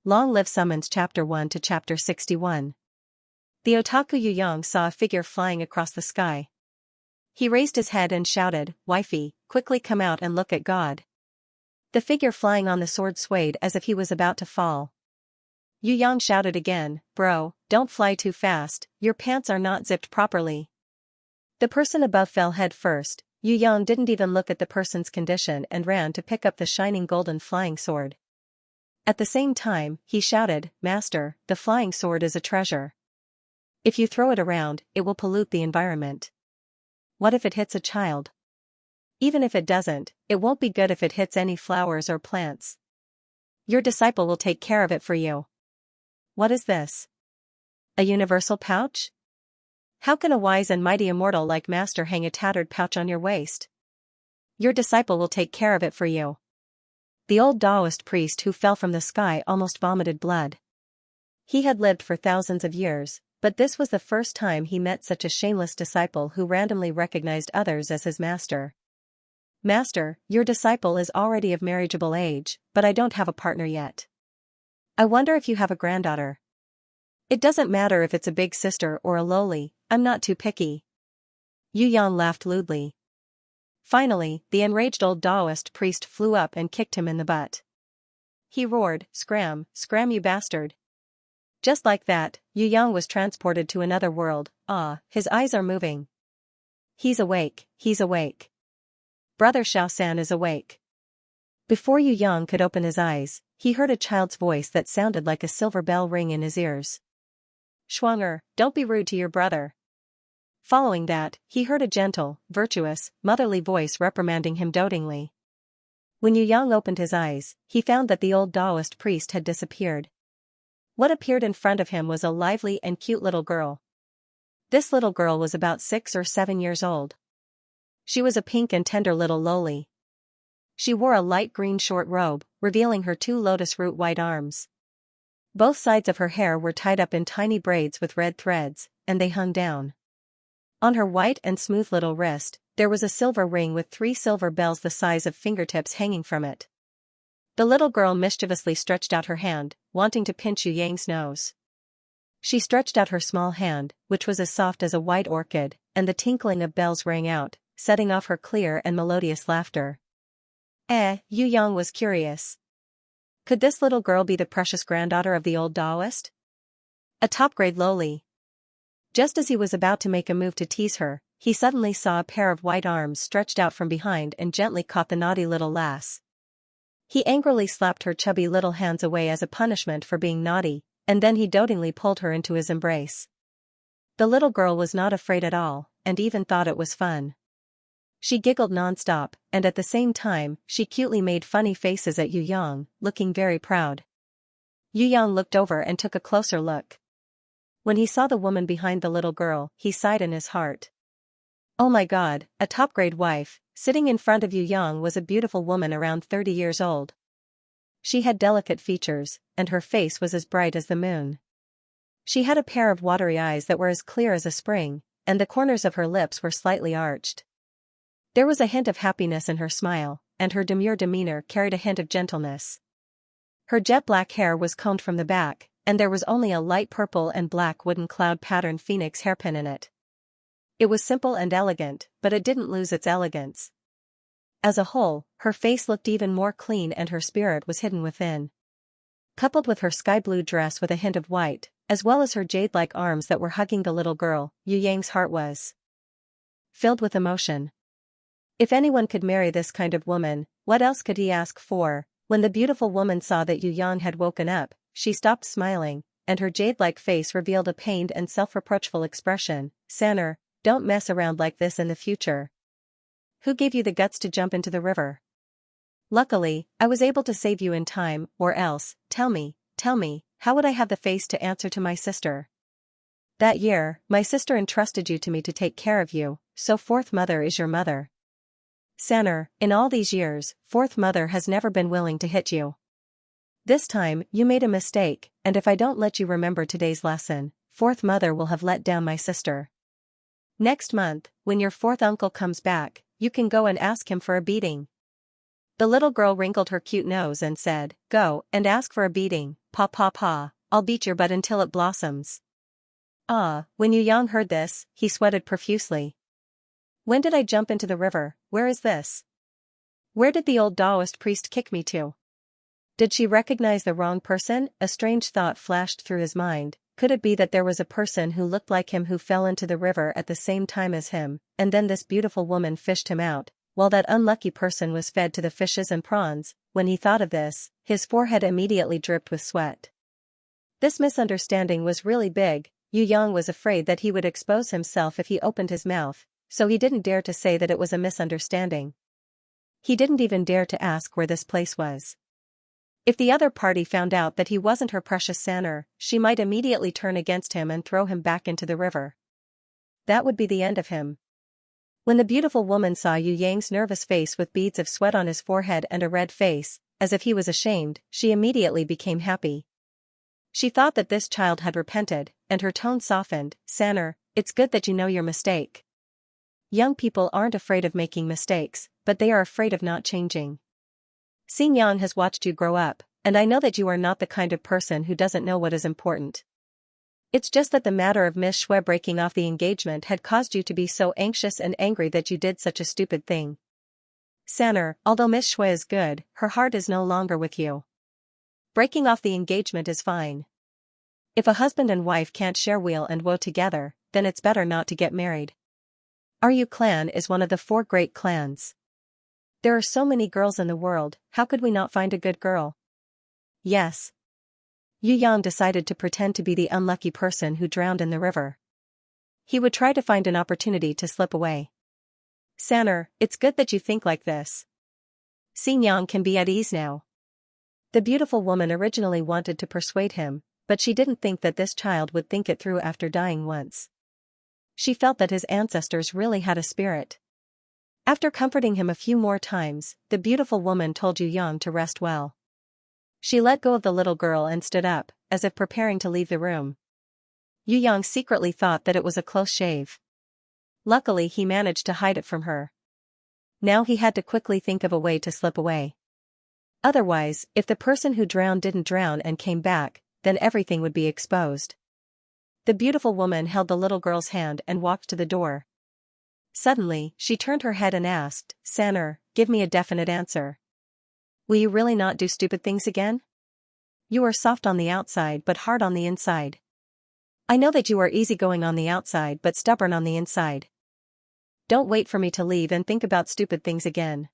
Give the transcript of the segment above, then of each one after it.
Long Live Summons Chapter 1 to Chapter 61. The otaku Yu Yang saw a figure flying across the sky. He raised his head and shouted, "Wifey, quickly come out and look at God." The figure flying on the sword swayed as if he was about to fall. Yu Yang shouted again, "Bro, don't fly too fast, your pants are not zipped properly." The person above fell head first. Yu Yang didn't even look at the person's condition and ran to pick up the shining golden flying sword. At the same time, he shouted, "Master, the flying sword is a treasure. If you throw it around, it will pollute the environment. What if it hits a child? Even if it doesn't, it won't be good if it hits any flowers or plants. Your disciple will take care of it for you." What is this? A universal pouch? How can a wise and mighty immortal like Master hang a tattered pouch on your waist? Your disciple will take care of it for you. The old Taoist priest who fell from the sky almost vomited blood. He had lived for thousands of years, but this was the first time he met such a shameless disciple who randomly recognized others as his master. "Master, your disciple is already of marriageable age, but I don't have a partner yet. I wonder if you have a granddaughter. It doesn't matter if it's a big sister or a lowly, I'm not too picky." Yu Yang laughed lewdly. Finally, the enraged old Taoist priest flew up and kicked him in the butt. He roared, "Scram, scram you bastard." Just like that, Yu Yang was transported to another world. Ah, his eyes are moving. He's awake, he's awake. Brother Xiaosan is awake. Before Yu Yang could open his eyes, he heard a child's voice that sounded like a silver bell ring in his ears. "Schwanger, don't be rude to your brother." Following that, he heard a gentle, virtuous, motherly voice reprimanding him dotingly. When Yu Yang opened his eyes, he found that the old Taoist priest had disappeared. What appeared in front of him was a lively and cute little girl. This little girl was about 6 or 7 years old. She was a pink and tender little lowly. She wore a light green short robe, revealing her 2 lotus root white arms. Both sides of her hair were tied up in tiny braids with red threads, and they hung down. On her white and smooth little wrist, there was a silver ring with 3 silver bells the size of fingertips hanging from it. The little girl mischievously stretched out her hand, wanting to pinch Yu Yang's nose. She stretched out her small hand, which was as soft as a white orchid, and the tinkling of bells rang out, setting off her clear and melodious laughter. Yu Yang was curious. Could this little girl be the precious granddaughter of the old Taoist? A top-grade lowly. Just as he was about to make a move to tease her, he suddenly saw a pair of white arms stretched out from behind and gently caught the naughty little lass. He angrily slapped her chubby little hands away as a punishment for being naughty, and then he dotingly pulled her into his embrace. The little girl was not afraid at all, and even thought it was fun. She giggled nonstop, and at the same time, she cutely made funny faces at Yu Yang, looking very proud. Yu Yang looked over and took a closer look. When he saw the woman behind the little girl, he sighed in his heart. Oh my God, a top-grade wife. Sitting in front of Yu Yang was a beautiful woman around 30 years old. She had delicate features, and her face was as bright as the moon. She had a pair of watery eyes that were as clear as a spring, and the corners of her lips were slightly arched. There was a hint of happiness in her smile, and her demure demeanor carried a hint of gentleness. Her jet-black hair was combed from the back, and there was only a light purple and black wooden cloud-patterned phoenix hairpin in it. It was simple and elegant, but it didn't lose its elegance. As a whole, her face looked even more clean and her spirit was hidden within. Coupled with her sky-blue dress with a hint of white, as well as her jade-like arms that were hugging the little girl, Yu Yang's heart was filled with emotion. If anyone could marry this kind of woman, what else could he ask for? When the beautiful woman saw that Yu Yang had woken up, she stopped smiling, and her jade-like face revealed a pained and self-reproachful expression. "Sanner, don't mess around like this in the future. Who gave you the guts to jump into the river? Luckily, I was able to save you in time, or else, tell me, how would I have the face to answer to my sister? That year, my sister entrusted you to me to take care of you, so fourth mother is your mother. Sanner, in all these years, fourth mother has never been willing to hit you. This time, you made a mistake, and if I don't let you remember today's lesson, fourth mother will have let down my sister. Next month, when your fourth uncle comes back, you can go and ask him for a beating." The little girl wrinkled her cute nose and said, "Go and ask for a beating, pa pa pa, I'll beat your butt until it blossoms." Ah, when Yu Yang heard this, he sweated profusely. When did I jump into the river? Where is this? Where did the old Taoist priest kick me to? Did she recognize the wrong person? A strange thought flashed through his mind. Could it be that there was a person who looked like him who fell into the river at the same time as him, and then this beautiful woman fished him out, while that unlucky person was fed to the fishes and prawns? When he thought of this, his forehead immediately dripped with sweat. This misunderstanding was really big. Yu Yang was afraid that he would expose himself if he opened his mouth, so he didn't dare to say that it was a misunderstanding. He didn't even dare to ask where this place was. If the other party found out that he wasn't her precious Sanner, she might immediately turn against him and throw him back into the river. That would be the end of him. When the beautiful woman saw Yu Yang's nervous face with beads of sweat on his forehead and a red face, as if he was ashamed, she immediately became happy. She thought that this child had repented, and her tone softened. "Sanner, it's good that you know your mistake. Young people aren't afraid of making mistakes, but they are afraid of not changing. Xianxia has watched you grow up, and I know that you are not the kind of person who doesn't know what is important. It's just that the matter of Miss Shui breaking off the engagement had caused you to be so anxious and angry that you did such a stupid thing. Sanner, although Miss Shui is good, her heart is no longer with you. Breaking off the engagement is fine. If a husband and wife can't share weal and woe together, then it's better not to get married. Our Yu clan is one of the 4 great clans. There are so many girls in the world, how could we not find a good girl? Yes. Yu Yang decided to pretend to be the unlucky person who drowned in the river. He would try to find an opportunity to slip away. Sanner, it's good that you think like this. Xianxia can be at ease now. The beautiful woman originally wanted to persuade him, but she didn't think that this child would think it through after dying once. She felt that his ancestors really had a spirit. After comforting him a few more times, the beautiful woman told Yu Yang to rest well. She let go of the little girl and stood up, as if preparing to leave the room. Yu Yang secretly thought that it was a close shave. Luckily he managed to hide it from her. Now he had to quickly think of a way to slip away. Otherwise, if the person who drowned didn't drown and came back, then everything would be exposed. The beautiful woman held the little girl's hand and walked to the door. Suddenly, she turned her head and asked, "Sanner, give me a definite answer. Will you really not do stupid things again? You are soft on the outside but hard on the inside. I know that you are easygoing on the outside but stubborn on the inside. Don't wait for me to leave and think about stupid things again.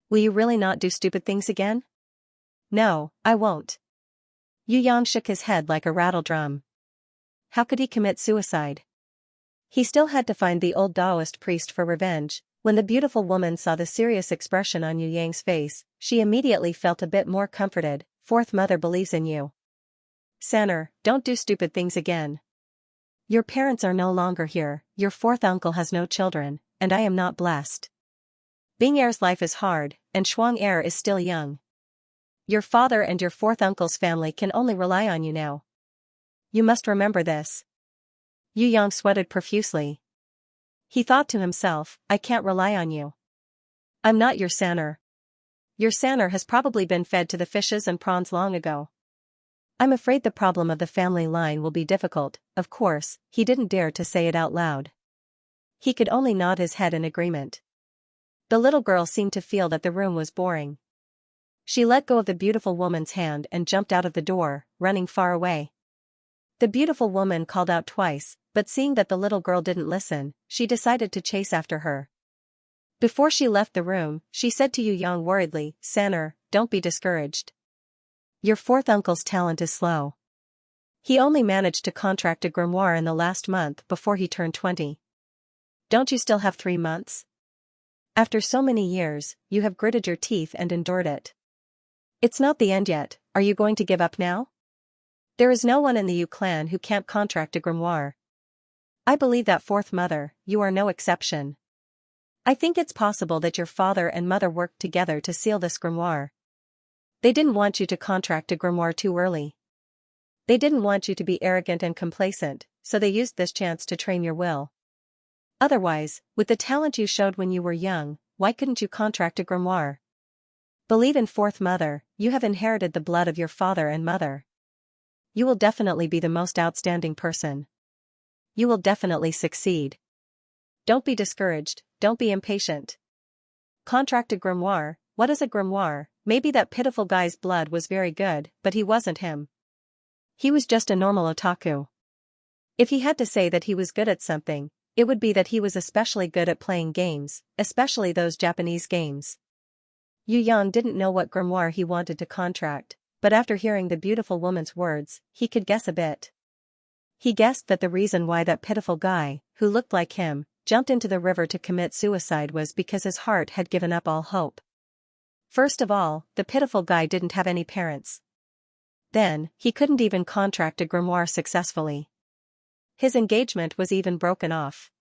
Will you really not do stupid things again?" "No, I won't." Yu Yang shook his head like a rattle drum. How could he commit suicide? He still had to find the old Taoist priest for revenge. When the beautiful woman saw the serious expression on Yu Yang's face, she immediately felt a bit more comforted. "Fourth mother believes in you. Sanner, don't do stupid things again. Your parents are no longer here, your 4th uncle has no children, and I am not blessed. Bing Er's life is hard, and Shuang Er is still young. Your father and your 4th uncle's family can only rely on you now. You must remember this." Yu Yang sweated profusely. He thought to himself, "I can't rely on you. I'm not your Sanner. Your Sanner has probably been fed to the fishes and prawns long ago. I'm afraid the problem of the family line will be difficult." Of course, he didn't dare to say it out loud. He could only nod his head in agreement. The little girl seemed to feel that the room was boring. She let go of the beautiful woman's hand and jumped out of the door, running far away. The beautiful woman called out twice, but seeing that the little girl didn't listen, she decided to chase after her. Before she left the room, she said to Yu Yang worriedly, "Sanner, don't be discouraged. Your 4th uncle's talent is slow. He only managed to contract a grimoire in the last month before he turned 20. Don't you still have 3 months? After so many years, you have gritted your teeth and endured it. It's not the end yet. Are you going to give up now? There is no one in the Yu clan who can't contract a grimoire. I believe that, 4th mother, you are no exception. I think it's possible that your father and mother worked together to seal this grimoire. They didn't want you to contract a grimoire too early. They didn't want you to be arrogant and complacent, so they used this chance to train your will. Otherwise, with the talent you showed when you were young, why couldn't you contract a grimoire? Believe in Fourth Mother, you have inherited the blood of your father and mother. You will definitely be the most outstanding person. You will definitely succeed. Don't be discouraged, don't be impatient. Contract a grimoire. What is a grimoire? Maybe that pitiful guy's blood was very good, but he wasn't him. He was just a normal otaku. If he had to say that he was good at something, it would be that he was especially good at playing games, especially those Japanese games. Yu Yang didn't know what grimoire he wanted to contract, but after hearing the beautiful woman's words, he could guess a bit. He guessed that the reason why that pitiful guy, who looked like him, jumped into the river to commit suicide was because his heart had given up all hope. First of all, the pitiful guy didn't have any parents. Then, he couldn't even contract a grimoire successfully. His engagement was even broken off.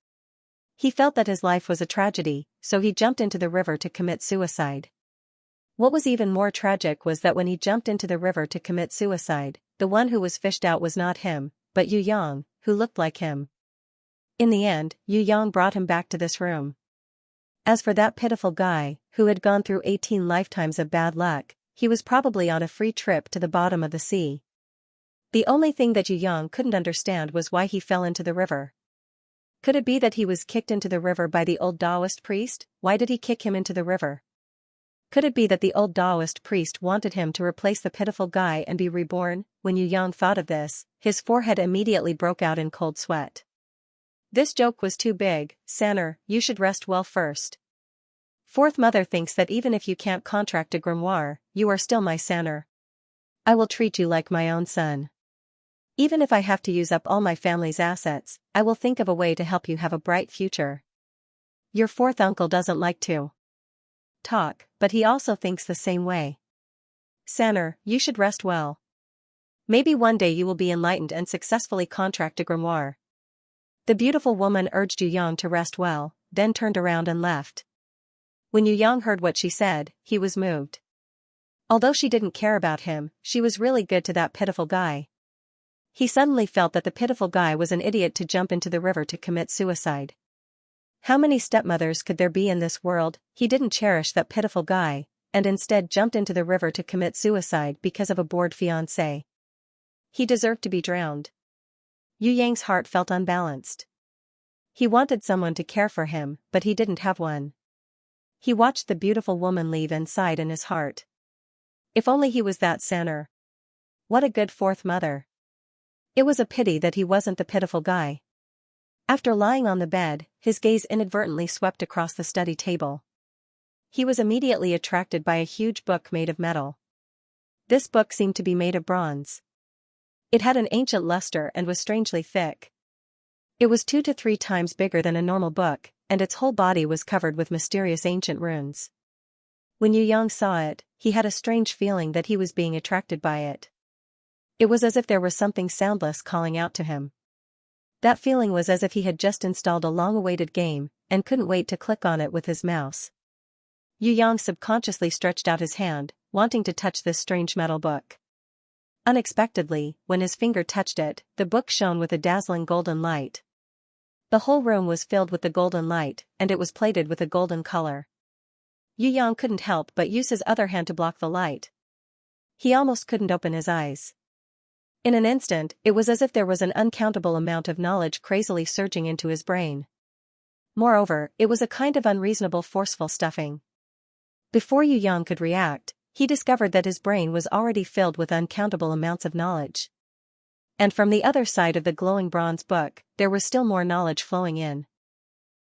He felt that his life was a tragedy, so he jumped into the river to commit suicide. What was even more tragic was that when he jumped into the river to commit suicide, the one who was fished out was not him, but Yu Yang, who looked like him. In the end, Yu Yang brought him back to this room. As for that pitiful guy, who had gone through 18 lifetimes of bad luck, he was probably on a free trip to the bottom of the sea. The only thing that Yu Yang couldn't understand was why he fell into the river. Could it be that he was kicked into the river by the old Taoist priest? Why did he kick him into the river? Could it be that the old Taoist priest wanted him to replace the pitiful guy and be reborn? When Yu Yang thought of this, his forehead immediately broke out in cold sweat. This joke was too big. Sanner, you should rest well first. Fourth Mother thinks that even if you can't contract a grimoire, you are still my Sanner. I will treat you like my own son. Even if I have to use up all my family's assets, I will think of a way to help you have a bright future. Your fourth uncle doesn't like to talk, but he also thinks the same way. Sanner, you should rest well. Maybe one day you will be enlightened and successfully contract a grimoire. The beautiful woman urged Yu Yang to rest well, then turned around and left. When Yu Yang heard what she said, he was moved. Although she didn't care about him, she was really good to that pitiful guy. He suddenly felt that the pitiful guy was an idiot to jump into the river to commit suicide. How many stepmothers could there be in this world? He didn't cherish that pitiful guy, and instead jumped into the river to commit suicide because of a bored fiancé. He deserved to be drowned. Yu Yang's heart felt unbalanced. He wanted someone to care for him, but he didn't have one. He watched the beautiful woman leave and sighed in his heart. If only he was that Sanner. What a good fourth mother. It was a pity that he wasn't the pitiful guy. After lying on the bed, his gaze inadvertently swept across the study table. He was immediately attracted by a huge book made of metal. This book seemed to be made of bronze. It had an ancient luster and was strangely thick. It was 2 to 3 times bigger than a normal book, and its whole body was covered with mysterious ancient runes. When Yu Yang saw it, he had a strange feeling that he was being attracted by it. It was as if there was something soundless calling out to him. That feeling was as if he had just installed a long-awaited game, and couldn't wait to click on it with his mouse. Yu Yang subconsciously stretched out his hand, wanting to touch this strange metal book. Unexpectedly, when his finger touched it, the book shone with a dazzling golden light. The whole room was filled with the golden light, and it was plated with a golden color. Yu Yang couldn't help but use his other hand to block the light. He almost couldn't open his eyes. In an instant, it was as if there was an uncountable amount of knowledge crazily surging into his brain. Moreover, it was a kind of unreasonable forceful stuffing. Before Yu Yang could react, he discovered that his brain was already filled with uncountable amounts of knowledge. And from the other side of the glowing bronze book, there was still more knowledge flowing in.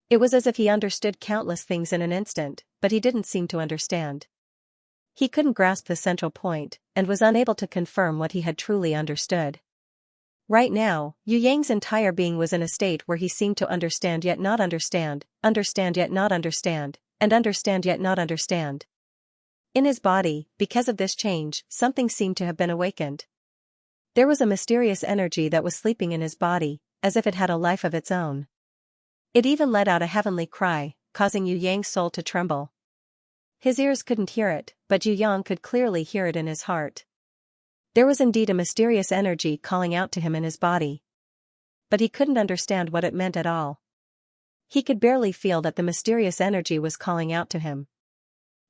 It was as if he understood countless things in an instant, but he didn't seem to understand. He couldn't grasp the central point, and was unable to confirm what he had truly understood. Right now, Yu Yang's entire being was in a state where he seemed to understand yet not understand, understand yet not understand, and understand yet not understand. In his body, because of this change, something seemed to have been awakened. There was a mysterious energy that was sleeping in his body, as if it had a life of its own. It even let out a heavenly cry, causing Yu Yang's soul to tremble. His ears couldn't hear it, but Yu Yang could clearly hear it in his heart. There was indeed a mysterious energy calling out to him in his body. But he couldn't understand what it meant at all. He could barely feel that the mysterious energy was calling out to him.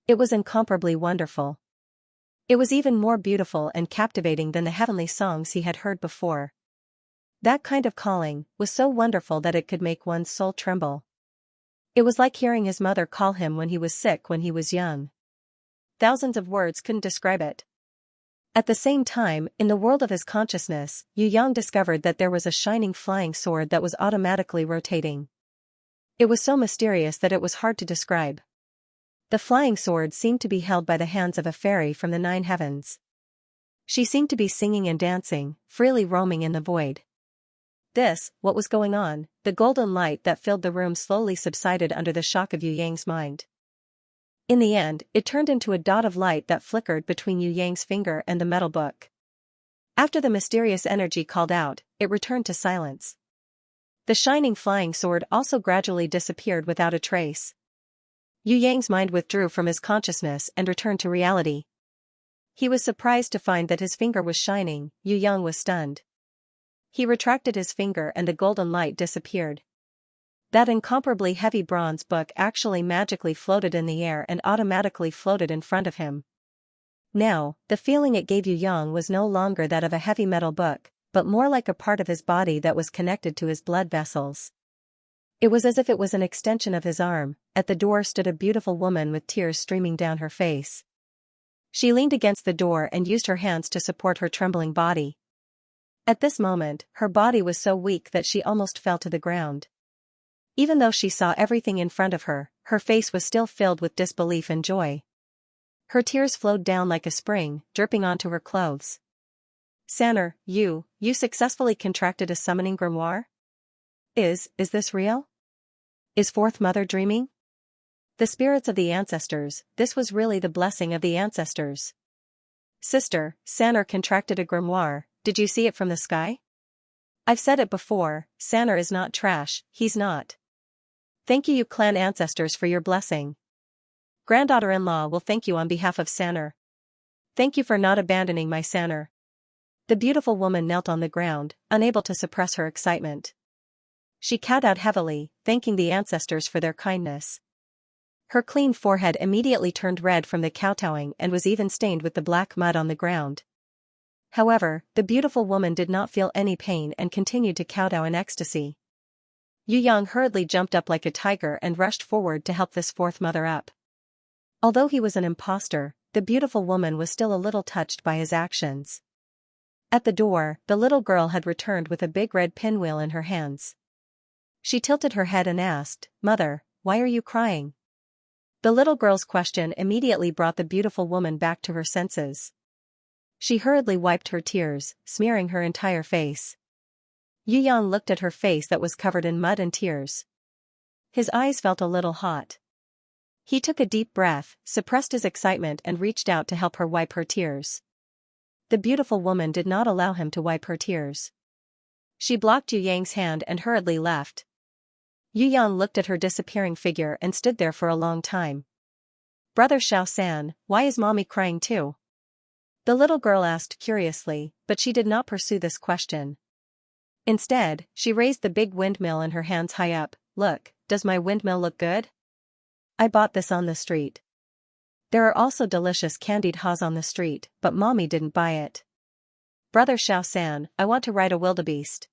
It was incomparably wonderful. It was even more beautiful and captivating than the heavenly songs he had heard before. That kind of calling was so wonderful that it could make one's soul tremble. It was like hearing his mother call him when he was sick when he was young. Thousands of words couldn't describe it. At the same time, in the world of his consciousness, Yu Yang discovered that there was a shining flying sword that was automatically rotating. It was so mysterious that it was hard to describe. The flying sword seemed to be held by the hands of a fairy from the 9 heavens. She seemed to be singing and dancing, freely roaming in the void. What was going on? The golden light that filled the room slowly subsided under the shock of Yu Yang's mind. In the end, it turned into a dot of light that flickered between Yu Yang's finger and the metal book. After the mysterious energy called out, it returned to silence. The shining flying sword also gradually disappeared without a trace. Yu Yang's mind withdrew from his consciousness and returned to reality. He was surprised to find that his finger was shining. Yu Yang was stunned. He retracted his finger and the golden light disappeared. That incomparably heavy bronze book actually magically floated in the air and automatically floated in front of him. Now, the feeling it gave Yu Yang was no longer that of a heavy metal book, but more like a part of his body that was connected to his blood vessels. It was as if it was an extension of his arm. At the door stood a beautiful woman with tears streaming down her face. She leaned against the door and used her hands to support her trembling body. At this moment, her body was so weak that she almost fell to the ground. Even though she saw everything in front of her, her face was still filled with disbelief and joy. Her tears flowed down like a spring, dripping onto her clothes. Sanner, you successfully contracted a summoning grimoire? Is this real? Is Fourth Mother dreaming? The spirits of the ancestors, this was really the blessing of the ancestors. Sister, Sanner contracted a grimoire. Did you see it from the sky? I've said it before, Sanner is not trash, he's not. Thank you clan ancestors for your blessing. Granddaughter-in-law will thank you on behalf of Sanner. Thank you for not abandoning my Sanner. The beautiful woman knelt on the ground, unable to suppress her excitement. She kowtowed heavily, thanking the ancestors for their kindness. Her clean forehead immediately turned red from the kowtowing and was even stained with the black mud on the ground. However, the beautiful woman did not feel any pain and continued to kowtow in ecstasy. Yu Yang hurriedly jumped up like a tiger and rushed forward to help this fourth mother up. Although he was an impostor, the beautiful woman was still a little touched by his actions. At the door, the little girl had returned with a big red pinwheel in her hands. She tilted her head and asked, "Mother, why are you crying?" The little girl's question immediately brought the beautiful woman back to her senses. She hurriedly wiped her tears, smearing her entire face. Yu Yang looked at her face that was covered in mud and tears. His eyes felt a little hot. He took a deep breath, suppressed his excitement and reached out to help her wipe her tears. The beautiful woman did not allow him to wipe her tears. She blocked Yu Yang's hand and hurriedly left. Yu Yang looked at her disappearing figure and stood there for a long time. "Brother Xiao-san, why is mommy crying too?" The little girl asked curiously, but she did not pursue this question. Instead, she raised the big windmill in her hands high up. "Look, does my windmill look good? I bought this on the street. There are also delicious candied haws on the street, but mommy didn't buy it. Brother Xiao-san, I want to ride a wildebeest.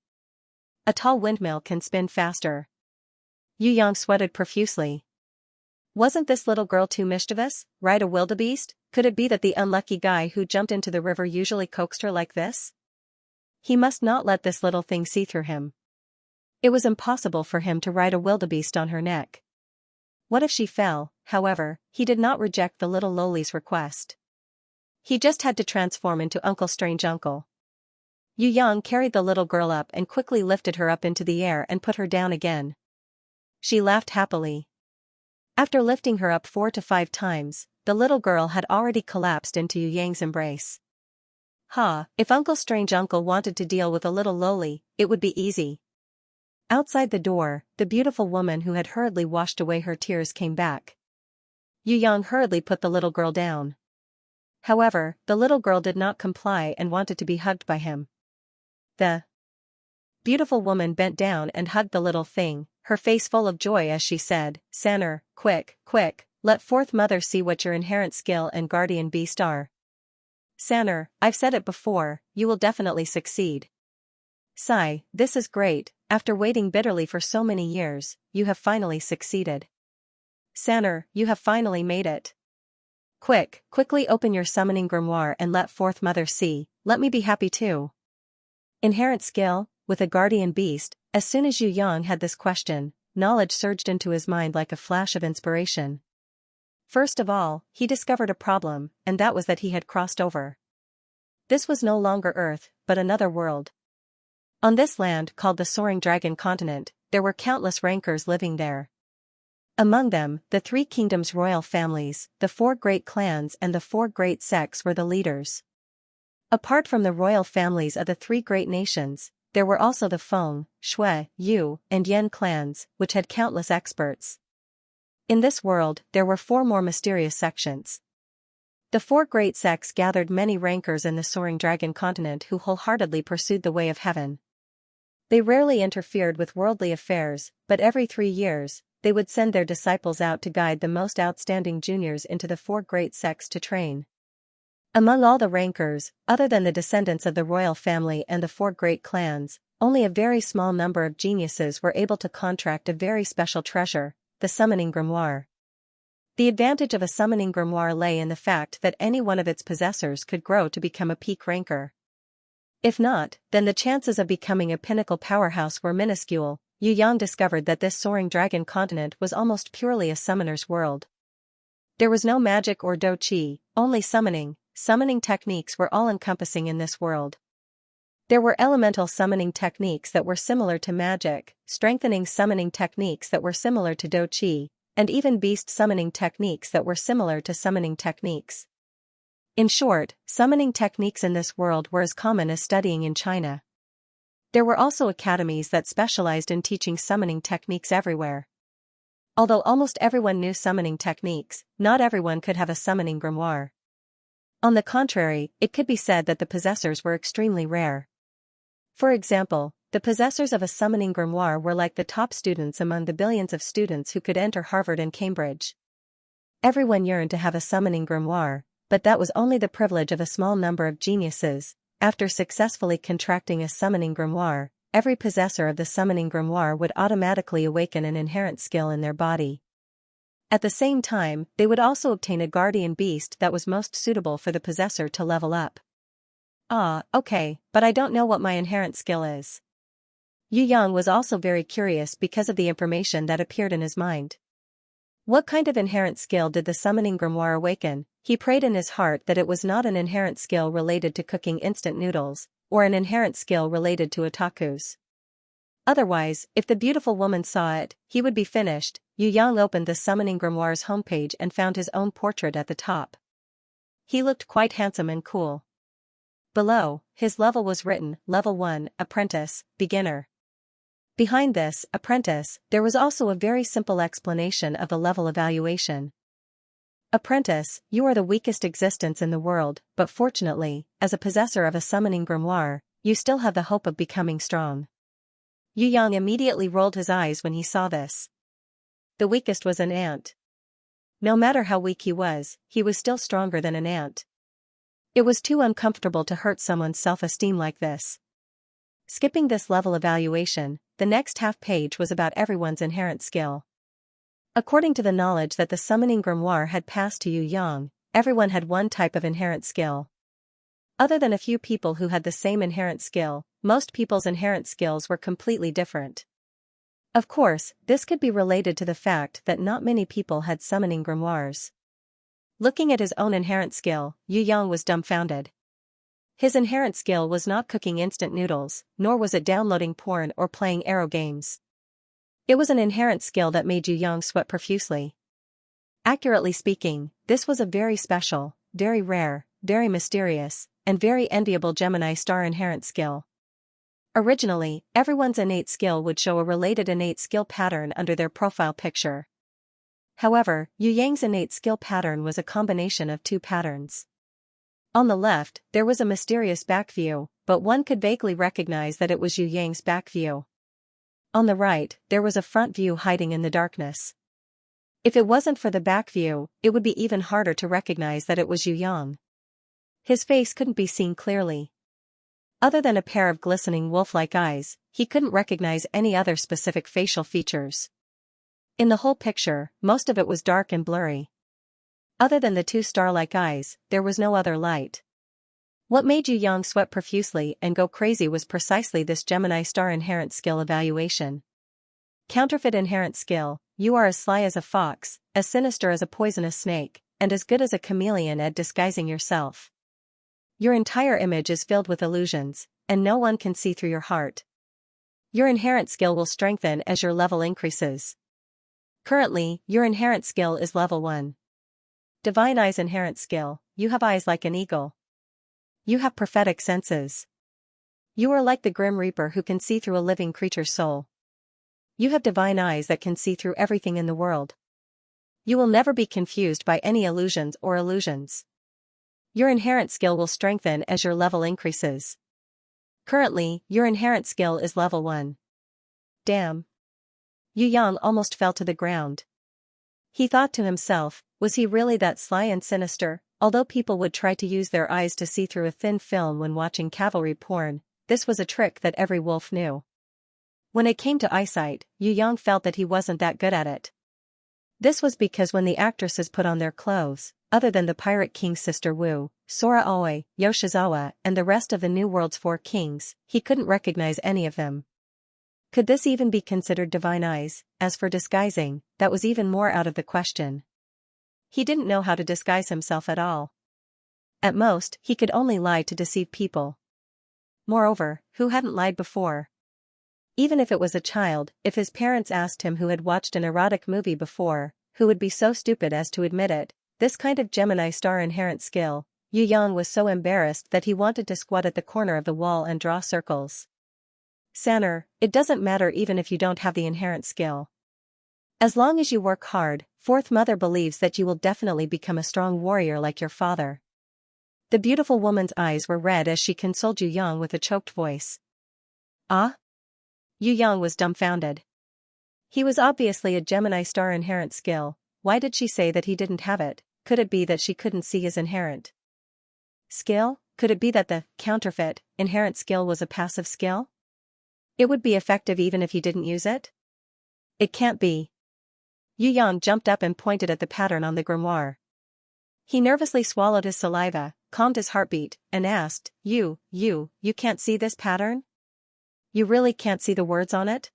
A tall windmill can spin faster." Yu Yang sweated profusely. Wasn't this little girl too mischievous? Ride a wildebeest? Could it be that the unlucky guy who jumped into the river usually coaxed her like this? He must not let this little thing see through him. It was impossible for him to ride a wildebeest on her neck. What if she fell? However, he did not reject the little loli's request. He just had to transform into Uncle Strange Uncle. Yu Yang carried the little girl up and quickly lifted her up into the air and put her down again. She laughed happily. After lifting her up 4 to 5 times, the little girl had already collapsed into Yu Yang's embrace. If Uncle Strange Uncle wanted to deal with a little loli, it would be easy. Outside the door, the beautiful woman who had hurriedly washed away her tears came back. Yu Yang hurriedly put the little girl down. However, the little girl did not comply and wanted to be hugged by him. The beautiful woman bent down and hugged the little thing, her face full of joy as she said, "Sanner, quick, let Fourth Mother see what your inherent skill and guardian beast are. Sanner, I've said it before, you will definitely succeed. Sigh, this is great, after waiting bitterly for so many years, you have finally succeeded. Sanner, you have finally made it. Quickly open your summoning grimoire and let Fourth Mother see, let me be happy too. Inherent skill, with a guardian beast. As soon as Yu Yang had this question, knowledge surged into his mind like a flash of inspiration. First of all, he discovered a problem, and that was that he had crossed over. This was no longer Earth, but another world. On this land called the Soaring Dragon Continent, there were countless rankers living there. Among them, the 3 kingdoms' royal families, the 4 great clans and the 4 great sects were the leaders. Apart from the royal families of the 3 great nations, there were also the Feng, Shui, Yu, and Yan clans, which had countless experts. In this world, there were 4 more mysterious sections. The 4 great sects gathered many rankers in the Soaring Dragon Continent who wholeheartedly pursued the way of heaven. They rarely interfered with worldly affairs, but every 3 years, they would send their disciples out to guide the most outstanding juniors into the 4 great sects to train. Among all the rankers, other than the descendants of the royal family and the 4 great clans, only a very small number of geniuses were able to contract a very special treasure, the summoning grimoire. The advantage of a summoning grimoire lay in the fact that any one of its possessors could grow to become a peak ranker. If not, then the chances of becoming a pinnacle powerhouse were minuscule. Yu Yang discovered that this Soaring Dragon Continent was almost purely a summoner's world. There was no magic or do qi, only summoning. Summoning techniques were all-encompassing in this world. There were elemental summoning techniques that were similar to magic, strengthening summoning techniques that were similar to do qi, and even beast summoning techniques that were similar to summoning techniques. In short, summoning techniques in this world were as common as studying in China. There were also academies that specialized in teaching summoning techniques everywhere. Although almost everyone knew summoning techniques, not everyone could have a summoning grimoire. On the contrary, it could be said that the possessors were extremely rare. For example, the possessors of a summoning grimoire were like the top students among the billions of students who could enter Harvard and Cambridge. Everyone yearned to have a summoning grimoire, but that was only the privilege of a small number of geniuses. After successfully contracting a summoning grimoire, every possessor of the summoning grimoire would automatically awaken an inherent skill in their body. At the same time, they would also obtain a guardian beast that was most suitable for the possessor to level up. Okay, but I don't know what my inherent skill is. Yu Yang was also very curious because of the information that appeared in his mind. What kind of inherent skill did the summoning grimoire awaken? He prayed in his heart that it was not an inherent skill related to cooking instant noodles, or an inherent skill related to otakus. Otherwise, if the beautiful woman saw it, he would be finished. Yu Yang opened the summoning grimoire's homepage and found his own portrait at the top. He looked quite handsome and cool. Below, his level was written, Level 1, Apprentice, Beginner. Behind this, Apprentice, there was also a very simple explanation of the level evaluation. Apprentice, you are the weakest existence in the world, but fortunately, as a possessor of a summoning grimoire, you still have the hope of becoming strong. Yu Yang immediately rolled his eyes when he saw this. The weakest was an ant. No matter how weak he was still stronger than an ant. It was too uncomfortable to hurt someone's self-esteem like this. Skipping this level evaluation, the next half page was about everyone's inherent skill. According to the knowledge that the summoning grimoire had passed to Yu Yang, everyone had one type of inherent skill. Other than a few people who had the same inherent skill, most people's inherent skills were completely different. Of course, this could be related to the fact that not many people had summoning grimoires. Looking at his own inherent skill, Yu Yang was dumbfounded. His inherent skill was not cooking instant noodles, nor was it downloading porn or playing arrow games. It was an inherent skill that made Yu Yang sweat profusely. Accurately speaking, this was a very special, very rare, very mysterious, and very enviable Gemini star inherent skill. Originally, everyone's innate skill would show a related innate skill pattern under their profile picture. However, Yu Yang's innate skill pattern was a combination of 2 patterns. On the left, there was a mysterious back view, but one could vaguely recognize that it was Yu Yang's back view. On the right, there was a front view hiding in the darkness. If it wasn't for the back view, it would be even harder to recognize that it was Yu Yang. His face couldn't be seen clearly. Other than a pair of glistening wolf-like eyes, he couldn't recognize any other specific facial features. In the whole picture, most of it was dark and blurry. Other than the two star-like eyes, there was no other light. What made Yu Yang sweat profusely and go crazy was precisely this Gemini star inherent skill evaluation. Counterfeit inherent skill: you are as sly as a fox, as sinister as a poisonous snake, and as good as a chameleon at disguising yourself. Your entire image is filled with illusions, and no one can see through your heart. Your inherent skill will strengthen as your level increases. Currently, your inherent skill is level 1. Divine Eyes inherent skill: you have eyes like an eagle. You have prophetic senses. You are like the Grim Reaper who can see through a living creature's soul. You have divine eyes that can see through everything in the world. You will never be confused by any illusions or illusions. Your inherent skill will strengthen as your level increases. Currently, your inherent skill is level 1. Damn. Yu Yang almost fell to the ground. He thought to himself, was he really that sly and sinister? Although people would try to use their eyes to see through a thin film when watching cavalry porn, this was a trick that every wolf knew. When it came to eyesight, Yu Yang felt that he wasn't that good at it. This was because when the actresses put on their clothes, other than the Pirate King's sister Wu, Sora Aoi, Yoshizawa, and the rest of the New World's 4 kings, he couldn't recognize any of them. Could this even be considered divine eyes? As for disguising, that was even more out of the question. He didn't know how to disguise himself at all. At most, he could only lie to deceive people. Moreover, who hadn't lied before? Even if it was a child, if his parents asked him who had watched an erotic movie before, who would be so stupid as to admit it? This kind of Gemini star inherent skill, Yu Yang was so embarrassed that he wanted to squat at the corner of the wall and draw circles. Sanner, it doesn't matter even if you don't have the inherent skill. As long as you work hard, Fourth Mother believes that you will definitely become a strong warrior like your father. The beautiful woman's eyes were red as she consoled Yu Yang with a choked voice. Ah? Yu Yang was dumbfounded. He was obviously a Gemini star inherent skill. Why did she say that he didn't have it? Could it be that she couldn't see his inherent skill? Could it be that the counterfeit inherent skill was a passive skill? It would be effective even if he didn't use it? It can't be. Yu Yang jumped up and pointed at the pattern on the grimoire. He nervously swallowed his saliva, calmed his heartbeat, and asked, You can't see this pattern? You really can't see the words on it?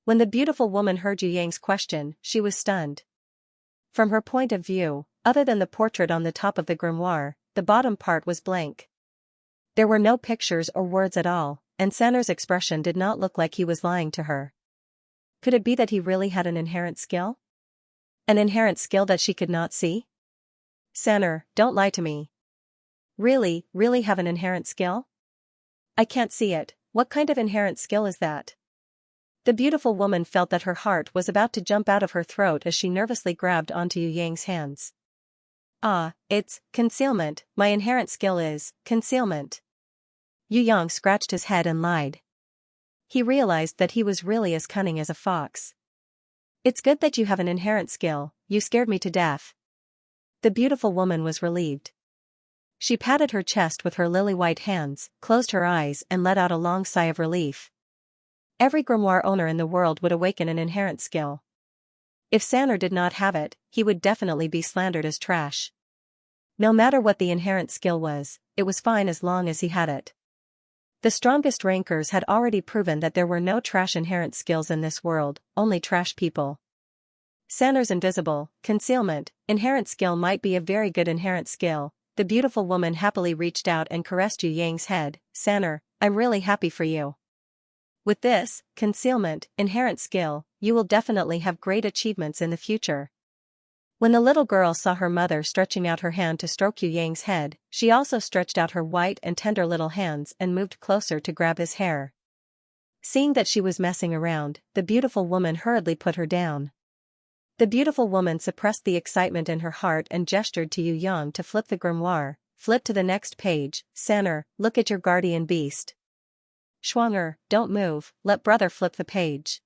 When the beautiful woman heard Yu Yang's question, she was stunned. From her point of view, other than the portrait on the top of the grimoire, the bottom part was blank. There were no pictures or words at all, and Sanner's expression did not look like he was lying to her. Could it be that he really had an inherent skill? An inherent skill that she could not see? Sanner, don't lie to me. Really have an inherent skill? I can't see it. What kind of inherent skill is that? The beautiful woman felt that her heart was about to jump out of her throat as she nervously grabbed onto Yu Yang's hands. Ah, it's concealment. My inherent skill is concealment. Yu Yang scratched his head and lied. He realized that he was really as cunning as a fox. It's good that you have an inherent skill. You scared me to death. The beautiful woman was relieved. She patted her chest with her lily-white hands, closed her eyes and let out a long sigh of relief. Every grimoire owner in the world would awaken an inherent skill. If Sanner did not have it, he would definitely be slandered as trash. No matter what the inherent skill was, it was fine as long as he had it. The strongest rankers had already proven that there were no trash inherent skills in this world, only trash people. Sanner's invisible, concealment, inherent skill might be a very good inherent skill. The beautiful woman happily reached out and caressed Yu Yang's head. Sanner, I'm really happy for you. With this, concealment, inherent skill, you will definitely have great achievements in the future. When the little girl saw her mother stretching out her hand to stroke Yu Yang's head, she also stretched out her white and tender little hands and moved closer to grab his hair. Seeing that she was messing around, the beautiful woman hurriedly put her down. The beautiful woman suppressed the excitement in her heart and gestured to Yu Yang to flip the grimoire. Flip to the next page. Sanner, look at your guardian beast. Schwanger, don't move, let brother flip the page.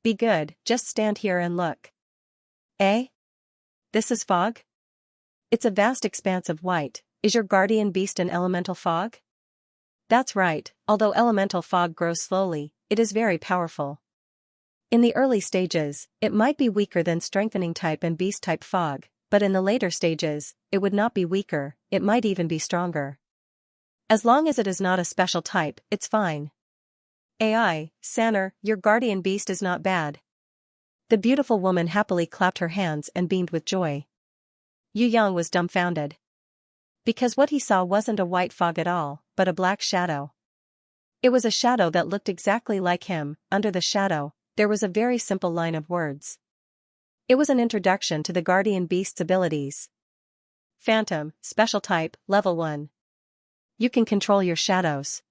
Be good, just stand here and look. Eh? This is fog? It's a vast expanse of white. Is your guardian beast an elemental fog? That's right, although elemental fog grows slowly, it is very powerful. In the early stages, it might be weaker than strengthening type and beast type fog, but in the later stages, it would not be weaker, it might even be stronger. As long as it is not a special type, it's fine. AI, Sanner, your guardian beast is not bad. The beautiful woman happily clapped her hands and beamed with joy. Yu Yang was dumbfounded. Because what he saw wasn't a white fog at all, but a black shadow. It was a shadow that looked exactly like him. Under the shadow, there was a very simple line of words. It was an introduction to the guardian beast's abilities. Phantom, special type, level 1. You can control your shadows.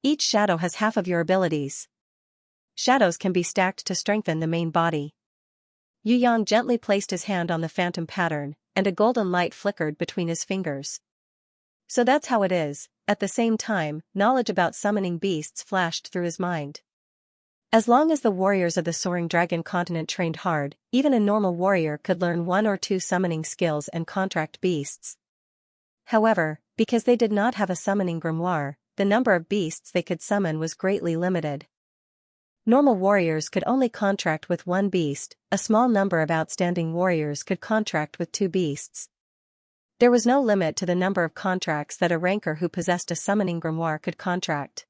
Each shadow has half of your abilities. Shadows can be stacked to strengthen the main body. Yu Yang gently placed his hand on the phantom pattern, and a golden light flickered between his fingers. So that's how it is. At the same time, knowledge about summoning beasts flashed through his mind. As long as the warriors of the Soaring Dragon continent trained hard, even a normal warrior could learn 1 or 2 summoning skills and contract beasts. However, because they did not have a summoning grimoire, the number of beasts they could summon was greatly limited. Normal warriors could only contract with 1 beast, a small number of outstanding warriors could contract with 2 beasts. There was no limit to the number of contracts that a ranker who possessed a summoning grimoire could contract.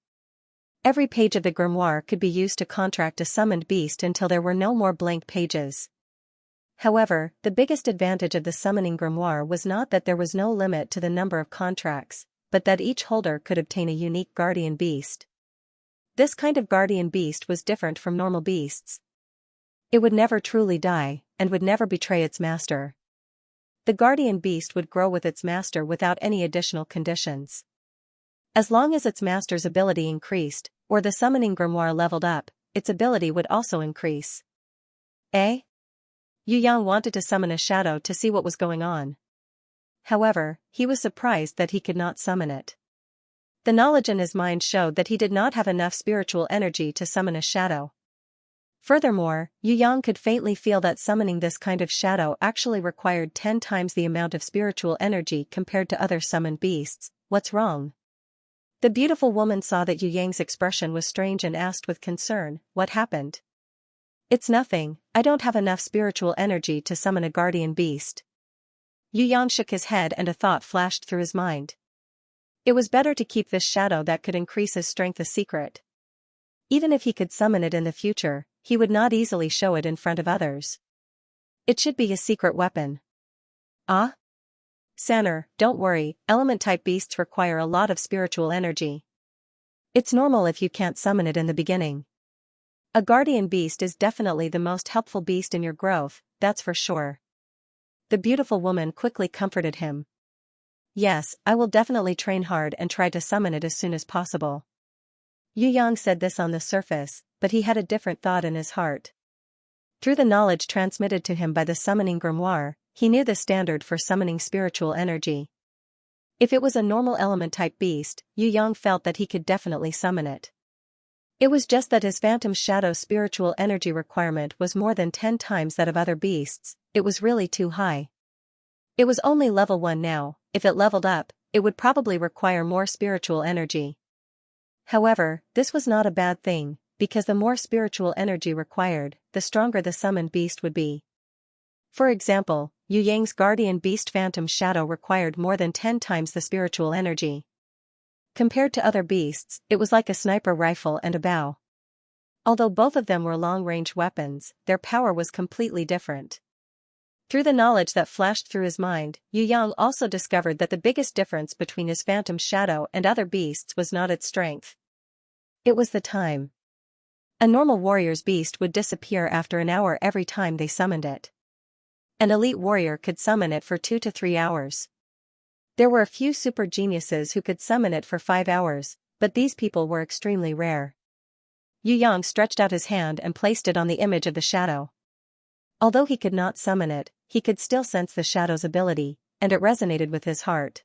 Every page of the grimoire could be used to contract a summoned beast until there were no more blank pages. However, the biggest advantage of the summoning grimoire was not that there was no limit to the number of contracts, but that each holder could obtain a unique guardian beast. This kind of guardian beast was different from normal beasts. It would never truly die, and would never betray its master. The guardian beast would grow with its master without any additional conditions. As long as its master's ability increased, or the summoning grimoire leveled up, its ability would also increase. Eh? Yu Yang wanted to summon a shadow to see what was going on. However, he was surprised that he could not summon it. The knowledge in his mind showed that he did not have enough spiritual energy to summon a shadow. Furthermore, Yu Yang could faintly feel that summoning this kind of shadow actually required 10 times the amount of spiritual energy compared to other summoned beasts. What's wrong? The beautiful woman saw that Yu Yang's expression was strange and asked with concern, what happened? It's nothing, I don't have enough spiritual energy to summon a guardian beast. Yu Yang shook his head and a thought flashed through his mind. It was better to keep this shadow that could increase his strength a secret. Even if he could summon it in the future, he would not easily show it in front of others. It should be a secret weapon. Ah? Sanner, don't worry, element-type beasts require a lot of spiritual energy. It's normal if you can't summon it in the beginning. A guardian beast is definitely the most helpful beast in your growth, that's for sure. The beautiful woman quickly comforted him. Yes, I will definitely train hard and try to summon it as soon as possible. Yu Yang said this on the surface, but he had a different thought in his heart. Through the knowledge transmitted to him by the summoning grimoire, he knew the standard for summoning spiritual energy. If it was a normal element-type beast, Yu Yang felt that he could definitely summon it. It was just that his phantom shadow's spiritual energy requirement was more than 10 times that of other beasts, it was really too high. It was only level 1 now, if it leveled up, it would probably require more spiritual energy. However, this was not a bad thing, because the more spiritual energy required, the stronger the summoned beast would be. For example, Yu Yang's guardian beast phantom shadow required more than 10 times the spiritual energy. Compared to other beasts, it was like a sniper rifle and a bow. Although both of them were long-range weapons, their power was completely different. Through the knowledge that flashed through his mind, Yu Yang also discovered that the biggest difference between his phantom shadow and other beasts was not its strength. It was the time. A normal warrior's beast would disappear after an hour every time they summoned it. An elite warrior could summon it for 2 to 3 hours. There were a few super geniuses who could summon it for 5 hours, but these people were extremely rare. Yu Yang stretched out his hand and placed it on the image of the shadow. Although he could not summon it, he could still sense the shadow's ability, and it resonated with his heart.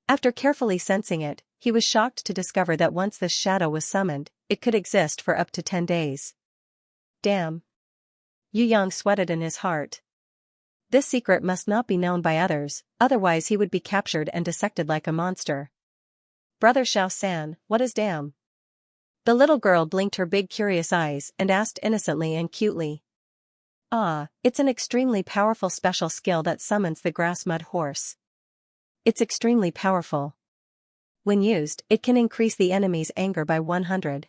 After carefully sensing it, he was shocked to discover that once this shadow was summoned, it could exist for up to 10 days. Damn. Yu Yang sweated in his heart. This secret must not be known by others, otherwise he would be captured and dissected like a monster. Brother Xiao-san, what is dam? The little girl blinked her big curious eyes and asked innocently and cutely. Ah, it's an extremely powerful special skill that summons the grass mud horse. It's extremely powerful. When used, it can increase the enemy's anger by 100.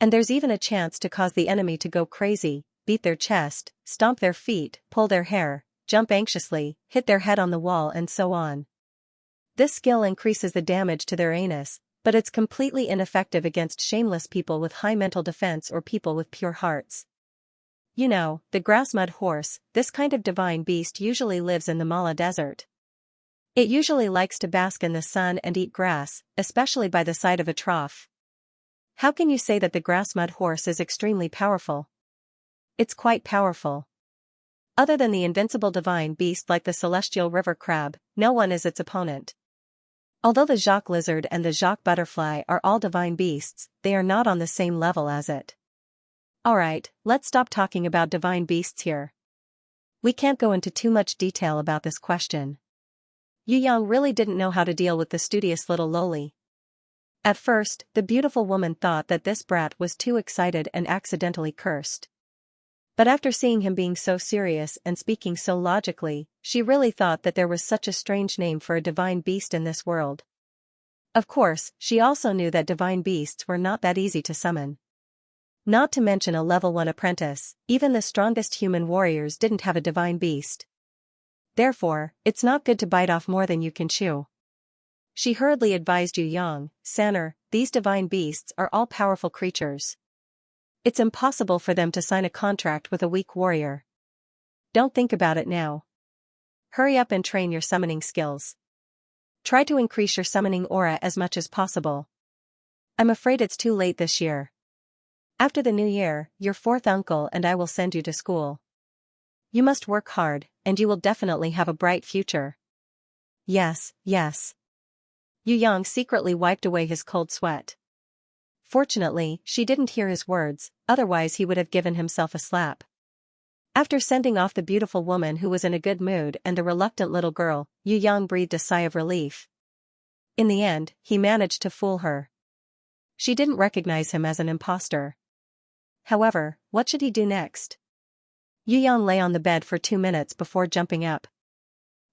And there's even a chance to cause the enemy to go crazy, beat their chest, stomp their feet, pull their hair, jump anxiously, hit their head on the wall and so on. This skill increases the damage to their anus, but it's completely ineffective against shameless people with high mental defense or people with pure hearts. You know, the grass mud horse, this kind of divine beast usually lives in the Mala desert. It usually likes to bask in the sun and eat grass, especially by the side of a trough. How can you say that the grass mud horse is extremely powerful? It's quite powerful. Other than the invincible divine beast like the celestial river crab, no one is its opponent. Although the Jacques lizard and the Jacques butterfly are all divine beasts, they are not on the same level as it. Alright, let's stop talking about divine beasts here. We can't go into too much detail about this question. Yu Yang really didn't know how to deal with the studious little loli. At first, the beautiful woman thought that this brat was too excited and accidentally cursed. But after seeing him being so serious and speaking so logically, she really thought that there was such a strange name for a divine beast in this world. Of course, she also knew that divine beasts were not that easy to summon. Not to mention a level 1 apprentice, even the strongest human warriors didn't have a divine beast. Therefore, it's not good to bite off more than you can chew. She hurriedly advised Yu Yang, Sanner, these divine beasts are all powerful creatures. It's impossible for them to sign a contract with a weak warrior. Don't think about it now. Hurry up and train your summoning skills. Try to increase your summoning aura as much as possible. I'm afraid it's too late this year. After the new year, your fourth uncle and I will send you to school. You must work hard, and you will definitely have a bright future. Yes, yes. Yu Yang secretly wiped away his cold sweat. Fortunately, she didn't hear his words, otherwise he would have given himself a slap. After sending off the beautiful woman who was in a good mood and the reluctant little girl, Yu Yang breathed a sigh of relief. In the end, he managed to fool her. She didn't recognize him as an imposter. However, what should he do next? Yu Yang lay on the bed for 2 minutes before jumping up.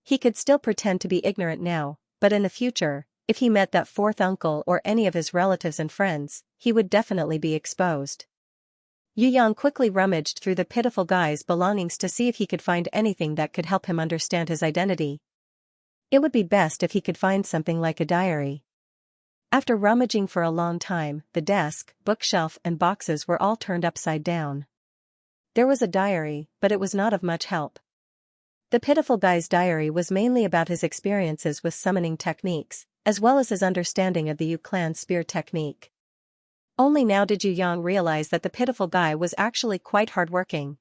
He could still pretend to be ignorant now, but in the future, if he met that fourth uncle or any of his relatives and friends, he would definitely be exposed. Yu Yang quickly rummaged through the pitiful guy's belongings to see if he could find anything that could help him understand his identity. It would be best if he could find something like a diary. After rummaging for a long time, the desk, bookshelf and boxes were all turned upside down. There was a diary, but it was not of much help. The pitiful guy's diary was mainly about his experiences with summoning techniques, as well as his understanding of the Yu clan spear technique. Only now did Yu Yang realize that the pitiful guy was actually quite hardworking.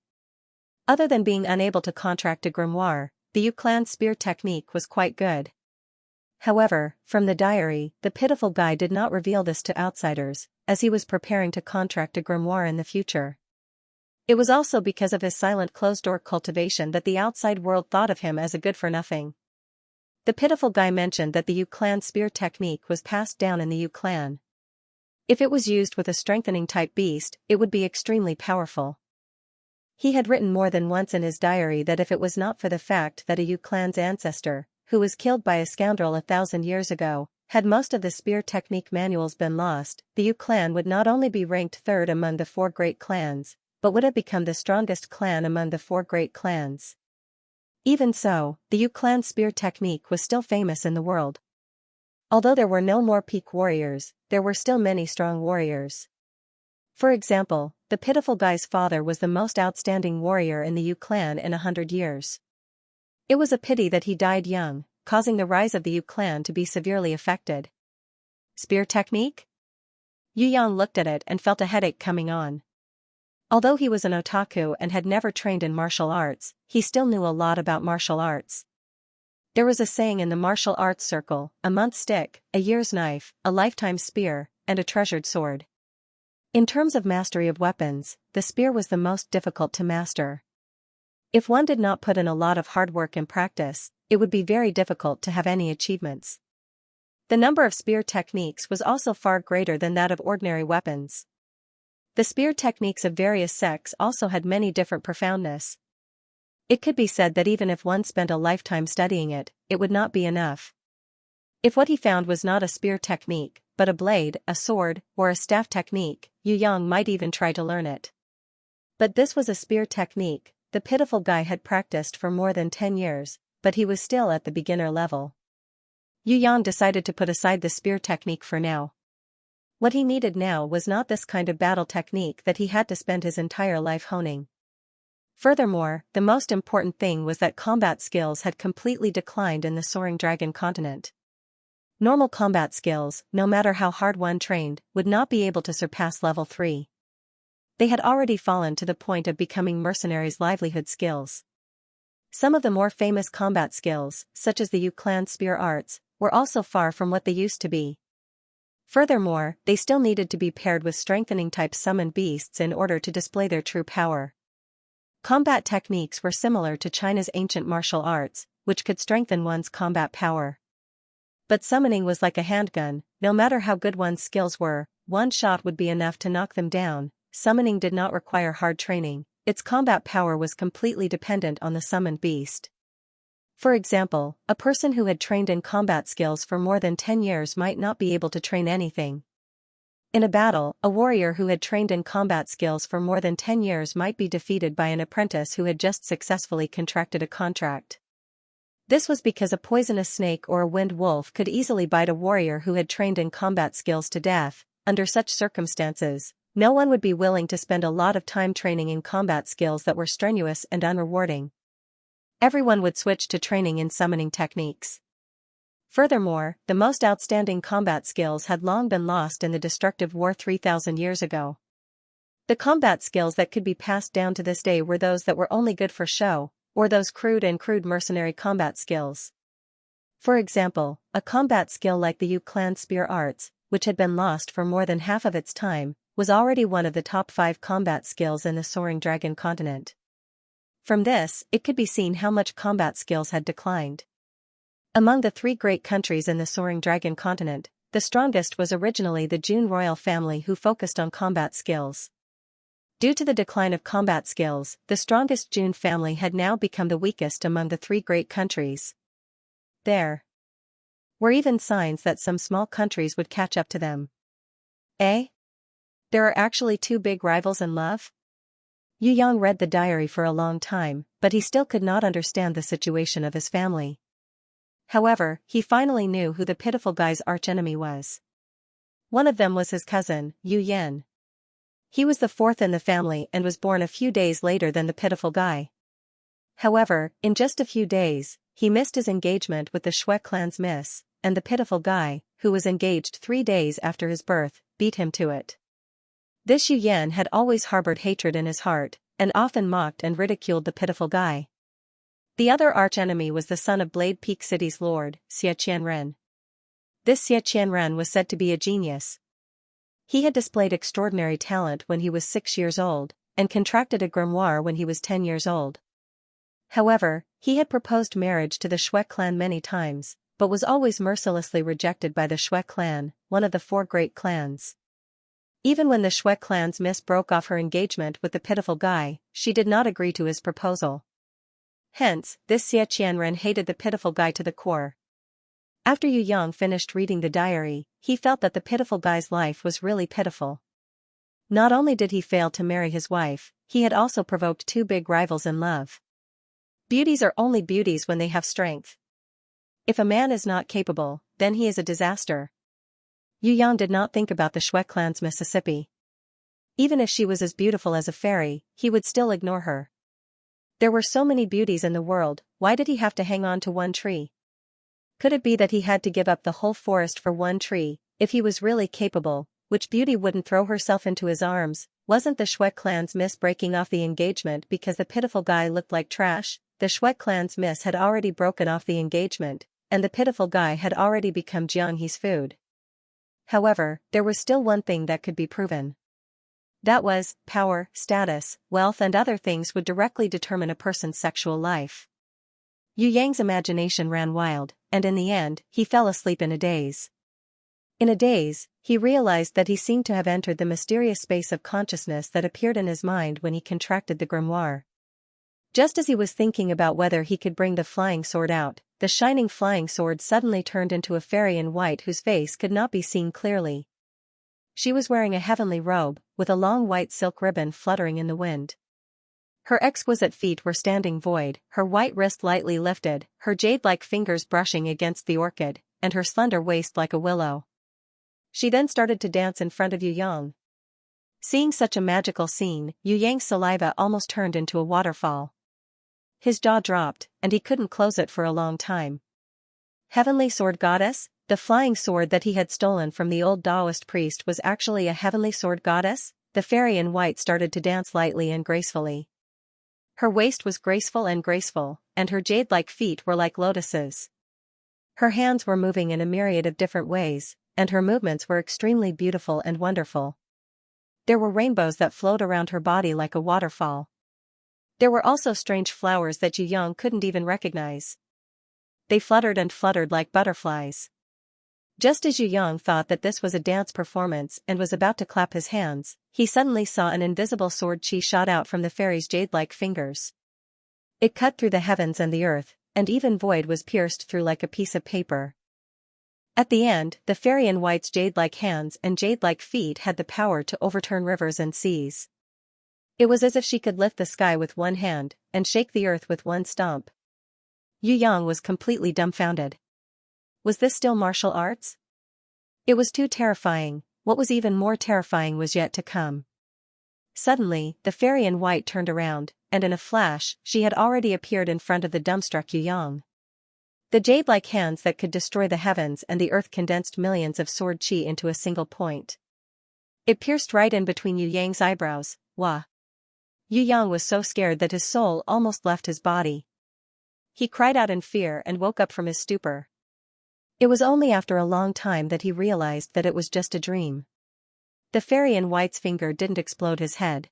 Other than being unable to contract a grimoire, the Yu clan spear technique was quite good. However, from the diary, the pitiful guy did not reveal this to outsiders, as he was preparing to contract a grimoire in the future. It was also because of his silent closed-door cultivation that the outside world thought of him as a good-for-nothing. The pitiful guy mentioned that the Yu clan spear technique was passed down in the Yu clan. If it was used with a strengthening type beast, it would be extremely powerful. He had written more than once in his diary that if it was not for the fact that a Yu clan's ancestor, who was killed by a scoundrel 1,000 years ago, had most of the spear technique manuals been lost, the Yu clan would not only be ranked third among the 4 great clans, but would have become the strongest clan among the 4 great clans. Even so, the Yu clan spear technique was still famous in the world. Although there were no more peak warriors, there were still many strong warriors. For example, the pitiful guy's father was the most outstanding warrior in the Yu clan in 100 years. It was a pity that he died young, causing the rise of the Yu clan to be severely affected. Spear technique? Yu Yang looked at it and felt a headache coming on. Although he was an otaku and had never trained in martial arts, he still knew a lot about martial arts. There was a saying in the martial arts circle, a month's stick, a year's knife, a lifetime spear, and a treasured sword. In terms of mastery of weapons, the spear was the most difficult to master. If one did not put in a lot of hard work and practice, it would be very difficult to have any achievements. The number of spear techniques was also far greater than that of ordinary weapons. The spear techniques of various sects also had many different profoundness. It could be said that even if one spent a lifetime studying it, it would not be enough. If what he found was not a spear technique, but a blade, a sword, or a staff technique, Yu Yang might even try to learn it. But this was a spear technique. The pitiful guy had practiced for more than 10 years, but he was still at the beginner level. Yu Yang decided to put aside the spear technique for now. What he needed now was not this kind of battle technique that he had to spend his entire life honing. Furthermore, the most important thing was that combat skills had completely declined in the Soaring Dragon continent. Normal combat skills, no matter how hard one trained, would not be able to surpass level 3. They had already fallen to the point of becoming mercenaries' livelihood skills. Some of the more famous combat skills, such as the Yu clan spear arts, were also far from what they used to be. Furthermore, they still needed to be paired with strengthening-type summoned beasts in order to display their true power. Combat techniques were similar to China's ancient martial arts, which could strengthen one's combat power. But summoning was like a handgun. No matter how good one's skills were, one shot would be enough to knock them down. Summoning did not require hard training. Its combat power was completely dependent on the summoned beast. For example, a person who had trained in combat skills for more than 10 years might not be able to train anything. In a battle, a warrior who had trained in combat skills for more than 10 years might be defeated by an apprentice who had just successfully contracted a contract. This was because a poisonous snake or a winged wolf could easily bite a warrior who had trained in combat skills to death. Under such circumstances, no one would be willing to spend a lot of time training in combat skills that were strenuous and unrewarding. Everyone would switch to training in summoning techniques. Furthermore, the most outstanding combat skills had long been lost in the destructive war 3,000 years ago. The combat skills that could be passed down to this day were those that were only good for show, or those crude mercenary combat skills. For example, a combat skill like the Yu clan spear arts, which had been lost for more than half of its time, was already one of the top 5 combat skills in the Soaring Dragon continent. From this, it could be seen how much combat skills had declined. Among the 3 great countries in the Soaring Dragon continent, the strongest was originally the Jun royal family, who focused on combat skills. Due to the decline of combat skills, the strongest Jun family had now become the weakest among the 3 great countries. There were even signs that some small countries would catch up to them. Eh? There are actually 2 big rivals in love? Yu Yang read the diary for a long time, but he still could not understand the situation of his family. However, he finally knew who the pitiful guy's archenemy was. One of them was his cousin, Yu Yan. He was the 4th in the family and was born a few days later than the pitiful guy. However, in just a few days, he missed his engagement with the Shui clan's miss, and the pitiful guy, who was engaged 3 days after his birth, beat him to it. This Yu Yan had always harbored hatred in his heart, and often mocked and ridiculed the pitiful guy. The other archenemy was the son of Blade Peak City's lord, Xianxia. This Xianxia was said to be a genius. He had displayed extraordinary talent when he was 6 years old, and contracted a grimoire when he was 10 years old. However, he had proposed marriage to the Shui clan many times, but was always mercilessly rejected by the Shui clan, one of the 4 great clans. Even when the Shui clan's miss broke off her engagement with the pitiful guy, she did not agree to his proposal. Hence, this Xianxia hated the pitiful guy to the core. After Yu Yang finished reading the diary, he felt that the pitiful guy's life was really pitiful. Not only did he fail to marry his wife, he had also provoked 2 big rivals in love. Beauties are only beauties when they have strength. If a man is not capable, then he is a disaster. Yu Yang did not think about the Shui clan's Mississippi. Even if she was as beautiful as a fairy, he would still ignore her. There were so many beauties in the world, why did he have to hang on to one tree? Could it be that he had to give up the whole forest for one tree? If he was really capable, which beauty wouldn't throw herself into his arms? Wasn't the Shui clan's miss breaking off the engagement because the pitiful guy looked like trash? The Shui clan's miss had already broken off the engagement, and the pitiful guy had already become Jiang He's food. However, there was still one thing that could be proven. That was, power, status, wealth and other things would directly determine a person's sexual life. Yu Yang's imagination ran wild, and in the end, he fell asleep in a daze. In a daze, he realized that he seemed to have entered the mysterious space of consciousness that appeared in his mind when he contracted the grimoire. Just as he was thinking about whether he could bring the flying sword out, the shining flying sword suddenly turned into a fairy in white whose face could not be seen clearly. She was wearing a heavenly robe, with a long white silk ribbon fluttering in the wind. Her exquisite feet were standing void, her white wrist lightly lifted, her jade-like fingers brushing against the orchid, and her slender waist like a willow. She then started to dance in front of Yu Yang. Seeing such a magical scene, Yu Yang's saliva almost turned into a waterfall. His jaw dropped, and he couldn't close it for a long time. Heavenly Sword Goddess? The flying sword that he had stolen from the old Taoist priest was actually a heavenly sword goddess? The fairy in white started to dance lightly and gracefully. Her waist was graceful, and her jade-like feet were like lotuses. Her hands were moving in a myriad of different ways, and her movements were extremely beautiful and wonderful. There were rainbows that flowed around her body like a waterfall. There were also strange flowers that Yu Yang couldn't even recognize. They fluttered and fluttered like butterflies. Just as Yu Yang thought that this was a dance performance and was about to clap his hands, he suddenly saw an invisible sword chi shot out from the fairy's jade-like fingers. It cut through the heavens and the earth, and even void was pierced through like a piece of paper. At the end, the fairy in white's jade-like hands and jade-like feet had the power to overturn rivers and seas. It was as if she could lift the sky with one hand, and shake the earth with one stomp. Yu Yang was completely dumbfounded. Was this still martial arts? It was too terrifying. What was even more terrifying was yet to come. Suddenly, the fairy in white turned around, and in a flash, she had already appeared in front of the dumbstruck Yu Yang. The jade-like hands that could destroy the heavens and the earth condensed millions of sword chi into a single point. It pierced right in between Yu Yang's eyebrows. Wah! Yu Yang was so scared that his soul almost left his body. He cried out in fear and woke up from his stupor. It was only after a long time that he realized that it was just a dream. The fairy in white's finger didn't explode his head.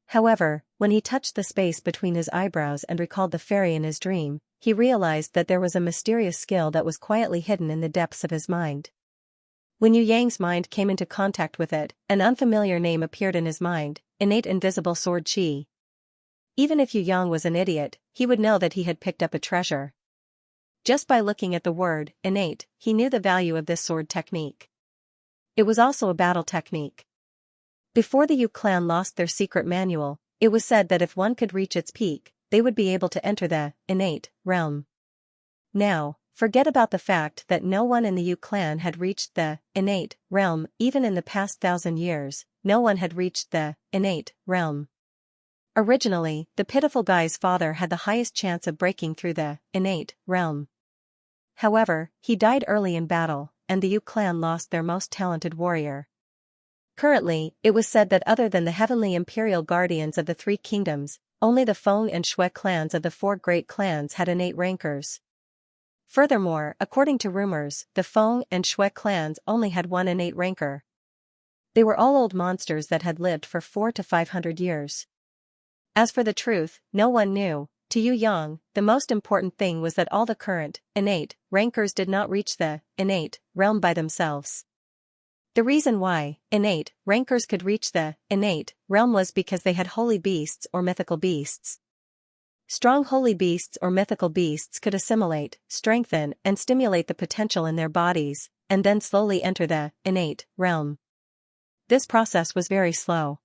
However, when he touched the space between his eyebrows and recalled the fairy in his dream, he realized that there was a mysterious skill that was quietly hidden in the depths of his mind. When Yu Yang's mind came into contact with it, an unfamiliar name appeared in his mind: innate invisible sword chi. Even if Yu Yang was an idiot, he would know that he had picked up a treasure. Just by looking at the word, innate, he knew the value of this sword technique. It was also a battle technique. Before the Yu clan lost their secret manual, it was said that if one could reach its peak, they would be able to enter the innate realm. Now, forget about the fact that no one in the Yu clan had reached the innate realm. Even in the past 1,000 years, no one had reached the innate realm. Originally, the pitiful guy's father had the highest chance of breaking through the innate realm. However, he died early in battle, and the Yu clan lost their most talented warrior. Currently, it was said that other than the heavenly imperial guardians of the three kingdoms, only the Feng and Shui clans of the four great clans had innate rankers. Furthermore, according to rumors, the Feng and Shui clans only had one innate ranker. They were all old monsters that had lived for 400 to 500 years. As for the truth, no one knew. To Yu Yang, the most important thing was that all the current, innate, rankers did not reach the innate realm by themselves. The reason why innate rankers could reach the innate realm was because they had holy beasts or mythical beasts. Strong holy beasts or mythical beasts could assimilate, strengthen, and stimulate the potential in their bodies, and then slowly enter the innate realm. This process was very slow.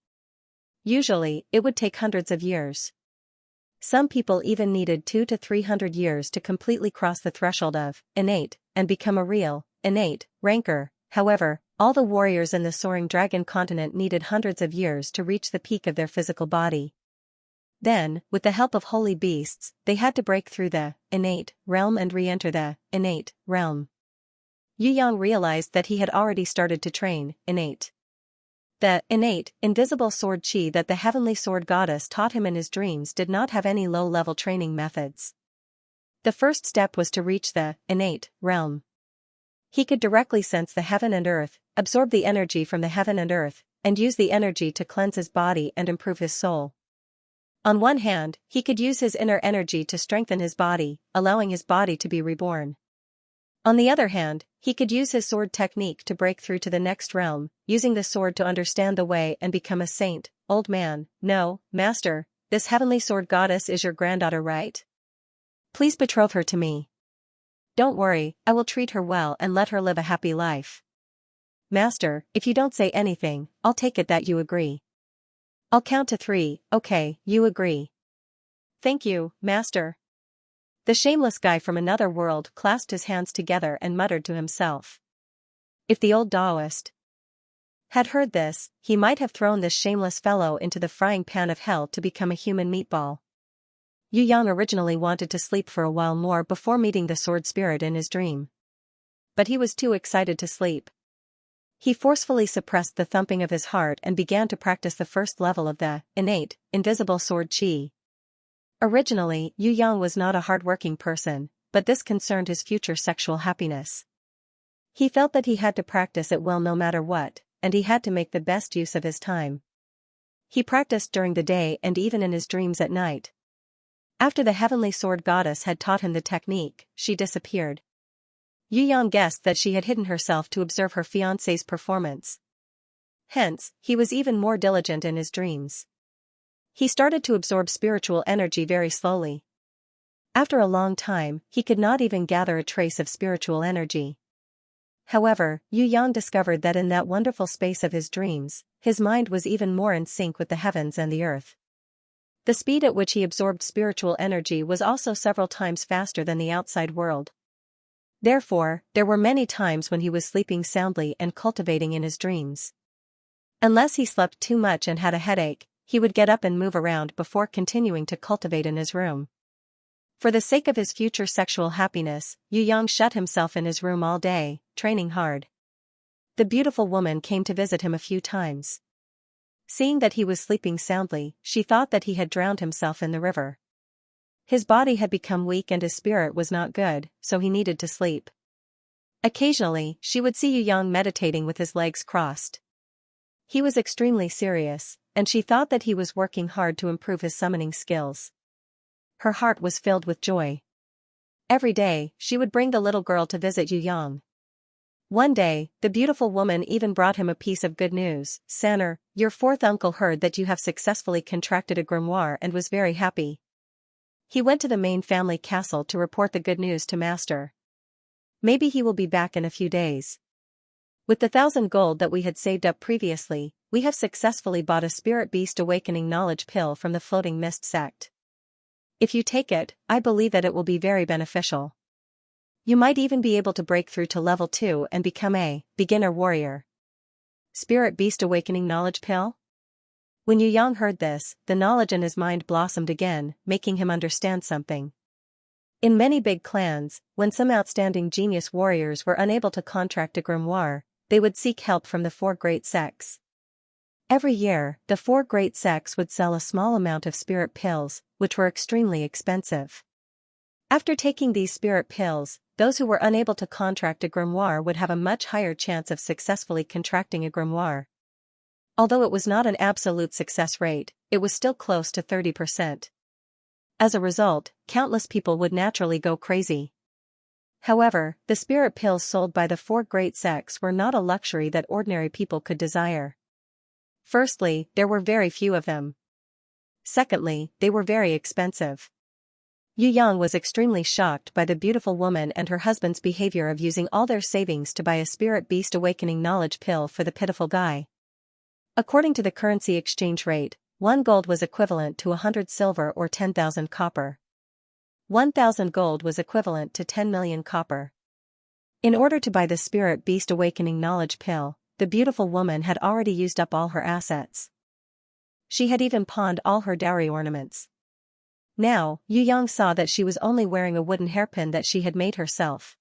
Usually, it would take hundreds of years. Some people even needed 200 to 300 years to completely cross the threshold of innate and become a real innate ranker. However, all the warriors in the soaring dragon continent needed hundreds of years to reach the peak of their physical body. Then, with the help of holy beasts, they had to break through the innate realm and re-enter the innate realm. Yu Yang realized that he had already started to train innate. The innate, invisible sword chi that the heavenly sword goddess taught him in his dreams did not have any low-level training methods. The first step was to reach the innate realm. He could directly sense the heaven and earth, absorb the energy from the heaven and earth, and use the energy to cleanse his body and improve his soul. On one hand, he could use his inner energy to strengthen his body, allowing his body to be reborn. On the other hand, he could use his sword technique to break through to the next realm, using the sword to understand the way and become a saint. Old man: No, master, this heavenly sword goddess is your granddaughter, right? Please betroth her to me. Don't worry, I will treat her well and let her live a happy life. Master, if you don't say anything, I'll take it that you agree. I'll count to 3, okay, you agree. Thank you, master. The shameless guy from another world clasped his hands together and muttered to himself. If the old Taoist had heard this, he might have thrown this shameless fellow into the frying pan of hell to become a human meatball. Yu Yang originally wanted to sleep for a while more before meeting the sword spirit in his dream. But he was too excited to sleep. He forcefully suppressed the thumping of his heart and began to practice the first level of the innate, invisible sword chi. Originally, Yu Yang was not a hard-working person, but this concerned his future sexual happiness. He felt that he had to practice it well no matter what, and he had to make the best use of his time. He practiced during the day and even in his dreams at night. After the heavenly sword goddess had taught him the technique, she disappeared. Yu Yang guessed that she had hidden herself to observe her fiancé's performance. Hence, he was even more diligent in his dreams. He started to absorb spiritual energy very slowly. After a long time, he could not even gather a trace of spiritual energy. However, Yu Yang discovered that in that wonderful space of his dreams, his mind was even more in sync with the heavens and the earth. The speed at which he absorbed spiritual energy was also several times faster than the outside world. Therefore, there were many times when he was sleeping soundly and cultivating in his dreams. Unless he slept too much and had a headache, he would get up and move around before continuing to cultivate in his room. For the sake of his future sexual happiness, Yu Yang shut himself in his room all day, training hard. The beautiful woman came to visit him a few times. Seeing that he was sleeping soundly, she thought that he had drowned himself in the river. His body had become weak and his spirit was not good, so he needed to sleep. Occasionally, she would see Yu Yang meditating with his legs crossed. He was extremely serious, and she thought that he was working hard to improve his summoning skills. Her heart was filled with joy. Every day, she would bring the little girl to visit Yu Yang. One day, the beautiful woman even brought him a piece of good news. Sanner, your fourth uncle heard that you have successfully contracted a grimoire and was very happy. He went to the main family castle to report the good news to Master. Maybe he will be back in a few days. With the 1,000 gold that we had saved up previously, we have successfully bought a Spirit Beast Awakening Knowledge Pill from the Floating Mist sect. If you take it, I believe that it will be very beneficial. You might even be able to break through to level 2 and become a beginner warrior. Spirit Beast Awakening Knowledge Pill? When Yu Yang heard this, the knowledge in his mind blossomed again, making him understand something. In many big clans, when some outstanding genius warriors were unable to contract a grimoire, they would seek help from the 4 great sects. Every year, the 4 great sects would sell a small amount of spirit pills, which were extremely expensive. After taking these spirit pills, those who were unable to contract a grimoire would have a much higher chance of successfully contracting a grimoire. Although it was not an absolute success rate, it was still close to 30%. As a result, countless people would naturally go crazy. However, the spirit pills sold by the 4 great sects were not a luxury that ordinary people could desire. Firstly, there were very few of them. Secondly, they were very expensive. Yu Yang was extremely shocked by the beautiful woman and her husband's behavior of using all their savings to buy a Spirit Beast Awakening Knowledge Pill for the pitiful guy. According to the currency exchange rate, 1 gold was equivalent to 100 silver or 10,000 copper. 1,000 gold was equivalent to 10 million copper. In order to buy the Spirit Beast Awakening Knowledge Pill, the beautiful woman had already used up all her assets. She had even pawned all her dowry ornaments. Now, Yu Yang saw that she was only wearing a wooden hairpin that she had made herself.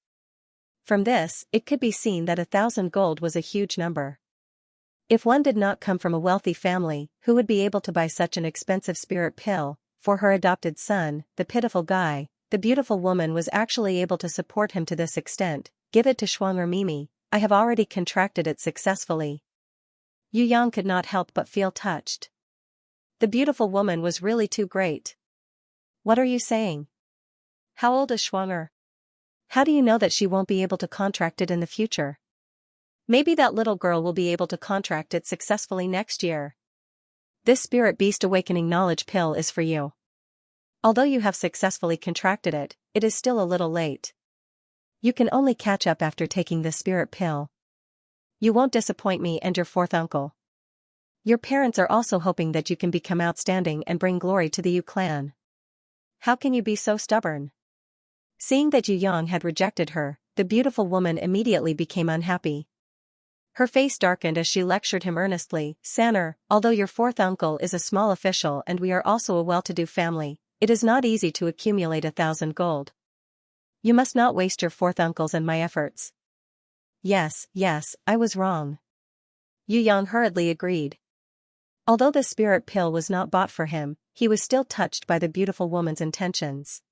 From this, it could be seen that 1,000 gold was a huge number. If one did not come from a wealthy family, who would be able to buy such an expensive spirit pill for her adopted son, the pitiful guy? The beautiful woman was actually able to support him to this extent. Give it to Shuang or Mimi, I have already contracted it successfully. Yu Yang could not help but feel touched. The beautiful woman was really too great. What are you saying? How old is Xianxia? How do you know that she won't be able to contract it in the future? Maybe that little girl will be able to contract it successfully next year. This spirit beast awakening knowledge pill is for you. Although you have successfully contracted it, it is still a little late. You can only catch up after taking the spirit pill. You won't disappoint me and your fourth uncle. Your parents are also hoping that you can become outstanding and bring glory to the Yu clan. How can you be so stubborn? Seeing that Yu Yang had rejected her, the beautiful woman immediately became unhappy. Her face darkened as she lectured him earnestly. Sanner, although your fourth uncle is a small official and we are also a well-to-do family, it is not easy to accumulate 1,000 gold. You must not waste your fourth uncle's and my efforts. Yes, I was wrong. Yu Yang hurriedly agreed. Although the spirit pill was not bought for him, he was still touched by the beautiful woman's intentions.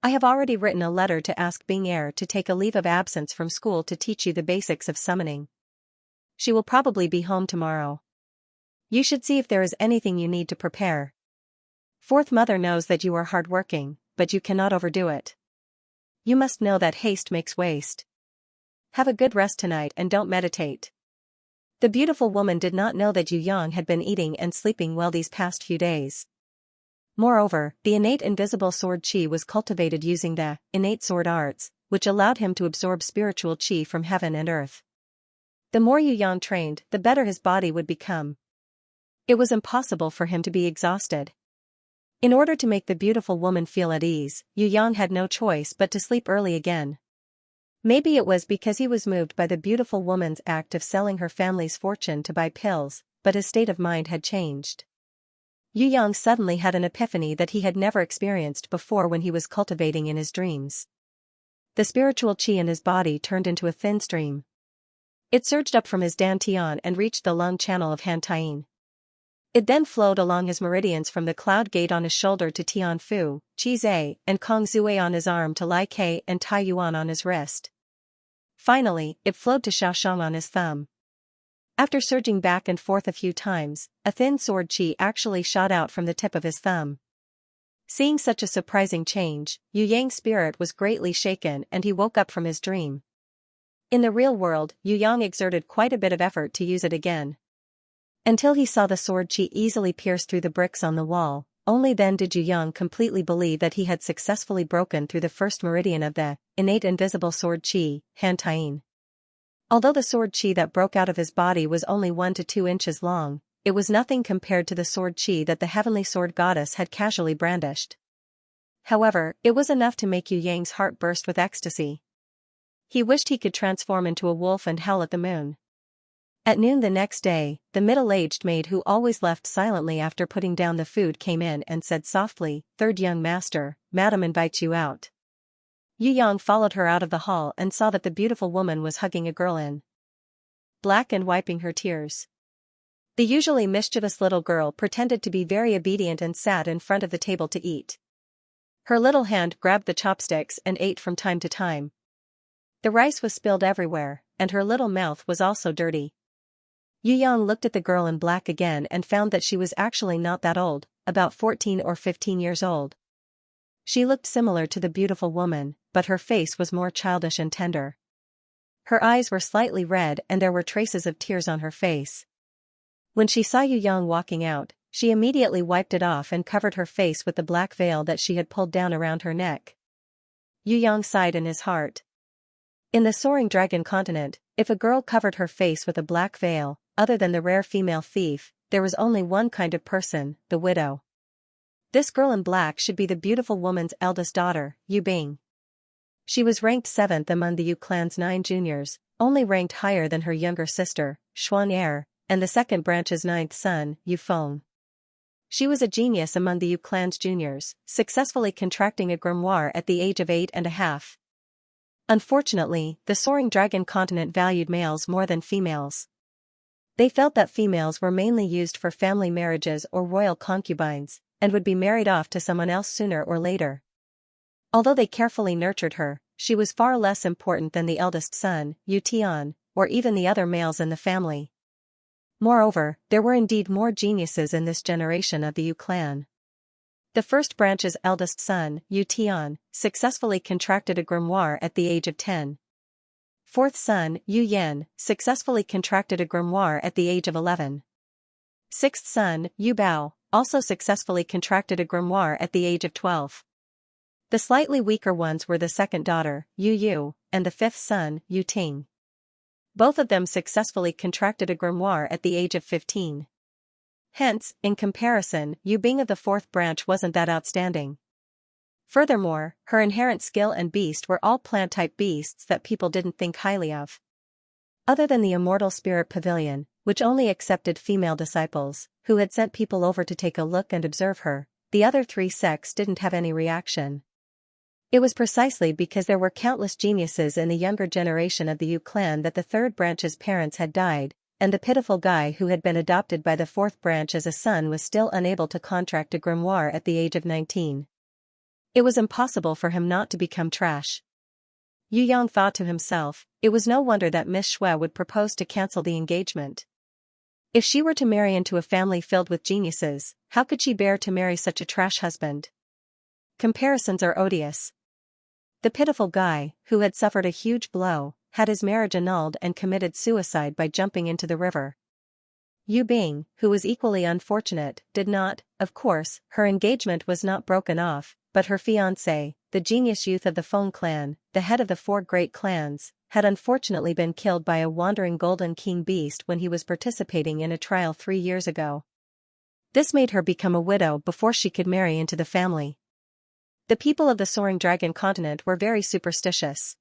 I have already written a letter to ask Bing Er to take a leave of absence from school to teach you the basics of summoning. She will probably be home tomorrow. You should see if there is anything you need to prepare. Fourth mother knows that you are hardworking, but you cannot overdo it. You must know that haste makes waste. Have a good rest tonight and don't meditate. The beautiful woman did not know that Yu Yang had been eating and sleeping well these past few days. Moreover, the innate invisible sword qi was cultivated using the innate sword arts, which allowed him to absorb spiritual qi from heaven and earth. The more Yu Yang trained, the better his body would become. It was impossible for him to be exhausted. In order to make the beautiful woman feel at ease, Yu Yang had no choice but to sleep early again. Maybe it was because he was moved by the beautiful woman's act of selling her family's fortune to buy pills, but his state of mind had changed. Yu Yang suddenly had an epiphany that he had never experienced before when he was cultivating in his dreams. The spiritual qi in his body turned into a thin stream. It surged up from his dantian and reached the lung channel of Hantain. It then flowed along his meridians from the cloud gate on his shoulder to Tianfu, Qizhe, and Kongzue on his arm to Lai Ke and Taiyuan on his wrist. Finally, it flowed to Xiaoshang on his thumb. After surging back and forth a few times, a thin sword qi actually shot out from the tip of his thumb. Seeing such a surprising change, Yu Yang's spirit was greatly shaken and he woke up from his dream. In the real world, Yu Yang exerted quite a bit of effort to use it again. Until he saw the sword qi easily pierce through the bricks on the wall, only then did Yu Yang completely believe that he had successfully broken through the first meridian of the innate invisible sword qi, Hantain. Although the sword qi that broke out of his body was only 1 to 2 inches long, it was nothing compared to the sword qi that the heavenly sword goddess had casually brandished. However, it was enough to make Yu Yang's heart burst with ecstasy. He wished he could transform into a wolf and howl at the moon. At noon the next day, the middle-aged maid who always left silently after putting down the food came in and said softly, "Third young master, madam invites you out." Yu Yang followed her out of the hall and saw that the beautiful woman was hugging a girl in black and wiping her tears. The usually mischievous little girl pretended to be very obedient and sat in front of the table to eat. Her little hand grabbed the chopsticks and ate from time to time. The rice was spilled everywhere, and her little mouth was also dirty. Yu Yang looked at the girl in black again and found that she was actually not that old, about 14 or 15 years old. She looked similar to the beautiful woman, but her face was more childish and tender. Her eyes were slightly red and there were traces of tears on her face. When she saw Yu Yang walking out, she immediately wiped it off and covered her face with the black veil that she had pulled down around her neck. Yu Yang sighed in his heart. In the soaring dragon continent, if a girl covered her face with a black veil, other than the rare female thief, there was only one kind of person, the widow. This girl in black should be the beautiful woman's eldest daughter, Yu Bing. She was ranked 7th among the Yu clan's 9 juniors, only ranked higher than her younger sister, Xianxia, and the second branch's 9th son, Yu Feng. She was a genius among the Yu clan's juniors, successfully contracting a grimoire at the age of 8.5. Unfortunately, the soaring dragon continent valued males more than females. They felt that females were mainly used for family marriages or royal concubines, and would be married off to someone else sooner or later. Although they carefully nurtured her, she was far less important than the eldest son, Yu Tian, or even the other males in the family. Moreover, there were indeed more geniuses in this generation of the Yu clan. The first branch's eldest son, Yu Tian, successfully contracted a grimoire at the age of 10. Fourth son, Yu Yan, successfully contracted a grimoire at the age of 11. Sixth son, Yu Bao, also successfully contracted a grimoire at the age of 12. The slightly weaker ones were the second daughter, Yu Yu, and the fifth son, Yu Ting. Both of them successfully contracted a grimoire at the age of 15. Hence, in comparison, Yu Bing of the fourth branch wasn't that outstanding. Furthermore, her inherent skill and beast were all plant-type beasts that people didn't think highly of. Other than the Immortal Spirit Pavilion, which only accepted female disciples, who had sent people over to take a look and observe her, the other three sects didn't have any reaction. It was precisely because there were countless geniuses in the younger generation of the Yu clan that the third branch's parents had died, and the pitiful guy who had been adopted by the fourth branch as a son was still unable to contract a grimoire at the age of 19. It was impossible for him not to become trash. Yu Yang thought to himself, it was no wonder that Miss Xue would propose to cancel the engagement. If she were to marry into a family filled with geniuses, how could she bear to marry such a trash husband? Comparisons are odious. The pitiful guy, who had suffered a huge blow, had his marriage annulled and committed suicide by jumping into the river. Yu Bing, who was equally unfortunate, did not, of course, her engagement was not broken off, but her fiancé, the genius youth of the Feng clan, the head of the four great clans, had unfortunately been killed by a wandering golden king beast when he was participating in a trial 3 years ago. This made her become a widow before she could marry into the family. The people of the Soaring Dragon continent were very superstitious.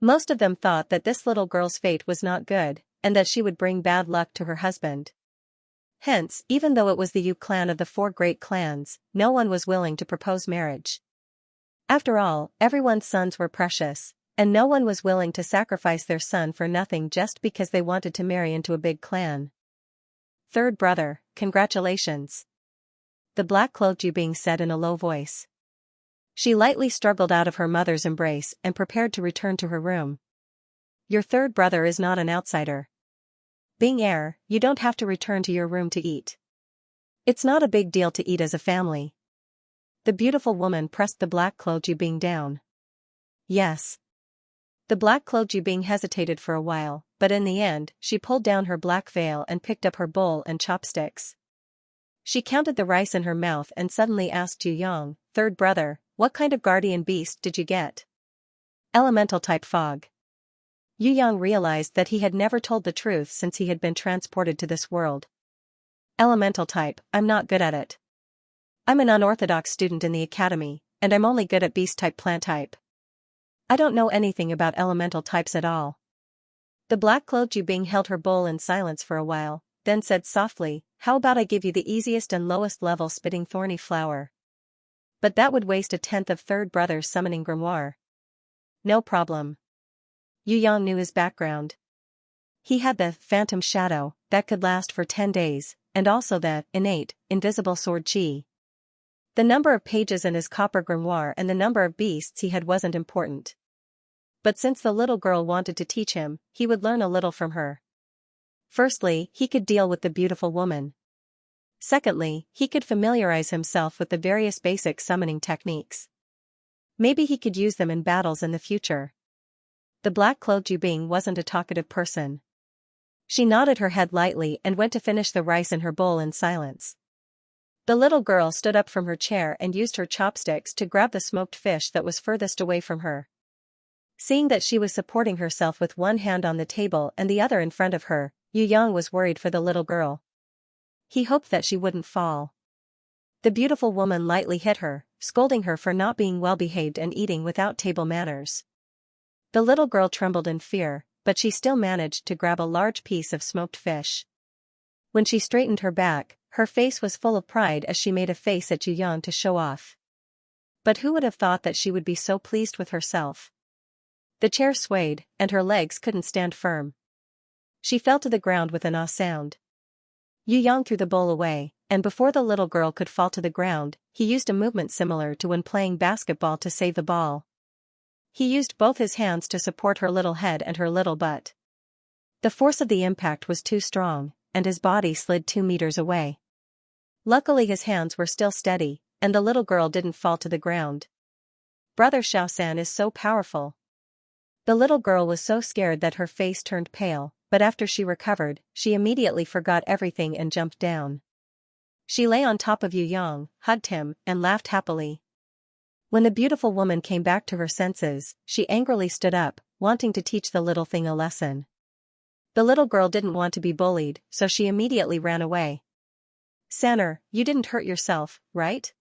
Most of them thought that this little girl's fate was not good, and that she would bring bad luck to her husband. Hence, even though it was the Yu clan of the four great clans, no one was willing to propose marriage. After all, everyone's sons were precious, and no one was willing to sacrifice their son for nothing just because they wanted to marry into a big clan. Third brother, congratulations. The black-clothed Yu Bing said in a low voice. She lightly struggled out of her mother's embrace and prepared to return to her room. Your third brother is not an outsider. Bing heir, you don't have to return to your room to eat. It's not a big deal to eat as a family. The beautiful woman pressed the black-clothed Yu Bing down. Yes. The black-clothed Yu Bing hesitated for a while, but in the end, she pulled down her black veil and picked up her bowl and chopsticks. She counted the rice in her mouth and suddenly asked Yu Yang, third brother, what kind of guardian beast did you get? Elemental type fog. Yu Yang realized that he had never told the truth since he had been transported to this world. Elemental type, I'm not good at it. I'm an unorthodox student in the academy, and I'm only good at beast type plant type. I don't know anything about elemental types at all. The black-clothed Yu Bing held her bowl in silence for a while, then said softly, how about I give you the easiest and lowest level spitting thorny flower? But that would waste a tenth of third brother's summoning grimoire. No problem. Yu Yang knew his background. He had the phantom shadow that could last for 10 days, and also the innate, invisible sword chi. The number of pages in his copper grimoire and the number of beasts he had wasn't important. But since the little girl wanted to teach him, he would learn a little from her. Firstly, he could deal with the beautiful woman. Secondly, he could familiarize himself with the various basic summoning techniques. Maybe he could use them in battles in the future. The black-clothed Yu Bing wasn't a talkative person. She nodded her head lightly and went to finish the rice in her bowl in silence. The little girl stood up from her chair and used her chopsticks to grab the smoked fish that was furthest away from her. Seeing that she was supporting herself with one hand on the table and the other in front of her, Yu Yang was worried for the little girl. He hoped that she wouldn't fall. The beautiful woman lightly hit her, scolding her for not being well-behaved and eating without table manners. The little girl trembled in fear, but she still managed to grab a large piece of smoked fish. When she straightened her back, her face was full of pride as she made a face at Yu Yang to show off. But who would have thought that she would be so pleased with herself? The chair swayed, and her legs couldn't stand firm. She fell to the ground with an ah sound. Yu Yang threw the bowl away, and before the little girl could fall to the ground, he used a movement similar to when playing basketball to save the ball. He used both his hands to support her little head and her little butt. The force of the impact was too strong, and his body slid 2 meters away. Luckily his hands were still steady, and the little girl didn't fall to the ground. Brother Xiaosan is so powerful. The little girl was so scared that her face turned pale, but after she recovered, she immediately forgot everything and jumped down. She lay on top of Yu Yang, hugged him, and laughed happily. When the beautiful woman came back to her senses, she angrily stood up, wanting to teach the little thing a lesson. The little girl didn't want to be bullied, so she immediately ran away. Sanner, you didn't hurt yourself, right?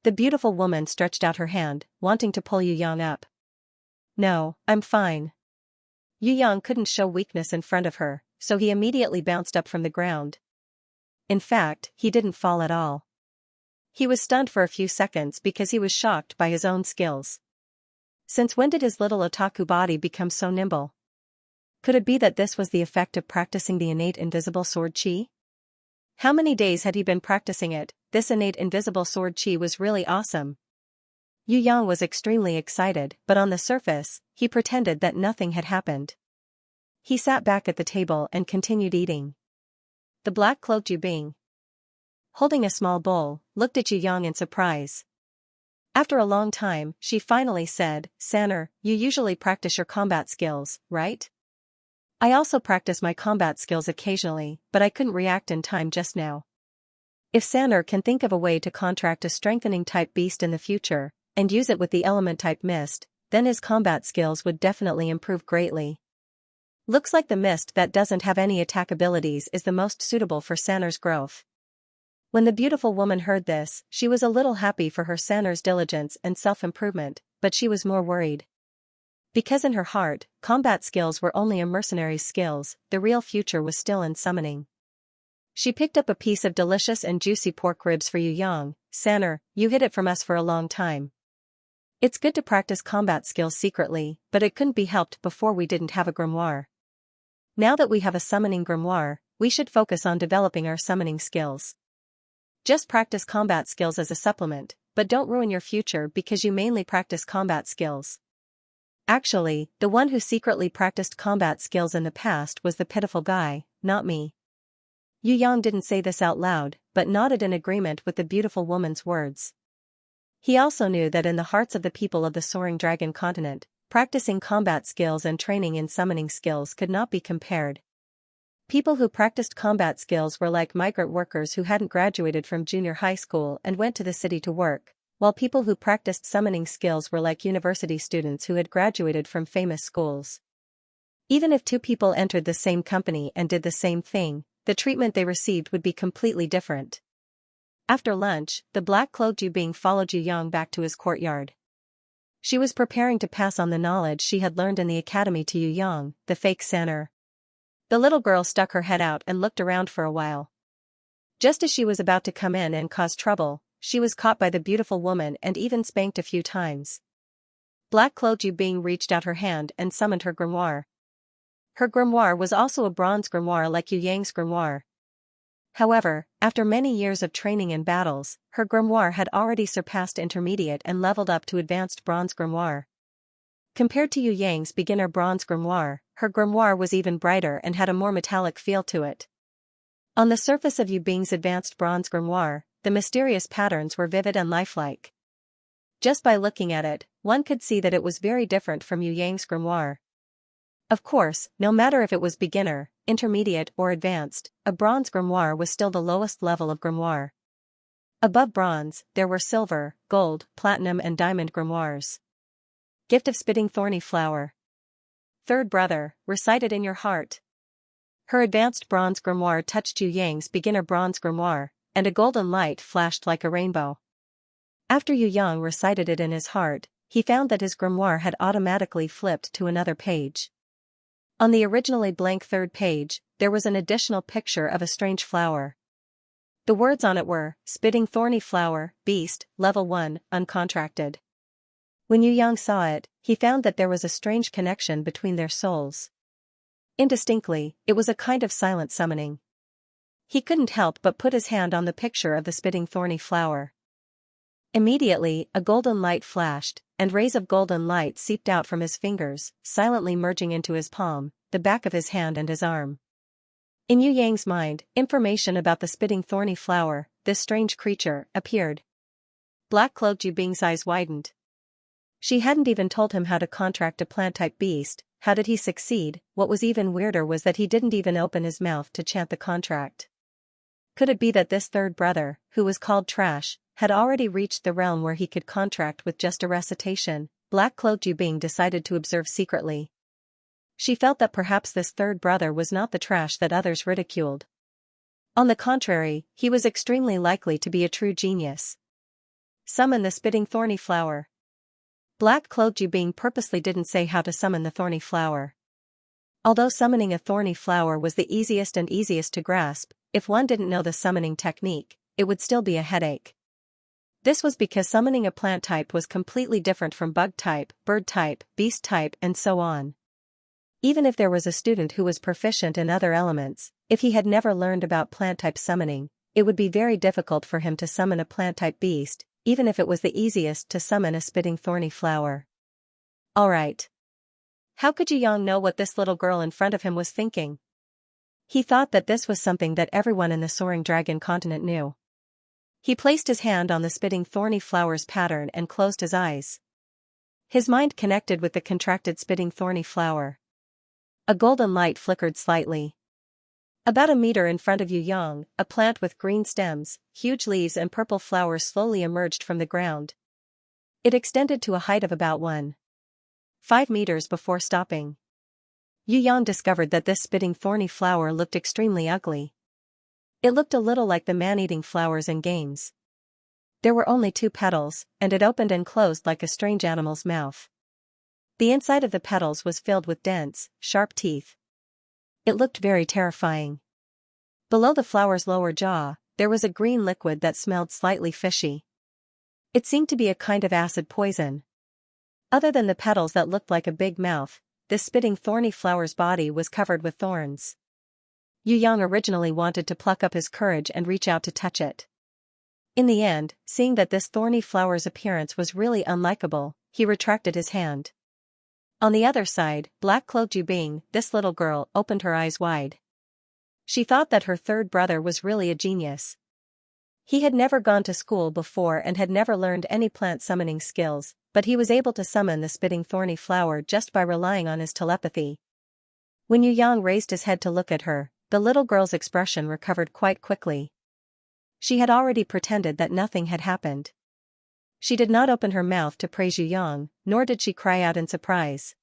The beautiful woman stretched out her hand, wanting to pull Yu Yang up. No, I'm fine. Yu Yang couldn't show weakness in front of her, so he immediately bounced up from the ground. In fact, he didn't fall at all. He was stunned for a few seconds because he was shocked by his own skills. Since when did his little otaku body become so nimble? Could it be that this was the effect of practicing the innate invisible sword chi? How many days had he been practicing it? This innate invisible sword chi was really awesome. Yu Yang was extremely excited, but on the surface, he pretended that nothing had happened. He sat back at the table and continued eating. The black-cloaked Yu Bing, holding a small bowl, looked at Yu Yang in surprise. After a long time, she finally said, Sanner, you usually practice your combat skills, right? I also practice my combat skills occasionally, but I couldn't react in time just now. If Sanner can think of a way to contract a strengthening type beast in the future, and use it with the element type mist, then his combat skills would definitely improve greatly. Looks like the mist that doesn't have any attack abilities is the most suitable for Sanner's growth. When the beautiful woman heard this, she was a little happy for her Sanner's diligence and self-improvement, but she was more worried. Because in her heart, combat skills were only a mercenary's skills, the real future was still in summoning. She picked up a piece of delicious and juicy pork ribs for Yu Yang. Sanner, you hid it from us for a long time. It's good to practice combat skills secretly, but it couldn't be helped before we didn't have a grimoire. Now that we have a summoning grimoire, we should focus on developing our summoning skills. Just practice combat skills as a supplement, but don't ruin your future because you mainly practice combat skills. Actually, the one who secretly practiced combat skills in the past was the pitiful guy, not me. Yu Yang didn't say this out loud, but nodded in agreement with the beautiful woman's words. He also knew that in the hearts of the people of the Soaring Dragon continent, practicing combat skills and training in summoning skills could not be compared. People who practiced combat skills were like migrant workers who hadn't graduated from junior high school and went to the city to work, while people who practiced summoning skills were like university students who had graduated from famous schools. Even if two people entered the same company and did the same thing, the treatment they received would be completely different. After lunch, the black-cloaked Yu Bing followed Yu Yang back to his courtyard. She was preparing to pass on the knowledge she had learned in the academy to Yu Yang, the fake Sanner. The little girl stuck her head out and looked around for a while. Just as she was about to come in and cause trouble, she was caught by the beautiful woman and even spanked a few times. Black-cloaked Yu Bing reached out her hand and summoned her grimoire. Her grimoire was also a bronze grimoire like Yu Yang's grimoire. However, after many years of training and battles, her grimoire had already surpassed intermediate and leveled up to advanced bronze grimoire. Compared to Yu Yang's beginner bronze grimoire, her grimoire was even brighter and had a more metallic feel to it. On the surface of Yu Bing's advanced bronze grimoire, the mysterious patterns were vivid and lifelike. Just by looking at it, one could see that it was very different from Yu Yang's grimoire. Of course, no matter if it was beginner, intermediate or advanced, a bronze grimoire was still the lowest level of grimoire. Above bronze, there were silver, gold, platinum and diamond grimoires. Gift of Spitting Thorny Flower. Third brother, recite it in your heart. Her advanced bronze grimoire touched Yu Yang's beginner bronze grimoire, and a golden light flashed like a rainbow. After Yu Yang recited it in his heart, he found that his grimoire had automatically flipped to another page. On the originally blank third page, there was an additional picture of a strange flower. The words on it were, Spitting Thorny Flower, Beast, Level 1, Uncontracted. When Yu Yang saw it, he found that there was a strange connection between their souls. Indistinctly, it was a kind of silent summoning. He couldn't help but put his hand on the picture of the Spitting Thorny Flower. Immediately, a golden light flashed, and rays of golden light seeped out from his fingers, silently merging into his palm, the back of his hand and his arm. In Yu Yang's mind, information about the spitting thorny flower, this strange creature, appeared. Black-cloaked Yu Bing's eyes widened. She hadn't even told him how to contract a plant-type beast. How did he succeed? What was even weirder was that he didn't even open his mouth to chant the contract. Could it be that this third brother, who was called Trash, had already reached the realm where he could contract with just a recitation? Black-cloaked Yu Bing decided to observe secretly. She felt that perhaps this third brother was not the Trash that others ridiculed. On the contrary, he was extremely likely to be a true genius. Summon the spitting thorny flower. Black-cloaked Yu Bing purposely didn't say how to summon the thorny flower. Although summoning a thorny flower was the easiest and easiest to grasp, if one didn't know the summoning technique, it would still be a headache. This was because summoning a plant type was completely different from bug type, bird type, beast type, and so on. Even if there was a student who was proficient in other elements, if he had never learned about plant type summoning, it would be very difficult for him to summon a plant type beast, even if it was the easiest to summon a spitting thorny flower. Alright. How could Yu Yang know what this little girl in front of him was thinking? He thought that this was something that everyone in the Soaring Dragon continent knew. He placed his hand on the spitting thorny flower's pattern and closed his eyes. His mind connected with the contracted spitting thorny flower. A golden light flickered slightly. About a meter in front of Yu Yang, a plant with green stems, huge leaves and purple flowers slowly emerged from the ground. It extended to a height of about 1.5 meters before stopping. Yu Yang discovered that this spitting thorny flower looked extremely ugly. It looked a little like the man-eating flowers in games. There were only 2 petals, and it opened and closed like a strange animal's mouth. The inside of the petals was filled with dense, sharp teeth. It looked very terrifying. Below the flower's lower jaw, there was a green liquid that smelled slightly fishy. It seemed to be a kind of acid poison. Other than the petals that looked like a big mouth, this spitting thorny flower's body was covered with thorns. Yu Yang originally wanted to pluck up his courage and reach out to touch it. In the end, seeing that this thorny flower's appearance was really unlikable, he retracted his hand. On the other side, black-cloaked Yu Bing, this little girl, opened her eyes wide. She thought that her third brother was really a genius. He had never gone to school before and had never learned any plant summoning skills, but he was able to summon the spitting thorny flower just by relying on his telepathy. When Yu Yang raised his head to look at her, the little girl's expression recovered quite quickly. She had already pretended that nothing had happened. She did not open her mouth to praise Yu Yang, nor did she cry out in surprise.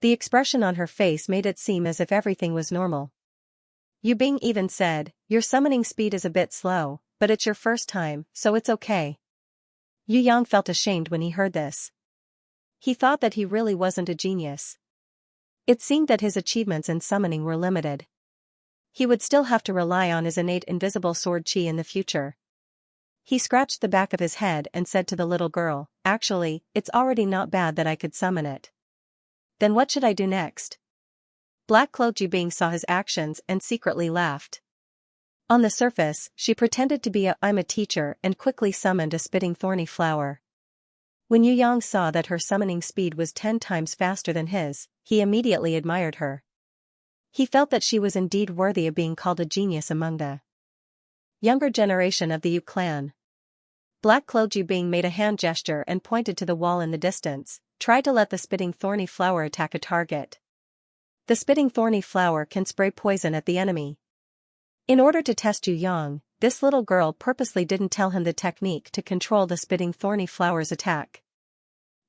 The expression on her face made it seem as if everything was normal. Yu Bing even said, "Your summoning speed is a bit slow, but it's your first time, so it's okay." Yu Yang felt ashamed when he heard this. He thought that he really wasn't a genius. It seemed that his achievements in summoning were limited. He would still have to rely on his innate invisible sword chi in the future. He scratched the back of his head and said to the little girl, "Actually, it's already not bad that I could summon it. Then what should I do next?" Black-cloaked Yu Bing saw his actions and secretly laughed. On the surface, she pretended to be I'm a teacher and quickly summoned a spitting thorny flower. When Yu Yang saw that her summoning speed was 10 times faster than his, he immediately admired her. He felt that she was indeed worthy of being called a genius among the younger generation of the Yu clan. Black-cloaked Yu Bing made a hand gesture and pointed to the wall in the distance. Try to let the spitting thorny flower attack a target. The spitting thorny flower can spray poison at the enemy. In order to test Yu Yang, this little girl purposely didn't tell him the technique to control the spitting thorny flower's attack.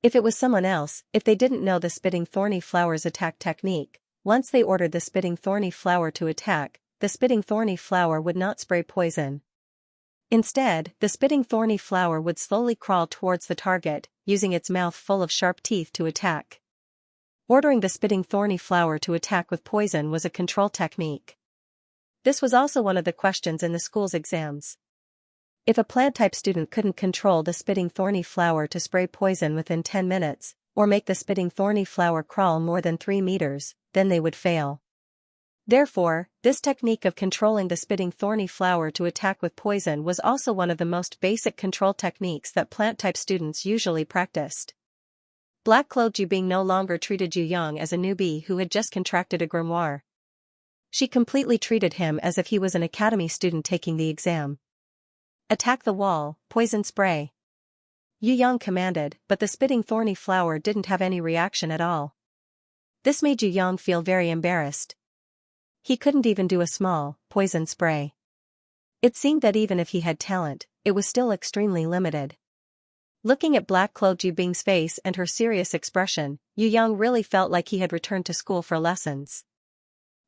If it was someone else, if they didn't know the spitting thorny flower's attack technique, once they ordered the spitting thorny flower to attack, the spitting thorny flower would not spray poison. Instead, the spitting thorny flower would slowly crawl towards the target, using its mouth full of sharp teeth to attack. Ordering the spitting thorny flower to attack with poison was a control technique. This was also one of the questions in the school's exams. If a plant-type student couldn't control the spitting thorny flower to spray poison within 10 minutes, or make the spitting thorny flower crawl more than 3 meters, then they would fail. Therefore, this technique of controlling the spitting thorny flower to attack with poison was also one of the most basic control techniques that plant-type students usually practiced. Black-cloaked Yu Bing no longer treated Yu Yang as a newbie who had just contracted a grimoire. She completely treated him as if he was an academy student taking the exam. Attack the wall, poison spray. Yu Yang commanded, but the spitting thorny flower didn't have any reaction at all. This made Yu Yang feel very embarrassed. He couldn't even do a small, poison spray. It seemed that even if he had talent, it was still extremely limited. Looking at black-clothed Yu Bing's face and her serious expression, Yu Yang really felt like he had returned to school for lessons.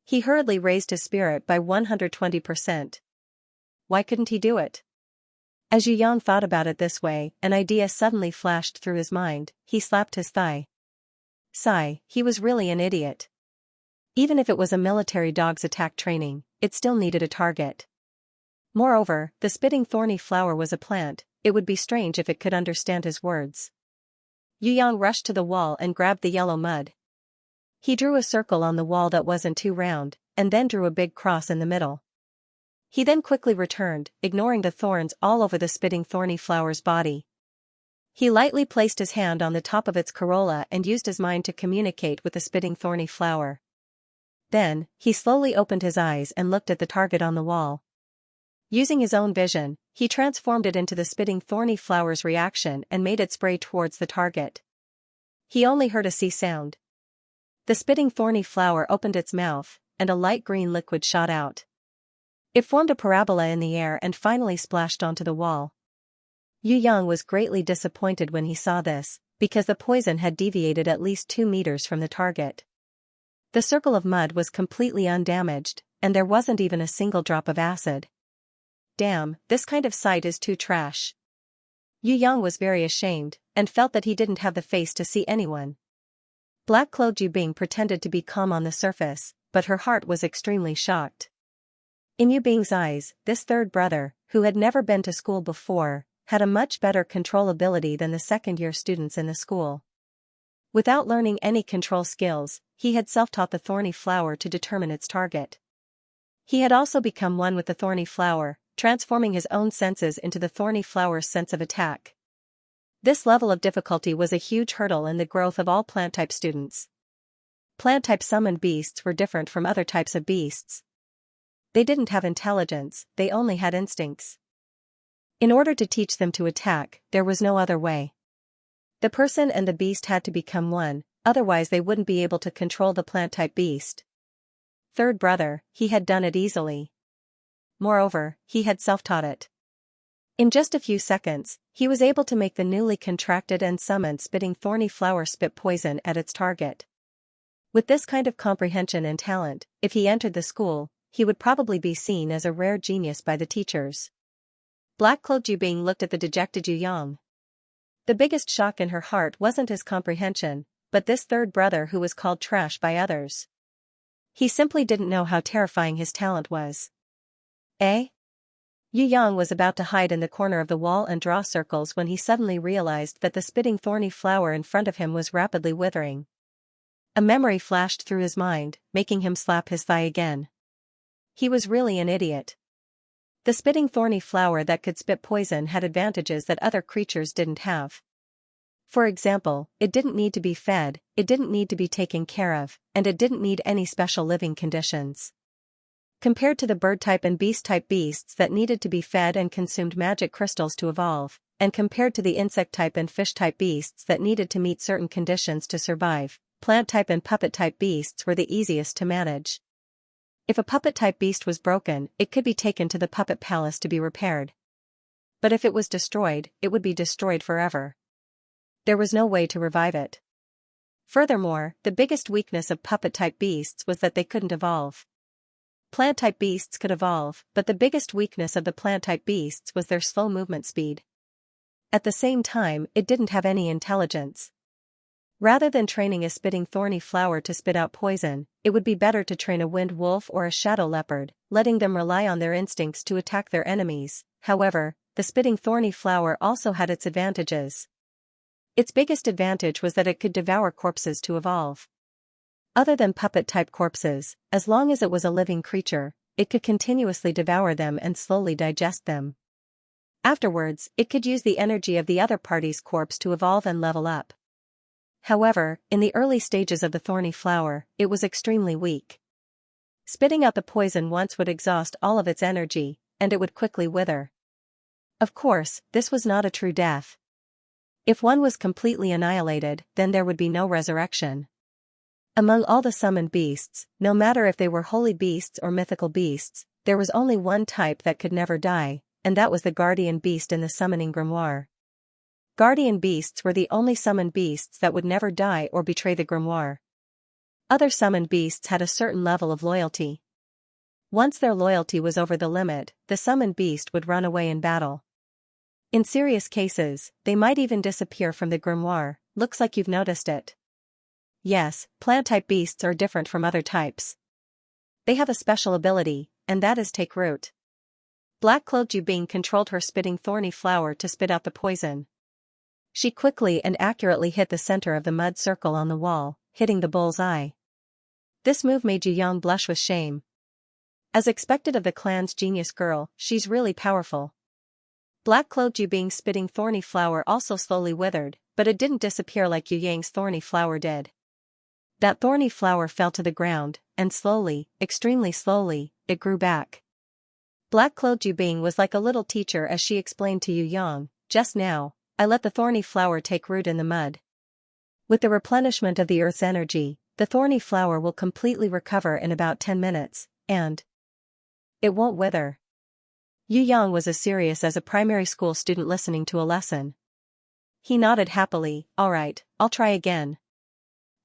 He hurriedly raised his spirit by 120%. Why couldn't he do it? As Yu Yang thought about it this way, an idea suddenly flashed through his mind. He slapped his thigh. Sigh, he was really an idiot. Even if it was a military dog's attack training, it still needed a target. Moreover, the spitting thorny flower was a plant. It would be strange if it could understand his words. Yu Yang rushed to the wall and grabbed the yellow mud. He drew a circle on the wall that wasn't too round, and then drew a big cross in the middle. He then quickly returned, ignoring the thorns all over the spitting thorny flower's body. He lightly placed his hand on the top of its corolla and used his mind to communicate with the spitting thorny flower. Then, he slowly opened his eyes and looked at the target on the wall. Using his own vision, he transformed it into the spitting thorny flower's reaction and made it spray towards the target. He only heard a "see" sound. The spitting thorny flower opened its mouth, and a light green liquid shot out. It formed a parabola in the air and finally splashed onto the wall. Yu Yang was greatly disappointed when he saw this, because the poison had deviated at least 2 meters from the target. The circle of mud was completely undamaged, and there wasn't even a single drop of acid. Damn, this kind of sight is too trash. Yu Yang was very ashamed, and felt that he didn't have the face to see anyone. Black-clothed Yu Bing pretended to be calm on the surface, but her heart was extremely shocked. In Yu Bing's eyes, this third brother, who had never been to school before, had a much better control ability than the second-year students in the school. Without learning any control skills, he had self-taught the thorny flower to determine its target. He had also become one with the thorny flower, transforming his own senses into the thorny flower's sense of attack. This level of difficulty was a huge hurdle in the growth of all plant-type students. Plant-type summoned beasts were different from other types of beasts. They didn't have intelligence, they only had instincts. In order to teach them to attack, there was no other way. The person and the beast had to become one, otherwise they wouldn't be able to control the plant-type beast. Third brother, he had done it easily. Moreover, he had self-taught it. In just a few seconds, he was able to make the newly contracted and summoned spitting thorny flower spit poison at its target. With this kind of comprehension and talent, if he entered the school, he would probably be seen as a rare genius by the teachers. Black-clothed Yu Bing looked at the dejected Yu Yang. The biggest shock in her heart wasn't his comprehension, but this third brother who was called trash by others. He simply didn't know how terrifying his talent was. Eh? Yu Yang was about to hide in the corner of the wall and draw circles when he suddenly realized that the spitting thorny flower in front of him was rapidly withering. A memory flashed through his mind, making him slap his thigh again. He was really an idiot. The spitting thorny flower that could spit poison had advantages that other creatures didn't have. For example, it didn't need to be fed, it didn't need to be taken care of, and it didn't need any special living conditions. Compared to the bird-type and beast-type beasts that needed to be fed and consumed magic crystals to evolve, and compared to the insect-type and fish-type beasts that needed to meet certain conditions to survive, plant-type and puppet-type beasts were the easiest to manage. If a puppet-type beast was broken, it could be taken to the puppet palace to be repaired. But if it was destroyed, it would be destroyed forever. There was no way to revive it. Furthermore, the biggest weakness of puppet-type beasts was that they couldn't evolve. Plant-type beasts could evolve, but the biggest weakness of the plant-type beasts was their slow movement speed. At the same time, it didn't have any intelligence. Rather than training a spitting thorny flower to spit out poison, it would be better to train a wind wolf or a shadow leopard, letting them rely on their instincts to attack their enemies. However, the spitting thorny flower also had its advantages. Its biggest advantage was that it could devour corpses to evolve. Other than puppet-type corpses, as long as it was a living creature, it could continuously devour them and slowly digest them. Afterwards, it could use the energy of the other party's corpse to evolve and level up. However, in the early stages of the thorny flower, it was extremely weak. Spitting out the poison once would exhaust all of its energy, and it would quickly wither. Of course, this was not a true death. If one was completely annihilated, then there would be no resurrection. Among all the summoned beasts, no matter if they were holy beasts or mythical beasts, there was only one type that could never die, and that was the guardian beast in the summoning grimoire. Guardian beasts were the only summoned beasts that would never die or betray the grimoire. Other summoned beasts had a certain level of loyalty. Once their loyalty was over the limit, the summoned beast would run away in battle. In serious cases, they might even disappear from the grimoire. Looks like you've noticed it. Yes, plant-type beasts are different from other types. They have a special ability, and that is take root. Black-cloaked Yubing controlled her spitting thorny flower to spit out the poison. She quickly and accurately hit the center of the mud circle on the wall, hitting the bull's eye. This move made Yu Yang blush with shame. As expected of the clan's genius girl, she's really powerful. Black-cloaked Yubing's spitting thorny flower also slowly withered, but it didn't disappear like Yu Yang's thorny flower did. That thorny flower fell to the ground, and slowly, extremely slowly, it grew back. Black-cloaked Yubing was like a little teacher as she explained to Yu Yang, "Just now, I let the thorny flower take root in the mud. With the replenishment of the earth's energy, the thorny flower will completely recover in about 10 minutes, and it won't wither." Yu Yang was as serious as a primary school student listening to a lesson. He nodded happily, "All right, I'll try again."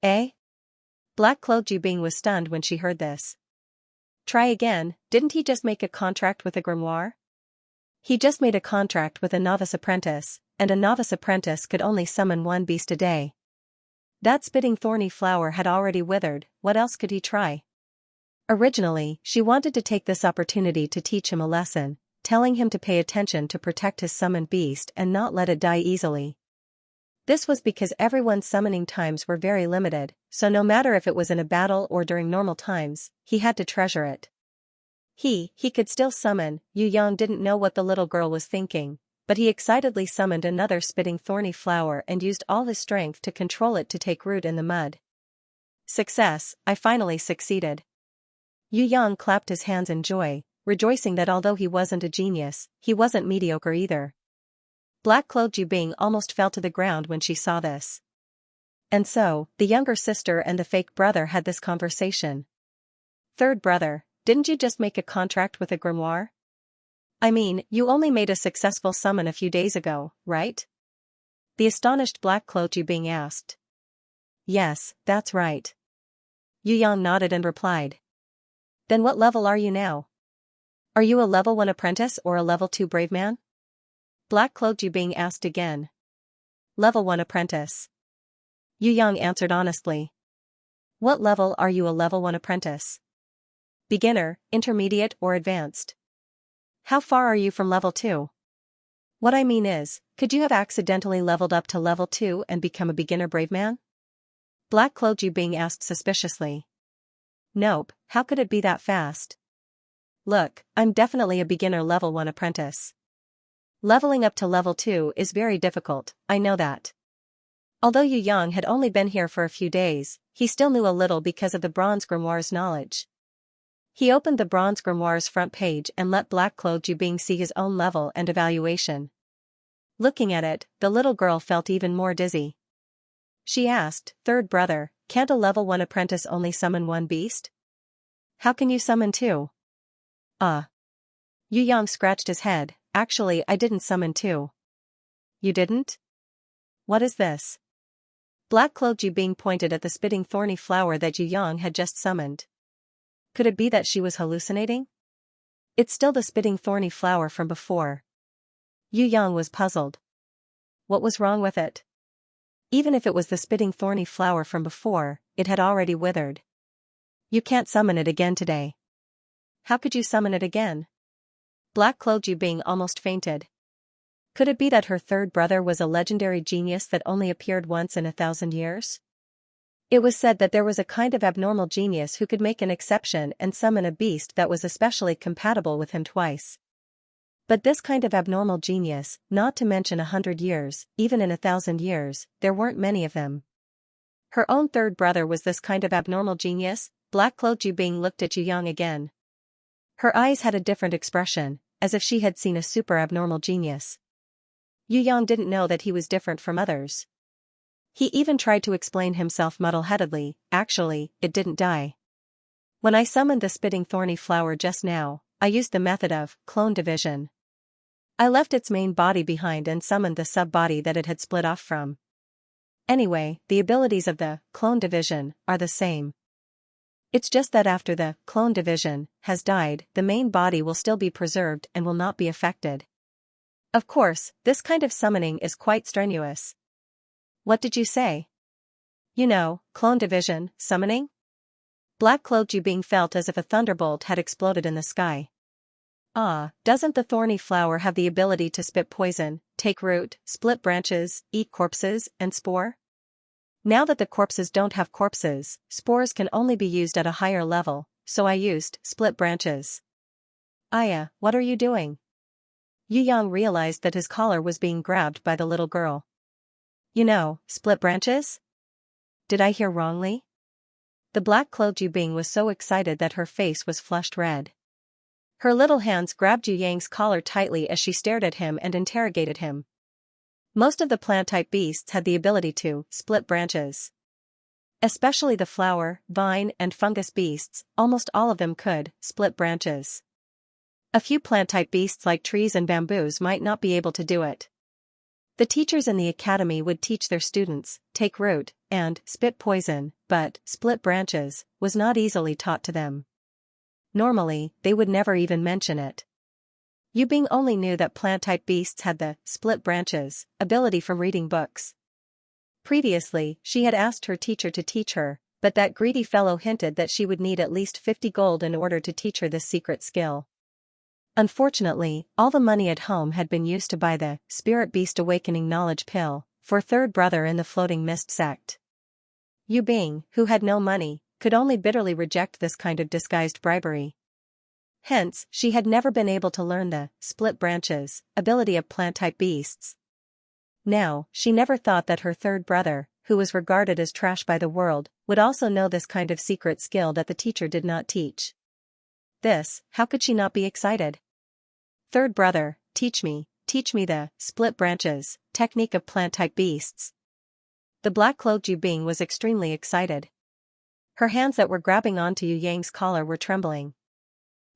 Eh? Black-cloaked Yubing was stunned when she heard this. Try again? Didn't he just make a contract with a grimoire? He just made a contract with a novice apprentice, and a novice apprentice could only summon one beast a day. That spitting thorny flower had already withered, what else could he try? Originally, she wanted to take this opportunity to teach him a lesson, telling him to pay attention to protect his summoned beast and not let it die easily. This was because everyone's summoning times were very limited, so no matter if it was in a battle or during normal times, he had to treasure it. He could still summon. Yu Yang didn't know what the little girl was thinking, but he excitedly summoned another spitting thorny flower and used all his strength to control it to take root in the mud. Success, I finally succeeded. Yu Yang clapped his hands in joy, rejoicing that although he wasn't a genius, he wasn't mediocre either. Black-cloaked Yubing almost fell to the ground when she saw this. And so, the younger sister and the fake brother had this conversation. "Third brother, didn't you just make a contract with a grimoire? I mean, you only made a successful summon a few days ago, right?" The astonished Black-cloaked Yubing asked. "Yes, that's right." Yu Yang nodded and replied. "Then what level are you now? Are you a level 1 apprentice or a level 2 brave man?" Black-cloaked Yubing asked again. "Level 1 apprentice." Yu Yang answered honestly. "What level are you a level 1 apprentice? Beginner, intermediate or advanced? How far are you from level 2? What I mean is, could you have accidentally leveled up to level 2 and become a beginner brave man?" Black-cloaked Yubing asked suspiciously. "Nope, how could it be that fast? Look, I'm definitely a beginner level 1 apprentice. Leveling up to level 2 is very difficult, I know that." Although Yu Yang had only been here for a few days, he still knew a little because of the Bronze Grimoire's knowledge. He opened the Bronze Grimoire's front page and let Black-cloaked Yubing see his own level and evaluation. Looking at it, the little girl felt even more dizzy. She asked, "Third brother, can't a level 1 apprentice only summon one beast? How can you summon 2? Yu Yang scratched his head. "Actually, I didn't summon 2. "You didn't? What is this?" Black-cloaked Yubing pointed at the spitting thorny flower that Yu Yang had just summoned. Could it be that she was hallucinating? It's still the spitting thorny flower from before. Yu Yang was puzzled. What was wrong with it? Even if it was the spitting thorny flower from before, it had already withered. "You can't summon it again today." "How could you summon it again?" Black-cloaked Yubing almost fainted. Could it be that her third brother was a legendary genius that only appeared once in 1,000 years? It was said that there was a kind of abnormal genius who could make an exception and summon a beast that was especially compatible with him twice. But this kind of abnormal genius, not to mention 100 years, even in 1,000 years, there weren't many of them. Her own third brother was this kind of abnormal genius, black-cloaked Yubing looked at Yu Yang again. Her eyes had a different expression, as if she had seen a super abnormal genius. Yu Yang didn't know that he was different from others. He even tried to explain himself muddle-headedly. Actually, it didn't die. When I summoned the spitting thorny flower just now, I used the method of clone division. I left its main body behind and summoned the sub-body that it had split off from. Anyway, the abilities of the clone division are the same. It's just that after the clone division has died, the main body will still be preserved and will not be affected. Of course, this kind of summoning is quite strenuous. What did you say? You know, clone division, summoning? Black-cloaked Yubing felt as if a thunderbolt had exploded in the sky. Ah, doesn't the thorny flower have the ability to spit poison, take root, split branches, eat corpses, and spore? Now that the corpses don't have corpses, spores can only be used at a higher level, so I used split branches. Aya, what are you doing? Yu Yang realized that his collar was being grabbed by the little girl. You know, split branches? Did I hear wrongly? The black-cloaked Yubing was so excited that her face was flushed red. Her little hands grabbed Yu Yang's collar tightly as she stared at him and interrogated him. Most of the plant-type beasts had the ability to split branches. Especially the flower, vine, and fungus beasts, almost all of them could split branches. A few plant-type beasts like trees and bamboos might not be able to do it. The teachers in the academy would teach their students, take root, and spit poison, but split branches was not easily taught to them. Normally, they would never even mention it. Yubing only knew that plant-type beasts had the split branches ability from reading books. Previously, she had asked her teacher to teach her, but that greedy fellow hinted that she would need at least 50 gold in order to teach her this secret skill. Unfortunately, all the money at home had been used to buy the Spirit Beast Awakening Knowledge Pill for third brother in the Floating Mist sect. Yubing, who had no money, could only bitterly reject this kind of disguised bribery. Hence, she had never been able to learn the split branches ability of plant-type beasts. Now, she never thought that her third brother, who was regarded as trash by the world, would also know this kind of secret skill that the teacher did not teach. How could she not be excited? Third brother, teach me the split branches technique of plant-type beasts. The black-cloaked Yubing was extremely excited. Her hands that were grabbing onto Yu Yang's collar were trembling.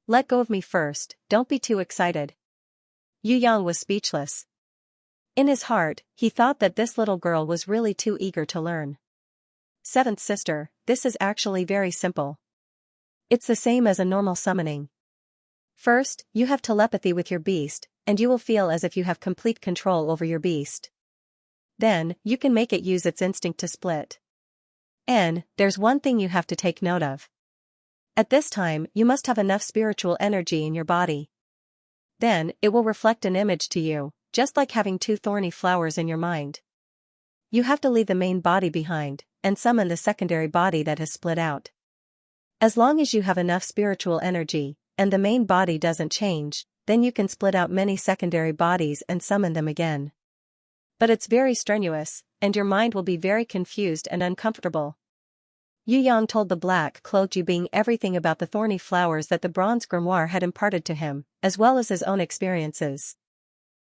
Let go of me first, don't be too excited. Yu Yang was speechless. In his heart, he thought that this little girl was really too eager to learn. Seventh sister, this is actually very simple. It's the same as a normal summoning. First, you have telepathy with your beast, and you will feel as if you have complete control over your beast. Then, you can make it use its instinct to split. And, there's one thing you have to take note of. At this time, you must have enough spiritual energy in your body. Then, it will reflect an image to you, just like having two thorny flowers in your mind. You have to leave the main body behind, and summon the secondary body that has split out. As long as you have enough spiritual energy, and the main body doesn't change, then you can split out many secondary bodies and summon them again. But it's very strenuous, and your mind will be very confused and uncomfortable. Yu Yang told the black-cloaked Yubing everything about the thorny flowers that the bronze grimoire had imparted to him, as well as his own experiences.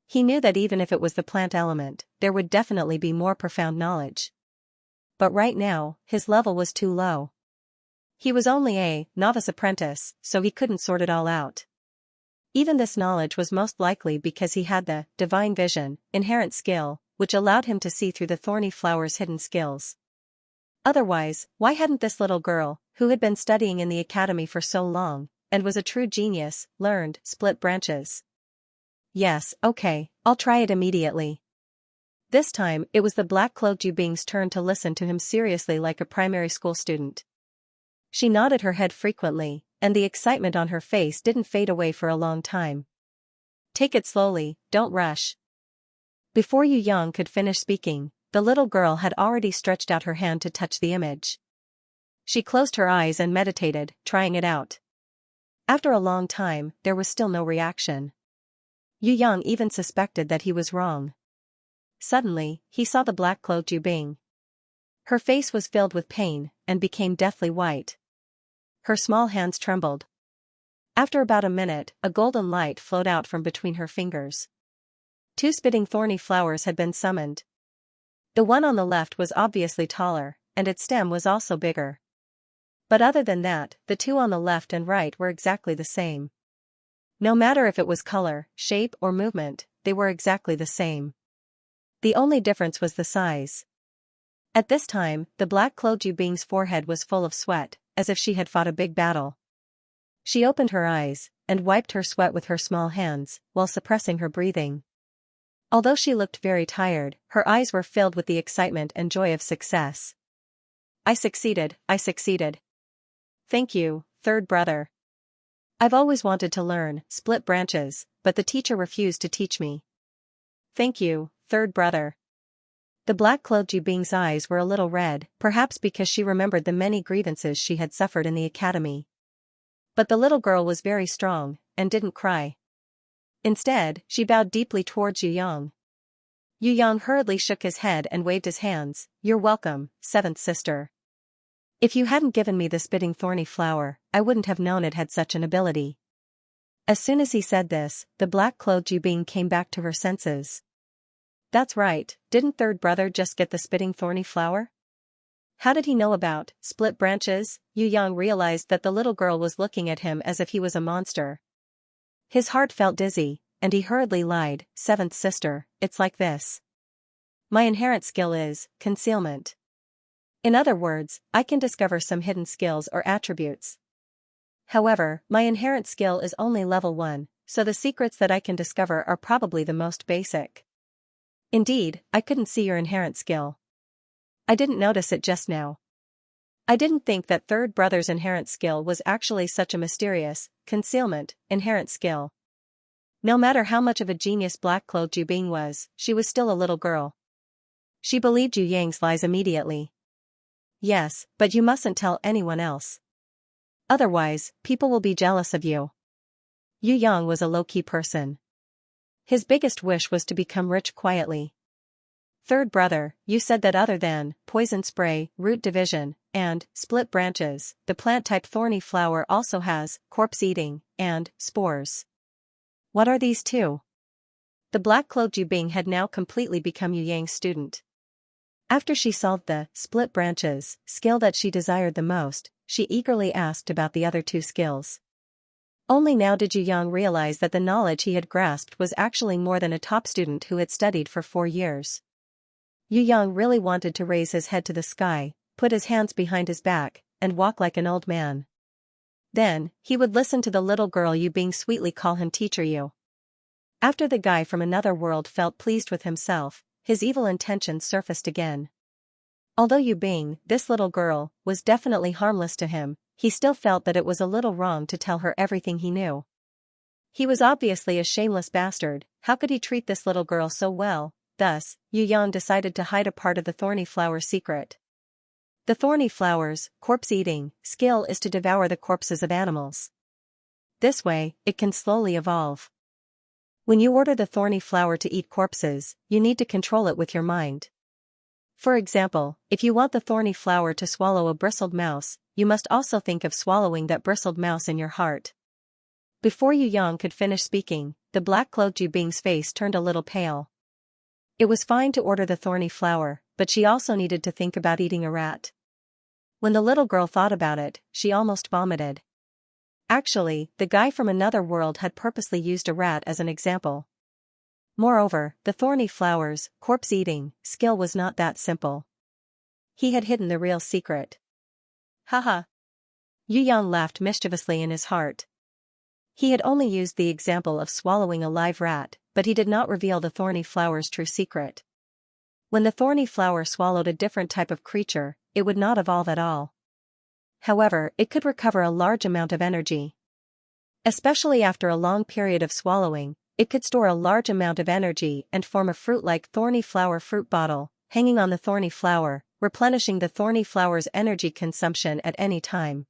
He knew that even if it was the plant element, there would definitely be more profound knowledge. But right now, his level was too low. He was only a novice apprentice, so he couldn't sort it all out. Even this knowledge was most likely because he had the divine vision, inherent skill, which allowed him to see through the thorny flower's hidden skills. Otherwise, why hadn't this little girl, who had been studying in the academy for so long, and was a true genius, learned split branches? Yes, okay, I'll try it immediately. This time, it was the black-cloaked Yubing's turn to listen to him seriously like a primary school student. She nodded her head frequently, and the excitement on her face didn't fade away for a long time. Take it slowly, don't rush. Before Yu Yang could finish speaking, the little girl had already stretched out her hand to touch the image. She closed her eyes and meditated, trying it out. After a long time, there was still no reaction. Yu Yang even suspected that he was wrong. Suddenly, he saw the black-cloaked Yubing. Her face was filled with pain, and became deathly white. Her small hands trembled. After about a minute, a golden light flowed out from between her fingers. 2 spitting thorny flowers had been summoned. The one on the left was obviously taller, and its stem was also bigger. But other than that, the 2 on the left and right were exactly the same. No matter if it was color, shape, or movement, they were exactly the same. The only difference was the size. At this time, the black-clothed Yubing's forehead was full of sweat, as if she had fought a big battle. She opened her eyes, and wiped her sweat with her small hands, while suppressing her breathing. Although she looked very tired, her eyes were filled with the excitement and joy of success. I succeeded. Thank you, third brother. I've always wanted to learn split branches, but the teacher refused to teach me. Thank you, third brother. The black-clothed Yubing's eyes were a little red, perhaps because she remembered the many grievances she had suffered in the academy. But the little girl was very strong, and didn't cry. Instead, she bowed deeply towards Yu Yang. Yu Yang hurriedly shook his head and waved his hands. You're welcome, seventh sister. If you hadn't given me the spitting thorny flower, I wouldn't have known it had such an ability. As soon as he said this, the black-clothed Yubing came back to her senses. That's right, didn't third brother just get the spitting thorny flower? How did he know about split branches? Yu Yang realized that the little girl was looking at him as if he was a monster. His heart felt dizzy, and he hurriedly lied. Seventh sister, it's like this. My inherent skill is concealment. In other words, I can discover some hidden skills or attributes. However, my inherent skill is only level 1, so the secrets that I can discover are probably the most basic. Indeed, I couldn't see your inherent skill. I didn't notice it just now. I didn't think that third brother's inherent skill was actually such a mysterious, concealment, inherent skill. No matter how much of a genius black-clothed Yubing was, she was still a little girl. She believed Yu Yang's lies immediately. Yes, but you mustn't tell anyone else. Otherwise, people will be jealous of you. Yu Yang was a low-key person. His biggest wish was to become rich quietly. Third brother, you said that other than poison spray, root division, and split branches, the plant-type thorny flower also has corpse-eating and spores. What are these 2? The black-clothed Yubing had now completely become Yu Yang's student. After she solved the split branches skill that she desired the most, she eagerly asked about the other 2 skills. Only now did Yu Yang realize that the knowledge he had grasped was actually more than a top student who had studied for 4 years. Yu Yang really wanted to raise his head to the sky, put his hands behind his back, and walk like an old man. Then, he would listen to the little girl Yubing sweetly call him Teacher Yu. After the guy from another world felt pleased with himself, his evil intentions surfaced again. Although Yubing, this little girl, was definitely harmless to him, he still felt that it was a little wrong to tell her everything he knew. He was obviously a shameless bastard. How could he treat this little girl so well? Thus, Yu Yang decided to hide a part of the thorny flower secret. The thorny flower's corpse-eating skill is to devour the corpses of animals. This way, it can slowly evolve. When you order the thorny flower to eat corpses, you need to control it with your mind. For example, if you want the thorny flower to swallow a bristled mouse, you must also think of swallowing that bristled mouse in your heart. Before Yu Yang could finish speaking, the black-clothed Yubing's face turned a little pale. It was fine to order the thorny flower, but she also needed to think about eating a rat. When the little girl thought about it, she almost vomited. Actually, the guy from another world had purposely used a rat as an example. Moreover, the thorny flower's corpse-eating skill was not that simple. He had hidden the real secret. Haha. Yu Yang laughed mischievously in his heart. He had only used the example of swallowing a live rat, but he did not reveal the thorny flower's true secret. When the thorny flower swallowed a different type of creature, it would not evolve at all. However, it could recover a large amount of energy. Especially after a long period of swallowing, it could store a large amount of energy and form a fruit-like thorny flower fruit bottle, hanging on the thorny flower, replenishing the thorny flower's energy consumption at any time.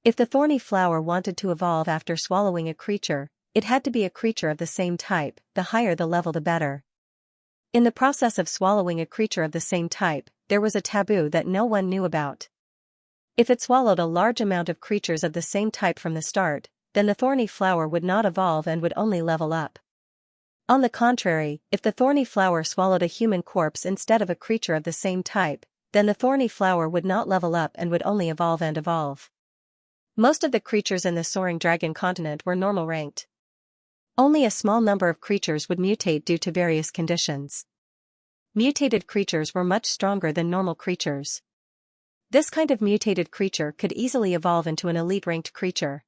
If the thorny flower wanted to evolve after swallowing a creature, it had to be a creature of the same type. The higher the level the better. In the process of swallowing a creature of the same type, there was a taboo that no one knew about. If it swallowed a large amount of creatures of the same type from the start, then the thorny flower would not evolve and would only level up. On the contrary, if the thorny flower swallowed a human corpse instead of a creature of the same type, then the thorny flower would not level up and would only evolve and evolve. Most of the creatures in the soaring dragon continent were normal ranked. Only a small number of creatures would mutate due to various conditions. Mutated creatures were much stronger than normal creatures. This kind of mutated creature could easily evolve into an elite-ranked creature.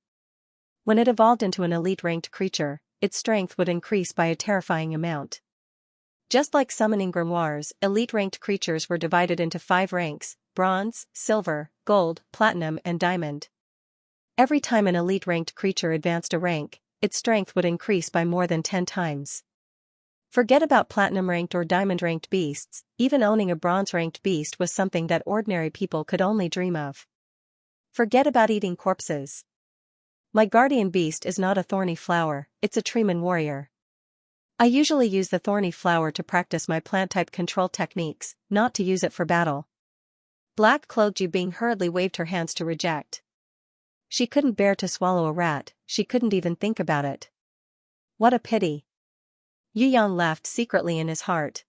When it evolved into an elite-ranked creature, its strength would increase by a terrifying amount. Just like summoning grimoires, elite-ranked creatures were divided into 5 ranks: bronze, silver, gold, platinum, and diamond. Every time an elite-ranked creature advanced a rank, its strength would increase by more than 10 times. Forget about platinum-ranked or diamond-ranked beasts, even owning a bronze-ranked beast was something that ordinary people could only dream of. Forget about eating corpses. My guardian beast is not a thorny flower, it's a Treeman warrior. I usually use the thorny flower to practice my plant-type control techniques, not to use it for battle. Black-cloaked Yu Bing hurriedly waved her hands to reject. She couldn't bear to swallow a rat, she couldn't even think about it. What a pity. Yu Yang laughed secretly in his heart.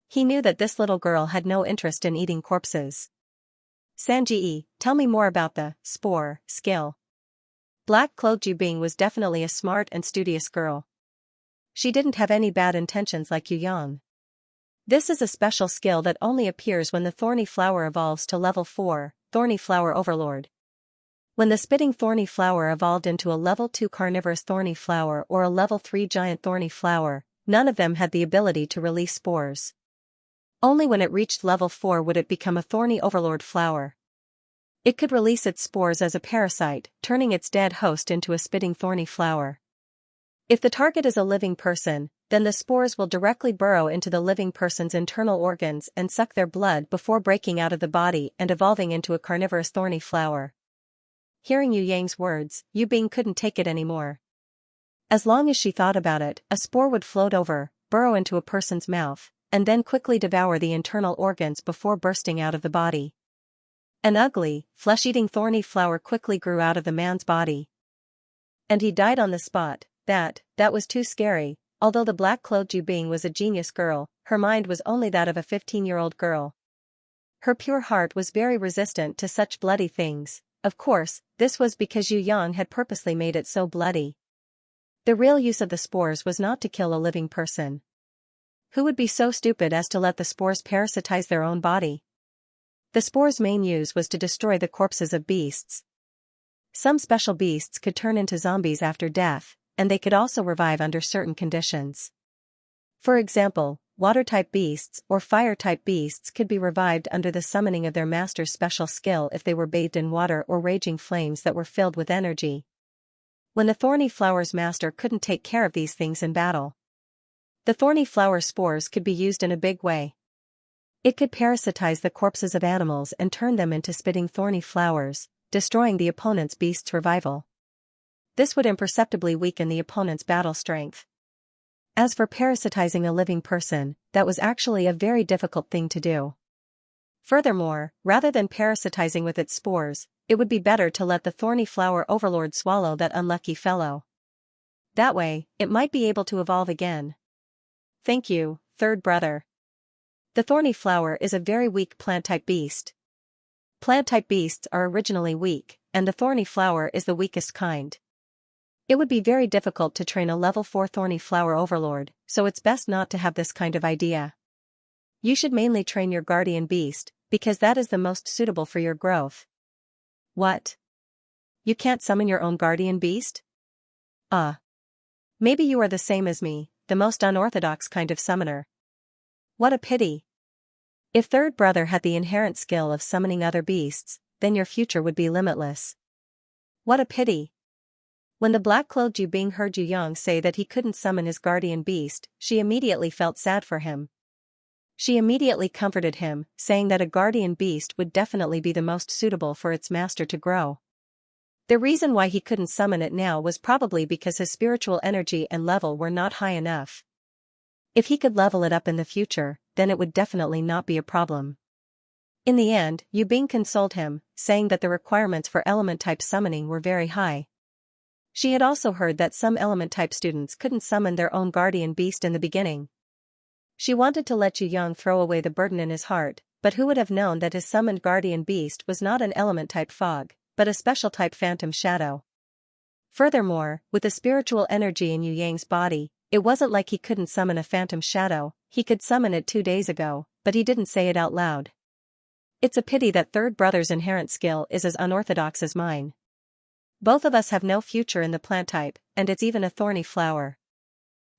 He knew that this little girl had no interest in eating corpses. Sanji, tell me more about the spore skill. Black-cloaked Yu Bing was definitely a smart and studious girl. She didn't have any bad intentions like Yu Yang. This is a special skill that only appears when the thorny flower evolves to level 4, Thorny Flower Overlord. When the spitting thorny flower evolved into a level 2 carnivorous thorny flower or a level 3 giant thorny flower, none of them had the ability to release spores. Only when it reached level 4 would it become a thorny overlord flower. It could release its spores as a parasite, turning its dead host into a spitting thorny flower. If the target is a living person, then the spores will directly burrow into the living person's internal organs and suck their blood before breaking out of the body and evolving into a carnivorous thorny flower. Hearing Yu Yang's words, Yu Bing couldn't take it anymore. As long as she thought about it, a spore would float over, burrow into a person's mouth, and then quickly devour the internal organs before bursting out of the body. An ugly, flesh-eating thorny flower quickly grew out of the man's body. And he died on the spot. That was too scary. Although the black-cloaked Yu Bing was a genius girl, her mind was only that of a 15-year-old girl. Her pure heart was very resistant to such bloody things. Of course, this was because Yu Yang had purposely made it so bloody. The real use of the spores was not to kill a living person. Who would be so stupid as to let the spores parasitize their own body? The spores' main use was to destroy the corpses of beasts. Some special beasts could turn into zombies after death, and they could also revive under certain conditions. For example, water-type beasts or fire-type beasts could be revived under the summoning of their master's special skill if they were bathed in water or raging flames that were filled with energy. When the thorny flower's master couldn't take care of these things in battle, the thorny flower spores could be used in a big way. It could parasitize the corpses of animals and turn them into spitting thorny flowers, destroying the opponent's beast's revival. This would imperceptibly weaken the opponent's battle strength. As for parasitizing a living person, that was actually a very difficult thing to do. Furthermore, rather than parasitizing with its spores, it would be better to let the thorny flower overlord swallow that unlucky fellow. That way, it might be able to evolve again. Thank you, third brother. The thorny flower is a very weak plant-type beast. Plant-type beasts are originally weak, and the thorny flower is the weakest kind. It would be very difficult to train a level 4 thorny flower overlord, so it's best not to have this kind of idea. You should mainly train your guardian beast, because that is the most suitable for your growth. What? You can't summon your own guardian beast? Maybe you are the same as me, the most unorthodox kind of summoner. What a pity. If third brother had the inherent skill of summoning other beasts, then your future would be limitless. What a pity. When the black-cloaked Yu Bing heard Yu Yang say that he couldn't summon his guardian beast, she immediately felt sad for him. She immediately comforted him, saying that a guardian beast would definitely be the most suitable for its master to grow. The reason why he couldn't summon it now was probably because his spiritual energy and level were not high enough. If he could level it up in the future, then it would definitely not be a problem. In the end, Yu Bing consoled him, saying that the requirements for element-type summoning were very high. She had also heard that some element-type students couldn't summon their own guardian beast in the beginning. She wanted to let Yu Yang throw away the burden in his heart, but who would have known that his summoned guardian beast was not an element-type fog, but a special-type phantom shadow. Furthermore, with the spiritual energy in Yu Yang's body, it wasn't like he couldn't summon a phantom shadow. He could summon it 2 days ago, but he didn't say it out loud. It's a pity that third brother's inherent skill is as unorthodox as mine. Both of us have no future in the plant type, and it's even a thorny flower.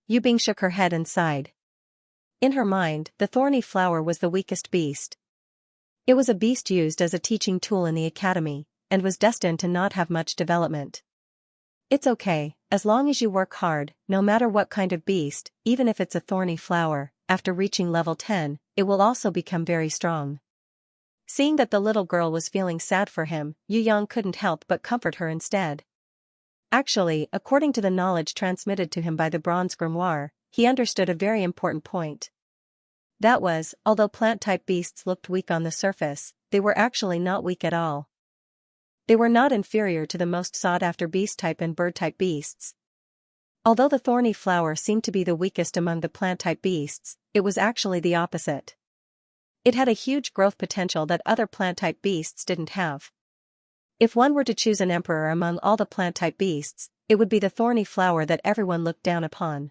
Yu Bing shook her head and sighed. In her mind, the thorny flower was the weakest beast. It was a beast used as a teaching tool in the academy, and was destined to not have much development. It's okay, as long as you work hard, no matter what kind of beast, even if it's a thorny flower, after reaching level 10, it will also become very strong. Seeing that the little girl was feeling sad for him, Yu Yang couldn't help but comfort her instead. Actually, according to the knowledge transmitted to him by the bronze grimoire, he understood a very important point. That was, although plant-type beasts looked weak on the surface, they were actually not weak at all. They were not inferior to the most sought-after beast-type and bird-type beasts. Although the thorny flower seemed to be the weakest among the plant-type beasts, it was actually the opposite. It had a huge growth potential that other plant-type beasts didn't have. If one were to choose an emperor among all the plant-type beasts, it would be the thorny flower that everyone looked down upon.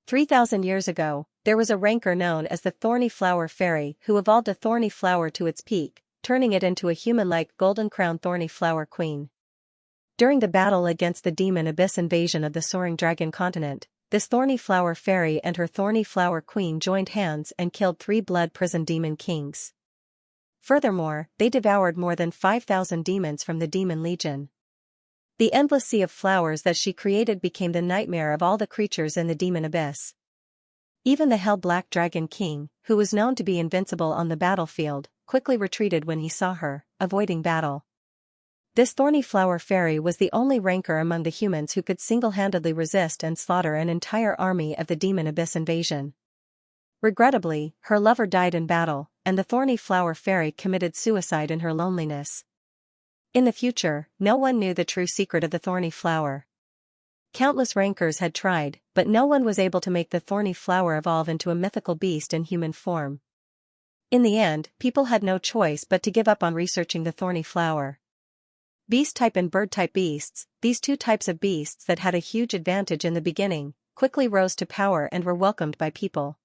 3,000 years ago, there was a ranker known as the Thorny Flower Fairy who evolved a thorny flower to its peak, turning it into a human-like golden-crowned thorny flower queen. During the battle against the demon abyss invasion of the soaring dragon continent, this thorny flower fairy and her thorny flower queen joined hands and killed 3 blood prison demon kings. Furthermore, they devoured more than 5,000 demons from the demon legion. The endless sea of flowers that she created became the nightmare of all the creatures in the demon abyss. Even the hell-black dragon king, who was known to be invincible on the battlefield, quickly retreated when he saw her, avoiding battle. This thorny flower fairy was the only ranker among the humans who could single-handedly resist and slaughter an entire army of the demon abyss invasion. Regrettably, her lover died in battle, and the thorny flower fairy committed suicide in her loneliness. In the future, no one knew the true secret of the thorny flower. Countless rankers had tried, but no one was able to make the thorny flower evolve into a mythical beast in human form. In the end, people had no choice but to give up on researching the thorny flower. Beast-type and bird-type beasts, these 2 types of beasts that had a huge advantage in the beginning, quickly rose to power and were welcomed by people.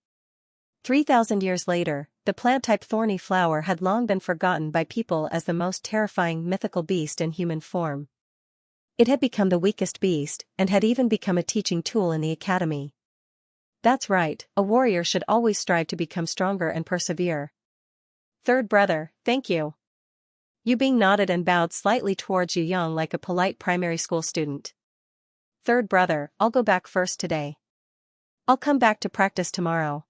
3,000 years later, the plant-type thorny flower had long been forgotten by people as the most terrifying mythical beast in human form. It had become the weakest beast, and had even become a teaching tool in the academy. That's right, a warrior should always strive to become stronger and persevere. Third brother, thank you. Yu Bing nodded and bowed slightly towards Yu Yang like a polite primary school student. Third brother, I'll go back first today. I'll come back to practice tomorrow.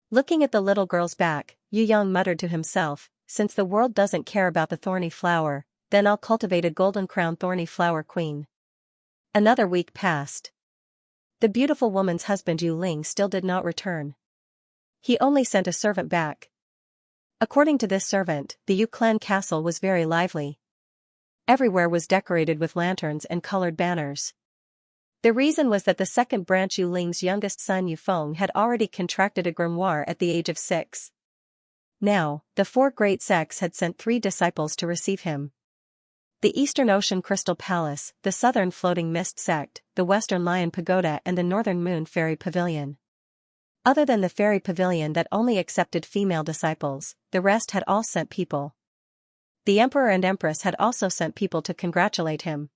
Looking at the little girl's back, Yu Yang muttered to himself, since the world doesn't care about the thorny flower, then I'll cultivate a golden-crowned thorny flower queen. Another week passed. The beautiful woman's husband Yu Ling still did not return. He only sent a servant back. According to this servant, the Yu clan castle was very lively. Everywhere was decorated with lanterns and colored banners. The reason was that the second branch Yu Ling's youngest son Yu Feng had already contracted a grimoire at the age of 6. Now, the 4 great sects had sent 3 disciples to receive him. The Eastern Ocean Crystal Palace, the Southern Floating Mist Sect, the Western Lion Pagoda and the Northern Moon Fairy Pavilion. Other than the Fairy Pavilion that only accepted female disciples, the rest had all sent people. The Emperor and Empress had also sent people to congratulate him.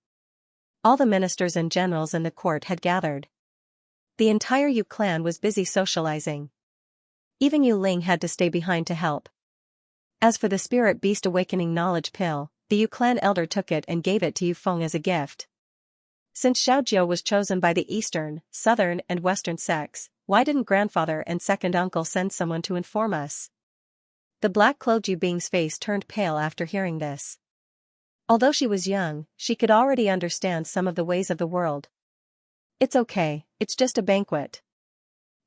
All the ministers and generals in the court had gathered. The entire Yu clan was busy socializing. Even Yu Ling had to stay behind to help. As for the Spirit Beast Awakening Knowledge Pill, the Yu clan elder took it and gave it to Yu Feng as a gift. Since Xiaojiu was chosen by the Eastern, Southern and Western sects, why didn't grandfather and second uncle send someone to inform us? The black-clothed Yu Bing's face turned pale after hearing this. Although she was young, she could already understand some of the ways of the world. It's okay, it's just a banquet.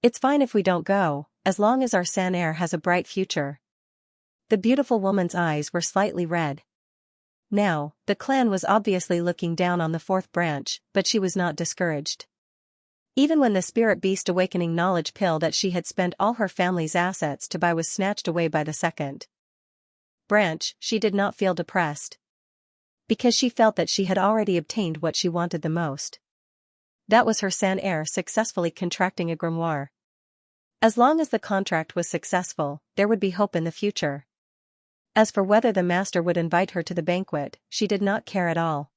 It's fine if we don't go, as long as our San heir has a bright future. The beautiful woman's eyes were slightly red. Now, the clan was obviously looking down on the fourth branch, but she was not discouraged. Even when the spirit beast awakening knowledge pill that she had spent all her family's assets to buy was snatched away by the second branch, she did not feel depressed. Because she felt that she had already obtained what she wanted the most. That was her San heir successfully contracting a grimoire. As long as the contract was successful, there would be hope in the future. As for whether the master would invite her to the banquet, she did not care at all.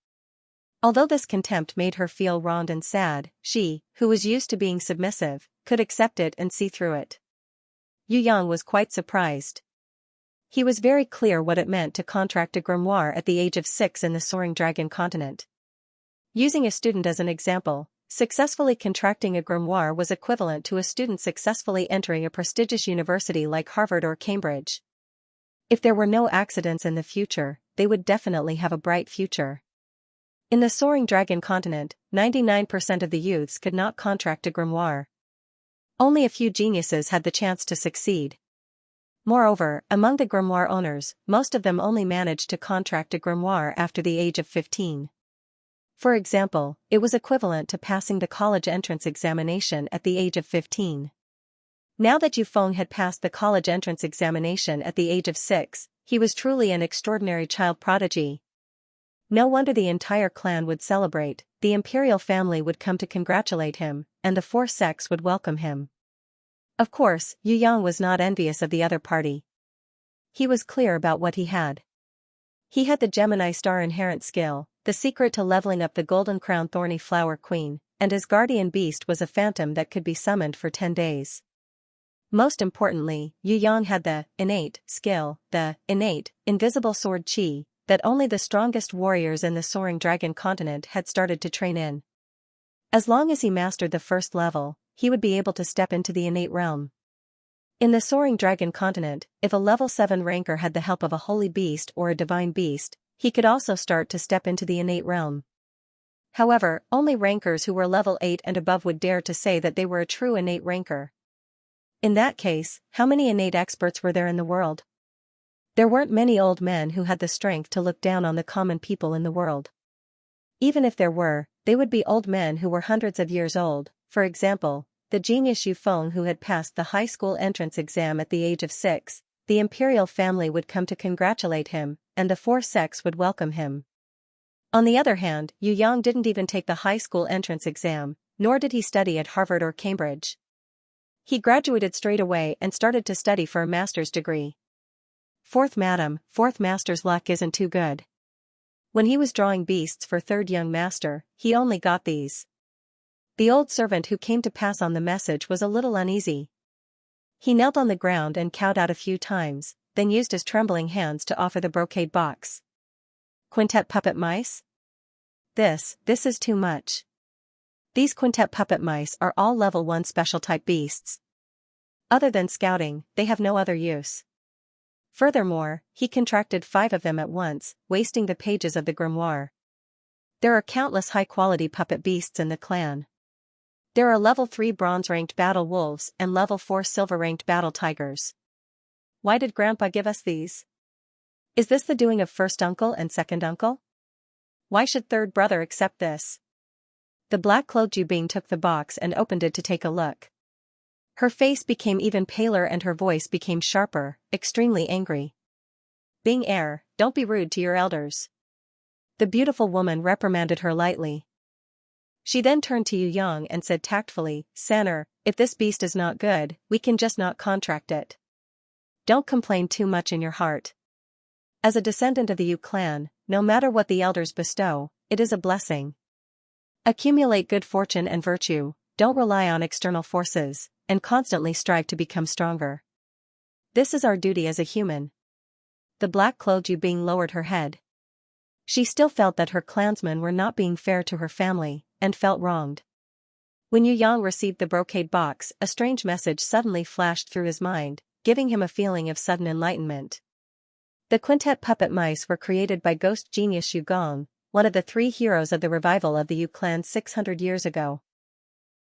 Although this contempt made her feel wronged and sad, she, who was used to being submissive, could accept it and see through it. Yu Yang was quite surprised. He was very clear what it meant to contract a grimoire at the age of 6 in the Soaring Dragon continent. Using a student as an example, successfully contracting a grimoire was equivalent to a student successfully entering a prestigious university like Harvard or Cambridge. If there were no accidents in the future, they would definitely have a bright future. In the Soaring Dragon continent, 99% of the youths could not contract a grimoire. Only a few geniuses had the chance to succeed. Moreover, among the grimoire owners, most of them only managed to contract a grimoire after the age of 15. For example, it was equivalent to passing the college entrance examination at the age of 15. Now that Yu Feng had passed the college entrance examination at the age of 6, he was truly an extraordinary child prodigy. No wonder the entire clan would celebrate, the imperial family would come to congratulate him, and the four sects would welcome him. Of course, Yu Yang was not envious of the other party. He was clear about what he had. He had the Gemini star inherent skill, the secret to leveling up the golden crown thorny flower queen, and his guardian beast was a phantom that could be summoned for 10 days. Most importantly, Yu Yang had the innate skill, the innate, invisible sword chi, that only the strongest warriors in the Soaring Dragon continent had started to train in. As long as he mastered the first level, he would be able to step into the innate realm. In the Soaring Dragon continent, if a level 7 ranker had the help of a holy beast or a divine beast, he could also start to step into the innate realm. However, only rankers who were level 8 and above would dare to say that they were a true innate ranker. In that case, how many innate experts were there in the world? There weren't many old men who had the strength to look down on the common people in the world. Even if there were, they would be old men who were hundreds of years old. For example, the genius Yu Feng who had passed the high school entrance exam at the age of 6, the imperial family would come to congratulate him, and the four sects would welcome him. On the other hand, Yu Yang didn't even take the high school entrance exam, nor did he study at Harvard or Cambridge. He graduated straight away and started to study for a master's degree. Fourth master's luck isn't too good. When he was drawing beasts for third young master, he only got these. The old servant who came to pass on the message was a little uneasy. He knelt on the ground and cowed out a few times, then used his trembling hands to offer the brocade box. Quintet puppet mice? This is too much. These quintet puppet mice are all level 1 special type beasts. Other than scouting, they have no other use. Furthermore, he contracted 5 of them at once, wasting the pages of the grimoire. There are countless high-quality puppet beasts in the clan. There are level 3 bronze-ranked battle wolves and level 4 silver-ranked battle tigers. Why did Grandpa give us these? Is this the doing of first uncle and second uncle? Why should third brother accept this? The black-clothed Yubing took the box and opened it to take a look. Her face became even paler and her voice became sharper, extremely angry. Bing heir, don't be rude to your elders. The beautiful woman reprimanded her lightly. She then turned to Yu Yang and said tactfully, Sanner, if this beast is not good, we can just not contract it. Don't complain too much in your heart. As a descendant of the Yu clan, no matter what the elders bestow, it is a blessing. Accumulate good fortune and virtue, don't rely on external forces, and constantly strive to become stronger. This is our duty as a human. The black-clothed Yubing lowered her head. She still felt that her clansmen were not being fair to her family, and felt wronged. When Yu Yang received the brocade box, a strange message suddenly flashed through his mind, giving him a feeling of sudden enlightenment. The quintet puppet mice were created by ghost genius Yu Gong, one of the 3 heroes of the revival of the Yu clan 600 years ago.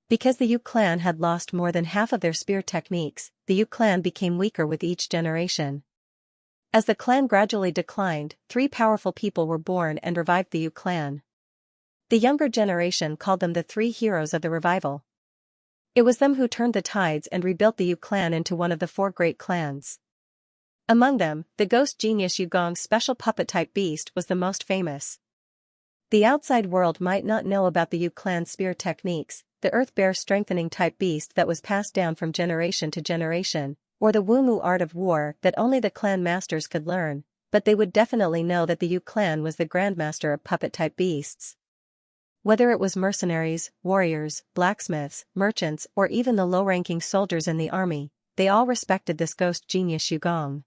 Because the Yu clan had lost more than half of their spear techniques, the Yu clan became weaker with each generation. As the clan gradually declined, 3 powerful people were born and revived the Yu clan. The younger generation called them the 3 heroes of the revival. It was them who turned the tides and rebuilt the Yu clan into one of the 4 great clans. Among them, the ghost genius Yugong's special puppet-type beast was the most famous. The outside world might not know about the Yu clan spear techniques, the earth bear strengthening type beast that was passed down from generation to generation, or the Wumu art of war that only the clan masters could learn, but they would definitely know that the Yu clan was the grandmaster of puppet-type beasts. Whether it was mercenaries, warriors, blacksmiths, merchants, or even the low-ranking soldiers in the army, they all respected this ghost genius Yugong.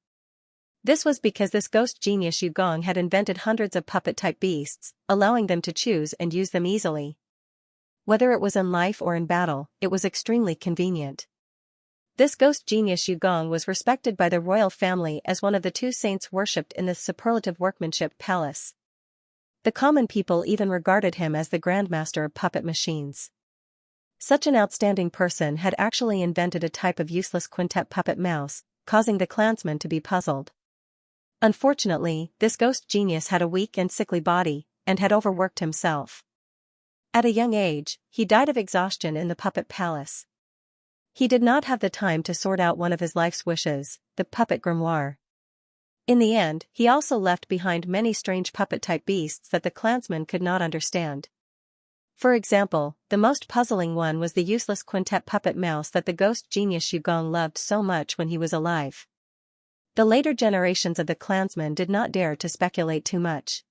This was because this ghost genius Yugong had invented hundreds of puppet-type beasts, allowing them to choose and use them easily. Whether it was in life or in battle, it was extremely convenient. This ghost genius Yugong was respected by the royal family as one of the 2 saints worshipped in the superlative workmanship palace. The common people even regarded him as the grandmaster of puppet machines. Such an outstanding person had actually invented a type of useless quintet puppet mouse, causing the clansmen to be puzzled. Unfortunately, this ghost genius had a weak and sickly body, and had overworked himself. At a young age, he died of exhaustion in the puppet palace. He did not have the time to sort out one of his life's wishes, the puppet grimoire. In the end, he also left behind many strange puppet-type beasts that the clansmen could not understand. For example, the most puzzling one was the useless quintet puppet mouse that the ghost genius Yugong loved so much when he was alive. The later generations of the clansmen did not dare to speculate too much.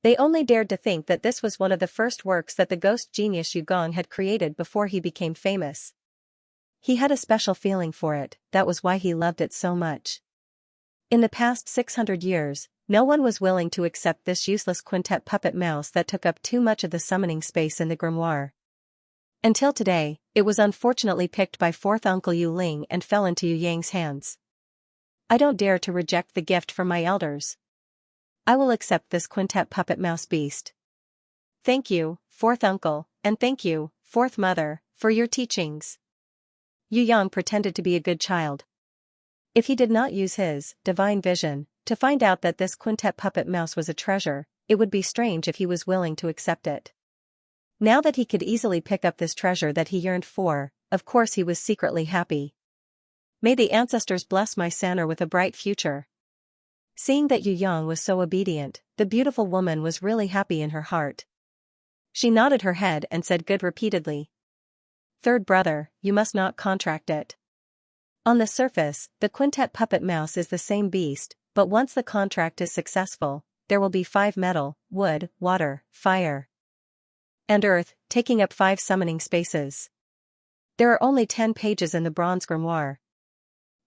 They only dared to think that this was one of the first works that the ghost genius Yugong had created before he became famous. He had a special feeling for it, that was why he loved it so much. In the past 600 years, no one was willing to accept this useless quintet puppet mouse that took up too much of the summoning space in the grimoire. Until today, it was unfortunately picked by 4th Uncle Yu Ling and fell into Yu Yang's hands. I don't dare to reject the gift from my elders. I will accept this quintet puppet mouse beast. Thank you, 4th Uncle, and thank you, 4th Mother, for your teachings. Yu Yang pretended to be a good child. If he did not use his divine vision to find out that this quintet puppet mouse was a treasure, it would be strange if he was willing to accept it. Now that he could easily pick up this treasure that he yearned for, of course he was secretly happy. May the ancestors bless my Sanner with a bright future. Seeing that Yu Yang was so obedient, the beautiful woman was really happy in her heart. She nodded her head and said good repeatedly. 3rd brother, you must not contract it. On the surface, the quintet puppet mouse is the same beast, but once the contract is successful, there will be 5 metal, wood, water, fire, and earth, taking up 5 summoning spaces. There are only 10 pages in the bronze grimoire.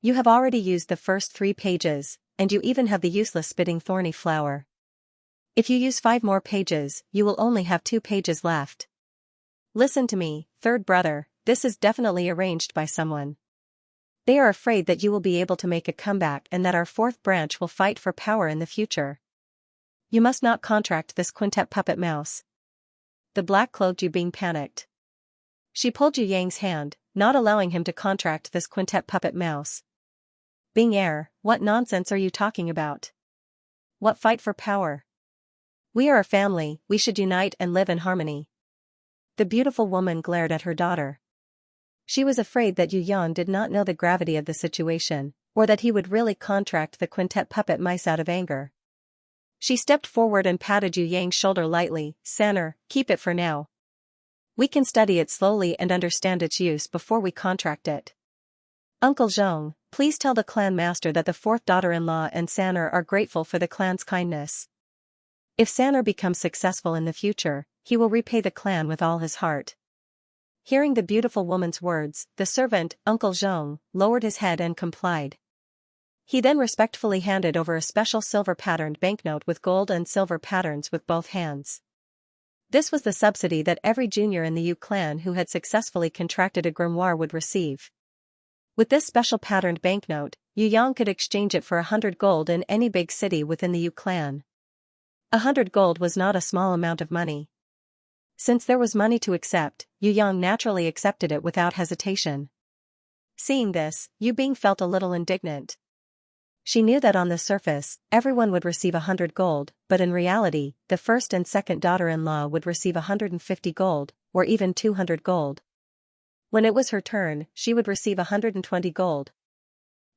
You have already used the first 3 pages, and you even have the useless spitting thorny flower. If you use 5 more pages, you will only have 2 pages left. Listen to me, 3rd brother, this is definitely arranged by someone. They are afraid that you will be able to make a comeback and that our 4th branch will fight for power in the future. You must not contract this quintet puppet mouse. The black-clothed Yu Bing panicked. She pulled Yu Yang's hand, not allowing him to contract this quintet puppet mouse. Bing heir, what nonsense are you talking about? What fight for power? We are a family, we should unite and live in harmony. The beautiful woman glared at her daughter. She was afraid that Yu Yang did not know the gravity of the situation, or that he would really contract the quintet puppet mice out of anger. She stepped forward and patted Yu Yang's shoulder lightly. Sanner, keep it for now. We can study it slowly and understand its use before we contract it. Uncle Zhong, please tell the clan master that the 4th daughter-in-law and Sanner are grateful for the clan's kindness. If Sanner becomes successful in the future, he will repay the clan with all his heart. Hearing the beautiful woman's words, the servant, Uncle Zhong, lowered his head and complied. He then respectfully handed over a special silver-patterned banknote with gold and silver patterns with both hands. This was the subsidy that every junior in the Yu clan who had successfully contracted a grimoire would receive. With this special patterned banknote, Yu Yang could exchange it for 100 gold in any big city within the Yu clan. 100 gold was not a small amount of money. Since there was money to accept, Yu Yang naturally accepted it without hesitation. Seeing this, Yu Bing felt a little indignant. She knew that on the surface, everyone would receive 100 gold, but in reality, the first and second daughter-in-law would receive 150 gold, or even 200 gold. When it was her turn, she would receive 120 gold.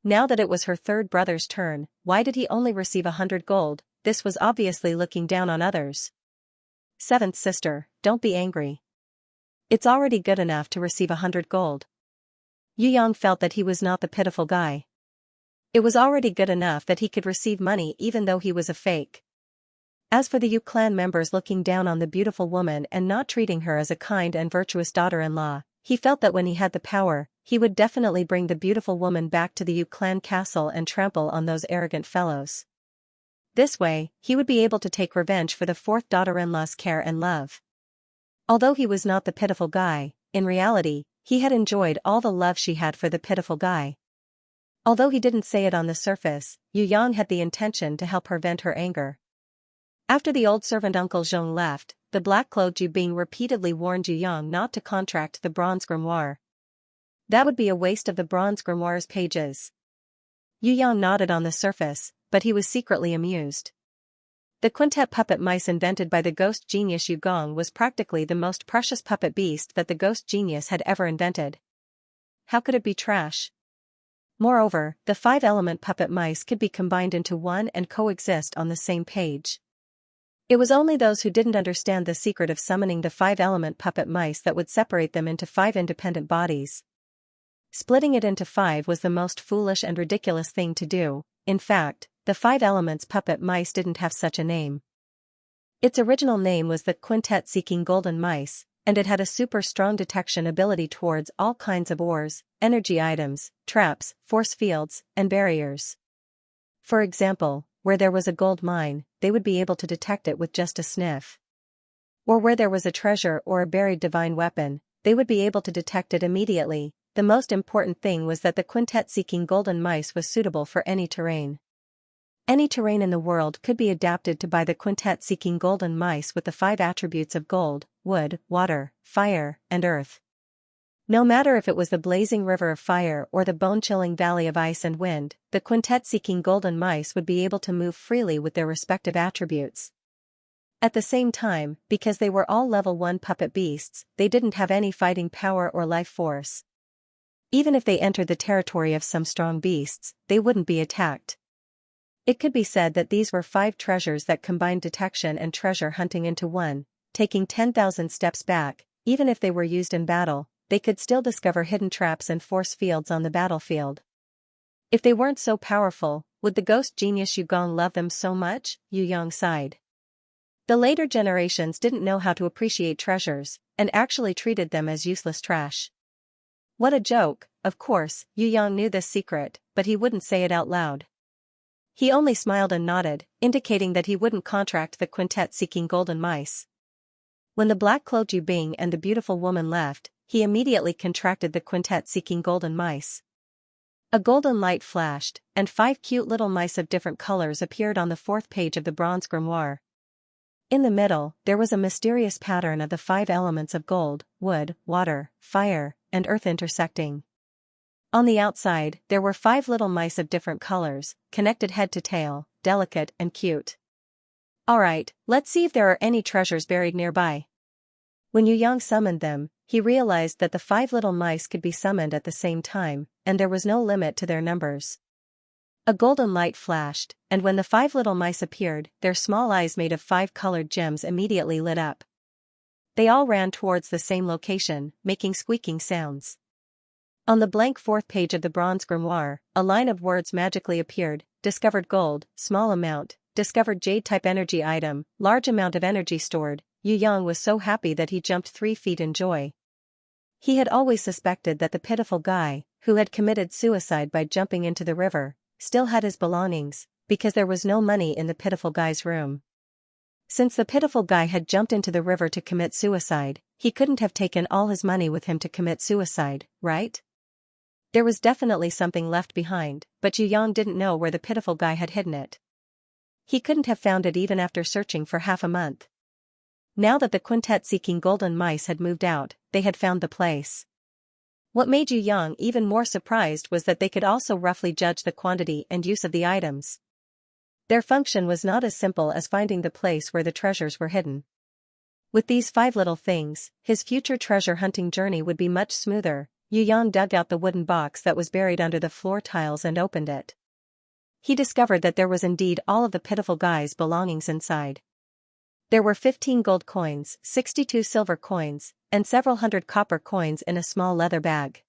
Now that it was her third brother's turn, why did he only receive 100 gold? This was obviously looking down on others. Seventh sister, don't be angry. It's already good enough to receive 100 gold. Yu Yang felt that he was not the pitiful guy. It was already good enough that he could receive money even though he was a fake. As for the Yu clan members looking down on the beautiful woman and not treating her as a kind and virtuous daughter-in-law, he felt that when he had the power, he would definitely bring the beautiful woman back to the Yu clan castle and trample on those arrogant fellows. This way, he would be able to take revenge for the fourth daughter-in-law's care and love. Although he was not the pitiful guy, in reality, he had enjoyed all the love she had for the pitiful guy. Although he didn't say it on the surface, Yu Yang had the intention to help her vent her anger. After the old servant Uncle Zhong left, the black-clothed Yu Bing repeatedly warned Yu Yang not to contract the bronze grimoire. That would be a waste of the bronze grimoire's pages. Yu Yang nodded on the surface, but he was secretly amused. The quintet puppet mice invented by the ghost genius Yu Gong was practically the most precious puppet beast that the ghost genius had ever invented. How could it be trash? Moreover, the 5-element puppet mice could be combined into one and coexist on the same page. It was only those who didn't understand the secret of summoning the 5-element puppet mice that would separate them into 5 independent bodies. Splitting it into 5 was the most foolish and ridiculous thing to do. In fact, the 5 elements puppet mice didn't have such a name. Its original name was the quintet-seeking golden mice, and it had a super strong detection ability towards all kinds of ores, energy items, traps, force fields, and barriers. For example, where there was a gold mine, they would be able to detect it with just a sniff. Or where there was a treasure or a buried divine weapon, they would be able to detect it immediately. The most important thing was that the quintet-seeking golden mice was suitable for any terrain. Any terrain in the world could be adapted to by the quintet-seeking golden mice with the 5 attributes of gold, wood, water, fire, and earth. No matter if it was the blazing river of fire or the bone-chilling valley of ice and wind, the quintet-seeking golden mice would be able to move freely with their respective attributes. At the same time, because they were all level 1 puppet beasts, they didn't have any fighting power or life force. Even if they entered the territory of some strong beasts, they wouldn't be attacked. It could be said that these were 5 treasures that combined detection and treasure hunting into one. Taking 10,000 steps back, even if they were used in battle, they could still discover hidden traps and force fields on the battlefield. If they weren't so powerful, would the ghost genius Yu Gong love them so much? Yu Yang sighed. The later generations didn't know how to appreciate treasures, and actually treated them as useless trash. What a joke. Of course, Yu Yang knew this secret, but he wouldn't say it out loud. He only smiled and nodded, indicating that he wouldn't contract the quintet-seeking golden mice. When the black-cloaked Yu Bing and the beautiful woman left, he immediately contracted the quintet-seeking golden mice. A golden light flashed, and 5 cute little mice of different colors appeared on the 4th page of the bronze grimoire. In the middle, there was a mysterious pattern of the 5 elements of gold, wood, water, fire, and earth intersecting. On the outside, there were 5 little mice of different colors, connected head to tail, delicate and cute. Alright, let's see if there are any treasures buried nearby. When Yu Yang summoned them, he realized that the 5 little mice could be summoned at the same time, and there was no limit to their numbers. A golden light flashed, and when the 5 little mice appeared, their small eyes made of 5 colored gems immediately lit up. They all ran towards the same location, making squeaking sounds. On the blank 4th page of the bronze grimoire, a line of words magically appeared: discovered gold, small amount, discovered jade-type energy item, large amount of energy stored. Yu Yang was so happy that he jumped 3 feet in joy. He had always suspected that the pitiful guy, who had committed suicide by jumping into the river, still had his belongings, because there was no money in the pitiful guy's room. Since the pitiful guy had jumped into the river to commit suicide, he couldn't have taken all his money with him to commit suicide, right? There was definitely something left behind, but Yu Yang didn't know where the pitiful guy had hidden it. He couldn't have found it even after searching for half a month. Now that the quintet-seeking golden mice had moved out, they had found the place. What made Yu Yang even more surprised was that they could also roughly judge the quantity and use of the items. Their function was not as simple as finding the place where the treasures were hidden. With these 5 little things, his future treasure hunting journey would be much smoother. Yu Yang dug out the wooden box that was buried under the floor tiles and opened it. He discovered that there was indeed all of the pitiful guy's belongings inside. There were 15 gold coins, 62 silver coins, and several hundred copper coins in a small leather bag.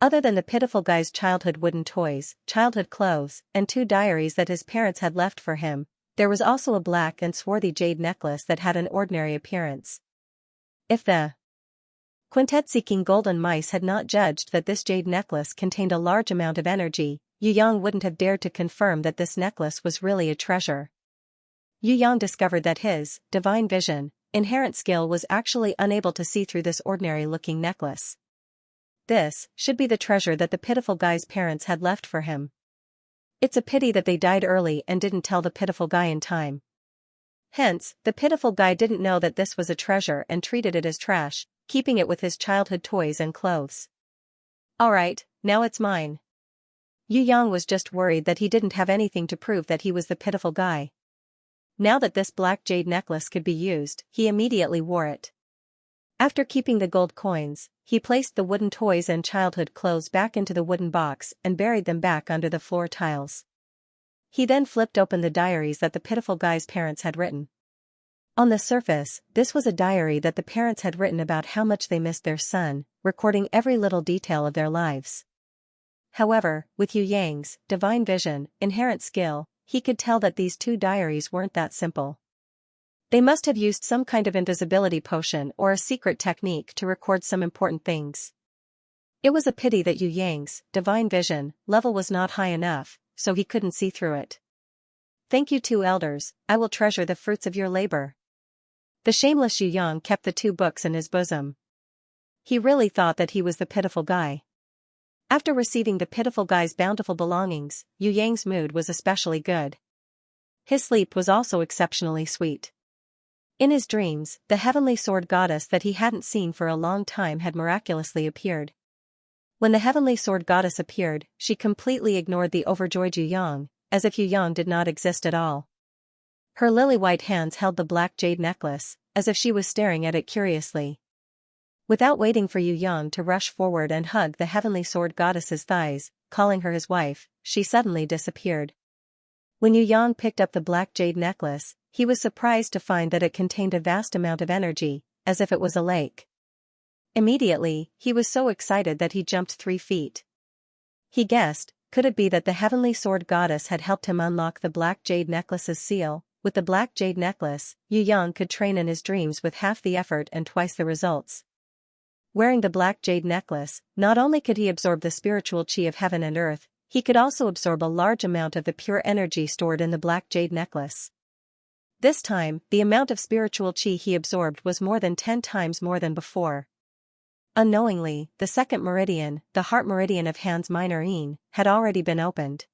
Other than the pitiful guy's childhood wooden toys, childhood clothes, and 2 diaries that his parents had left for him, there was also a black and swarthy jade necklace that had an ordinary appearance. If the quintet-seeking golden mice had not judged that this jade necklace contained a large amount of energy, Yu Yang wouldn't have dared to confirm that this necklace was really a treasure. Yu Yang discovered that his divine vision, inherent skill was actually unable to see through this ordinary-looking necklace. This should be the treasure that the pitiful guy's parents had left for him. It's a pity that they died early and didn't tell the pitiful guy in time. Hence, the pitiful guy didn't know that this was a treasure and treated it as trash, keeping it with his childhood toys and clothes. Alright, now it's mine. Yu Yang was just worried that he didn't have anything to prove that he was the pitiful guy. Now that this black jade necklace could be used, he immediately wore it. After keeping the gold coins, he placed the wooden toys and childhood clothes back into the wooden box and buried them back under the floor tiles. He then flipped open the diaries that the pitiful guy's parents had written. On the surface, this was a diary that the parents had written about how much they missed their son, recording every little detail of their lives. However, with Yu Yang's divine vision, inherent skill, he could tell that these 2 diaries weren't that simple. They must have used some kind of invisibility potion or a secret technique to record some important things. It was a pity that Yu Yang's divine vision level was not high enough, so he couldn't see through it. Thank you 2 elders, I will treasure the fruits of your labor. The shameless Yu Yang kept the 2 books in his bosom. He really thought that he was the pitiful guy. After receiving the pitiful guy's bountiful belongings, Yu Yang's mood was especially good. His sleep was also exceptionally sweet. In his dreams, the heavenly sword goddess that he hadn't seen for a long time had miraculously appeared. When the heavenly sword goddess appeared, she completely ignored the overjoyed Yu Yang, as if Yu Yang did not exist at all. Her lily-white hands held the black jade necklace, as if she was staring at it curiously. Without waiting for Yu Yang to rush forward and hug the heavenly sword goddess's thighs, calling her his wife, she suddenly disappeared. When Yu Yang picked up the black jade necklace, he was surprised to find that it contained a vast amount of energy, as if it was a lake. Immediately, he was so excited that he jumped 3 feet. He guessed, could it be that the heavenly sword goddess had helped him unlock the black jade necklace's seal? With the black jade necklace, Yu Yang could train in his dreams with half the effort and twice the results. Wearing the black jade necklace, not only could he absorb the spiritual chi of heaven and earth, he could also absorb a large amount of the pure energy stored in the black jade necklace. This time, the amount of spiritual chi he absorbed was more than 10 times more than before. Unknowingly, the second meridian, the heart meridian of Han's minor yin, had already been opened.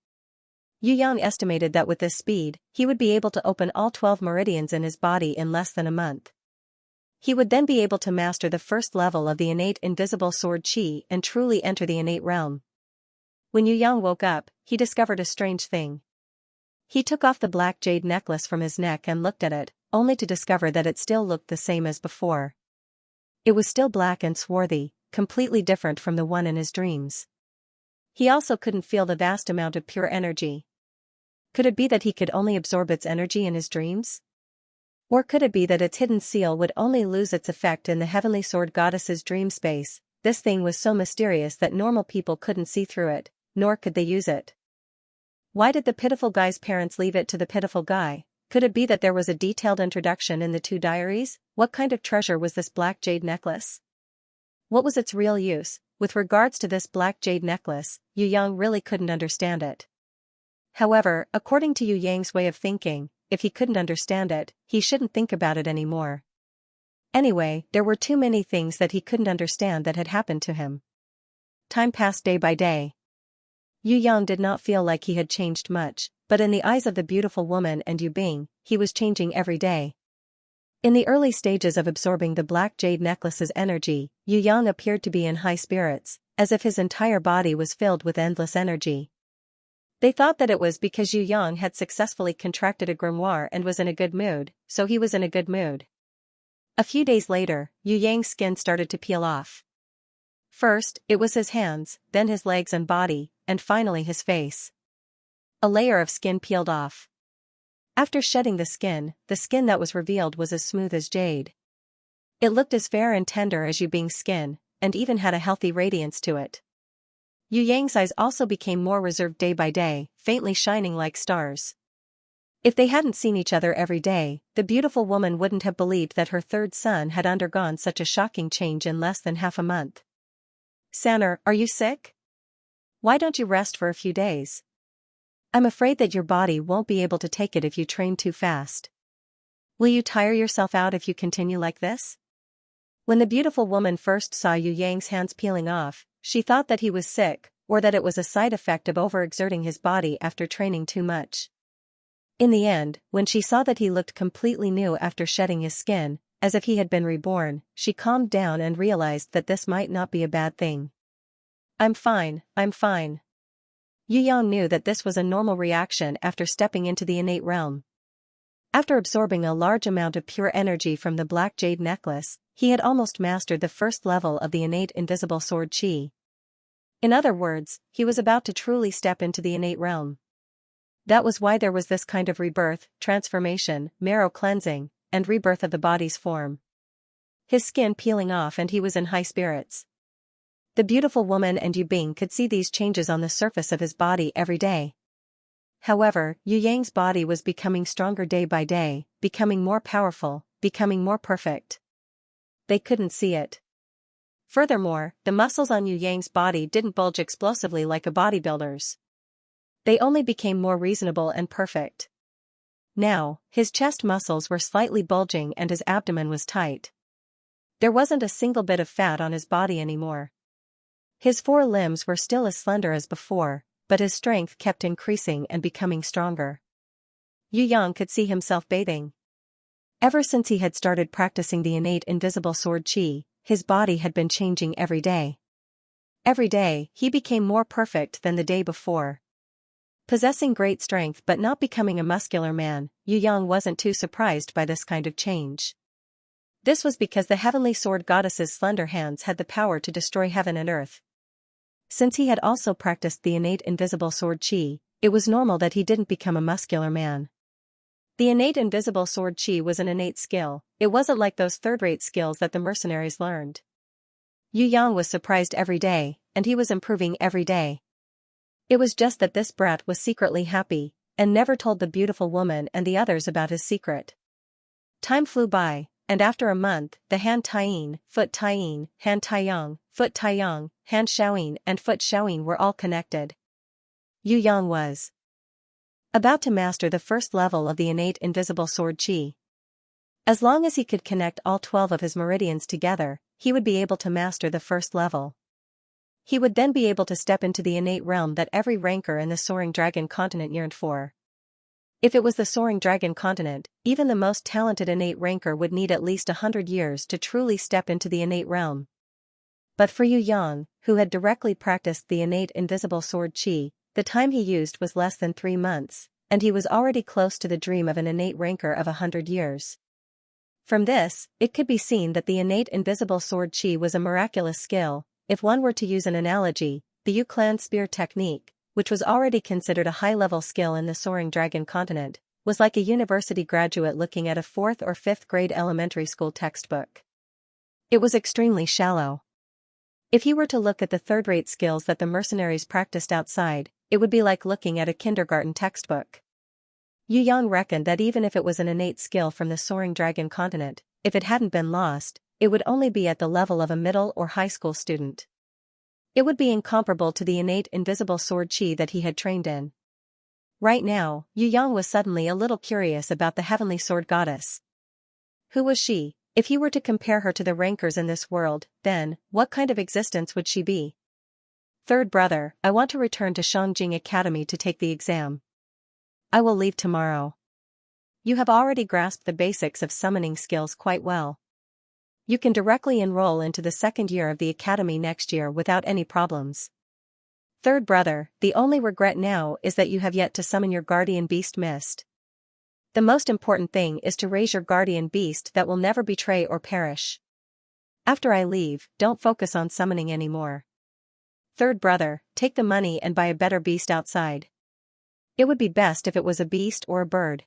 Yu Yang estimated that with this speed, he would be able to open all 12 meridians in his body in less than a month. He would then be able to master the first level of the innate invisible sword chi and truly enter the innate realm. When Yu Yang woke up, he discovered a strange thing. He took off the black jade necklace from his neck and looked at it, only to discover that it still looked the same as before. It was still black and swarthy, completely different from the one in his dreams. He also couldn't feel the vast amount of pure energy. Could it be that he could only absorb its energy in his dreams? Or could it be that its hidden seal would only lose its effect in the heavenly sword goddess's dream space? This thing was so mysterious that normal people couldn't see through it, nor could they use it. Why did the pitiful guy's parents leave it to the pitiful guy? Could it be that there was a detailed introduction in the 2 diaries? What kind of treasure was this black jade necklace? What was its real use? With regards to this black jade necklace, Yu Yang really couldn't understand it. However, according to Yu Yang's way of thinking, if he couldn't understand it, he shouldn't think about it anymore. Anyway, there were too many things that he couldn't understand that had happened to him. Time passed day by day. Yu Yang did not feel like he had changed much, but in the eyes of the beautiful woman and Yu Bing, he was changing every day. In the early stages of absorbing the black jade necklace's energy, Yu Yang appeared to be in high spirits, as if his entire body was filled with endless energy. They thought that it was because Yu Yang had successfully contracted a grimoire and was in a good mood, so he was in a good mood. A few days later, Yu Yang's skin started to peel off. First, it was his hands, then his legs and body, and finally his face. A layer of skin peeled off. After shedding the skin that was revealed was as smooth as jade. It looked as fair and tender as Yu Bing's skin, and even had a healthy radiance to it. Yu Yang's eyes also became more reserved day by day, faintly shining like stars. If they hadn't seen each other every day, the beautiful woman wouldn't have believed that her third son had undergone such a shocking change in less than half a month. "Sanner, are you sick? Why don't you rest for a few days? I'm afraid that your body won't be able to take it if you train too fast. Will you tire yourself out if you continue like this?" When the beautiful woman first saw Yu Yang's hands peeling off, she thought that he was sick, or that it was a side effect of overexerting his body after training too much. In the end, when she saw that he looked completely new after shedding his skin, as if he had been reborn, she calmed down and realized that this might not be a bad thing. I'm fine. Yu Yang knew that this was a normal reaction after stepping into the innate realm. After absorbing a large amount of pure energy from the black jade necklace, he had almost mastered the first level of the innate invisible sword chi. In other words, he was about to truly step into the innate realm. That was why there was this kind of rebirth, transformation, marrow cleansing, and rebirth of the body's form. His skin peeling off and he was in high spirits. The beautiful woman and Yu Bing could see these changes on the surface of his body every day. However, Yu Yang's body was becoming stronger day by day, becoming more powerful, becoming more perfect. They couldn't see it. Furthermore, the muscles on Yu Yang's body didn't bulge explosively like a bodybuilder's. They only became more reasonable and perfect. Now, his chest muscles were slightly bulging and his abdomen was tight. There wasn't a single bit of fat on his body anymore. His four limbs were still as slender as before, but his strength kept increasing and becoming stronger. Yu Yang could see himself bathing. Ever since he had started practicing the innate invisible sword chi, his body had been changing every day. Every day, he became more perfect than the day before. Possessing great strength but not becoming a muscular man, Yu Yang wasn't too surprised by this kind of change. This was because the heavenly sword goddess's slender hands had the power to destroy heaven and earth. Since he had also practiced the innate invisible sword chi, it was normal that he didn't become a muscular man. The innate invisible sword chi was an innate skill, it wasn't like those third-rate skills that the mercenaries learned. Yu Yang was surprised every day, and he was improving every day. It was just that this brat was secretly happy, and never told the beautiful woman and the others about his secret. Time flew by, and after a month, the hand Taiyin, foot Taiyin, hand Taiyang, foot Taiyang, hand Xiaoyin and foot Xiaoyin were all connected. Yu Yang was about to master the first level of the innate invisible sword chi. As long as he could connect all 12 of his meridians together, he would be able to master the first level. He would then be able to step into the innate realm that every ranker in the Soaring Dragon continent yearned for. If it was the Soaring Dragon continent, even the most talented innate ranker would need at least 100 years to truly step into the innate realm. But for Yu Yang, who had directly practiced the innate invisible sword chi, the time he used was less than 3 months, and he was already close to the dream of an innate ranker of 100 years. From this, it could be seen that the innate invisible sword chi was a miraculous skill. If one were to use an analogy, the Yu Clan spear technique, which was already considered a high-level skill in the Soaring Dragon continent, was like a university graduate looking at a 4th or 5th grade elementary school textbook. It was extremely shallow. If he were to look at the third-rate skills that the mercenaries practiced outside, it would be like looking at a kindergarten textbook. Yu Yang reckoned that even if it was an innate skill from the Soaring Dragon continent, if it hadn't been lost, it would only be at the level of a middle or high school student. It would be incomparable to the innate invisible sword chi that he had trained in. Right now, Yu Yang was suddenly a little curious about the heavenly sword goddess. Who was she? If he were to compare her to the rankers in this world, then, what kind of existence would she be? Third brother, I want to return to Shangjing Academy to take the exam. I will leave tomorrow. you have already grasped the basics of summoning skills quite well. You can directly enroll into the second year of the academy next year without any problems. Third brother, the only regret now is that you have yet to summon your guardian beast Mist. The most important thing is to raise your guardian beast that will never betray or perish. After I leave, don't focus on summoning anymore. Third brother, take the money and buy a better beast outside. It would be best if it was a beast or a bird.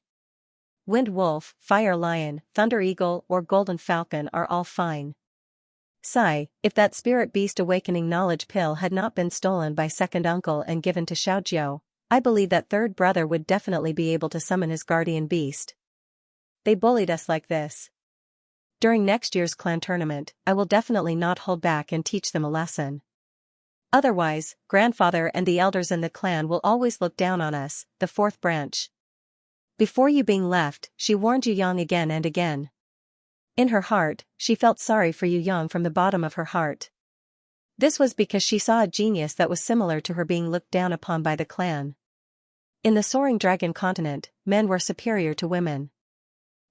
Wind wolf, fire lion, thunder eagle or golden falcon are all fine. Sigh, if that spirit beast awakening knowledge pill had not been stolen by second uncle and given to Xiaojiao, I believe that third brother would definitely be able to summon his guardian beast. They bullied us like this. During next year's clan tournament, I will definitely not hold back and teach them a lesson. Otherwise, grandfather and the elders in the clan will always look down on us, the fourth branch. Before you being left, she warned Yu Yang again and again. In her heart, she felt sorry for Yu Yang from the bottom of her heart. This was because she saw a genius that was similar to her being looked down upon by the clan. In the soaring dragon continent, men were superior to women.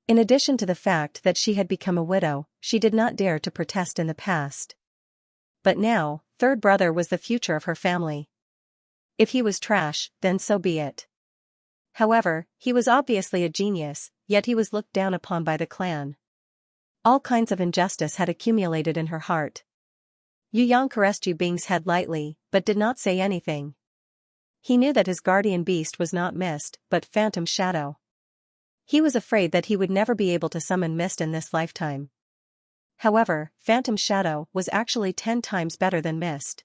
In addition to the fact that she had become a widow, she did not dare to protest in the past. But now, third brother was the future of her family. If he was trash, then so be it. However, he was obviously a genius, yet he was looked down upon by the clan. All kinds of injustice had accumulated in her heart. Yu Yang caressed Yu Bing's head lightly, but did not say anything. He knew that his guardian beast was not Mist, but Phantom Shadow. He was afraid that he would never be able to summon Mist in this lifetime. However, Phantom Shadow was actually 10 times better than Mist.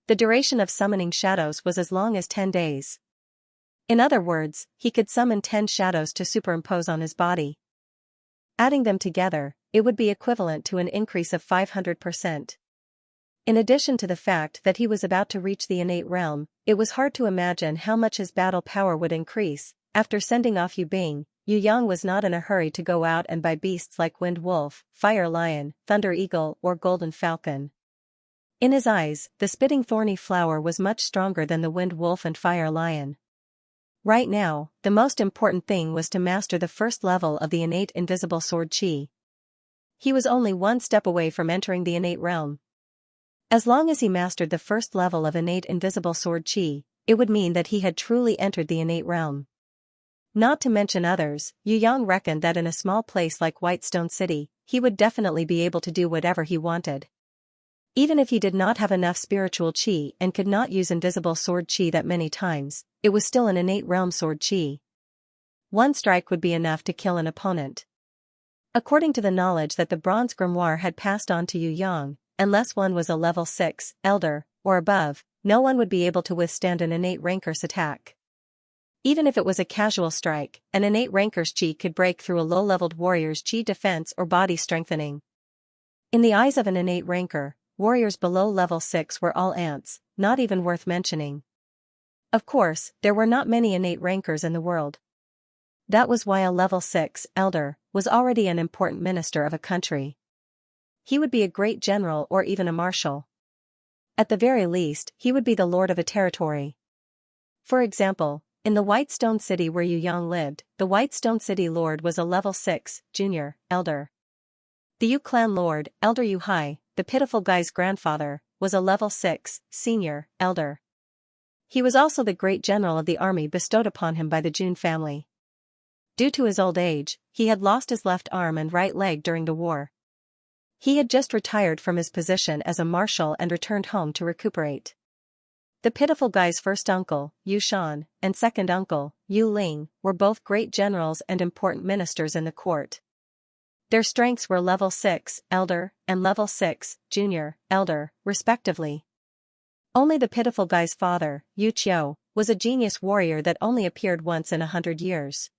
The duration of summoning shadows was as long as 10 days. In other words, he could summon 10 shadows to superimpose on his body. Adding them together, it would be equivalent to an increase of 500%. In addition to the fact that he was about to reach the innate realm, it was hard to imagine how much his battle power would increase. After sending off Yu Bing, Yu Yang was not in a hurry to go out and buy beasts like Wind Wolf, Fire Lion, Thunder Eagle or Golden Falcon. In his eyes, the spitting thorny flower was much stronger than the Wind Wolf and Fire Lion. Right now, the most important thing was to master the first level of the innate invisible sword chi. He was only one step away from entering the innate realm. As long as he mastered the first level of innate invisible sword chi, it would mean that he had truly entered the innate realm. Not to mention others, Yu Yang reckoned that in a small place like Whitestone City, he would definitely be able to do whatever he wanted. Even if he did not have enough spiritual chi and could not use invisible sword chi that many times, it was still an innate realm sword chi. One strike would be enough to kill an opponent. According to the knowledge that the bronze grimoire had passed on to Yu Yang, unless one was a level 6, elder, or above, no one would be able to withstand an innate ranker's attack. Even if it was a casual strike, an innate ranker's chi could break through a low-leveled warrior's chi defense or body strengthening. In the eyes of an innate ranker, warriors below level 6 were all ants, not even worth mentioning. Of course, there were not many innate rankers in the world. That was why a level 6 elder was already an important minister of a country. He would be a great general or even a marshal. At the very least, he would be the lord of a territory. For example, in the Whitestone City where Yu Yang lived, the Whitestone City Lord was a level 6, junior, elder. The Yu Clan Lord, Elder Yu Hai, the pitiful guy's grandfather, was a level 6, senior, elder. He was also the great general of the army bestowed upon him by the Jun family. Due to his old age, he had lost his left arm and right leg during the war. He had just retired from his position as a marshal and returned home to recuperate. The pitiful guy's first uncle, Yu Shan, and second uncle, Yu Ling, were both great generals and important ministers in the court. Their strengths were level 6, elder, and level 6, junior, elder, respectively. Only the pitiful guy's father, Yu Qiu, was a genius warrior that only appeared once in 100 years.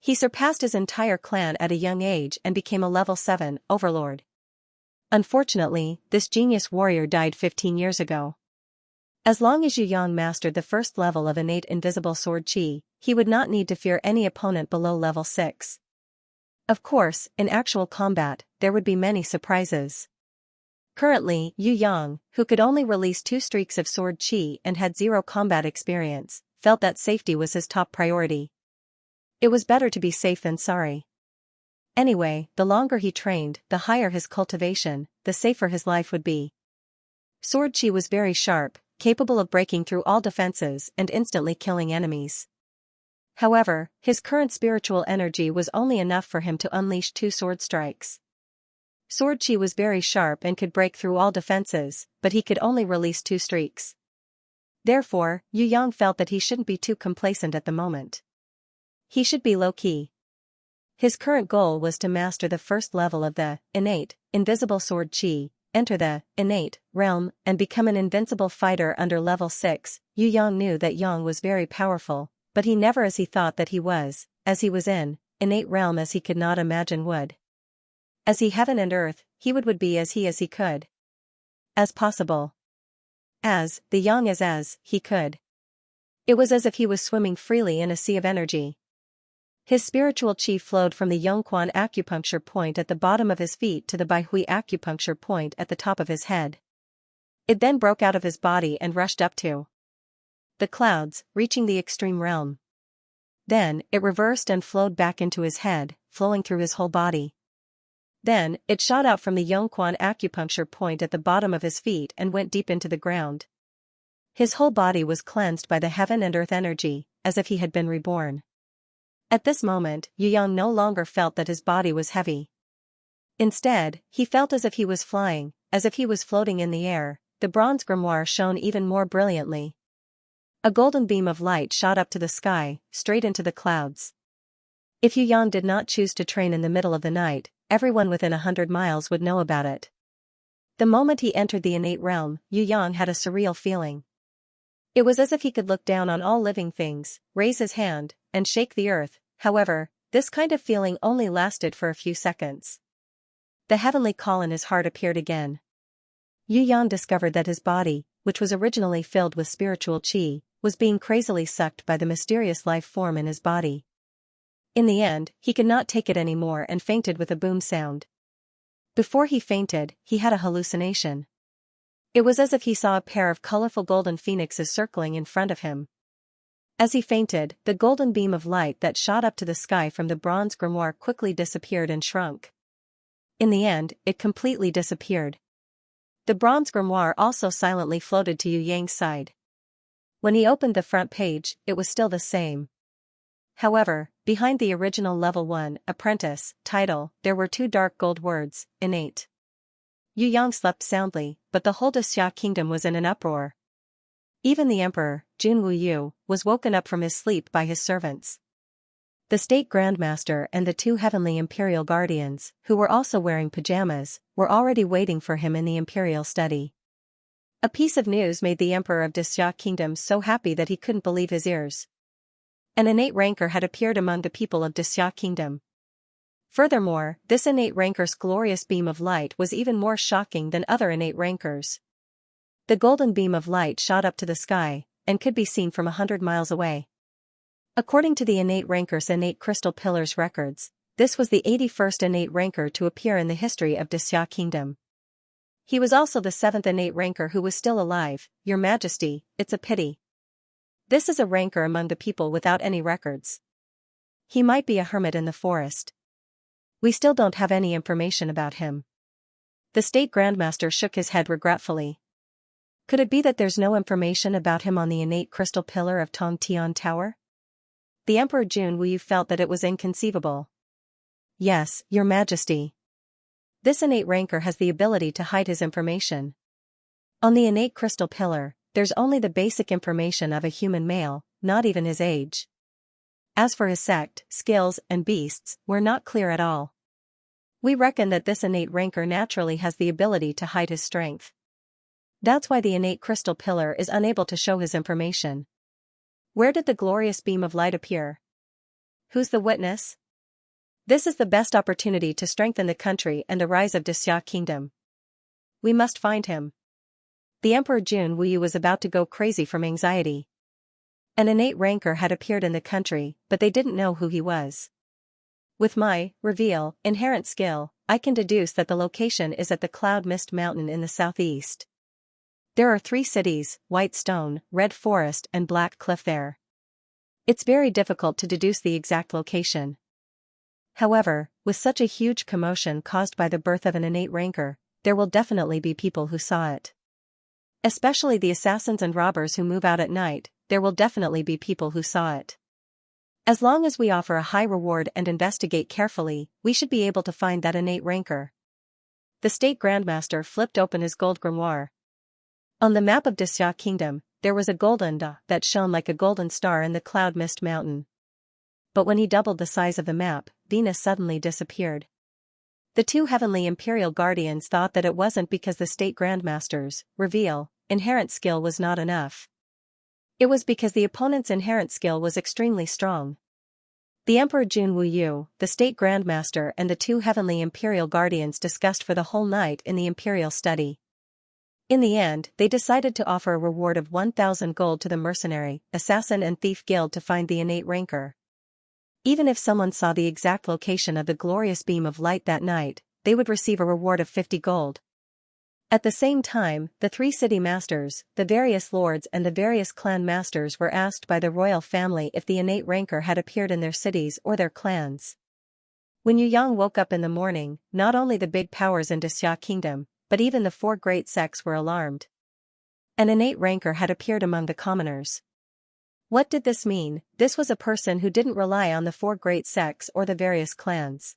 He surpassed his entire clan at a young age and became a level 7 overlord. Unfortunately, this genius warrior died 15 years ago. As long as Yu Yang mastered the first level of innate invisible sword chi, he would not need to fear any opponent below level 6. Of course, in actual combat, there would be many surprises. Currently, Yu Yang, who could only release 2 streaks of sword chi and had 0 combat experience, felt that safety was his top priority. It was better to be safe than sorry. Anyway, the longer he trained, the higher his cultivation, the safer his life would be. Sword Chi was very sharp, capable of breaking through all defenses and instantly killing enemies. However, his current spiritual energy was only enough for him to unleash 2 sword strikes. Sword Chi was very sharp and could break through all defenses, but he could only release 2 streaks. Therefore, Yu Yang felt that he shouldn't be too complacent at the moment. He should be low-key. His current goal was to master the first level of the innate, invisible Sword Chi, enter the innate realm, and become an invincible fighter under level 6. Yu Yang knew that Yang was very powerful, but he never as he thought that he was, as he was in innate realm as he could not imagine would. As he heaven and earth, he would be as he could. As possible. As, the Yang as he could. It was as if he was swimming freely in a sea of energy. His spiritual chi flowed from the Yongquan acupuncture point at the bottom of his feet to the Baihui acupuncture point at the top of his head. It then broke out of his body and rushed up to the clouds, reaching the extreme realm. Then, it reversed and flowed back into his head, flowing through his whole body. Then, it shot out from the Yongquan acupuncture point at the bottom of his feet and went deep into the ground. His whole body was cleansed by the heaven and earth energy, as if he had been reborn. At this moment, Yu Yang no longer felt that his body was heavy. Instead, he felt as if he was flying, as if he was floating in the air. The bronze grimoire shone even more brilliantly. A golden beam of light shot up to the sky, straight into the clouds. If Yu Yang did not choose to train in the middle of the night, everyone within 100 miles would know about it. The moment he entered the innate realm, Yu Yang had a surreal feeling. It was as if he could look down on all living things, raise his hand, and shake the earth. However, this kind of feeling only lasted for a few seconds. The heavenly call in his heart appeared again. Yu Yang discovered that his body, which was originally filled with spiritual chi, was being crazily sucked by the mysterious life form in his body. In the end, he could not take it anymore and fainted with a boom sound. Before he fainted, he had a hallucination. It was as if he saw a pair of colorful golden phoenixes circling in front of him. As he fainted, the golden beam of light that shot up to the sky from the bronze grimoire quickly disappeared and shrunk. In the end, it completely disappeared. The bronze grimoire also silently floated to Yu Yang's side. When he opened the front page, it was still the same. However, behind the original level 1, apprentice, title, there were 2 dark gold words, innate. Yu Yang slept soundly, but the whole Xia kingdom was in an uproar. Even the emperor, Jun Wuyu, was woken up from his sleep by his servants. The state grandmaster and the 2 heavenly imperial guardians, who were also wearing pajamas, were already waiting for him in the imperial study. A piece of news made the emperor of Xia kingdom so happy that he couldn't believe his ears. An innate rancor had appeared among the people of Xia kingdom. Furthermore, this innate rancor's glorious beam of light was even more shocking than other innate rancors. The golden beam of light shot up to the sky, and could be seen from 100 miles away. According to the innate rancor's innate crystal pillars records, this was the 81st innate rancor to appear in the history of Xia kingdom. He was also the 7th innate rancor who was still alive. Your Majesty, it's a pity. This is a rancor among the people without any records. He might be a hermit in the forest. We still don't have any information about him. The state grandmaster shook his head regretfully. Could it be that there's no information about him on the innate crystal pillar of Tongtian Tower? The Emperor Jun Wuyu felt that it was inconceivable. Yes, Your Majesty. This innate rancor has the ability to hide his information. On the innate crystal pillar, there's only the basic information of a human male, not even his age. As for his sect, skills, and beasts, we're not clear at all. We reckon that this innate rancor naturally has the ability to hide his strength. That's why the innate crystal pillar is unable to show his information. Where did the glorious beam of light appear? Who's the witness? This is the best opportunity to strengthen the country and the rise of Xia kingdom. We must find him. The Emperor Jun Wuyu was about to go crazy from anxiety. An innate rancor had appeared in the country, but they didn't know who he was. With my reveal, inherent skill, I can deduce that the location is at the Cloud Mist Mountain in the southeast. There are 3 cities, White Stone, Red Forest and Black Cliff there. It's very difficult to deduce the exact location. However, with such a huge commotion caused by the birth of an innate rancor, there will definitely be people who saw it. Especially the assassins and robbers who move out at night, there will definitely be people who saw it. As long as we offer a high reward and investigate carefully, we should be able to find that innate rancor. The state grandmaster flipped open his gold grimoire. On the map of Xianxia Kingdom, there was a golden da that shone like a golden star in the cloud mist mountain. But when he doubled the size of the map, Venus suddenly disappeared. The two heavenly imperial guardians thought that it wasn't because the state grandmaster's inherent skill was not enough. It was because the opponent's inherent skill was extremely strong. The Emperor Jun Wuyu, the state grandmaster and the two heavenly imperial guardians discussed for the whole night in the imperial study. In the end, they decided to offer a reward of 1,000 gold to the mercenary, assassin and thief guild to find the innate rancor. Even if someone saw the exact location of the glorious beam of light that night, they would receive a reward of 50 gold. At the same time, the three city masters, the various lords and the various clan masters were asked by the royal family if the innate rancor had appeared in their cities or their clans. When Yu Yang woke up in the morning, not only the big powers in Xianxia Kingdom, but even the four great sects were alarmed. An innate rancor had appeared among the commoners. What did this mean? This was a person who didn't rely on the four great sects or the various clans.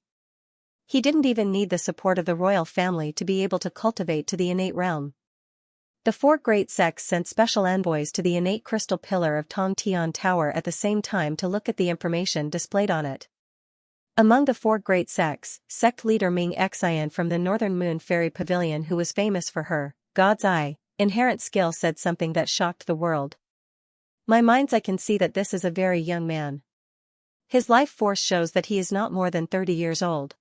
He didn't even need the support of the royal family to be able to cultivate to the innate realm. The four great sects sent special envoys to the innate crystal pillar of Tong Tian Tower at the same time to look at the information displayed on it. Among the four great sects, sect leader Ming Xian from the Northern Moon Fairy Pavilion, who was famous for her God's Eye inherent skill, said something that shocked the world. My mind's eye can see that this is a very young man. His life force shows that he is not more than 30 years old.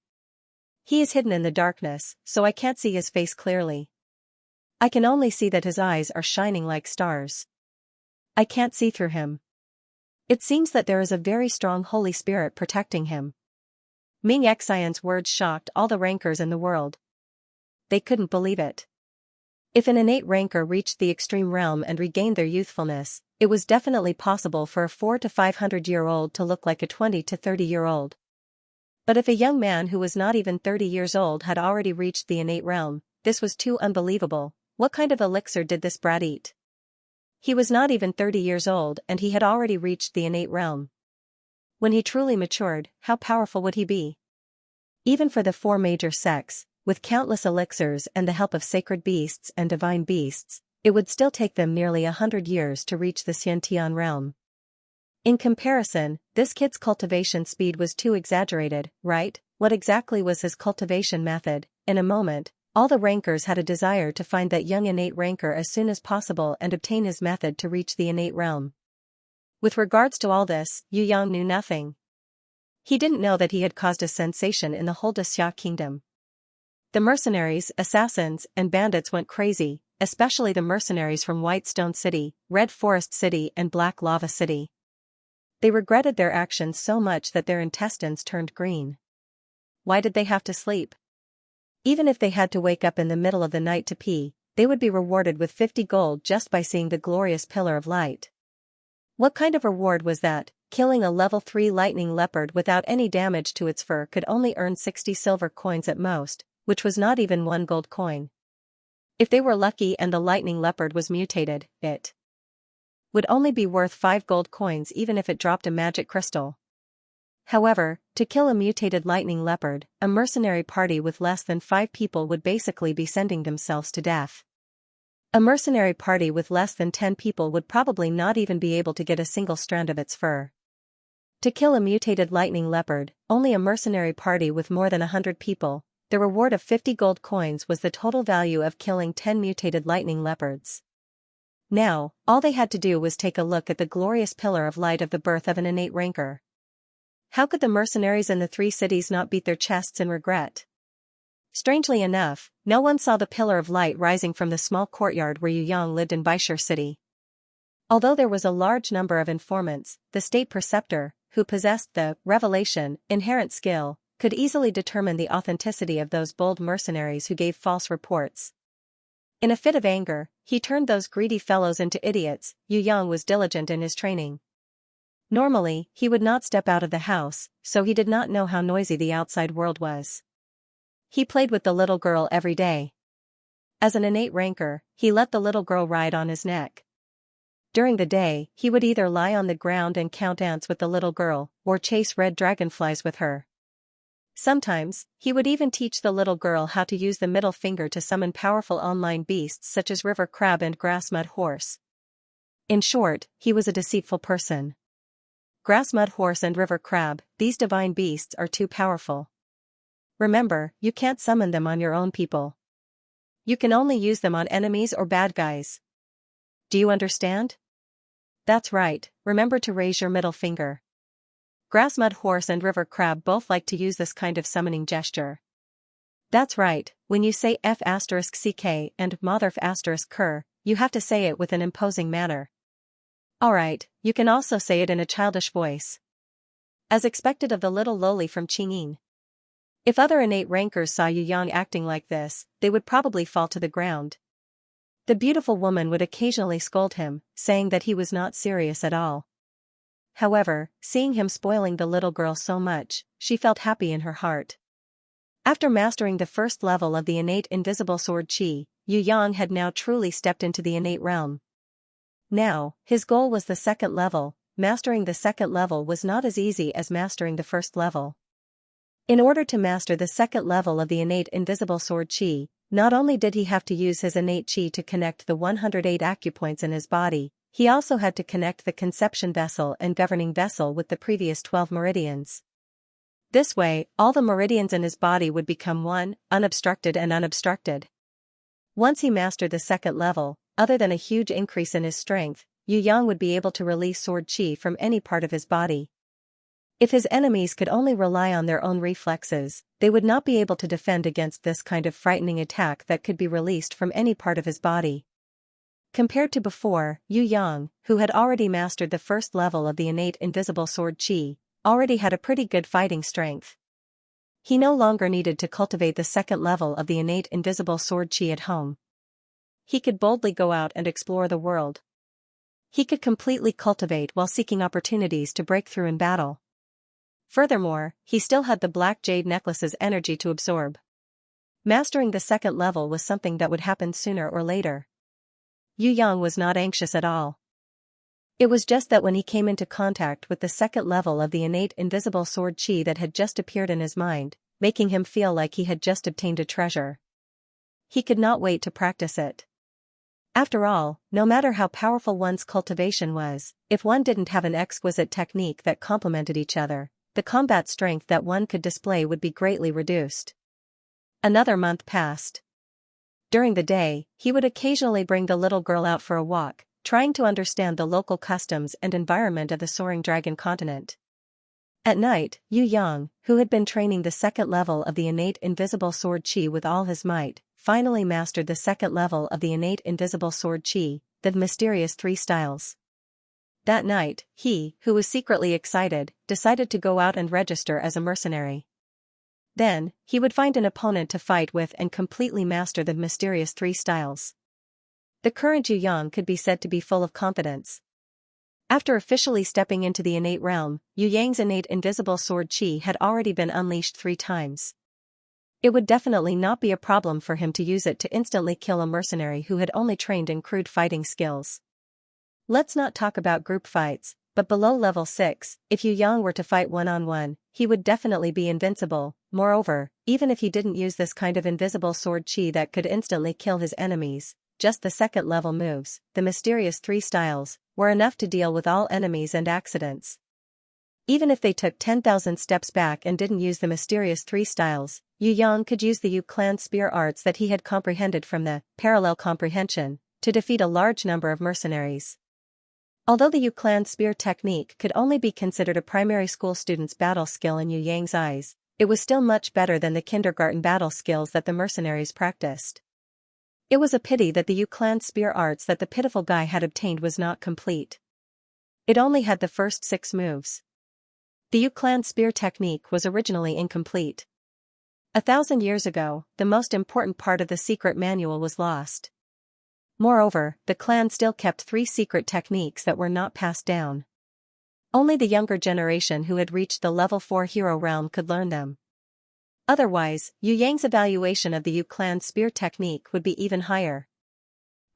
He is hidden in the darkness, so I can't see his face clearly. I can only see that his eyes are shining like stars. I can't see through him. It seems that there is a very strong Holy Spirit protecting him. Ming Xian's words shocked all the rancors in the world. They couldn't believe it. If an innate rancor reached the extreme realm and regained their youthfulness, it was definitely possible for a 400 to 500-year-old to look like a 20 to 30-year-old. But if a young man who was not even 30 years old had already reached the innate realm, this was too unbelievable. What kind of elixir did this brat eat? He was not even 30 years old and he had already reached the innate realm. When he truly matured, how powerful would he be? Even for the four major sects, with countless elixirs and the help of sacred beasts and divine beasts, it would still take them nearly 100 years to reach the Xiantian realm. In comparison, this kid's cultivation speed was too exaggerated, right? What exactly was his cultivation method? In a moment, all the rancors had a desire to find that young innate rancor as soon as possible and obtain his method to reach the innate realm. With regards to all this, Yu Yang knew nothing. He didn't know that he had caused a sensation in the whole Xianxia Kingdom. The mercenaries, assassins, and bandits went crazy, especially the mercenaries from White Stone City, Red Forest City and Black Lava City. They regretted their actions so much that their intestines turned green. Why did they have to sleep? Even if they had to wake up in the middle of the night to pee, they would be rewarded with 50 gold just by seeing the glorious pillar of light. What kind of reward was that? Killing a level 3 lightning leopard without any damage to its fur could only earn 60 silver coins at most, which was not even 1 gold coin. If they were lucky and the lightning leopard was mutated, it would only be worth 5 gold coins even if it dropped a magic crystal. However, to kill a mutated lightning leopard, a mercenary party with less than 5 people would basically be sending themselves to death. A mercenary party with less than 10 people would probably not even be able to get a single strand of its fur. To kill a mutated lightning leopard, only a mercenary party with more than 100 people, the reward of 50 gold coins was the total value of killing 10 mutated lightning leopards. Now, all they had to do was take a look at the glorious pillar of light of the birth of an innate rancor. How could the mercenaries in the 3 cities not beat their chests in regret? Strangely enough, no one saw the pillar of light rising from the small courtyard where Yu Yang lived in Baishur City. Although there was a large number of informants, the state preceptor, who possessed the revelation inherent skill, could easily determine the authenticity of those bold mercenaries who gave false reports. In a fit of anger, he turned those greedy fellows into idiots. Yu Yang was diligent in his training. Normally, he would not step out of the house, so he did not know how noisy the outside world was. He played with the little girl every day. As an innate ranker, he let the little girl ride on his neck. During the day, he would either lie on the ground and count ants with the little girl, or chase red dragonflies with her. Sometimes, he would even teach the little girl how to use the middle finger to summon powerful online beasts such as river crab and grass mud horse. In short, he was a deceitful person. Grass mud horse and river crab, these divine beasts are too powerful. Remember, you can't summon them on your own people. You can only use them on enemies or bad guys. Do you understand? That's right, remember to raise your middle finger. Grass mud horse and river crab both like to use this kind of summoning gesture. That's right, when you say F*ck and motherf*ker, you have to say it with an imposing manner. Alright, you can also say it in a childish voice. As expected of the little lowly from Qingyin. If other innate rankers saw Yu Yang acting like this, they would probably fall to the ground. The beautiful woman would occasionally scold him, saying that he was not serious at all. However, seeing him spoiling the little girl so much, she felt happy in her heart. After mastering the first level of the innate invisible sword Qi, Yu Yang had now truly stepped into the innate realm. Now, his goal was the second level. Mastering the second level was not as easy as mastering the first level. In order to master the second level of the innate invisible sword Qi, not only did he have to use his innate Qi to connect the 108 acupoints in his body, he also had to connect the conception vessel and governing vessel with the previous 12 meridians. This way, all the meridians in his body would become one, unobstructed and unobstructed. Once he mastered the second level, other than a huge increase in his strength, Yu Yang would be able to release sword Qi from any part of his body. If his enemies could only rely on their own reflexes, they would not be able to defend against this kind of frightening attack that could be released from any part of his body. Compared to before, Yu Yang, who had already mastered the first level of the innate invisible sword Qi, already had a pretty good fighting strength. He no longer needed to cultivate the second level of the innate invisible sword Qi at home. He could boldly go out and explore the world. He could completely cultivate while seeking opportunities to break through in battle. Furthermore, he still had the black jade necklace's energy to absorb. Mastering the second level was something that would happen sooner or later. Yu Yang was not anxious at all. It was just that when he came into contact with the second level of the innate invisible sword Qi that had just appeared in his mind, making him feel like he had just obtained a treasure. He could not wait to practice it. After all, no matter how powerful one's cultivation was, if one didn't have an exquisite technique that complemented each other, the combat strength that one could display would be greatly reduced. Another month passed. During the day, he would occasionally bring the little girl out for a walk, trying to understand the local customs and environment of the soaring dragon continent. At night, Yu Yang, who had been training the second level of the innate invisible sword Qi with all his might, finally mastered the second level of the innate invisible sword Qi, the mysterious 3 styles. That night, he, who was secretly excited, decided to go out and register as a mercenary. Then, he would find an opponent to fight with and completely master the mysterious 3 styles. The current Yu Yang could be said to be full of confidence. After officially stepping into the innate realm, Yu Yang's innate invisible sword Qi had already been unleashed 3 times. It would definitely not be a problem for him to use it to instantly kill a mercenary who had only trained in crude fighting skills. Let's not talk about group fights, but below level 6, if Yu Yang were to fight one-on-one, he would definitely be invincible. Moreover, even if he didn't use this kind of invisible sword Qi that could instantly kill his enemies, just the second level moves, the mysterious 3 styles, were enough to deal with all enemies and accidents. Even if they took 10,000 steps back and didn't use the mysterious 3 styles, Yu Yang could use the Yu Clan spear arts that he had comprehended from the parallel comprehension to defeat a large number of mercenaries. Although the Yu Clan spear technique could only be considered a primary school student's battle skill in Yu Yang's eyes, it was still much better than the kindergarten battle skills that the mercenaries practiced. It was a pity that the Yu Clan spear arts that the pitiful guy had obtained was not complete. It only had the first 6 moves. The Yu Clan spear technique was originally incomplete. 1,000 years ago, the most important part of the secret manual was lost. Moreover, the clan still kept 3 secret techniques that were not passed down. Only the younger generation who had reached the level 4 hero realm could learn them. Otherwise, Yu Yang's evaluation of the Yu clan's spear technique would be even higher.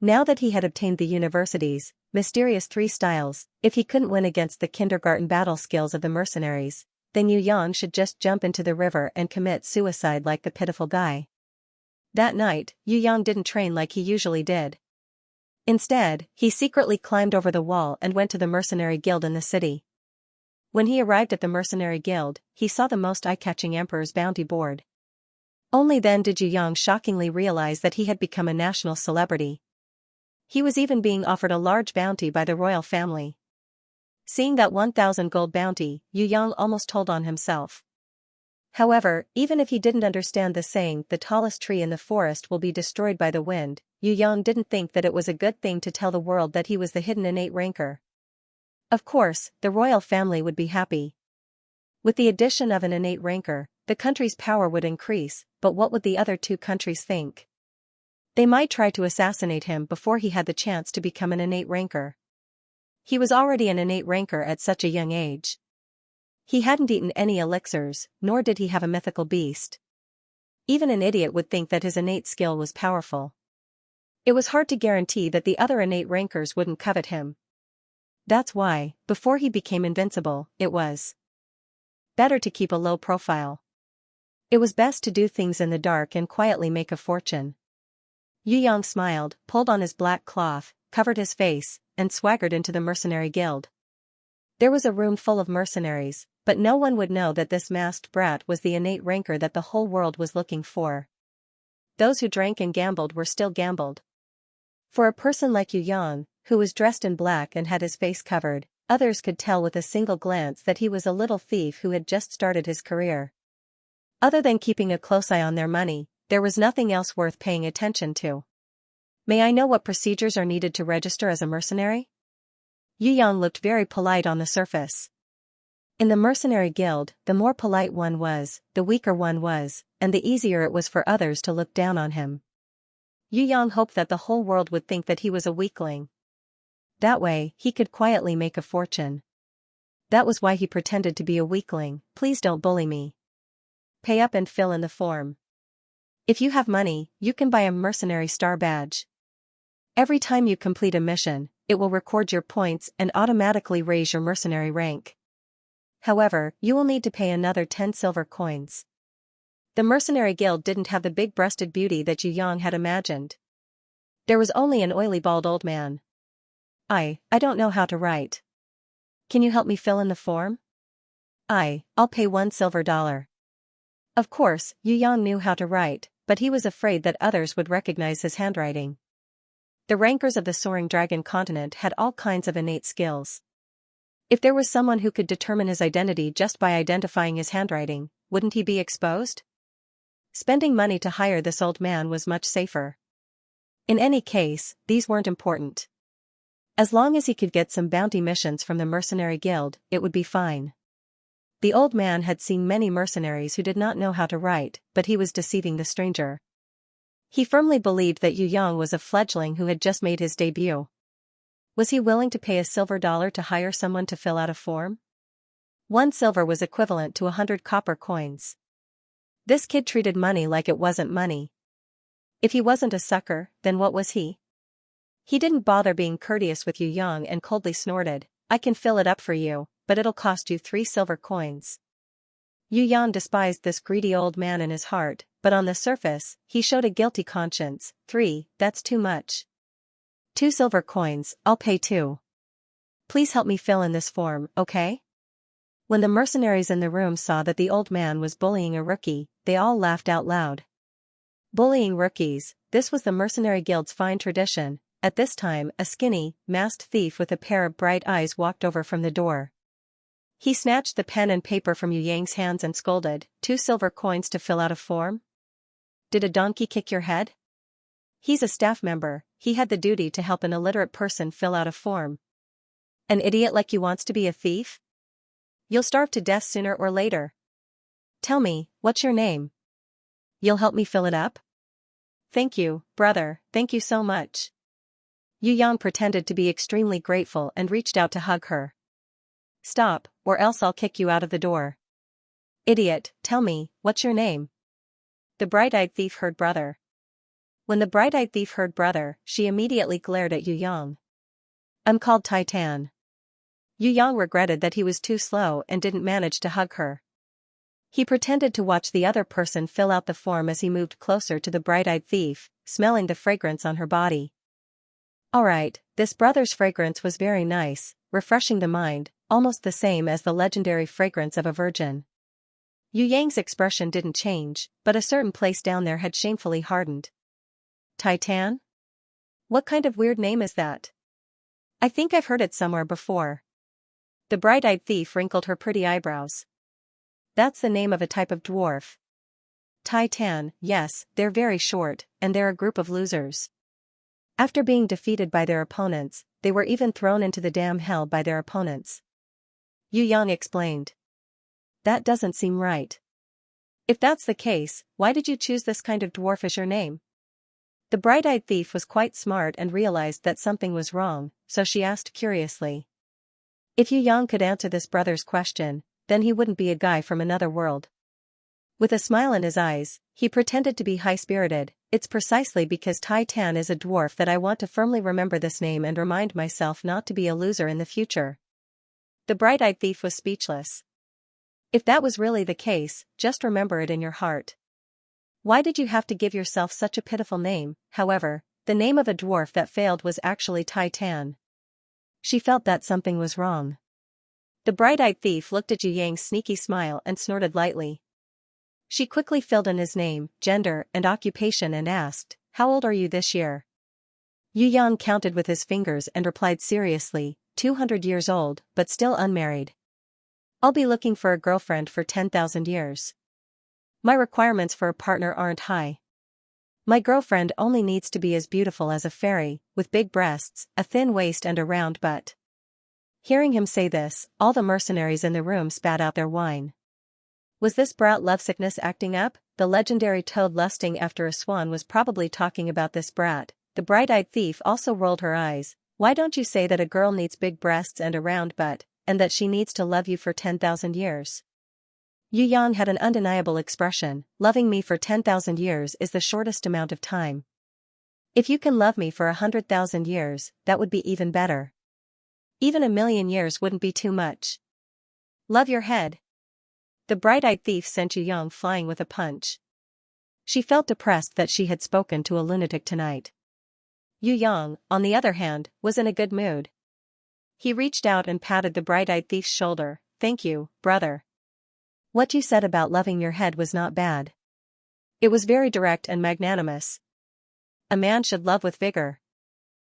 Now that he had obtained the university's mysterious 3 styles, if he couldn't win against the kindergarten battle skills of the mercenaries, then Yu Yang should just jump into the river and commit suicide like the pitiful guy. That night, Yu Yang didn't train like he usually did. Instead, he secretly climbed over the wall and went to the mercenary guild in the city. When he arrived at the mercenary guild, he saw the most eye-catching emperor's bounty board. Only then did Yu Yang shockingly realize that he had become a national celebrity. He was even being offered a large bounty by the royal family. Seeing that 1,000 gold bounty, Yu Yang almost told on himself. However, even if he didn't understand the saying, the tallest tree in the forest will be destroyed by the wind, Yu Yang didn't think that it was a good thing to tell the world that he was the hidden innate ranker. Of course, the royal family would be happy. With the addition of an innate ranker, the country's power would increase, but what would the other 2 countries think? They might try to assassinate him before he had the chance to become an innate ranker. He was already an innate ranker at such a young age. He hadn't eaten any elixirs, nor did he have a mythical beast. Even an idiot would think that his innate skill was powerful. It was hard to guarantee that the other innate rankers wouldn't covet him. That's why, before he became invincible, it was better to keep a low profile. It was best to do things in the dark and quietly make a fortune. Yu Yang smiled, pulled on his black cloth, covered his face, and swaggered into the mercenary guild. There was a room full of mercenaries, but no one would know that this masked brat was the innate ranker that the whole world was looking for. Those who drank and gambled were still gambled. For a person like Yu Yang, who was dressed in black and had his face covered, others could tell with a single glance that he was a little thief who had just started his career. Other than keeping a close eye on their money, there was nothing else worth paying attention to. May I know what procedures are needed to register as a mercenary? Yu Yang looked very polite on the surface. In the mercenary guild, the more polite one was, the weaker one was, and the easier it was for others to look down on him. Yu Yang hoped that the whole world would think that he was a weakling. That way, he could quietly make a fortune. That was why he pretended to be a weakling. Please don't bully me. Pay up and fill in the form. If you have money, you can buy a mercenary star badge. Every time you complete a mission, it will record your points and automatically raise your mercenary rank. However, you will need to pay another 10 silver coins. The mercenary guild didn't have the big-breasted beauty that Yu Yang had imagined. There was only an oily bald old man. I don't know how to write. Can you help me fill in the form? I'll pay $1 silver. Of course, Yu Yang knew how to write, but he was afraid that others would recognize his handwriting. The rankers of the Soaring Dragon continent had all kinds of innate skills. If there was someone who could determine his identity just by identifying his handwriting, wouldn't he be exposed? Spending money to hire this old man was much safer. In any case, these weren't important. As long as he could get some bounty missions from the mercenary guild, it would be fine. The old man had seen many mercenaries who did not know how to write, but he was deceiving the stranger. He firmly believed that Yu Yang was a fledgling who had just made his debut. Was he willing to pay $1 silver to hire someone to fill out a form? 1 silver was equivalent to 100 copper coins. This kid treated money like it wasn't money. If he wasn't a sucker, then what was he? He didn't bother being courteous with Yu Yang and coldly snorted, "I can fill it up for you, but it'll cost you 3 silver coins." Yu Yang despised this greedy old man in his heart, but on the surface, he showed a guilty conscience. 3, that's too much. 2 silver coins, I'll pay 2. Please help me fill in this form, okay? When the mercenaries in the room saw that the old man was bullying a rookie, they all laughed out loud. Bullying rookies, this was the mercenary guild's fine tradition. At this time, a skinny, masked thief with a pair of bright eyes walked over from the door. He snatched the pen and paper from Yu Yang's hands and scolded, 2 silver coins to fill out a form? Did a donkey kick your head? He's a staff member, he had the duty to help an illiterate person fill out a form. An idiot like you wants to be a thief? You'll starve to death sooner or later. Tell me, what's your name? You'll help me fill it up? Thank you, brother, thank you so much. Yu Yang pretended to be extremely grateful and reached out to hug her. Stop, or else I'll kick you out of the door. Idiot, tell me, what's your name? The bright-eyed thief heard brother. When the bright-eyed thief heard brother, she immediately glared at Yu Yang. I'm called Titan. Yu Yang regretted that he was too slow and didn't manage to hug her. He pretended to watch the other person fill out the form as he moved closer to the bright-eyed thief, smelling the fragrance on her body. Alright, this brother's fragrance was very nice, refreshing the mind, almost the same as the legendary fragrance of a virgin. Yu Yang's expression didn't change, but a certain place down there had shamefully hardened. Titan? What kind of weird name is that? I think I've heard it somewhere before. The bright-eyed thief wrinkled her pretty eyebrows. That's the name of a type of dwarf. Titan, yes, they're very short, and they're a group of losers. After being defeated by their opponents, they were even thrown into the damn hell by their opponents. Yu Yang explained. That doesn't seem right. If that's the case, why did you choose this kind of dwarf as your name? The bright-eyed thief was quite smart and realized that something was wrong, so she asked curiously. If Yu Yang could answer this brother's question, then he wouldn't be a guy from another world. With a smile in his eyes, he pretended to be high-spirited. It's precisely because Titan is a dwarf that I want to firmly remember this name and remind myself not to be a loser in the future. The bright-eyed thief was speechless. If that was really the case, just remember it in your heart. Why did you have to give yourself such a pitiful name? However, the name of a dwarf that failed was actually Titan. She felt that something was wrong. The bright-eyed thief looked at Yu Yang's sneaky smile and snorted lightly. She quickly filled in his name, gender, and occupation and asked, "How old are you this year?" Yu Yang counted with his fingers and replied seriously, 200 years old, but still unmarried. I'll be looking for a girlfriend for 10,000 years. My requirements for a partner aren't high. My girlfriend only needs to be as beautiful as a fairy, with big breasts, a thin waist and a round butt. Hearing him say this, all the mercenaries in the room spat out their wine. Was this brat lovesickness acting up? The legendary toad lusting after a swan was probably talking about this brat. The bright-eyed thief also rolled her eyes. Why don't you say that a girl needs big breasts and a round butt, and that she needs to love you for 10,000 years? Yu Yang had an undeniable expression. Loving me for 10,000 years is the shortest amount of time. If you can love me for 100,000 years, that would be even better. Even 1,000,000 years wouldn't be too much. Love your head. The bright-eyed thief sent Yu Yang flying with a punch. She felt depressed that she had spoken to a lunatic tonight. Yu Yang, on the other hand, was in a good mood. He reached out and patted the bright-eyed thief's shoulder. Thank you, brother. What you said about loving your head was not bad. It was very direct and magnanimous. A man should love with vigor.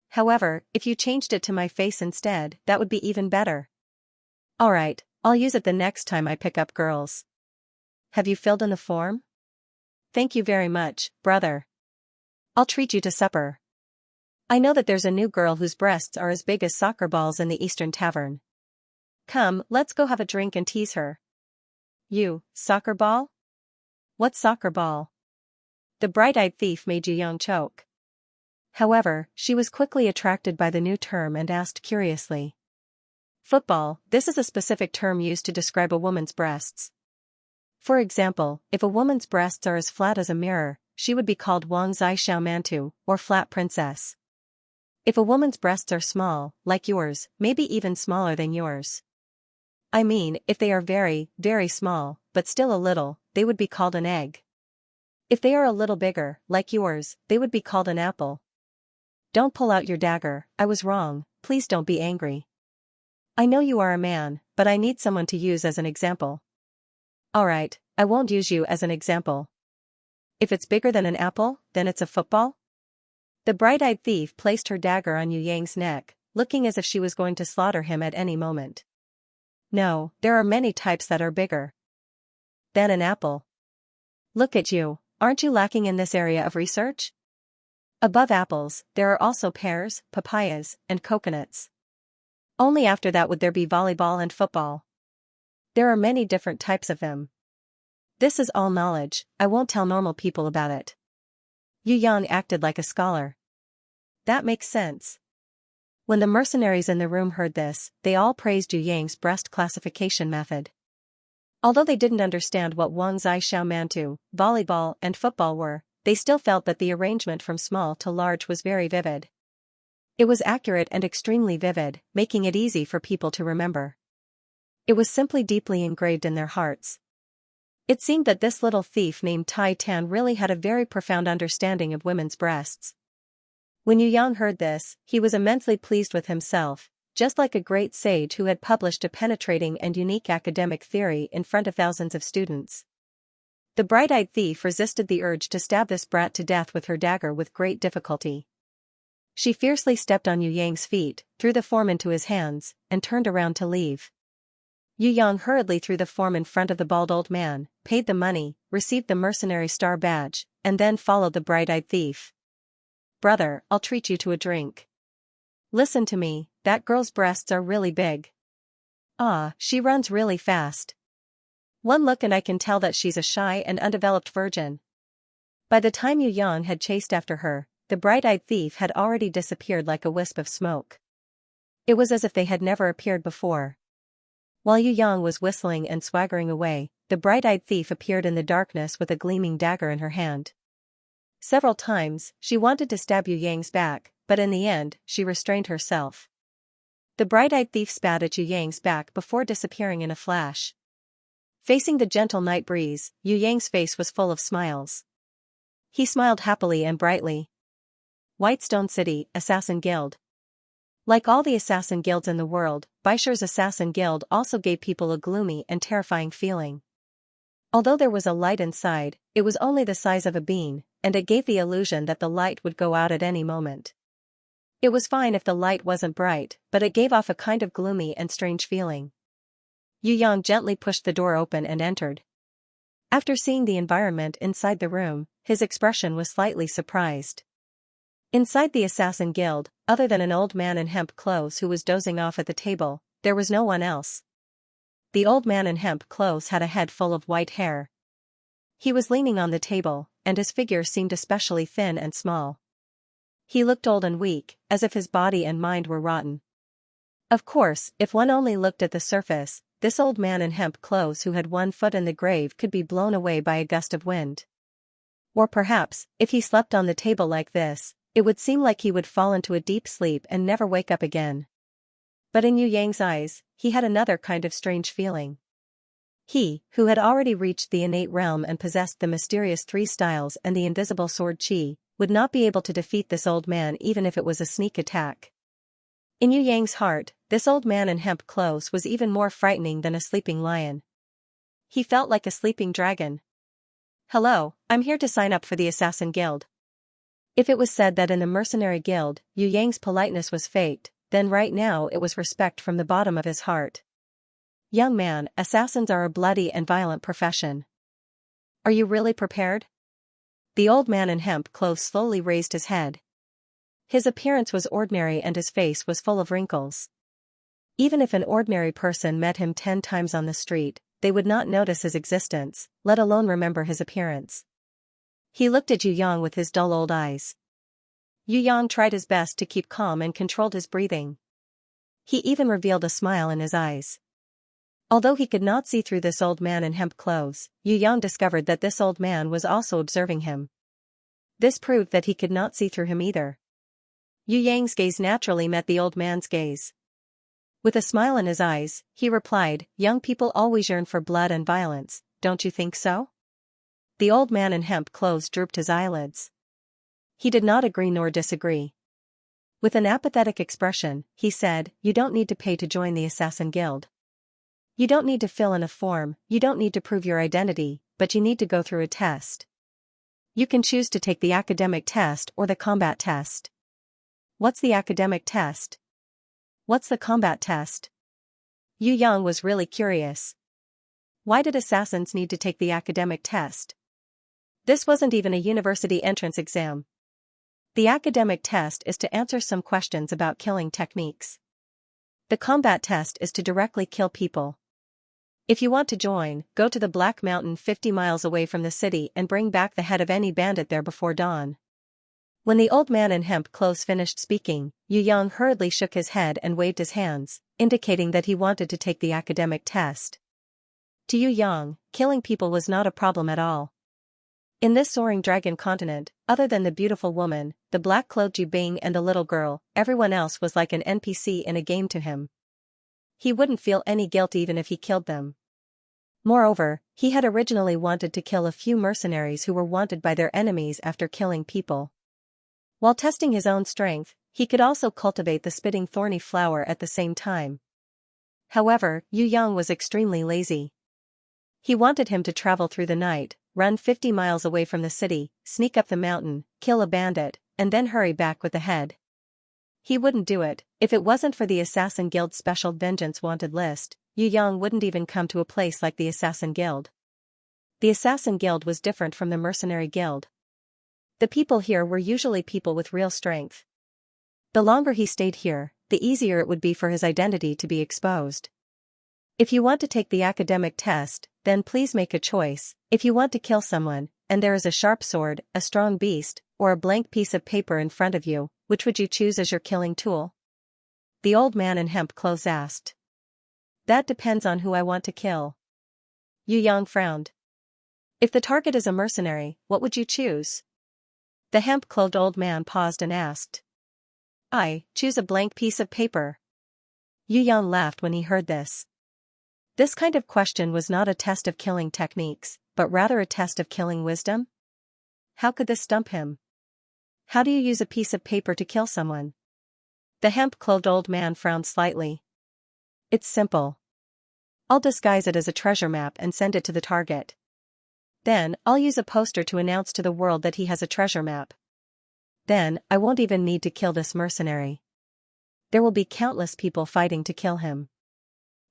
However, if you changed it to my face instead, that would be even better. Alright, I'll use it the next time I pick up girls. Have you filled in the form? Thank you very much, brother. I'll treat you to supper. I know that there's a new girl whose breasts are as big as soccer balls in the Eastern Tavern. Come, let's go have a drink and tease her. You, soccer ball? What soccer ball? The bright-eyed thief made Yu Yang choke. However, she was quickly attracted by the new term and asked curiously. Football, this is a specific term used to describe a woman's breasts. For example, if a woman's breasts are as flat as a mirror, she would be called Wang Zai Xiao Mantu, or flat princess. If a woman's breasts are small, like yours, maybe even smaller than yours. I mean, if they are very, very small, but still a little, they would be called an egg. If they are a little bigger, like yours, they would be called an apple. Don't pull out your dagger, I was wrong, please don't be angry. I know you are a man, but I need someone to use as an example. Alright, I won't use you as an example. If it's bigger than an apple, then it's a football? The bright-eyed thief placed her dagger on Yu Yang's neck, looking as if she was going to slaughter him at any moment. No, there are many types that are bigger than an apple. Look at you, aren't you lacking in this area of research? Above apples, there are also pears, papayas, and coconuts. Only after that would there be volleyball and football. There are many different types of them. This is all knowledge, I won't tell normal people about it. Yu Yang acted like a scholar. That makes sense. When the mercenaries in the room heard this, they all praised Yu Yang's breast classification method. Although they didn't understand what Wang Zai Xiao Mantu, volleyball, and football were, they still felt that the arrangement from small to large was very vivid. It was accurate and extremely vivid, making it easy for people to remember. It was simply deeply engraved in their hearts. It seemed that this little thief named Tai Tan really had a very profound understanding of women's breasts. When Yu Yang heard this, he was immensely pleased with himself, just like a great sage who had published a penetrating and unique academic theory in front of thousands of students. The bright-eyed thief resisted the urge to stab this brat to death with her dagger with great difficulty. She fiercely stepped on Yu Yang's feet, threw the form into his hands, and turned around to leave. Yu Yang hurriedly threw the form in front of the bald old man, paid the money, received the mercenary star badge, and then followed the bright-eyed thief. "Brother, I'll treat you to a drink. Listen to me, that girl's breasts are really big. Ah, she runs really fast. One look and I can tell that she's a shy and undeveloped virgin." By the time Yu Yang had chased after her, the bright-eyed thief had already disappeared like a wisp of smoke. It was as if they had never appeared before. While Yu Yang was whistling and swaggering away, the bright-eyed thief appeared in the darkness with a gleaming dagger in her hand. Several times, she wanted to stab Yu Yang's back, but in the end, she restrained herself. The bright-eyed thief spat at Yu Yang's back before disappearing in a flash. Facing the gentle night breeze, Yu Yang's face was full of smiles. He smiled happily and brightly. Whitestone City, Assassin Guild. Like all the assassin guilds in the world, Baisher's Assassin Guild also gave people a gloomy and terrifying feeling. Although there was a light inside, it was only the size of a bean, and it gave the illusion that the light would go out at any moment. It was fine if the light wasn't bright, but it gave off a kind of gloomy and strange feeling. Yu Yang gently pushed the door open and entered. After seeing the environment inside the room, his expression was slightly surprised. Inside the Assassin Guild, other than an old man in hemp clothes who was dozing off at the table, there was no one else. The old man in hemp clothes had a head full of white hair. He was leaning on the table, and his figure seemed especially thin and small. He looked old and weak, as if his body and mind were rotten. Of course, if one only looked at the surface, this old man in hemp clothes who had one foot in the grave could be blown away by a gust of wind. Or perhaps, if he slept on the table like this, it would seem like he would fall into a deep sleep and never wake up again. But in Yu Yang's eyes, he had another kind of strange feeling. He, who had already reached the innate realm and possessed the mysterious three styles and the invisible sword qi, would not be able to defeat this old man even if it was a sneak attack. In Yu Yang's heart, this old man in hemp clothes was even more frightening than a sleeping lion. He felt like a sleeping dragon. "Hello, I'm here to sign up for the Assassin Guild." If it was said that in the Mercenary Guild, Yu Yang's politeness was faked, then right now it was respect from the bottom of his heart. "Young man, assassins are a bloody and violent profession. Are you really prepared?" The old man in hemp clothes slowly raised his head. His appearance was ordinary and his face was full of wrinkles. Even if an ordinary person met him 10 times on the street, they would not notice his existence, let alone remember his appearance. He looked at Yu Yang with his dull old eyes. Yu Yang tried his best to keep calm and controlled his breathing. He even revealed a smile in his eyes. Although he could not see through this old man in hemp clothes, Yu Yang discovered that this old man was also observing him. This proved that he could not see through him either. Yu Yang's gaze naturally met the old man's gaze. With a smile in his eyes, he replied, "Young people always yearn for blood and violence, don't you think so?" The old man in hemp clothes drooped his eyelids. He did not agree nor disagree. With an apathetic expression, he said, "You don't need to pay to join the Assassin Guild. You don't need to fill in a form, you don't need to prove your identity, but you need to go through a test. You can choose to take the academic test or the combat test." "What's the academic test? What's the combat test?" Yu Yang was really curious. Why did assassins need to take the academic test? This wasn't even a university entrance exam. The academic test is to answer some questions about killing techniques. The combat test is to directly kill people. If you want to join, go to the Black Mountain 50 miles away from the city and bring back the head of any bandit there before dawn. When the old man in hemp clothes finished speaking, Yu Yang hurriedly shook his head and waved his hands, indicating that he wanted to take the academic test. To Yu Yang, killing people was not a problem at all. In this soaring dragon continent, other than the beautiful woman, the black-clothed Yu Bing and the little girl, everyone else was like an NPC in a game to him. He wouldn't feel any guilt even if he killed them. Moreover, he had originally wanted to kill a few mercenaries who were wanted by their enemies after killing people. While testing his own strength, he could also cultivate the spitting thorny flower at the same time. However, Yu Yang was extremely lazy. He wanted him to travel through the night, run 50 miles away from the city, sneak up the mountain, kill a bandit, and then hurry back with the head. He wouldn't do it. If it wasn't for the Assassin Guild's special vengeance wanted list, Yu Yang wouldn't even come to a place like the Assassin Guild. The Assassin Guild was different from the Mercenary Guild. The people here were usually people with real strength. The longer he stayed here, the easier it would be for his identity to be exposed. If you want to take the academic test, then please make a choice. If you want to kill someone, and there is a sharp sword, a strong beast, or a blank piece of paper in front of you, which would you choose as your killing tool? The old man in hemp clothes asked. That depends on who I want to kill. Yu Yang frowned. If the target is a mercenary, what would you choose? The hemp-clothed old man paused and asked. I choose a blank piece of paper. Yu Yang laughed when he heard this. This kind of question was not a test of killing techniques, but rather a test of killing wisdom? How could this stump him? How do you use a piece of paper to kill someone? The hemp-clothed old man frowned slightly. It's simple. I'll disguise it as a treasure map and send it to the target. Then, I'll use a poster to announce to the world that he has a treasure map. Then, I won't even need to kill this mercenary. There will be countless people fighting to kill him.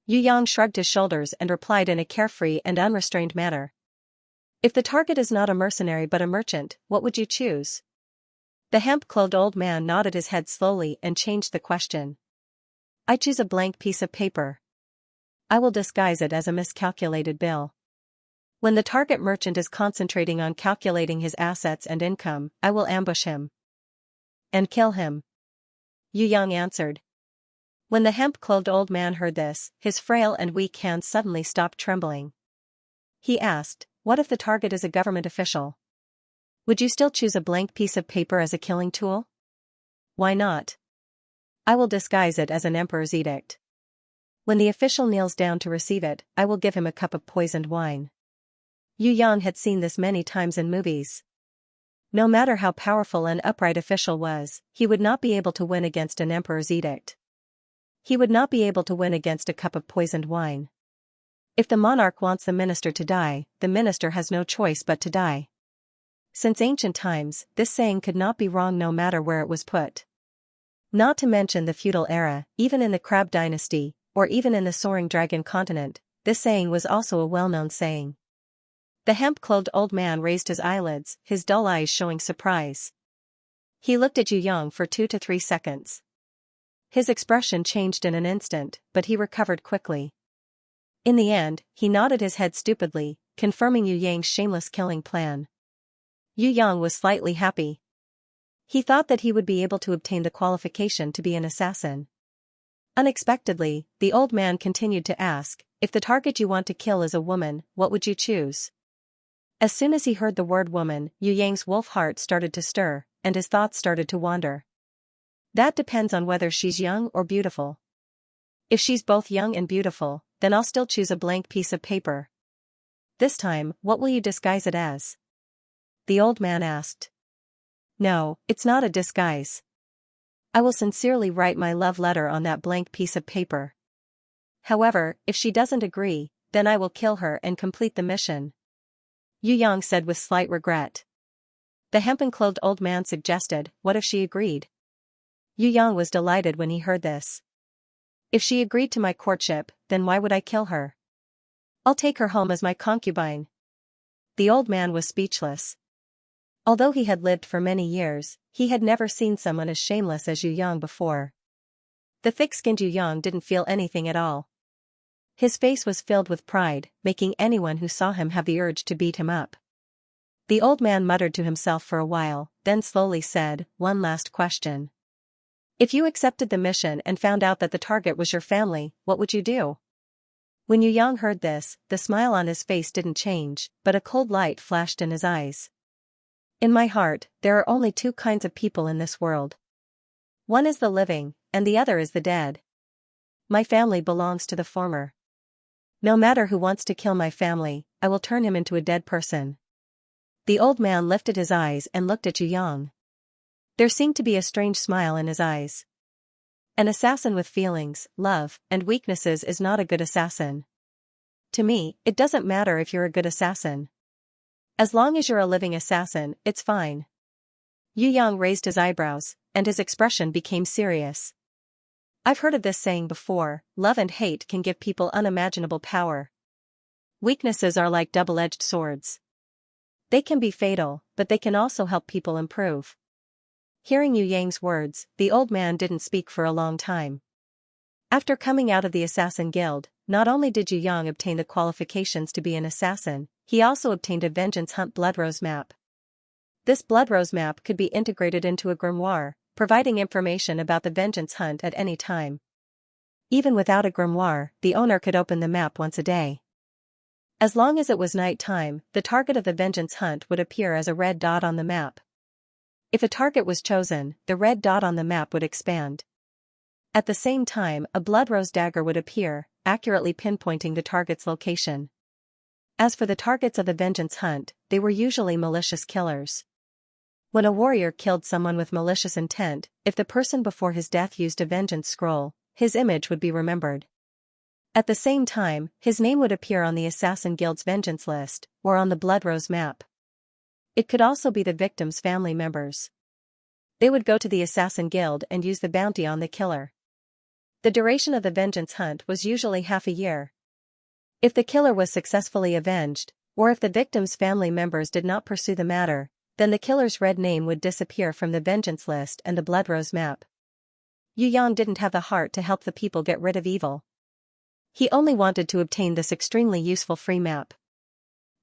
Yu Yang shrugged his shoulders and replied in a carefree and unrestrained manner. If the target is not a mercenary but a merchant, what would you choose? The hemp-clothed old man nodded his head slowly and changed the question. I choose a blank piece of paper. I will disguise it as a miscalculated bill. When the target merchant is concentrating on calculating his assets and income, I will ambush him. And kill him. Yu Yang answered. When the hemp-clothed old man heard this, his frail and weak hands suddenly stopped trembling. He asked, what if the target is a government official? Would you still choose a blank piece of paper as a killing tool? Why not? I will disguise it as an emperor's edict. When the official kneels down to receive it, I will give him a cup of poisoned wine. Yu Yang had seen this many times in movies. No matter how powerful an upright official was, he would not be able to win against an emperor's edict. He would not be able to win against a cup of poisoned wine. If the monarch wants the minister to die, the minister has no choice but to die. Since ancient times, this saying could not be wrong no matter where it was put. Not to mention the feudal era, even in the Crab dynasty, or even in the soaring dragon continent, this saying was also a well-known saying. The hemp-clothed old man raised his eyelids, his dull eyes showing surprise. He looked at Yu Yang for 2 to 3 seconds. His expression changed in an instant, but he recovered quickly. In the end, he nodded his head stupidly, confirming Yu Yang's shameless killing plan. Yu Yang was slightly happy. He thought that he would be able to obtain the qualification to be an assassin. Unexpectedly, the old man continued to ask, if the target you want to kill is a woman, what would you choose? As soon as he heard the word woman, Yu Yang's wolf heart started to stir, and his thoughts started to wander. That depends on whether she's young or beautiful. If she's both young and beautiful, then I'll still choose a blank piece of paper. This time, what will you disguise it as? The old man asked. No, it's not a disguise. I will sincerely write my love letter on that blank piece of paper. However, if she doesn't agree, then I will kill her and complete the mission. Yu Yang said with slight regret. The hempen-clothed old man suggested, what if she agreed? Yu Yang was delighted when he heard this. If she agreed to my courtship, then why would I kill her? I'll take her home as my concubine. The old man was speechless. Although he had lived for many years, he had never seen someone as shameless as Yu Yang before. The thick-skinned Yu Yang didn't feel anything at all. His face was filled with pride, making anyone who saw him have the urge to beat him up. The old man muttered to himself for a while, then slowly said, "One last question. If you accepted the mission and found out that the target was your family, what would you do?" When Yu Yang heard this, the smile on his face didn't change, but a cold light flashed in his eyes. "In my heart, there are only two kinds of people in this world. One is the living, and the other is the dead. My family belongs to the former. No matter who wants to kill my family, I will turn him into a dead person." The old man lifted his eyes and looked at Yu Yang. There seemed to be a strange smile in his eyes. An assassin with feelings, love, and weaknesses is not a good assassin. To me, it doesn't matter if you're a good assassin. As long as you're a living assassin, it's fine. Yu Yang raised his eyebrows, and his expression became serious. I've heard of this saying before, love and hate can give people unimaginable power. Weaknesses are like double-edged swords. They can be fatal, but they can also help people improve. Hearing Yu Yang's words, the old man didn't speak for a long time. After coming out of the assassin guild, not only did Yu Yang obtain the qualifications to be an assassin, he also obtained a vengeance hunt bloodrose map. This bloodrose map could be integrated into a grimoire, providing information about the vengeance hunt at any time. Even without a grimoire, the owner could open the map once a day. As long as it was night time, the target of the vengeance hunt would appear as a red dot on the map. If a target was chosen, the red dot on the map would expand. At the same time, a bloodrose dagger would appear, accurately pinpointing the target's location. As for the targets of the vengeance hunt, they were usually malicious killers. When a warrior killed someone with malicious intent, if the person before his death used a vengeance scroll, his image would be remembered. At the same time, his name would appear on the Assassin Guild's vengeance list, or on the bloodrose map. It could also be the victim's family members. They would go to the Assassin Guild and use the bounty on the killer. The duration of the vengeance hunt was usually half a year. If the killer was successfully avenged, or if the victim's family members did not pursue the matter, then the killer's red name would disappear from the vengeance list and the bloodrose map. Yu Yang didn't have the heart to help the people get rid of evil. He only wanted to obtain this extremely useful free map.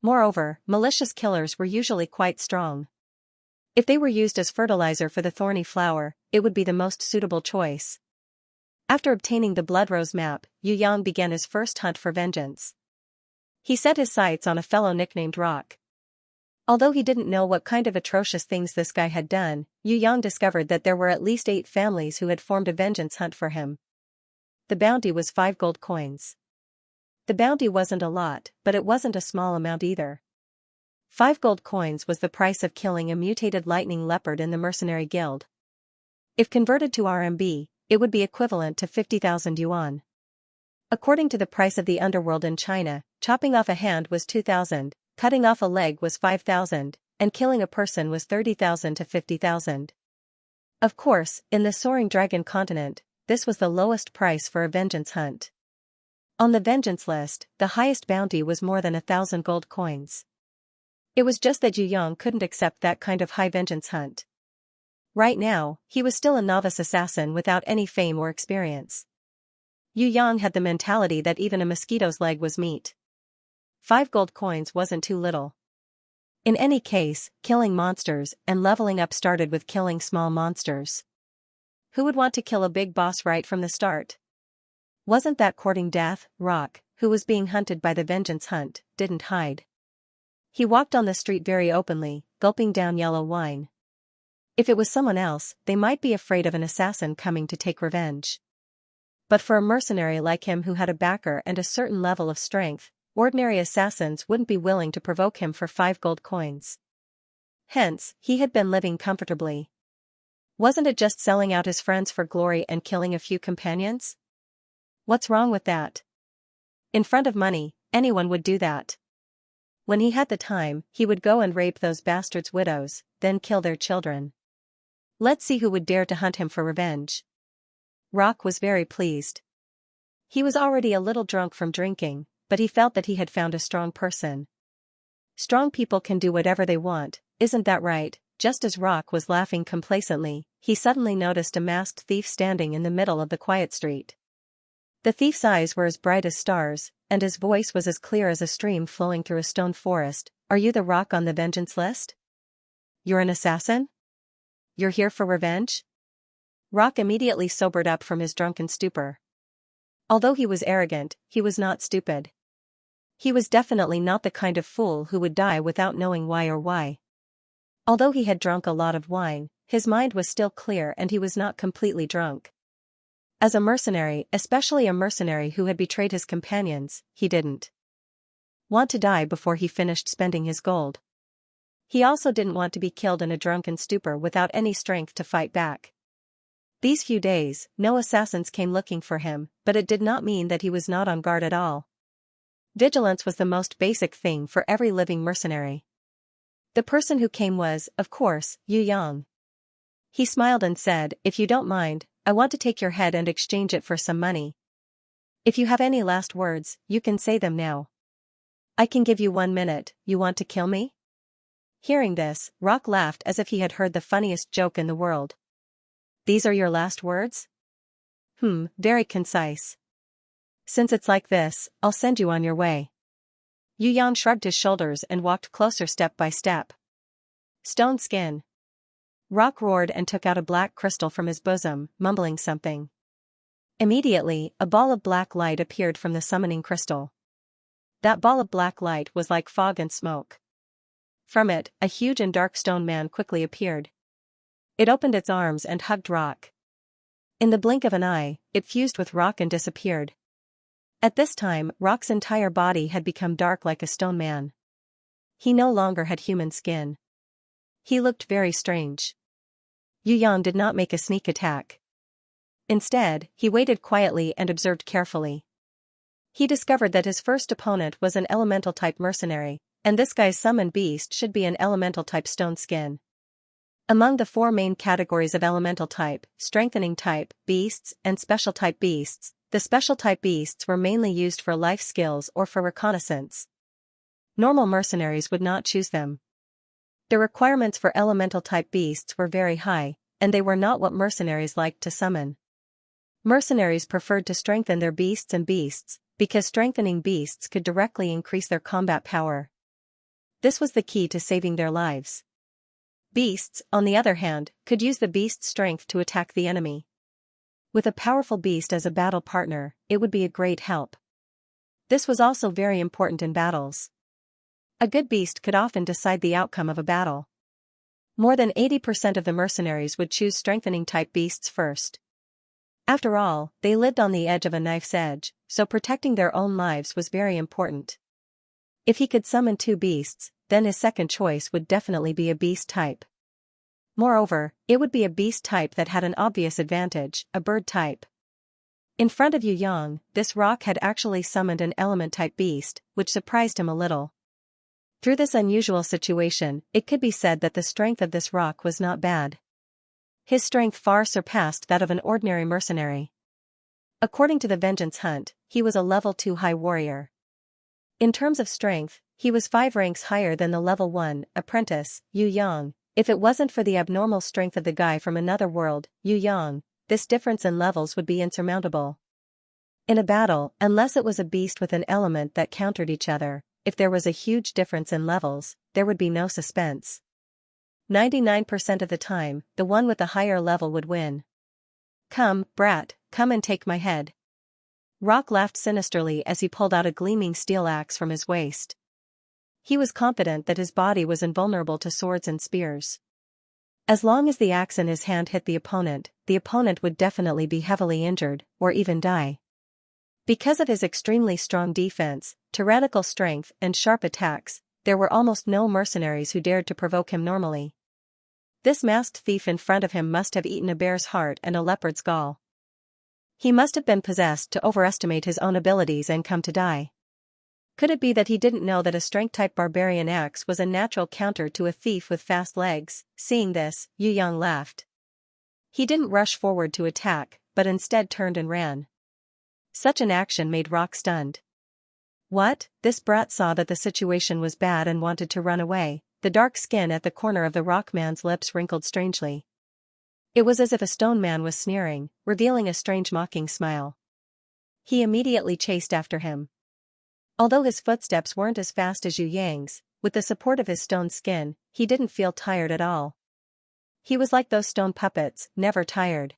Moreover, malicious killers were usually quite strong. If they were used as fertilizer for the thorny flower, it would be the most suitable choice. After obtaining the bloodrose map, Yu Yang began his first hunt for vengeance. He set his sights on a fellow nicknamed Rock. Although he didn't know what kind of atrocious things this guy had done, Yu Yang discovered that there were at least 8 families who had formed a vengeance hunt for him. The bounty was 5 gold coins. The bounty wasn't a lot, but it wasn't a small amount either. 5 gold coins was the price of killing a mutated lightning leopard in the mercenary guild. If converted to RMB, it would be equivalent to 50,000 yuan. According to the price of the underworld in China, chopping off a hand was 2,000, cutting off a leg was 5,000, and killing a person was 30,000 to 50,000. Of course, in the Soaring Dragon continent, this was the lowest price for a vengeance hunt. On the vengeance list, the highest bounty was more than 1,000 gold coins. It was just that Yu Yang couldn't accept that kind of high vengeance hunt. Right now, he was still a novice assassin without any fame or experience. Yu Yang had the mentality that even a mosquito's leg was meat. 5 gold coins wasn't too little. In any case, killing monsters and leveling up started with killing small monsters. Who would want to kill a big boss right from the start? Wasn't that courting death? Rock, who was being hunted by the vengeance hunt, didn't hide. He walked on the street very openly, gulping down yellow wine. If it was someone else, they might be afraid of an assassin coming to take revenge. But for a mercenary like him who had a backer and a certain level of strength, ordinary assassins wouldn't be willing to provoke him for 5 gold coins. Hence, he had been living comfortably. Wasn't it just selling out his friends for glory and killing a few companions? What's wrong with that? In front of money, anyone would do that. When he had the time, he would go and rape those bastards' widows, then kill their children. Let's see who would dare to hunt him for revenge. Rock was very pleased. He was already a little drunk from drinking, but he felt that he had found a strong person. Strong people can do whatever they want, isn't that right? Just as Rock was laughing complacently, he suddenly noticed a masked thief standing in the middle of the quiet street. The thief's eyes were as bright as stars, and his voice was as clear as a stream flowing through a stone forest. Are you the rock on the vengeance list? You're an assassin? You're here for revenge? Rock immediately sobered up from his drunken stupor. Although he was arrogant, he was not stupid. He was definitely not the kind of fool who would die without knowing why or why. Although he had drunk a lot of wine, his mind was still clear and he was not completely drunk. As a mercenary, especially a mercenary who had betrayed his companions, he didn't want to die before he finished spending his gold. He also didn't want to be killed in a drunken stupor without any strength to fight back. These few days, no assassins came looking for him, but it did not mean that he was not on guard at all. Vigilance was the most basic thing for every living mercenary. The person who came was, of course, Yu Yang. He smiled and said, "If you don't mind, I want to take your head and exchange it for some money. If you have any last words, you can say them now. I can give you 1 minute. You want to kill me?" Hearing this, Rock laughed as if he had heard the funniest joke in the world. "These are your last words? Very concise. Since it's like this, I'll send you on your way." Yu Yang shrugged his shoulders and walked closer step by step. "Stone skin." Rock roared and took out a black crystal from his bosom, mumbling something. Immediately, a ball of black light appeared from the summoning crystal. That ball of black light was like fog and smoke. From it, a huge and dark stone man quickly appeared. It opened its arms and hugged Rock. In the blink of an eye, it fused with Rock and disappeared. At this time, Rock's entire body had become dark like a stone man. He no longer had human skin. He looked very strange. Yu Yang did not make a sneak attack. Instead, he waited quietly and observed carefully. He discovered that his first opponent was an elemental-type mercenary, and this guy's summoned beast should be an elemental-type stone skin. Among the 4 main categories of elemental type, strengthening type, beasts, and special type beasts, the special type beasts were mainly used for life skills or for reconnaissance. Normal mercenaries would not choose them. The requirements for elemental type beasts were very high, and they were not what mercenaries liked to summon. Mercenaries preferred to strengthen their beasts and beasts, because strengthening beasts could directly increase their combat power. This was the key to saving their lives. Beasts, on the other hand, could use the beast's strength to attack the enemy. With a powerful beast as a battle partner, it would be a great help. This was also very important in battles. A good beast could often decide the outcome of a battle. More than 80% of the mercenaries would choose strengthening type beasts first. After all, they lived on the edge of a knife's edge, so protecting their own lives was very important. If he could summon 2 beasts, then his second choice would definitely be a beast type. Moreover, it would be a beast type that had an obvious advantage, a bird type. In front of Yu Yang, this Rock had actually summoned an element-type beast, which surprised him a little. Through this unusual situation, it could be said that the strength of this Rock was not bad. His strength far surpassed that of an ordinary mercenary. According to the Vengeance Hunt, he was a level 2 high warrior. In terms of strength, he was 5 ranks higher than the level 1 apprentice, Yu Yang. If it wasn't for the abnormal strength of the guy from another world, Yu Yang, this difference in levels would be insurmountable. In a battle, unless it was a beast with an element that countered each other, if there was a huge difference in levels, there would be no suspense. 99% of the time, the one with the higher level would win. "Come, brat, come and take my head." Rock laughed sinisterly as he pulled out a gleaming steel axe from his waist. He was confident that his body was invulnerable to swords and spears. As long as the axe in his hand hit the opponent would definitely be heavily injured, or even die. Because of his extremely strong defense, tyrannical strength and sharp attacks, there were almost no mercenaries who dared to provoke him normally. This masked thief in front of him must have eaten a bear's heart and a leopard's gall. He must have been possessed to overestimate his own abilities and come to die. Could it be that he didn't know that a strength-type barbarian axe was a natural counter to a thief with fast legs? Seeing this, Yu Yang laughed. He didn't rush forward to attack, but instead turned and ran. Such an action made Rock stunned. What? This brat saw that the situation was bad and wanted to run away. The dark skin at the corner of the Rock man's lips wrinkled strangely. It was as if a stone man was sneering, revealing a strange mocking smile. He immediately chased after him. Although his footsteps weren't as fast as Yu Yang's, with the support of his stone skin, he didn't feel tired at all. He was like those stone puppets, never tired.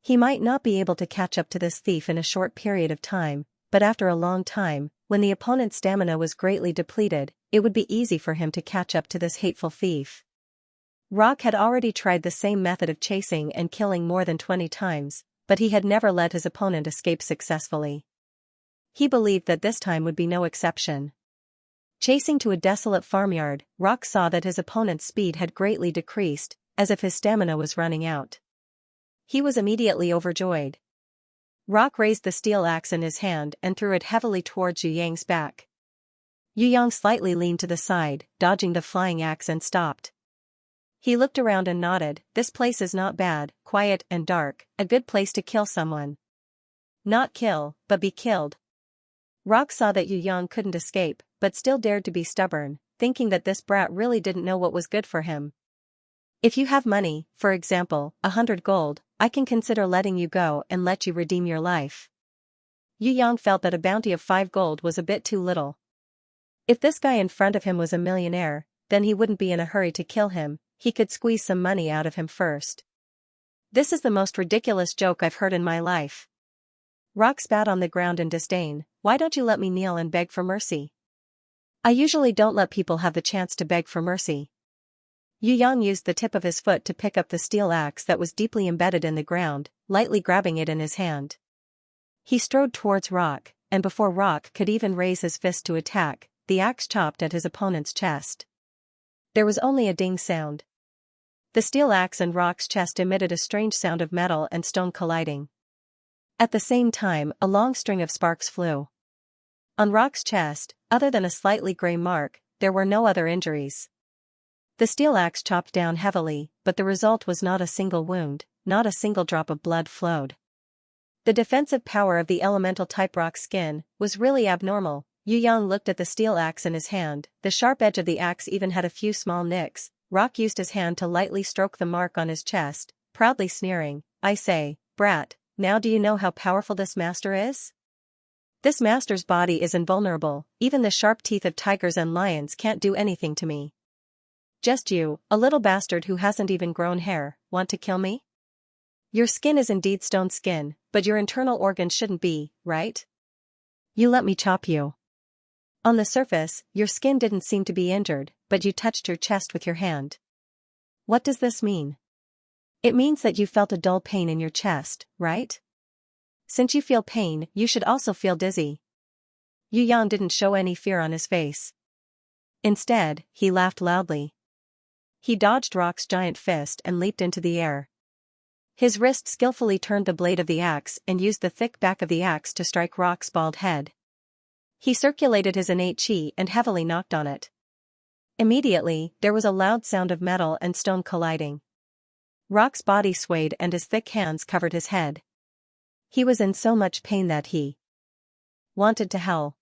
He might not be able to catch up to this thief in a short period of time, but after a long time, when the opponent's stamina was greatly depleted, it would be easy for him to catch up to this hateful thief. Rock had already tried the same method of chasing and killing more than 20 times, but he had never let his opponent escape successfully. He believed that this time would be no exception. Chasing to a desolate farmyard, Rock saw that his opponent's speed had greatly decreased, as if his stamina was running out. He was immediately overjoyed. Rock raised the steel axe in his hand and threw it heavily towards Yu Yang's back. Yu Yang slightly leaned to the side, dodging the flying axe, and stopped. He looked around and nodded. This place is not bad, quiet and dark, a good place to kill someone. Not kill, but be killed. Rock saw that Yu Yang couldn't escape, but still dared to be stubborn, thinking that this brat really didn't know what was good for him. If you have money, for example, 100 gold, I can consider letting you go and let you redeem your life. Yu Yang felt that a bounty of 5 gold was a bit too little. If this guy in front of him was a millionaire, then he wouldn't be in a hurry to kill him, he could squeeze some money out of him first. This is the most ridiculous joke I've heard in my life. Rock spat on the ground in disdain. Why don't you let me kneel and beg for mercy? I usually don't let people have the chance to beg for mercy. Yu Yang used the tip of his foot to pick up the steel axe that was deeply embedded in the ground, lightly grabbing it in his hand. He strode towards Rock, and before Rock could even raise his fist to attack, the axe chopped at his opponent's chest. There was only a ding sound. The steel axe and Rock's chest emitted a strange sound of metal and stone colliding. At the same time, a long string of sparks flew. On Rock's chest, other than a slightly gray mark, there were no other injuries. The steel axe chopped down heavily, but the result was not a single wound, not a single drop of blood flowed. The defensive power of the elemental-type rock skin was really abnormal. Yu Yang looked at the steel axe in his hand. The sharp edge of the axe even had a few small nicks. Rock used his hand to lightly stroke the mark on his chest, proudly sneering, "I say, brat, now do you know how powerful this master is? This master's body is invulnerable, even the sharp teeth of tigers and lions can't do anything to me. Just you, a little bastard who hasn't even grown hair, want to kill me? Your skin is indeed stone skin, but your internal organs shouldn't be, right? You let me chop you." On the surface, your skin didn't seem to be injured, but you touched your chest with your hand. What does this mean? It means that you felt a dull pain in your chest, right? Since you feel pain, you should also feel dizzy. Yu Yang didn't show any fear on his face. Instead, he laughed loudly. He dodged Rock's giant fist and leaped into the air. His wrist skillfully turned the blade of the axe and used the thick back of the axe to strike Rock's bald head. He circulated his innate chi and heavily knocked on it. Immediately, there was a loud sound of metal and stone colliding. Rock's body swayed and his thick hands covered his head. He was in so much pain that he wanted to howl.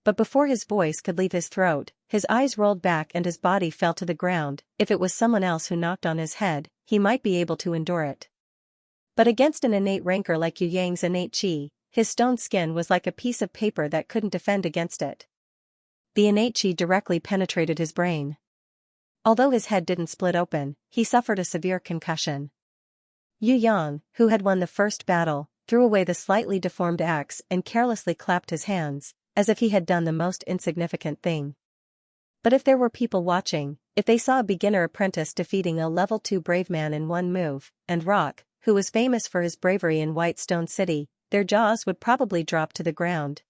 But before his voice could leave his throat, his eyes rolled back and his body fell to the ground. If it was someone else who knocked on his head, he might be able to endure it. But against an innate rancor like Yu Yang's innate chi, his stone skin was like a piece of paper that couldn't defend against it. The innate chi directly penetrated his brain. Although his head didn't split open, he suffered a severe concussion. Yu Yang, who had won the first battle, threw away the slightly deformed axe and carelessly clapped his hands, as if he had done the most insignificant thing. But if there were people watching, if they saw a beginner apprentice defeating a level 2 brave man in one move, and Rock, who was famous for his bravery in White Stone City, their jaws would probably drop to the ground.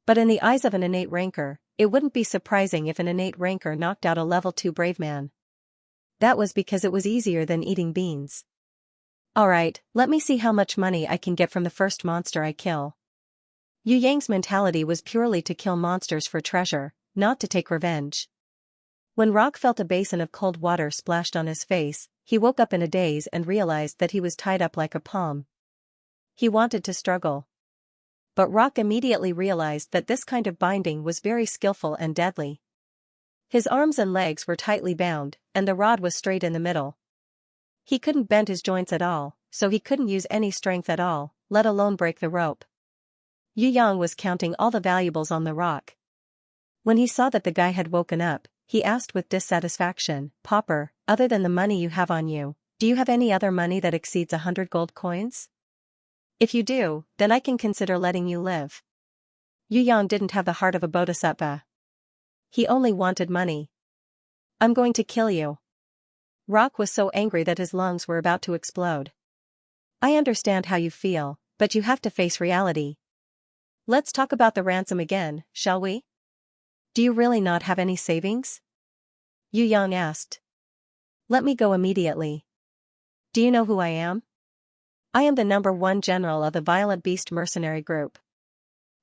But in the eyes of an innate rancor, it wouldn't be surprising if an innate rancor knocked out a level 2 brave man. That was because it was easier than eating beans. Alright, let me see how much money I can get from the first monster I kill. Yu Yang's mentality was purely to kill monsters for treasure, not to take revenge. When Rock felt a basin of cold water splashed on his face, he woke up in a daze and realized that he was tied up like a palm. He wanted to struggle. But Rock immediately realized that this kind of binding was very skillful and deadly. His arms and legs were tightly bound, and the rod was straight in the middle. He couldn't bend his joints at all, so he couldn't use any strength at all, let alone break the rope. Yu Yang was counting all the valuables on the rock. When he saw that the guy had woken up, he asked with dissatisfaction, "Pauper, other than the money you have on you, do you have any other money that exceeds 100 gold coins? If you do, then I can consider letting you live." Yu Yang didn't have the heart of a bodhisattva. He only wanted money. "I'm going to kill you." Rock was so angry that his lungs were about to explode. "I understand how you feel, but you have to face reality. Let's talk about the ransom again, shall we? Do you really not have any savings?" Yu Yang asked. "Let me go immediately. Do you know who I am? I am the #1 general of the Violent Beast mercenary group.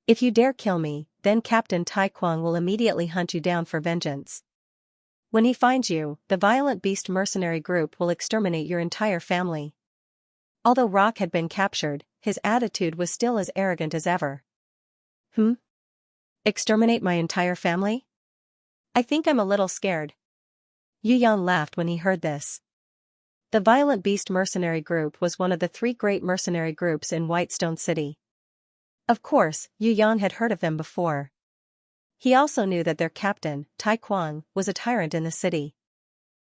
If you dare kill me, then Captain Tai Kuang will immediately hunt you down for vengeance. When he finds you, the Violent Beast mercenary group will exterminate your entire family." Although Rock had been captured, his attitude was still as arrogant as ever. Exterminate my entire family? I think I'm a little scared." Yu Yang laughed when he heard this. The Violent Beast mercenary group was one of the 3 great mercenary groups in Whitestone City. Of course, Yu Yang had heard of them before. He also knew that their captain, Tai Kuang, was a tyrant in the city.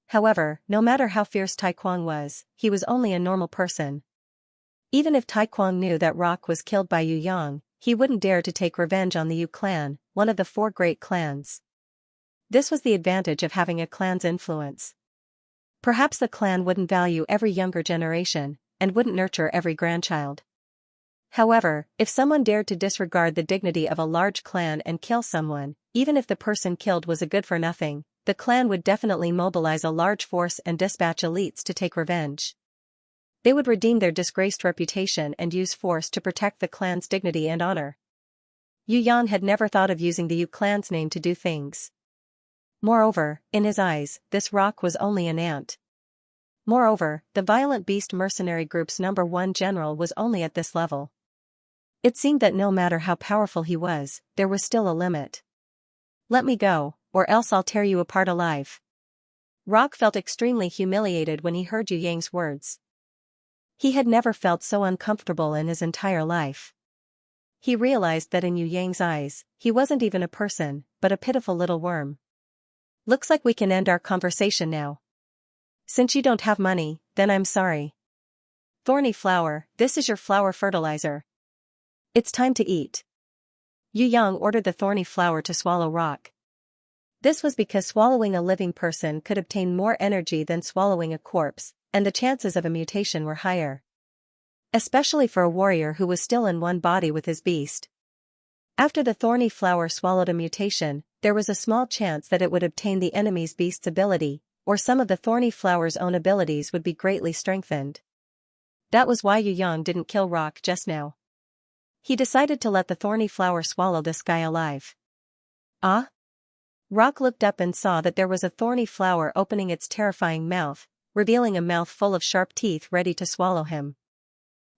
However, no matter how fierce Tai Kuang was, he was only a normal person. Even if Tai Kuang knew that Rock was killed by Yu Yang, he wouldn't dare to take revenge on the Yu clan, one of the 4 great clans. This was the advantage of having a clan's influence. Perhaps the clan wouldn't value every younger generation, and wouldn't nurture every grandchild. However, if someone dared to disregard the dignity of a large clan and kill someone, even if the person killed was a good-for-nothing, the clan would definitely mobilize a large force and dispatch elites to take revenge. They would redeem their disgraced reputation and use force to protect the clan's dignity and honor. Yu Yang had never thought of using the Yu clan's name to do things. Moreover, in his eyes, this Rock was only an ant. Moreover, the Violent Beast mercenary group's #1 general was only at this level. It seemed that no matter how powerful he was, there was still a limit. "Let me go, or else I'll tear you apart alive." Rock felt extremely humiliated when he heard Yu Yang's words. He had never felt so uncomfortable in his entire life. He realized that in Yu Yang's eyes, he wasn't even a person, but a pitiful little worm. "Looks like we can end our conversation now. Since you don't have money, then I'm sorry. Thorny flower, this is your flower fertilizer. It's time to eat." Yu Yang ordered the thorny flower to swallow Rock. This was because swallowing a living person could obtain more energy than swallowing a corpse, and the chances of a mutation were higher. Especially for a warrior who was still in one body with his beast. After the thorny flower swallowed a mutation, there was a small chance that it would obtain the enemy's beast's ability, or some of the thorny flower's own abilities would be greatly strengthened. That was why Yu Yang didn't kill Rock just now. He decided to let the thorny flower swallow this guy alive. Ah? Rock looked up and saw that there was a thorny flower opening its terrifying mouth, revealing a mouth full of sharp teeth ready to swallow him.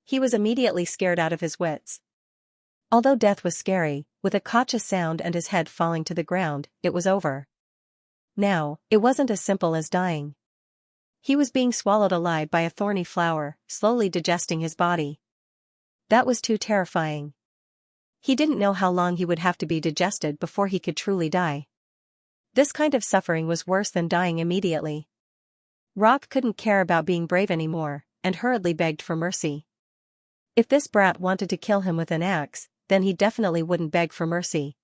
He was immediately scared out of his wits. Although death was scary, with a kacha sound and his head falling to the ground, it was over. Now, it wasn't as simple as dying. He was being swallowed alive by a thorny flower, slowly digesting his body. That was too terrifying. He didn't know how long he would have to be digested before he could truly die. This kind of suffering was worse than dying immediately. Rock couldn't care about being brave anymore, and hurriedly begged for mercy. If this brat wanted to kill him with an axe, then he definitely wouldn't beg for mercy.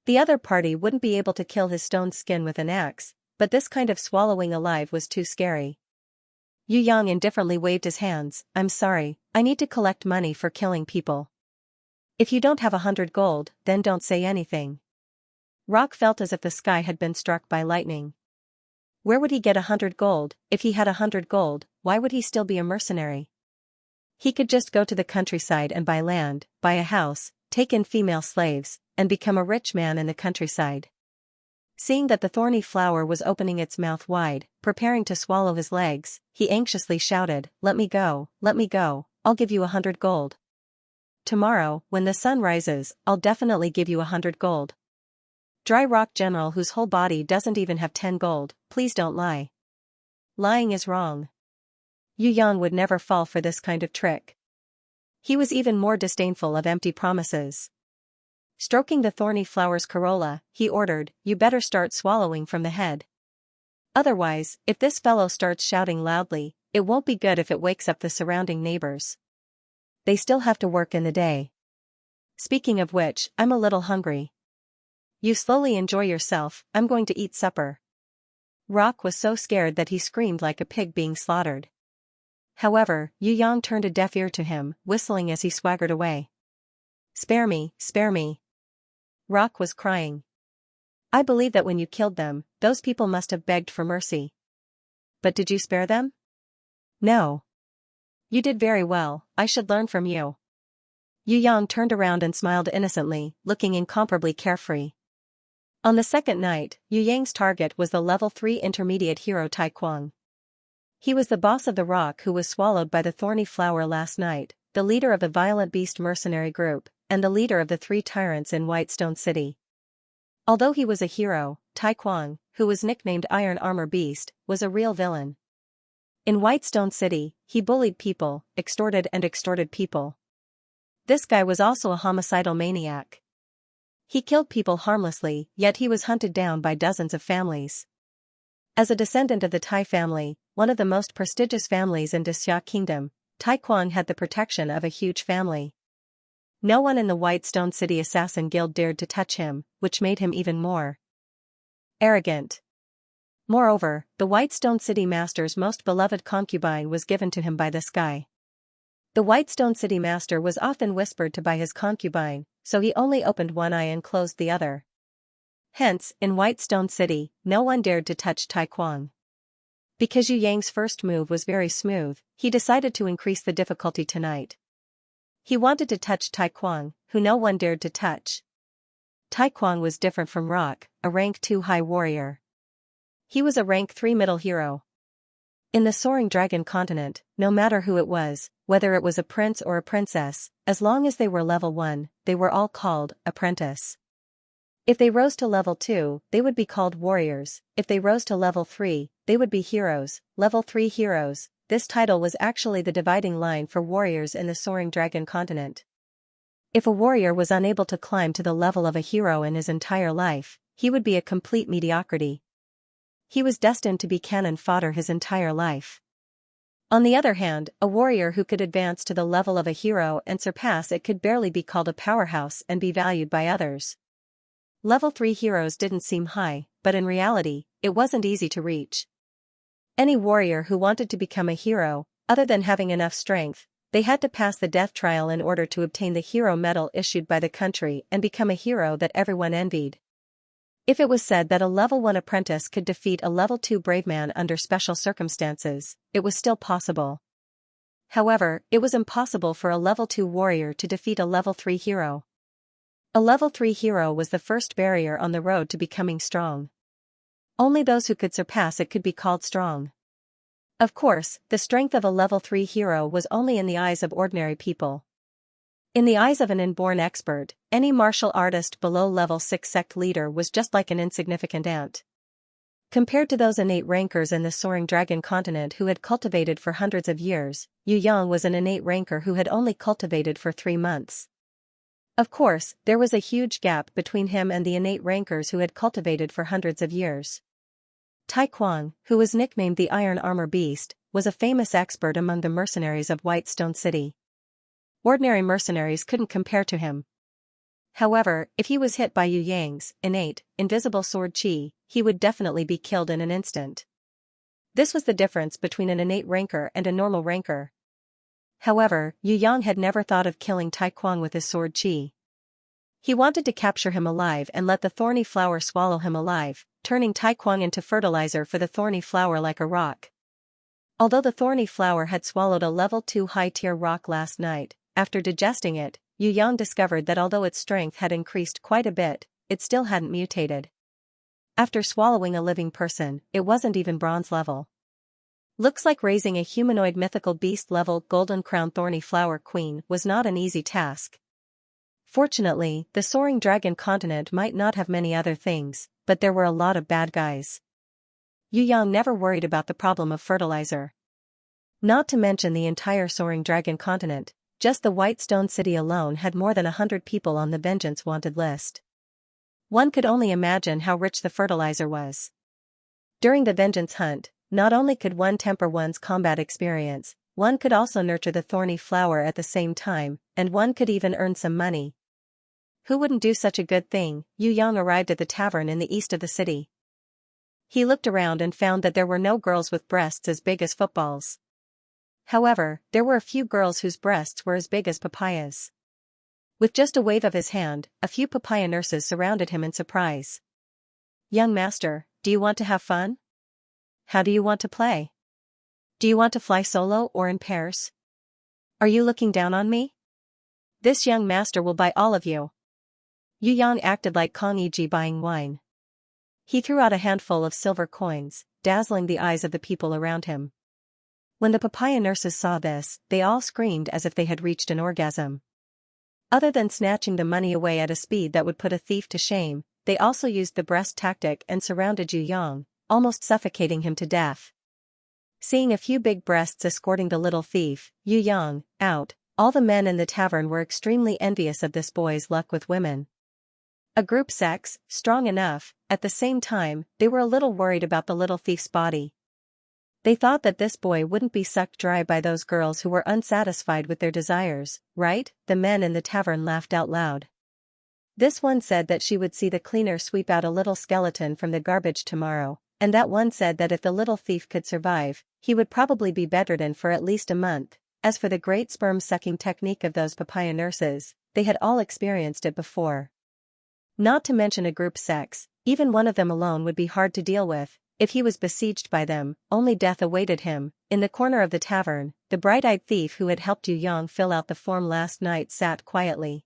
The other party wouldn't be able to kill his stone skin with an axe, but this kind of swallowing alive was too scary. Yu Yang indifferently waved his hands. "I'm sorry, I need to collect money for killing people. If you don't have 100 gold, then don't say anything." Rock felt as if the sky had been struck by lightning. Where would he get 100 gold? If he had 100 gold, why would he still be a mercenary? He could just go to the countryside and buy land, buy a house, take in female slaves, and become a rich man in the countryside. Seeing that the thorny flower was opening its mouth wide, preparing to swallow his legs, he anxiously shouted, let me go, I'll give you 100 gold. Tomorrow, when the sun rises, I'll definitely give you 100 gold. Dry Rock General whose whole body doesn't even have 10 gold, please don't lie. Lying is wrong. Yu Yang would never fall for this kind of trick. He was even more disdainful of empty promises. Stroking the thorny flower's corolla, he ordered, "You better start swallowing from the head. Otherwise, if this fellow starts shouting loudly, it won't be good if it wakes up the surrounding neighbors. They still have to work in the day. Speaking of which, I'm a little hungry. You slowly enjoy yourself, I'm going to eat supper." Rock was so scared that he screamed like a pig being slaughtered. However, Yu Yang turned a deaf ear to him, whistling as he swaggered away. "Spare me, spare me." Rock was crying. "I believe that when you killed them, those people must have begged for mercy. But did you spare them?" "No." "You did very well, I should learn from you." Yu Yang turned around and smiled innocently, looking incomparably carefree. On the second night, Yu Yang's target was the level 3 intermediate hero Tai Kuang. He was the boss of the rock who was swallowed by the thorny flower last night, the leader of the violent beast mercenary group, and the leader of the 3 tyrants in Whitestone City. Although he was a hero, Tai Kuang, who was nicknamed Iron Armor Beast, was a real villain. In Whitestone City, he bullied people, extorted people. This guy was also a homicidal maniac. He killed people harmlessly, yet he was hunted down by dozens of families. As a descendant of the Tai family, one of the most prestigious families in Xia Kingdom, Tai Kuang had the protection of a huge family. No one in the Whitestone City Assassin Guild dared to touch him, which made him even more arrogant. Moreover, the Whitestone City Master's most beloved concubine was given to him by this guy. The Whitestone City Master was often whispered to by his concubine, so he only opened one eye and closed the other. Hence, in Whitestone City, no one dared to touch Tai Kuang. Because Yu Yang's first move was very smooth, he decided to increase the difficulty tonight. He wanted to touch Tai Kuang, who no one dared to touch. Tai Kuang was different from Rock, a rank 2 high warrior. He was a rank 3 middle hero. In the Soaring Dragon continent, no matter who it was, whether it was a prince or a princess, as long as they were level 1, they were all called apprentice. If they rose to level 2, they would be called warriors. If they rose to level 3, they would be heroes. Level 3 heroes. This title was actually the dividing line for warriors in the Soaring Dragon continent. If a warrior was unable to climb to the level of a hero in his entire life, he would be a complete mediocrity. He was destined to be cannon fodder his entire life. On the other hand, a warrior who could advance to the level of a hero and surpass it could barely be called a powerhouse and be valued by others. Level 3 heroes didn't seem high, but in reality, it wasn't easy to reach. Any warrior who wanted to become a hero, other than having enough strength, they had to pass the death trial in order to obtain the hero medal issued by the country and become a hero that everyone envied. If it was said that a level 1 apprentice could defeat a level 2 brave man under special circumstances, it was still possible. However, it was impossible for a level 2 warrior to defeat a level 3 hero. A level 3 hero was the first barrier on the road to becoming strong. Only those who could surpass it could be called strong. Of course, the strength of a level 3 hero was only in the eyes of ordinary people. In the eyes of an inborn expert, any martial artist below level 6 sect leader was just like an insignificant ant. Compared to those innate rankers in the Soaring Dragon continent who had cultivated for hundreds of years, Yu Yang was an innate ranker who had only cultivated for 3 months. Of course, there was a huge gap between him and the innate rankers who had cultivated for hundreds of years. Tai Kuang, who was nicknamed the Iron Armor Beast, was a famous expert among the mercenaries of Whitestone City. Ordinary mercenaries couldn't compare to him. However, if he was hit by Yu Yang's innate, invisible sword chi, he would definitely be killed in an instant. This was the difference between an innate ranker and a normal ranker. However, Yu Yang had never thought of killing Tai Kuang with his sword chi. He wanted to capture him alive and let the thorny flower swallow him alive, turning Tai Kuang into fertilizer for the thorny flower like a rock. Although the thorny flower had swallowed a level 2 high-tier rock last night, after digesting it, Yu Yang discovered that although its strength had increased quite a bit, it still hadn't mutated. After swallowing a living person, it wasn't even bronze level. Looks like raising a humanoid mythical beast level golden crown thorny flower queen was not an easy task. Fortunately, the Soaring Dragon continent might not have many other things, but there were a lot of bad guys. Yu Yang never worried about the problem of fertilizer. Not to mention the entire Soaring Dragon continent, Just the White Stone City alone had more than 100 people on the vengeance wanted list. One could only imagine how rich the fertilizer was. During the vengeance hunt, not only could one temper one's combat experience, one could also nurture the thorny flower at the same time, and one could even earn some money. Who wouldn't do such a good thing? Yu Yang arrived at the tavern in the east of the city. He looked around and found that there were no girls with breasts as big as footballs. However, there were a few girls whose breasts were as big as papayas. With just a wave of his hand, a few papaya nurses surrounded him in surprise. "Young master, do you want to have fun? How do you want to play? Do you want to fly solo or in pairs? Are you looking down on me? This young master will buy all of you." Yu Yang acted like Kong Yiji buying wine. He threw out a handful of silver coins, dazzling the eyes of the people around him. When the papaya nurses saw this, they all screamed as if they had reached an orgasm. Other than snatching the money away at a speed that would put a thief to shame, they also used the breast tactic and surrounded Yu Yang, almost suffocating him to death. Seeing a few big breasts escorting the little thief, Yu Yang, out, all the men in the tavern were extremely envious of this boy's luck with women. A group sex, strong enough, at the same time, they were a little worried about the little thief's body. They thought that this boy wouldn't be sucked dry by those girls who were unsatisfied with their desires, right? The men in the tavern laughed out loud. This one said that she would see the cleaner sweep out a little skeleton from the garbage tomorrow, and that one said that if the little thief could survive, he would probably be bedridden for at least a month. As for the great sperm-sucking technique of those papaya nurses, they had all experienced it before. Not to mention a group sex, even one of them alone would be hard to deal with. If he was besieged by them, only death awaited him. In the corner of the tavern, the bright-eyed thief who had helped Yu Yang fill out the form last night sat quietly.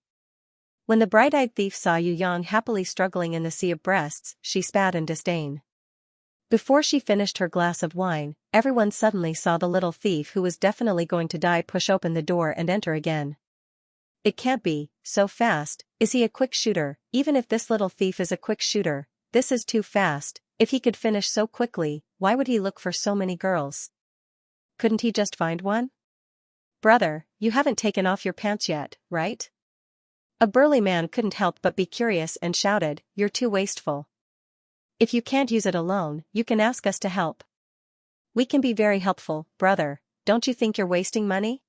When the bright-eyed thief saw Yu Yang happily struggling in the sea of breasts, she spat in disdain. Before she finished her glass of wine, everyone suddenly saw the little thief who was definitely going to die push open the door and enter again. It can't be, so fast. Is he a quick shooter? Even if this little thief is a quick shooter, this is too fast. If he could finish so quickly, why would he look for so many girls? Couldn't he just find one? "Brother, you haven't taken off your pants yet, right?" A burly man couldn't help but be curious and shouted, "You're too wasteful. If you can't use it alone, you can ask us to help. We can be very helpful, brother. Don't you think you're wasting money?"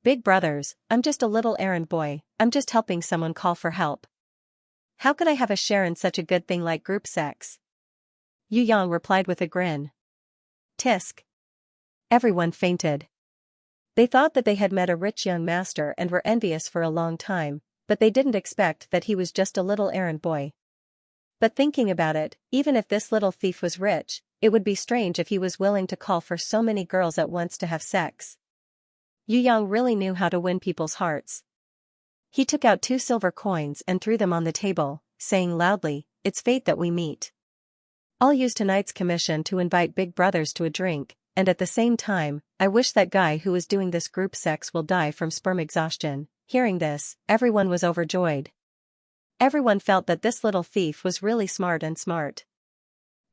"Big brothers, I'm just a little errand boy, I'm just helping someone call for help. How could I have a share in such a good thing like group sex?" Yu Yang replied with a grin. Tisk. Everyone fainted. They thought that they had met a rich young master and were envious for a long time, but they didn't expect that he was just a little errand boy. But thinking about it, even if this little thief was rich, it would be strange if he was willing to call for so many girls at once to have sex. Yu Yang really knew how to win people's hearts. He took out 2 silver coins and threw them on the table, saying loudly, "It's fate that we meet. I'll use tonight's commission to invite big brothers to a drink, and at the same time, I wish that guy who is doing this group sex will die from sperm exhaustion." Hearing this, everyone was overjoyed. Everyone felt that this little thief was really smart.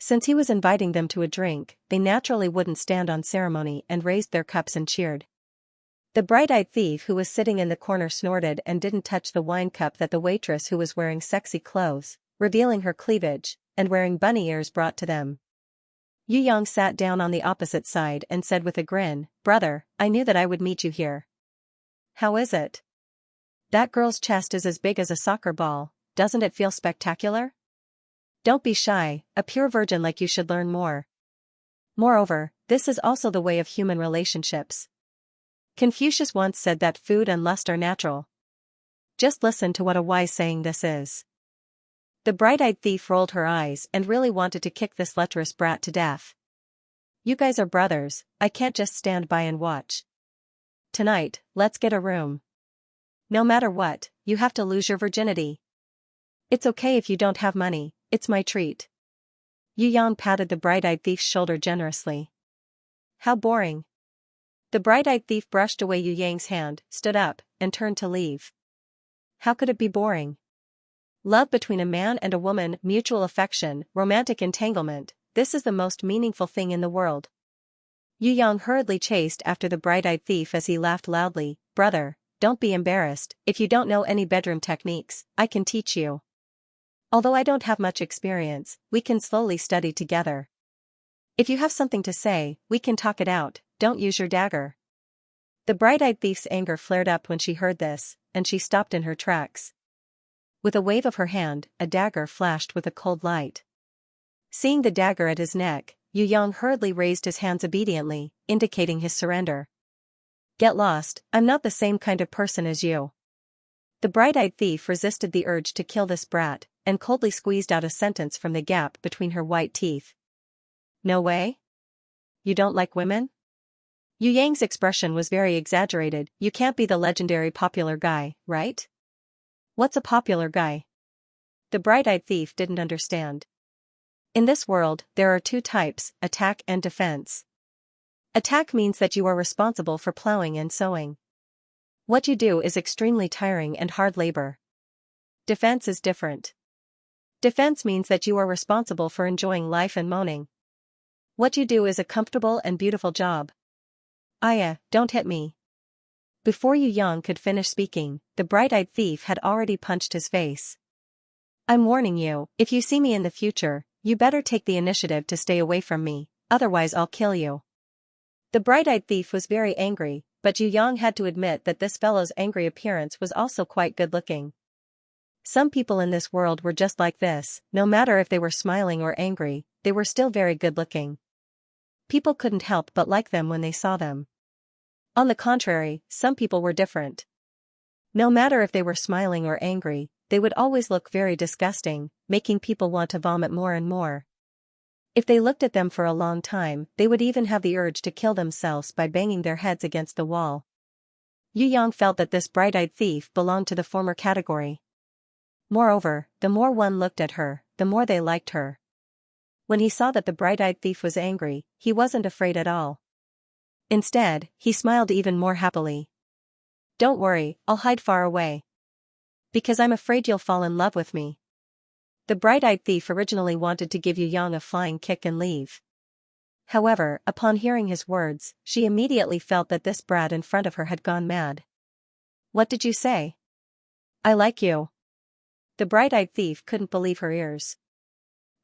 Since he was inviting them to a drink, they naturally wouldn't stand on ceremony and raised their cups and cheered. The bright-eyed thief who was sitting in the corner snorted and didn't touch the wine cup that the waitress who was wearing sexy clothes, revealing her cleavage, and wearing bunny ears brought to them. Yu Yang sat down on the opposite side and said with a grin, "Brother, I knew that I would meet you here. How is it? That girl's chest is as big as a soccer ball, doesn't it feel spectacular? Don't be shy, a pure virgin like you should learn more. Moreover, this is also the way of human relationships. Confucius once said that food and lust are natural. Just listen to what a wise saying this is." The bright-eyed thief rolled her eyes and really wanted to kick this lecherous brat to death. "You guys are brothers, I can't just stand by and watch. Tonight, let's get a room. No matter what, you have to lose your virginity. It's okay if you don't have money, it's my treat." Yu Yang patted the bright-eyed thief's shoulder generously. "How boring." The bright-eyed thief brushed away Yu Yang's hand, stood up, and turned to leave. How could it be boring? Love between a man and a woman, mutual affection, romantic entanglement, this is the most meaningful thing in the world. Yu Yang hurriedly chased after the bright-eyed thief as he laughed loudly, "Brother, don't be embarrassed. If you don't know any bedroom techniques, I can teach you. Although I don't have much experience, we can slowly study together. If you have something to say, we can talk it out. Don't use your dagger." The bright-eyed thief's anger flared up when she heard this, and she stopped in her tracks. With a wave of her hand, a dagger flashed with a cold light. Seeing the dagger at his neck, Yu Yang hurriedly raised his hands obediently, indicating his surrender. "Get lost, I'm not the same kind of person as you." The bright-eyed thief resisted the urge to kill this brat, and coldly squeezed out a sentence from the gap between her white teeth. "No way? You don't like women?" Yu Yang's expression was very exaggerated. "You can't be the legendary popular guy, right?" "What's a popular guy?" The bright-eyed thief didn't understand. In this world, there are two types, attack and defense. Attack means that you are responsible for plowing and sowing. What you do is extremely tiring and hard labor. Defense is different. Defense means that you are responsible for enjoying life and moaning. What you do is a comfortable and beautiful job. "Aya, don't hit me." Before Yu Yang could finish speaking, the bright-eyed thief had already punched his face. "I'm warning you, if you see me in the future, you better take the initiative to stay away from me, otherwise I'll kill you." The bright-eyed thief was very angry, but Yu Yang had to admit that this fellow's angry appearance was also quite good-looking. Some people in this world were just like this, no matter if they were smiling or angry, they were still very good-looking. People couldn't help but like them when they saw them. On the contrary, some people were different. No matter if they were smiling or angry, they would always look very disgusting, making people want to vomit more and more. If they looked at them for a long time, they would even have the urge to kill themselves by banging their heads against the wall. Yu Yang felt that this bright-eyed thief belonged to the former category. Moreover, the more one looked at her, the more they liked her. When he saw that the bright-eyed thief was angry, he wasn't afraid at all. Instead, he smiled even more happily. "Don't worry, I'll hide far away. Because I'm afraid you'll fall in love with me." The bright-eyed thief originally wanted to give Yu Yang a flying kick and leave. However, upon hearing his words, she immediately felt that this brat in front of her had gone mad. "What did you say?" "I like you." The bright-eyed thief couldn't believe her ears.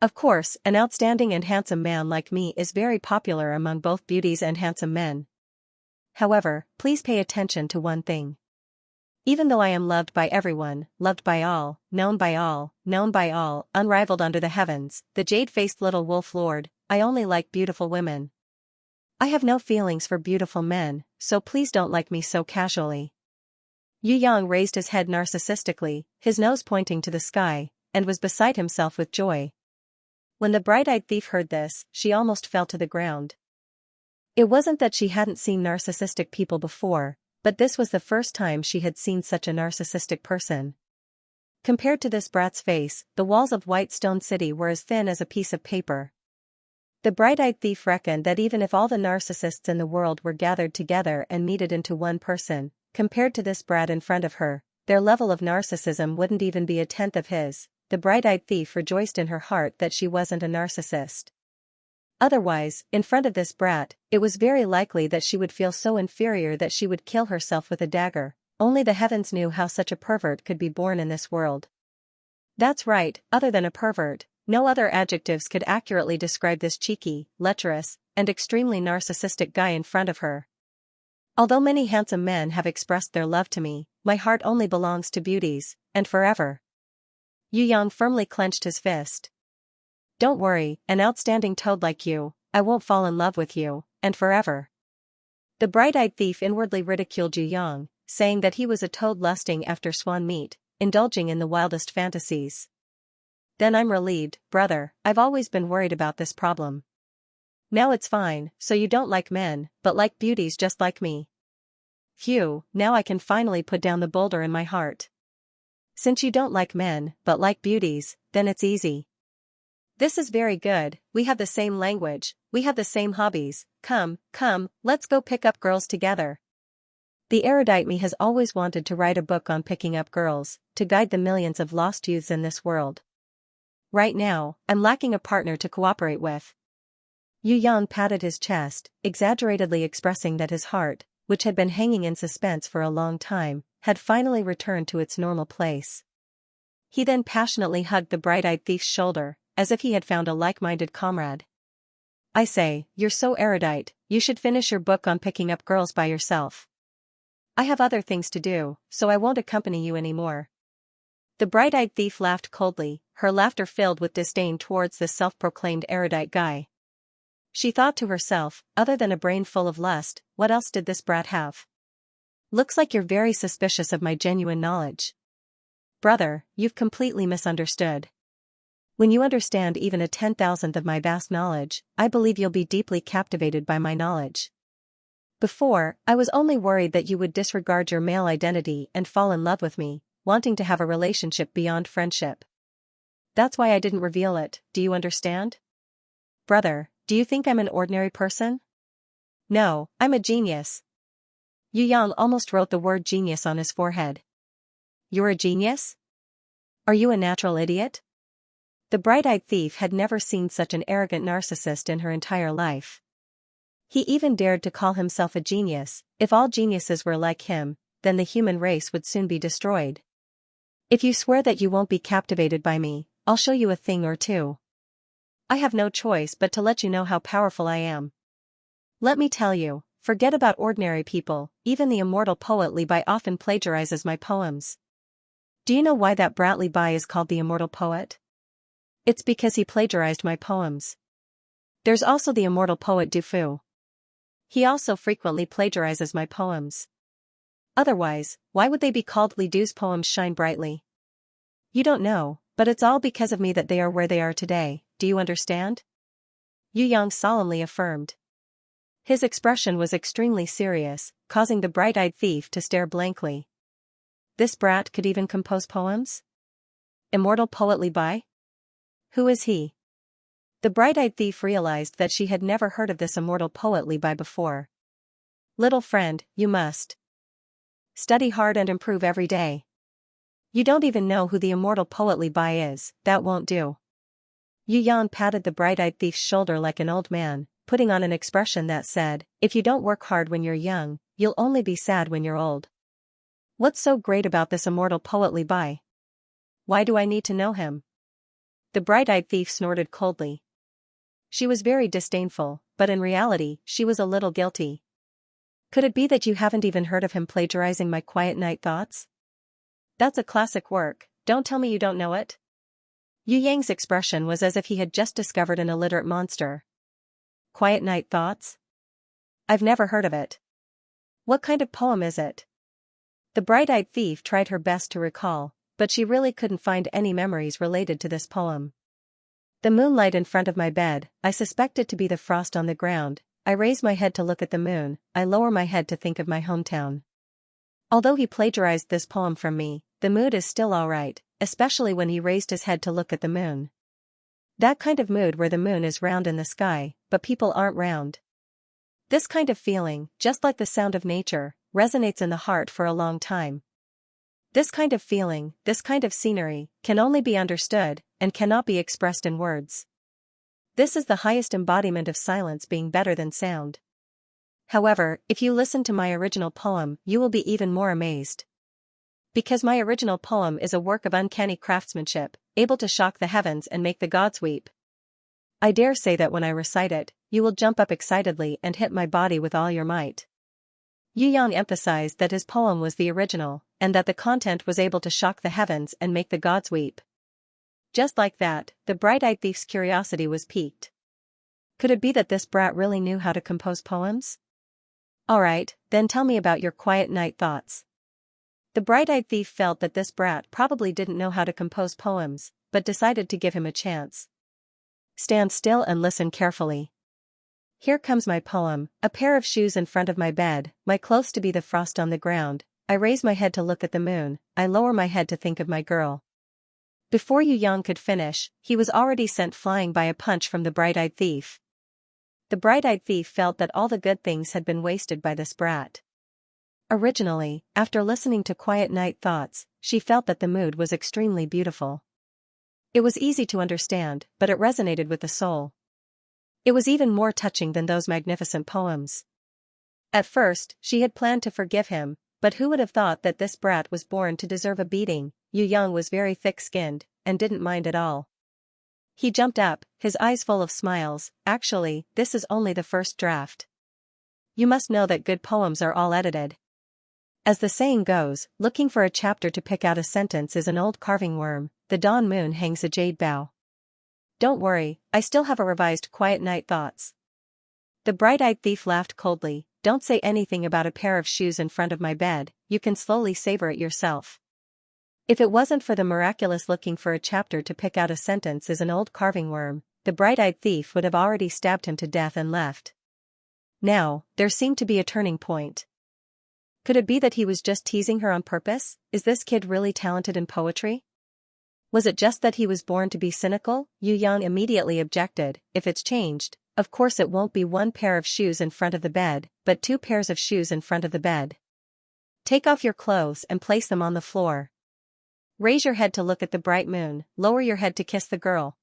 Of course, an outstanding and handsome man like me is very popular among both beauties and handsome men. However, please pay attention to one thing. Even though I am loved by everyone, loved by all, known by all, unrivaled under the heavens, the jade-faced little wolf lord, I only like beautiful women. I have no feelings for beautiful men, so please don't like me so casually. Yu Yang raised his head narcissistically, his nose pointing to the sky, and was beside himself with joy. When the bright-eyed thief heard this, she almost fell to the ground. It wasn't that she hadn't seen narcissistic people before, but this was the first time she had seen such a narcissistic person. Compared to this brat's face, the walls of White Stone City were as thin as a piece of paper. The bright-eyed thief reckoned that even if all the narcissists in the world were gathered together and kneaded into one person, compared to this brat in front of her, their level of narcissism wouldn't even be a tenth of his. The bright-eyed thief rejoiced in her heart that she wasn't a narcissist. Otherwise, in front of this brat, it was very likely that she would feel so inferior that she would kill herself with a dagger. Only the heavens knew how such a pervert could be born in this world. That's right, other than a pervert, no other adjectives could accurately describe this cheeky, lecherous, and extremely narcissistic guy in front of her. Although many handsome men have expressed their love to me, my heart only belongs to beauties, and forever. Yu Yang firmly clenched his fist. "Don't worry, an outstanding toad like you, I won't fall in love with you, and forever." The bright-eyed thief inwardly ridiculed Yu Yang, saying that he was a toad lusting after swan meat, indulging in the wildest fantasies. "Then I'm relieved, brother, I've always been worried about this problem. Now it's fine, so you don't like men, but like beauties just like me. Phew, now I can finally put down the boulder in my heart. Since you don't like men, but like beauties, then it's easy. This is very good, we have the same language, we have the same hobbies, come, let's go pick up girls together." The erudite me has always wanted to write a book on picking up girls, to guide the millions of lost youths in this world. Right now, I'm lacking a partner to cooperate with. Yu Yang patted his chest, exaggeratedly expressing that his heart, which had been hanging in suspense for a long time, had finally returned to its normal place. He then passionately hugged the bright-eyed thief's shoulder, as if he had found a like-minded comrade. "I say, you're so erudite, you should finish your book on picking up girls by yourself. I have other things to do, so I won't accompany you anymore." The bright-eyed thief laughed coldly, her laughter filled with disdain towards this self-proclaimed erudite guy. She thought to herself, other than a brain full of lust, what else did this brat have? "Looks like you're very suspicious of my genuine knowledge. Brother, you've completely misunderstood. When you understand even a 10,000th of my vast knowledge, I believe you'll be deeply captivated by my knowledge. Before, I was only worried that you would disregard your male identity and fall in love with me, wanting to have a relationship beyond friendship. That's why I didn't reveal it, do you understand? Brother, do you think I'm an ordinary person? No, I'm a genius." Yu Yang almost wrote the word genius on his forehead. "You're a genius? Are you a natural idiot?" The bright-eyed thief had never seen such an arrogant narcissist in her entire life. He even dared to call himself a genius. If all geniuses were like him, then the human race would soon be destroyed. "If you swear that you won't be captivated by me, I'll show you a thing or two. I have no choice but to let you know how powerful I am. Let me tell you, forget about ordinary people, even the immortal poet Li Bai often plagiarizes my poems. Do you know why that brat Li Bai is called the immortal poet? It's because he plagiarized my poems. There's also the immortal poet Du Fu. He also frequently plagiarizes my poems. Otherwise, why would they be called Li Du's poems shine brightly? You don't know, but it's all because of me that they are where they are today, do you understand?" Yu Yang solemnly affirmed. His expression was extremely serious, causing the bright-eyed thief to stare blankly. This brat could even compose poems? Immortal poet Li Bai? Who is he? The bright-eyed thief realized that she had never heard of this immortal poet Li Bai before. "Little friend, you must study hard and improve every day. You don't even know who the immortal poet Li Bai is, that won't do." Yu Yang patted the bright-eyed thief's shoulder like an old man, putting on an expression that said, "If you don't work hard when you're young, you'll only be sad when you're old. What's so great about this immortal poet Li Bai? Why do I need to know him?" The bright-eyed thief snorted coldly. She was very disdainful, but in reality, she was a little guilty. "Could it be that you haven't even heard of him plagiarizing my Quiet Night Thoughts? That's a classic work, don't tell me you don't know it." Yu Yang's expression was as if he had just discovered an illiterate monster. "Quiet Night Thoughts? I've never heard of it. What kind of poem is it?" The bright-eyed thief tried her best to recall, but she really couldn't find any memories related to this poem. "The moonlight in front of my bed, I suspect it to be the frost on the ground. I raise my head to look at the moon, I lower my head to think of my hometown." Although he plagiarized this poem from me, the mood is still alright, especially when he raised his head to look at the moon. That kind of mood where the moon is round in the sky, but people aren't round. This kind of feeling, just like the sound of nature, resonates in the heart for a long time. This kind of feeling, this kind of scenery, can only be understood, and cannot be expressed in words. This is the highest embodiment of silence being better than sound. However, if you listen to my original poem, you will be even more amazed. Because my original poem is a work of uncanny craftsmanship, able to shock the heavens and make the gods weep. I dare say that when I recite it, you will jump up excitedly and hit my body with all your might. Yu Yang emphasized that his poem was the original, and that the content was able to shock the heavens and make the gods weep. Just like that, the bright-eyed thief's curiosity was piqued. Could it be that this brat really knew how to compose poems? Alright, then tell me about your Quiet Night Thoughts. The bright-eyed thief felt that this brat probably didn't know how to compose poems, but decided to give him a chance. Stand still and listen carefully. Here comes my poem. A pair of shoes in front of my bed, my clothes to be the frost on the ground. I raise my head to look at the moon, I lower my head to think of my girl. Before Yu Yang could finish, he was already sent flying by a punch from the bright-eyed thief. The bright-eyed thief felt that all the good things had been wasted by this brat. Originally, after listening to Quiet Night Thoughts, she felt that the mood was extremely beautiful. It was easy to understand, but it resonated with the soul. It was even more touching than those magnificent poems. At first, she had planned to forgive him, But who would have thought that this brat was born to deserve a beating? Yu Yang was very thick-skinned, and didn't mind at all. He jumped up, his eyes full of smiles. Actually, this is only the first draft. You must know that good poems are all edited. As the saying goes, looking for a chapter to pick out a sentence is an old carving worm, the dawn moon hangs a jade bough. Don't worry, I still have a revised quiet night thoughts. The bright-eyed thief laughed coldly. Don't say anything about a pair of shoes in front of my bed, you can slowly savor it yourself. If it wasn't for the miraculous looking for a chapter to pick out a sentence is an old carving worm, the bright-eyed thief would have already stabbed him to death and left. Now, there seemed to be a turning point. Could it be that he was just teasing her on purpose? Is this kid really talented in poetry? Was it just that he was born to be cynical? Yu Yang immediately objected. If it's changed, of course it won't be one pair of shoes in front of the bed, but 2 pairs of shoes in front of the bed. Take off your clothes and place them on the floor. Raise your head to look at the bright moon, lower your head to kiss the girl.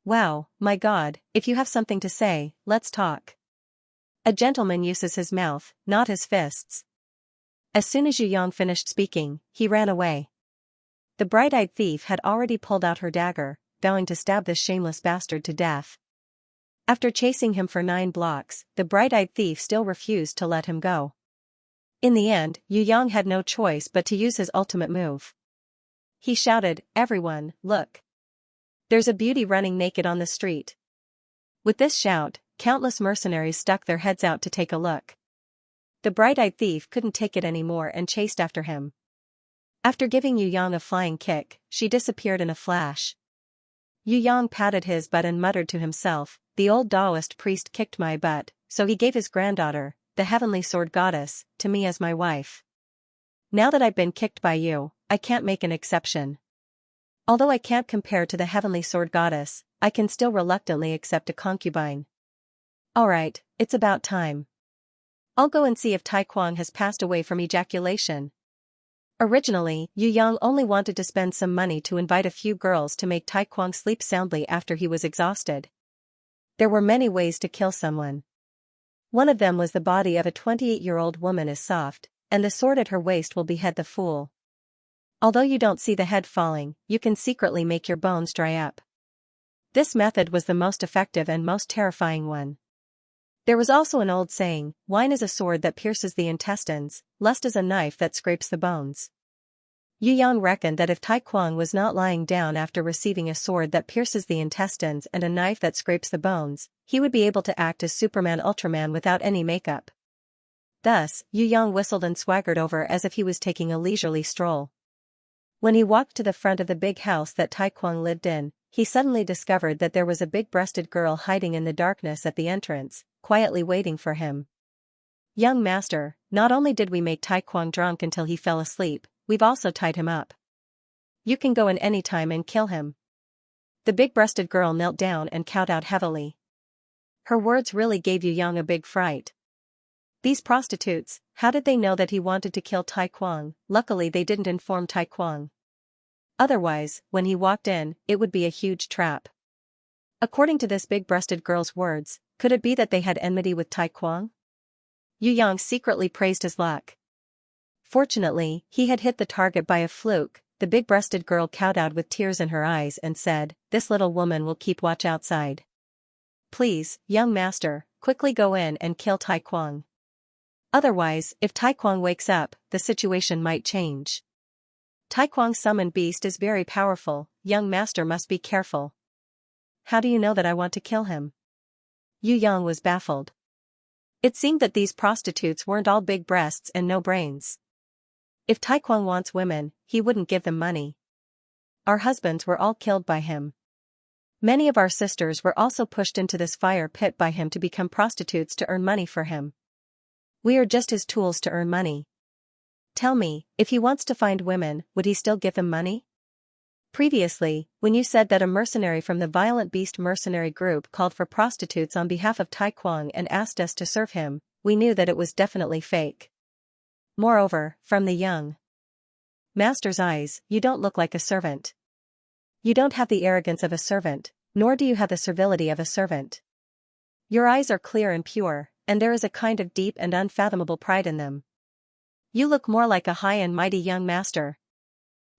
Wow, my God, if you have something to say, let's talk. A gentleman uses his mouth, not his fists. As soon as Yu Yang finished speaking, he ran away. The bright-eyed thief had already pulled out her dagger, vowing to stab this shameless bastard to death. After chasing him for 9 blocks, the bright-eyed thief still refused to let him go. In the end, Yu Yang had no choice but to use his ultimate move. He shouted, "Everyone, look! There's a beauty running naked on the street." With this shout, countless mercenaries stuck their heads out to take a look. The bright-eyed thief couldn't take it anymore and chased after him. After giving Yu Yang a flying kick, she disappeared in a flash. Yu Yang patted his butt and muttered to himself, "The old Taoist priest kicked my butt, so he gave his granddaughter, the heavenly sword goddess, to me as my wife. Now that I've been kicked by you, I can't make an exception. Although I can't compare to the heavenly sword goddess, I can still reluctantly accept a concubine. Alright, it's about time. I'll go and see if Tai Kuang has passed away from ejaculation." Originally, Yu Yang only wanted to spend some money to invite a few girls to make Tai Kuang sleep soundly after he was exhausted. There were many ways to kill someone. One of them was the body of a 28-year-old woman is soft, and the sword at her waist will behead the fool. Although you don't see the head falling, you can secretly make your bones dry up. This method was the most effective and most terrifying one. There was also an old saying, "Wine is a sword that pierces the intestines, lust is a knife that scrapes the bones." Yu Yang reckoned that if Tai Kuang was not lying down after receiving a sword that pierces the intestines and a knife that scrapes the bones, he would be able to act as Superman Ultraman without any makeup. Thus, Yu Yang whistled and swaggered over as if he was taking a leisurely stroll. When he walked to the front of the big house that Tai Kuang lived in, he suddenly discovered that there was a big-breasted girl hiding in the darkness at the entrance, quietly waiting for him. "Young master, not only did we make Tai Kuang drunk until he fell asleep, we've also tied him up. You can go in any time and kill him." The big-breasted girl knelt down and cowed out heavily. Her words really gave Yu Yang a big fright. These prostitutes, how did they know that he wanted to kill Tai Kuang? Luckily they didn't inform Tai Kuang. Otherwise, when he walked in, it would be a huge trap. According to this big-breasted girl's words, could it be that they had enmity with Tai Kuang? Yu Yang secretly praised his luck. Fortunately, he had hit the target by a fluke. The big-breasted girl cowed out with tears in her eyes and said, "This little woman will keep watch outside. Please, young master, quickly go in and kill Tai Kuang. Otherwise, if Tai Kuang wakes up, the situation might change. Tai Kuang's summoned beast is very powerful, young master must be careful." "How do you know that I want to kill him?" Yu Yang was baffled. It seemed that these prostitutes weren't all big breasts and no brains. If Tai Kuang wants women, he wouldn't give them money. Our husbands were all killed by him. Many of our sisters were also pushed into this fire pit by him to become prostitutes to earn money for him. We are just his tools to earn money. Tell me, if he wants to find women, would he still give them money? Previously, when you said that a mercenary from the Violent Beast mercenary group called for prostitutes on behalf of Tai Kuang and asked us to serve him, we knew that it was definitely fake. Moreover, from the young master's eyes, you don't look like a servant. You don't have the arrogance of a servant, nor do you have the servility of a servant. Your eyes are clear and pure, and there is a kind of deep and unfathomable pride in them. You look more like a high and mighty young master.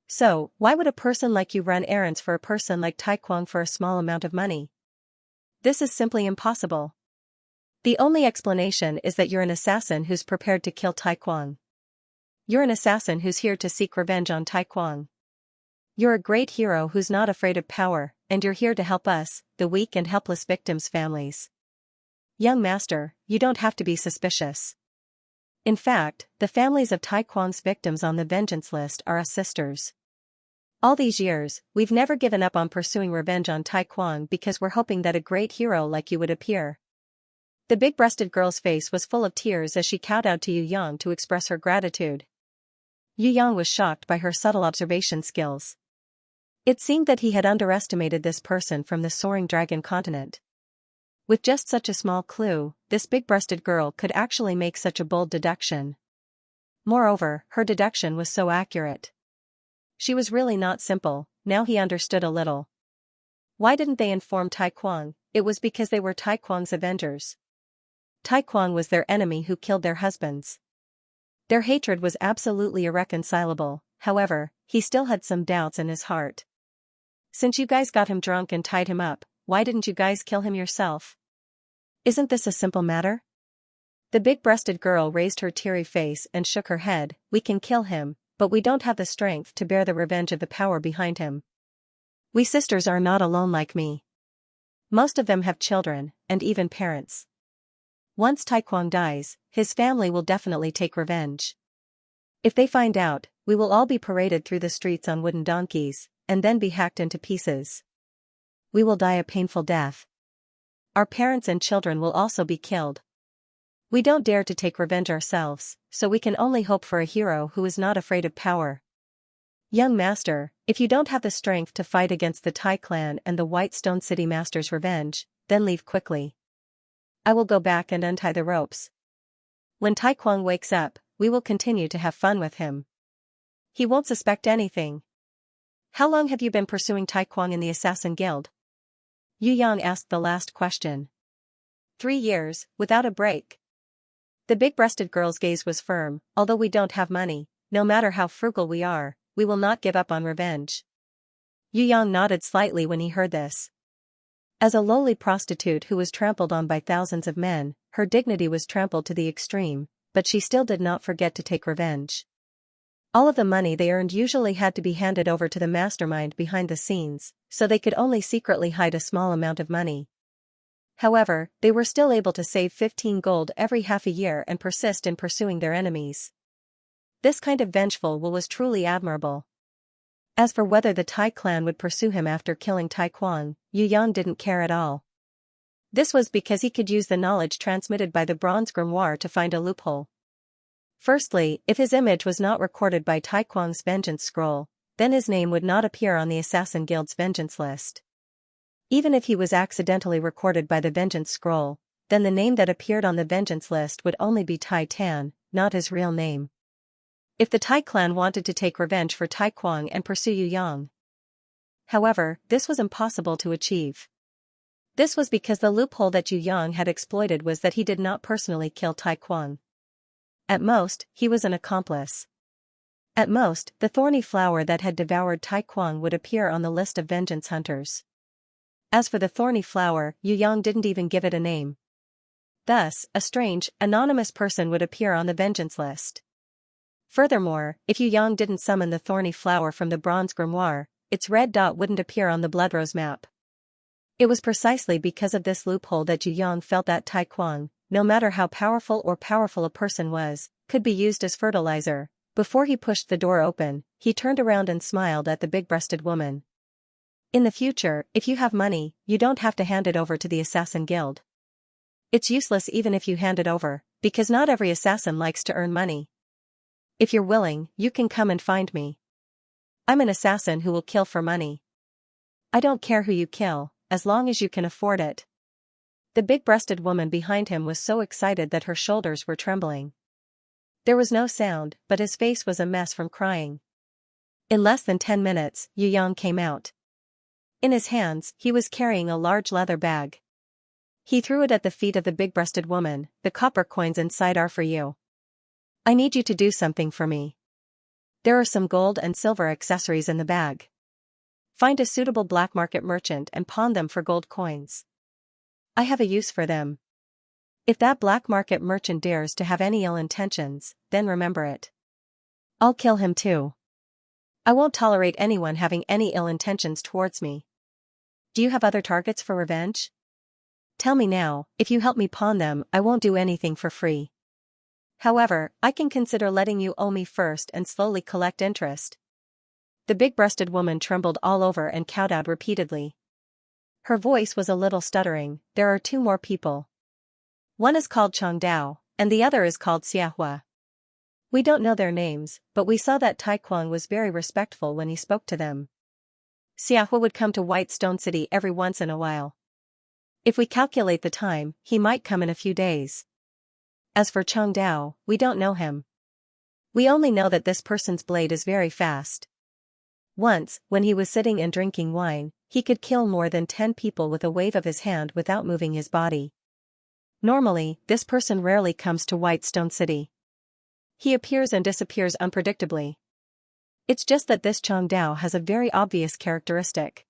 So, why would a person like you run errands for a person like Tai Kuang for a small amount of money? This is simply impossible. The only explanation is that you're an assassin who's prepared to kill Tai Kuang. You're an assassin who's here to seek revenge on Tai Kuang. You're a great hero who's not afraid of power, and you're here to help us, the weak and helpless victims' families. Young master, you don't have to be suspicious. In fact, the families of Tai Kuang's victims on the vengeance list are us sisters. All these years, we've never given up on pursuing revenge on Tai Kuang because we're hoping that a great hero like you would appear. The big-breasted girl's face was full of tears as she kowtowed to Yu Yang to express her gratitude. Yu Yang was shocked by her subtle observation skills. It seemed that he had underestimated this person from the soaring dragon continent. With just such a small clue, this big-breasted girl could actually make such a bold deduction. Moreover, her deduction was so accurate. She was really not simple. Now he understood a little. Why didn't they inform Tai Kuang? It was because they were Tai Kuang's avengers. Tai Kuang was their enemy who killed their husbands. Their hatred was absolutely irreconcilable, however, he still had some doubts in his heart. Since you guys got him drunk and tied him up, why didn't you guys kill him yourself? Isn't this a simple matter? The big-breasted girl raised her teary face and shook her head. We can kill him, but we don't have the strength to bear the revenge of the power behind him. We sisters are not alone like me. Most of them have children, and even parents. Once Tai Kuang dies, his family will definitely take revenge. If they find out, we will all be paraded through the streets on wooden donkeys, and then be hacked into pieces. We will die a painful death. Our parents and children will also be killed. We don't dare to take revenge ourselves, so we can only hope for a hero who is not afraid of power. Young master, if you don't have the strength to fight against the Tai clan and the White Stone City Master's revenge, then leave quickly. I will go back and untie the ropes. When Tai Kuang wakes up, we will continue to have fun with him. He won't suspect anything. How long have you been pursuing Tai Kuang in the Assassin Guild? Yu Yang asked the last question. 3 years, without a break. The big-breasted girl's gaze was firm. Although we don't have money, no matter how frugal we are, we will not give up on revenge. Yu Yang nodded slightly when he heard this. As a lowly prostitute who was trampled on by thousands of men, her dignity was trampled to the extreme, but she still did not forget to take revenge. All of the money they earned usually had to be handed over to the mastermind behind the scenes, so they could only secretly hide a small amount of money. However, they were still able to save 15 gold every half a year and persist in pursuing their enemies. This kind of vengeful will was truly admirable. As for whether the Tai clan would pursue him after killing Tai Kuang, Yu Yang didn't care at all. This was because he could use the knowledge transmitted by the bronze grimoire to find a loophole. Firstly, if his image was not recorded by Tai Kuang's vengeance scroll, then his name would not appear on the Assassin Guild's vengeance list. Even if he was accidentally recorded by the vengeance scroll, then the name that appeared on the vengeance list would only be Tai Tan, not his real name. If the Tai clan wanted to take revenge for Tai Kuang and pursue Yu Yang. However, this was impossible to achieve. This was because the loophole that Yu Yang had exploited was that he did not personally kill Tai Kuang. At most, he was an accomplice. At most, the thorny flower that had devoured Tai Kuang would appear on the list of vengeance hunters. As for the thorny flower, Yu Yang didn't even give it a name. Thus, a strange, anonymous person would appear on the vengeance list. Furthermore, if Yu Yang didn't summon the thorny flower from the bronze grimoire, its red dot wouldn't appear on the Bloodrose map. It was precisely because of this loophole that Yu Yang felt that Tai Kuang, no matter how powerful a person was, could be used as fertilizer. Before he pushed the door open, he turned around and smiled at the big-breasted woman. In the future, if you have money, you don't have to hand it over to the Assassin Guild. It's useless even if you hand it over, because not every assassin likes to earn money. If you're willing, you can come and find me. I'm an assassin who will kill for money. I don't care who you kill, as long as you can afford it. The big-breasted woman behind him was so excited that her shoulders were trembling. There was no sound, but his face was a mess from crying. In less than 10 minutes, Yu Yang came out. In his hands, he was carrying a large leather bag. He threw it at the feet of the big-breasted woman. The copper coins inside are for you. I need you to do something for me. There are some gold and silver accessories in the bag. Find a suitable black market merchant and pawn them for gold coins. I have a use for them. If that black market merchant dares to have any ill intentions, then remember it. I'll kill him too. I won't tolerate anyone having any ill intentions towards me. Do you have other targets for revenge? Tell me now, if you help me pawn them, I won't do anything for free. However, I can consider letting you owe me first and slowly collect interest. The big-breasted woman trembled all over and kowtowed repeatedly. Her voice was a little stuttering. There are two more people. One is called Changdao, and the other is called Xiahua. We don't know their names, but we saw that Taekwang was very respectful when he spoke to them. Xiahua would come to White Stone City every once in a while. If we calculate the time, he might come in a few days. As for Changdao, we don't know him. We only know that this person's blade is very fast. Once, when he was sitting and drinking wine, he could kill more than 10 people with a wave of his hand without moving his body. Normally, this person rarely comes to White Stone City. He appears and disappears unpredictably. It's just that this Changdao has a very obvious characteristic.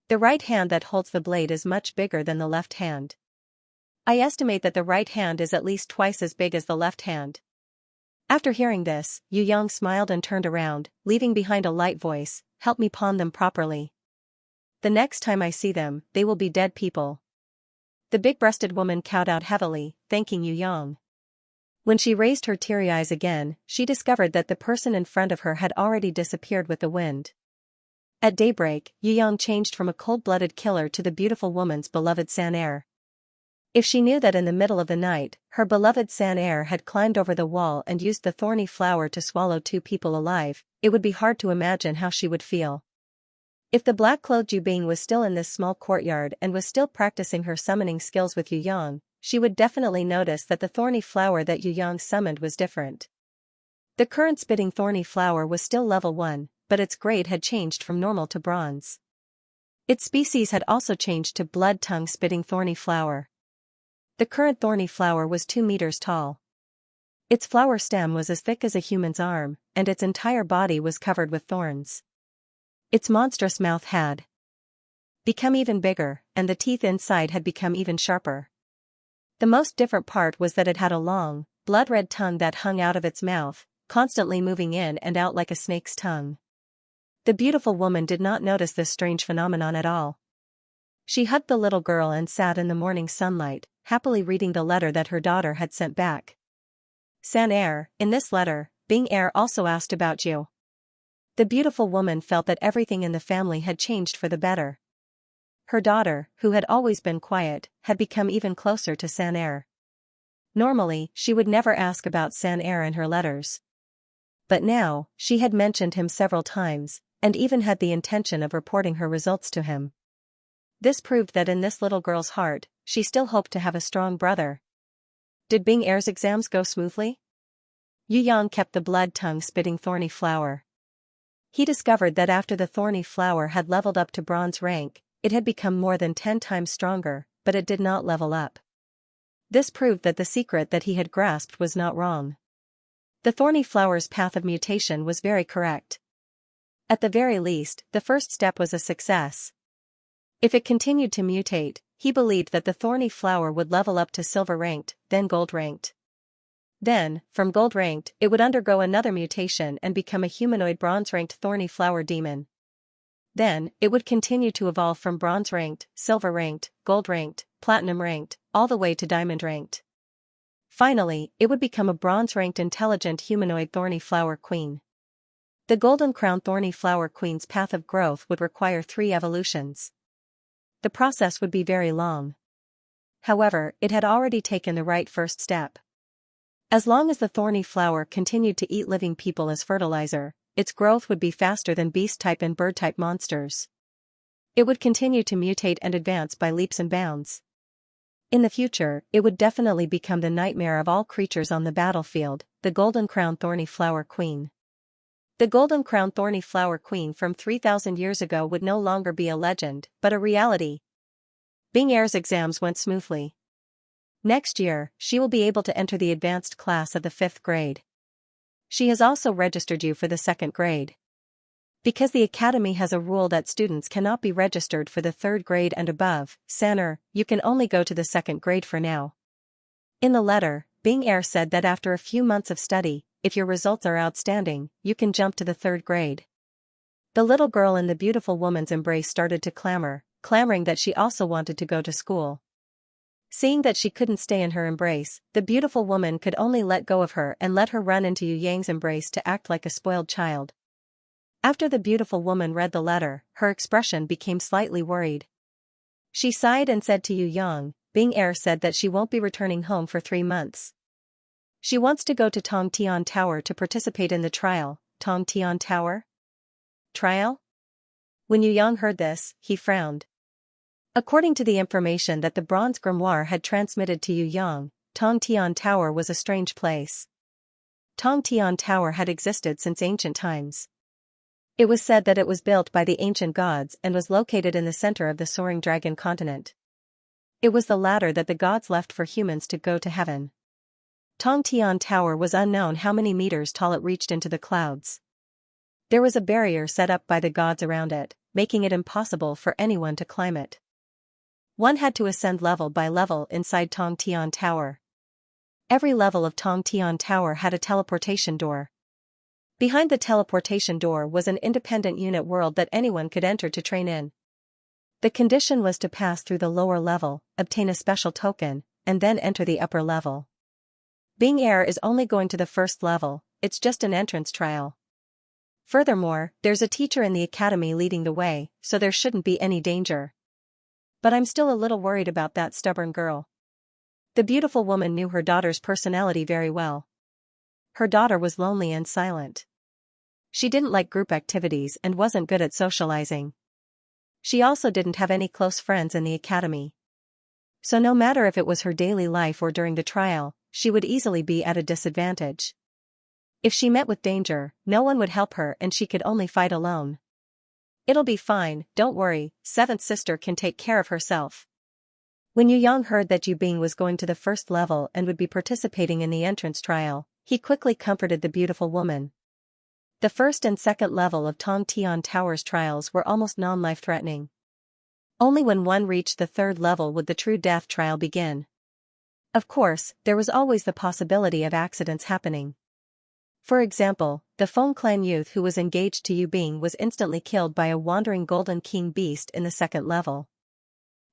The right hand that holds the blade is much bigger than the left hand. I estimate that the right hand is at least twice as big as the left hand. After hearing this, Yu Yang smiled and turned around, leaving behind a light voice, "Help me pawn them properly. The next time I see them, they will be dead people." The big-breasted woman kowtowed heavily, thanking Yu Yang. When she raised her teary eyes again, she discovered that the person in front of her had already disappeared with the wind. At daybreak, Yu Yang changed from a cold-blooded killer to the beautiful woman's beloved San-Er. If she knew that in the middle of the night, her beloved San-Er had climbed over the wall and used the thorny flower to swallow 2 people alive, it would be hard to imagine how she would feel. If the black-clothed Yubing was still in this small courtyard and was still practicing her summoning skills with Yu Yang, she would definitely notice that the thorny flower that Yu Yang summoned was different. The current spitting thorny flower was still level 1, but its grade had changed from normal to bronze. Its species had also changed to blood-tongue spitting thorny flower. The current thorny flower was 2 meters tall. Its flower stem was as thick as a human's arm, and its entire body was covered with thorns. Its monstrous mouth had become even bigger, and the teeth inside had become even sharper. The most different part was that it had a long, blood-red tongue that hung out of its mouth, constantly moving in and out like a snake's tongue. The beautiful woman did not notice this strange phenomenon at all. She hugged the little girl and sat in the morning sunlight, happily reading the letter that her daughter had sent back. "San-Er, in this letter, Bing-Er also asked about you." The beautiful woman felt that everything in the family had changed for the better. Her daughter, who had always been quiet, had become even closer to San-Er. Normally, she would never ask about San-Er in her letters. But now, she had mentioned him several times, and even had the intention of reporting her results to him. This proved that in this little girl's heart, she still hoped to have a strong brother. Did Bing-Er's exams go smoothly? Yu Yang kept the blood-tongue spitting thorny flower. He discovered that after the thorny flower had leveled up to bronze rank, it had become more than 10 times stronger, but it did not level up. This proved that the secret that he had grasped was not wrong. The thorny flower's path of mutation was very correct. At the very least, the first step was a success. If it continued to mutate, he believed that the thorny flower would level up to silver-ranked, then gold-ranked. Then, from gold-ranked, it would undergo another mutation and become a humanoid bronze-ranked thorny flower demon. Then, it would continue to evolve from bronze-ranked, silver-ranked, gold-ranked, platinum-ranked, all the way to diamond-ranked. Finally, it would become a bronze-ranked intelligent humanoid thorny flower queen. The golden crown thorny flower queen's path of growth would require 3 evolutions. The process would be very long. However, it had already taken the right first step. As long as the thorny flower continued to eat living people as fertilizer, its growth would be faster than beast-type and bird-type monsters. It would continue to mutate and advance by leaps and bounds. In the future, it would definitely become the nightmare of all creatures on the battlefield, the Golden Crown Thorny Flower Queen. The Golden Crown Thorny Flower Queen from 3,000 years ago would no longer be a legend, but a reality. Bing-Er's exams went smoothly. Next year, she will be able to enter the advanced class of the 5th grade. She has also registered you for the second grade. Because the academy has a rule that students cannot be registered for the third grade and above, Sanner, you can only go to the second grade for now. In the letter, Bing Er said that after a few months of study, if your results are outstanding, you can jump to the third grade. The little girl in the beautiful woman's embrace started to clamoring that she also wanted to go to school. Seeing that she couldn't stay in her embrace, the beautiful woman could only let go of her and let her run into Yu Yang's embrace to act like a spoiled child. After the beautiful woman read the letter, her expression became slightly worried. She sighed and said to Yu Yang, Bing Er said that she won't be returning home for 3 months. She wants to go to Tongtian Tower to participate in the trial. Tongtian Tower? Trial? When Yu Yang heard this, he frowned. According to the information that the bronze grimoire had transmitted to Yu Yang, Tongtian Tower was a strange place. Tongtian Tower had existed since ancient times. It was said that it was built by the ancient gods and was located in the center of the soaring dragon continent. It was the ladder that the gods left for humans to go to heaven. Tongtian Tower was unknown how many meters tall it reached into the clouds. There was a barrier set up by the gods around it, making it impossible for anyone to climb it. One had to ascend level by level inside Tongtian Tower. Every level of Tongtian Tower had a teleportation door. Behind the teleportation door was an independent unit world that anyone could enter to train in. The condition was to pass through the lower level, obtain a special token, and then enter the upper level. Bing Er is only going to the first level, it's just an entrance trial. Furthermore, there's a teacher in the academy leading the way, so there shouldn't be any danger. But I'm still a little worried about that stubborn girl. The beautiful woman knew her daughter's personality very well. Her daughter was lonely and silent. She didn't like group activities and wasn't good at socializing. She also didn't have any close friends in the academy. So no matter if it was her daily life or during the trial, she would easily be at a disadvantage. If she met with danger, no one would help her and she could only fight alone. It'll be fine, don't worry, seventh sister can take care of herself. When Yu Yang heard that Yu Bing was going to the first level and would be participating in the entrance trial, he quickly comforted the beautiful woman. The first and second level of Tongtian Tower's trials were almost non-life-threatening. Only when one reached the third level would the true death trial begin. Of course, there was always the possibility of accidents happening. For example, the Feng clan youth who was engaged to Yu Bing was instantly killed by a wandering golden king beast in the second level.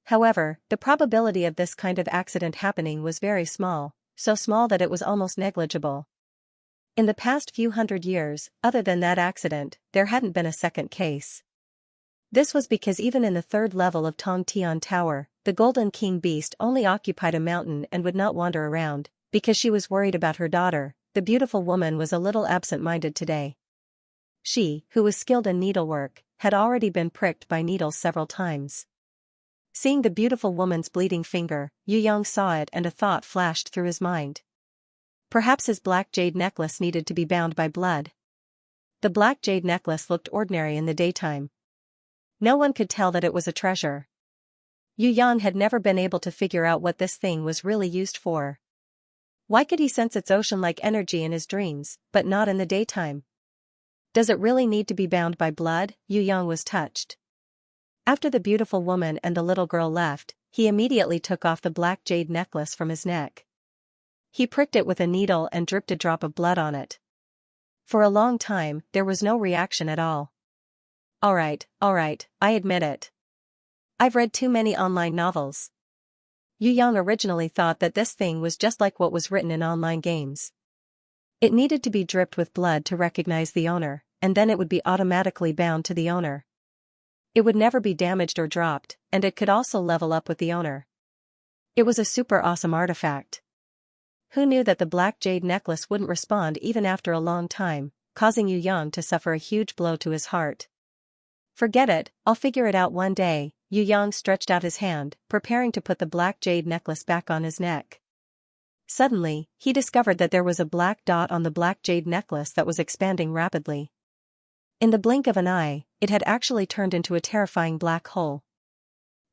However, the probability of this kind of accident happening was very small, so small that it was almost negligible. In the past few hundred years, other than that accident, there hadn't been a second case. This was because even in the third level of Tongtian Tower, the Golden King Beast only occupied a mountain and would not wander around, because she was worried about her daughter. The beautiful woman was a little absent-minded today. She, who was skilled in needlework, had already been pricked by needles several times. Seeing the beautiful woman's bleeding finger, Yu Yang saw it and a thought flashed through his mind. Perhaps his black jade necklace needed to be bound by blood. The black jade necklace looked ordinary in the daytime. No one could tell that it was a treasure. Yu Yang had never been able to figure out what this thing was really used for. Why could he sense its ocean-like energy in his dreams, but not in the daytime? Does it really need to be bound by blood? Yu Yang was touched. After the beautiful woman and the little girl left, he immediately took off the black jade necklace from his neck. He pricked it with a needle and dripped a drop of blood on it. For a long time, there was no reaction at all. Alright, I admit it. I've read too many online novels. Yu Yang originally thought that this thing was just like what was written in online games. It needed to be dripped with blood to recognize the owner, and then it would be automatically bound to the owner. It would never be damaged or dropped, and it could also level up with the owner. It was a super awesome artifact. Who knew that the black jade necklace wouldn't respond even after a long time, causing Yu Yang to suffer a huge blow to his heart? Forget it, I'll figure it out one day. Yu Yang stretched out his hand, preparing to put the black jade necklace back on his neck. Suddenly, he discovered that there was a black dot on the black jade necklace that was expanding rapidly. In the blink of an eye, it had actually turned into a terrifying black hole.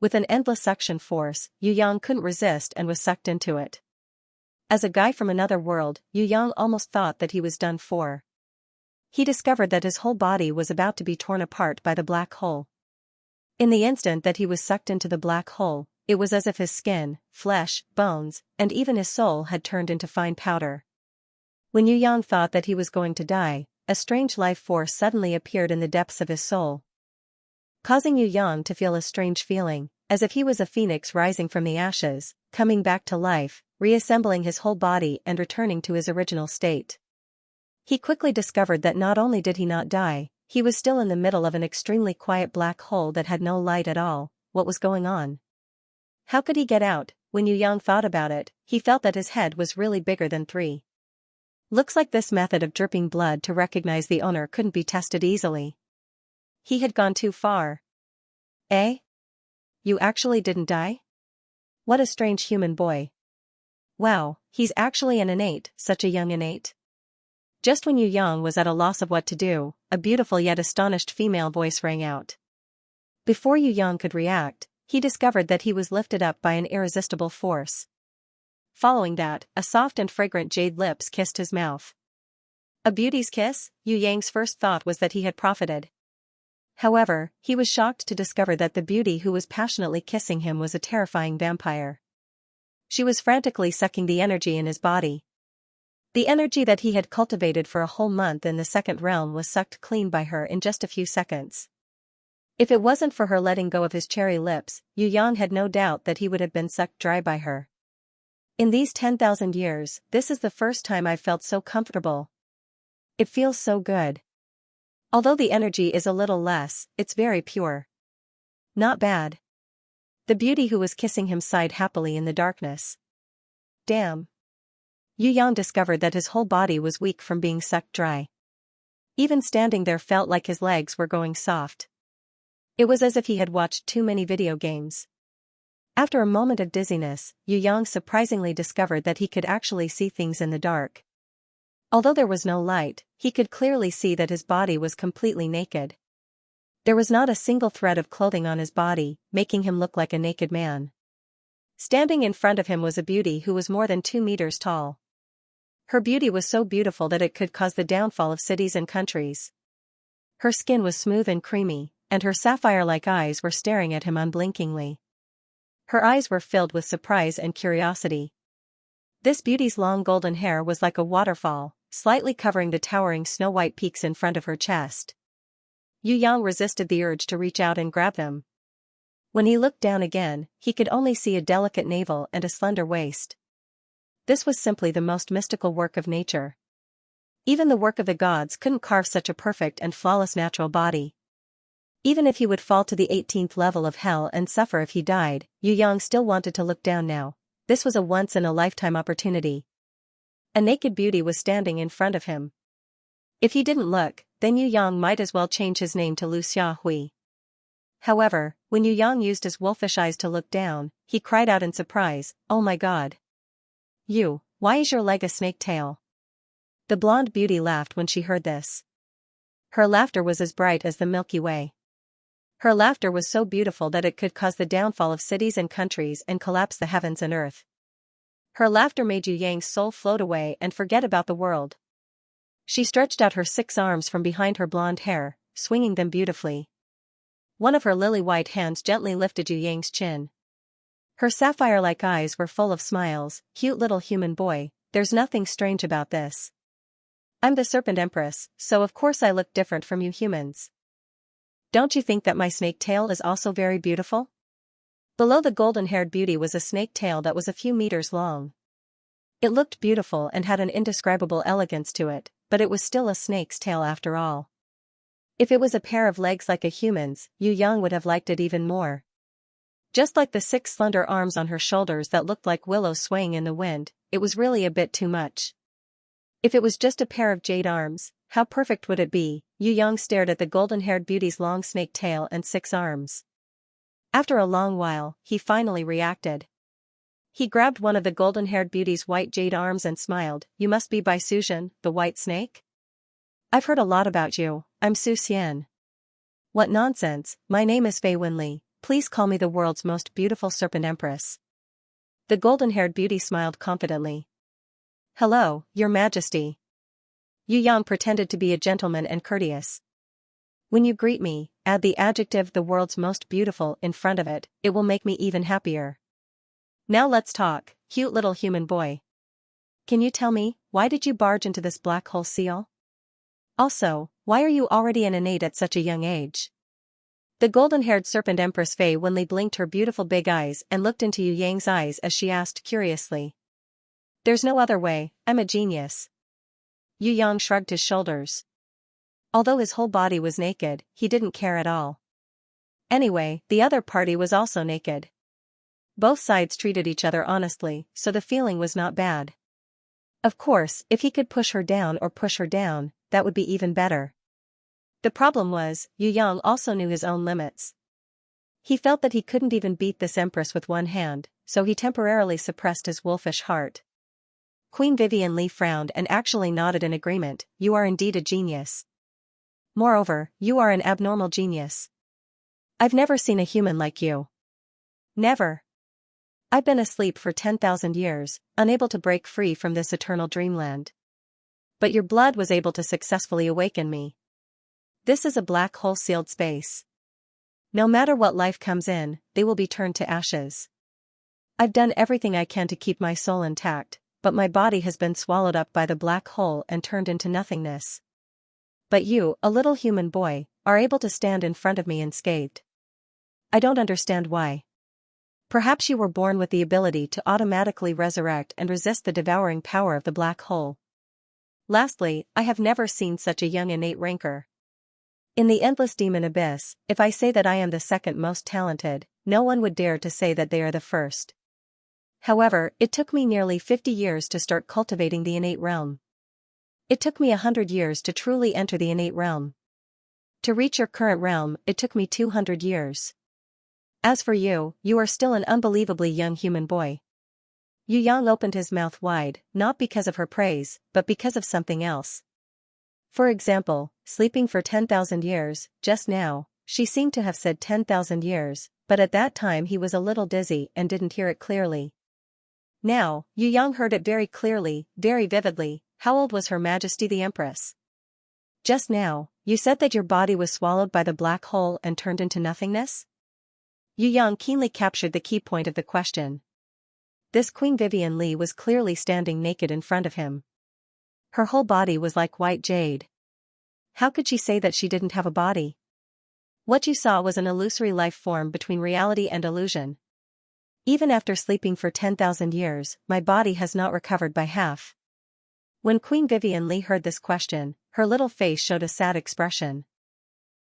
With an endless suction force, Yu Yang couldn't resist and was sucked into it. As a guy from another world, Yu Yang almost thought that he was done for. He discovered that his whole body was about to be torn apart by the black hole. In the instant that he was sucked into the black hole, it was as if his skin, flesh, bones, and even his soul had turned into fine powder. When Yu Yang thought that he was going to die, a strange life force suddenly appeared in the depths of his soul, causing Yu Yang to feel a strange feeling, as if he was a phoenix rising from the ashes, coming back to life, reassembling his whole body and returning to his original state. He quickly discovered that not only did he not die, he was still in the middle of an extremely quiet black hole that had no light at all. What was going on? How could he get out? When Yu Yang thought about it, he felt that his head was really bigger than 3. Looks like this method of dripping blood to recognize the owner couldn't be tested easily. He had gone too far. Eh? You actually didn't die? What a strange human boy. Wow, he's actually an innate, such a young innate. Just when Yu Yang was at a loss of what to do, a beautiful yet astonished female voice rang out. Before Yu Yang could react, he discovered that he was lifted up by an irresistible force. Following that, a soft and fragrant jade lips kissed his mouth. A beauty's kiss? Yu Yang's first thought was that he had profited. However, he was shocked to discover that the beauty who was passionately kissing him was a terrifying vampire. She was frantically sucking the energy in his body. The energy that he had cultivated for a whole month in the second realm was sucked clean by her in just a few seconds. If it wasn't for her letting go of his cherry lips, Yu Yang had no doubt that he would have been sucked dry by her. In these 10,000 years, this is the first time I've felt so comfortable. It feels so good. Although the energy is a little less, it's very pure. Not bad. The beauty who was kissing him sighed happily in the darkness. Damn. Yu Yang discovered that his whole body was weak from being sucked dry. Even standing there felt like his legs were going soft. It was as if he had watched too many video games. After a moment of dizziness, Yu Yang surprisingly discovered that he could actually see things in the dark. Although there was no light, he could clearly see that his body was completely naked. There was not a single thread of clothing on his body, making him look like a naked man. Standing in front of him was a beauty who was more than 2 meters tall. Her beauty was so beautiful that it could cause the downfall of cities and countries. Her skin was smooth and creamy, and her sapphire-like eyes were staring at him unblinkingly. Her eyes were filled with surprise and curiosity. This beauty's long golden hair was like a waterfall, slightly covering the towering snow-white peaks in front of her chest. Yu Yang resisted the urge to reach out and grab them. When he looked down again, he could only see a delicate navel and a slender waist. This was simply the most mystical work of nature. Even the work of the gods couldn't carve such a perfect and flawless natural body. Even if he would fall to the 18th level of hell and suffer if he died, Yu Yang still wanted to look down now. This was a once-in-a-lifetime opportunity. A naked beauty was standing in front of him. If he didn't look, then Yu Yang might as well change his name to Lu Xiahui. However, when Yu Yang used his wolfish eyes to look down, he cried out in surprise, "Oh my god! Why is your leg a snake tail?" The blonde beauty laughed when she heard this. Her laughter was as bright as the Milky Way. Her laughter was so beautiful that it could cause the downfall of cities and countries and collapse the heavens and earth. Her laughter made Yu Yang's soul float away and forget about the world. She stretched out her 6 arms from behind her blonde hair, swinging them beautifully. One of her lily-white hands gently lifted Yu Yang's chin. Her sapphire-like eyes were full of smiles. "Cute little human boy, there's nothing strange about this. I'm the Serpent Empress, so of course I look different from you humans. Don't you think that my snake tail is also very beautiful?" Below the golden-haired beauty was a snake tail that was a few meters long. It looked beautiful and had an indescribable elegance to it, but it was still a snake's tail after all. If it was a pair of legs like a human's, Yu Yang would have liked it even more. Just like the 6 slender arms on her shoulders that looked like willows swaying in the wind, it was really a bit too much. If it was just a pair of jade arms, how perfect would it be? Yu Yang stared at the golden-haired beauty's long snake tail and 6 arms. After a long while, he finally reacted. He grabbed one of the golden-haired beauty's white jade arms and smiled. "You must be Bai Suzhen, the white snake? I've heard a lot about you. I'm Su Xian." "What nonsense, my name is Fei Wenli, please call me the world's most beautiful serpent empress." The golden-haired beauty smiled confidently. Hello, Your Majesty. Yu Yang pretended to be a gentleman and courteous. When you greet me, add the adjective "the world's most beautiful" in front of it, it will make me even happier. Now let's talk, cute little human boy. Can you tell me, why did you barge into this black hole seal? Also, why are you already an innate at such a young age? The golden-haired serpent Empress Fei Wenli blinked her beautiful big eyes and looked into Yu Yang's eyes as she asked curiously. There's no other way, I'm a genius. Yu Yang shrugged his shoulders. Although his whole body was naked, he didn't care at all. Anyway, the other party was also naked. Both sides treated each other honestly, so the feeling was not bad. Of course, if he could push her down, that would be even better. The problem was, Yu Yang also knew his own limits. He felt that he couldn't even beat this empress with one hand, so he temporarily suppressed his wolfish heart. Queen Vivian Li frowned and actually nodded in agreement. You are indeed a genius. Moreover, you are an abnormal genius. I've never seen a human like you. Never. I've been asleep for 10,000 years, unable to break free from this eternal dreamland. But your blood was able to successfully awaken me. This is a black hole sealed space. No matter what life comes in, they will be turned to ashes. I've done everything I can to keep my soul intact, but my body has been swallowed up by the black hole and turned into nothingness. But you, a little human boy, are able to stand in front of me unscathed. I don't understand why. Perhaps you were born with the ability to automatically resurrect and resist the devouring power of the black hole. Lastly, I have never seen such a young innate rancor. In the endless demon abyss, if I say that I am the second most talented, no one would dare to say that they are the first. However, it took me nearly 50 years to start cultivating the innate realm. It took me 100 years to truly enter the innate realm. To reach your current realm, it took me 200 years. As for you, you are still an unbelievably young human boy. Yu Yang opened his mouth wide, not because of her praise, but because of something else. For example, sleeping for 10,000 years, just now, she seemed to have said 10,000 years, but at that time he was a little dizzy and didn't hear it clearly. Now, Yu Yang heard it very clearly, very vividly. How old was Her Majesty the Empress? Just now, you said that your body was swallowed by the black hole and turned into nothingness? Yu Yang keenly captured the key point of the question. This Queen Vivian Li was clearly standing naked in front of him. Her whole body was like white jade. How could she say that she didn't have a body? What you saw was an illusory life form between reality and illusion. Even after sleeping for 10,000 years, my body has not recovered by half. When Queen Vivian Li heard this question, her little face showed a sad expression.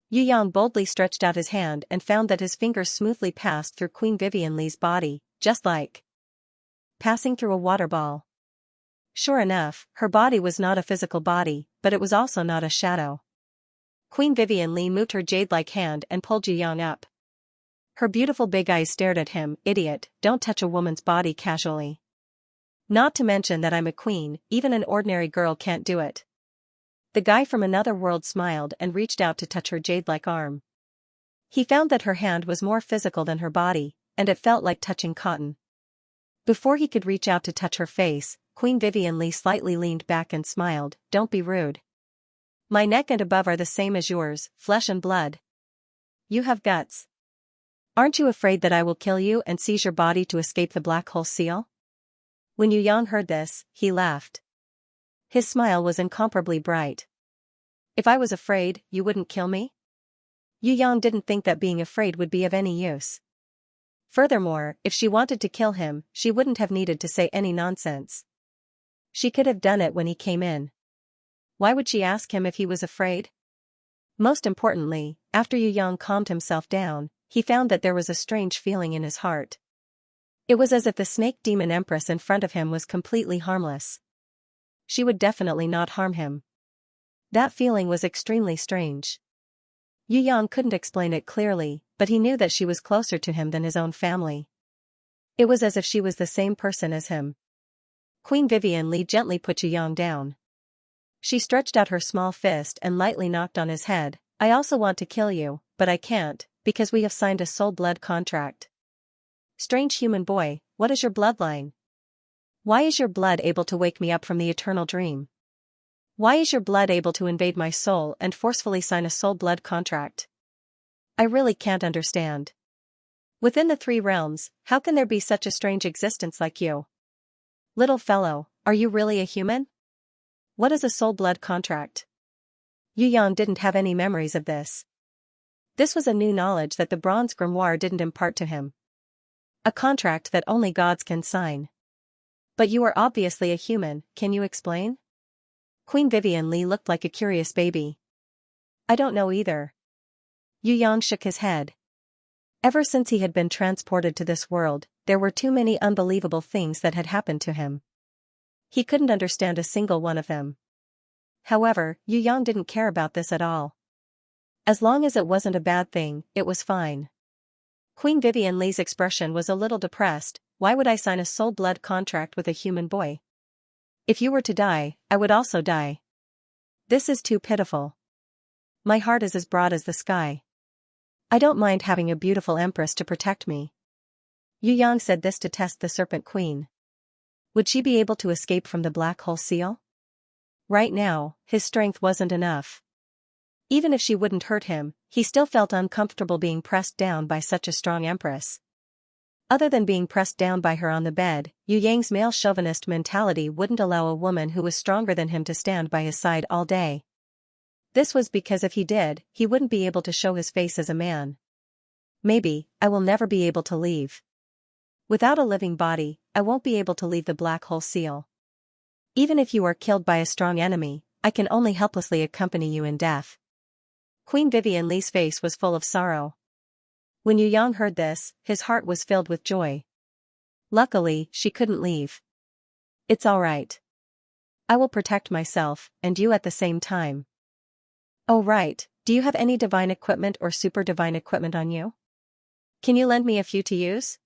Yu Yang boldly stretched out his hand and found that his fingers smoothly passed through Queen Vivian Li's body, just like passing through a water ball. Sure enough, her body was not a physical body, but it was also not a shadow. Queen Vivian Li moved her jade-like hand and pulled Yu Yang up. Her beautiful big eyes stared at him. Idiot, don't touch a woman's body casually. Not to mention that I'm a queen, even an ordinary girl can't do it. The guy from another world smiled and reached out to touch her jade-like arm. He found that her hand was more physical than her body, and it felt like touching cotton. Before he could reach out to touch her face, Queen Vivian Li slightly leaned back and smiled. Don't be rude. My neck and above are the same as yours, flesh and blood. You have guts. Aren't you afraid that I will kill you and seize your body to escape the black hole seal? When Yu Yang heard this, he laughed. His smile was incomparably bright. If I was afraid, you wouldn't kill me? Yu Yang didn't think that being afraid would be of any use. Furthermore, if she wanted to kill him, she wouldn't have needed to say any nonsense. She could have done it when he came in. Why would she ask him if he was afraid? Most importantly, after Yu Yang calmed himself down, he found that there was a strange feeling in his heart. It was as if the snake demon empress in front of him was completely harmless. She would definitely not harm him. That feeling was extremely strange. Yu Yang couldn't explain it clearly, but he knew that she was closer to him than his own family. It was as if she was the same person as him. Queen Vivian Li gently put Yu Yang down. She stretched out her small fist and lightly knocked on his head. I also want to kill you, but I can't, because we have signed a soul blood contract. Strange human boy, what is your bloodline? Why is your blood able to wake me up from the eternal dream? Why is your blood able to invade my soul and forcefully sign a soul-blood contract? I really can't understand. Within the three realms, how can there be such a strange existence like you? Little fellow, are you really a human? What is a soul-blood contract? Yu Yang didn't have any memories of this. This was a new knowledge that the bronze grimoire didn't impart to him. A contract that only gods can sign. But you are obviously a human, can you explain? Queen Vivian Li looked like a curious baby. I don't know either. Yu Yang shook his head. Ever since he had been transported to this world, there were too many unbelievable things that had happened to him. He couldn't understand a single one of them. However, Yu Yang didn't care about this at all. As long as it wasn't a bad thing, it was fine. Queen Vivian Li's expression was a little depressed. Why would I sign a soul-blood contract with a human boy? If you were to die, I would also die. This is too pitiful. My heart is as broad as the sky. I don't mind having a beautiful empress to protect me. Yu Yang said this to test the Serpent Queen. Would she be able to escape from the black hole seal? Right now, his strength wasn't enough. Even if she wouldn't hurt him, he still felt uncomfortable being pressed down by such a strong empress. Other than being pressed down by her on the bed, Yu Yang's male chauvinist mentality wouldn't allow a woman who was stronger than him to stand by his side all day. This was because if he did, he wouldn't be able to show his face as a man. Maybe, I will never be able to leave. Without a living body, I won't be able to leave the black hole seal. Even if you are killed by a strong enemy, I can only helplessly accompany you in death. Queen Vivian Li's face was full of sorrow. When Yu Yang heard this, his heart was filled with joy. Luckily, she couldn't leave. It's all right. I will protect myself, and you at the same time. Oh right, do you have any divine equipment or super divine equipment on you? Can you lend me a few to use?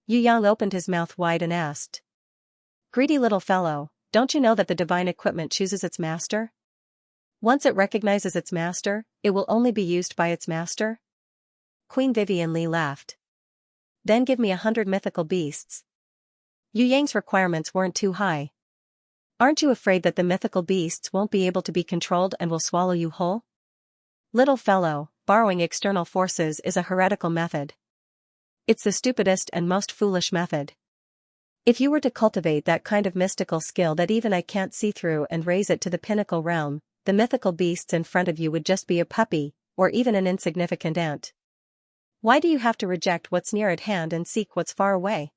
Yu Yang opened his mouth wide and asked. Greedy little fellow, don't you know that the divine equipment chooses its master? Once it recognizes its master, it will only be used by its master? Queen Vivian Li laughed. Then give me 100 mythical beasts. Yu Yang's requirements weren't too high. Aren't you afraid that the mythical beasts won't be able to be controlled and will swallow you whole? Little fellow, borrowing external forces is a heretical method. It's the stupidest and most foolish method. If you were to cultivate that kind of mystical skill that even I can't see through and raise it to the pinnacle realm, the mythical beasts in front of you would just be a puppy, or even an insignificant ant. Why do you have to reject what's near at hand and seek what's far away?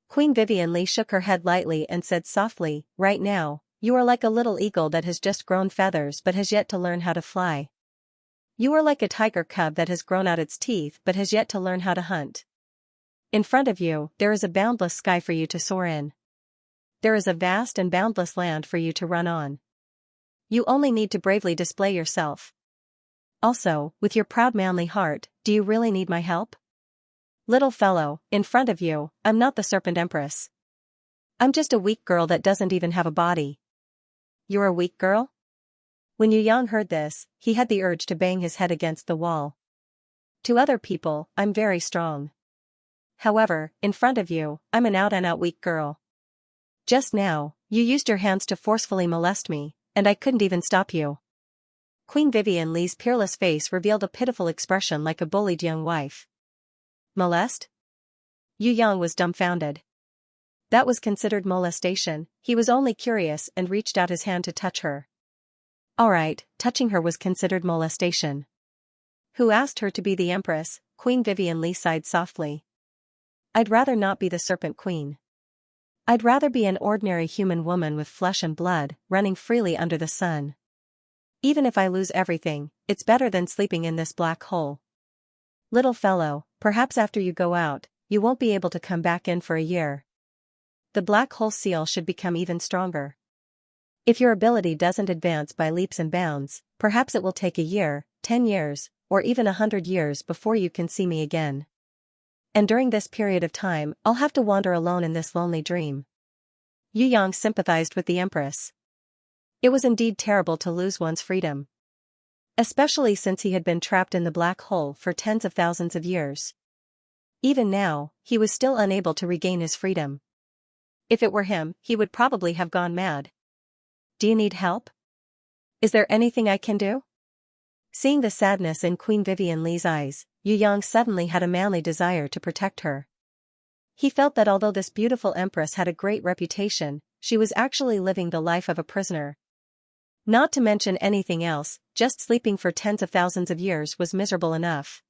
Queen Vivian Li shook her head lightly and said softly, right now, you are like a little eagle that has just grown feathers but has yet to learn how to fly. You are like a tiger cub that has grown out its teeth but has yet to learn how to hunt. In front of you, there is a boundless sky for you to soar in. There is a vast and boundless land for you to run on. You only need to bravely display yourself. Also, with your proud manly heart, do you really need my help? Little fellow, in front of you, I'm not the Serpent Empress. I'm just a weak girl that doesn't even have a body. You're a weak girl? When Yu Yang heard this, he had the urge to bang his head against the wall. To other people, I'm very strong. However, in front of you, I'm an out-and-out weak girl. Just now, you used your hands to forcefully molest me, and I couldn't even stop you. Queen Vivian Li's peerless face revealed a pitiful expression like a bullied young wife. Molest? Yu Yang was dumbfounded. That was considered molestation. He was only curious and reached out his hand to touch her. Alright, touching her was considered molestation. Who asked her to be the empress? Queen Vivian Li sighed softly. I'd rather not be the Serpent Queen. I'd rather be an ordinary human woman with flesh and blood, running freely under the sun. Even if I lose everything, it's better than sleeping in this black hole. Little fellow, perhaps after you go out, you won't be able to come back in for a year. The black hole seal should become even stronger. If your ability doesn't advance by leaps and bounds, perhaps it will take a year, 10 years, or even 100 years before you can see me again. And during this period of time, I'll have to wander alone in this lonely dream. Yu Yang sympathized with the Empress. It was indeed terrible to lose one's freedom. Especially since he had been trapped in the black hole for tens of thousands of years. Even now, he was still unable to regain his freedom. If it were him, he would probably have gone mad. Do you need help? Is there anything I can do? Seeing the sadness in Queen Vivian Lee's eyes, Yu Yang suddenly had a manly desire to protect her. He felt that although this beautiful empress had a great reputation, she was actually living the life of a prisoner. Not to mention anything else, just sleeping for tens of thousands of years was miserable enough.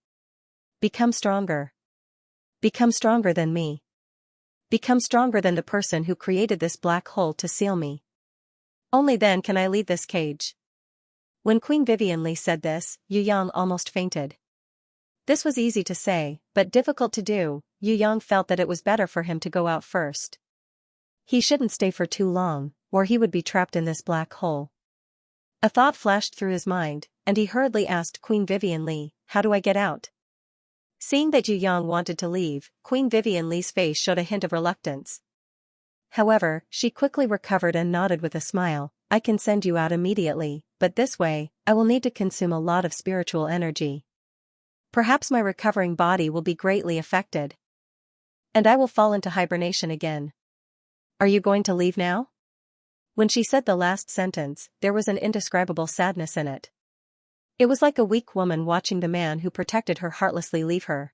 Become stronger. Become stronger than me. Become stronger than the person who created this black hole to seal me. Only then can I leave this cage. When Queen Vivian Lee said this, Yu Yang almost fainted. This was easy to say, but difficult to do. Yu Yang felt that it was better for him to go out first. He shouldn't stay for too long, or he would be trapped in this black hole. A thought flashed through his mind, and he hurriedly asked Queen Vivian Lee, "How do I get out?" Seeing that Yu Yang wanted to leave, Queen Vivian Lee's face showed a hint of reluctance. However, she quickly recovered and nodded with a smile, "I can send you out immediately, but this way, I will need to consume a lot of spiritual energy. Perhaps my recovering body will be greatly affected. And I will fall into hibernation again. Are you going to leave now?" When she said the last sentence, there was an indescribable sadness in it. It was like a weak woman watching the man who protected her heartlessly leave her.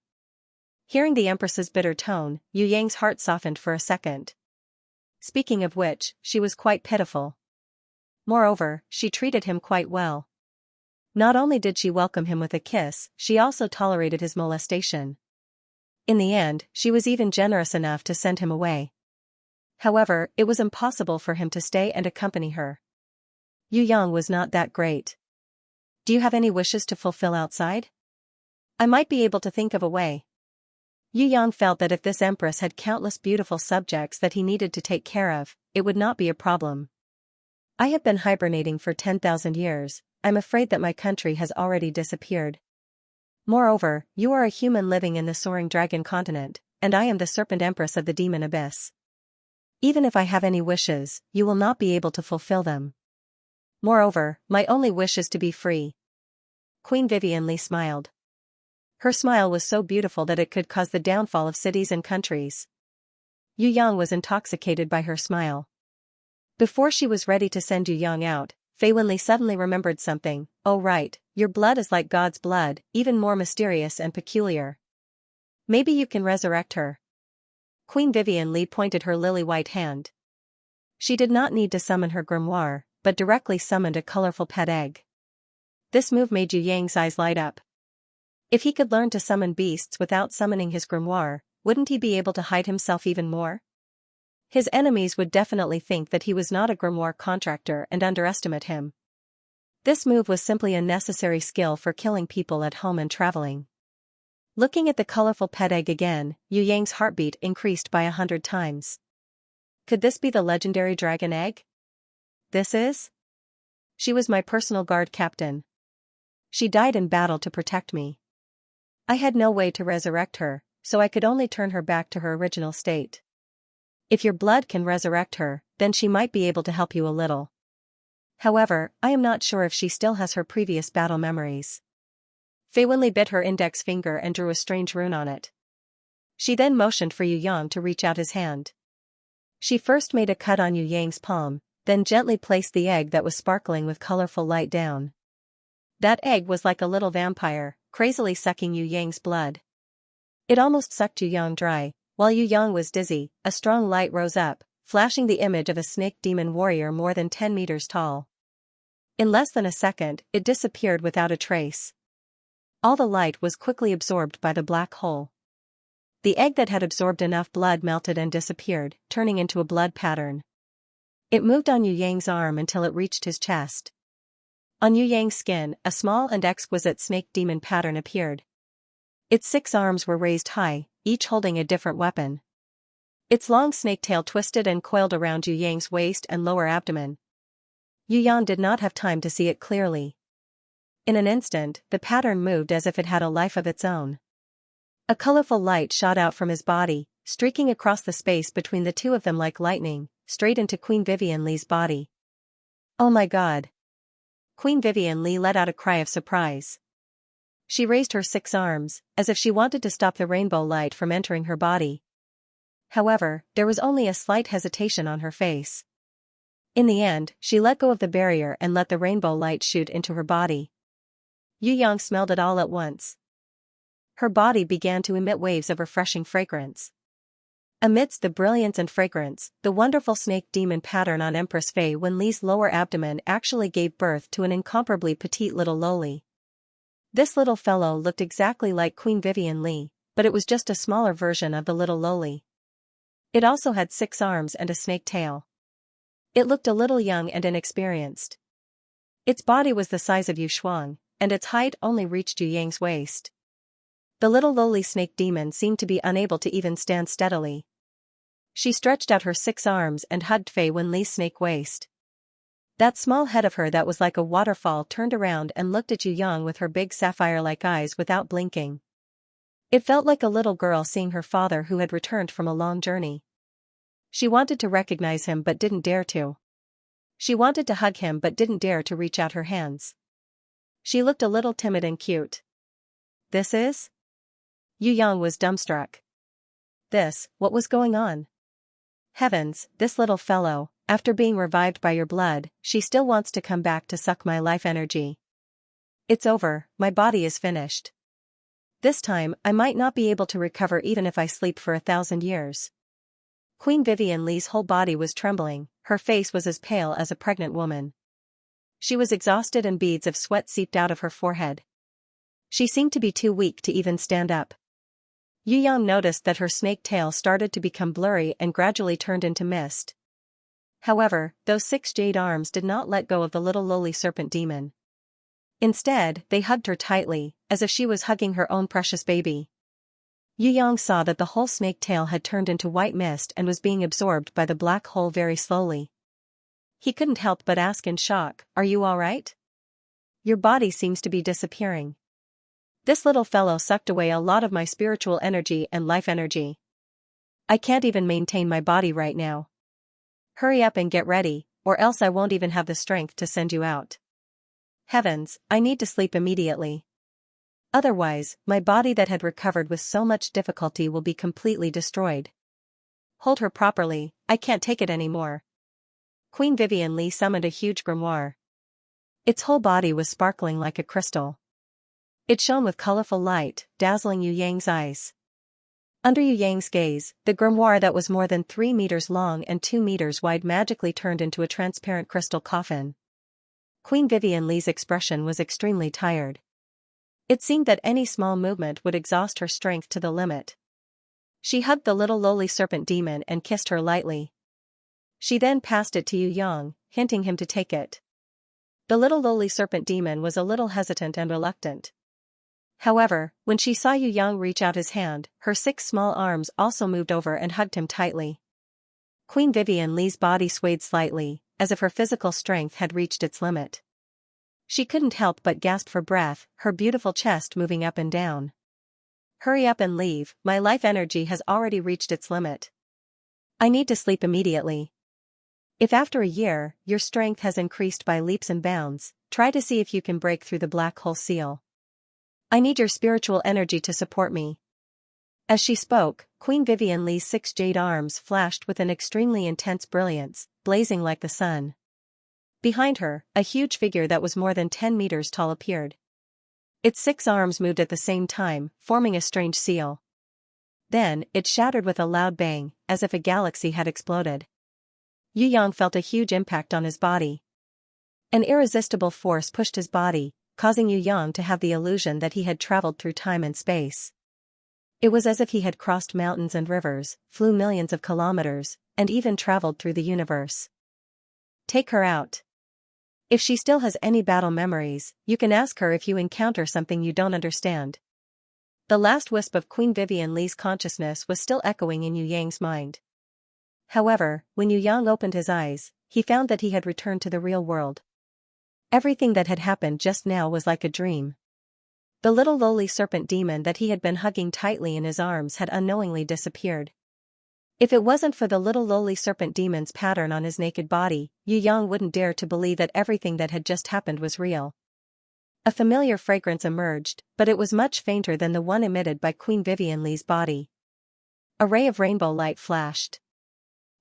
Hearing the Empress's bitter tone, Yu Yang's heart softened for a second. Speaking of which, she was quite pitiful. Moreover, she treated him quite well. Not only did she welcome him with a kiss, she also tolerated his molestation. In the end, she was even generous enough to send him away. However, it was impossible for him to stay and accompany her. Yu Yang was not that great. "Do you have any wishes to fulfill outside? I might be able to think of a way." Yu Yang felt that if this empress had countless beautiful subjects that he needed to take care of, it would not be a problem. "I have been hibernating for 10,000 years, I'm afraid that my country has already disappeared. Moreover, you are a human living in the soaring dragon continent, and I am the serpent empress of the demon abyss. Even if I have any wishes, you will not be able to fulfill them. Moreover, my only wish is to be free." Queen Vivian Lee smiled. Her smile was so beautiful that it could cause the downfall of cities and countries. Yu Yang was intoxicated by her smile. Before she was ready to send Yu Yang out, Fei Wenli suddenly remembered something. "Oh right, your blood is like God's blood, even more mysterious and peculiar. Maybe you can resurrect her." Queen Vivian Lee pointed her lily-white hand. She did not need to summon her grimoire, but directly summoned a colorful pet egg. This move made Yu Yang's eyes light up. If he could learn to summon beasts without summoning his grimoire, wouldn't he be able to hide himself even more? His enemies would definitely think that he was not a grimoire contractor and underestimate him. This move was simply a necessary skill for killing people at home and traveling. Looking at the colorful pet egg again, Yu Yang's heartbeat increased by 100 times. Could this be the legendary dragon egg? This is? She was my personal guard captain. She died in battle to protect me. I had no way to resurrect her, so I could only turn her back to her original state. If your blood can resurrect her, then she might be able to help you a little. However, I am not sure if she still has her previous battle memories." Fei Wenli bit her index finger and drew a strange rune on it. She then motioned for Yu Yang to reach out his hand. She first made a cut on Yu Yang's palm, then gently placed the egg that was sparkling with colorful light down. That egg was like a little vampire, crazily sucking Yu Yang's blood. It almost sucked Yu Yang dry. While Yu Yang was dizzy, a strong light rose up, flashing the image of a snake demon warrior more than 10 meters tall. In less than a second, it disappeared without a trace. All the light was quickly absorbed by the black hole. The egg that had absorbed enough blood melted and disappeared, turning into a blood pattern. It moved on Yu Yang's arm until it reached his chest. On Yu Yang's skin, a small and exquisite snake demon pattern appeared. Its 6 arms were raised high, each holding a different weapon. Its long snake tail twisted and coiled around Yu Yang's waist and lower abdomen. Yu Yang did not have time to see it clearly. In an instant, the pattern moved as if it had a life of its own. A colorful light shot out from his body, streaking across the space between the two of them like lightning, straight into Queen Vivian Lee's body. "Oh my God!" Queen Vivian Lee let out a cry of surprise. She raised her 6 arms, as if she wanted to stop the rainbow light from entering her body. However, there was only a slight hesitation on her face. In the end, she let go of the barrier and let the rainbow light shoot into her body. Yu Yang smelled it all at once. Her body began to emit waves of refreshing fragrance. Amidst the brilliance and fragrance, the wonderful snake demon pattern on Empress Fei Wenli's lower abdomen actually gave birth to an incomparably petite little loli. This little fellow looked exactly like Queen Vivian Li, but it was just a smaller version of the little loli. It also had 6 arms and a snake tail. It looked a little young and inexperienced. Its body was the size of Yu Shuang, and its height only reached Yu Yang's waist. The little lowly snake demon seemed to be unable to even stand steadily. She stretched out her 6 arms and hugged Fei Wenli's snake waist. That small head of her that was like a waterfall turned around and looked at Yu Yang with her big sapphire-like eyes without blinking. It felt like a little girl seeing her father who had returned from a long journey. She wanted to recognize him but didn't dare to. She wanted to hug him but didn't dare to reach out her hands. She looked a little timid and cute. This is? Yu Yang was dumbstruck. What was going on? Heavens, this little fellow, after being revived by your blood, she still wants to come back to suck my life energy. It's over, my body is finished. This time, I might not be able to recover even if I sleep for 1,000 years. Queen Vivian Li's whole body was trembling, her face was as pale as a pregnant woman. She was exhausted and beads of sweat seeped out of her forehead. She seemed to be too weak to even stand up. Yu Yang noticed that her snake tail started to become blurry and gradually turned into mist. However, those 6 jade arms did not let go of the little lowly serpent demon. Instead, they hugged her tightly, as if she was hugging her own precious baby. Yu Yang saw that the whole snake tail had turned into white mist and was being absorbed by the black hole very slowly. He couldn't help but ask in shock, "Are you all right? Your body seems to be disappearing. This little fellow sucked away a lot of my spiritual energy and life energy. I can't even maintain my body right now. Hurry up and get ready, or else I won't even have the strength to send you out. Heavens, I need to sleep immediately. Otherwise, my body that had recovered with so much difficulty will be completely destroyed. Hold her properly, I can't take it anymore." Queen Vivian Li summoned a huge grimoire. Its whole body was sparkling like a crystal. It shone with colorful light, dazzling Yu Yang's eyes. Under Yu Yang's gaze, the grimoire that was more than 3 meters long and 2 meters wide magically turned into a transparent crystal coffin. Queen Vivian Li's expression was extremely tired. It seemed that any small movement would exhaust her strength to the limit. She hugged the little lowly serpent demon and kissed her lightly. She then passed it to Yu Yang, hinting him to take it. The little lowly serpent demon was a little hesitant and reluctant. However, when she saw Yu Yang reach out his hand, her 6 small arms also moved over and hugged him tightly. Queen Vivian Li's body swayed slightly, as if her physical strength had reached its limit. She couldn't help but gasp for breath, her beautiful chest moving up and down. "Hurry up and leave, my life energy has already reached its limit. I need to sleep immediately. If after a year, your strength has increased by leaps and bounds, try to see if you can break through the black hole seal. I need your spiritual energy to support me." As she spoke, Queen Vivian Li's 6 jade arms flashed with an extremely intense brilliance, blazing like the sun. Behind her, a huge figure that was more than 10 meters tall appeared. Its 6 arms moved at the same time, forming a strange seal. Then, it shattered with a loud bang, as if a galaxy had exploded. Yu Yang felt a huge impact on his body. An irresistible force pushed his body, causing Yu Yang to have the illusion that he had traveled through time and space. It was as if he had crossed mountains and rivers, flew millions of kilometers, and even traveled through the universe. "Take her out. If she still has any battle memories, you can ask her if you encounter something you don't understand." The last wisp of Queen Vivian Li's consciousness was still echoing in Yu Yang's mind. However, when Yu Yang opened his eyes, he found that he had returned to the real world. Everything that had happened just now was like a dream. The little lowly serpent demon that he had been hugging tightly in his arms had unknowingly disappeared. If it wasn't for the little lowly serpent demon's pattern on his naked body, Yu Yang wouldn't dare to believe that everything that had just happened was real. A familiar fragrance emerged, but it was much fainter than the one emitted by Queen Vivian Li's body. A ray of rainbow light flashed.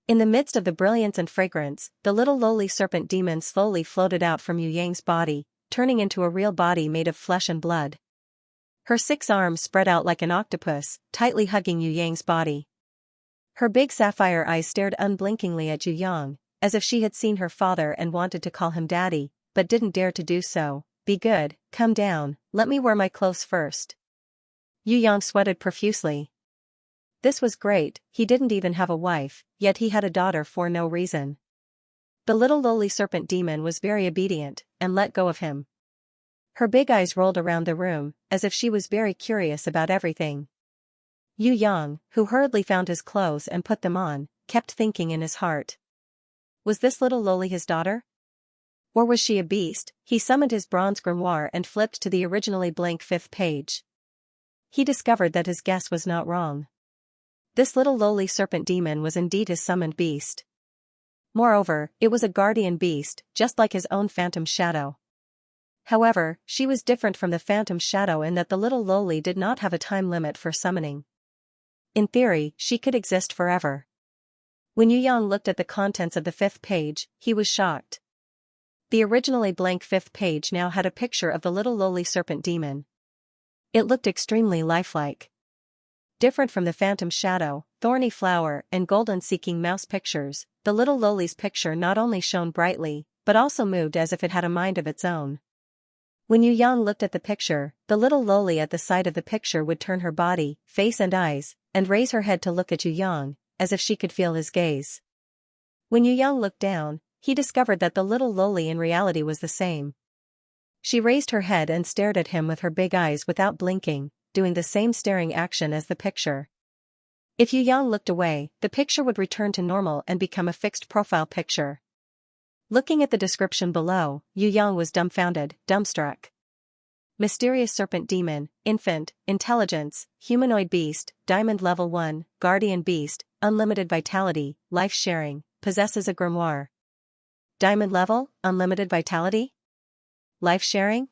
In the midst of the brilliance and fragrance, the little lowly serpent demon slowly floated out from Yu Yang's body, turning into a real body made of flesh and blood. Her 6 arms spread out like an octopus, tightly hugging Yu Yang's body. Her big sapphire eyes stared unblinkingly at Yu Yang, as if she had seen her father and wanted to call him daddy, but didn't dare to do so. Be good, come down, let me wear my clothes first. Yu Yang sweated profusely. This was great, he didn't even have a wife, yet he had a daughter for no reason. The little lowly serpent demon was very obedient, and let go of him. Her big eyes rolled around the room, as if she was very curious about everything. Yu Yang, who hurriedly found his clothes and put them on, kept thinking in his heart. Was this little lowly his daughter? Or was she a beast? He summoned his bronze grimoire and flipped to the originally blank 5th page. He discovered that his guess was not wrong. This little lowly serpent demon was indeed his summoned beast. Moreover, it was a guardian beast, just like his own phantom shadow. However, she was different from the phantom shadow in that the little lowly did not have a time limit for summoning. In theory, she could exist forever. When Yu Yang looked at the contents of the 5th page, he was shocked. The originally blank 5th page now had a picture of the little lowly serpent demon. It looked extremely lifelike. Different from the phantom shadow, thorny flower, and golden seeking mouse pictures, the little lowly's picture not only shone brightly, but also moved as if it had a mind of its own. When Yu Yang looked at the picture, the little lowly at the sight of the picture would turn her body, face and eyes, and raise her head to look at Yu Yang, as if she could feel his gaze. When Yu Yang looked down, he discovered that the little lowly in reality was the same. She raised her head and stared at him with her big eyes without blinking, doing the same staring action as the picture. If Yu Yang looked away, the picture would return to normal and become a fixed profile picture. Looking at the description below, Yu Yang was dumbfounded, dumbstruck. Mysterious serpent demon, infant, intelligence, humanoid beast, diamond level 1, guardian beast, unlimited vitality, life sharing, possesses a grimoire. Diamond level, unlimited vitality? Life sharing?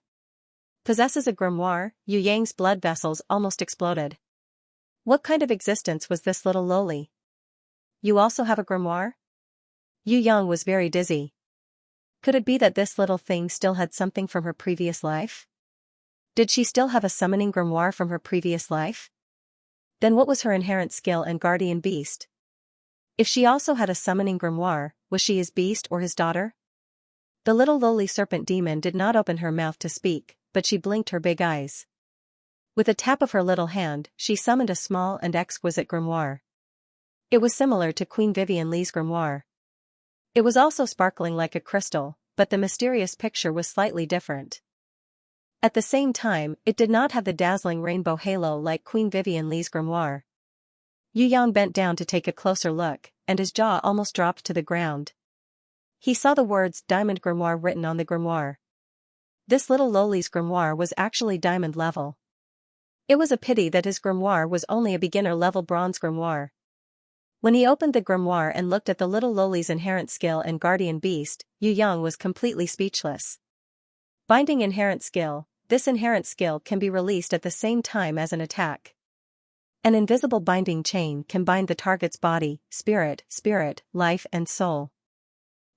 Possesses a grimoire. Yu Yang's blood vessels almost exploded. What kind of existence was this little lowly? You also have a grimoire? Yu Yang was very dizzy. Could it be that this little thing still had something from her previous life? Did she still have a summoning grimoire from her previous life? Then what was her inherent skill and guardian beast? If she also had a summoning grimoire, was she his beast or his daughter? The little lowly serpent demon did not open her mouth to speak, but she blinked her big eyes. With a tap of her little hand, she summoned a small and exquisite grimoire. It was similar to Queen Vivian Lee's grimoire. It was also sparkling like a crystal, but the mysterious picture was slightly different. At the same time, it did not have the dazzling rainbow halo like Queen Vivian Lee's grimoire. Yu Yang bent down to take a closer look, and his jaw almost dropped to the ground. He saw the words Diamond Grimoire written on the grimoire. This little lowly's grimoire was actually diamond level. It was a pity that his grimoire was only a beginner-level bronze grimoire. When he opened the grimoire and looked at the little lowly's inherent skill and guardian beast, Yu Yang was completely speechless. Binding inherent skill. This inherent skill can be released at the same time as an attack. An invisible binding chain can bind the target's body, spirit, life and soul.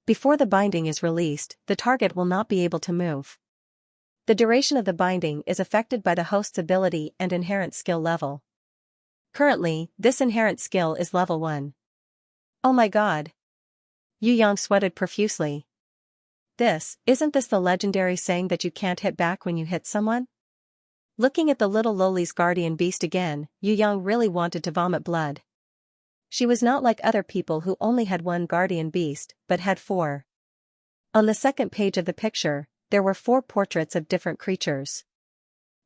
Before the binding is released, the target will not be able to move. The duration of the binding is affected by the host's ability and inherent skill level. Currently, this inherent skill is level 1. Oh my god! Yu Yang sweated profusely. Isn't this the legendary saying that you can't hit back when you hit someone? Looking at the little lowly's guardian beast again, Yu Yang really wanted to vomit blood. She was not like other people who only had one guardian beast, but had 4. On the 2nd page of the picture, there were 4 portraits of different creatures.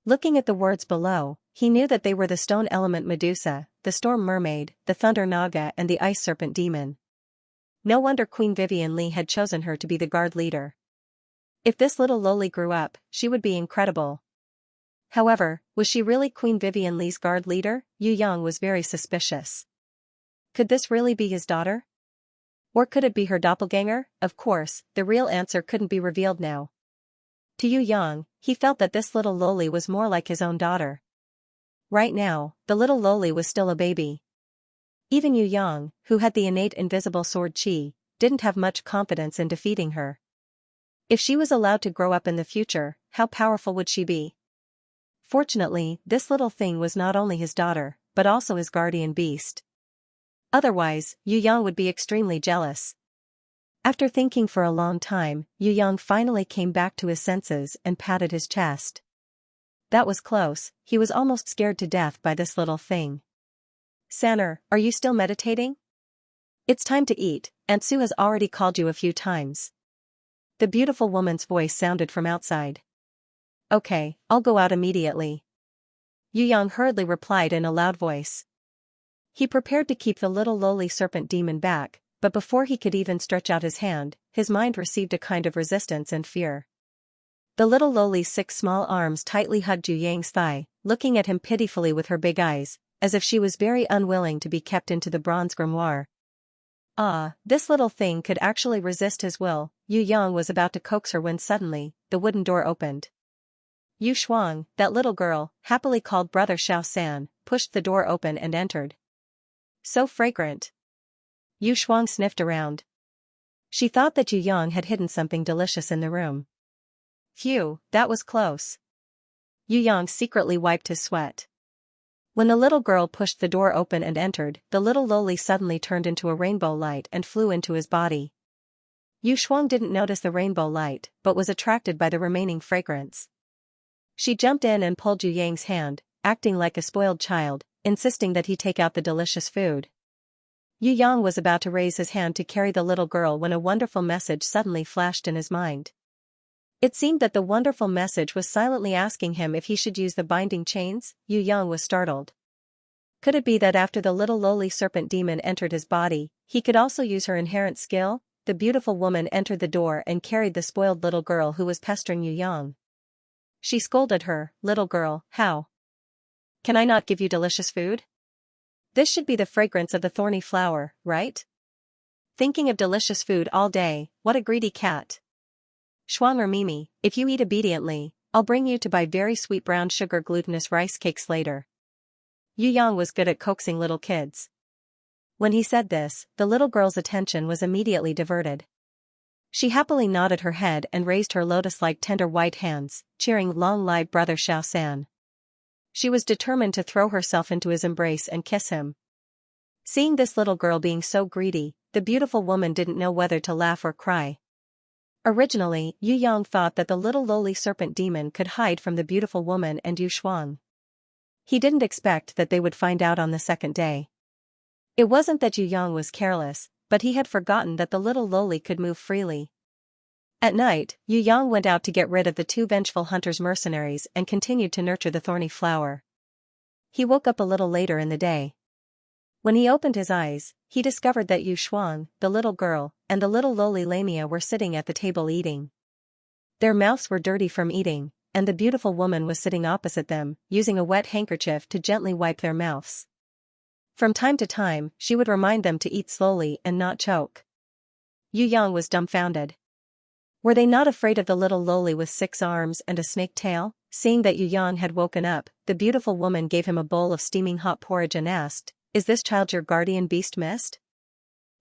Looking at the words below, he knew that they were the stone element Medusa, the storm mermaid, the thunder naga and the ice serpent demon. No wonder Queen Vivian Lee had chosen her to be the guard leader. If this little lowly grew up, she would be incredible. However, was she really Queen Vivian Lee's guard leader? Yu Yang was very suspicious. Could this really be his daughter? Or could it be her doppelganger? Of course, the real answer couldn't be revealed now. To Yu Yang, he felt that this little lowly was more like his own daughter. Right now, the little lowly was still a baby. Even Yu Yang, who had the innate invisible sword chi, didn't have much confidence in defeating her. If she was allowed to grow up in the future, how powerful would she be? Fortunately, this little thing was not only his daughter, but also his guardian beast. Otherwise, Yu Yang would be extremely jealous. After thinking for a long time, Yu Yang finally came back to his senses and patted his chest. That was close, he was almost scared to death by this little thing. Sanner, are you still meditating? It's time to eat, Aunt Sue has already called you a few times. The beautiful woman's voice sounded from outside. Okay, I'll go out immediately. Yu Yang hurriedly replied in a loud voice. He prepared to keep the little lowly serpent demon back, but before he could even stretch out his hand, his mind received a kind of resistance and fear. The little lowly's 6 small arms tightly hugged Yu Yang's thigh, looking at him pitifully with her big eyes, as if she was very unwilling to be kept into the bronze grimoire. Ah, this little thing could actually resist his will. Yu Yang was about to coax her when suddenly, the wooden door opened. Yu Shuang, that little girl, happily called Brother Xiao-san, pushed the door open and entered. So fragrant. Yu Shuang sniffed around. She thought that Yu Yang had hidden something delicious in the room. Phew, that was close. Yu Yang secretly wiped his sweat. When the little girl pushed the door open and entered, the little lowly suddenly turned into a rainbow light and flew into his body. Yu Shuang didn't notice the rainbow light, but was attracted by the remaining fragrance. She jumped in and pulled Yu Yang's hand, acting like a spoiled child, insisting that he take out the delicious food. Yu Yang was about to raise his hand to carry the little girl when a wonderful message suddenly flashed in his mind. It seemed that the wonderful message was silently asking him if he should use the binding chains. Yu Yang was startled. Could it be that after the little lowly serpent demon entered his body, he could also use her inherent skill? The beautiful woman entered the door and carried the spoiled little girl who was pestering Yu Yang. She scolded her, "Little girl, how? Can I not give you delicious food? This should be the fragrance of the thorny flower, right? Thinking of delicious food all day, what a greedy cat. Shuang or Mimi, if you eat obediently, I'll bring you to buy very sweet brown sugar glutinous rice cakes later." Yu Yang was good at coaxing little kids. When he said this, the little girl's attention was immediately diverted. She happily nodded her head and raised her lotus-like tender white hands, cheering "Long live Brother Xiao-san." She was determined to throw herself into his embrace and kiss him. Seeing this little girl being so greedy, the beautiful woman didn't know whether to laugh or cry. Originally, Yu Yang thought that the little lowly serpent demon could hide from the beautiful woman and Yu Shuang. He didn't expect that they would find out on the second day. It wasn't that Yu Yang was careless, but he had forgotten that the little lowly could move freely. At night, Yu Yang went out to get rid of the 2 vengeful hunters' mercenaries and continued to nurture the thorny flower. He woke up a little later in the day. When he opened his eyes, he discovered that Yu Shuang, the little girl, and the little lowly Lamia were sitting at the table eating. Their mouths were dirty from eating, and the beautiful woman was sitting opposite them, using a wet handkerchief to gently wipe their mouths. From time to time, she would remind them to eat slowly and not choke. Yu Yang was dumbfounded. Were they not afraid of the little lowly with 6 arms and a snake tail? Seeing that Yu Yang had woken up, the beautiful woman gave him a bowl of steaming hot porridge and asked, "Is this child your guardian beast, Mist?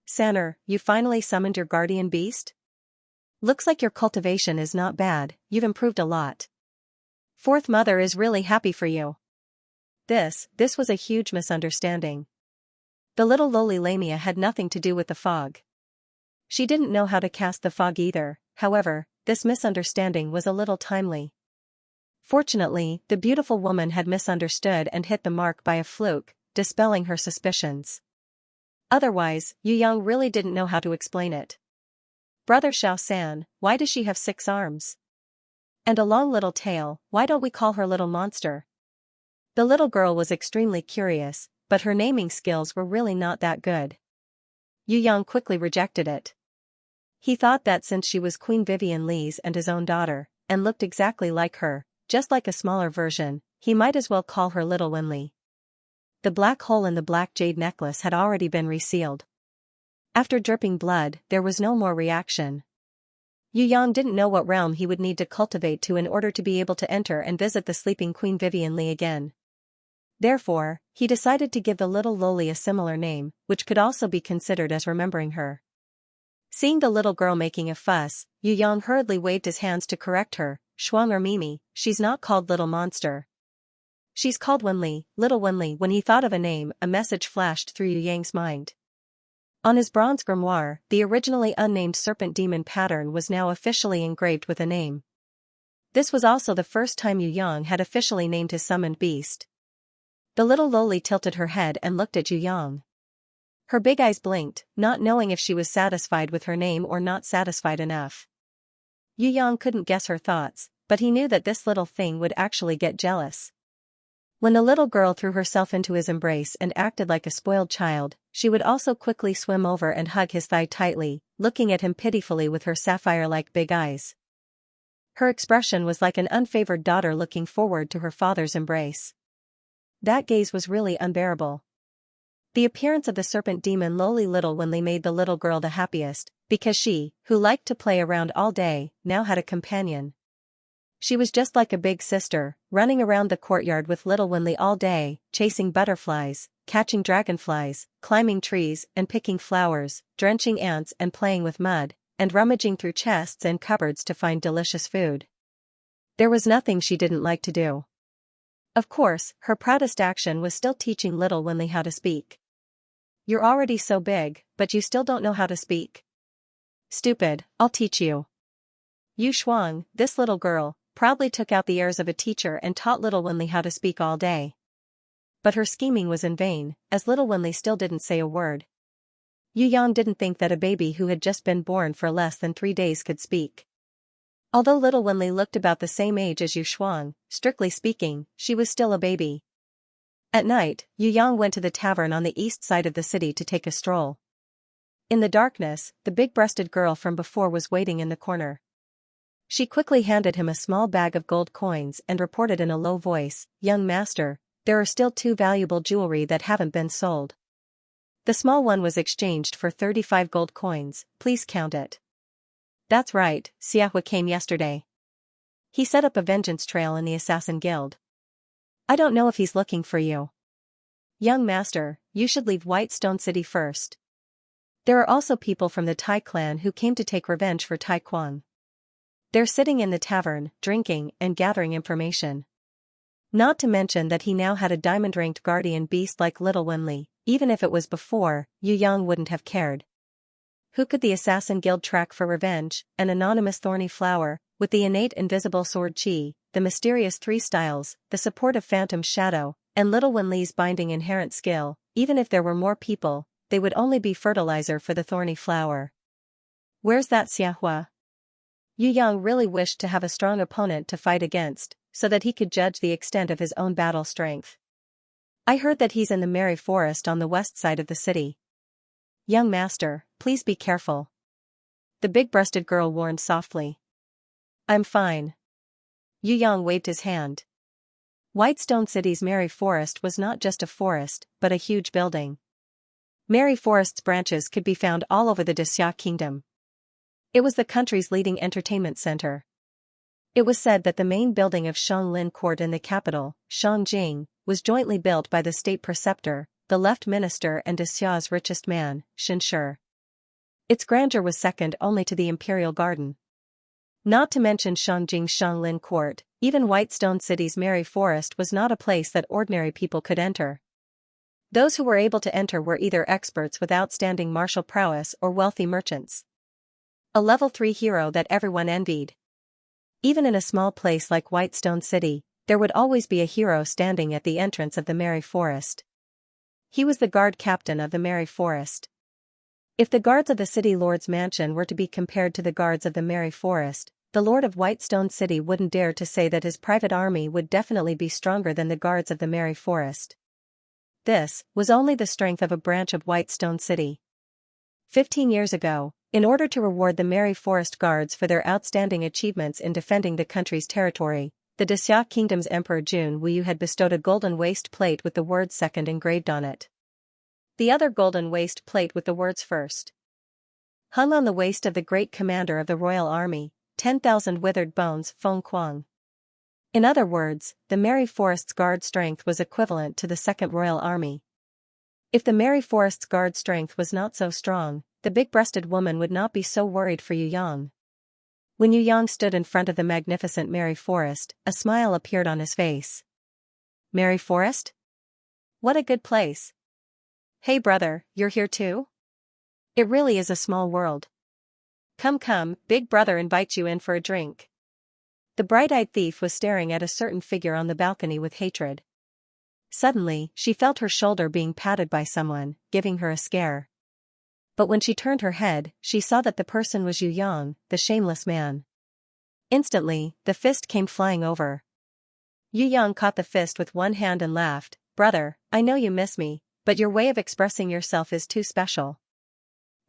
Sanner, you finally summoned your guardian beast? Looks like your cultivation is not bad, you've improved a lot. Fourth mother is really happy for you." This was a huge misunderstanding. The little lowly Lamia had nothing to do with the fog. She didn't know how to cast the fog either, however, this misunderstanding was a little timely. Fortunately, the beautiful woman had misunderstood and hit the mark by a fluke, dispelling her suspicions. Otherwise, Yu Yang really didn't know how to explain it. "Brother Xiao-san, why does she have 6 arms? And a long little tail, why don't we call her Little Monster?" The little girl was extremely curious, but her naming skills were really not that good. Yu Yang quickly rejected it. He thought that since she was Queen Vivian Lee's and his own daughter, and looked exactly like her, just like a smaller version, he might as well call her Little Winley. The black hole in the black jade necklace had already been resealed. After dripping blood, there was no more reaction. Yu Yang didn't know what realm he would need to cultivate to in order to be able to enter and visit the sleeping Queen Vivian Lee again. Therefore, he decided to give the little loli a similar name, which could also be considered as remembering her. Seeing the little girl making a fuss, Yu Yang hurriedly waved his hands to correct her. Shuang or Mimi, she's not called Little Monster. She's called Wenli, Little Wenli. When he thought of a name, a message flashed through Yu Yang's mind. On his bronze grimoire, the originally unnamed serpent demon pattern was now officially engraved with a name. This was also the first time Yu Yang had officially named his summoned beast. The little loli tilted her head and looked at Yu Yang. Her big eyes blinked, not knowing if she was satisfied with her name or not satisfied enough. Yu Yang couldn't guess her thoughts, but he knew that this little thing would actually get jealous. When the little girl threw herself into his embrace and acted like a spoiled child, she would also quickly swim over and hug his thigh tightly, looking at him pitifully with her sapphire-like big eyes. Her expression was like an unfavored daughter looking forward to her father's embrace. That gaze was really unbearable. The appearance of the serpent demon loli Little Wenli made the little girl the happiest, because she, who liked to play around all day, now had a companion. She was just like a big sister, running around the courtyard with Little Wenli all day, chasing butterflies, catching dragonflies, climbing trees and picking flowers, drenching ants and playing with mud, and rummaging through chests and cupboards to find delicious food. There was nothing she didn't like to do. Of course, her proudest action was still teaching Little Wenli how to speak. You're already so big, but you still don't know how to speak. Stupid, I'll teach you. Yu Shuang, this little girl, proudly took out the airs of a teacher and taught Little Wenli how to speak all day. But her scheming was in vain, as Little Wenli still didn't say a word. Yu Yang didn't think that a baby who had just been born for less than 3 days could speak. Although Little Wenli looked about the same age as Yu Shuang, strictly speaking, she was still a baby. At night, Yu Yang went to the tavern on the east side of the city to take a stroll. In the darkness, the big-breasted girl from before was waiting in the corner. She quickly handed him a small bag of gold coins and reported in a low voice, "Young master, there are still 2 valuable jewelry that haven't been sold. The small one was exchanged for 35 gold coins, please count it." That's right, Xianxia came yesterday. He set up a vengeance trail in the assassin guild. I don't know if he's looking for you. Young master, you should leave Whitestone City first. There are also people from the Tai clan who came to take revenge for Tai Quan. They're sitting in the tavern, drinking and gathering information. Not to mention that he now had a diamond-ranked guardian beast like Little Wenli. Even if it was before, Yu Yang wouldn't have cared. Who could the assassin guild track for revenge? An anonymous thorny flower, with the innate invisible sword chi, the mysterious 3 styles, the support of phantom shadow, and Little Wenli's binding inherent skill. Even if there were more people, they would only be fertilizer for the thorny flower. Where's that Xianxia? Yu Yang really wished to have a strong opponent to fight against, so that he could judge the extent of his own battle strength. I heard that he's in the Merry Forest on the west side of the city. Young master, please be careful. The big-breasted girl warned softly. I'm fine. Yu Yang waved his hand. Whitestone City's Merry Forest was not just a forest, but a huge building. Merry Forest's branches could be found all over the Dixia Kingdom. It was the country's leading entertainment center. It was said that the main building of Shanglin Court in the capital, Shangjing, was jointly built by the state preceptor, the left minister and Dixia's richest man, Xianxia. Its grandeur was second only to the imperial garden. Not to mention Shangjing's Shanglin Court, even Whitestone City's Merry Forest was not a place that ordinary people could enter. Those who were able to enter were either experts with outstanding martial prowess or wealthy merchants. A level 3 hero that everyone envied. Even in a small place like Whitestone City, there would always be a hero standing at the entrance of the Merry Forest. He was the guard captain of the Merry Forest. If the guards of the city lord's mansion were to be compared to the guards of the Merry Forest, the lord of Whitestone City wouldn't dare to say that his private army would definitely be stronger than the guards of the Merry Forest. This was only the strength of a branch of Whitestone City. 15 years ago, in order to reward the Merry Forest Guards for their outstanding achievements in defending the country's territory, the Dixia Kingdom's Emperor Jun Wuyu had bestowed a golden waist plate with the word second engraved on it. The other golden waist plate with the words first hung on the waist of the great commander of the royal army, 10,000 withered bones Feng Kuang. In other words, the Merry Forest's guard strength was equivalent to the Second Royal Army. If the Merry Forest's guard strength was not so strong, the big-breasted woman would not be so worried for Yu Yang. When Yu Yang stood in front of the magnificent Merry Forest, a smile appeared on his face. Merry Forest? What a good place. Hey brother, you're here too? It really is a small world. Come, big brother invites you in for a drink. The bright-eyed thief was staring at a certain figure on the balcony with hatred. Suddenly, she felt her shoulder being patted by someone, giving her a scare. But when she turned her head, she saw that the person was Yu Yang, the shameless man. Instantly, the fist came flying over. Yu Yang caught the fist with one hand and laughed. Brother, I know you miss me, but your way of expressing yourself is too special.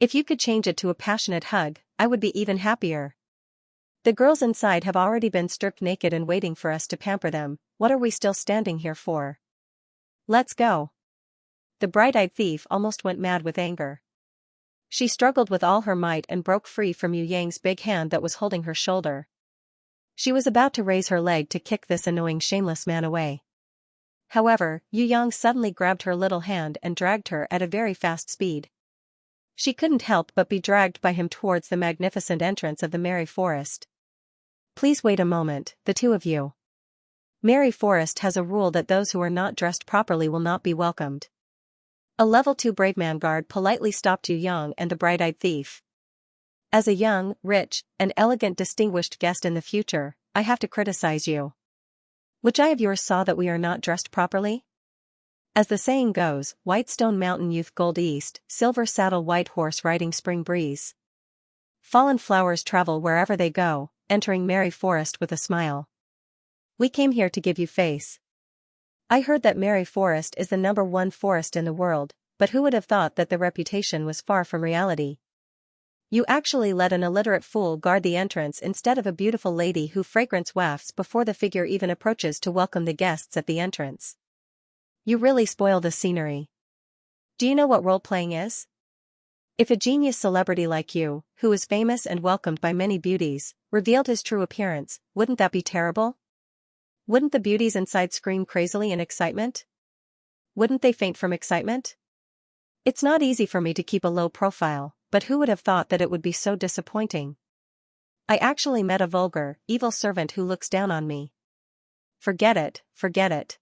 If you could change it to a passionate hug, I would be even happier. The girls inside have already been stripped naked and waiting for us to pamper them. What are we still standing here for? Let's go. The bright-eyed thief almost went mad with anger. She struggled with all her might and broke free from Yu Yang's big hand that was holding her shoulder. She was about to raise her leg to kick this annoying shameless man away. However, Yu Yang suddenly grabbed her little hand and dragged her at a very fast speed. She couldn't help but be dragged by him towards the magnificent entrance of the Merry Forest. Please wait a moment, the two of you. Merry Forest has a rule that those who are not dressed properly will not be welcomed. A level 2 brave man guard politely stopped Yu Yang and the bright-eyed thief. As a young, rich, and elegant distinguished guest in the future, I have to criticize you. Which eye of yours saw that we are not dressed properly? As the saying goes, white stone mountain youth gold east, silver saddle white horse riding spring breeze. Fallen flowers travel wherever they go, entering Merry Forest with a smile. We came here to give you face. I heard that Merry Forest is the #1 forest in the world, but who would have thought that the reputation was far from reality? You actually let an illiterate fool guard the entrance instead of a beautiful lady who fragrance wafts before the figure even approaches to welcome the guests at the entrance. You really spoil the scenery. Do you know what role-playing is? If a genius celebrity like you, who is famous and welcomed by many beauties, revealed his true appearance, wouldn't that be terrible? Wouldn't the beauties inside scream crazily in excitement? Wouldn't they faint from excitement? It's not easy for me to keep a low profile, but who would have thought that it would be so disappointing? I actually met a vulgar, evil servant who looks down on me. Forget it, forget it.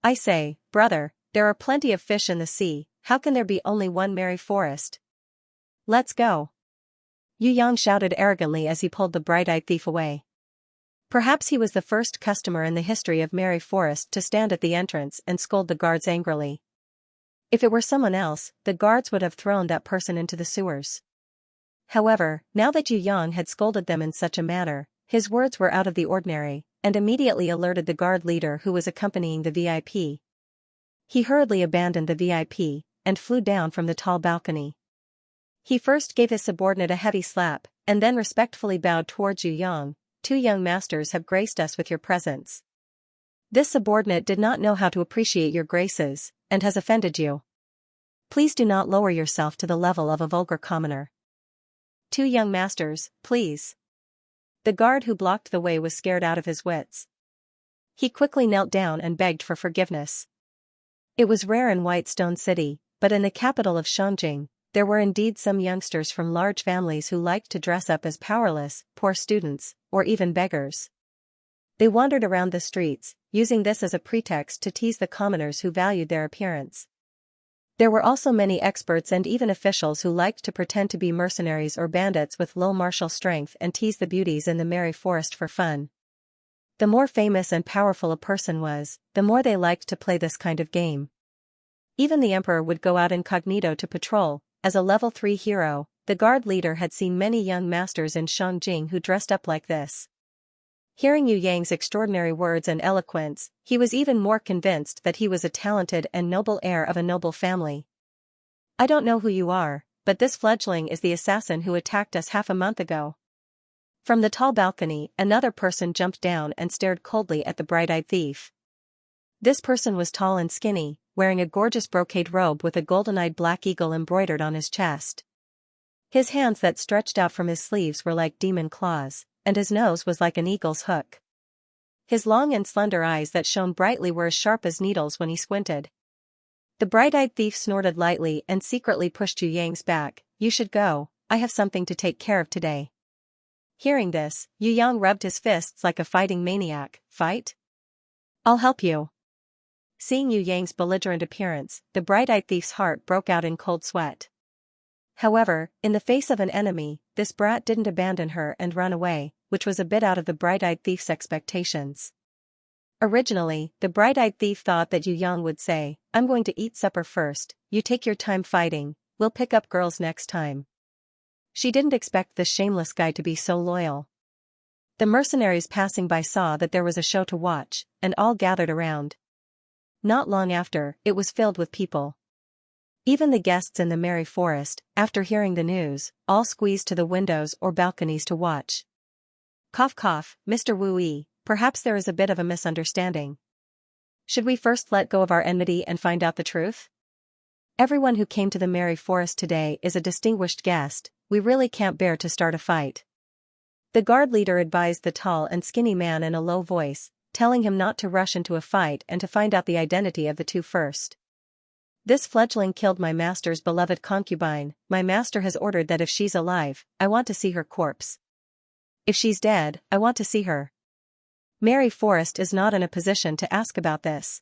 I say, brother, there are plenty of fish in the sea, how can there be only one Merry Forest? Let's go. Yu Yang shouted arrogantly as he pulled the bright-eyed thief away. Perhaps he was the first customer in the history of Merry Forest to stand at the entrance and scold the guards angrily. If it were someone else, the guards would have thrown that person into the sewers. However, now that Yu Yang had scolded them in such a manner, his words were out of the ordinary, and immediately alerted the guard leader who was accompanying the VIP. He hurriedly abandoned the VIP, and flew down from the tall balcony. He first gave his subordinate a heavy slap, and then respectfully bowed towards Yu Yang. 2 young masters have graced us with your presence. This subordinate did not know how to appreciate your graces, and has offended you. Please do not lower yourself to the level of a vulgar commoner. 2 young masters, please. The guard who blocked the way was scared out of his wits. He quickly knelt down and begged for forgiveness. It was rare in White Stone City, but in the capital of Xianxia, there were indeed some youngsters from large families who liked to dress up as powerless, poor students, or even beggars. They wandered around the streets, using this as a pretext to tease the commoners who valued their appearance. There were also many experts and even officials who liked to pretend to be mercenaries or bandits with low martial strength and tease the beauties in the Merry Forest for fun. The more famous and powerful a person was, the more they liked to play this kind of game. Even the emperor would go out incognito to patrol. As a level 3 hero, the guard leader had seen many young masters in Xianxia who dressed up like this. Hearing Yu Yang's extraordinary words and eloquence, he was even more convinced that he was a talented and noble heir of a noble family. I don't know who you are, but this fledgling is the assassin who attacked us half a month ago. From the tall balcony, another person jumped down and stared coldly at the bright-eyed thief. This person was tall and skinny, wearing a gorgeous brocade robe with a golden-eyed black eagle embroidered on his chest. His hands that stretched out from his sleeves were like demon claws, and his nose was like an eagle's hook. His long and slender eyes that shone brightly were as sharp as needles when he squinted. The bright-eyed thief snorted lightly and secretly pushed Yu Yang's back. You should go, I have something to take care of today. Hearing this, Yu Yang rubbed his fists like a fighting maniac. Fight? I'll help you. Seeing Yu Yang's belligerent appearance, the bright-eyed thief's heart broke out in cold sweat. However, in the face of an enemy, this brat didn't abandon her and run away, which was a bit out of the bright-eyed thief's expectations. Originally, the bright-eyed thief thought that Yu Yang would say, I'm going to eat supper first, you take your time fighting, we'll pick up girls next time. She didn't expect this shameless guy to be so loyal. The mercenaries passing by saw that there was a show to watch, and all gathered around. Not long after, it was filled with people. Even the guests in the merry forest, after hearing the news, all squeezed to the windows or balconies to watch. Cough cough, Mr. Wu-Yi, perhaps there is a bit of a misunderstanding. Should we first let go of our enmity and find out the truth? Everyone who came to the merry forest today is a distinguished guest, we really can't bear to start a fight. The guard leader advised the tall and skinny man in a low voice, telling him not to rush into a fight and to find out the identity of the two first. This fledgling killed my master's beloved concubine, my master has ordered that if she's alive, I want to see her corpse. If she's dead, I want to see her. Merry Forest is not in a position to ask about this.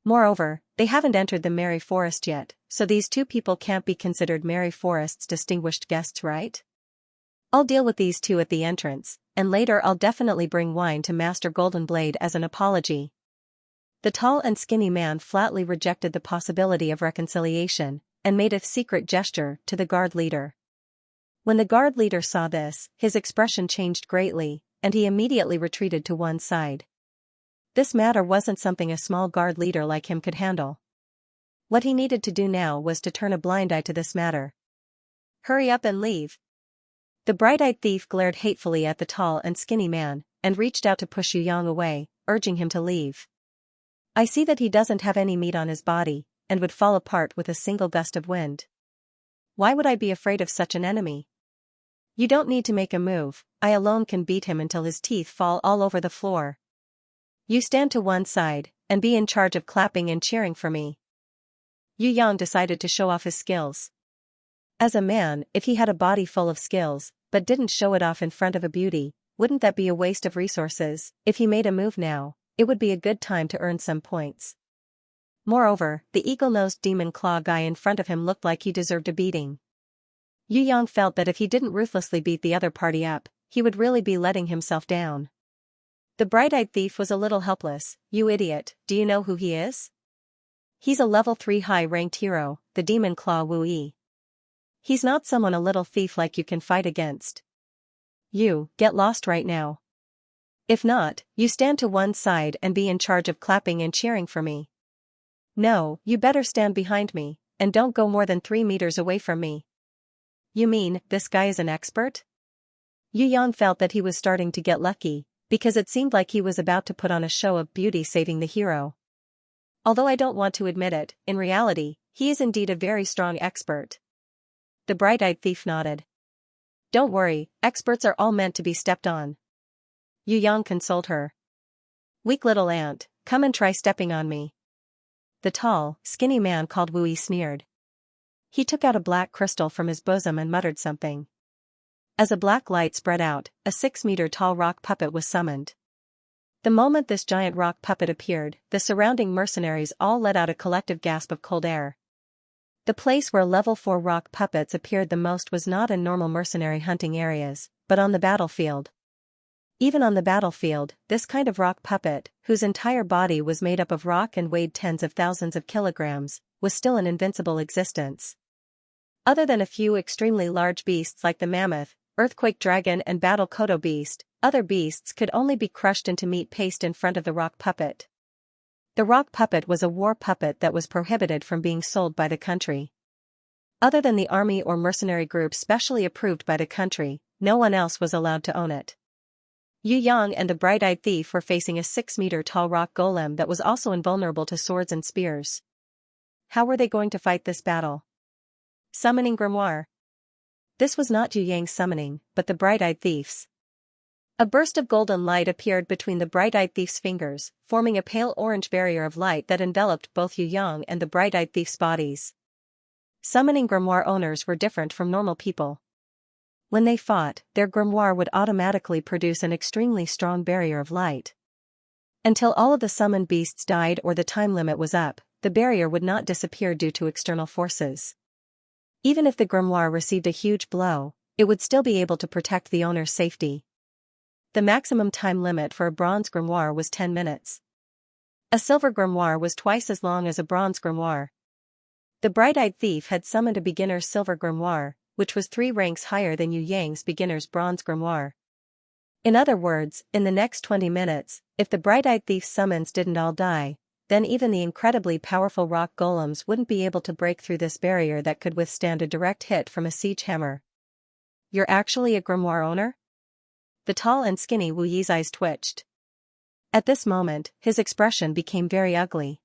Moreover, they haven't entered the Merry Forest yet, so these two people can't be considered Merry Forest's distinguished guests, right? I'll deal with these two at the entrance, and later I'll definitely bring wine to Master Goldenblade as an apology. The tall and skinny man flatly rejected the possibility of reconciliation, and made a secret gesture to the guard leader. When the guard leader saw this, his expression changed greatly, and he immediately retreated to one side. This matter wasn't something a small guard leader like him could handle. What he needed to do now was to turn a blind eye to this matter. Hurry up and leave. The bright-eyed thief glared hatefully at the tall and skinny man, and reached out to push Yu Yang away, urging him to leave. I see that he doesn't have any meat on his body, and would fall apart with a single gust of wind. Why would I be afraid of such an enemy? You don't need to make a move, I alone can beat him until his teeth fall all over the floor. You stand to one side, and be in charge of clapping and cheering for me. Yu Yang decided to show off his skills. As a man, if he had a body full of skills, but didn't show it off in front of a beauty, wouldn't that be a waste of resources? If he made a move now, it would be a good time to earn some points. Moreover, the eagle-nosed demon claw guy in front of him looked like he deserved a beating. Yu Yang felt that if he didn't ruthlessly beat the other party up, he would really be letting himself down. The bright-eyed thief was a little helpless. You idiot, do you know who he is? He's a level 3 high-ranked hero, the demon claw Wu-Yi. He's not someone a little thief like you can fight against. You, get lost right now. If not, you stand to one side and be in charge of clapping and cheering for me. No, you better stand behind me, and don't go more than 3 meters away from me. You mean, this guy is an expert? Yu Yang felt that he was starting to get lucky, because it seemed like he was about to put on a show of beauty saving the hero. Although I don't want to admit it, in reality, he is indeed a very strong expert. The bright-eyed thief nodded. Don't worry, experts are all meant to be stepped on. Yu Yang consoled her. Weak little ant, come and try stepping on me. The tall, skinny man called Wu-Yi sneered. He took out a black crystal from his bosom and muttered something. As a black light spread out, a 6-meter-tall rock puppet was summoned. The moment this giant rock puppet appeared, the surrounding mercenaries all let out a collective gasp of cold air. The place where level 4 rock puppets appeared the most was not in normal mercenary hunting areas, but on the battlefield. Even on the battlefield, this kind of rock puppet, whose entire body was made up of rock and weighed tens of thousands of kilograms, was still an invincible existence. Other than a few extremely large beasts like the mammoth, earthquake dragon and battle kodo beast, other beasts could only be crushed into meat paste in front of the rock puppet. The rock puppet was a war puppet that was prohibited from being sold by the country. Other than the army or mercenary group specially approved by the country, no one else was allowed to own it. Yu Yang and the bright-eyed thief were facing a 6-meter-tall rock golem that was also invulnerable to swords and spears. How were they going to fight this battle? Summoning grimoire. This was not Yu Yang's summoning, but the bright-eyed thief's. A burst of golden light appeared between the bright-eyed thief's fingers, forming a pale orange barrier of light that enveloped both Yu Yang and the bright-eyed thief's bodies. Summoning grimoire owners were different from normal people. When they fought, their grimoire would automatically produce an extremely strong barrier of light. Until all of the summoned beasts died or the time limit was up, the barrier would not disappear due to external forces. Even if the grimoire received a huge blow, it would still be able to protect the owner's safety. The maximum time limit for a bronze grimoire was 10 minutes. A silver grimoire was twice as long as a bronze grimoire. The bright-eyed thief had summoned a beginner's silver grimoire, which was 3 ranks higher than Yu Yang's beginner's bronze grimoire. In other words, in the next 20 minutes, if the bright-eyed thief's summons didn't all die, then even the incredibly powerful rock golems wouldn't be able to break through this barrier that could withstand a direct hit from a siege hammer. "You're actually a grimoire owner?" The tall and skinny Wu Yi's eyes twitched. At this moment, his expression became very ugly.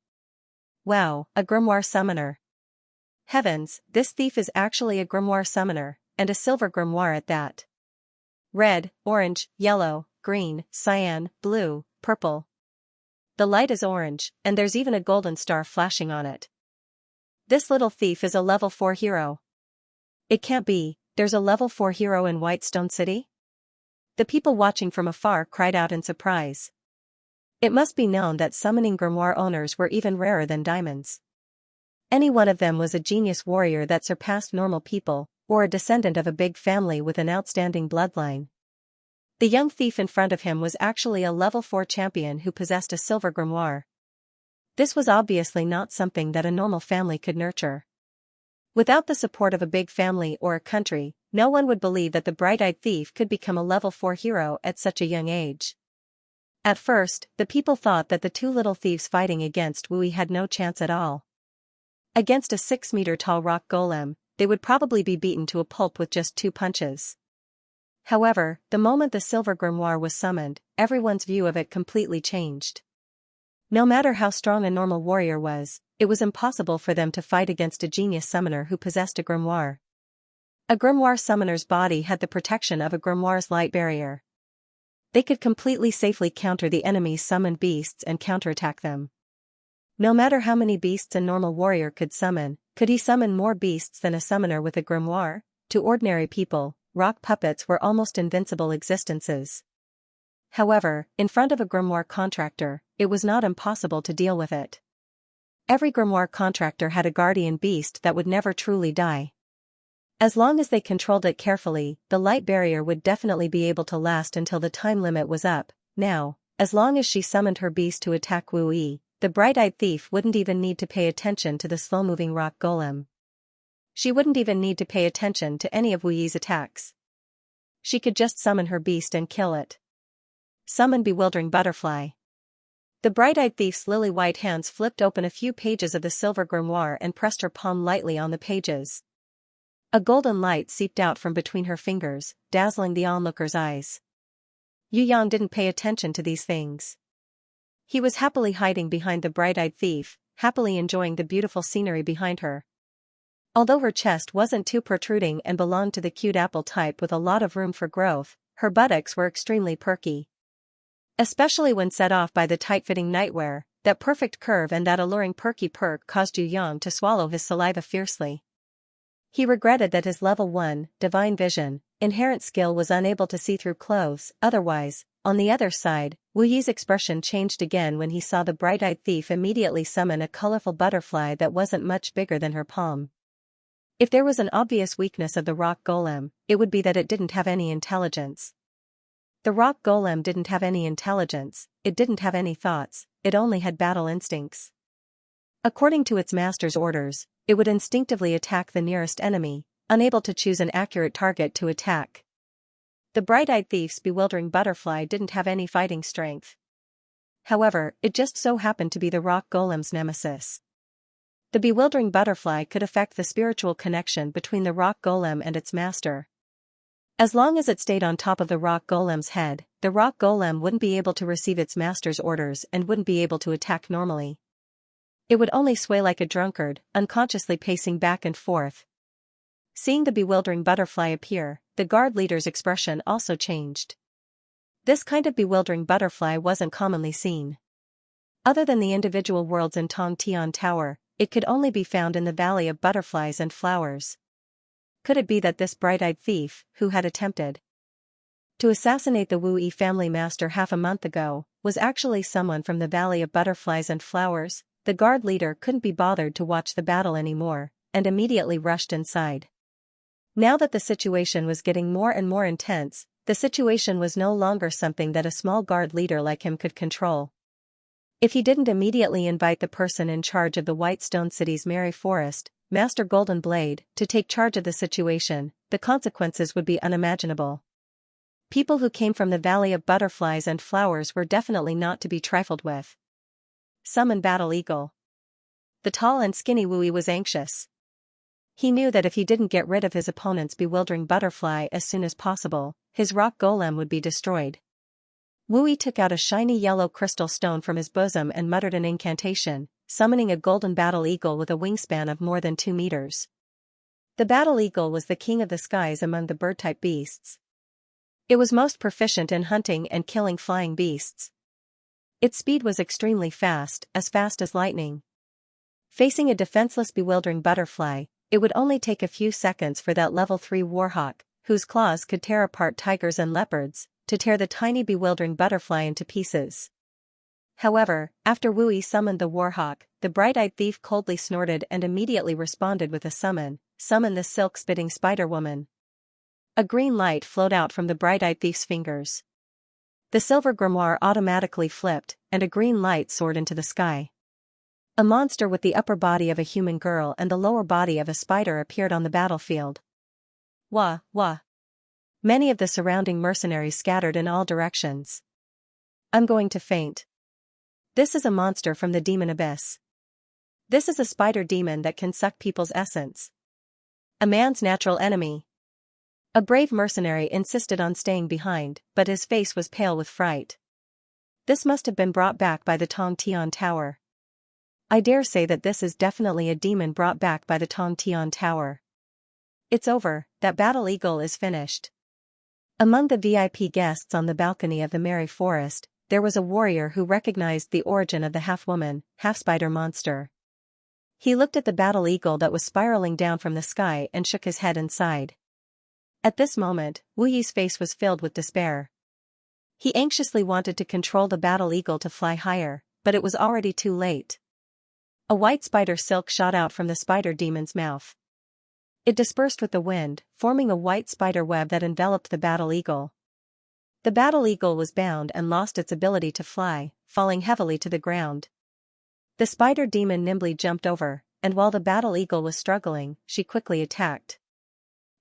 Wow, a grimoire summoner. Heavens, this thief is actually a grimoire summoner, and a silver grimoire at that. Red, orange, yellow, green, cyan, blue, purple. The light is orange, and there's even a golden star flashing on it. This little thief is a level 4 hero. It can't be, there's a level 4 hero in Whitestone City? The people watching from afar cried out in surprise. It must be known that summoning grimoire owners were even rarer than diamonds. Any one of them was a genius warrior that surpassed normal people, or a descendant of a big family with an outstanding bloodline. The young thief in front of him was actually a level 4 champion who possessed a silver grimoire. This was obviously not something that a normal family could nurture. Without the support of a big family or a country, no one would believe that the bright-eyed thief could become a level 4 hero at such a young age. At first, the people thought that the 2 little thieves fighting against Wu Yi had no chance at all. Against a 6-meter-tall rock golem, they would probably be beaten to a pulp with just 2 punches. However, the moment the silver grimoire was summoned, everyone's view of it completely changed. No matter how strong a normal warrior was, it was impossible for them to fight against a genius summoner who possessed a grimoire. A grimoire summoner's body had the protection of a grimoire's light barrier. They could completely safely counter the enemy's summoned beasts and counterattack them. No matter how many beasts a normal warrior could he summon more beasts than a summoner with a grimoire? To ordinary people, rock puppets were almost invincible existences. However, in front of a grimoire contractor, it was not impossible to deal with it. Every grimoire contractor had a guardian beast that would never truly die. As long as they controlled it carefully, the light barrier would definitely be able to last until the time limit was up. Now, as long as she summoned her beast to attack Wu Yi, the bright-eyed thief wouldn't even need to pay attention to the slow-moving rock golem. She wouldn't even need to pay attention to any of Wu Yi's attacks. She could just summon her beast and kill it. Summon bewildering butterfly. The bright-eyed thief's lily-white hands flipped open a few pages of the silver grimoire and pressed her palm lightly on the pages. A golden light seeped out from between her fingers, dazzling the onlookers' eyes. Yu Yang didn't pay attention to these things. He was happily hiding behind the bright-eyed thief, happily enjoying the beautiful scenery behind her. Although her chest wasn't too protruding and belonged to the cute apple type with a lot of room for growth, her buttocks were extremely perky. Especially when set off by the tight-fitting nightwear, that perfect curve and that alluring perky perk caused Yu Yang to swallow his saliva fiercely. He regretted that his level 1, divine vision, inherent skill was unable to see through clothes. Otherwise, on the other side, Wu Yi's expression changed again when he saw the bright-eyed thief immediately summon a colorful butterfly that wasn't much bigger than her palm. If there was an obvious weakness of the rock golem, it would be that it didn't have any intelligence. The rock golem didn't have any intelligence, it didn't have any thoughts, it only had battle instincts. According to its master's orders, it would instinctively attack the nearest enemy, unable to choose an accurate target to attack. The bright-eyed thief's bewildering butterfly didn't have any fighting strength. However, it just so happened to be the rock golem's nemesis. The bewildering butterfly could affect the spiritual connection between the rock golem and its master. As long as it stayed on top of the rock golem's head, the rock golem wouldn't be able to receive its master's orders and wouldn't be able to attack normally. It would only sway like a drunkard, unconsciously pacing back and forth. Seeing the bewildering butterfly appear, the guard leader's expression also changed. This kind of bewildering butterfly wasn't commonly seen. Other than the individual worlds in Tongtian Tower, it could only be found in the Valley of Butterflies and Flowers. Could it be that this bright-eyed thief, who had attempted to assassinate the Wu Yi family master half a month ago, was actually someone from the Valley of Butterflies and Flowers? The guard leader couldn't be bothered to watch the battle anymore, and immediately rushed inside. Now that the situation was getting more and more intense, the situation was no longer something that a small guard leader like him could control. If he didn't immediately invite the person in charge of the Whitestone City's Merry Forest, Master Golden Blade, to take charge of the situation, the consequences would be unimaginable. People who came from the Valley of Butterflies and Flowers were definitely not to be trifled with. Summon Battle Eagle. The tall and skinny Wu Yi was anxious. He knew that if he didn't get rid of his opponent's bewildering butterfly as soon as possible, his rock golem would be destroyed. Wu Yi took out a shiny yellow crystal stone from his bosom and muttered an incantation, summoning a golden battle eagle with a wingspan of more than 2 meters. The battle eagle was the king of the skies among the bird-type beasts. It was most proficient in hunting and killing flying beasts. Its speed was extremely fast as lightning. Facing a defenseless bewildering butterfly, it would only take a few seconds for that level 3 warhawk, whose claws could tear apart tigers and leopards, to tear the tiny bewildering butterfly into pieces. However, after Wu Yi summoned the warhawk, the bright-eyed thief coldly snorted and immediately responded with a summon the silk-spitting spider-woman. A green light flowed out from the bright-eyed thief's fingers. The silver grimoire automatically flipped, and a green light soared into the sky. A monster with the upper body of a human girl and the lower body of a spider appeared on the battlefield. Wah, wah. Many of the surrounding mercenaries scattered in all directions. I'm going to faint. This is a monster from the demon abyss. This is a spider demon that can suck people's essence. A man's natural enemy. A brave mercenary insisted on staying behind, but his face was pale with fright. This must have been brought back by the Tongtian Tower. I dare say that this is definitely a demon brought back by the Tongtian Tower. It's over, that battle eagle is finished. Among the VIP guests on the balcony of the Merry Forest, there was a warrior who recognized the origin of the half-woman, half-spider monster. He looked at the battle eagle that was spiraling down from the sky and shook his head and sighed. At this moment, Wu Yi's face was filled with despair. He anxiously wanted to control the battle eagle to fly higher, but it was already too late. A white spider silk shot out from the spider demon's mouth. It dispersed with the wind, forming a white spider web that enveloped the battle eagle. The battle eagle was bound and lost its ability to fly, falling heavily to the ground. The spider demon nimbly jumped over, and while the battle eagle was struggling, she quickly attacked.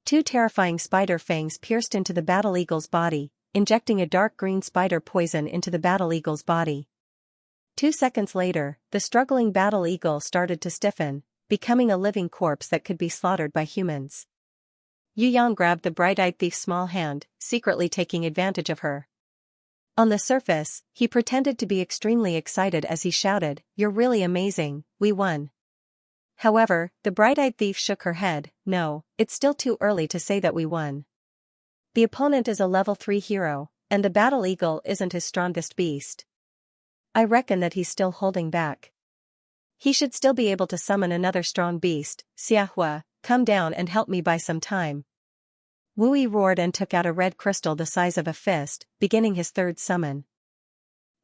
2 terrifying spider fangs pierced into the battle eagle's body, injecting a dark green spider poison into the battle eagle's body. 2 seconds later, the struggling battle eagle started to stiffen, becoming a living corpse that could be slaughtered by humans. Yu Yang grabbed the bright-eyed thief's small hand, secretly taking advantage of her. On the surface, he pretended to be extremely excited as he shouted, "You're really amazing, we won." However, the bright-eyed thief shook her head, "No, it's still too early to say that we won. The opponent is a level 3 hero, and the battle eagle isn't his strongest beast. I reckon that he's still holding back. He should still be able to summon another strong beast. Xianxia, come down and help me buy some time." Wu Yi roared and took out a red crystal the size of a fist, beginning his 3rd summon.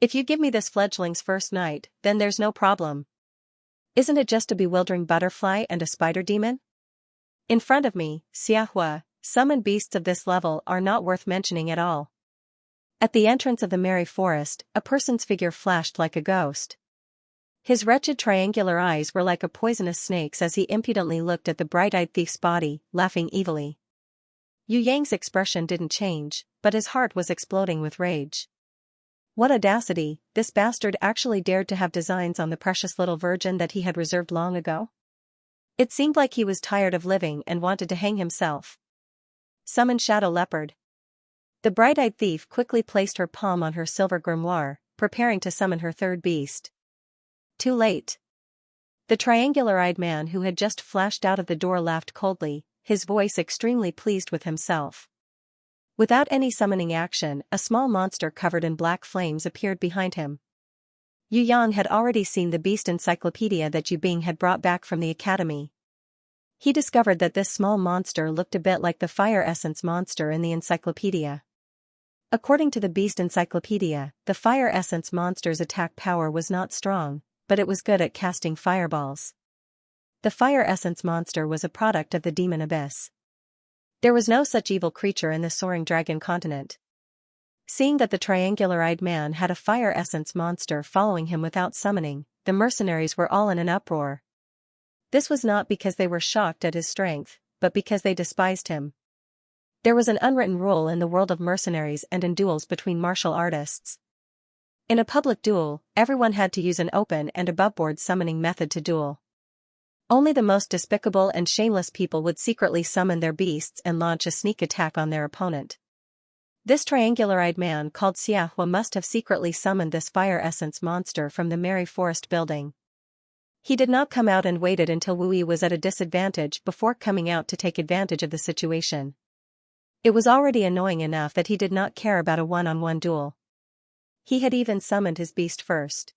"If you give me this fledgling's first night, then there's no problem. Isn't it just a bewildering butterfly and a spider demon? In front of me, Xianxia, summoned beasts of this level are not worth mentioning at all." At the entrance of the Merry Forest, a person's figure flashed like a ghost. His wretched triangular eyes were like a poisonous snake's as he impudently looked at the bright-eyed thief's body, laughing evilly. Yu Yang's expression didn't change, but his heart was exploding with rage. What audacity, this bastard actually dared to have designs on the precious little virgin that he had reserved long ago? It seemed like he was tired of living and wanted to hang himself. Summon Shadow Leopard. The bright-eyed thief quickly placed her palm on her silver grimoire, preparing to summon her 3rd beast. Too late. The triangular-eyed man who had just flashed out of the door laughed coldly, his voice extremely pleased with himself. Without any summoning action, a small monster covered in black flames appeared behind him. Yu Yang had already seen the beast encyclopedia that Yu Bing had brought back from the academy. He discovered that this small monster looked a bit like the fire essence monster in the encyclopedia. According to the beast encyclopedia, the fire essence monster's attack power was not strong, but it was good at casting fireballs. The fire essence monster was a product of the demon abyss. There was no such evil creature in the soaring dragon continent. Seeing that the triangular-eyed man had a fire essence monster following him without summoning, the mercenaries were all in an uproar. This was not because they were shocked at his strength, but because they despised him. There was an unwritten rule in the world of mercenaries and in duels between martial artists. In a public duel, everyone had to use an open and aboveboard summoning method to duel. Only the most despicable and shameless people would secretly summon their beasts and launch a sneak attack on their opponent. This triangular-eyed man called Xianxia must have secretly summoned this fire essence monster from the Merry Forest building. He did not come out and waited until Wu Yi was at a disadvantage before coming out to take advantage of the situation. It was already annoying enough that he did not care about a one-on-one duel. He had even summoned his beast first.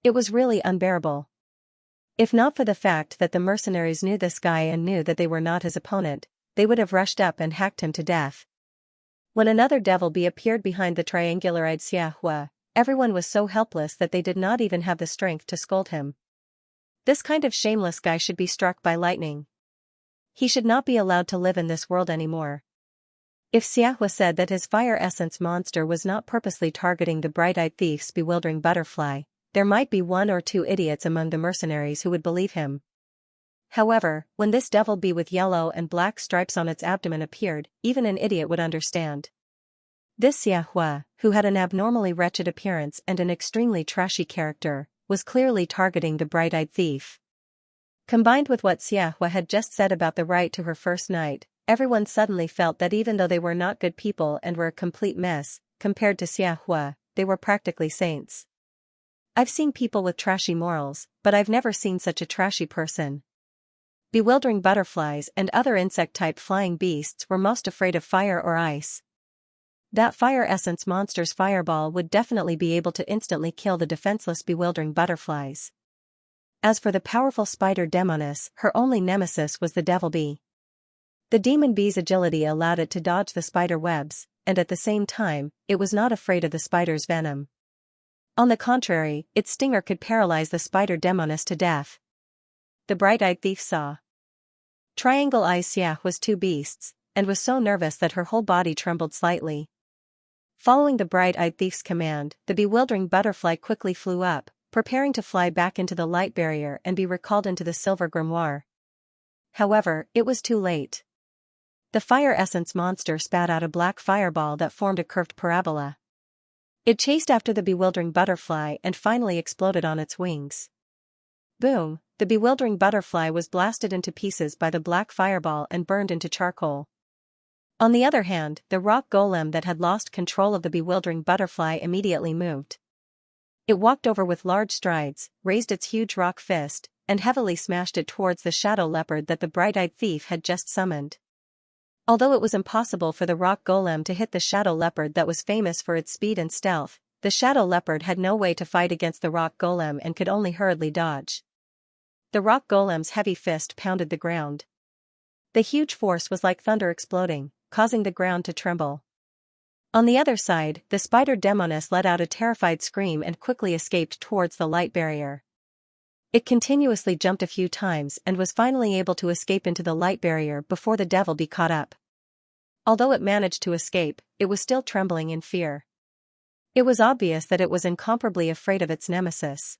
It was really unbearable. If not for the fact that the mercenaries knew this guy and knew that they were not his opponent, they would have rushed up and hacked him to death. When another devil bee appeared behind the triangular-eyed Xianxia, everyone was so helpless that they did not even have the strength to scold him. This kind of shameless guy should be struck by lightning. He should not be allowed to live in this world anymore. If Xianxia said that his fire essence monster was not purposely targeting the bright-eyed thief's bewildering butterfly, there might be one or two idiots among the mercenaries who would believe him. However, when this devil bee with yellow and black stripes on its abdomen appeared, even an idiot would understand. This Xianxia, who had an abnormally wretched appearance and an extremely trashy character, was clearly targeting the bright-eyed thief. Combined with what Xianxia had just said about the right to her first night, everyone suddenly felt that even though they were not good people and were a complete mess, compared to Xianxia, they were practically saints. I've seen people with trashy morals, but I've never seen such a trashy person. Bewildering butterflies and other insect-type flying beasts were most afraid of fire or ice. That fire essence monster's fireball would definitely be able to instantly kill the defenseless bewildering butterflies. As for the powerful spider demoness, her only nemesis was the devil bee. The demon bee's agility allowed it to dodge the spider webs, and at the same time, it was not afraid of the spider's venom. On the contrary, its stinger could paralyze the spider demoness to death. The bright-eyed thief saw. Triangle Eyes Xia was two beasts, and was so nervous that her whole body trembled slightly. Following the bright-eyed thief's command, the bewildering butterfly quickly flew up, preparing to fly back into the light barrier and be recalled into the silver grimoire. However, it was too late. The fire essence monster spat out a black fireball that formed a curved parabola. It chased after the bewildering butterfly and finally exploded on its wings. Boom! The bewildering butterfly was blasted into pieces by the black fireball and burned into charcoal. On the other hand, the rock golem that had lost control of the bewildering butterfly immediately moved. It walked over with large strides, raised its huge rock fist, and heavily smashed it towards the shadow leopard that the bright-eyed thief had just summoned. Although it was impossible for the rock golem to hit the shadow leopard that was famous for its speed and stealth, the shadow leopard had no way to fight against the rock golem and could only hurriedly dodge. The rock golem's heavy fist pounded the ground. The huge force was like thunder exploding, causing the ground to tremble. On the other side, the spider demoness let out a terrified scream and quickly escaped towards the light barrier. It continuously jumped a few times and was finally able to escape into the light barrier before the devil bee caught up. Although it managed to escape, it was still trembling in fear. It was obvious that it was incomparably afraid of its nemesis.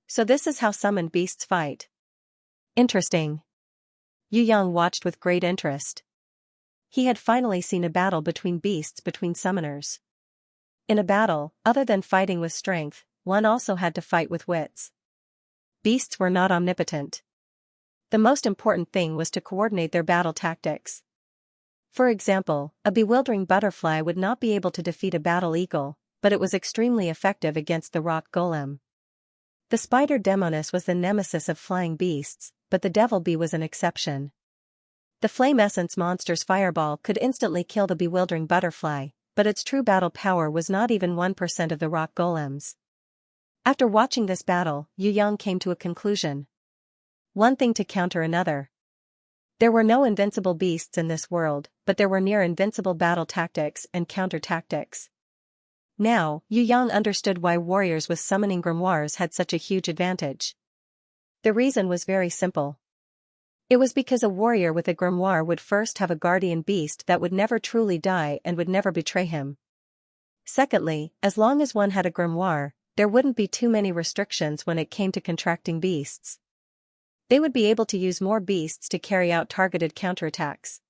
So this is how summoned beasts fight. Interesting. Yu Yang watched with great interest. He had finally seen a battle between beasts between summoners. In a battle, other than fighting with strength, one also had to fight with wits. Beasts were not omnipotent. The most important thing was to coordinate their battle tactics. For example, a bewildering butterfly would not be able to defeat a battle eagle, but it was extremely effective against the rock golem. The spider demoness was the nemesis of flying beasts, but the devil bee was an exception. The flame essence monster's fireball could instantly kill the bewildering butterfly, but its true battle power was not even 1% of the rock golems. After watching this battle, Yu Yang came to a conclusion. One thing to counter another. There were no invincible beasts in this world, but there were near-invincible battle tactics and counter-tactics. Now, Yu Yang understood why warriors with summoning grimoires had such a huge advantage. The reason was very simple. It was because a warrior with a grimoire would first have a guardian beast that would never truly die and would never betray him. Secondly, as long as one had a grimoire, there wouldn't be too many restrictions when it came to contracting beasts. They would be able to use more beasts to carry out targeted counterattacks.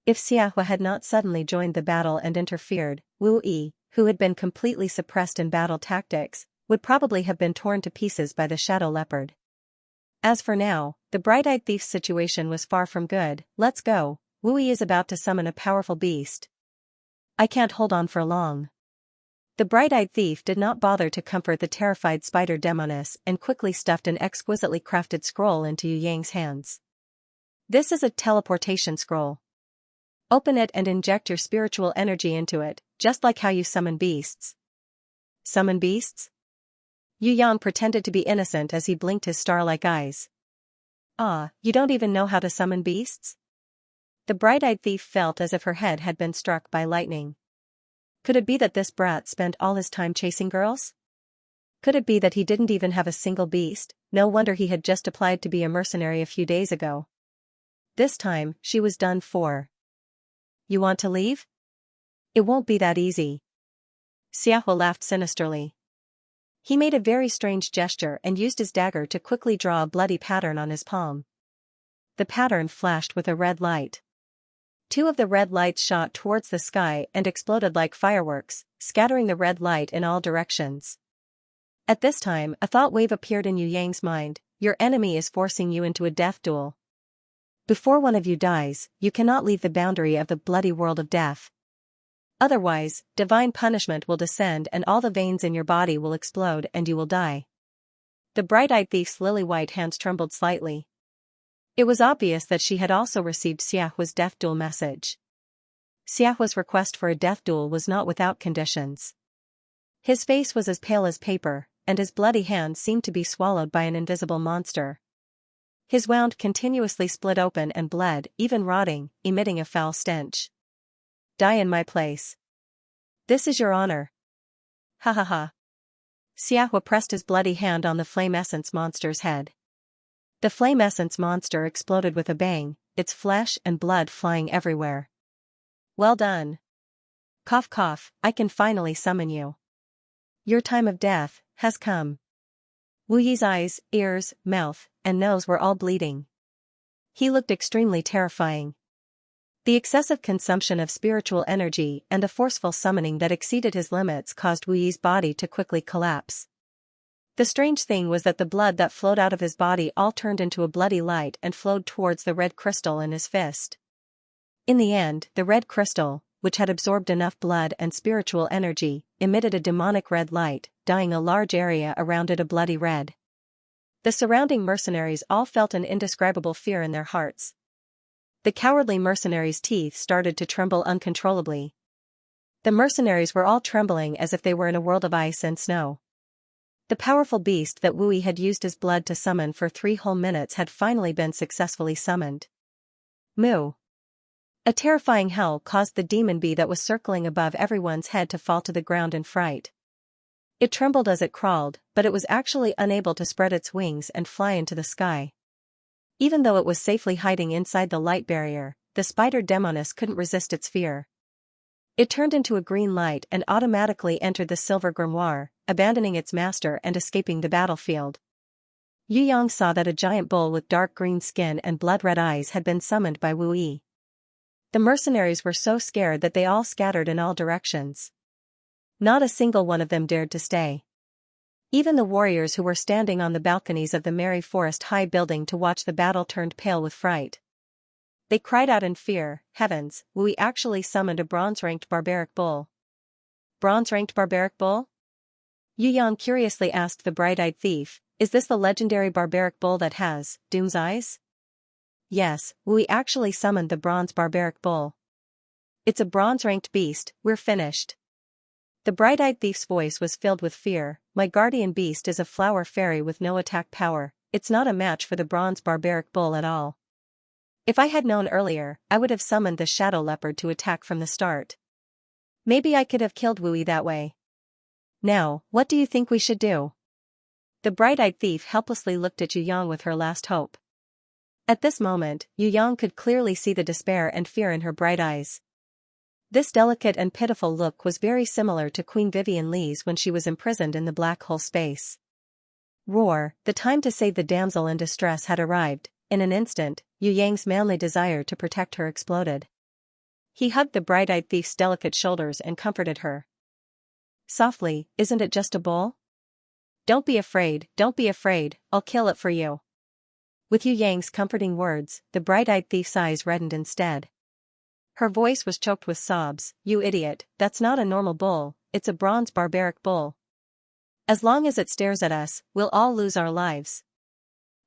If Xianxia had not suddenly joined the battle and interfered, Wu Yi, who had been completely suppressed in battle tactics, would probably have been torn to pieces by the shadow leopard. As for now, the bright-eyed thief's situation was far from good. Let's go, Wu Yi is about to summon a powerful beast. I can't hold on for long. The bright-eyed thief did not bother to comfort the terrified spider demoness and quickly stuffed an exquisitely crafted scroll into Yu Yang's hands. This is a teleportation scroll. Open it and inject your spiritual energy into it, just like how you summon beasts. Summon beasts? Yu Yang pretended to be innocent as he blinked his star-like eyes. Ah, you don't even know how to summon beasts? The bright-eyed thief felt as if her head had been struck by lightning. Could it be that this brat spent all his time chasing girls? Could it be that he didn't even have a single beast? No wonder he had just applied to be a mercenary a few days ago. This time, she was done for. You want to leave? It won't be that easy. Xianxia laughed sinisterly. He made a very strange gesture and used his dagger to quickly draw a bloody pattern on his palm. The pattern flashed with a red light. Two of the red lights shot towards the sky and exploded like fireworks, scattering the red light in all directions. At this time, a thought wave appeared in Yu Yang's mind. Your enemy is forcing you into a death duel. Before one of you dies, you cannot leave the boundary of the bloody world of death. Otherwise, divine punishment will descend and all the veins in your body will explode and you will die. The bright-eyed thief's lily-white hands trembled slightly. It was obvious that she had also received Xianxia's death duel message. Xianxia's request for a death duel was not without conditions. His face was as pale as paper, and his bloody hand seemed to be swallowed by an invisible monster. His wound continuously split open and bled, even rotting, emitting a foul stench. Die in my place. This is your honor. Ha ha ha. Xianxia pressed his bloody hand on the flame essence monster's head. The flame essence monster exploded with a bang, its flesh and blood flying everywhere. Well done. Cough cough, I can finally summon you. Your time of death has come. Wu Yi's eyes, ears, mouth, and nose were all bleeding. He looked extremely terrifying. The excessive consumption of spiritual energy and the forceful summoning that exceeded his limits caused Wu Yi's body to quickly collapse. The strange thing was that the blood that flowed out of his body all turned into a bloody light and flowed towards the red crystal in his fist. In the end, the red crystal, which had absorbed enough blood and spiritual energy, emitted a demonic red light, dyeing a large area around it a bloody red. The surrounding mercenaries all felt an indescribable fear in their hearts. The cowardly mercenaries' teeth started to tremble uncontrollably. The mercenaries were all trembling as if they were in a world of ice and snow. The powerful beast that Wu Yi had used his blood to summon for 3 whole minutes had finally been successfully summoned. Moo! A terrifying howl caused the demon bee that was circling above everyone's head to fall to the ground in fright. It trembled as it crawled, but it was actually unable to spread its wings and fly into the sky. Even though it was safely hiding inside the light barrier, the spider demoness couldn't resist its fear. It turned into a green light and automatically entered the silver grimoire, abandoning its master and escaping the battlefield. Yu Yang saw that a giant bull with dark green skin and blood-red eyes had been summoned by Wu Yi. The mercenaries were so scared that they all scattered in all directions. Not a single one of them dared to stay. Even the warriors who were standing on the balconies of the Merry Forest High building to watch the battle turned pale with fright. They cried out in fear, heavens, Wu Yi actually summoned a bronze-ranked barbaric bull. Bronze-ranked barbaric bull? Yu Yang curiously asked the bright-eyed thief, is this the legendary barbaric bull that has Doom's eyes? Yes, we actually summoned the bronze barbaric bull. It's a bronze-ranked beast, we're finished. The bright-eyed thief's voice was filled with fear. My guardian beast is a flower fairy with no attack power. It's not a match for the bronze barbaric bull at all. If I had known earlier, I would have summoned the shadow leopard to attack from the start. Maybe I could have killed Wui that way. Now, what do you think we should do? The bright-eyed thief helplessly looked at Yu Yang with her last hope. At this moment, Yu Yang could clearly see the despair and fear in her bright eyes. This delicate and pitiful look was very similar to Queen Vivian Lee's when she was imprisoned in the black hole space. Roar, the time to save the damsel in distress had arrived. In an instant, Yu Yang's manly desire to protect her exploded. He hugged the bright-eyed thief's delicate shoulders and comforted her. Softly, isn't it just a bull? Don't be afraid, I'll kill it for you. With Yu Yang's comforting words, the bright-eyed thief's eyes reddened instead. Her voice was choked with sobs. You idiot, that's not a normal bull, it's a bronze barbaric bull. As long as it stares at us, we'll all lose our lives.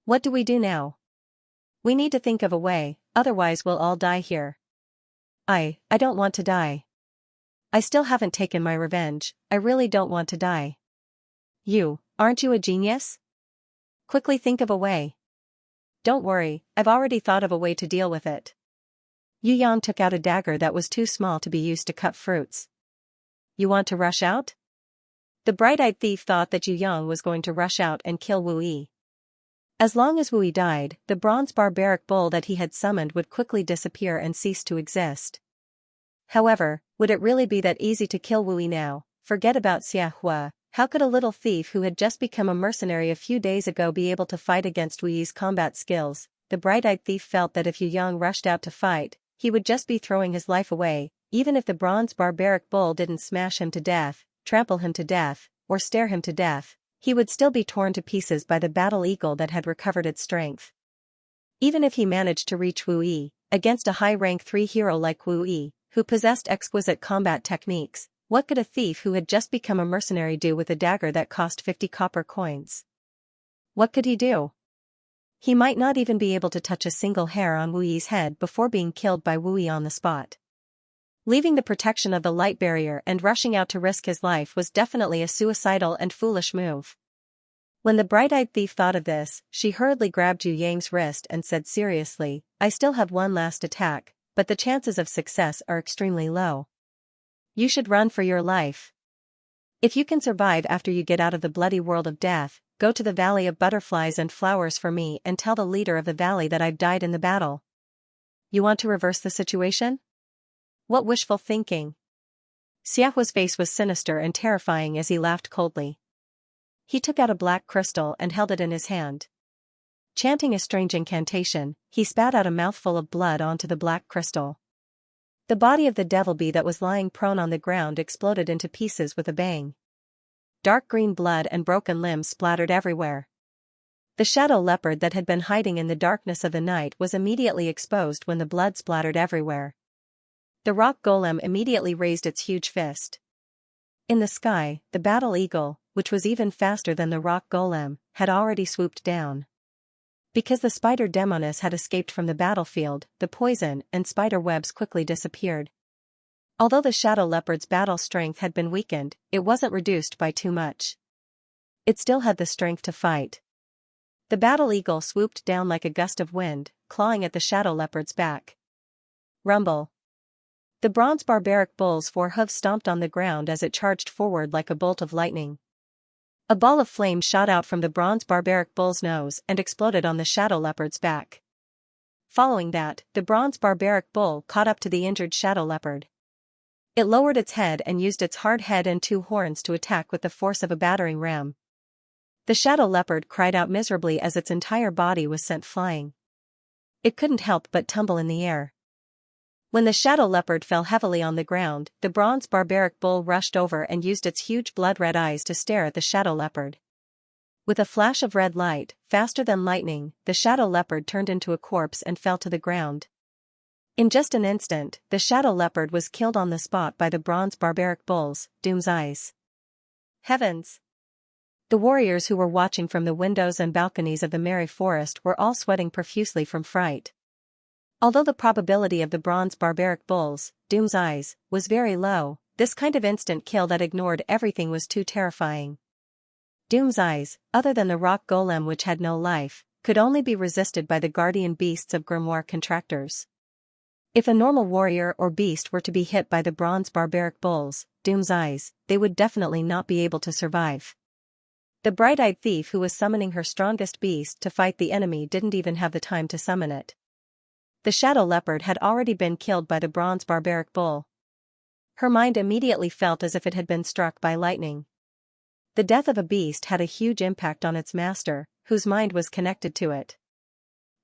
What do we do now? We need to think of a way, otherwise we'll all die here. I don't want to die. I still haven't taken my revenge, I really don't want to die. Aren't you a genius? Quickly think of a way. Don't worry, I've already thought of a way to deal with it. Yu Yang took out a dagger that was too small to be used to cut fruits. You want to rush out? The bright-eyed thief thought that Yu Yang was going to rush out and kill Wu Yi. As long as Wu Yi died, the bronze barbaric bull that he had summoned would quickly disappear and cease to exist. However, would it really be that easy to kill Wu Yi now? Forget about Xianxia. How could a little thief who had just become a mercenary a few days ago be able to fight against Wu Yi's combat skills? The bright-eyed thief felt that if Yu Yang rushed out to fight, he would just be throwing his life away, even if the bronze barbaric bull didn't smash him to death, trample him to death, or stare him to death. He would still be torn to pieces by the battle eagle that had recovered its strength. Even if he managed to reach Wu Yi, against a high-rank 3 hero like Wu Yi, who possessed exquisite combat techniques, what could a thief who had just become a mercenary do with a dagger that cost 50 copper coins? What could he do? He might not even be able to touch a single hair on Wu Yi's head before being killed by Wu Yi on the spot. Leaving the protection of the light barrier and rushing out to risk his life was definitely a suicidal and foolish move. When the bright-eyed thief thought of this, she hurriedly grabbed Yu Yang's wrist and said seriously, I still have one last attack, but the chances of success are extremely low. You should run for your life. If you can survive after you get out of the bloody world of death, go to the Valley of Butterflies and Flowers for me and tell the leader of the valley that I've died in the battle. You want to reverse the situation? What wishful thinking. Xiaohua's face was sinister and terrifying as he laughed coldly. He took out a black crystal and held it in his hand. Chanting a strange incantation, he spat out a mouthful of blood onto the black crystal. The body of the devil bee that was lying prone on the ground exploded into pieces with a bang. Dark green blood and broken limbs splattered everywhere. The shadow leopard that had been hiding in the darkness of the night was immediately exposed when the blood splattered everywhere. The rock golem immediately raised its huge fist. In the sky, the battle eagle, which was even faster than the rock golem, had already swooped down. Because the spider demoness had escaped from the battlefield, the poison and spider webs quickly disappeared. Although the shadow leopard's battle strength had been weakened, it wasn't reduced by too much. It still had the strength to fight. The battle eagle swooped down like a gust of wind, clawing at the shadow leopard's back. Rumble. The bronze barbaric bull's 4 hooves stomped on the ground as it charged forward like a bolt of lightning. A ball of flame shot out from the bronze barbaric bull's nose and exploded on the shadow leopard's back. Following that, the bronze barbaric bull caught up to the injured shadow leopard. It lowered its head and used its hard head and 2 horns to attack with the force of a battering ram. The shadow leopard cried out miserably as its entire body was sent flying. It couldn't help but tumble in the air. When the shadow leopard fell heavily on the ground, the bronze barbaric bull rushed over and used its huge blood-red eyes to stare at the shadow leopard. With a flash of red light, faster than lightning, the shadow leopard turned into a corpse and fell to the ground. In just an instant, the shadow leopard was killed on the spot by the bronze barbaric bull's doom's eyes. Heavens! The warriors who were watching from the windows and balconies of the merry forest were all sweating profusely from fright. Although the probability of the bronze barbaric bulls, Doom's eyes, was very low, this kind of instant kill that ignored everything was too terrifying. Doom's eyes, other than the rock golem which had no life, could only be resisted by the guardian beasts of grimoire contractors. If a normal warrior or beast were to be hit by the bronze barbaric bulls, Doom's eyes, they would definitely not be able to survive. The bright-eyed thief who was summoning her strongest beast to fight the enemy didn't even have the time to summon it. The shadow leopard had already been killed by the bronze barbaric bull. Her mind immediately felt as if it had been struck by lightning. The death of a beast had a huge impact on its master, whose mind was connected to it.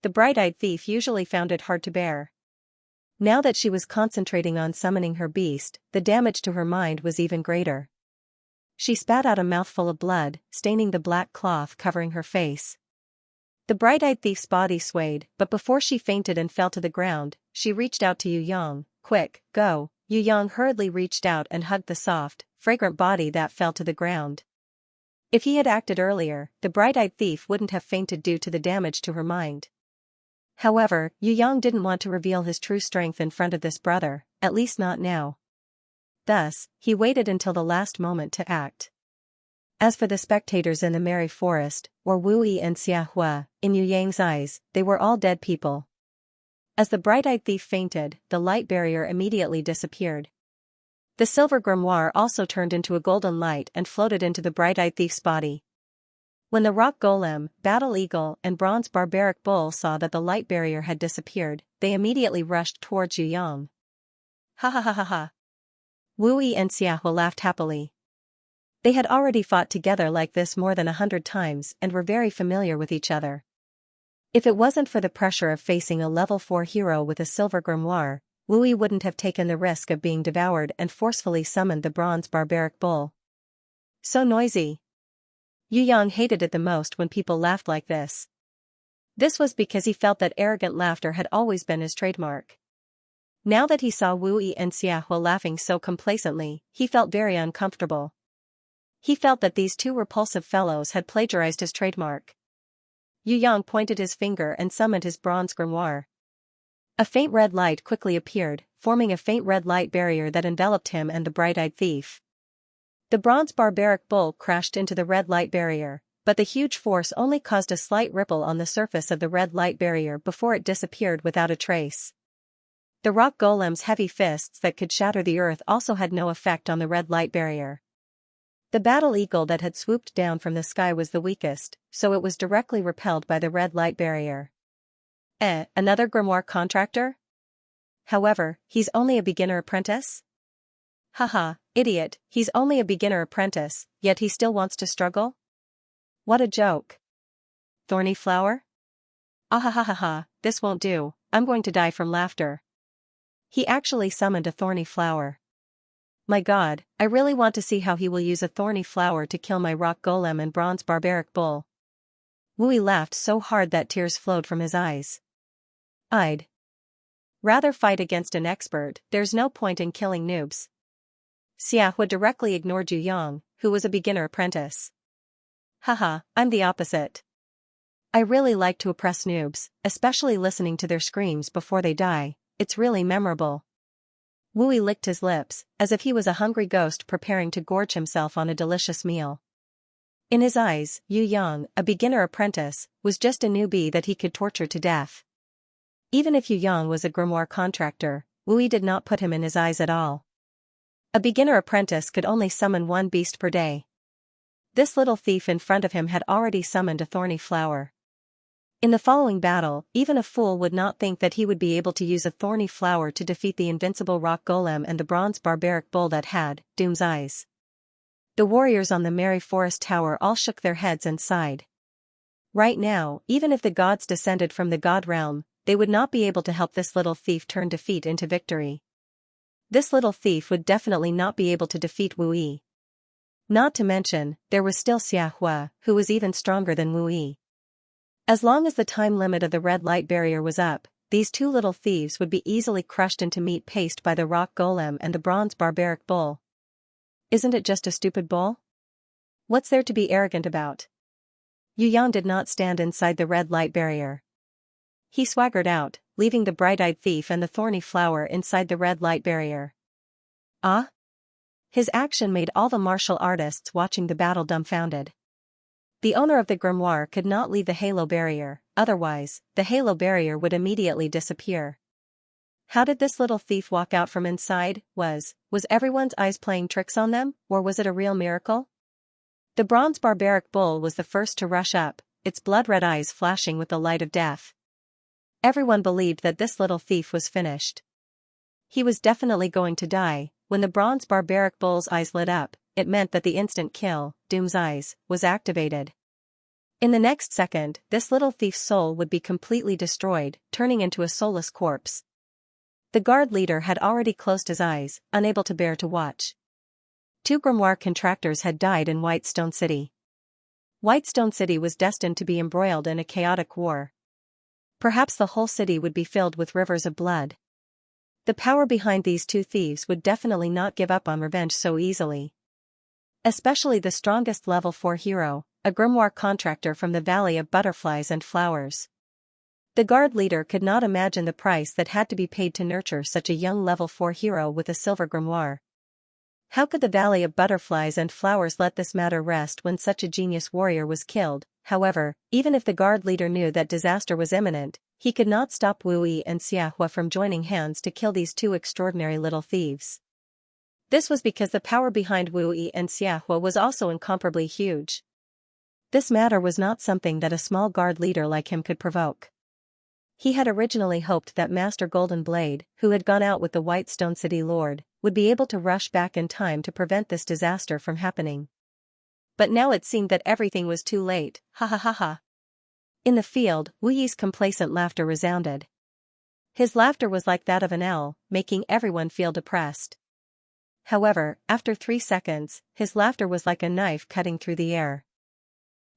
The bright-eyed thief usually found it hard to bear. Now that she was concentrating on summoning her beast, the damage to her mind was even greater. She spat out a mouthful of blood, staining the black cloth covering her face. The bright-eyed thief's body swayed, but before she fainted and fell to the ground, she reached out to Yu Yang. "Quick, go." Yu Yang hurriedly reached out and hugged the soft, fragrant body that fell to the ground. If he had acted earlier, the bright-eyed thief wouldn't have fainted due to the damage to her mind. However, Yu Yang didn't want to reveal his true strength in front of this brother, at least not now. Thus, he waited until the last moment to act. As for the spectators in the merry forest, or Wu Yi and Xianxia, in Yu Yang's eyes, they were all dead people. As the bright-eyed thief fainted, the light barrier immediately disappeared. The silver grimoire also turned into a golden light and floated into the bright-eyed thief's body. When the rock golem, battle eagle, and bronze barbaric bull saw that the light barrier had disappeared, they immediately rushed towards Yu Yang. Ha ha ha ha ha. Wu Yi and Xianxia laughed happily. They had already fought together like this more than 100 times and were very familiar with each other. If it wasn't for the pressure of facing a level 4 hero with a silver grimoire, Wu Yi wouldn't have taken the risk of being devoured and forcefully summoned the bronze barbaric bull. So noisy. Yu Yang hated it the most when people laughed like this. This was because he felt that arrogant laughter had always been his trademark. Now that he saw Wu Yi and Xianxia laughing so complacently, he felt very uncomfortable. He felt that these two repulsive fellows had plagiarized his trademark. Yu Yang pointed his finger and summoned his bronze grimoire. A faint red light quickly appeared, forming a faint red light barrier that enveloped him and the bright-eyed thief. The bronze barbaric bull crashed into the red light barrier, but the huge force only caused a slight ripple on the surface of the red light barrier before it disappeared without a trace. The rock golem's heavy fists that could shatter the earth also had no effect on the red light barrier. The battle eagle that had swooped down from the sky was the weakest, so it was directly repelled by the red light barrier. Another grimoire contractor? However, he's only a beginner apprentice? Haha, idiot, he's only a beginner apprentice, yet he still wants to struggle? What a joke. Thorny flower? Ahahaha, this won't do, I'm going to die from laughter. He actually summoned a thorny flower. My god, I really want to see how he will use a thorny flower to kill my rock golem and bronze barbaric bull. Wu Yi laughed so hard that tears flowed from his eyes. I'd rather fight against an expert, there's no point in killing noobs. Xianxia directly ignored Yu Yang, who was a beginner apprentice. Haha, I'm the opposite. I really like to oppress noobs, especially listening to their screams before they die, it's really memorable. Wu Yi licked his lips, as if he was a hungry ghost preparing to gorge himself on a delicious meal. In his eyes, Yu Yang, a beginner apprentice, was just a newbie that he could torture to death. Even if Yu Yang was a grimoire contractor, Wu Yi did not put him in his eyes at all. A beginner apprentice could only summon one beast per day. This little thief in front of him had already summoned a thorny flower. In the following battle, even a fool would not think that he would be able to use a thorny flower to defeat the invincible rock golem and the bronze barbaric bull that had Doom's eyes. The warriors on the merry forest tower all shook their heads and sighed. Right now, even if the gods descended from the god realm, they would not be able to help this little thief turn defeat into victory. This little thief would definitely not be able to defeat Wu Yi. Not to mention, there was still Xianxia, who was even stronger than Wu Yi. As long as the time limit of the red light barrier was up, these two little thieves would be easily crushed into meat paste by the rock golem and the bronze barbaric bull. Isn't it just a stupid bull? What's there to be arrogant about? Yu Yang did not stand inside the red light barrier. He swaggered out, leaving the bright-eyed thief and the thorny flower inside the red light barrier. Ah? His action made all the martial artists watching the battle dumbfounded. The owner of the grimoire could not leave the halo barrier, otherwise, the halo barrier would immediately disappear. How did this little thief walk out from inside? Was everyone's eyes playing tricks on them, or was it a real miracle? The bronze barbaric bull was the first to rush up, its blood-red eyes flashing with the light of death. Everyone believed that this little thief was finished. He was definitely going to die. When the bronze barbaric bull's eyes lit up, it meant that the instant kill, Doom's eyes, was activated. In the next second, this little thief's soul would be completely destroyed, turning into a soulless corpse. The guard leader had already closed his eyes, unable to bear to watch. 2 grimoire contractors had died in Whitestone City. Whitestone City was destined to be embroiled in a chaotic war. Perhaps the whole city would be filled with rivers of blood. The power behind these 2 thieves would definitely not give up on revenge so easily. Especially the strongest level 4 hero, a grimoire contractor from the Valley of Butterflies and Flowers. The guard leader could not imagine the price that had to be paid to nurture such a young level 4 hero with a silver grimoire. How could the Valley of Butterflies and Flowers let this matter rest when such a genius warrior was killed? However, even if the guard leader knew that disaster was imminent, he could not stop Wu Yi and Xianxia from joining hands to kill these 2 extraordinary little thieves. This was because the power behind Wu Yi and Xianxia was also incomparably huge. This matter was not something that a small guard leader like him could provoke. He had originally hoped that Master Golden Blade, who had gone out with the Whitestone City Lord, would be able to rush back in time to prevent this disaster from happening. But now it seemed that everything was too late, ha ha ha ha. In the field, Wu Yi's complacent laughter resounded. His laughter was like that of an owl, making everyone feel depressed. However, after 3 seconds, his laughter was like a knife cutting through the air.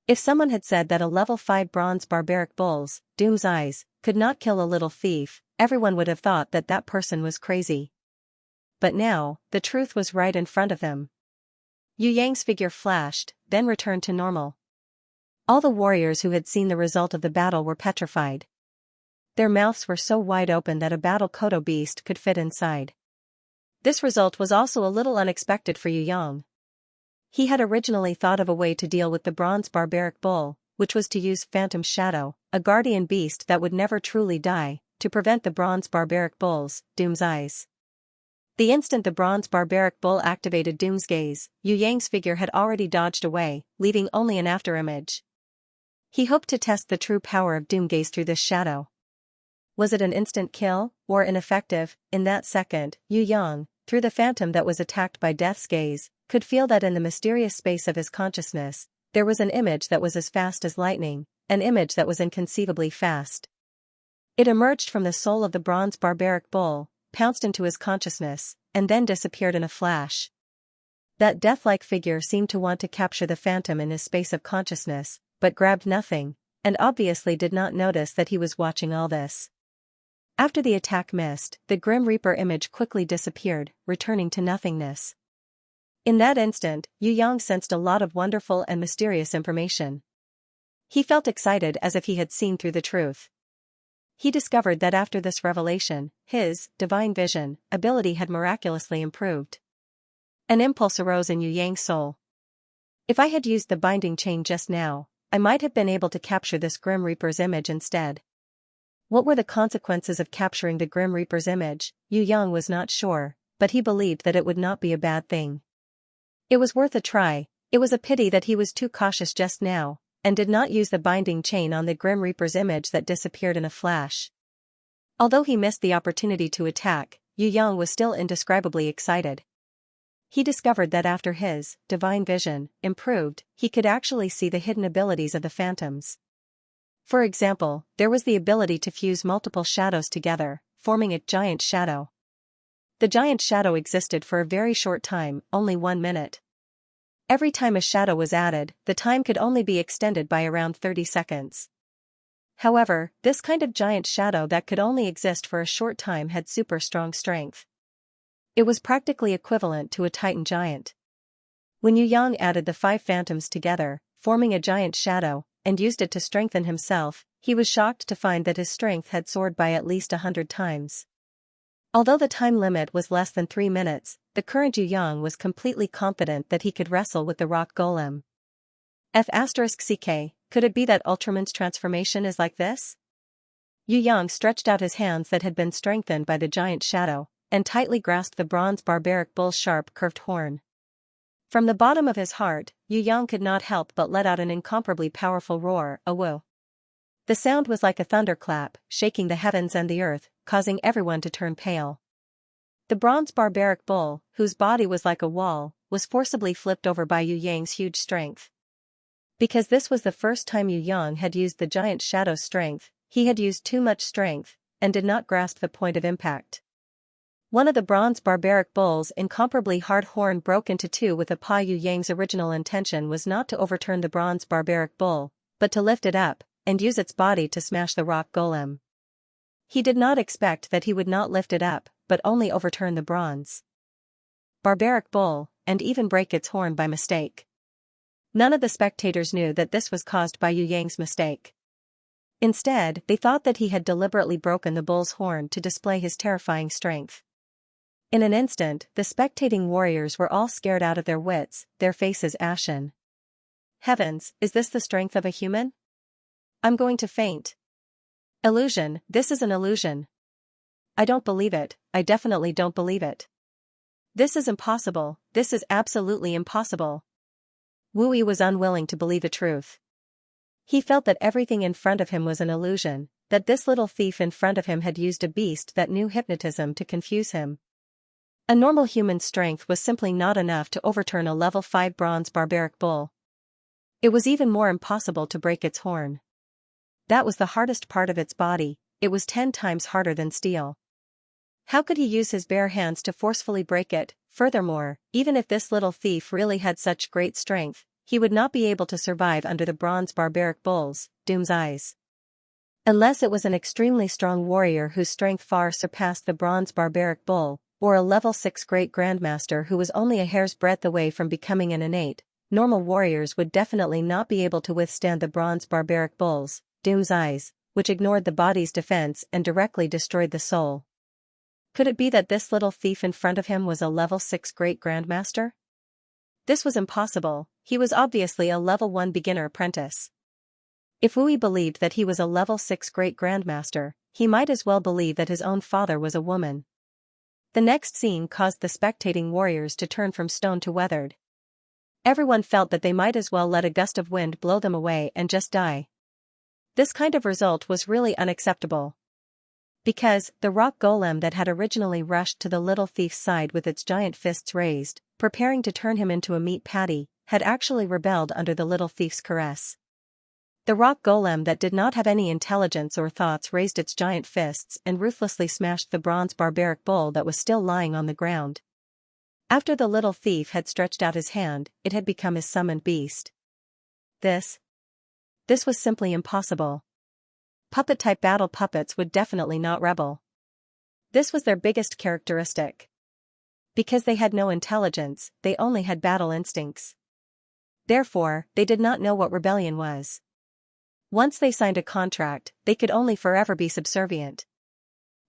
If someone had said that a level 5 bronze barbaric bull's, Doom's eyes, could not kill a little thief, everyone would have thought that that person was crazy. But now, the truth was right in front of them. Yu Yang's figure flashed, then returned to normal. All the warriors who had seen the result of the battle were petrified. Their mouths were so wide open that a battle kodo beast could fit inside. This result was also a little unexpected for Yu Yang. He had originally thought of a way to deal with the bronze barbaric bull, which was to use Phantom Shadow, a guardian beast that would never truly die, to prevent the bronze barbaric bull's, Doom's eyes. The instant the bronze barbaric bull activated Doom's gaze, Yu Yang's figure had already dodged away, leaving only an afterimage. He hoped to test the true power of Doom gaze through this shadow. Was it an instant kill, or ineffective? In that second, Yu Yang, through the phantom that was attacked by Death's gaze, could feel that in the mysterious space of his consciousness, there was an image that was as fast as lightning, an image that was inconceivably fast. It emerged from the soul of the bronze barbaric bull, pounced into his consciousness, and then disappeared in a flash. That death-like figure seemed to want to capture the phantom in his space of consciousness, but grabbed nothing, and obviously did not notice that he was watching all this. After the attack missed, the Grim Reaper image quickly disappeared, returning to nothingness. In that instant, Yu Yang sensed a lot of wonderful and mysterious information. He felt excited as if he had seen through the truth. He discovered that after this revelation, his divine vision ability had miraculously improved. An impulse arose in Yu Yang's soul. If I had used the binding chain just now, I might have been able to capture this Grim Reaper's image instead. What were the consequences of capturing the Grim Reaper's image? Yu Yang was not sure, but he believed that it would not be a bad thing. It was worth a try. It was a pity that he was too cautious just now, and did not use the binding chain on the Grim Reaper's image that disappeared in a flash. Although he missed the opportunity to attack, Yu Yang was still indescribably excited. He discovered that after his divine vision improved, he could actually see the hidden abilities of the phantoms. For example, there was the ability to fuse multiple shadows together, forming a giant shadow. The giant shadow existed for a very short time, only 1 minute. Every time a shadow was added, the time could only be extended by around 30 seconds. However, this kind of giant shadow that could only exist for a short time had super strong strength. It was practically equivalent to a Titan giant. When Yu Yang added the 5 phantoms together, forming a giant shadow, and used it to strengthen himself, He was shocked to find that his strength had soared by at least 100 times. Although the time limit was less than 3 minutes, the current Yu Yang was completely confident that he could wrestle with the rock golem. F***ck, could it be that Ultraman's transformation is like this? Yu Yang stretched out his hands that had been strengthened by the giant shadow, and tightly grasped the bronze barbaric bull's sharp curved horn. From the bottom of his heart, Yu Yang could not help but let out an incomparably powerful roar, a woo. The sound was like a thunderclap, shaking the heavens and the earth, causing everyone to turn pale. The bronze barbaric bull, whose body was like a wall, was forcibly flipped over by Yu Yang's huge strength. Because this was the first time Yu Yang had used the giant shadow's strength, he had used too much strength, and did not grasp the point of impact. One of the bronze barbaric bull's incomparably hard horn broke into two with a paw. Yu Yang's original intention was not to overturn the bronze barbaric bull, but to lift it up, and use its body to smash the rock golem. He did not expect that he would not lift it up, but only overturn the bronze barbaric bull, and even break its horn by mistake. None of the spectators knew that this was caused by Yu Yang's mistake. Instead, they thought that he had deliberately broken the bull's horn to display his terrifying strength. In an instant, the spectating warriors were all scared out of their wits, their faces ashen. Heavens, is this the strength of a human? I'm going to faint. Illusion, this is an illusion. I don't believe it, I definitely don't believe it. This is impossible, this is absolutely impossible. Wu Yi was unwilling to believe the truth. He felt that everything in front of him was an illusion, that this little thief in front of him had used a beast that knew hypnotism to confuse him. A normal human's strength was simply not enough to overturn a level 5 bronze barbaric bull. It was even more impossible to break its horn. That was the hardest part of its body, it was 10 times harder than steel. How could he use his bare hands to forcefully break it? Furthermore, even if this little thief really had such great strength, he would not be able to survive under the bronze barbaric bull's, Doom's eyes. Unless it was an extremely strong warrior whose strength far surpassed the bronze barbaric bull, or a level 6 great grandmaster who was only a hair's breadth away from becoming an innate, normal warriors would definitely not be able to withstand the bronze barbaric bull's, Doom's eyes, which ignored the body's defense and directly destroyed the soul. Could it be that this little thief in front of him was a level 6 great grandmaster? This was impossible, he was obviously a level 1 beginner apprentice. If Wu Yi believed that he was a level 6 great grandmaster, he might as well believe that his own father was a woman. The next scene caused the spectating warriors to turn from stone to weathered. Everyone felt that they might as well let a gust of wind blow them away and just die. This kind of result was really unacceptable. Because, the rock golem that had originally rushed to the little thief's side with its giant fists raised, preparing to turn him into a meat patty, had actually rebelled under the little thief's caress. The rock golem that did not have any intelligence or thoughts raised its giant fists and ruthlessly smashed the bronze barbaric bull that was still lying on the ground. After the little thief had stretched out his hand, it had become his summoned beast. This was simply impossible. Puppet-type battle puppets would definitely not rebel. This was their biggest characteristic. Because they had no intelligence, they only had battle instincts. Therefore, they did not know what rebellion was. Once they signed a contract, they could only forever be subservient.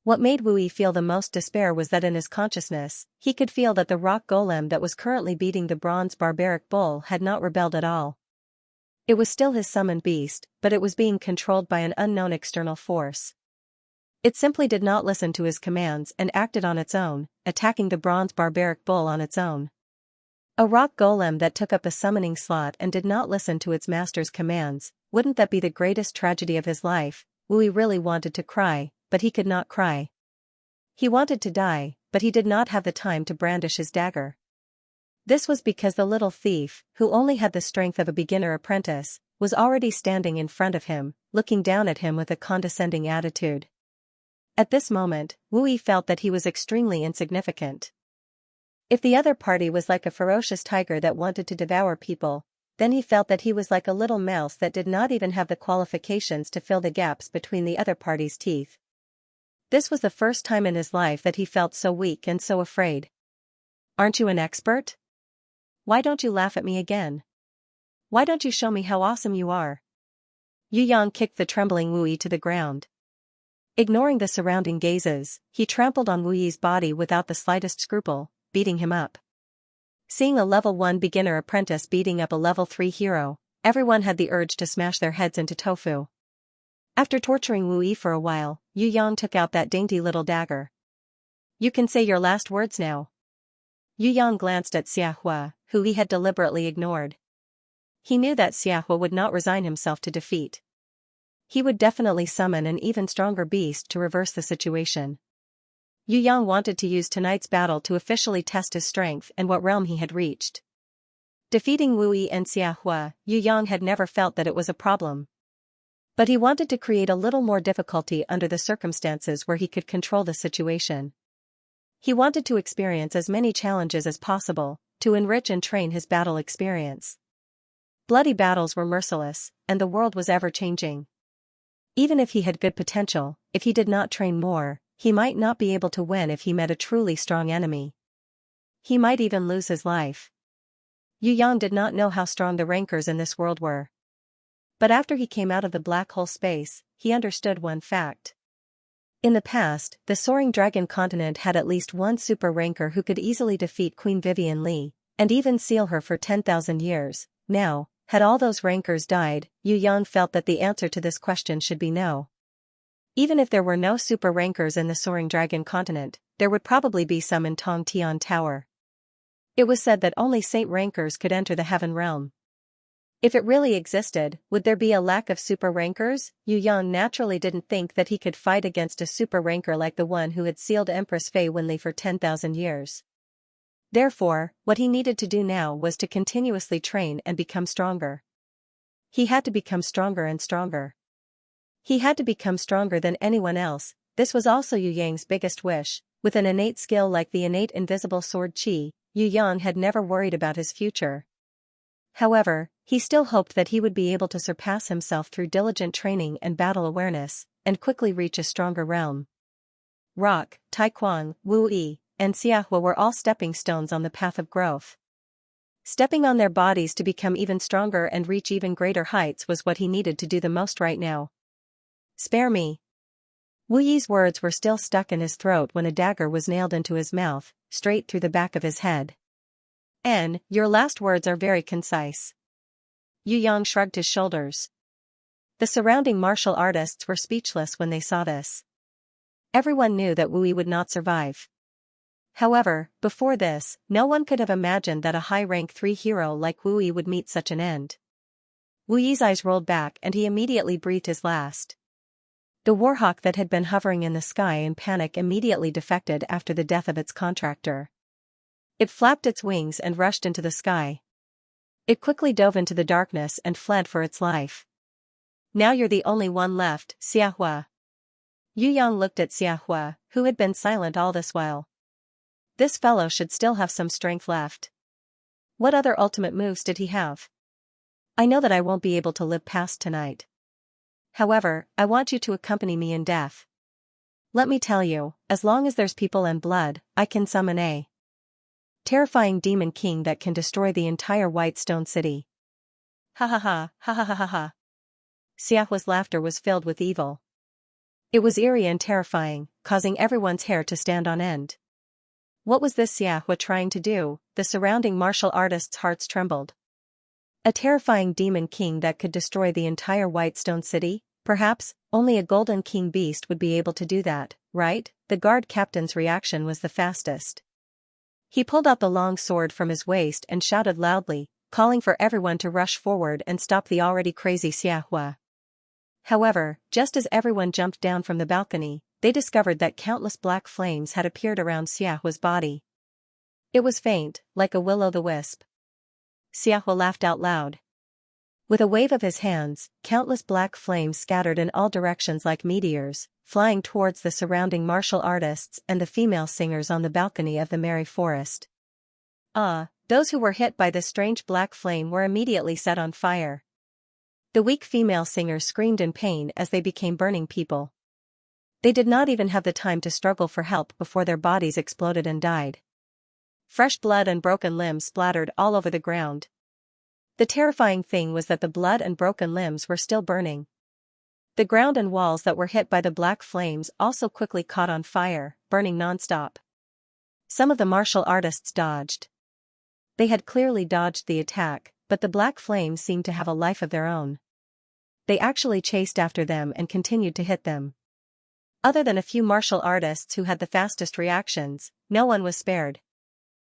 What made Wu Yi feel the most despair was that in his consciousness, he could feel that the rock golem that was currently beating the bronze barbaric bull had not rebelled at all. It was still his summoned beast, but it was being controlled by an unknown external force. It simply did not listen to his commands and acted on its own, attacking the bronze barbaric bull on its own. A rock golem that took up a summoning slot and did not listen to its master's commands, wouldn't that be the greatest tragedy of his life? Wu Yi really wanted to cry, but he could not cry. He wanted to die, but he did not have the time to brandish his dagger. This was because the little thief, who only had the strength of a beginner apprentice, was already standing in front of him, looking down at him with a condescending attitude. At this moment, Wu Yi felt that he was extremely insignificant. If the other party was like a ferocious tiger that wanted to devour people, then he felt that he was like a little mouse that did not even have the qualifications to fill the gaps between the other party's teeth. This was the first time in his life that he felt so weak and so afraid. Aren't you an expert? Why don't you laugh at me again? Why don't you show me how awesome you are? Yu Yang kicked the trembling Wu Yi to the ground. Ignoring the surrounding gazes, he trampled on Wu Yi's body without the slightest scruple, beating him up. Seeing a level 1 beginner apprentice beating up a level 3 hero, everyone had the urge to smash their heads into tofu. After torturing Wu Yi for a while, Yu Yang took out that dainty little dagger. You can say your last words now. Yu Yang glanced at Xianxia, who he had deliberately ignored. He knew that Xianxia would not resign himself to defeat. He would definitely summon an even stronger beast to reverse the situation. Yu Yang wanted to use tonight's battle to officially test his strength and what realm he had reached. Defeating Wu Yi and Xianxia, Yu Yang had never felt that it was a problem. But he wanted to create a little more difficulty under the circumstances where he could control the situation. He wanted to experience as many challenges as possible, to enrich and train his battle experience. Bloody battles were merciless, and the world was ever-changing. Even if he had good potential, if he did not train more, he might not be able to win if he met a truly strong enemy. He might even lose his life. Yu Yang did not know how strong the rankers in this world were. But after he came out of the black hole space, he understood one fact. In the past, the Soaring Dragon continent had at least one super ranker who could easily defeat Queen Vivian Li, and even seal her for 10,000 years. Now, had all those rankers died, Yu Yang felt that the answer to this question should be no. Even if there were no super rankers in the Soaring Dragon continent, there would probably be some in Tong Tian Tower. It was said that only saint rankers could enter the heaven realm. If it really existed, would there be a lack of super rankers? Yu Yang naturally didn't think that he could fight against a super ranker like the one who had sealed Empress Fei Wenli for 10,000 years. Therefore, what he needed to do now was to continuously train and become stronger. He had to become stronger and stronger. He had to become stronger than anyone else. This was also Yu Yang's biggest wish. With an innate skill like the innate invisible sword qi, Yu Yang had never worried about his future. However, he still hoped that he would be able to surpass himself through diligent training and battle awareness, and quickly reach a stronger realm. Rock, Taekwang, Wu Yi, and Xianxia were all stepping stones on the path of growth. Stepping on their bodies to become even stronger and reach even greater heights was what he needed to do the most right now. Spare me. Wu Yi's words were still stuck in his throat when a dagger was nailed into his mouth, straight through the back of his head. Your last words are very concise. Yu Yang shrugged his shoulders. The surrounding martial artists were speechless when they saw this. Everyone knew that Wu Yi would not survive. However, before this, no one could have imagined that a high-rank 3 hero like Wu Yi would meet such an end. Wu Yi's eyes rolled back and he immediately breathed his last. The warhawk that had been hovering in the sky in panic immediately defected after the death of its contractor. It flapped its wings and rushed into the sky. It quickly dove into the darkness and fled for its life. Now you're the only one left, Xianxia. Yu Yang looked at Xianxia, who had been silent all this while. This fellow should still have some strength left. What other ultimate moves did he have? I know that I won't be able to live past tonight. However, I want you to accompany me in death. Let me tell you, as long as there's people and blood, I can summon a terrifying demon king that can destroy the entire White Stone City. Ha ha ha, ha ha ha ha ha. Xianxia's laughter was filled with evil. It was eerie and terrifying, causing everyone's hair to stand on end. What was this Xianxia trying to do? The surrounding martial artists' hearts trembled. A terrifying demon king that could destroy the entire White Stone City? Perhaps, only a golden king beast would be able to do that, right? The guard captain's reaction was the fastest. He pulled out the long sword from his waist and shouted loudly, calling for everyone to rush forward and stop the already crazy Xianxia. However, just as everyone jumped down from the balcony, they discovered that countless black flames had appeared around Xianxia's body. It was faint, like a will-o'-the-wisp. Xianxia laughed out loud. With a wave of his hands, countless black flames scattered in all directions like meteors, flying towards the surrounding martial artists and the female singers on the balcony of the Merry Forest. Those who were hit by this strange black flame were immediately set on fire. The weak female singers screamed in pain as they became burning people. They did not even have the time to struggle for help before their bodies exploded and died. Fresh blood and broken limbs splattered all over the ground. The terrifying thing was that the blood and broken limbs were still burning. The ground and walls that were hit by the black flames also quickly caught on fire, burning nonstop. Some of the martial artists dodged. They had clearly dodged the attack, but the black flames seemed to have a life of their own. They actually chased after them and continued to hit them. Other than a few martial artists who had the fastest reactions, no one was spared.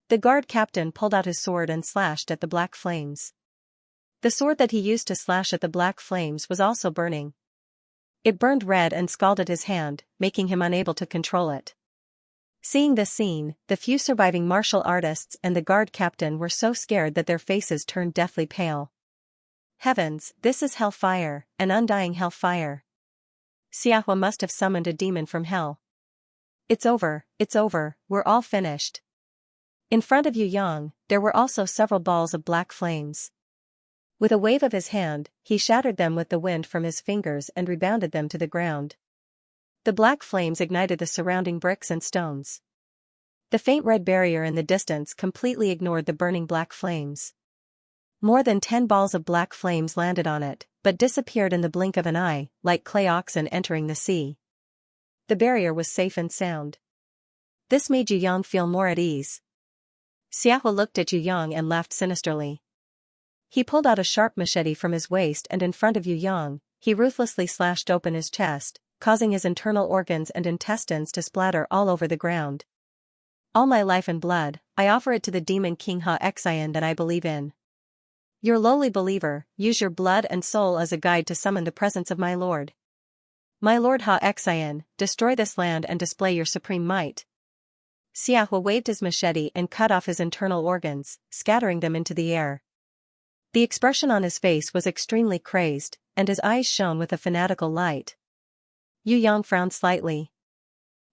The guard captain pulled out his sword and slashed at the black flames. The sword that he used to slash at the black flames was also burning. It burned red and scalded his hand, making him unable to control it. Seeing this scene, the few surviving martial artists and the guard captain were so scared that their faces turned deathly pale. Heavens, this is hellfire, an undying hellfire. Xianxia must have summoned a demon from hell. It's over, we're all finished. In front of Yu Yang, there were also several balls of black flames. With a wave of his hand, he shattered them with the wind from his fingers and rebounded them to the ground. The black flames ignited the surrounding bricks and stones. The faint red barrier in the distance completely ignored the burning black flames. More than 10 balls of black flames landed on it, but disappeared in the blink of an eye, like clay oxen entering the sea. The barrier was safe and sound. This made Yu Yang feel more at ease. Xianxia looked at Yu Yang and laughed sinisterly. He pulled out a sharp machete from his waist and in front of Yu Yang, he ruthlessly slashed open his chest, causing his internal organs and intestines to splatter all over the ground. All my life and blood, I offer it to the demon king Xianxia that I believe in. Your lowly believer, use your blood and soul as a guide to summon the presence of my lord. My lord Xianxia, destroy this land and display your supreme might. Xianxia waved his machete and cut off his internal organs, scattering them into the air. The expression on his face was extremely crazed, and his eyes shone with a fanatical light. Yu Yang frowned slightly.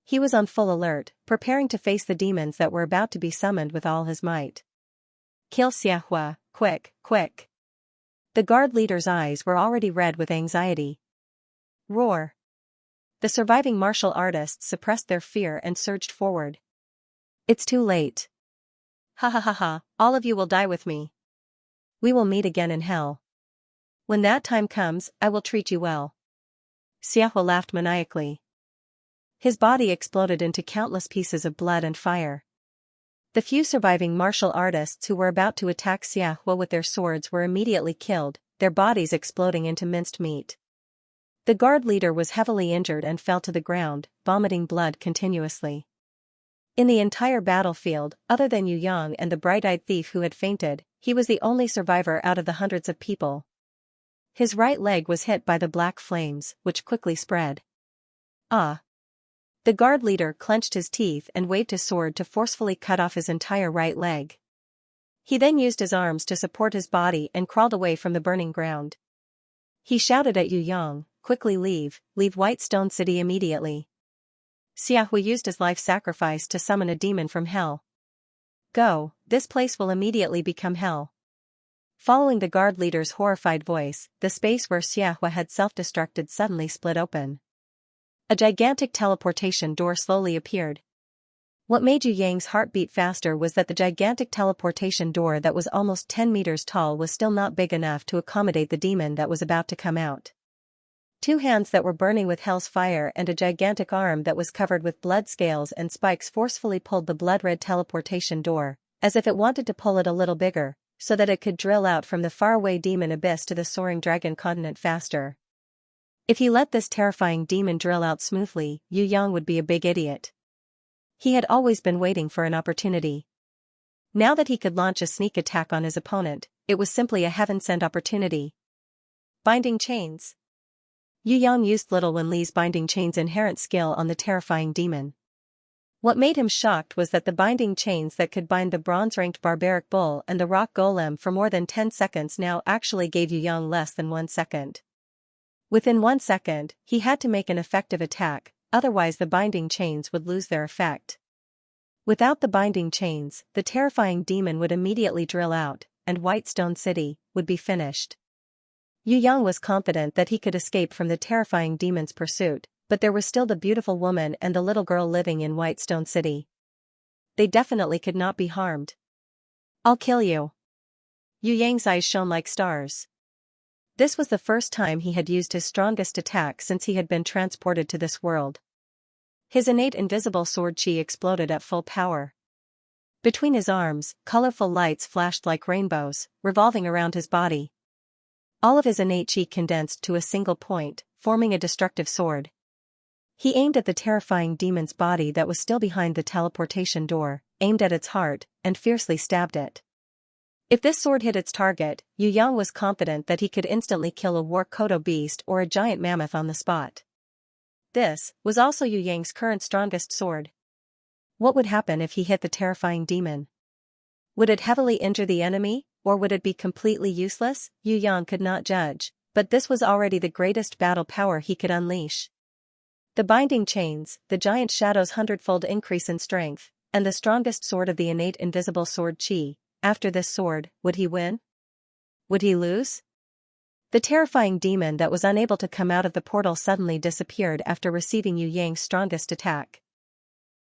He was on full alert, preparing to face the demons that were about to be summoned with all his might. Kill Xianxia, quick, quick. The guard leader's eyes were already red with anxiety. Roar. The surviving martial artists suppressed their fear and surged forward. It's too late. Ha ha ha ha, all of you will die with me. We will meet again in hell. When that time comes, I will treat you well. Xianxia laughed maniacally. His body exploded into countless pieces of blood and fire. The few surviving martial artists who were about to attack Xianxia with their swords were immediately killed, their bodies exploding into minced meat. The guard leader was heavily injured and fell to the ground, vomiting blood continuously. In the entire battlefield, other than Yu Yang and the bright-eyed thief who had fainted, he was the only survivor out of the hundreds of people. His right leg was hit by the black flames, which quickly spread. Ah! The guard leader clenched his teeth and waved his sword to forcefully cut off his entire right leg. He then used his arms to support his body and crawled away from the burning ground. He shouted at Yu Yang, quickly leave Whitestone City immediately. Xianxia used his life sacrifice to summon a demon from hell. Go, this place will immediately become hell. Following the guard leader's horrified voice, the space where Xianxia had self-destructed suddenly split open. A gigantic teleportation door slowly appeared. What made Yu Yang's heart beat faster was that the gigantic teleportation door that was almost 10 meters tall was still not big enough to accommodate the demon that was about to come out. Two hands that were burning with hell's fire and a gigantic arm that was covered with blood scales and spikes forcefully pulled the blood-red teleportation door, as if it wanted to pull it a little bigger, so that it could drill out from the faraway demon abyss to the soaring dragon continent faster. If he let this terrifying demon drill out smoothly, Yu Yang would be a big idiot. He had always been waiting for an opportunity. Now that he could launch a sneak attack on his opponent, it was simply a heaven-sent opportunity. Binding chains. Yu Yang used Little Wen Li's binding chains' inherent skill on the terrifying demon. What made him shocked was that the binding chains that could bind the bronze-ranked barbaric bull and the rock golem for more than 10 seconds now actually gave Yu Yang less than 1 second. Within 1 second, he had to make an effective attack, otherwise the binding chains would lose their effect. Without the binding chains, the terrifying demon would immediately drill out, and Whitestone City would be finished. Yu Yang was confident that he could escape from the terrifying demon's pursuit, but there was still the beautiful woman and the little girl living in Whitestone City. They definitely could not be harmed. I'll kill you. Yu Yang's eyes shone like stars. This was the first time he had used his strongest attack since he had been transported to this world. His innate invisible sword chi exploded at full power. Between his arms, colorful lights flashed like rainbows, revolving around his body. All of his innate chi condensed to a single point, forming a destructive sword. He aimed at the terrifying demon's body that was still behind the teleportation door, aimed at its heart, and fiercely stabbed it. If this sword hit its target, Yu Yang was confident that he could instantly kill a war kodo beast or a giant mammoth on the spot. This was also Yu Yang's current strongest sword. What would happen if he hit the terrifying demon? Would it heavily injure the enemy, or would it be completely useless? Yu Yang could not judge, but this was already the greatest battle power he could unleash. The binding chains, the giant shadow's hundredfold increase in strength, and the strongest sword of the innate invisible sword chi. After this sword, would he win? Would he lose? The terrifying demon that was unable to come out of the portal suddenly disappeared after receiving Yu Yang's strongest attack.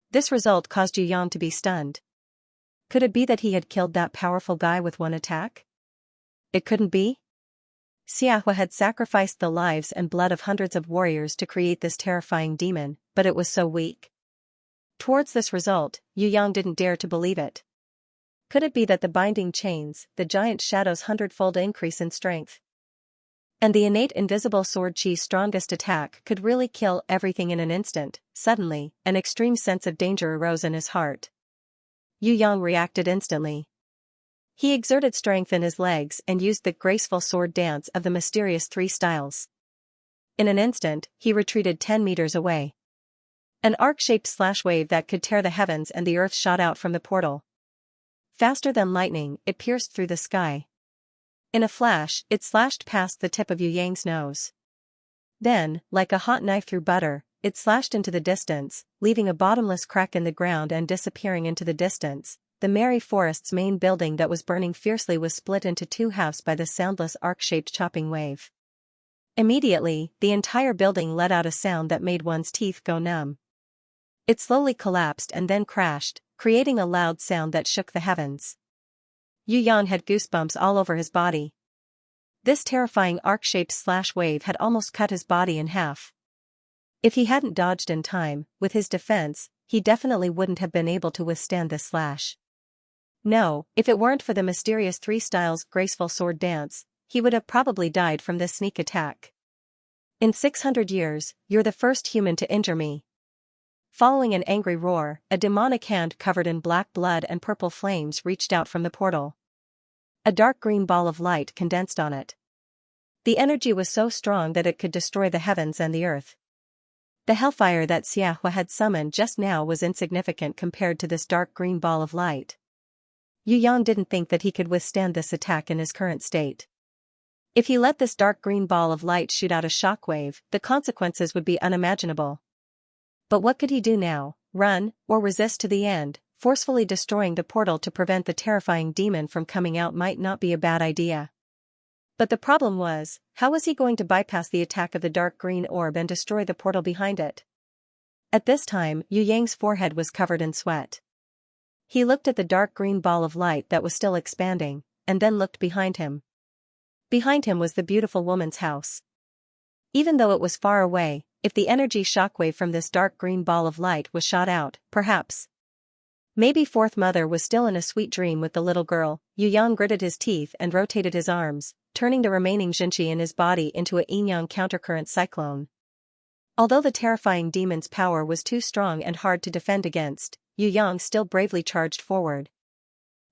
This result caused Yu Yang to be stunned. Could it be that he had killed that powerful guy with one attack? It couldn't be. Xianxia had sacrificed the lives and blood of hundreds of warriors to create this terrifying demon, but it was so weak. Towards this result, Yu Yang didn't dare to believe it. Could it be that the binding chains, the giant shadow's hundredfold increase in strength, and the innate invisible sword chi's strongest attack could really kill everything in an instant? Suddenly, an extreme sense of danger arose in his heart. Yu Yang reacted instantly. He exerted strength in his legs and used the graceful sword dance of the mysterious three styles. In an instant, he retreated 10 meters away. An arc-shaped slash wave that could tear the heavens and the earth shot out from the portal. Faster than lightning, it pierced through the sky. In a flash, it slashed past the tip of Yu Yang's nose. Then, like a hot knife through butter, it slashed into the distance, leaving a bottomless crack in the ground and disappearing into the distance. The merry forest's main building that was burning fiercely was split into two halves by the soundless arc-shaped chopping wave. Immediately, the entire building let out a sound that made one's teeth go numb. It slowly collapsed and then crashed, creating a loud sound that shook the heavens. Yu Yang had goosebumps all over his body. This terrifying arc-shaped slash wave had almost cut his body in half. If he hadn't dodged in time, with his defense, he definitely wouldn't have been able to withstand this slash. No, if it weren't for the mysterious three styles' graceful sword dance, he would have probably died from this sneak attack. In 600 years, you're the first human to injure me. Following an angry roar, a demonic hand covered in black blood and purple flames reached out from the portal. A dark green ball of light condensed on it. The energy was so strong that it could destroy the heavens and the earth. The hellfire that Xianxia had summoned just now was insignificant compared to this dark green ball of light. Yu Yang didn't think that he could withstand this attack in his current state. If he let this dark green ball of light shoot out a shockwave, the consequences would be unimaginable. But what could he do now? Run, or resist to the end? Forcefully destroying the portal to prevent the terrifying demon from coming out might not be a bad idea. But the problem was, how was he going to bypass the attack of the dark green orb and destroy the portal behind it? At this time, Yu Yang's forehead was covered in sweat. He looked at the dark green ball of light that was still expanding, and then looked behind him. Behind him was the beautiful woman's house. Even though it was far away, if the energy shockwave from this dark green ball of light was shot out, perhaps. Maybe Fourth Mother was still in a sweet dream with the little girl. Yu Yang gritted his teeth and rotated his arms, turning the remaining Xianxia in his body into a yin-yang countercurrent cyclone. Although the terrifying demon's power was too strong and hard to defend against, Yu Yang still bravely charged forward.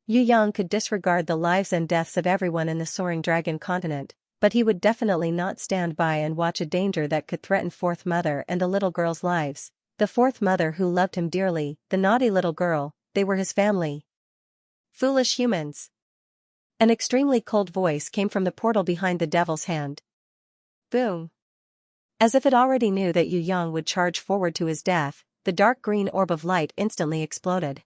Yu Yang could disregard the lives and deaths of everyone in the soaring dragon continent, but he would definitely not stand by and watch a danger that could threaten Fourth Mother and the little girl's lives. The Fourth Mother who loved him dearly, the naughty little girl, they were his family. Foolish humans. An extremely cold voice came from the portal behind the devil's hand. Boom. As if it already knew that Yu Yang would charge forward to his death, the dark green orb of light instantly exploded.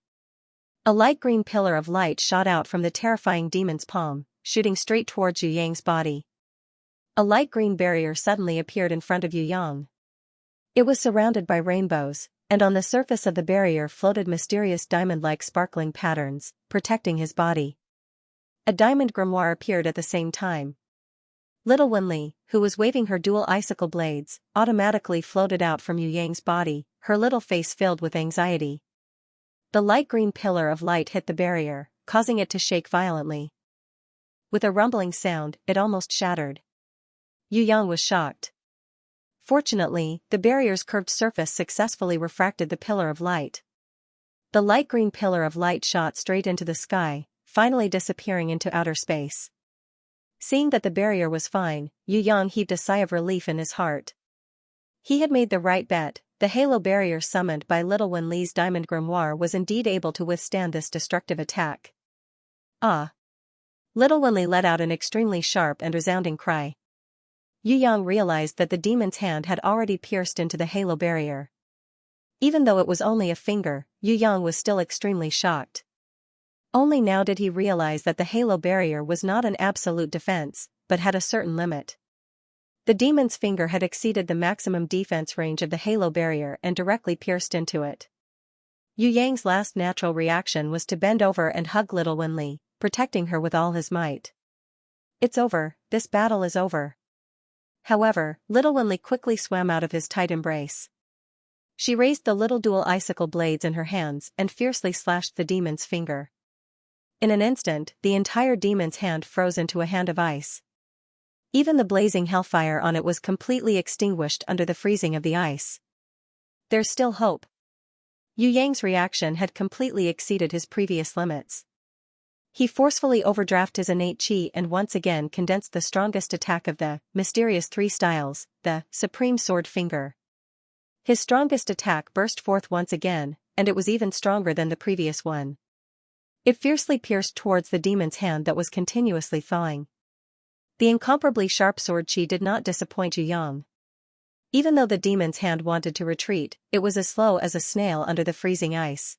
A light green pillar of light shot out from the terrifying demon's palm, shooting straight towards Yu Yang's body. A light green barrier suddenly appeared in front of Yu Yang. It was surrounded by rainbows, and on the surface of the barrier floated mysterious diamond-like sparkling patterns, protecting his body. A diamond grimoire appeared at the same time. Little Wenli, who was waving her dual icicle blades, automatically floated out from Yu Yang's body, her little face filled with anxiety. The light green pillar of light hit the barrier, causing it to shake violently. With a rumbling sound, it almost shattered. Yu Yang was shocked. Fortunately, the barrier's curved surface successfully refracted the pillar of light. The light green pillar of light shot straight into the sky, finally disappearing into outer space. Seeing that the barrier was fine, Yu Yang heaved a sigh of relief in his heart. He had made the right bet. The halo barrier summoned by Little Wenli's diamond grimoire was indeed able to withstand this destructive attack. Ah! Little Wenli let out an extremely sharp and resounding cry. Yu Yang realized that the demon's hand had already pierced into the halo barrier. Even though it was only a finger, Yu Yang was still extremely shocked. Only now did he realize that the halo barrier was not an absolute defense, but had a certain limit. The demon's finger had exceeded the maximum defense range of the halo barrier and directly pierced into it. Yu Yang's last natural reaction was to bend over and hug Little Wenli, protecting her with all his might. It's over, this battle is over. However, Little Wenli quickly swam out of his tight embrace. She raised the little dual icicle blades in her hands and fiercely slashed the demon's finger. In an instant, the entire demon's hand froze into a hand of ice. Even the blazing hellfire on it was completely extinguished under the freezing of the ice. There's still hope. Yu Yang's reaction had completely exceeded his previous limits. He forcefully overdrafted his innate chi and once again condensed the strongest attack of the mysterious three styles, the Supreme Sword Finger. His strongest attack burst forth once again, and it was even stronger than the previous one. It fiercely pierced towards the demon's hand that was continuously thawing. The incomparably sharp sword chi did not disappoint Yu Yang. Even though the demon's hand wanted to retreat, it was as slow as a snail under the freezing ice.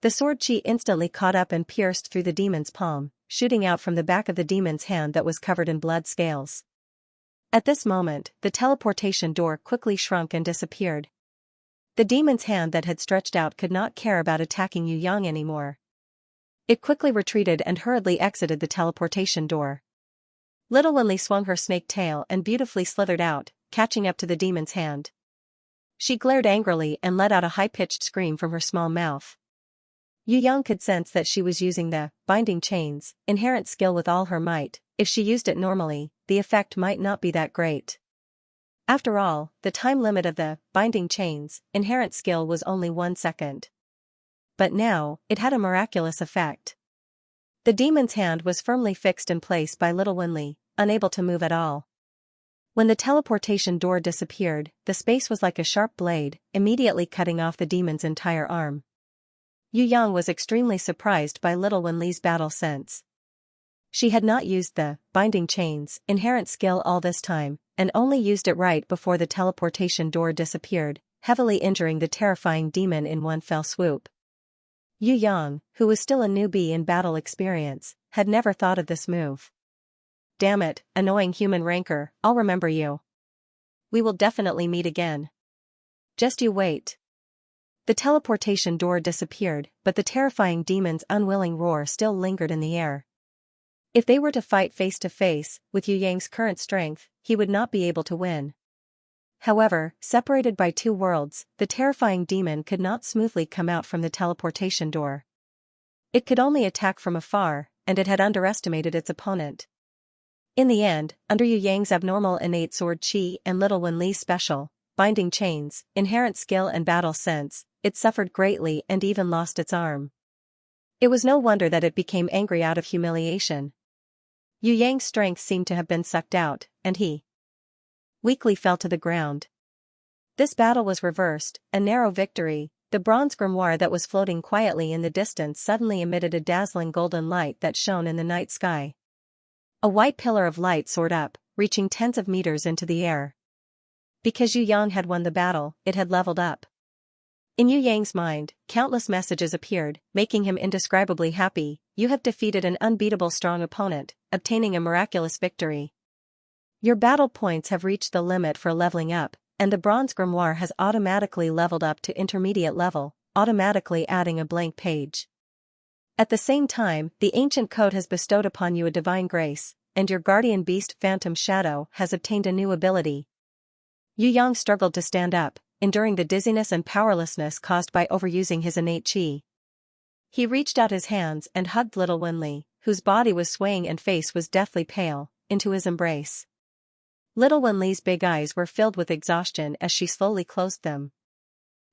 The sword chi instantly caught up and pierced through the demon's palm, shooting out from the back of the demon's hand that was covered in blood scales. At this moment, the teleportation door quickly shrunk and disappeared. The demon's hand that had stretched out could not care about attacking Yu Yang anymore. It quickly retreated and hurriedly exited the teleportation door. Little Wenli swung her snake tail and beautifully slithered out, catching up to the demon's hand. She glared angrily and let out a high-pitched scream from her small mouth. Yu Yang could sense that she was using the binding chains, inherent skill with all her might. If she used it normally, the effect might not be that great. After all, the time limit of the binding chains, inherent skill was only 1 second. But now, it had a miraculous effect. The demon's hand was firmly fixed in place by Little Wenli, unable to move at all. When the teleportation door disappeared, the space was like a sharp blade, immediately cutting off the demon's entire arm. Yu Yang was extremely surprised by Little Wenli's battle sense. She had not used the binding chains, inherent skill all this time, and only used it right before the teleportation door disappeared, heavily injuring the terrifying demon in one fell swoop. Yu Yang, who was still a newbie in battle experience, had never thought of this move. Damn it, annoying human rancor, I'll remember you. We will definitely meet again. Just you wait. The teleportation door disappeared, but the terrifying demon's unwilling roar still lingered in the air. If they were to fight face to face, with Yu Yang's current strength, he would not be able to win. However, separated by 2 worlds, the terrifying demon could not smoothly come out from the teleportation door. It could only attack from afar, and it had underestimated its opponent. In the end, under Yu Yang's abnormal innate sword chi and Little Wenli's special binding chains, inherent skill and battle sense, it suffered greatly and even lost its arm. It was no wonder that it became angry out of humiliation. Yu Yang's strength seemed to have been sucked out, and he weakly fell to the ground. This battle was reversed, a narrow victory. The bronze grimoire that was floating quietly in the distance suddenly emitted a dazzling golden light that shone in the night sky. A white pillar of light soared up, reaching tens of meters into the air. Because Yu Yang had won the battle, it had leveled up. In Yu Yang's mind, countless messages appeared, making him indescribably happy. You have defeated an unbeatable strong opponent, obtaining a miraculous victory. Your battle points have reached the limit for leveling up, and the bronze grimoire has automatically leveled up to intermediate level, automatically adding a blank page. At the same time, the ancient code has bestowed upon you a divine grace, and your guardian beast Phantom Shadow has obtained a new ability. Yu Yang struggled to stand up, enduring the dizziness and powerlessness caused by overusing his innate qi. He reached out his hands and hugged little Wenli, whose body was swaying and face was deathly pale, into his embrace. Little Wenli's big eyes were filled with exhaustion as she slowly closed them.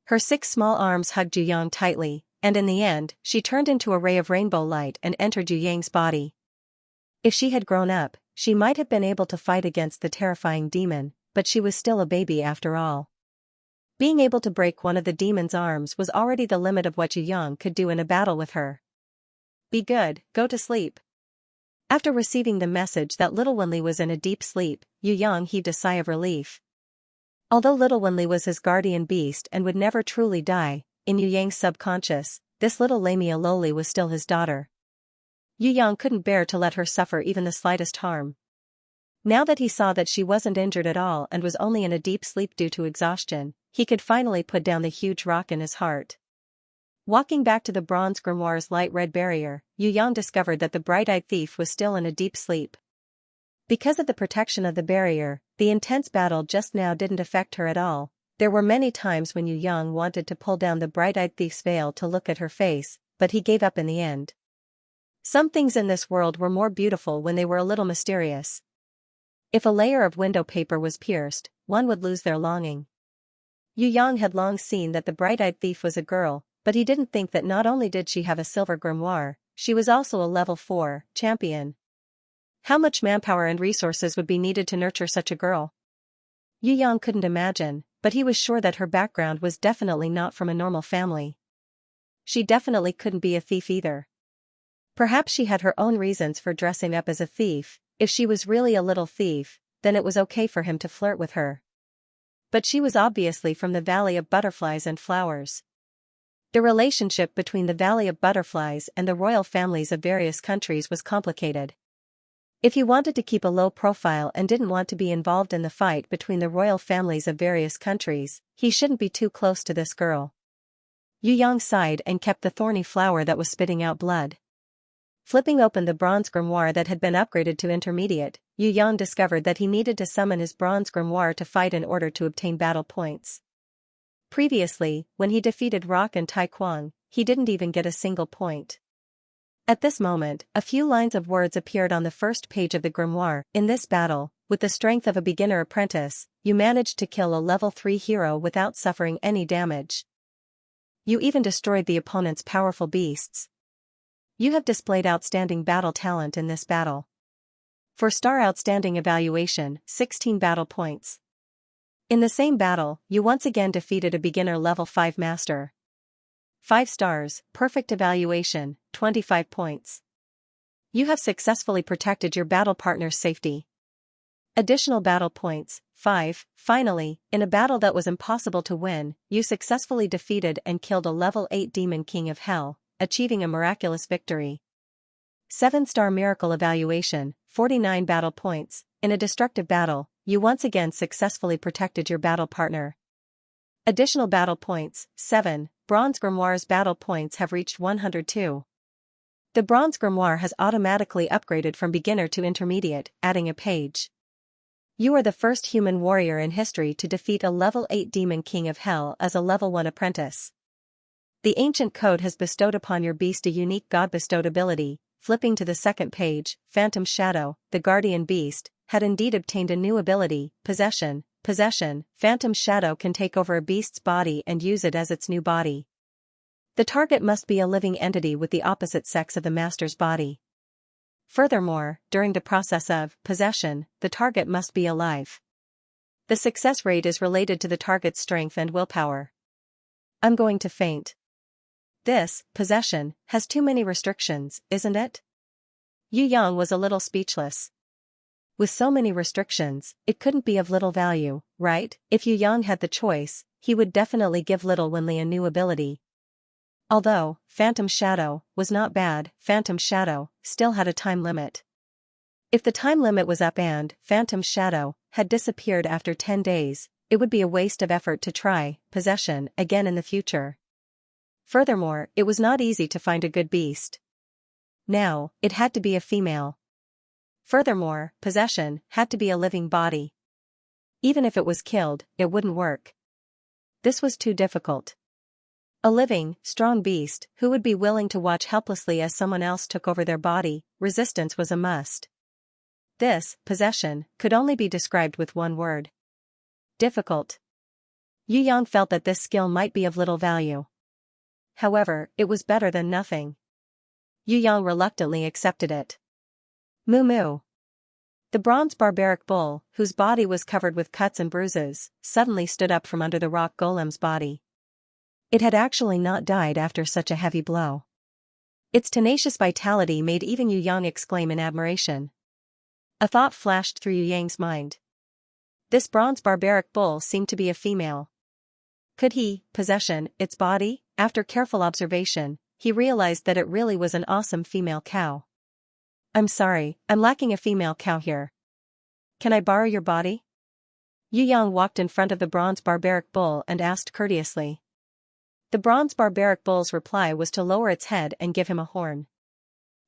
Her 6 small arms hugged Yu Yang tightly, and in the end, she turned into a ray of rainbow light and entered Yu Yang's body. If she had grown up, she might have been able to fight against the terrifying demon, but she was still a baby after all. Being able to break one of the demon's arms was already the limit of what Yu Yang could do in a battle with her. Be good, go to sleep. After receiving the message that little Wenli was in a deep sleep, Yu Yang heaved a sigh of relief. Although little Wenli was his guardian beast and would never truly die, in Yu Yang's subconscious, this little Lamia lowly was still his daughter. Yu Yang couldn't bear to let her suffer even the slightest harm. Now that he saw that she wasn't injured at all and was only in a deep sleep due to exhaustion, he could finally put down the huge rock in his heart. Walking back to the bronze grimoire's light red barrier, Yu Yang discovered that the bright-eyed thief was still in a deep sleep. Because of the protection of the barrier, the intense battle just now didn't affect her at all. There were many times when Yu Yang wanted to pull down the bright-eyed thief's veil to look at her face, but he gave up in the end. Some things in this world were more beautiful when they were a little mysterious. If a layer of window paper was pierced, one would lose their longing. Yu Yang had long seen that the bright-eyed thief was a girl, but he didn't think that not only did she have a silver grimoire, she was also a level 4 champion. How much manpower and resources would be needed to nurture such a girl? Yu Yang couldn't imagine, but he was sure that her background was definitely not from a normal family. She definitely couldn't be a thief either. Perhaps she had her own reasons for dressing up as a thief. If she was really a little thief, then it was okay for him to flirt with her. But she was obviously from the Valley of Butterflies and Flowers. The relationship between the Valley of Butterflies and the royal families of various countries was complicated. If he wanted to keep a low profile and didn't want to be involved in the fight between the royal families of various countries, he shouldn't be too close to this girl. Yu Yang sighed and kept the thorny flower that was spitting out blood. Flipping open the bronze grimoire that had been upgraded to intermediate, Yu Yang discovered that he needed to summon his bronze grimoire to fight in order to obtain battle points. Previously, when he defeated Rock and Tai Kwang, he didn't even get a single point. At this moment, a few lines of words appeared on the first page of the grimoire. In this battle, with the strength of a beginner apprentice, you managed to kill a level 3 hero without suffering any damage. You even destroyed the opponent's powerful beasts. You have displayed outstanding battle talent in this battle. For star outstanding evaluation, 16 battle points. In the same battle, you once again defeated a beginner level 5 master. 5 stars, perfect evaluation, 25 points. You have successfully protected your battle partner's safety. Additional battle points, 5. Finally, in a battle that was impossible to win, you successfully defeated and killed a level 8 demon king of hell, achieving a miraculous victory. 7-star miracle evaluation, 49 battle points. In a destructive battle, you once again successfully protected your battle partner. Additional battle points, 7. Bronze Grimoire's battle points have reached 102. The Bronze Grimoire has automatically upgraded from beginner to intermediate, adding a page. You are the first human warrior in history to defeat a level 8 demon king of hell as a level 1 apprentice. The ancient code has bestowed upon your beast a unique god-bestowed ability. Flipping to the second page, Phantom Shadow, the guardian beast, had indeed obtained a new ability, Possession. Possession, Phantom Shadow can take over a beast's body and use it as its new body. The target must be a living entity with the opposite sex of the master's body. Furthermore, during the process of possession, the target must be alive. The success rate is related to the target's strength and willpower. I'm going to faint. This, possession, has too many restrictions, isn't it? Yu Yang was a little speechless. With so many restrictions, it couldn't be of little value, right? If Yu Yang had the choice, he would definitely give little Wenli a new ability. Although, Phantom Shadow was not bad, Phantom Shadow still had a time limit. If the time limit was up and Phantom Shadow had disappeared after 10 days, it would be a waste of effort to try possession again in the future. Furthermore, it was not easy to find a good beast. Now, it had to be a female. Furthermore, possession had to be a living body. Even if it was killed, it wouldn't work. This was too difficult. A living, strong beast, who would be willing to watch helplessly as someone else took over their body, resistance was a must. This, possession, could only be described with one word. Difficult. Yu Yang felt that this skill might be of little value. However, it was better than nothing. Yu Yang reluctantly accepted it. Moo moo. The bronze barbaric bull, whose body was covered with cuts and bruises, suddenly stood up from under the rock golem's body. It had actually not died after such a heavy blow. Its tenacious vitality made even Yu Yang exclaim in admiration. A thought flashed through Yu Yang's mind. This bronze barbaric bull seemed to be a female. Could he, possession, its body? After careful observation, he realized that it really was an awesome female cow. I'm sorry, I'm lacking a female cow here. Can I borrow your body? Yu Yang walked in front of the bronze barbaric bull and asked courteously. The bronze barbaric bull's reply was to lower its head and give him a horn.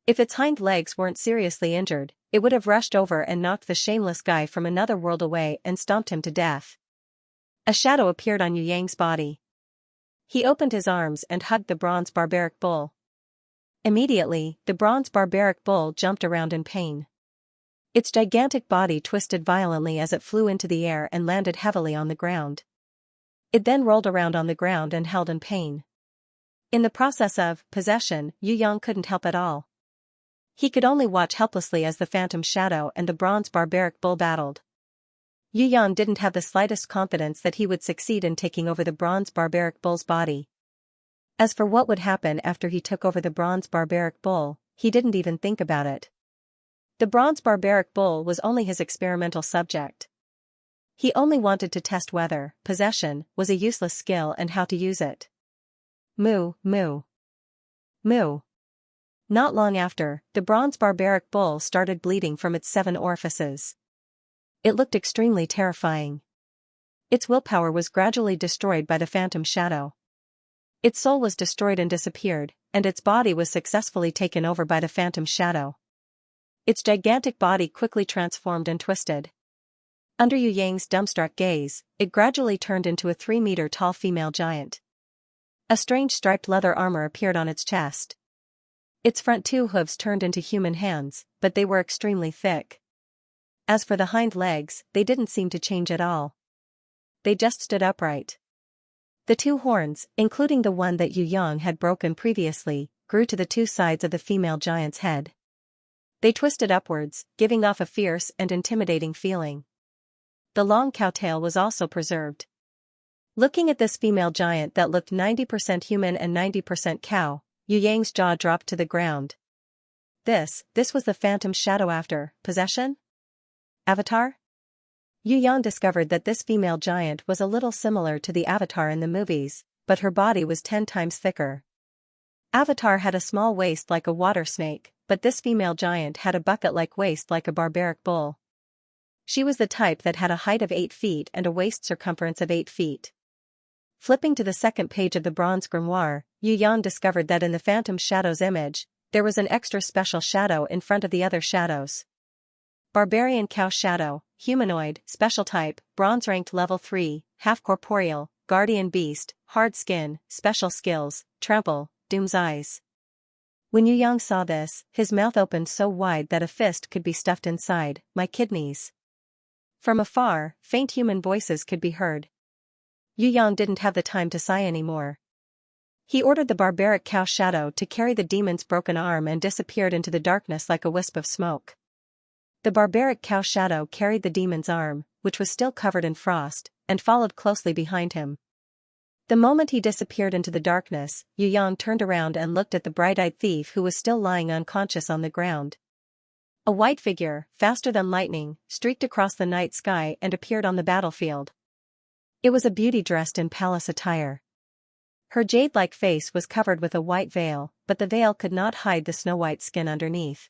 If its hind legs weren't seriously injured, it would have rushed over and knocked the shameless guy from another world away and stomped him to death. A shadow appeared on Yu Yang's body. He opened his arms and hugged the bronze barbaric bull. Immediately, the bronze barbaric bull jumped around in pain. Its gigantic body twisted violently as it flew into the air and landed heavily on the ground. It then rolled around on the ground and held in pain. In the process of possession, Yu Yang couldn't help at all. He could only watch helplessly as the phantom shadow and the bronze barbaric bull battled. Yu Yang didn't have the slightest confidence that he would succeed in taking over the bronze barbaric bull's body. As for what would happen after he took over the bronze barbaric bull, he didn't even think about it. The bronze barbaric bull was only his experimental subject. He only wanted to test whether possession was a useless skill and how to use it. Moo, moo. Moo. Not long after, the bronze barbaric bull started bleeding from its 7 orifices. It looked extremely terrifying. Its willpower was gradually destroyed by the phantom shadow. Its soul was destroyed and disappeared, and its body was successfully taken over by the phantom shadow. Its gigantic body quickly transformed and twisted. Under Yu Yang's dumbstruck gaze, it gradually turned into a 3-meter-tall female giant. A strange striped leather armor appeared on its chest. Its front 2 hooves turned into human hands, but they were extremely thick. As for the hind legs, they didn't seem to change at all. They just stood upright. The 2 horns, including the one that Yu Yang had broken previously, grew to the 2 sides of the female giant's head. They twisted upwards, giving off a fierce and intimidating feeling. The long cowtail was also preserved. Looking at this female giant that looked 90% human and 90% cow, Yu Yang's jaw dropped to the ground. This was the phantom shadow after possession? Avatar? Yu Yang discovered that this female giant was a little similar to the Avatar in the movies, but her body was 10 times thicker. Avatar had a small waist like a water snake, but this female giant had a bucket-like waist like a barbaric bull. She was the type that had a height of 8 feet and a waist circumference of 8 feet. Flipping to the second page of the bronze grimoire, Yu Yang discovered that in the phantom shadow's image, there was an extra special shadow in front of the other shadows. Barbarian cow shadow, humanoid, special type, bronze ranked level 3, half corporeal, guardian beast, hard skin, special skills, trample, doom's eyes. When Yu Yang saw this, his mouth opened so wide that a fist could be stuffed inside. My kidneys. From afar, faint human voices could be heard. Yu Yang didn't have the time to sigh anymore. He ordered the barbaric cow shadow to carry the demon's broken arm and disappeared into the darkness like a wisp of smoke. The barbaric cow shadow carried the demon's arm, which was still covered in frost, and followed closely behind him. The moment he disappeared into the darkness, Yu Yang turned around and looked at the bright-eyed thief who was still lying unconscious on the ground. A white figure, faster than lightning, streaked across the night sky and appeared on the battlefield. It was a beauty dressed in palace attire. Her jade-like face was covered with a white veil, but the veil could not hide the snow-white skin underneath.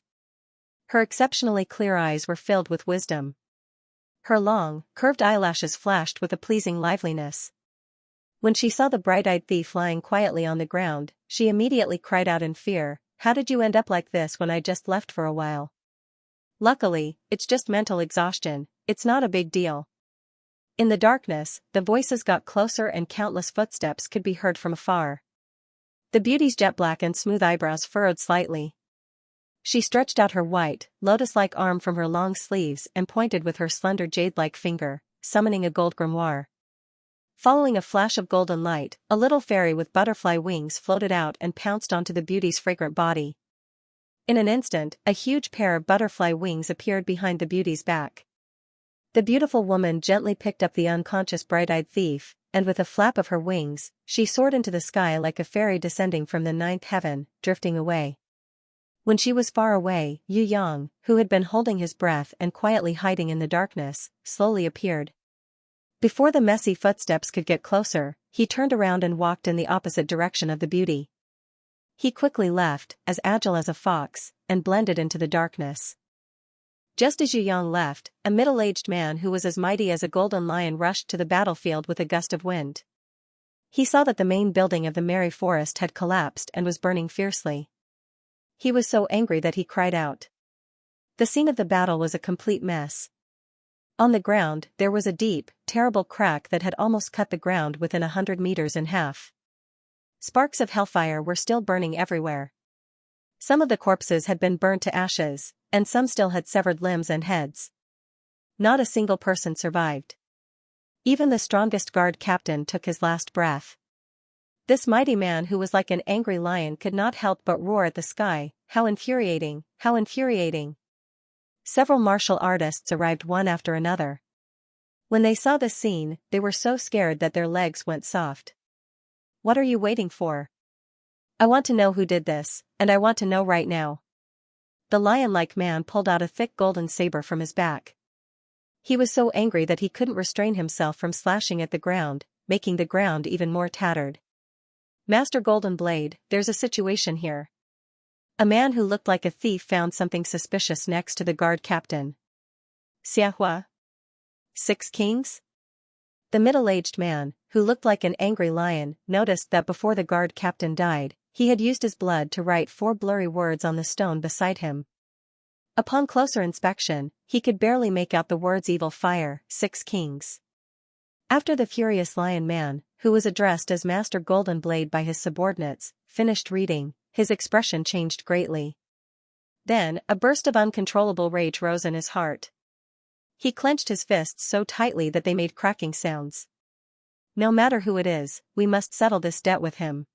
Her exceptionally clear eyes were filled with wisdom. Her long, curved eyelashes flashed with a pleasing liveliness. When she saw the bright-eyed thief lying quietly on the ground, she immediately cried out in fear, "How did you end up like this when I just left for a while?" Luckily, it's just mental exhaustion, it's not a big deal. In the darkness, the voices got closer and countless footsteps could be heard from afar. The beauty's jet-black and smooth eyebrows furrowed slightly. She stretched out her white, lotus-like arm from her long sleeves and pointed with her slender jade-like finger, summoning a gold grimoire. Following a flash of golden light, a little fairy with butterfly wings floated out and pounced onto the beauty's fragrant body. In an instant, a huge pair of butterfly wings appeared behind the beauty's back. The beautiful woman gently picked up the unconscious bright-eyed thief, and with a flap of her wings, she soared into the sky like a fairy descending from the ninth heaven, drifting away. When she was far away, Yu Yang, who had been holding his breath and quietly hiding in the darkness, slowly appeared. Before the messy footsteps could get closer, he turned around and walked in the opposite direction of the beauty. He quickly left, as agile as a fox, and blended into the darkness. Just as Yu Yang left, a middle-aged man who was as mighty as a golden lion rushed to the battlefield with a gust of wind. He saw that the main building of the merry forest had collapsed and was burning fiercely. He was so angry that he cried out. The scene of the battle was a complete mess. On the ground, there was a deep, terrible crack that had almost cut the ground within 100 meters in half. Sparks of hellfire were still burning everywhere. Some of the corpses had been burnt to ashes, and some still had severed limbs and heads. Not a single person survived. Even the strongest guard captain took his last breath. This mighty man who was like an angry lion could not help but roar at the sky. How infuriating, how infuriating. Several martial artists arrived one after another. When they saw the scene, they were so scared that their legs went soft. What are you waiting for? I want to know who did this, and I want to know right now. The lion-like man pulled out a thick golden saber from his back. He was so angry that he couldn't restrain himself from slashing at the ground, making the ground even more tattered. Master Golden Blade, there's a situation here. A man who looked like a thief found something suspicious next to the guard captain. Xianxia? 6 kings? The middle-aged man, who looked like an angry lion, noticed that before the guard captain died, he had used his blood to write 4 blurry words on the stone beside him. Upon closer inspection, he could barely make out the words evil fire, 6 kings. After the furious lion man, who was addressed as Master Golden Blade by his subordinates, finished reading, his expression changed greatly. Then, a burst of uncontrollable rage rose in his heart. He clenched his fists so tightly that they made cracking sounds. No matter who it is, we must settle this debt with him.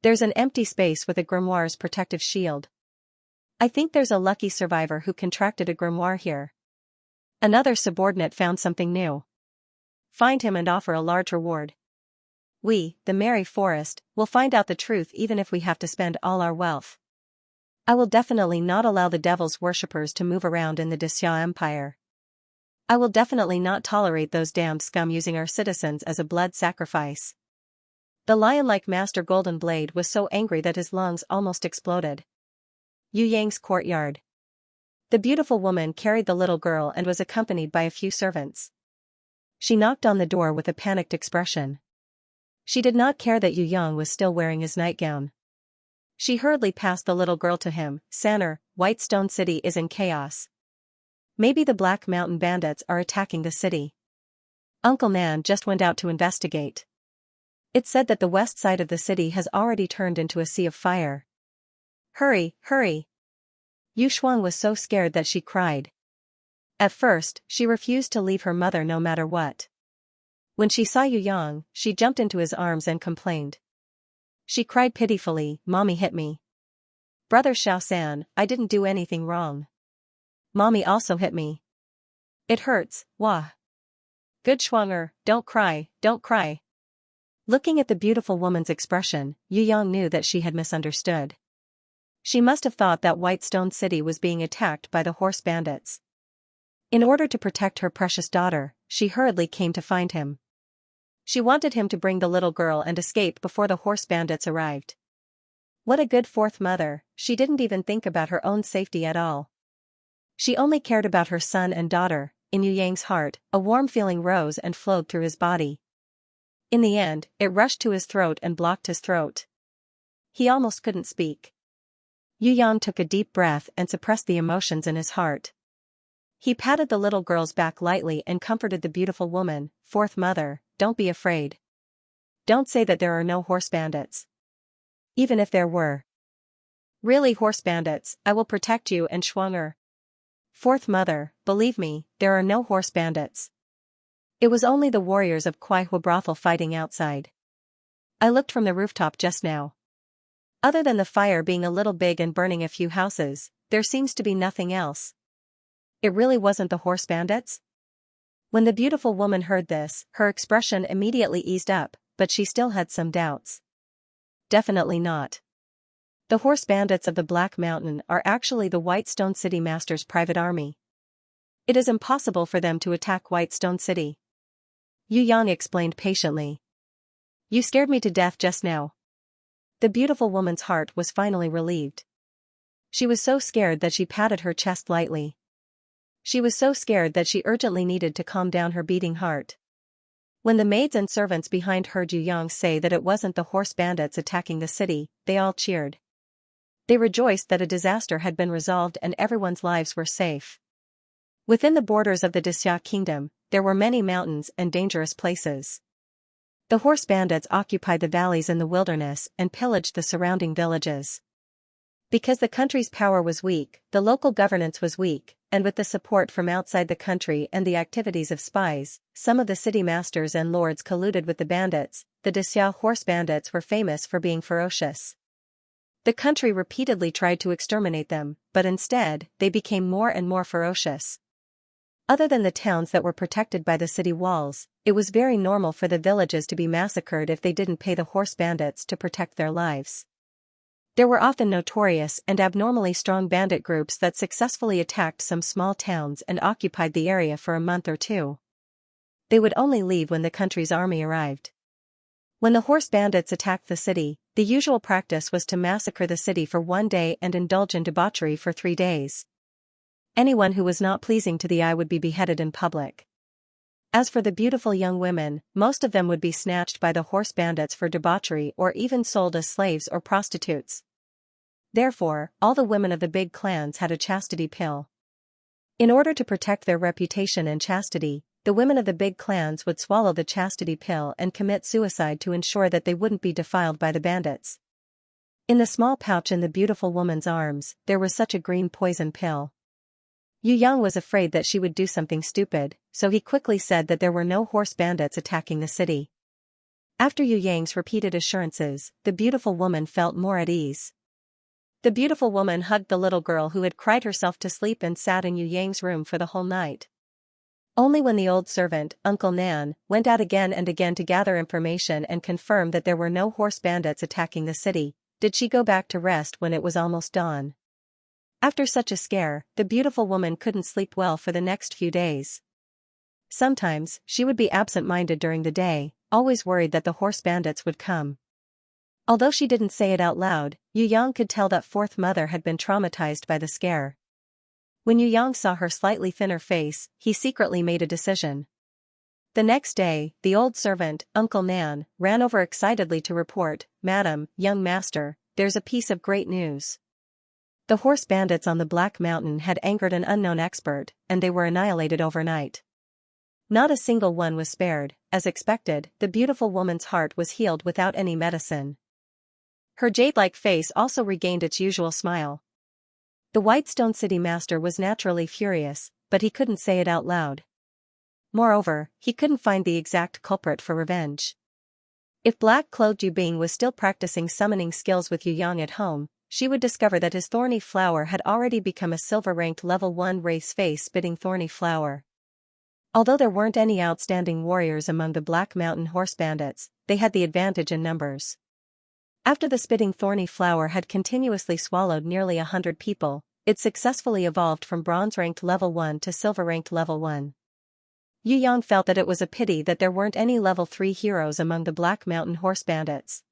There's an empty space with a grimoire's protective shield. I think there's a lucky survivor who contracted a grimoire here. Another subordinate found something new. Find him and offer a large reward. We, the Merry Forest, will find out the truth even if we have to spend all our wealth. I will definitely not allow the devil's worshippers to move around in the Xianxia Empire. I will definitely not tolerate those damned scum using our citizens as a blood sacrifice. The lion-like Master Golden Blade was so angry that his lungs almost exploded. Yu Yang's courtyard. The beautiful woman carried the little girl and was accompanied by a few servants. She knocked on the door with a panicked expression. She did not care that Yu Yang was still wearing his nightgown. She hurriedly passed the little girl to him. Sanner, Whitestone City is in chaos. Maybe the Black Mountain bandits are attacking the city. Uncle Nan just went out to investigate. It's said that the west side of the city has already turned into a sea of fire. Hurry, hurry. Yu Shuang was so scared that she cried. At first, she refused to leave her mother no matter what. When she saw Yu Yang, she jumped into his arms and complained. She cried pitifully, Mommy hit me. Brother Xiaosan, I didn't do anything wrong. Mommy also hit me. It hurts, wah. Good Shuanger, don't cry, don't cry. Looking at the beautiful woman's expression, Yu Yang knew that she had misunderstood. She must have thought that Whitestone City was being attacked by the horse bandits. In order to protect her precious daughter, she hurriedly came to find him. She wanted him to bring the little girl and escape before the horse bandits arrived. What a good fourth mother, she didn't even think about her own safety at all. She only cared about her son and daughter. In Yu Yang's heart, a warm feeling rose and flowed through his body. In the end, it rushed to his throat and blocked his throat. He almost couldn't speak. Yu Yang took a deep breath and suppressed the emotions in his heart. He patted the little girl's back lightly and comforted the beautiful woman. "Fourth mother, don't be afraid. Don't say that there are no horse bandits. Even if there were really horse bandits, I will protect you and Xianxia. Fourth mother, believe me, there are no horse bandits. It was only the warriors of Kuaihua brothel fighting outside. I looked from the rooftop just now. Other than the fire being a little big and burning a few houses, there seems to be nothing else. It really wasn't the horse bandits?" When the beautiful woman heard this, her expression immediately eased up, but she still had some doubts. "Definitely not. The horse bandits of the Black Mountain are actually the Whitestone City Master's private army. It is impossible for them to attack Whitestone City." Yu Yang explained patiently. "You scared me to death just now." The beautiful woman's heart was finally relieved. She was so scared that she patted her chest lightly. She was so scared that she urgently needed to calm down her beating heart. When the maids and servants behind heard Yu Yang say that it wasn't the horse bandits attacking the city, they all cheered. They rejoiced that a disaster had been resolved and everyone's lives were safe. Within the borders of the Xianxia kingdom, there were many mountains and dangerous places. The horse bandits occupied the valleys in the wilderness and pillaged the surrounding villages. Because the country's power was weak, the local governance was weak, and with the support from outside the country and the activities of spies, some of the city masters and lords colluded with the bandits. The Xianxia horse bandits were famous for being ferocious. The country repeatedly tried to exterminate them, but instead, they became more and more ferocious. Other than the towns that were protected by the city walls, it was very normal for the villages to be massacred if they didn't pay the horse bandits to protect their lives. There were often notorious and abnormally strong bandit groups that successfully attacked some small towns and occupied the area for a month or two. They would only leave when the country's army arrived. When the horse bandits attacked the city, the usual practice was to massacre the city for one day and indulge in debauchery for 3 days. Anyone who was not pleasing to the eye would be beheaded in public. As for the beautiful young women, most of them would be snatched by the horse bandits for debauchery or even sold as slaves or prostitutes. Therefore, all the women of the big clans had a chastity pill. In order to protect their reputation and chastity, the women of the big clans would swallow the chastity pill and commit suicide to ensure that they wouldn't be defiled by the bandits. In the small pouch in the beautiful woman's arms, there was such a green poison pill. Yu Yang was afraid that she would do something stupid, so he quickly said that there were no horse bandits attacking the city. After Yu Yang's repeated assurances, the beautiful woman felt more at ease. The beautiful woman hugged the little girl who had cried herself to sleep and sat in Yu Yang's room for the whole night. Only when the old servant, Uncle Nan, went out again and again to gather information and confirm that there were no horse bandits attacking the city, did she go back to rest when it was almost dawn. After such a scare, the beautiful woman couldn't sleep well for the next few days. Sometimes, she would be absent-minded during the day, always worried that the horse bandits would come. Although she didn't say it out loud, Yu Yang could tell that fourth mother had been traumatized by the scare. When Yu Yang saw her slightly thinner face, he secretly made a decision. The next day, the old servant, Uncle Nan, ran over excitedly to report, "Madam, young master, there's a piece of great news. The horse bandits on the Black Mountain had angered an unknown expert, and they were annihilated overnight." Not a single one was spared. As expected, the beautiful woman's heart was healed without any medicine. Her jade-like face also regained its usual smile. The Whitestone City Master was naturally furious, but he couldn't say it out loud. Moreover, he couldn't find the exact culprit for revenge. If black-clothed Yu Bing was still practicing summoning skills with Yu Yang at home, she would discover that his thorny flower had already become a silver-ranked level 1 race face-spitting thorny flower. Although there weren't any outstanding warriors among the Black Mountain horse bandits, they had the advantage in numbers. After the spitting thorny flower had continuously swallowed nearly 100 people, it successfully evolved from bronze-ranked level 1 to silver-ranked level 1. Yu Yang felt that it was a pity that there weren't any level 3 heroes among the Black Mountain horse bandits.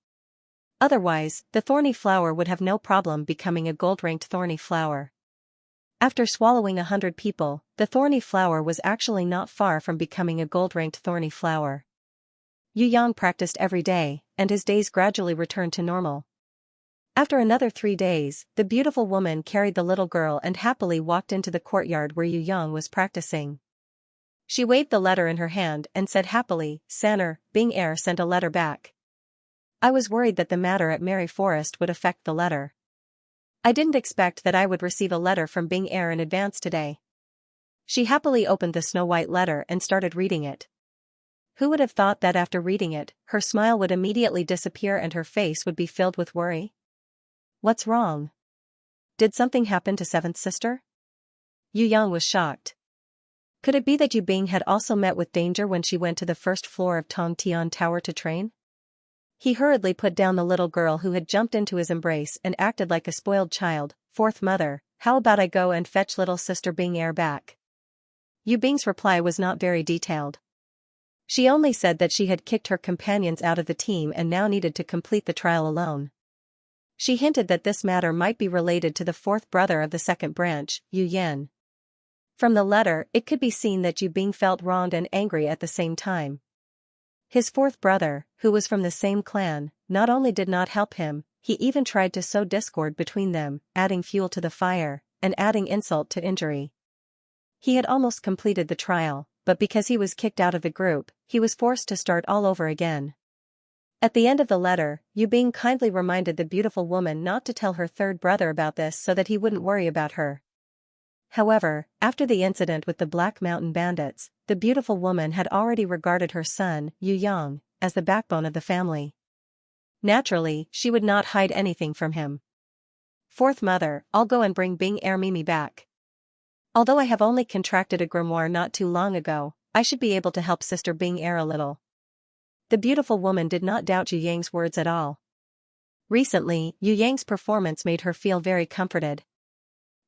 Otherwise, the thorny flower would have no problem becoming a gold-ranked thorny flower. After swallowing 100 people, the thorny flower was actually not far from becoming a gold-ranked thorny flower. Yu Yang practiced every day, and his days gradually returned to normal. After another 3 days, the beautiful woman carried the little girl and happily walked into the courtyard where Yu Yang was practicing. She waved the letter in her hand and said happily, "Saner, Bing Air sent a letter back. I was worried that the matter at Mary Forest would affect the letter. I didn't expect that I would receive a letter from Bing Air in advance today." She happily opened the snow-white letter and started reading it. Who would have thought that after reading it, her smile would immediately disappear and her face would be filled with worry? What's wrong? Did something happen to seventh sister? Yu Yang was shocked. Could it be that Yu Bing had also met with danger when she went to the first floor of Tong Tian Tower to train? He hurriedly put down the little girl who had jumped into his embrace and acted like a spoiled child. "Fourth mother, how about I go and fetch little sister Bing Air back?" Yu Bing's reply was not very detailed. She only said that she had kicked her companions out of the team and now needed to complete the trial alone. She hinted that this matter might be related to the fourth brother of the second branch, Yu Yan. From the letter, it could be seen that Yu Bing felt wronged and angry at the same time. His fourth brother, who was from the same clan, not only did not help him, he even tried to sow discord between them, adding fuel to the fire, and adding insult to injury. He had almost completed the trial, but because he was kicked out of the group, he was forced to start all over again. At the end of the letter, Yu Bing kindly reminded the beautiful woman not to tell her third brother about this so that he wouldn't worry about her. However, after the incident with the Black Mountain Bandits, the beautiful woman had already regarded her son, Yu Yang, as the backbone of the family. Naturally, she would not hide anything from him. "Fourth mother, I'll go and bring Bing Air Mimi back. Although I have only contracted a grimoire not too long ago, I should be able to help sister Bing Air a little." The beautiful woman did not doubt Yu Yang's words at all. Recently, Yu Yang's performance made her feel very comforted.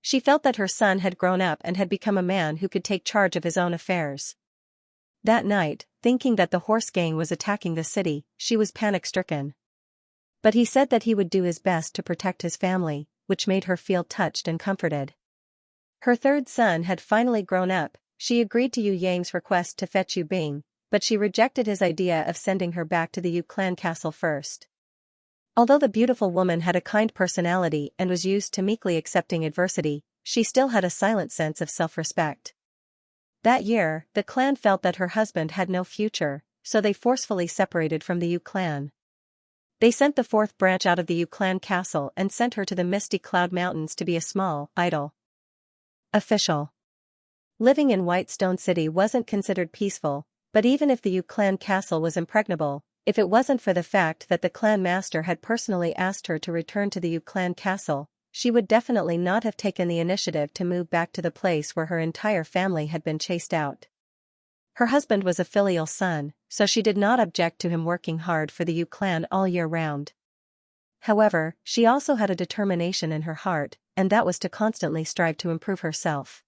She felt that her son had grown up and had become a man who could take charge of his own affairs. That night, thinking that the horse gang was attacking the city, she was panic-stricken. But he said that he would do his best to protect his family, which made her feel touched and comforted. Her third son had finally grown up. She agreed to Yu Yang's request to fetch Yu Bing, but she rejected his idea of sending her back to the Yu clan castle first. Although the beautiful woman had a kind personality and was used to meekly accepting adversity, she still had a silent sense of self-respect. That year, the clan felt that her husband had no future, so they forcefully separated from the Yu clan. They sent the fourth branch out of the Yu clan castle and sent her to the misty Cloud Mountains to be a small, idle official. Living in Whitestone City wasn't considered peaceful, but even if the Yu clan castle was impregnable, if it wasn't for the fact that the clan master had personally asked her to return to the Yu clan castle, she would definitely not have taken the initiative to move back to the place where her entire family had been chased out. Her husband was a filial son, so she did not object to him working hard for the Yu clan all year round. However, she also had a determination in her heart, and that was to constantly strive to improve herself.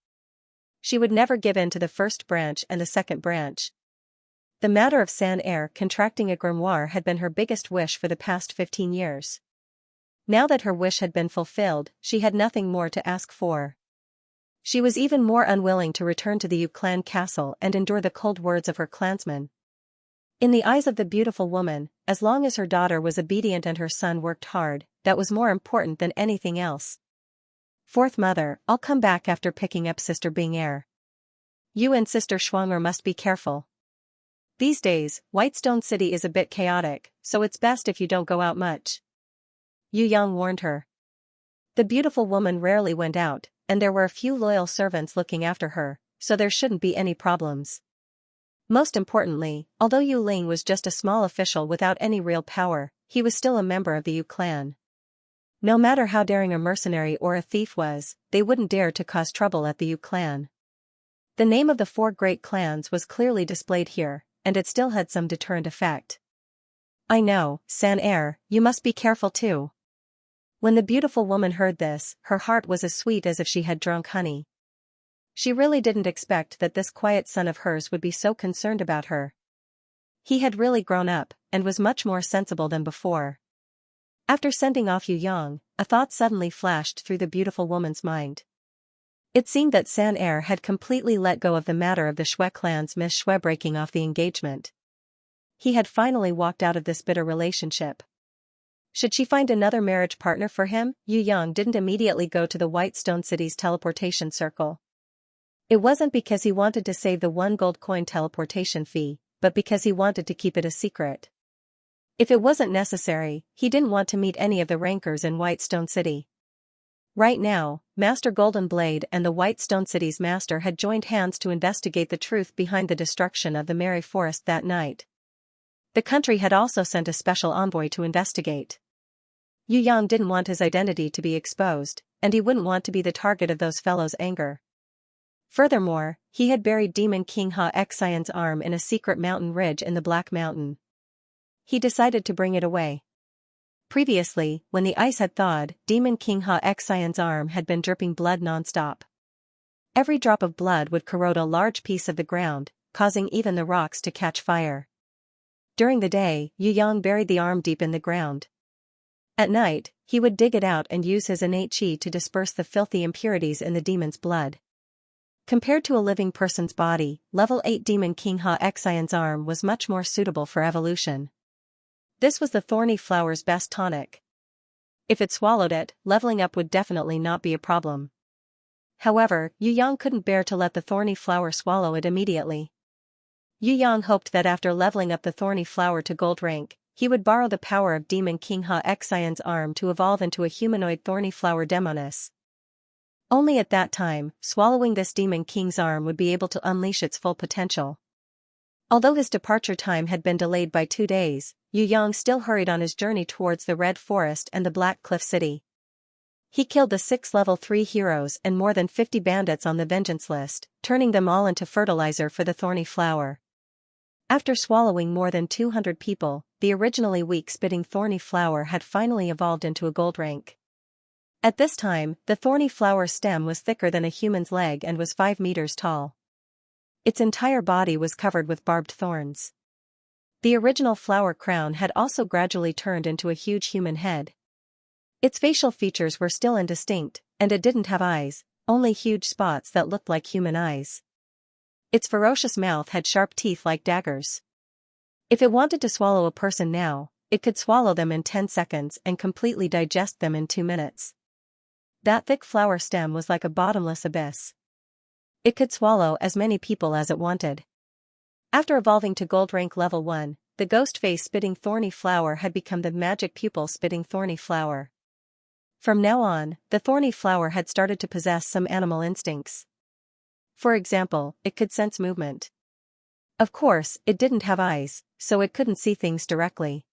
She would never give in to the first branch and the second branch. The matter of San Air contracting a grimoire had been her biggest wish for the past 15 years. Now that her wish had been fulfilled, she had nothing more to ask for. She was even more unwilling to return to the Yu clan castle and endure the cold words of her clansmen. In the eyes of the beautiful woman, as long as her daughter was obedient and her son worked hard, that was more important than anything else. "Fourth mother, I'll come back after picking up sister Bing Air. You and sister Xianxia must be careful. These days, Whitestone City is a bit chaotic, so it's best if you don't go out much," Yu Yang warned her. The beautiful woman rarely went out, and there were a few loyal servants looking after her, so there shouldn't be any problems. Most importantly, although Yu Ling was just a small official without any real power, he was still a member of the Yu clan. No matter how daring a mercenary or a thief was, they wouldn't dare to cause trouble at the Yu clan. The name of the four great clans was clearly displayed here, and it still had some deterrent effect. "I know, San Air, you must be careful too." When the beautiful woman heard this, her heart was as sweet as if she had drunk honey. She really didn't expect that this quiet son of hers would be so concerned about her. He had really grown up, and was much more sensible than before. After sending off Yu Yang, a thought suddenly flashed through the beautiful woman's mind. It seemed that San Air had completely let go of the matter of the Xue clan's Miss Xue breaking off the engagement. He had finally walked out of this bitter relationship. Should she find another marriage partner for him? Yu Yang didn't immediately go to the White Stone City's teleportation circle. It wasn't because he wanted to save the 1 gold coin teleportation fee, but because he wanted to keep it a secret. If it wasn't necessary, he didn't want to meet any of the rankers in White Stone City. Right now, Master Golden Blade and the White Stone City's master had joined hands to investigate the truth behind the destruction of the Merry Forest that night. The country had also sent a special envoy to investigate. Yu Yang didn't want his identity to be exposed, and he wouldn't want to be the target of those fellows' anger. Furthermore, he had buried Demon King Xianxia's arm in a secret mountain ridge in the Black Mountain. He decided to bring it away. Previously, when the ice had thawed, Demon King Xianxia's arm had been dripping blood non-stop. Every drop of blood would corrode a large piece of the ground, causing even the rocks to catch fire. During the day, Yu Yang buried the arm deep in the ground. At night, he would dig it out and use his innate qi to disperse the filthy impurities in the demon's blood. Compared to a living person's body, level 8 Demon King Xianxia's arm was much more suitable for evolution. This was the thorny flower's best tonic. If it swallowed it, leveling up would definitely not be a problem. However, Yu Yang couldn't bear to let the thorny flower swallow it immediately. Yu Yang hoped that after leveling up the thorny flower to gold rank, he would borrow the power of Demon King Xianxia's arm to evolve into a humanoid thorny flower demoness. Only at that time, swallowing this Demon King's arm would be able to unleash its full potential. Although his departure time had been delayed by 2 days, Yu Yang still hurried on his journey towards the Red Forest and the Black Cliff City. He killed the 6 level 3 heroes and more than 50 bandits on the vengeance list, turning them all into fertilizer for the thorny flower. After swallowing more than 200 people, the originally weak-spitting thorny flower had finally evolved into a gold rank. At this time, the thorny flower stem was thicker than a human's leg and was 5 meters tall. Its entire body was covered with barbed thorns. The original flower crown had also gradually turned into a huge human head. Its facial features were still indistinct, and it didn't have eyes, only huge spots that looked like human eyes. Its ferocious mouth had sharp teeth like daggers. If it wanted to swallow a person now, it could swallow them in 10 seconds and completely digest them in 2 minutes. That thick flower stem was like a bottomless abyss. It could swallow as many people as it wanted. After evolving to gold rank level 1, the ghost face spitting thorny flower had become the magic pupil spitting thorny flower. From now on, the thorny flower had started to possess some animal instincts. For example, it could sense movement. Of course, it didn't have eyes, so it couldn't see things directly.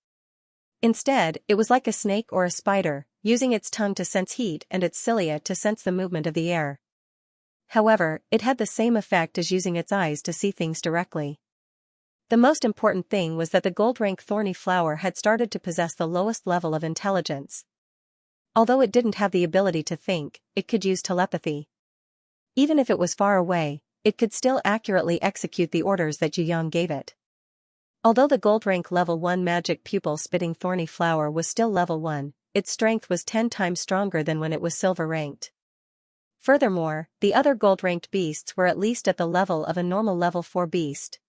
Instead, it was like a snake or a spider, using its tongue to sense heat and its cilia to sense the movement of the air. However, it had the same effect as using its eyes to see things directly. The most important thing was that the gold rank thorny flower had started to possess the lowest level of intelligence. Although it didn't have the ability to think, it could use telepathy. Even if it was far away, it could still accurately execute the orders that Yu Yang gave it. Although the gold rank level 1 magic pupil spitting thorny flower was still level 1, its strength was 10 times stronger than when it was silver ranked. Furthermore, the other gold ranked beasts were at least at the level of a normal level 4 beast.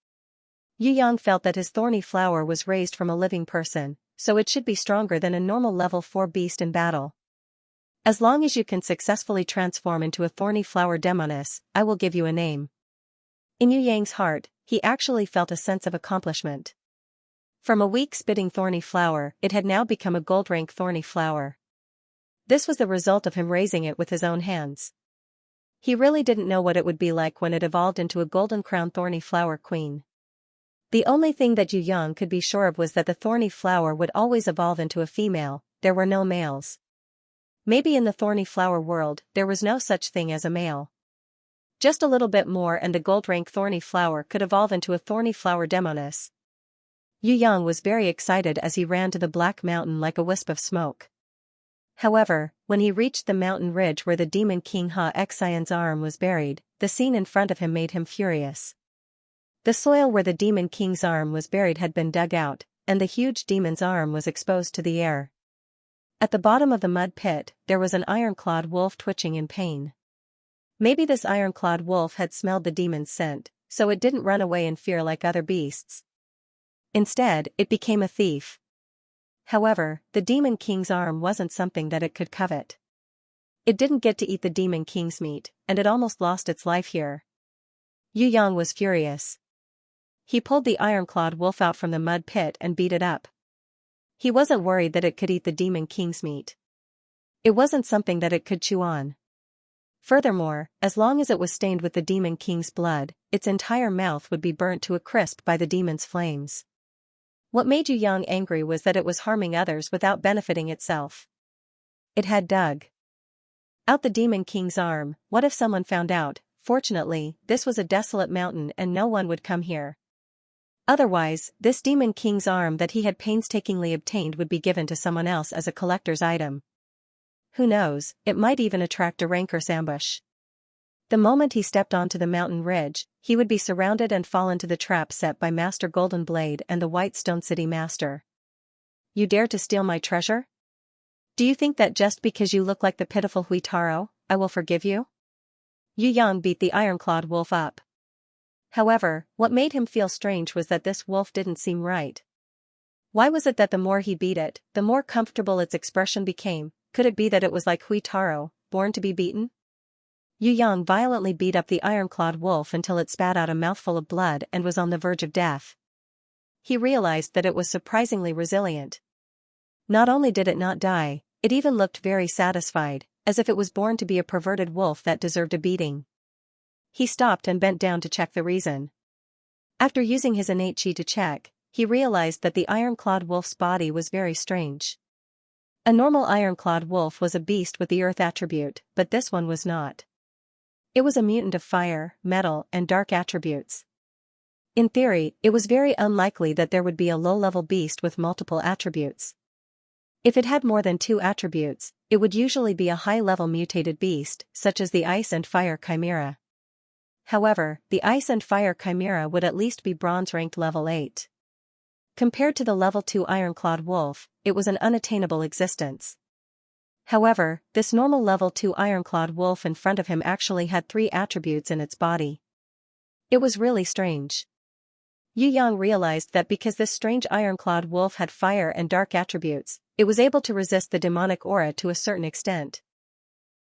Yu Yang felt that his thorny flower was raised from a living person, so it should be stronger than a normal level 4 beast in battle. As long as you can successfully transform into a thorny flower demoness, I will give you a name. In Yu Yang's heart, he actually felt a sense of accomplishment. From a weak spitting thorny flower, it had now become a gold rank thorny flower. This was the result of him raising it with his own hands. He really didn't know what it would be like when it evolved into a golden crown thorny flower queen. The only thing that Yu Yang could be sure of was that the thorny flower would always evolve into a female. There were no males. Maybe in the thorny flower world, there was no such thing as a male. Just a little bit more and the gold rank thorny flower could evolve into a thorny flower demoness. Yu Yang was very excited as he ran to the Black Mountain like a wisp of smoke. However, when he reached the mountain ridge where the Demon King Xianxia's arm was buried, the scene in front of him made him furious. The soil where the Demon King's arm was buried had been dug out, and the huge demon's arm was exposed to the air. At the bottom of the mud pit, there was an iron-clawed wolf twitching in pain. Maybe this iron-clawed wolf had smelled the demon's scent, so it didn't run away in fear like other beasts. Instead, it became a thief. However, the Demon King's arm wasn't something that it could covet. It didn't get to eat the Demon King's meat, and it almost lost its life here. Yu Yang was furious. He pulled the iron-clawed wolf out from the mud pit and beat it up. He wasn't worried that it could eat the Demon King's meat. It wasn't something that it could chew on. Furthermore, as long as it was stained with the Demon King's blood, its entire mouth would be burnt to a crisp by the demon's flames. What made Yu Yang angry was that it was harming others without benefiting itself. It had dug out the Demon King's arm. What if someone found out? Fortunately, this was a desolate mountain and no one would come here. Otherwise, this Demon King's arm that he had painstakingly obtained would be given to someone else as a collector's item. Who knows, it might even attract a rancor's ambush. The moment he stepped onto the mountain ridge, he would be surrounded and fall into the trap set by Master Golden Blade and the White Stone City Master. You dare to steal my treasure? Do you think that just because you look like the pitiful Huitaro, I will forgive you? Yu Yang beat the iron-clawed wolf up. However, what made him feel strange was that this wolf didn't seem right. Why was it that the more he beat it, the more comfortable its expression became? Could it be that it was like Huitaro, born to be beaten? Yu Yang violently beat up the iron-clawed wolf until it spat out a mouthful of blood and was on the verge of death. He realized that it was surprisingly resilient. Not only did it not die, it even looked very satisfied, as if it was born to be a perverted wolf that deserved a beating. He stopped and bent down to check the reason. After using his innate chi to check, he realized that the iron-clawed wolf's body was very strange. A normal iron-clawed wolf was a beast with the earth attribute, but this one was not. It was a mutant of fire, metal, and dark attributes. In theory, it was very unlikely that there would be a low-level beast with multiple attributes. If it had more than 2 attributes, it would usually be a high-level mutated beast, such as the Ice and Fire Chimera. However, the Ice and Fire Chimera would at least be bronze-ranked level 8. Compared to the level 2 iron-clawed wolf, it was an unattainable existence. However, this normal level 2 iron-clawed wolf in front of him actually had 3 attributes in its body. It was really strange. Yu Yang realized that because this strange iron-clawed wolf had fire and dark attributes, it was able to resist the demonic aura to a certain extent.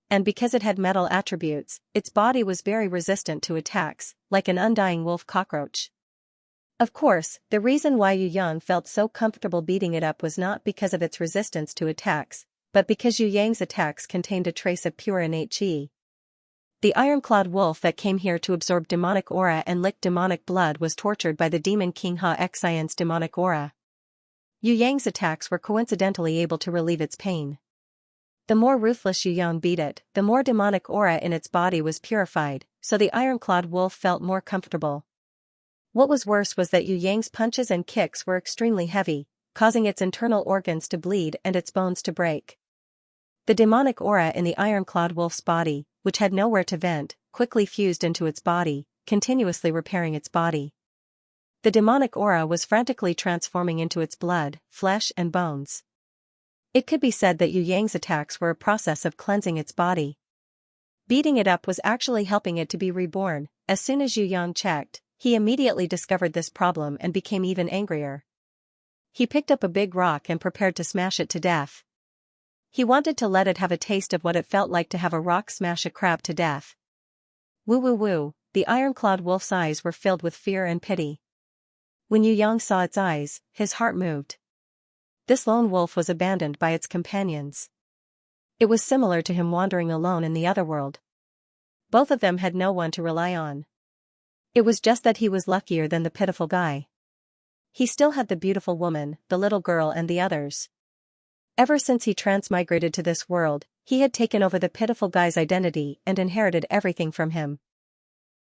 And because it had metal attributes, its body was very resistant to attacks, like an undying wolf cockroach. Of course, the reason why Yu Yang felt so comfortable beating it up was not because of its resistance to attacks, but because Yu Yang's attacks contained a trace of pure innate chi. The iron-clawed wolf that came here to absorb demonic aura and lick demonic blood was tortured by the Demon King Xianxia's demonic aura. Yu Yang's attacks were coincidentally able to relieve its pain. The more ruthless Yu Yang beat it, the more demonic aura in its body was purified, so the iron-clawed wolf felt more comfortable. What was worse was that Yu Yang's punches and kicks were extremely heavy, causing its internal organs to bleed and its bones to break. The demonic aura in the iron-clawed wolf's body, which had nowhere to vent, quickly fused into its body, continuously repairing its body. The demonic aura was frantically transforming into its blood, flesh and bones. It could be said that Yu Yang's attacks were a process of cleansing its body. Beating it up was actually helping it to be reborn. As soon as Yu Yang checked, he immediately discovered this problem and became even angrier. He picked up a big rock and prepared to smash it to death. He wanted to let it have a taste of what it felt like to have a rock smash a crab to death. Woo woo woo, the iron-clawed wolf's eyes were filled with fear and pity. When Yu Yang saw its eyes, his heart moved. This lone wolf was abandoned by its companions. It was similar to him wandering alone in the otherworld. Both of them had no one to rely on. It was just that he was luckier than the pitiful guy. He still had the beautiful woman, the little girl and the others. Ever since he transmigrated to this world, he had taken over the pitiful guy's identity and inherited everything from him.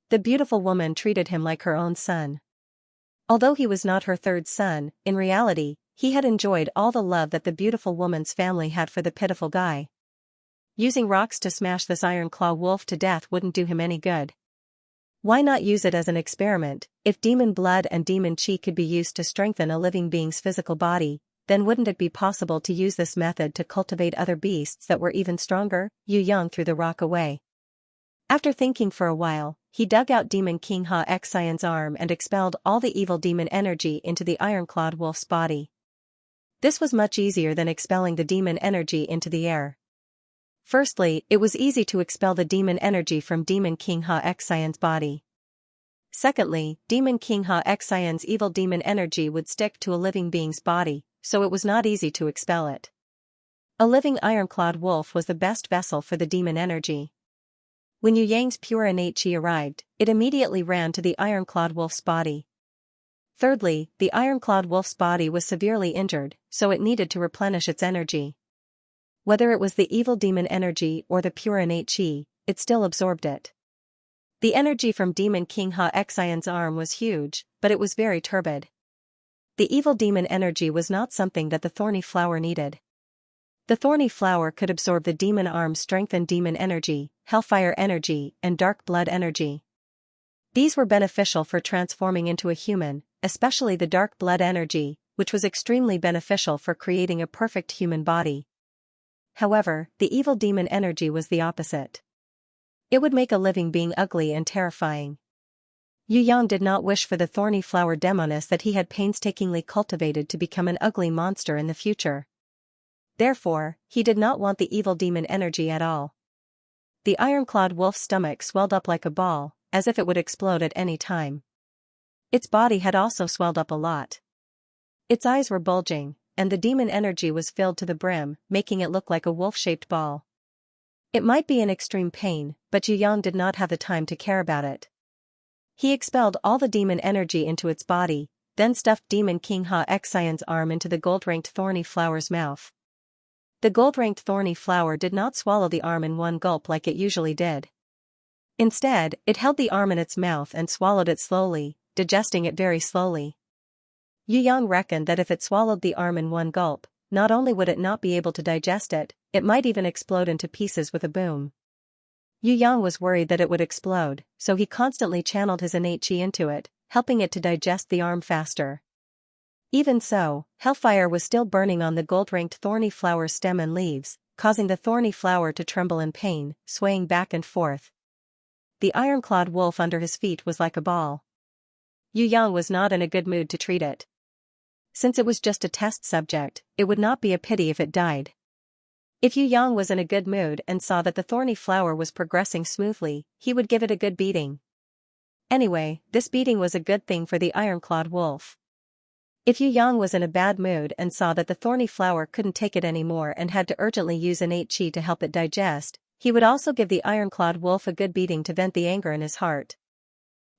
The beautiful woman treated him like her own son. Although he was not her third son, in reality, he had enjoyed all the love that the beautiful woman's family had for the pitiful guy. Using rocks to smash this iron-claw wolf to death wouldn't do him any good. Why not use it as an experiment? If demon blood and demon chi could be used to strengthen a living being's physical body, then wouldn't it be possible to use this method to cultivate other beasts that were even stronger? Yu Yang threw the rock away. After thinking for a while, he dug out Demon King Xian's arm and expelled all the evil demon energy into the iron-clawed wolf's body. This was much easier than expelling the demon energy into the air. Firstly, it was easy to expel the demon energy from Demon King Xianxia's body. Secondly, Demon King Xianxia's evil demon energy would stick to a living being's body, so it was not easy to expel it. A living iron-clawed wolf was the best vessel for the demon energy. When Yu Yang's pure innate qi arrived, it immediately ran to the iron-clawed wolf's body. Thirdly, the iron-clawed wolf's body was severely injured, so it needed to replenish its energy. Whether it was the evil demon energy or the pure innate qi, it still absorbed it. The energy from Demon King Xianxia's arm was huge, but it was very turbid. The evil demon energy was not something that the thorny flower needed. The thorny flower could absorb the demon arm's strength and demon energy, hellfire energy, and dark blood energy. These were beneficial for transforming into a human, especially the dark blood energy, which was extremely beneficial for creating a perfect human body. However, the evil demon energy was the opposite. It would make a living being ugly and terrifying. Yu Yang did not wish for the thorny flower demoness that he had painstakingly cultivated to become an ugly monster in the future. Therefore, he did not want the evil demon energy at all. The iron-clawed wolf's stomach swelled up like a ball, as if it would explode at any time. Its body had also swelled up a lot. Its eyes were bulging, and the demon energy was filled to the brim, making it look like a wolf-shaped ball. It might be in extreme pain, but Yu Yang did not have the time to care about it. He expelled all the demon energy into its body, then stuffed Demon King Xianxia's arm into the gold-ranked thorny flower's mouth. The gold-ranked thorny flower did not swallow the arm in one gulp like it usually did. Instead, it held the arm in its mouth and swallowed it slowly, digesting it very slowly. Yu Yang reckoned that if it swallowed the arm in one gulp, not only would it not be able to digest it, it might even explode into pieces with a boom. Yu Yang was worried that it would explode, so he constantly channeled his innate qi into it, helping it to digest the arm faster. Even so, hellfire was still burning on the gold-ranked thorny flower's stem and leaves, causing the thorny flower to tremble in pain, swaying back and forth. The iron-clawed wolf under his feet was like a ball. Yu Yang was not in a good mood to treat it. Since it was just a test subject, it would not be a pity if it died. If Yu Yang was in a good mood and saw that the thorny flower was progressing smoothly, he would give it a good beating. Anyway, this beating was a good thing for the iron-clawed wolf. If Yu Yang was in a bad mood and saw that the thorny flower couldn't take it anymore and had to urgently use innate qi to help it digest, he would also give the iron-clawed wolf a good beating to vent the anger in his heart.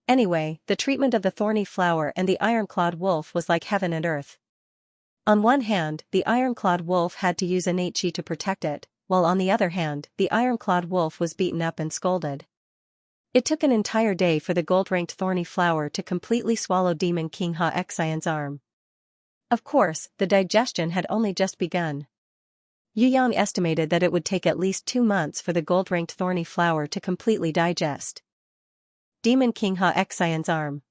Anyway, the treatment of the thorny flower and the iron-clawed wolf was like heaven and earth. On one hand, the iron-clawed wolf had to use innate qi to protect it, while on the other hand, the iron-clawed wolf was beaten up and scolded. It took an entire day for the gold-ranked thorny flower to completely swallow Demon King Xianxia's arm. Of course, the digestion had only just begun. Yu Yang estimated that it would take at least 2 months for the gold-ranked thorny flower to completely digest Demon King Xianxia's arm.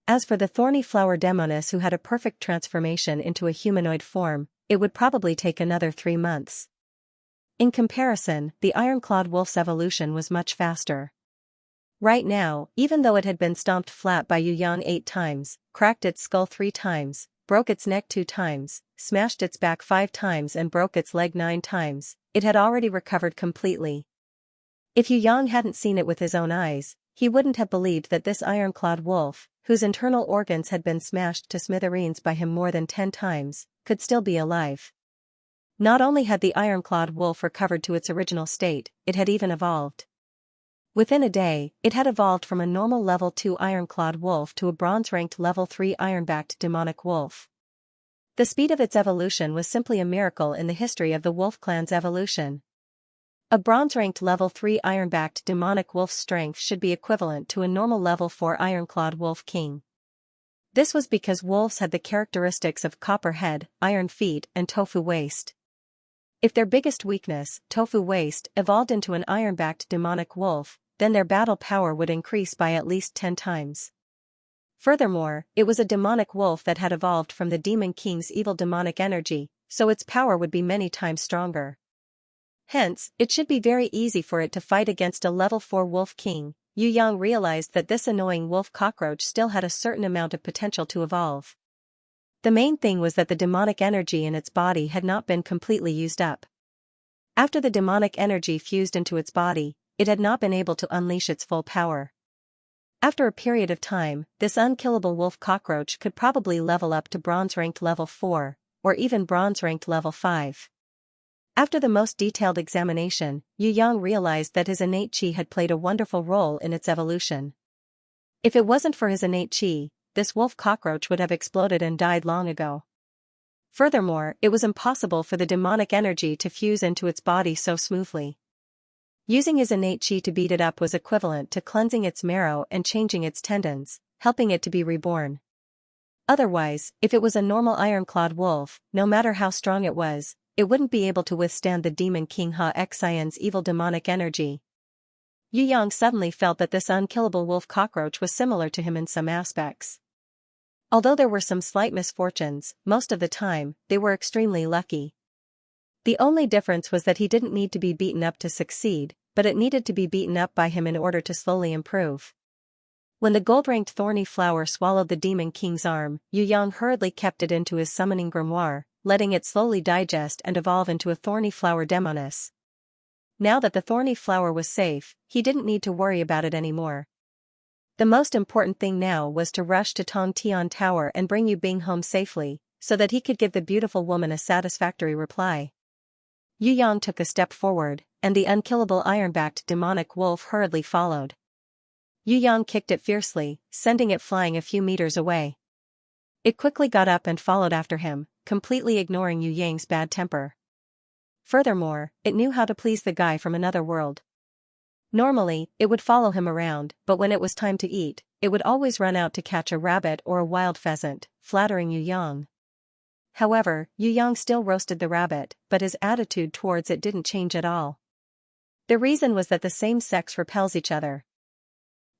As for the thorny flower demoness who had a perfect transformation into a humanoid form, it would probably take another 3 months. In comparison, the iron-clawed wolf's evolution was much faster. Right now, even though it had been stomped flat by Yu Yang 8 times, cracked its skull 3 times, broke its neck 2 times, smashed its back 5 times and broke its leg 9 times, it had already recovered completely. If Yu Yang hadn't seen it with his own eyes, he wouldn't have believed that this iron-clawed wolf, whose internal organs had been smashed to smithereens by him more than 10 times, could still be alive. Not only had the iron-clawed wolf recovered to its original state, it had even evolved. Within a day, it had evolved from a normal level 2 iron-clawed wolf to a bronze-ranked level 3 iron-backed demonic wolf. The speed of its evolution was simply a miracle in the history of the wolf clan's evolution. A bronze-ranked level 3 iron-backed demonic wolf's strength should be equivalent to a normal level 4 iron-clawed wolf king. This was because wolves had the characteristics of copper head, iron feet and tofu waist. If their biggest weakness, tofu waist, evolved into an iron-backed demonic wolf, then their battle power would increase by at least 10 times. Furthermore, it was a demonic wolf that had evolved from the Demon King's evil demonic energy, so its power would be many times stronger. Hence, it should be very easy for it to fight against a level 4 wolf king. Yu Yang realized that this annoying wolf cockroach still had a certain amount of potential to evolve. The main thing was that the demonic energy in its body had not been completely used up. After the demonic energy fused into its body, it had not been able to unleash its full power. After a period of time, this unkillable wolf cockroach could probably level up to bronze-ranked level 4, or even bronze-ranked level 5. After the most detailed examination, Yu Yang realized that his innate qi had played a wonderful role in its evolution. If it wasn't for his innate qi, this wolf cockroach would have exploded and died long ago. Furthermore, it was impossible for the demonic energy to fuse into its body so smoothly. Using his innate qi to beat it up was equivalent to cleansing its marrow and changing its tendons, helping it to be reborn. Otherwise, if it was a normal iron-clawed wolf, no matter how strong it was, it wouldn't be able to withstand the demon King Xian's evil demonic energy. Yu Yang suddenly felt that this unkillable wolf cockroach was similar to him in some aspects. Although there were some slight misfortunes, most of the time, they were extremely lucky. The only difference was that he didn't need to be beaten up to succeed, but it needed to be beaten up by him in order to slowly improve. When the gold-ranked thorny flower swallowed the Demon King's arm, Yu Yang hurriedly kept it into his summoning grimoire, letting it slowly digest and evolve into a thorny flower demoness. Now that the thorny flower was safe, he didn't need to worry about it anymore. The most important thing now was to rush to Tongtian Tower and bring Yu Bing home safely, so that he could give the beautiful woman a satisfactory reply. Yu Yang took a step forward, and the unkillable iron-backed demonic wolf hurriedly followed. Yu Yang kicked it fiercely, sending it flying a few meters away. It quickly got up and followed after him, completely ignoring Yu Yang's bad temper. Furthermore, it knew how to please the guy from another world. Normally, it would follow him around, but when it was time to eat, it would always run out to catch a rabbit or a wild pheasant, flattering Yu Yang. However, Yu Yang still roasted the rabbit, but his attitude towards it didn't change at all. The reason was that the same sex repels each other.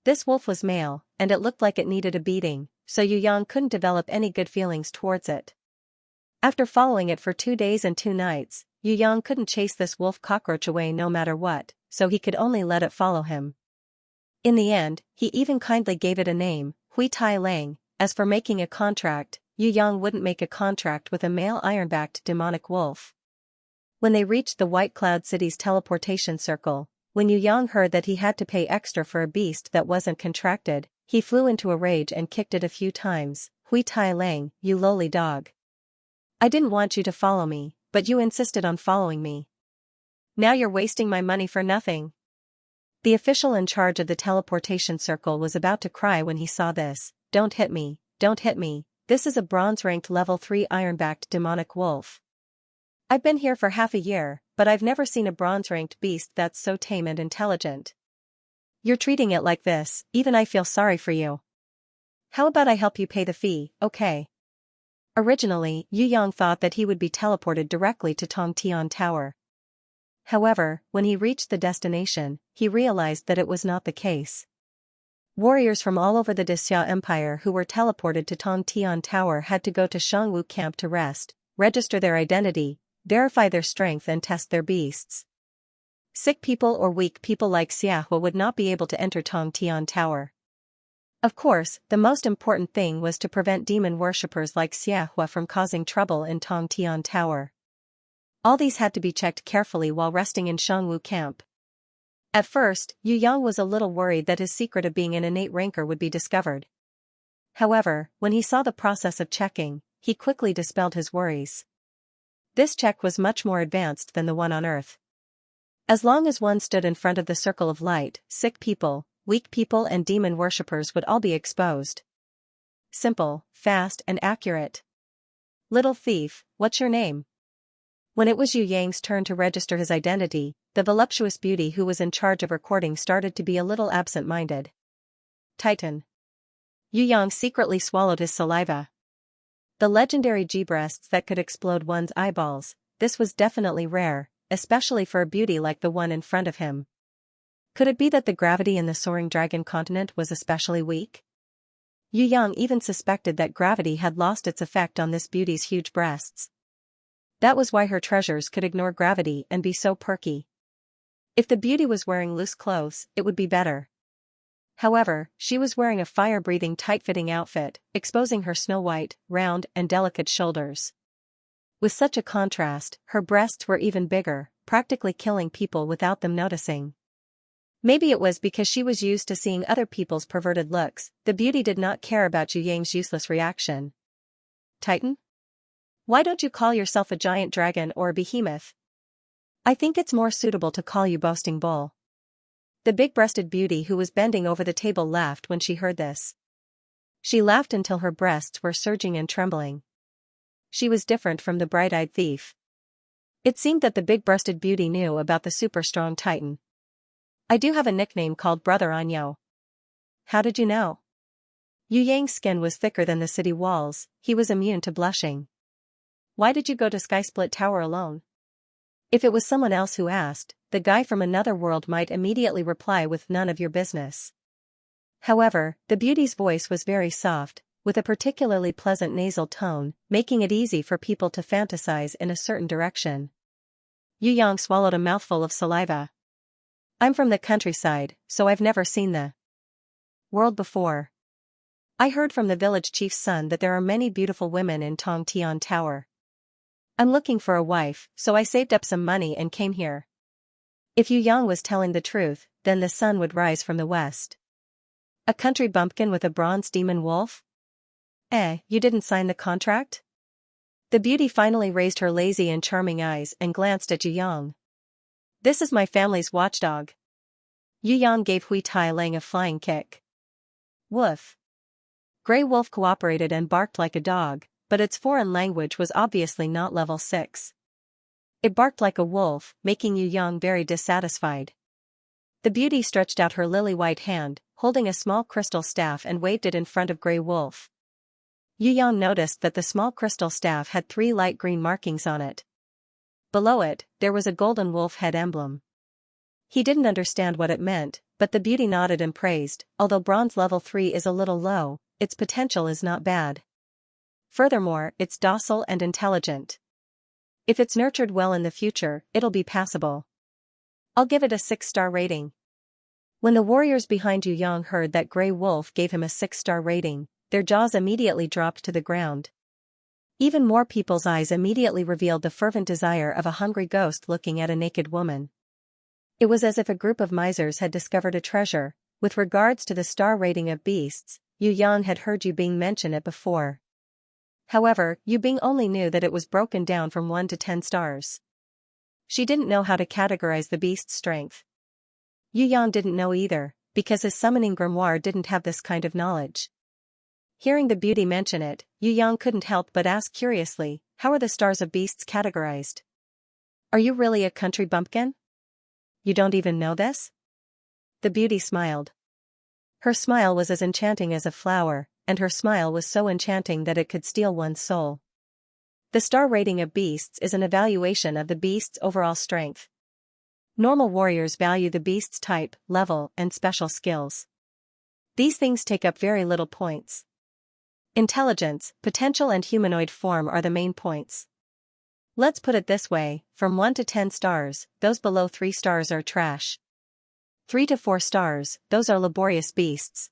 This wolf was male, and it looked like it needed a beating, so Yu Yang couldn't develop any good feelings towards it. After following it for 2 days and 2 nights, Yu Yang couldn't chase this wolf cockroach away no matter what, so he could only let it follow him. In the end, he even kindly gave it a name, Hui Tai Lang. As for making a contract, Yu Yang wouldn't make a contract with a male iron-backed demonic wolf. When they reached the White Cloud City's teleportation circle, when Yu Yang heard that he had to pay extra for a beast that wasn't contracted, he flew into a rage and kicked it a few times. Hui Tai Lang, you lowly dog. I didn't want you to follow me, but you insisted on following me. Now you're wasting my money for nothing. The official in charge of the teleportation circle was about to cry when he saw this. Don't hit me, don't hit me, this is a bronze-ranked level 3 iron-backed demonic wolf. I've been here for half a year, but I've never seen a bronze-ranked beast that's so tame and intelligent. You're treating it like this, even I feel sorry for you. How about I help you pay the fee, okay? Originally, Yu Yang thought that he would be teleported directly to Tongtian Tower. However, when he reached the destination, he realized that it was not the case. Warriors from all over the Dixia Empire who were teleported to Tongtian Tower had to go to Shangwu Camp to rest, register their identity, verify their strength and test their beasts. Sick people or weak people like Xianxia would not be able to enter Tongtian Tower. Of course, the most important thing was to prevent demon worshippers like Xianxia from causing trouble in Tongtian Tower. All these had to be checked carefully while resting in Shangwu Camp. At first, Yu Yang was a little worried that his secret of being an innate ranker would be discovered. However, when he saw the process of checking, he quickly dispelled his worries. This check was much more advanced than the one on Earth. As long as one stood in front of the circle of light, sick people, weak people and demon worshippers would all be exposed. Simple, fast and accurate. Little thief, what's your name? When it was Yu Yang's turn to register his identity, the voluptuous beauty who was in charge of recording started to be a little absent-minded. Titan. Yu Yang secretly swallowed his saliva. The legendary G-breasts that could explode one's eyeballs, this was definitely rare, especially for a beauty like the one in front of him. Could it be that the gravity in the soaring dragon continent was especially weak? Yu Yang even suspected that gravity had lost its effect on this beauty's huge breasts. That was why her treasures could ignore gravity and be so perky. If the beauty was wearing loose clothes, it would be better. However, she was wearing a fire-breathing tight-fitting outfit, exposing her snow-white, round, and delicate shoulders. With such a contrast, her breasts were even bigger, practically killing people without them noticing. Maybe it was because she was used to seeing other people's perverted looks. The beauty did not care about Yu Yang's useless reaction. Titan? Why don't you call yourself a giant dragon or a behemoth? I think it's more suitable to call you boasting bull. The big-breasted beauty who was bending over the table laughed when she heard this. She laughed until her breasts were surging and trembling. She was different from the bright-eyed thief. It seemed that the big-breasted beauty knew about the super-strong Titan. I do have a nickname called Brother Anyo. How did you know? Yu Yang's skin was thicker than the city walls, he was immune to blushing. Why did you go to Sky Split Tower alone? If it was someone else who asked, the guy from another world might immediately reply with none of your business. However, the beauty's voice was very soft, with a particularly pleasant nasal tone, making it easy for people to fantasize in a certain direction. Yu Yang swallowed a mouthful of saliva. I'm from the countryside, so I've never seen the world before. I heard from the village chief's son that there are many beautiful women in Tongtian Tower. I'm looking for a wife, so I saved up some money and came here. If Yu Yang was telling the truth, then the sun would rise from the west. A country bumpkin with a bronze demon wolf? You didn't sign the contract? The beauty finally raised her lazy and charming eyes and glanced at Yu Yang. This is my family's watchdog. Yu Yang gave Hui Tai Lang a flying kick. Woof. Grey Wolf cooperated and barked like a dog, but its foreign language was obviously not level 6. It barked like a wolf, making Yu Yang very dissatisfied. The beauty stretched out her lily-white hand, holding a small crystal staff and waved it in front of Grey Wolf. Yu Yang noticed that the small crystal staff had 3 light green markings on it. Below it, there was a golden wolf head emblem. He didn't understand what it meant, but the beauty nodded and praised, although bronze level 3 is a little low, its potential is not bad. Furthermore, it's docile and intelligent. If it's nurtured well in the future, it'll be passable. I'll give it a 6-star rating. When the warriors behind Yu Yang heard that Grey Wolf gave him a 6-star rating, their jaws immediately dropped to the ground. Even more people's eyes immediately revealed the fervent desire of a hungry ghost looking at a naked woman. It was as if a group of misers had discovered a treasure. With regards to the star rating of beasts, Yu Yang had heard Yu Bing mention it before. However, Yu Bing only knew that it was broken down from 1 to 10 stars. She didn't know how to categorize the beast's strength. Yu Yang didn't know either, because his summoning grimoire didn't have this kind of knowledge. Hearing the beauty mention it, Yu Yang couldn't help but ask curiously, how are the stars of beasts categorized? Are you really a country bumpkin? You don't even know this? The beauty smiled. Her smile was as enchanting as a flower, and her smile was so enchanting that it could steal one's soul. The star rating of beasts is an evaluation of the beast's overall strength. Normal warriors value the beast's type, level, and special skills. These things take up very little points. Intelligence, potential and humanoid form are the main points. Let's put it this way, from 1 to 10 stars, those below 3 stars are trash. 3 to 4 stars, those are laborious beasts.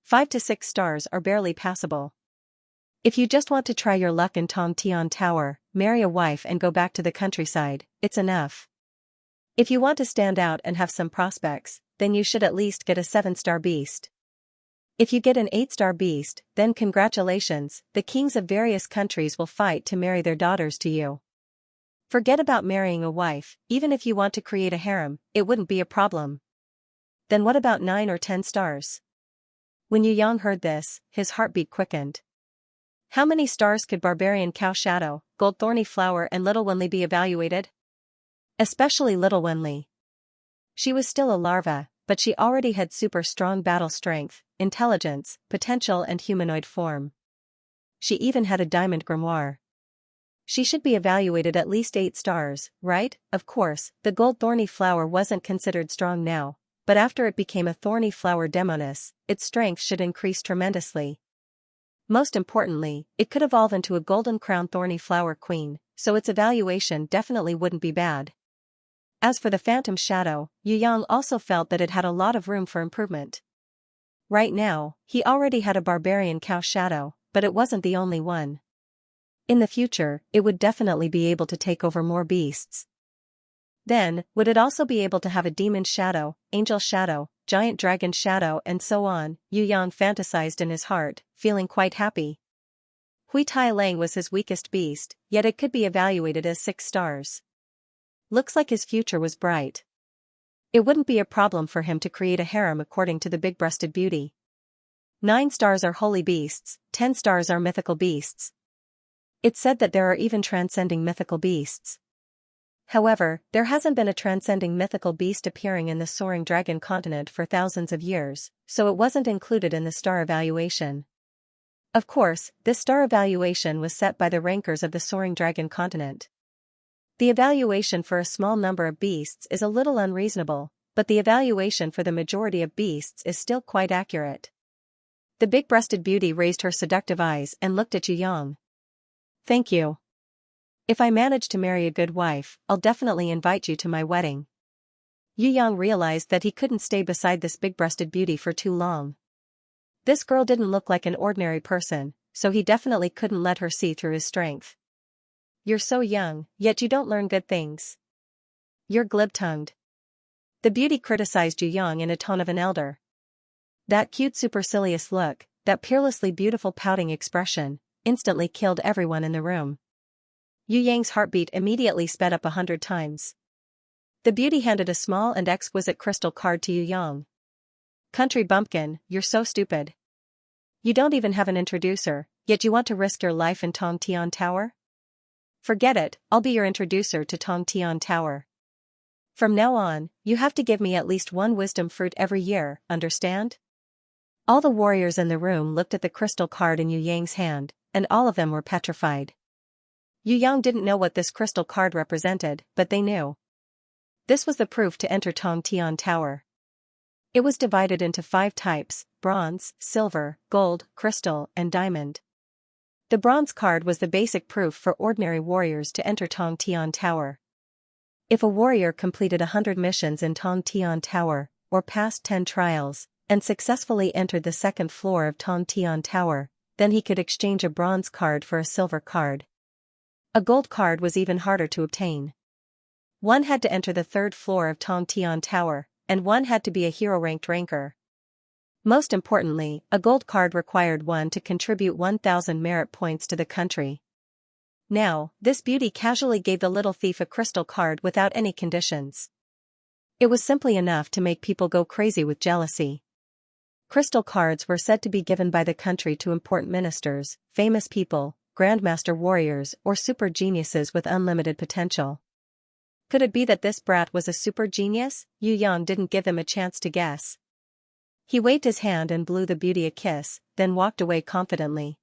5 to 6 stars are barely passable. If you just want to try your luck in Tongtian Tower, marry a wife and go back to the countryside, it's enough. If you want to stand out and have some prospects, then you should at least get a 7-star beast. If you get an 8-star beast, then congratulations, the kings of various countries will fight to marry their daughters to you. Forget about marrying a wife, even if you want to create a harem, it wouldn't be a problem. Then what about 9 or 10 stars? When Yu Yang heard this, his heartbeat quickened. How many stars could Barbarian Cow Shadow, Gold Thorny Flower and Little Wenli be evaluated? Especially Little Wenli. She was still a larva, but she already had super strong battle strength, intelligence, potential and humanoid form. She even had a diamond grimoire. She should be evaluated at least 8 stars, right? Of course, the gold thorny flower wasn't considered strong now, but after it became a thorny flower demoness, its strength should increase tremendously. Most importantly, it could evolve into a golden crown thorny flower queen, so its evaluation definitely wouldn't be bad. As for the phantom shadow, Yu Yang also felt that it had a lot of room for improvement. Right now, he already had a barbarian cow shadow, but it wasn't the only one. In the future, it would definitely be able to take over more beasts. Then, would it also be able to have a demon shadow, angel shadow, giant dragon shadow and so on? Yu Yang fantasized in his heart, feeling quite happy. Hui Tai Lang was his weakest beast, yet it could be evaluated as 6 stars. Looks like his future was bright. It wouldn't be a problem for him to create a harem according to the big-breasted beauty. 9 stars are holy beasts, 10 stars are mythical beasts. It's said that there are even transcending mythical beasts. However, there hasn't been a transcending mythical beast appearing in the soaring dragon continent for thousands of years, so it wasn't included in the star evaluation. Of course, this star evaluation was set by the rankers of the soaring dragon continent. The evaluation for a small number of beasts is a little unreasonable, but the evaluation for the majority of beasts is still quite accurate. The big-breasted beauty raised her seductive eyes and looked at Yu Yang. Thank you. If I manage to marry a good wife, I'll definitely invite you to my wedding. Yu Yang realized that he couldn't stay beside this big-breasted beauty for too long. This girl didn't look like an ordinary person, so he definitely couldn't let her see through his strength. You're so young, yet you don't learn good things. You're glib-tongued. The beauty criticized Yu Yang in a tone of an elder. That cute supercilious look, that peerlessly beautiful pouting expression, instantly killed everyone in the room. Yu Yang's heartbeat immediately sped up 100 times. The beauty handed a small and exquisite crystal card to Yu Yang. Country bumpkin, you're so stupid. You don't even have an introducer, yet you want to risk your life in Tong Tian Tower? Forget it, I'll be your introducer to Tong Tian Tower. From now on, you have to give me at least 1 wisdom fruit every year, understand? All the warriors in the room looked at the crystal card in Yu Yang's hand, and all of them were petrified. Yu Yang didn't know what this crystal card represented, but they knew. This was the proof to enter Tong Tian Tower. It was divided into 5 types: bronze, silver, gold, crystal, and diamond. The bronze card was the basic proof for ordinary warriors to enter Tong Tian Tower. If a warrior completed 100 missions in Tong Tian Tower, or passed 10 trials, and successfully entered the 2nd floor of Tong Tian Tower, then he could exchange a bronze card for a silver card. A gold card was even harder to obtain. One had to enter the 3rd floor of Tong Tian Tower, and one had to be a hero-ranked ranker. Most importantly, a gold card required one to contribute 1,000 merit points to the country. Now, this beauty casually gave the little thief a crystal card without any conditions. It was simply enough to make people go crazy with jealousy. Crystal cards were said to be given by the country to important ministers, famous people, grandmaster warriors or super geniuses with unlimited potential. Could it be that this brat was a super genius? Yu Yang didn't give him a chance to guess. He waved his hand and blew the beauty a kiss, then walked away confidently.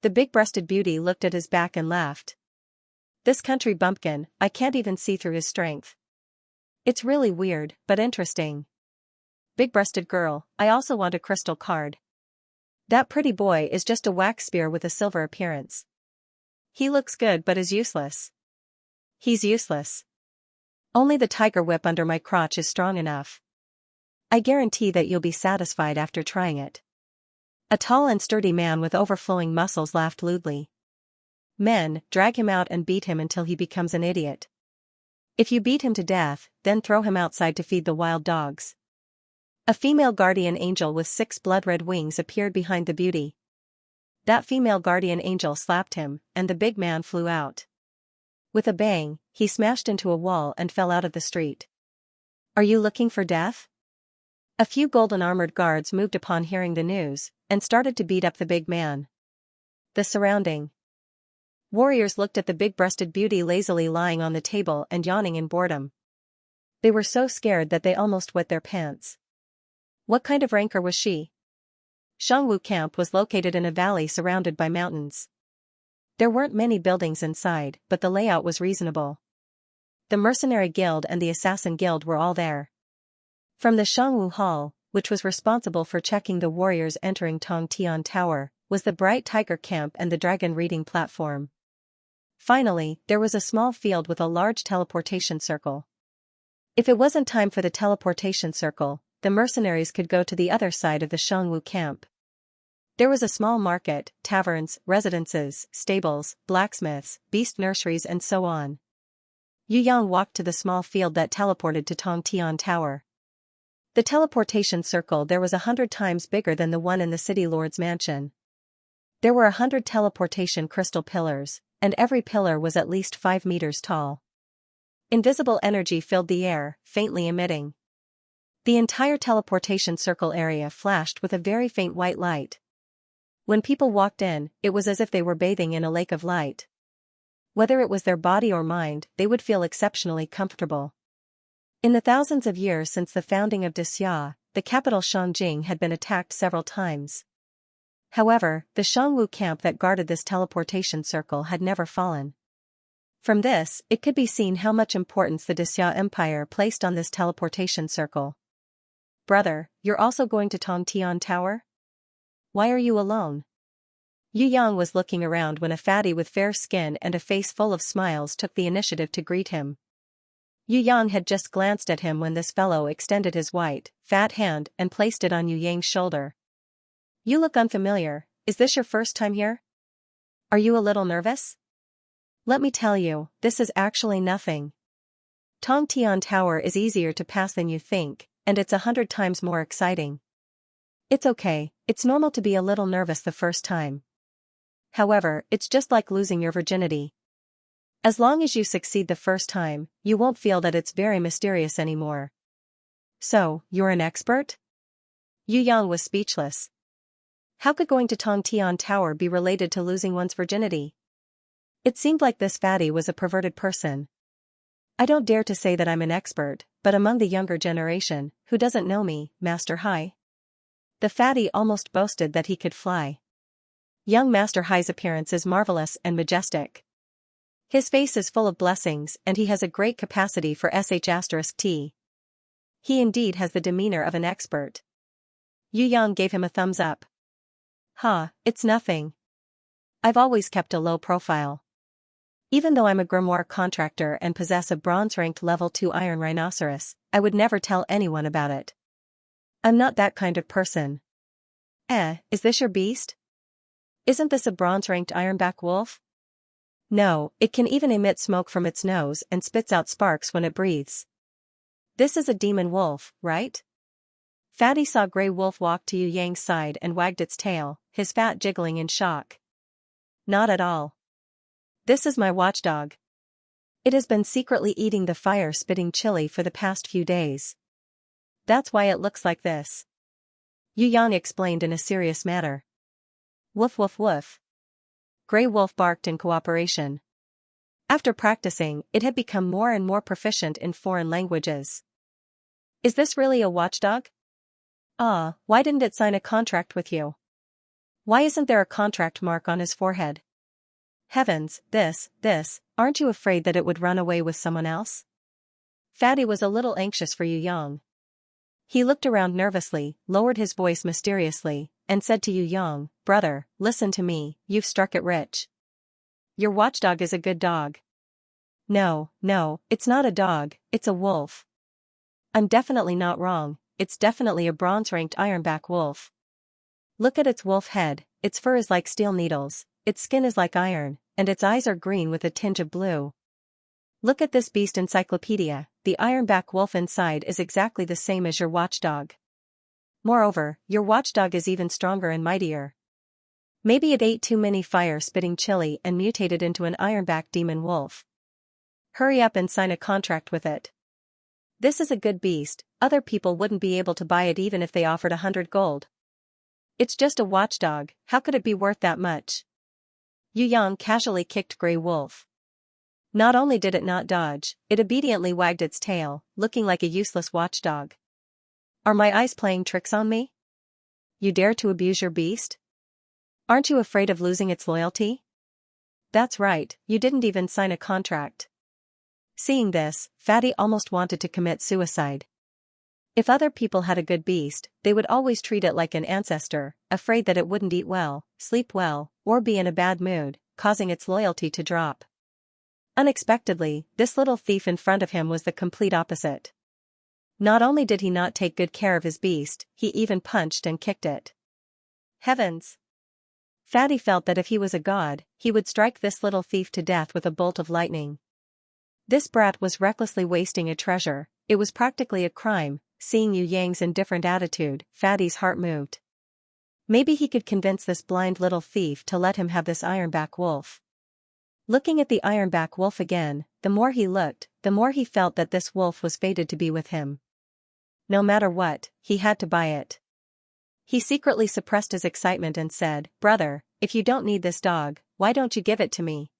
The big-breasted beauty looked at his back and laughed. This country bumpkin, I can't even see through his strength. It's really weird, but interesting. Big-breasted girl, I also want a crystal card. That pretty boy is just a wax spear with a silver appearance. He looks good but is useless. He's useless. Only the tiger whip under my crotch is strong enough. I guarantee that you'll be satisfied after trying it. A tall and sturdy man with overflowing muscles laughed lewdly. Men, drag him out and beat him until he becomes an idiot. If you beat him to death, then throw him outside to feed the wild dogs. A female guardian angel with 6 blood-red wings appeared behind the beauty. That female guardian angel slapped him, and the big man flew out. With a bang, he smashed into a wall and fell out of the street. Are you looking for death? A few golden-armored guards moved upon hearing the news, and started to beat up the big man. The surrounding warriors looked at the big-breasted beauty lazily lying on the table and yawning in boredom. They were so scared that they almost wet their pants. What kind of ranker was she? Xianxia camp was located in a valley surrounded by mountains. There weren't many buildings inside, but the layout was reasonable. The mercenary guild and the assassin guild were all there. From the Xianxia Hall, which was responsible for checking the warriors entering Tong Tian Tower, was the Bright Tiger camp and the dragon reading platform. Finally, there was a small field with a large teleportation circle. If it wasn't time for the teleportation circle, the mercenaries could go to the other side of the Xiangwu camp. There was a small market, taverns, residences, stables, blacksmiths, beast nurseries and so on. Yu Yang walked to the small field that teleported to Tongtian Tower. The teleportation circle there was 100 times bigger than the one in the city lord's mansion. There were 100 teleportation crystal pillars, and every pillar was at least 5 meters tall. Invisible energy filled the air, faintly emitting. The entire teleportation circle area flashed with a very faint white light. When people walked in, it was as if they were bathing in a lake of light. Whether it was their body or mind, they would feel exceptionally comfortable. In the thousands of years since the founding of Xianxia, the capital Shangjing had been attacked several times. However, the Xiangwu camp that guarded this teleportation circle had never fallen. From this, it could be seen how much importance the Xia Empire placed on this teleportation circle. "Brother, you're also going to Tongtian Tower? Why are you alone?" Yu Yang was looking around when a fatty with fair skin and a face full of smiles took the initiative to greet him. Yu Yang had just glanced at him when this fellow extended his white, fat hand and placed it on Yu Yang's shoulder. "You look unfamiliar, is this your first time here? Are you a little nervous?" "Let me tell you, this is actually nothing. Tongtian Tower is easier to pass than you think, and it's 100 times more exciting. It's okay, it's normal to be a little nervous the first time. However, it's just like losing your virginity. As long as you succeed the first time, you won't feel that it's very mysterious anymore." "So, you're an expert?" Yu Yang was speechless. How could going to Tongtian Tower be related to losing one's virginity? It seemed like this fatty was a perverted person. "I don't dare to say that I'm an expert, but among the younger generation, who doesn't know me, Master Hai?" The fatty almost boasted that he could fly. Young Master Hai's appearance is marvelous and majestic. His face is full of blessings and he has a great capacity for sh*t. He indeed has the demeanor of an expert. Yu Yang gave him a thumbs up. It's nothing. I've always kept a low profile. Even though I'm a grimoire contractor and possess a bronze-ranked level 2 iron rhinoceros, I would never tell anyone about it. I'm not that kind of person." Is this your beast? Isn't this a bronze-ranked ironback wolf?" "No, it can even emit smoke from its nose and spits out sparks when it breathes." "This is a demon wolf, right?" Fatty saw Grey Wolf walk to Yu Yang's side and wagged its tail, his fat jiggling in shock. "Not at all. This is my watchdog. It has been secretly eating the fire-spitting chili for the past few days. That's why it looks like this." Yu Yang explained in a serious manner. "Woof woof woof." Grey Wolf barked in cooperation. After practicing, it had become more and more proficient in foreign languages. "Is this really a watchdog? Why didn't it sign a contract with you? Why isn't there a contract mark on his forehead? Heavens, this, aren't you afraid that it would run away with someone else?" Fatty was a little anxious for Yu Yang. He looked around nervously, lowered his voice mysteriously, and said to Yu Yang, "Brother, listen to me, you've struck it rich. Your watchdog is a good dog." No, it's not a dog, it's a wolf." "I'm definitely not wrong, it's definitely a bronze-ranked ironback wolf. Look at its wolf head, its fur is like steel needles, its skin is like iron, and its eyes are green with a tinge of blue. Look at this beast encyclopedia, the ironback wolf inside is exactly the same as your watchdog. Moreover, your watchdog is even stronger and mightier. Maybe it ate too many fire-spitting chili and mutated into an ironback demon wolf. Hurry up and sign a contract with it. This is a good beast, other people wouldn't be able to buy it even if they offered 100 gold. It's just a watchdog, how could it be worth that much?" Yu Yang casually kicked Grey Wolf. Not only did it not dodge, it obediently wagged its tail, looking like a useless watchdog. "Are my eyes playing tricks on me? You dare to abuse your beast? Aren't you afraid of losing its loyalty? That's right, you didn't even sign a contract." Seeing this, Fatty almost wanted to commit suicide. If other people had a good beast, they would always treat it like an ancestor, afraid that it wouldn't eat well, sleep well, or be in a bad mood, causing its loyalty to drop. Unexpectedly, this little thief in front of him was the complete opposite. Not only did he not take good care of his beast, he even punched and kicked it. Heavens! Fatty felt that if he was a god, he would strike this little thief to death with a bolt of lightning. This brat was recklessly wasting a treasure. It was practically a crime. Seeing Yu Yang's indifferent attitude, Fatty's heart moved. Maybe he could convince this blind little thief to let him have this ironback wolf. Looking at the ironback wolf again, the more he looked, the more he felt that this wolf was fated to be with him. No matter what, he had to buy it. He secretly suppressed his excitement and said, "Brother, if you don't need this dog, why don't you give it to me?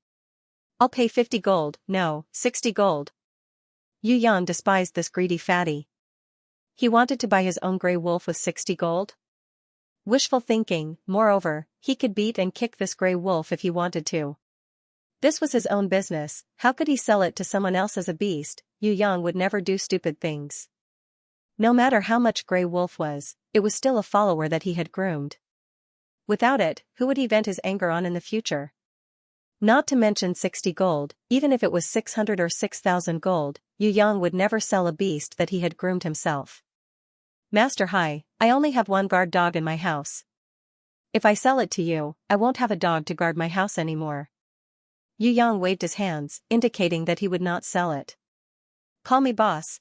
I'll pay 50 gold, no, 60 gold. Yu Yang despised this greedy fatty. He wanted to buy his own grey wolf with 60 gold? Wishful thinking. Moreover, he could beat and kick this grey wolf if he wanted to. This was his own business. How could he sell it to someone else as a beast? Yu Yang would never do stupid things. No matter how much Grey Wolf was, it was still a follower that he had groomed. Without it, who would he vent his anger on in the future? Not to mention 60 gold, even if it was 600 or 6,000 gold, Yu Yang would never sell a beast that he had groomed himself. Master Hai, I only have one guard dog in my house. If I sell it to you, I won't have a dog to guard my house anymore. Yu Yang waved his hands, indicating that he would not sell it. Call me boss.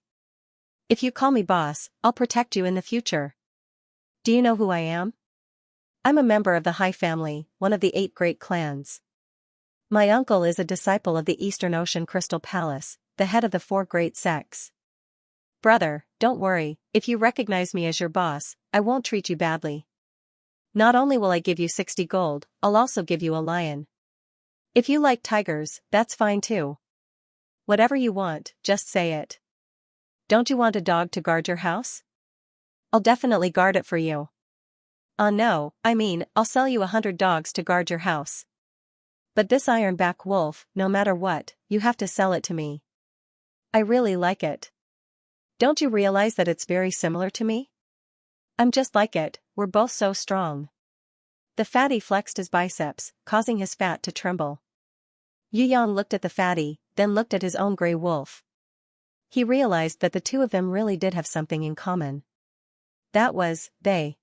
If you call me boss, I'll protect you in the future. Do you know who I am? I'm a member of the Hai family, one of the 8 great clans. My uncle is a disciple of the Eastern Ocean Crystal Palace, the head of the 4 great sects. Brother, don't worry, if you recognize me as your boss, I won't treat you badly. Not only will I give you 60 gold, I'll also give you a lion. If you like tigers, that's fine too. Whatever you want, just say it. Don't you want a dog to guard your house? I'll definitely guard it for you. No, I'll sell you 100 dogs to guard your house. But this ironback wolf, no matter what, you have to sell it to me. I really like it. Don't you realize that it's very similar to me? I'm just like it, we're both so strong. The fatty flexed his biceps, causing his fat to tremble. Yu Yang looked at the fatty, then looked at his own grey wolf. He realized that the two of them really did have something in common. That was, they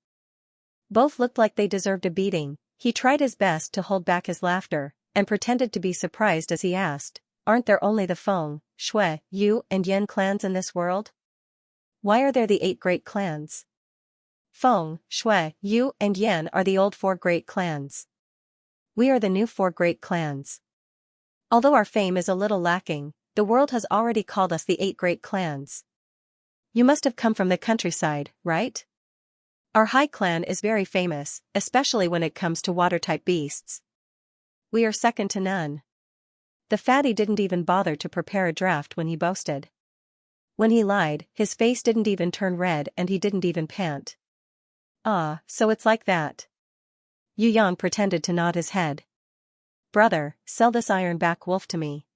both looked like they deserved a beating. He tried his best to hold back his laughter, and pretended to be surprised as he asked, aren't there only the Feng, Shui, Yu and Yan clans in this world? Why are there the 8 great clans? Feng, Shui, Yu and Yan are the old 4 great clans. We are the new 4 great clans. Although our fame is a little lacking, the world has already called us the 8 great clans. You must have come from the countryside, right? Our Hai clan is very famous, especially when it comes to water-type beasts. We are second to none. The fatty didn't even bother to prepare a draft when he boasted. When he lied, his face didn't even turn red and he didn't even pant. So it's like that. Yu Yang pretended to nod his head. Brother, sell this ironback wolf to me.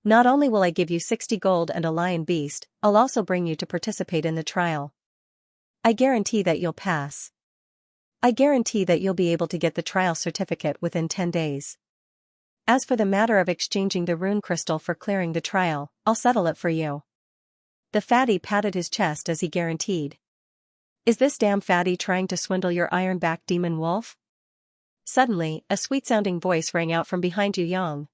Not only will I give you 60 gold and a lion beast, I'll also bring you to participate in the trial. I guarantee that you'll pass. I guarantee that you'll be able to get the trial certificate within 10 days. As for the matter of exchanging the rune crystal for clearing the trial, I'll settle it for you. The fatty patted his chest as he guaranteed. Is this damn fatty trying to swindle your ironback demon wolf? Suddenly, a sweet-sounding voice rang out from behind Yu Yang.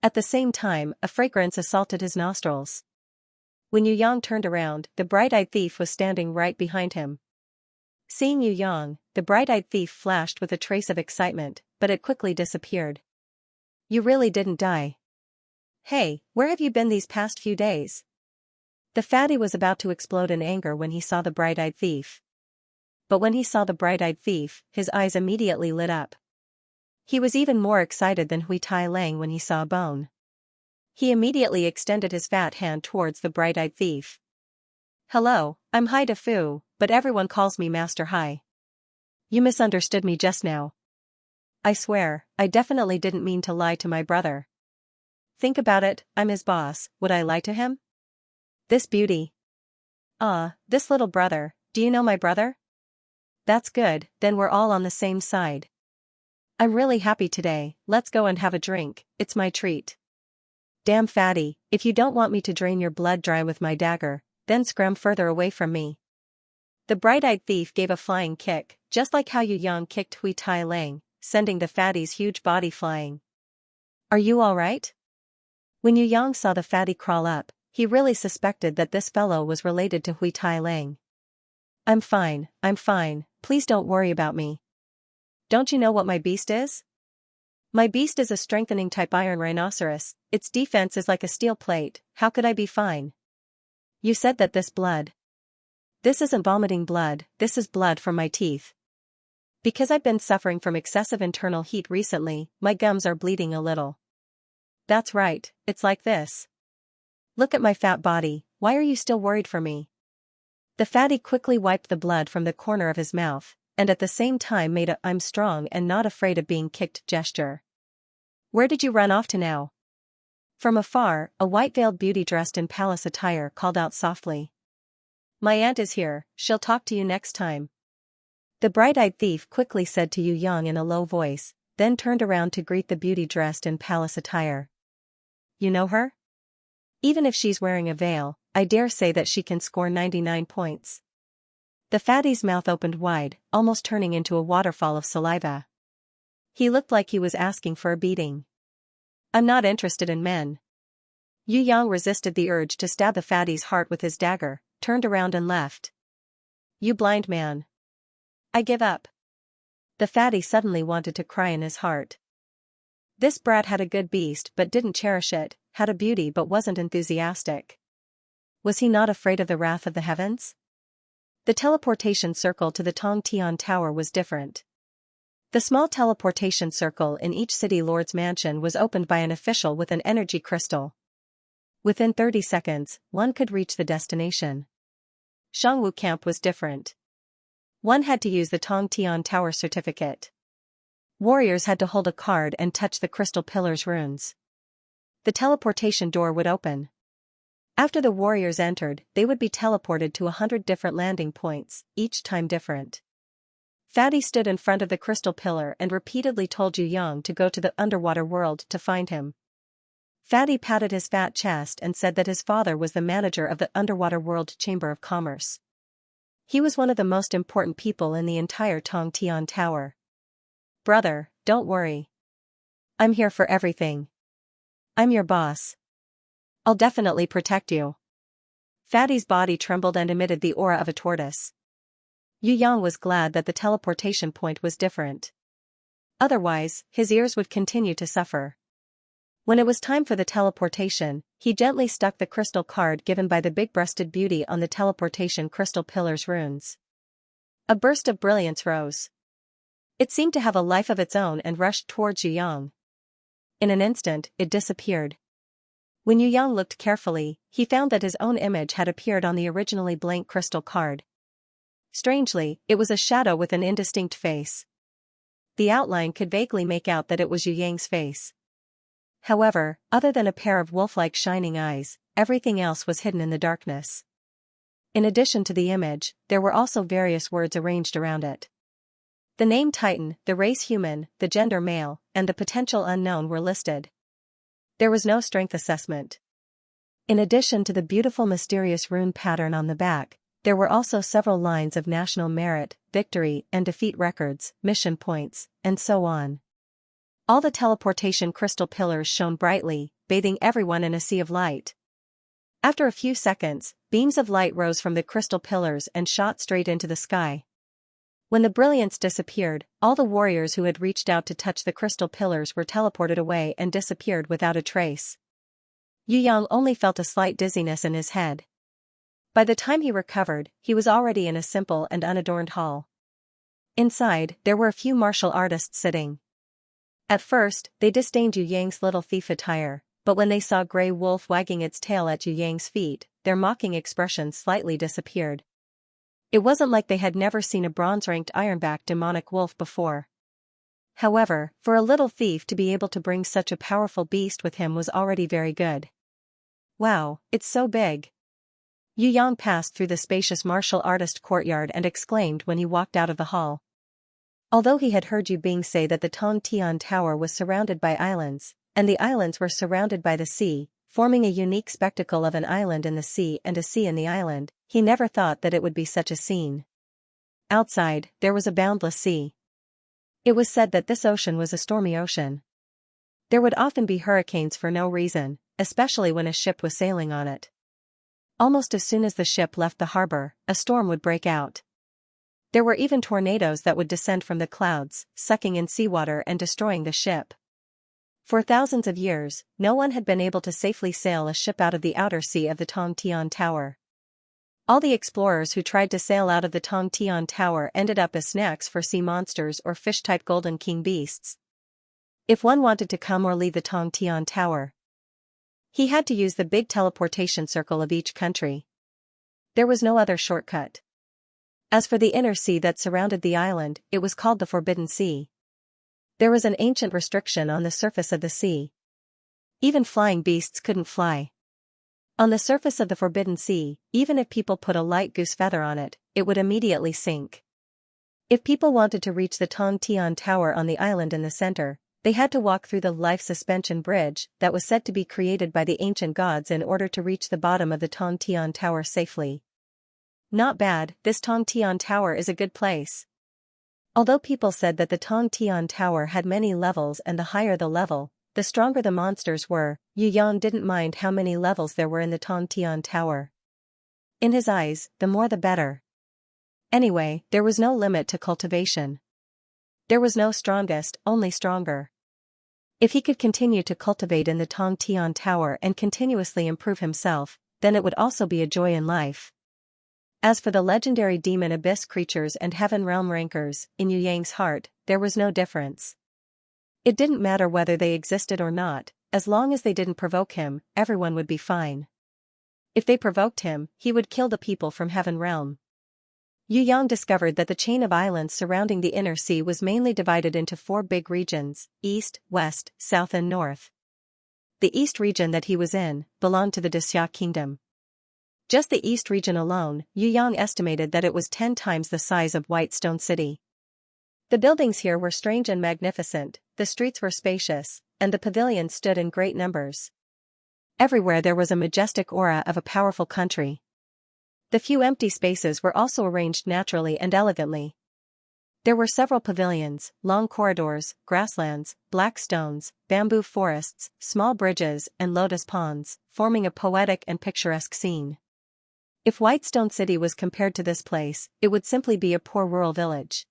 At the same time, a fragrance assaulted his nostrils. When Yu Yang turned around, the bright-eyed thief was standing right behind him. Seeing Yu Yang, the bright-eyed thief flashed with a trace of excitement, but it quickly disappeared. You really didn't die. Hey, where have you been these past few days? The fatty was about to explode in anger when he saw the bright-eyed thief. But when he saw the bright-eyed thief, his eyes immediately lit up. He was even more excited than Hui Tai Lang when he saw a bone. He immediately extended his fat hand towards the bright-eyed thief. Hello, I'm Hai De Fu, but everyone calls me Master Hai. You misunderstood me just now. I swear, I definitely didn't mean to lie to my brother. Think about it, I'm his boss, would I lie to him? This beauty. This little brother, do you know my brother? That's good, then we're all on the same side. I'm really happy today, let's go and have a drink, it's my treat. Damn fatty, if you don't want me to drain your blood dry with my dagger, then scrum further away from me. The bright-eyed thief gave a flying kick, just like how Yu Yang kicked Hui Tai Lang, sending the fatty's huge body flying. Are you alright? When Yu Yang saw the fatty crawl up, he really suspected that this fellow was related to Hui Tai Lang. I'm fine, please don't worry about me. Don't you know what my beast is? My beast is a strengthening type iron rhinoceros, its defense is like a steel plate, how could I be fine? You said that this blood. This isn't vomiting blood, this is blood from my teeth. Because I've been suffering from excessive internal heat recently, my gums are bleeding a little. That's right, it's like this. Look at my fat body, why are you still worried for me? The fatty quickly wiped the blood from the corner of his mouth, and at the same time made a "I'm strong and not afraid of being kicked" gesture. Where did you run off to now? From afar, a white-veiled beauty dressed in palace attire called out softly. My aunt is here, she'll talk to you next time. The bright-eyed thief quickly said to Yu Yang in a low voice, then turned around to greet the beauty dressed in palace attire. You know her? Even if she's wearing a veil, I dare say that she can score 99 points. The fatty's mouth opened wide, almost turning into a waterfall of saliva. He looked like he was asking for a beating. I'm not interested in men. Yu Yang resisted the urge to stab the fatty's heart with his dagger, turned around and left. You blind man. I give up. The fatty suddenly wanted to cry in his heart. This brat had a good beast but didn't cherish it, had a beauty but wasn't enthusiastic. Was he not afraid of the wrath of the heavens? The teleportation circle to the Tong Tian Tower was different. The small teleportation circle in each city lord's mansion was opened by an official with an energy crystal. Within 30 seconds, one could reach the destination. Shangwu camp was different. One had to use the Tong Tian Tower certificate. Warriors had to hold a card and touch the crystal pillar's runes. The teleportation door would open. After the warriors entered, they would be teleported to 100 different landing points, each time different. Fatty stood in front of the crystal pillar and repeatedly told Yu Yang to go to the underwater world to find him. Fatty patted his fat chest and said that his father was the manager of the Underwater World Chamber of Commerce. He was one of the most important people in the entire Tong Tian Tower. Brother, don't worry. I'm here for everything. I'm your boss. I'll definitely protect you. Fatty's body trembled and emitted the aura of a tortoise. Yu Yang was glad that the teleportation point was different. Otherwise, his ears would continue to suffer. When it was time for the teleportation, he gently stuck the crystal card given by the big-breasted beauty on the teleportation crystal pillar's runes. A burst of brilliance rose. It seemed to have a life of its own and rushed towards Yu Yang. In an instant, it disappeared. When Yu Yang looked carefully, he found that his own image had appeared on the originally blank crystal card. Strangely, it was a shadow with an indistinct face. The outline could vaguely make out that it was Yu Yang's face. However, other than a pair of wolf-like shining eyes, everything else was hidden in the darkness. In addition to the image, there were also various words arranged around it. The name Titan, the race human, the gender male, and the potential unknown were listed. There was no strength assessment. In addition to the beautiful mysterious rune pattern on the back, there were also several lines of national merit, victory and defeat records, mission points, and so on. All the teleportation crystal pillars shone brightly, bathing everyone in a sea of light. After a few seconds, beams of light rose from the crystal pillars and shot straight into the sky. When the brilliance disappeared, all the warriors who had reached out to touch the crystal pillars were teleported away and disappeared without a trace. Yu Yang only felt a slight dizziness in his head. By the time he recovered, he was already in a simple and unadorned hall. Inside, there were a few martial artists sitting. At first, they disdained Yu Yang's little thief attire, but when they saw Grey Wolf wagging its tail at Yu Yang's feet, their mocking expression slightly disappeared. It wasn't like they had never seen a bronze-ranked ironback demonic wolf before. However, for a little thief to be able to bring such a powerful beast with him was already very good. Wow, it's so big. Yu Yang passed through the spacious martial artist courtyard and exclaimed when he walked out of the hall. Although he had heard Yu Bing say that the Tong Tian Tower was surrounded by islands, and the islands were surrounded by the sea, forming a unique spectacle of an island in the sea and a sea in the island. He never thought that it would be such a scene. Outside, there was a boundless sea. It was said that this ocean was a stormy ocean. There would often be hurricanes for no reason, especially when a ship was sailing on it. Almost as soon as the ship left the harbor, a storm would break out. There were even tornadoes that would descend from the clouds, sucking in seawater and destroying the ship. For thousands of years, no one had been able to safely sail a ship out of the outer sea of the Tongtian Tower. All the explorers who tried to sail out of the Tongtian Tower ended up as snacks for sea monsters or fish-type golden king beasts. If one wanted to come or leave the Tongtian Tower, he had to use the big teleportation circle of each country. There was no other shortcut. As for the inner sea that surrounded the island, it was called the Forbidden Sea. There was an ancient restriction on the surface of the sea. Even flying beasts couldn't fly. On the surface of the Forbidden Sea, even if people put a light goose feather on it, it would immediately sink. If people wanted to reach the Tongtian Tower on the island in the center, they had to walk through the life suspension bridge that was said to be created by the ancient gods in order to reach the bottom of the Tongtian Tower safely. Not bad, this Tongtian Tower is a good place. Although people said that the Tongtian Tower had many levels and the higher the level, the stronger the monsters were, Yu Yang didn't mind how many levels there were in the Tongtian Tower. In his eyes, the more the better. Anyway, there was no limit to cultivation. There was no strongest, only stronger. If he could continue to cultivate in the Tongtian Tower and continuously improve himself, then it would also be a joy in life. As for the legendary demon abyss creatures and heaven realm rankers, in Yu Yang's heart, there was no difference. It didn't matter whether they existed or not, as long as they didn't provoke him, everyone would be fine. If they provoked him, he would kill the people from heaven realm. Yu Yang discovered that the chain of islands surrounding the inner sea was mainly divided into 4 big regions: east, west, south and north. The east region that he was in belonged to the Xia kingdom. Just the east region alone, Yu Yang estimated that it was 10 times the size of Whitestone City. The buildings here were strange and magnificent, the streets were spacious, and the pavilions stood in great numbers. Everywhere there was a majestic aura of a powerful country. The few empty spaces were also arranged naturally and elegantly. There were several pavilions, long corridors, grasslands, black stones, bamboo forests, small bridges, and lotus ponds, forming a poetic and picturesque scene. If Whitestone City was compared to this place, it would simply be a poor rural village.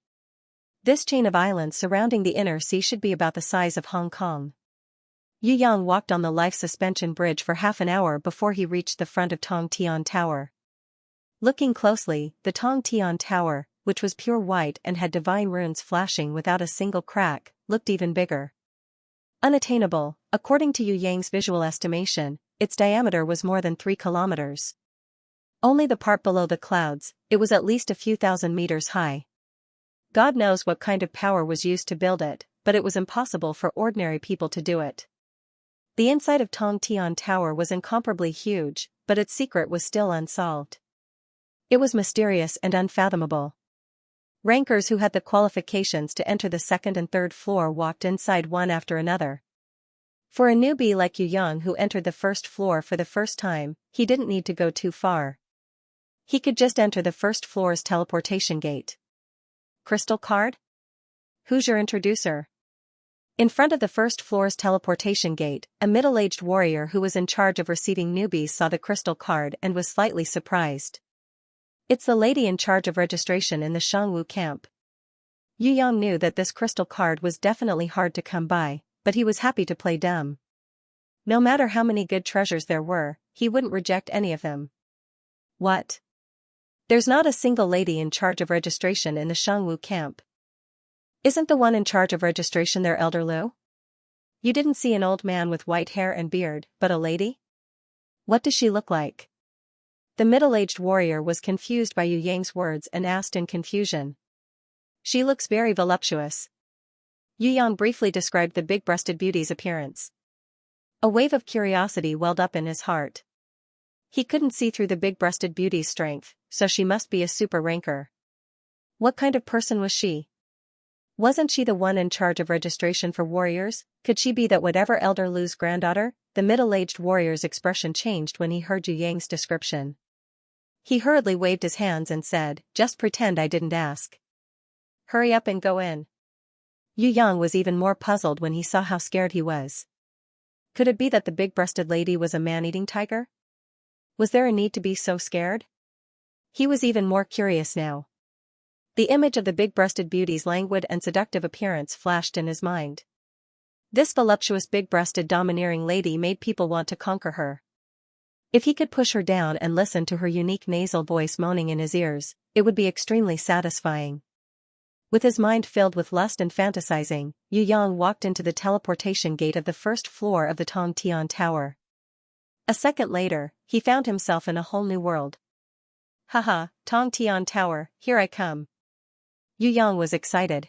This chain of islands surrounding the inner sea should be about the size of Hong Kong. Yu Yang walked on the life suspension bridge for half an hour before he reached the front of Tongtian Tower. Looking closely, the Tongtian Tower, which was pure white and had divine runes flashing without a single crack, looked even bigger. Unattainable, according to Yu Yang's visual estimation, its diameter was more than 3 kilometers. Only the part below the clouds, it was at least a few thousand meters high. God knows what kind of power was used to build it, but it was impossible for ordinary people to do it. The inside of Tongtian Tower was incomparably huge, but its secret was still unsolved. It was mysterious and unfathomable. Rankers who had the qualifications to enter the 2nd and 3rd floor walked inside one after another. For a newbie like Yu Yang who entered the 1st floor for the first time, he didn't need to go too far. He could just enter the 1st floor's teleportation gate. Crystal card? Who's your introducer? In front of the 1st floor's teleportation gate, a middle-aged warrior who was in charge of receiving newbies saw the crystal card and was slightly surprised. It's the lady in charge of registration in the Xianxia camp. Yu Yang knew that this crystal card was definitely hard to come by, but he was happy to play dumb. No matter how many good treasures there were, he wouldn't reject any of them. What? There's not a single lady in charge of registration in the Xianxia camp. Isn't the one in charge of registration their elder Lu? You didn't see an old man with white hair and beard, but a lady? What does she look like? The middle-aged warrior was confused by Yu Yang's words and asked in confusion. She looks very voluptuous. Yu Yang briefly described the big-breasted beauty's appearance. A wave of curiosity welled up in his heart. He couldn't see through the big-breasted beauty's strength, so she must be a super ranker. What kind of person was she? Wasn't she the one in charge of registration for warriors? Could she be that whatever Elder Lu's granddaughter? The middle-aged warrior's expression changed when he heard Yu Yang's description. He hurriedly waved his hands and said, "Just pretend I didn't ask. Hurry up and go in." Yu Yang was even more puzzled when he saw how scared he was. Could it be that the big-breasted lady was a man-eating tiger? Was there a need to be so scared? He was even more curious now. The image of the big-breasted beauty's languid and seductive appearance flashed in his mind. This voluptuous big-breasted domineering lady made people want to conquer her. If he could push her down and listen to her unique nasal voice moaning in his ears, it would be extremely satisfying. With his mind filled with lust and fantasizing, Yu Yang walked into the teleportation gate of the first floor of the Tongtian Tower. A second later, he found himself in a whole new world. Haha, Tongtian Tower, here I come. Yu Yang was excited.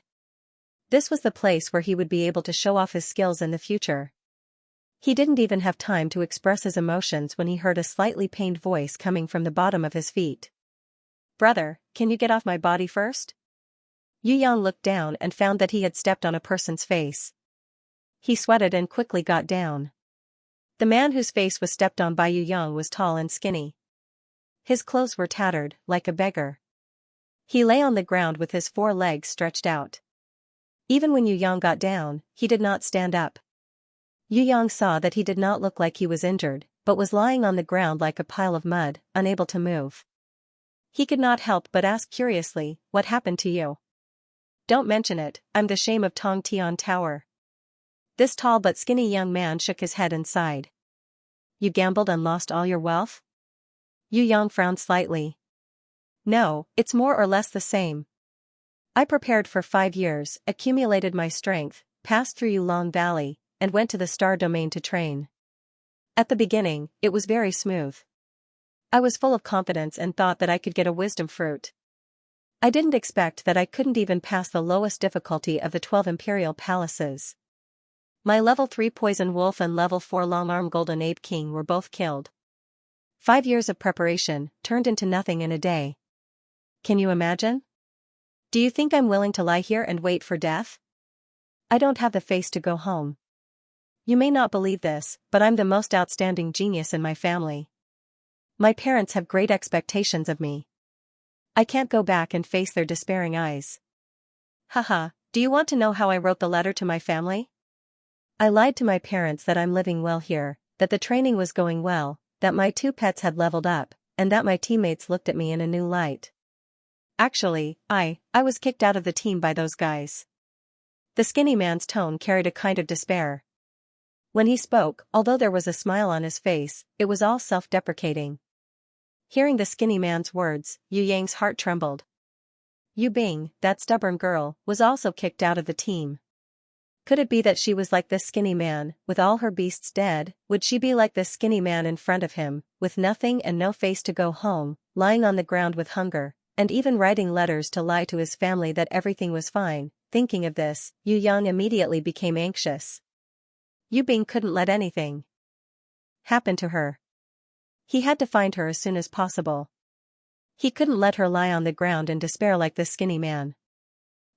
This was the place where he would be able to show off his skills in the future. He didn't even have time to express his emotions when he heard a slightly pained voice coming from the bottom of his feet. "Brother, can you get off my body first?" Yu Yang looked down and found that he had stepped on a person's face. He sweated and quickly got down. The man whose face was stepped on by Yu Yang was tall and skinny. His clothes were tattered, like a beggar. He lay on the ground with his 4 legs stretched out. Even when Yu Yang got down, he did not stand up. Yu Yang saw that he did not look like he was injured, but was lying on the ground like a pile of mud, unable to move. He could not help but ask curiously, "What happened to you?" "Don't mention it, I'm the shame of Tongtian Tower." This tall but skinny young man shook his head and sighed. "You gambled and lost all your wealth?" Yu Yang frowned slightly. "No, it's more or less the same. I prepared for 5 years, accumulated my strength, passed through Yulong Valley, and went to the Star Domain to train. At the beginning, it was very smooth. I was full of confidence and thought that I could get a wisdom fruit. I didn't expect that I couldn't even pass the lowest difficulty of the 12 Imperial Palaces. My level 3 Poison Wolf and level 4 Long-Arm Golden Ape King were both killed. 5 years of preparation turned into nothing in a day. Can you imagine? Do you think I'm willing to lie here and wait for death? I don't have the face to go home. You may not believe this, but I'm the most outstanding genius in my family. My parents have great expectations of me. I can't go back and face their despairing eyes. Haha, do you want to know how I wrote the letter to my family? I lied to my parents that I'm living well here, that the training was going well, that my 2 pets had leveled up, and that my teammates looked at me in a new light. Actually, I was kicked out of the team by those guys." The skinny man's tone carried a kind of despair. When he spoke, although there was a smile on his face, it was all self-deprecating. Hearing the skinny man's words, Yu Yang's heart trembled. Yu Bing, that stubborn girl, was also kicked out of the team. Could it be that she was like this skinny man, with all her beasts dead? Would she be like this skinny man in front of him, with nothing and no face to go home, lying on the ground with hunger, and even writing letters to lie to his family that everything was fine? Thinking of this, Yu Yang immediately became anxious. Yu Bing couldn't let anything happen to her. He had to find her as soon as possible. He couldn't let her lie on the ground in despair like this skinny man.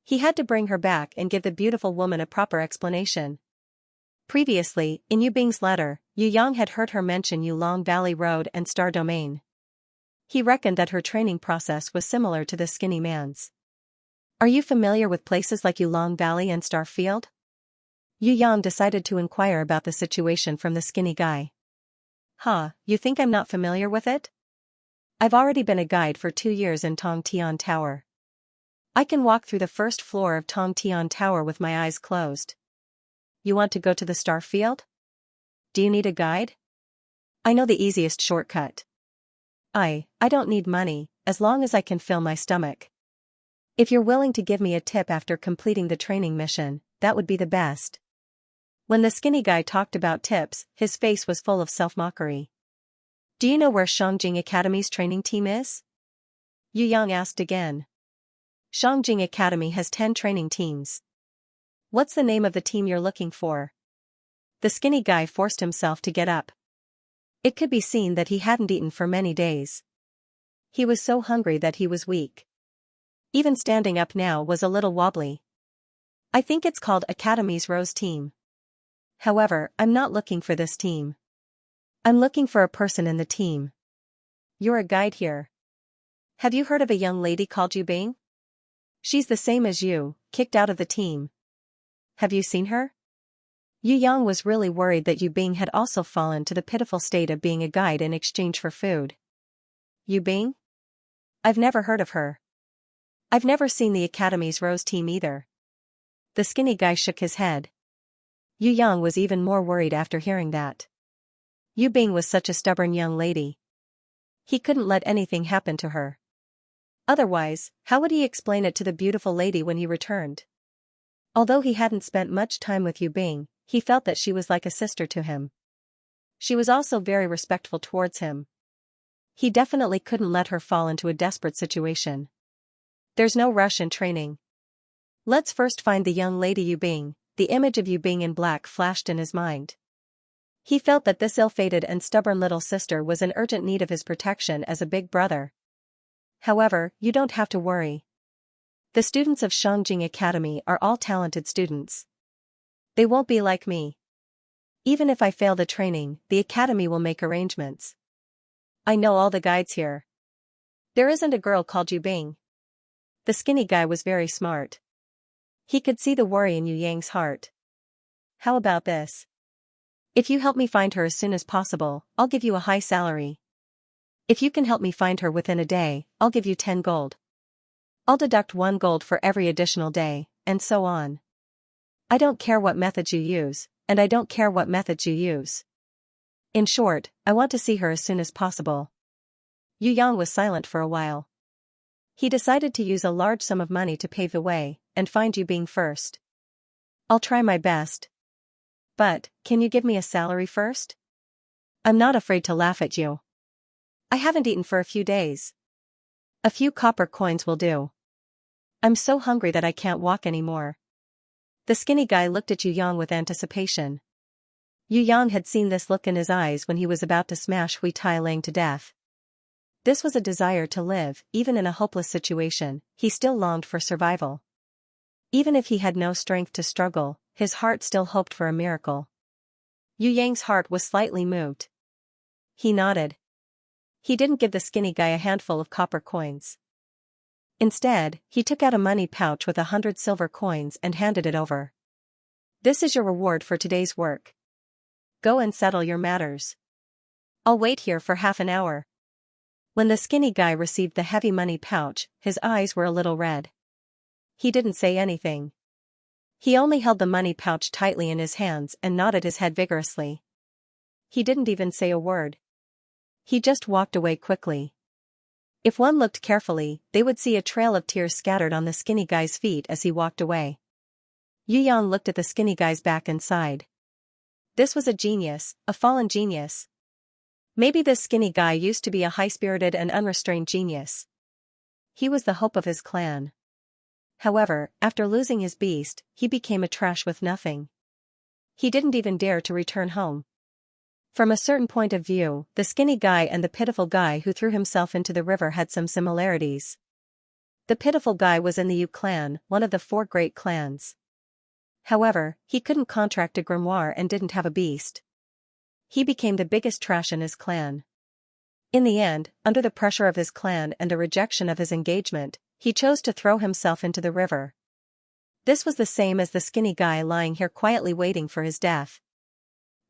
He had to bring her back and give the beautiful woman a proper explanation. Previously, in Yu Bing's letter, Yu Yang had heard her mention Yulong Valley Road and Star Domain. He reckoned that her training process was similar to the skinny man's. "Are you familiar with places like Yulong Valley and Star Field?" Yu Yang decided to inquire about the situation from the skinny guy. "Huh, you think I'm not familiar with it? I've already been a guide for 2 years in Tongtian Tower. I can walk through the first floor of Tongtian Tower with my eyes closed. You want to go to the Star Field? Do you need a guide? I know the easiest shortcut. I don't need money, as long as I can fill my stomach. If you're willing to give me a tip after completing the training mission, that would be the best." When the skinny guy talked about tips, his face was full of self-mockery. "Do you know where Xianxia Academy's training team is?" Yu Yang asked again. "Xianxia Academy has 10 training teams. What's the name of the team you're looking for?" The skinny guy forced himself to get up. It could be seen that he hadn't eaten for many days. He was so hungry that he was weak. Even standing up now was a little wobbly. I think it's called Academy's Rose Team. However, I'm not looking for this team. I'm looking for a person in the team. You're a guide here. Have you heard of a young lady called Yu Bing? She's the same as you, kicked out of the team. Have you seen her? Yu Yang was really worried that Yu Bing had also fallen to the pitiful state of being a guide in exchange for food. Yu Bing? I've never heard of her. I've never seen the Academy's Rose Team either. The skinny guy shook his head. Yu Yang was even more worried after hearing that. Yu Bing was such a stubborn young lady. He couldn't let anything happen to her. Otherwise, how would he explain it to the beautiful lady when he returned? Although he hadn't spent much time with Yu Bing, he felt that she was like a sister to him. She was also very respectful towards him. He definitely couldn't let her fall into a desperate situation. There's no rush in training. Let's first find the young lady Yu Bing. The image of Yu Bing in black flashed in his mind. He felt that this ill-fated and stubborn little sister was in urgent need of his protection as a big brother. However, you don't have to worry. The students of Xianxia Academy are all talented students. They won't be like me. Even if I fail the training, the academy will make arrangements. I know all the guides here. There isn't a girl called Yu Bing. The skinny guy was very smart. He could see the worry in Yu Yang's heart. How about this? If you help me find her as soon as possible, I'll give you a high salary. If you can help me find her within a day, I'll give you 10 gold. I'll deduct 1 gold for every additional day, and so on. I don't care what methods you use, and I don't care what methods you use. In short, I want to see her as soon as possible. Yu Yang was silent for a while. He decided to use a large sum of money to pave the way, and find Yu Bing first. I'll try my best. But, can you give me a salary first? I'm not afraid to laugh at you. I haven't eaten for a few days. A few copper coins will do. I'm so hungry that I can't walk anymore. The skinny guy looked at Yu Yang with anticipation. Yu Yang had seen this look in his eyes when he was about to smash Hui Tai Lang to death. This was a desire to live, even in a hopeless situation. He still longed for survival. Even if he had no strength to struggle, his heart still hoped for a miracle. Yu Yang's heart was slightly moved. He nodded. He didn't give the skinny guy a handful of copper coins. Instead, he took out a money pouch with 100 silver coins and handed it over. This is your reward for today's work. Go and settle your matters. I'll wait here for half an hour. When the skinny guy received the heavy money pouch, his eyes were a little red. He didn't say anything. He only held the money pouch tightly in his hands and nodded his head vigorously. He didn't even say a word. He just walked away quickly. If one looked carefully, they would see a trail of tears scattered on the skinny guy's feet as he walked away. Yu Yang looked at the skinny guy's back and sighed. This was a genius, a fallen genius. Maybe this skinny guy used to be a high-spirited and unrestrained genius. He was the hope of his clan. However, after losing his beast, he became a trash with nothing. He didn't even dare to return home. From a certain point of view, the skinny guy and the pitiful guy who threw himself into the river had some similarities. The pitiful guy was in the Yu clan, one of the 4 great clans. However, he couldn't contract a grimoire and didn't have a beast. He became the biggest trash in his clan. In the end, under the pressure of his clan and the rejection of his engagement, he chose to throw himself into the river. This was the same as the skinny guy lying here quietly waiting for his death.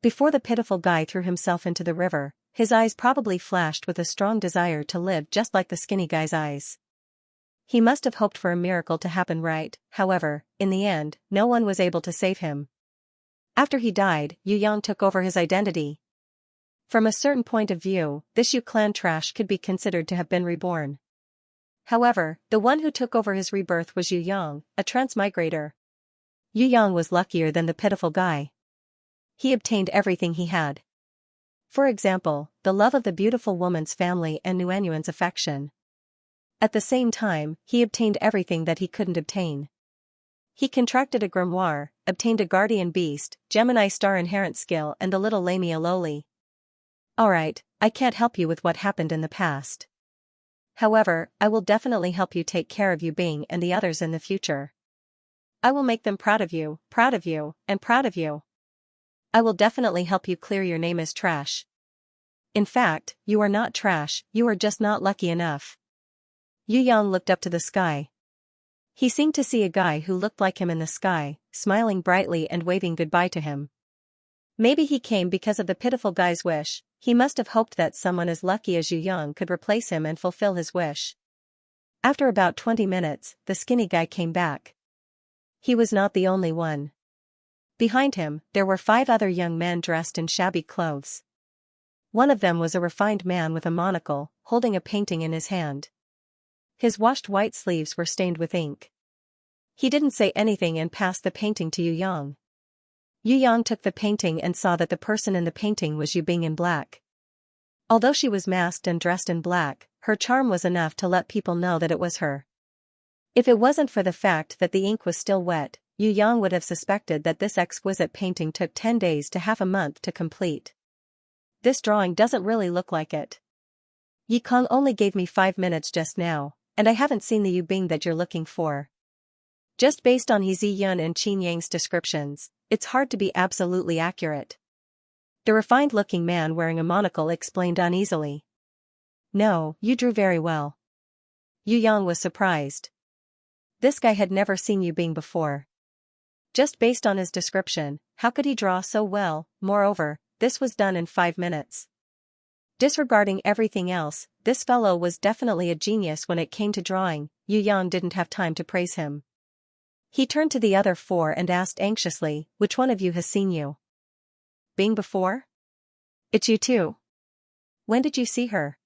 Before the pitiful guy threw himself into the river, his eyes probably flashed with a strong desire to live just like the skinny guy's eyes. He must have hoped for a miracle to happen right. However, in the end, no one was able to save him. After he died, Yu Yang took over his identity. From a certain point of view, this Yu clan trash could be considered to have been reborn. However, the one who took over his rebirth was Yu Yang, a transmigrator. Yu Yang was luckier than the pitiful guy. He obtained everything he had. For example, the love of the beautiful woman's family and Nuanyuan's affection. At the same time, he obtained everything that he couldn't obtain. He contracted a grimoire, obtained a guardian beast, Gemini star inherent skill and the little Lamia Loli. Alright, I can't help you with what happened in the past. However, I will definitely help you take care of Yu Bing and the others in the future. I will make them proud of you, and proud of you. I will definitely help you clear your name as trash. In fact, you are not trash, you are just not lucky enough. Yu Yang looked up to the sky. He seemed to see a guy who looked like him in the sky, smiling brightly and waving goodbye to him. Maybe he came because of the pitiful guy's wish. He must have hoped that someone as lucky as Yu Yang could replace him and fulfill his wish. After about 20 minutes, the skinny guy came back. He was not the only one. Behind him, there were 5 other young men dressed in shabby clothes. One of them was a refined man with a monocle, holding a painting in his hand. His washed white sleeves were stained with ink. He didn't say anything and passed the painting to Yu Yang. Yu Yang took the painting and saw that the person in the painting was Yu Bing in black. Although she was masked and dressed in black, her charm was enough to let people know that it was her. If it wasn't for the fact that the ink was still wet, Yu Yang would have suspected that this exquisite painting took 10 days to half a month to complete. This drawing doesn't really look like it. Yi Kong only gave me 5 minutes just now, and I haven't seen the Yu Bing that you're looking for. Just based on He Ziyun and Qin Yang's descriptions, it's hard to be absolutely accurate. The refined-looking man wearing a monocle explained uneasily. No, you drew very well. Yu Yang was surprised. This guy had never seen Yu Bing before. Just based on his description, how could he draw so well? Moreover, this was done in 5 minutes. Disregarding everything else, this fellow was definitely a genius when it came to drawing. Yu Yang didn't have time to praise him. He turned to the other 4 and asked anxiously, which one of you has seen Yu Bing before? It's you too. When did you see her?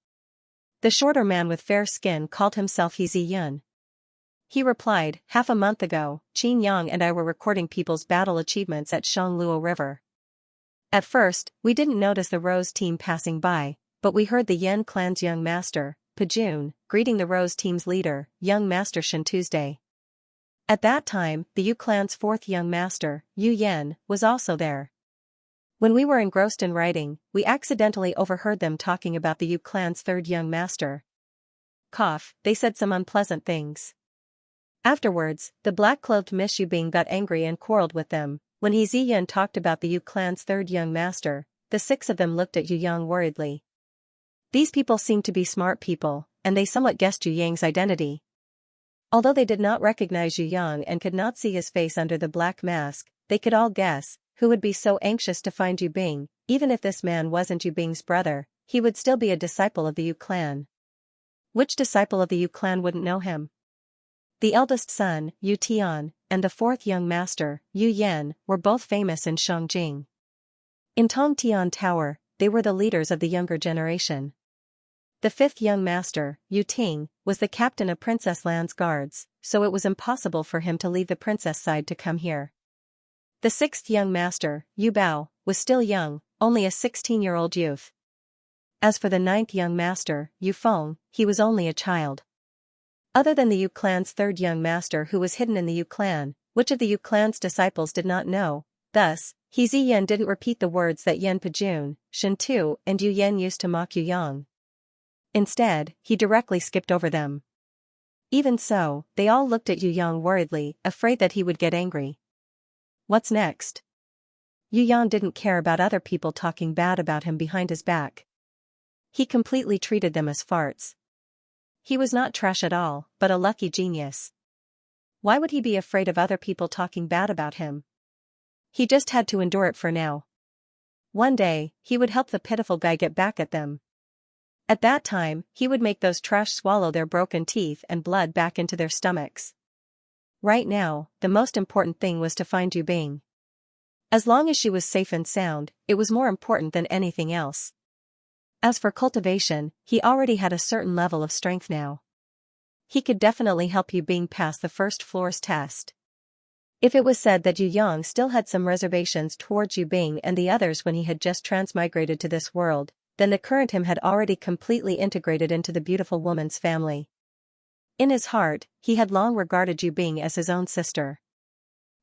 The shorter man with fair skin called himself He Ziyun. He replied, half a month ago, Qin Yang and I were recording people's battle achievements at Shangluo River. At first, we didn't notice the Rose team passing by, but we heard the Yan clan's young master, Pajun, greeting the Rose team's leader, young master Shen Tuesday. At that time, the Yu clan's 4th young master, Yu Yan, was also there. When we were engrossed in writing, we accidentally overheard them talking about the Yu clan's 3rd young master. They said some unpleasant things. Afterwards, the black-clothed Miss Yu Bing got angry and quarreled with them. When He Ziyun talked about the Yu clan's 3rd young master, the 6 of them looked at Yu Yang worriedly. These people seemed to be smart people, and they somewhat guessed Yu Yang's identity. Although they did not recognize Yu Yang and could not see his face under the black mask, they could all guess, who would be so anxious to find Yu Bing. Even if this man wasn't Yu Bing's brother, he would still be a disciple of the Yu clan. Which disciple of the Yu clan wouldn't know him? The eldest son, Yu Tian, and the 4th young master, Yu Yan, were both famous in Shangjing. In Tongtian Tower, they were the leaders of the younger generation. The 5th young master, Yu Ting, was the captain of Princess Lan's guards, so it was impossible for him to leave the princess side to come here. The 6th young master, Yu Bao, was still young, only a 16-year-old youth. As for the 9th young master, Yu Feng, he was only a child. Other than the Yu clan's 3rd young master who was hidden in the Yu clan, which of the Yu clan's disciples did not know. Thus, He Ziyun didn't repeat the words that Yan Pajun, Shen Tu, and Yu Yan used to mock Yu Yang. Instead, he directly skipped over them. Even so, they all looked at Yu Yang worriedly, afraid that he would get angry. What's next? Yu Yang didn't care about other people talking bad about him behind his back. He completely treated them as farts. He was not trash at all, but a lucky genius. Why would he be afraid of other people talking bad about him? He just had to endure it for now. One day, he would help the pitiful guy get back at them. At that time, he would make those trash swallow their broken teeth and blood back into their stomachs. Right now, the most important thing was to find Yu Bing. As long as she was safe and sound, it was more important than anything else. As for cultivation, he already had a certain level of strength now. He could definitely help Yu Bing pass the first floor's test. If it was said that Yu Yang still had some reservations towards Yu Bing and the others when he had just transmigrated to this world, then the current him had already completely integrated into the beautiful woman's family. In his heart, he had long regarded Yu Bing as his own sister.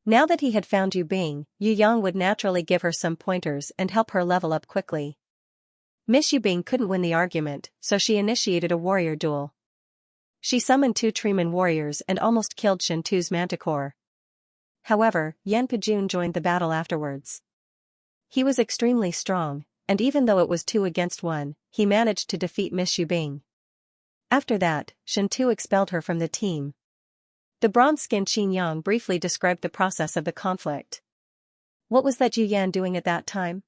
Now that he had found Yu Bing, Yu Yang would naturally give her some pointers and help her level up quickly. Miss Yu Bing couldn't win the argument, so she initiated a warrior duel. She summoned 2 Treeman warriors and almost killed Shen Tu's manticore. However, Yan Pejun joined the battle afterwards. He was extremely strong, and even though it was 2 against 1, he managed to defeat Miss Yubing. After that, Shen Tu expelled her from the team. The bronze-skinned Qin Yang briefly described the process of the conflict. What was that Yu Yan doing at that time?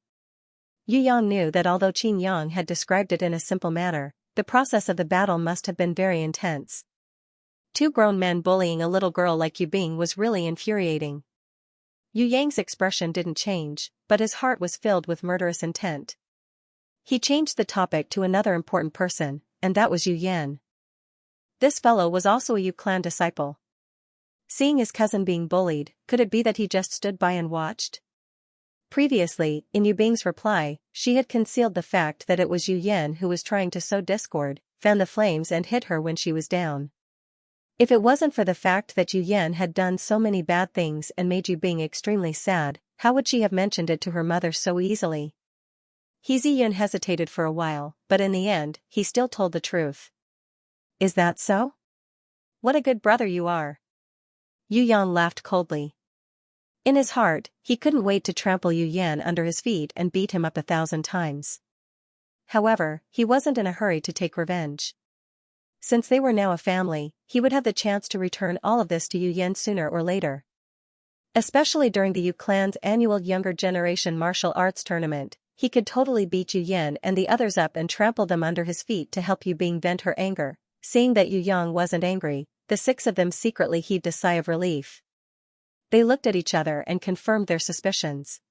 Yu Yang knew that although Qin Yang had described it in a simple manner, the process of the battle must have been very intense. 2 grown men bullying a little girl like Yu Bing was really infuriating. Yu Yang's expression didn't change, but his heart was filled with murderous intent. He changed the topic to another important person, and that was Yu Yan. This fellow was also a Yu clan disciple. Seeing his cousin being bullied, could it be that he just stood by and watched? Previously, in Yu Bing's reply, she had concealed the fact that it was Yu Yan who was trying to sow discord, fan the flames and hit her when she was down. If it wasn't for the fact that Yu Yan had done so many bad things and made Yu Bing extremely sad, how would she have mentioned it to her mother so easily? Ziyun hesitated for a while, but in the end, he still told the truth. Is that so? What a good brother you are. Yu Yan laughed coldly. In his heart, he couldn't wait to trample Yu Yan under his feet and beat him up 1,000 times. However, he wasn't in a hurry to take revenge. Since they were now a family, he would have the chance to return all of this to Yu Yan sooner or later. Especially during the Yu clan's annual Younger Generation Martial Arts Tournament, he could totally beat Yu Yan and the others up and trample them under his feet to help Yu Bing vent her anger. Seeing that Yu Yang wasn't angry, the 6 of them secretly heaved a sigh of relief. They looked at each other and confirmed their suspicions.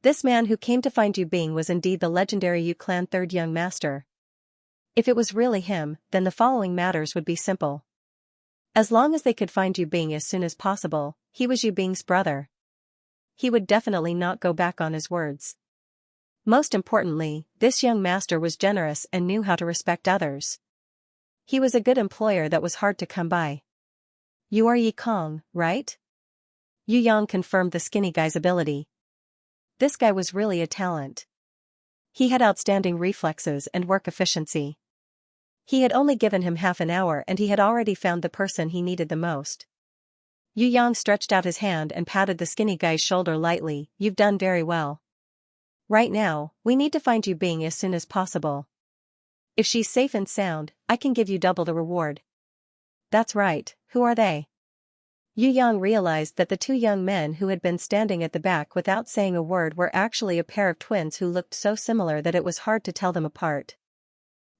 This man who came to find Yu Bing was indeed the legendary Yu clan 3rd young master. If it was really him, then the following matters would be simple. As long as they could find Yu Bing as soon as possible, he was Yu Bing's brother. He would definitely not go back on his words. Most importantly, this young master was generous and knew how to respect others. He was a good employer that was hard to come by. You are Yi Kong, right? Yu Yang confirmed the skinny guy's ability. This guy was really a talent. He had outstanding reflexes and work efficiency. He had only given him half an hour and he had already found the person he needed the most. Yu Yang stretched out his hand and patted the skinny guy's shoulder lightly. You've done very well. Right now, we need to find Yu Bing as soon as possible. If she's safe and sound, I can give you double the reward. That's right, who are they? Yu Yang realized that the 2 young men who had been standing at the back without saying a word were actually a pair of twins who looked so similar that it was hard to tell them apart.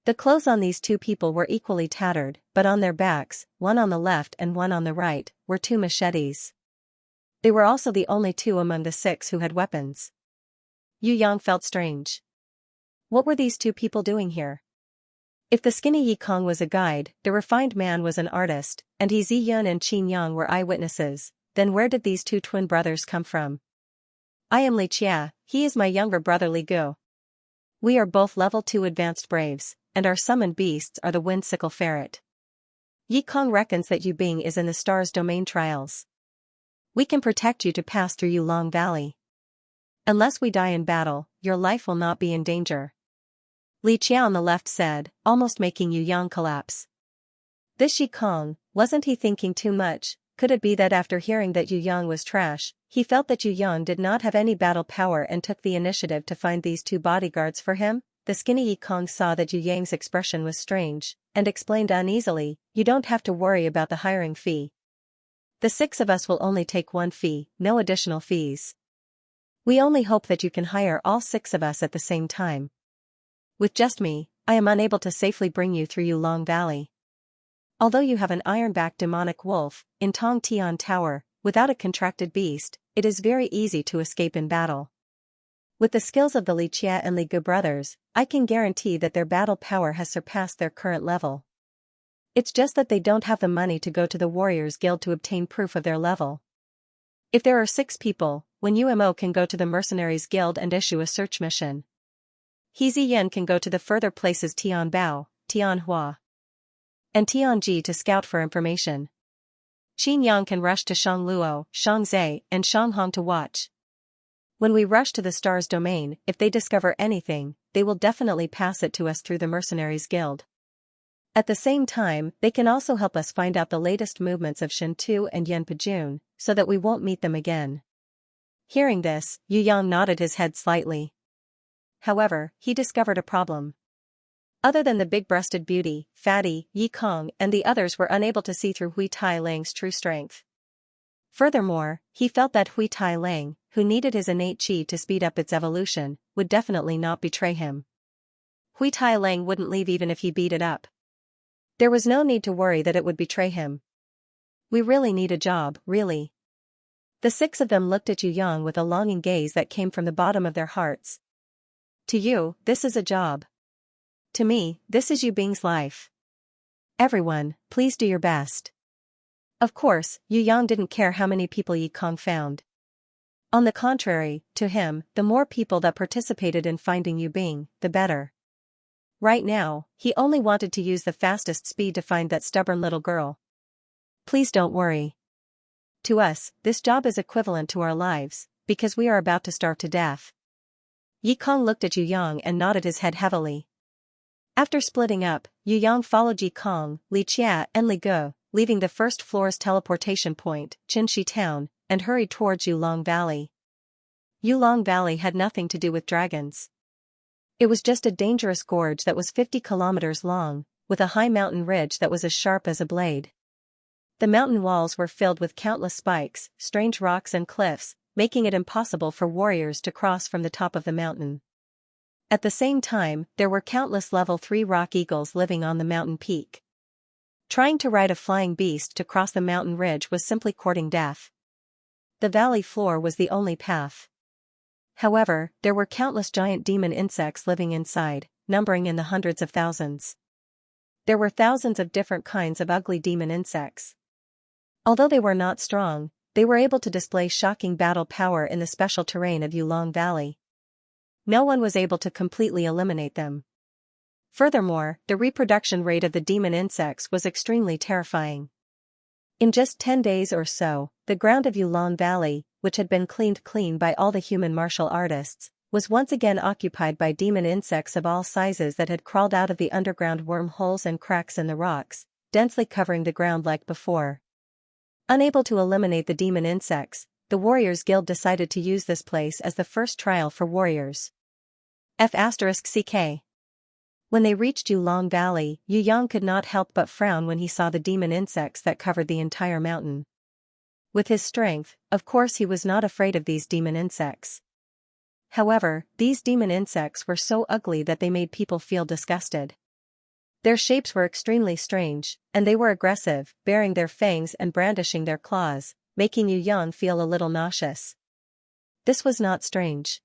The clothes on these 2 people were equally tattered, but on their backs, one on the left and one on the right, were 2 machetes. They were also the only 2 among the 6 who had weapons. Yu Yang felt strange. What were these 2 people doing here? If the skinny Yi Kong was a guide, the refined man was an artist, and Ziyun and Qin Yang were eyewitnesses, then where did these 2 twin brothers come from? I am Li Chia, he is my younger brother Li Gu. We are both level 2 advanced braves, and our summoned beasts are the Windsickle Ferret. Yi Kong reckons that Yu Bing is in the Stars Domain trials. We can protect you to pass through Yulong Valley. Unless we die in battle, your life will not be in danger. Li Chia on the left said, almost making Yu Yang collapse. This Yi Kong, wasn't he thinking too much? Could it be that after hearing that Yu Yang was trash, he felt that Yu Yang did not have any battle power and took the initiative to find these 2 bodyguards for him? The skinny Yi Kong saw that Yu Yang's expression was strange, and explained uneasily, you don't have to worry about the hiring fee. The 6 of us will only take 1 fee, no additional fees. We only hope that you can hire all 6 of us at the same time. With just me, I am unable to safely bring you through Yulong Valley. Although you have an iron-backed demonic wolf, in Tong Tian Tower, without a contracted beast, it is very easy to escape in battle. With the skills of the Li Chia and Li Gu brothers, I can guarantee that their battle power has surpassed their current level. It's just that they don't have the money to go to the Warriors Guild to obtain proof of their level. If there are 6 people, when UMO can go to the Mercenaries Guild and issue a search mission. He Ziyan can go to the further places Tian Bao, Tian Hua, and Tian Ji to scout for information. Qin Yang can rush to Shangluo, Shangzhe, and Shanghong to watch. When we rush to the Stars Domain, if they discover anything, they will definitely pass it to us through the Mercenaries Guild. At the same time, they can also help us find out the latest movements of Shintu and Yanpejun, so that we won't meet them again. Hearing this, Yu Yang nodded his head slightly. However, he discovered a problem. Other than the big-breasted beauty, Fatty, Yi Kong and the others were unable to see through Hui Tai Lang's true strength. Furthermore, he felt that Hui Tai Lang, who needed his innate qi to speed up its evolution, would definitely not betray him. Hui Tai Lang wouldn't leave even if he beat it up. There was no need to worry that it would betray him. We really need a job, really. The six of them looked at Yu Yang with a longing gaze that came from the bottom of their hearts. To you, this is a job. To me, this is Yu Bing's life. Everyone, please do your best. Of course, Yu Yang didn't care how many people Yi Kong found. On the contrary, to him, the more people that participated in finding Yu Bing, the better. Right now, he only wanted to use the fastest speed to find that stubborn little girl. Please don't worry. To us, this job is equivalent to our lives, because we are about to starve to death. Yi Kong looked at Yu Yang and nodded his head heavily. After splitting up, Yu Yang followed Yi Kong, Li Chia and Li Ge, leaving the first floor's teleportation point, Qinshi Town, and hurried towards Yulong Valley. Yulong Valley had nothing to do with dragons. It was just a dangerous gorge that was 50 kilometers long, with a high mountain ridge that was as sharp as a blade. The mountain walls were filled with countless spikes, strange rocks and cliffs, making it impossible for warriors to cross from the top of the mountain. At the same time, there were countless level 3 rock eagles living on the mountain peak. Trying to ride a flying beast to cross the mountain ridge was simply courting death. The valley floor was the only path. However, there were countless giant demon insects living inside, numbering in the hundreds of thousands. There were thousands of different kinds of ugly demon insects. Although they were not strong, they were able to display shocking battle power in the special terrain of Yulong Valley. No one was able to completely eliminate them. Furthermore, the reproduction rate of the demon insects was extremely terrifying. In just 10 days or so, the ground of Yulong Valley, which had been cleaned clean by all the human martial artists, was once again occupied by demon insects of all sizes that had crawled out of the underground wormholes and cracks in the rocks, densely covering the ground like before. Unable to eliminate the demon insects, the Warriors Guild decided to use this place as the first trial for warriors. F***CK. When they reached Yulong Valley, Yu Yang could not help but frown when he saw the demon insects that covered the entire mountain. With his strength, of course he was not afraid of these demon insects. However, these demon insects were so ugly that they made people feel disgusted. Their shapes were extremely strange, and they were aggressive, baring their fangs and brandishing their claws, making Yu Yang feel a little nauseous. This was not strange.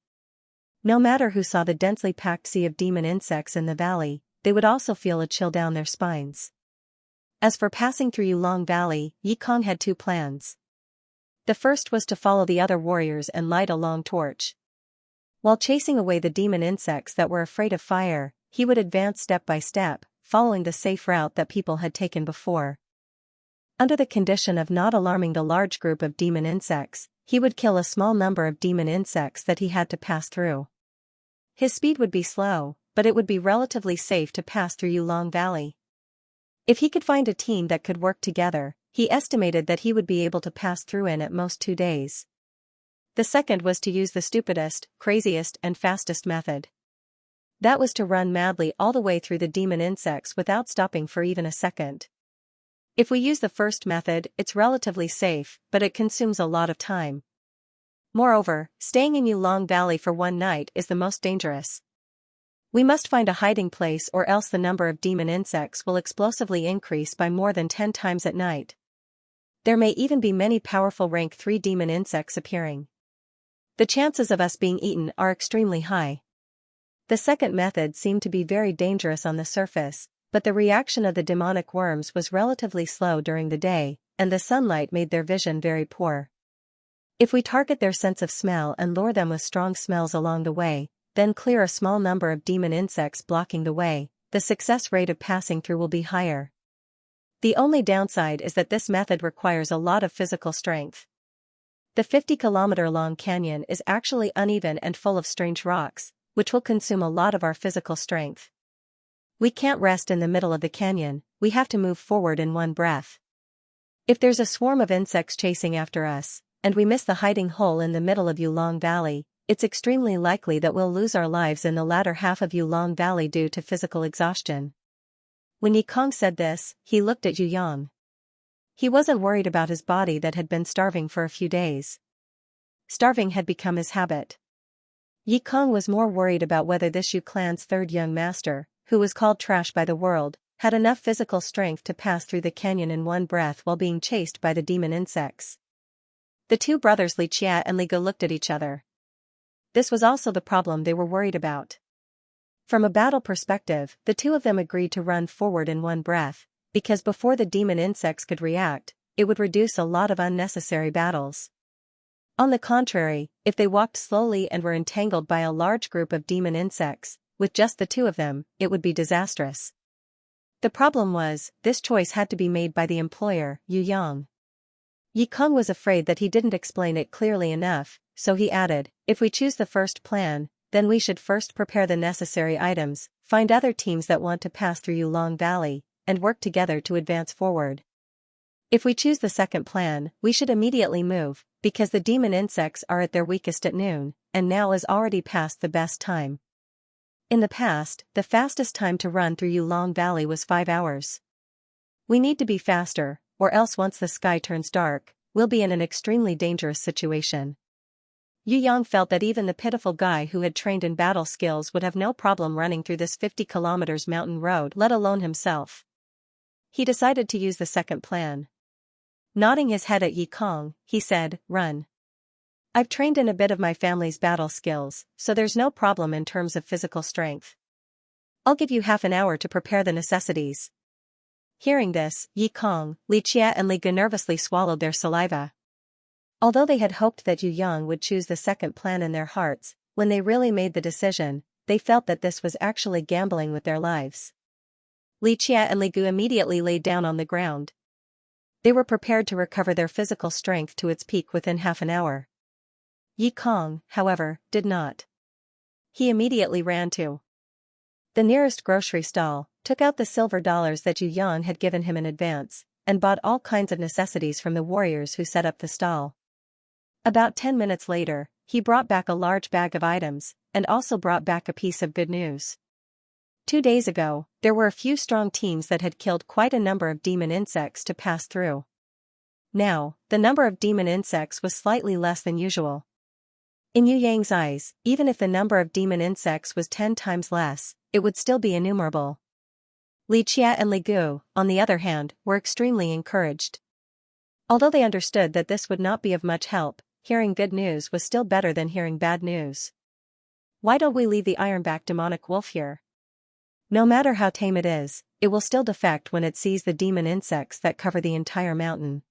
No matter who saw the densely packed sea of demon insects in the valley, they would also feel a chill down their spines. As for passing through Yulong Valley, Yi Kong had 2 plans. The first was to follow the other warriors and light a long torch. While chasing away the demon insects that were afraid of fire, he would advance step by step, following the safe route that people had taken before. Under the condition of not alarming the large group of demon insects, he would kill a small number of demon insects that he had to pass through. His speed would be slow, but it would be relatively safe to pass through Yulong Valley. If he could find a team that could work together, he estimated that he would be able to pass through in at most 2 days. The second was to use the stupidest, craziest and fastest method. That was to run madly all the way through the demon insects without stopping for even a second. If we use the first method, it's relatively safe, but it consumes a lot of time. Moreover, staying in Yulong Valley for 1 night is the most dangerous. We must find a hiding place or else the number of demon insects will explosively increase by more than 10 times at night. There may even be many powerful rank 3 demon insects appearing. The chances of us being eaten are extremely high. The second method seemed to be very dangerous on the surface, but the reaction of the demonic worms was relatively slow during the day, and the sunlight made their vision very poor. If we target their sense of smell and lure them with strong smells along the way, then clear a small number of demon insects blocking the way, the success rate of passing through will be higher. The only downside is that this method requires a lot of physical strength. The 50-kilometer-long canyon is actually uneven and full of strange rocks, which will consume a lot of our physical strength. We can't rest in the middle of the canyon, we have to move forward in one breath. If there's a swarm of insects chasing after us, and we miss the hiding hole in the middle of Yulong Valley, it's extremely likely that we'll lose our lives in the latter half of Yulong Valley due to physical exhaustion. When Yikong said this, he looked at Yuyang. He wasn't worried about his body that had been starving for a few days. Starving had become his habit. Yikong was more worried about whether this Yu clan's third young master, who was called trash by the world, had enough physical strength to pass through the canyon in one breath while being chased by the demon insects. The two brothers Xianxia and Li Gu looked at each other. This was also the problem they were worried about. From a battle perspective, the two of them agreed to run forward in one breath, because before the demon insects could react, it would reduce a lot of unnecessary battles. On the contrary, if they walked slowly and were entangled by a large group of demon insects, with just the two of them, it would be disastrous. The problem was, this choice had to be made by the employer, Yuyang. Yikong was afraid that he didn't explain it clearly enough, so he added, if we choose the first plan, then we should first prepare the necessary items, find other teams that want to pass through Yulong Valley, and work together to advance forward. If we choose the second plan, we should immediately move, because the demon insects are at their weakest at noon, and now is already past the best time. In the past, the fastest time to run through Yulong Valley was 5 hours. We need to be faster, or else once the sky turns dark, we'll be in an extremely dangerous situation. Yuyang felt that even the pitiful guy who had trained in battle skills would have no problem running through this 50 kilometers mountain road, let alone himself. He decided to use the second plan. Nodding his head at Yikong, he said, run. I've trained in a bit of my family's battle skills, so there's no problem in terms of physical strength. I'll give you half an hour to prepare the necessities. Hearing this, Yikong, Xianxia and Li Gu nervously swallowed their saliva. Although they had hoped that Yuyang would choose the second plan in their hearts, when they really made the decision, they felt that this was actually gambling with their lives. Xianxia and Li Gu immediately laid down on the ground. They were prepared to recover their physical strength to its peak within half an hour. Yikong, however, did not. He immediately ran to the nearest grocery stall, took out the silver dollars that Yuyang had given him in advance, and bought all kinds of necessities from the warriors who set up the stall. About 10 minutes later, he brought back a large bag of items, and also brought back a piece of good news. 2 days ago, there were a few strong teams that had killed quite a number of demon insects to pass through. Now, the number of demon insects was slightly less than usual. In Yuyang's eyes, even if the number of demon insects was 10 times less, it would still be innumerable. Xianxia and Li Gu, on the other hand, were extremely encouraged. Although they understood that this would not be of much help, hearing good news was still better than hearing bad news. Why don't we leave the ironback demonic wolf here? No matter how tame it is, it will still defect when it sees the demon insects that cover the entire mountain.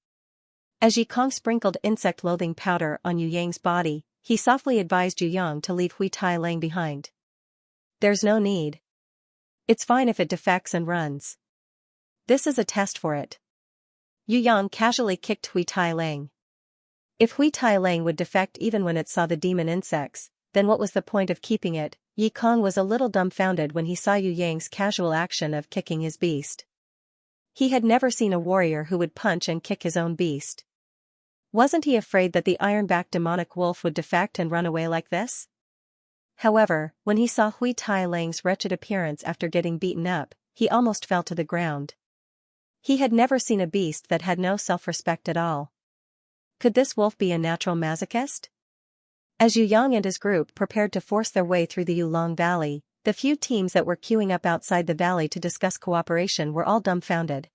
As Yikong sprinkled insect-loathing powder on Yuyang's body, he softly advised Yuyang to leave Hui Tai Lang behind. There's no need. It's fine if it defects and runs. This is a test for it. Yuyang casually kicked Hui Tai Lang. If Hui Tai Lang would defect even when it saw the demon insects, then what was the point of keeping it? Yikong was a little dumbfounded when he saw Yuyang's casual action of kicking his beast. He had never seen a warrior who would punch and kick his own beast. Wasn't he afraid that the ironback demonic wolf would defect and run away like this? However, when he saw Hui Tai Lang's wretched appearance after getting beaten up, he almost fell to the ground. He had never seen a beast that had no self-respect at all. Could this wolf be a natural masochist? As Yuyang and his group prepared to force their way through the Yulong Valley, the few teams that were queuing up outside the valley to discuss cooperation were all dumbfounded.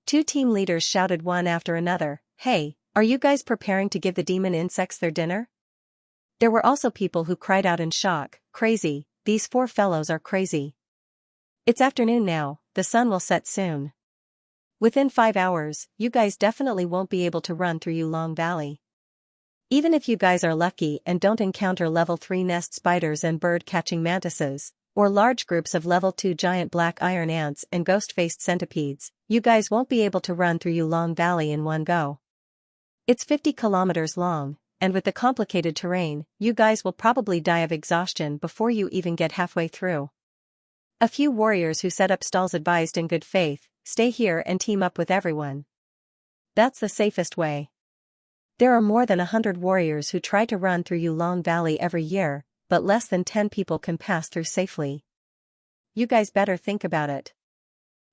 2 team leaders shouted one after another, "Hey, are you guys preparing to give the demon insects their dinner?" There were also people who cried out in shock, "Crazy, these 4 fellows are crazy. It's afternoon now, the sun will set soon. Within 5 hours, you guys definitely won't be able to run through Yulong Valley. Even if you guys are lucky and don't encounter level 3 nest spiders and bird-catching mantises, or large groups of level 2 giant black iron ants and ghost-faced centipedes, you guys won't be able to run through Yulong Valley in one go. It's 50 kilometers long, and with the complicated terrain, you guys will probably die of exhaustion before you even get halfway through." A few warriors who set up stalls advised in good faith, stay here and team up with everyone. That's the safest way. There are more than 100 warriors who try to run through Yulong Valley every year, but less than 10 people can pass through safely. You guys better think about it.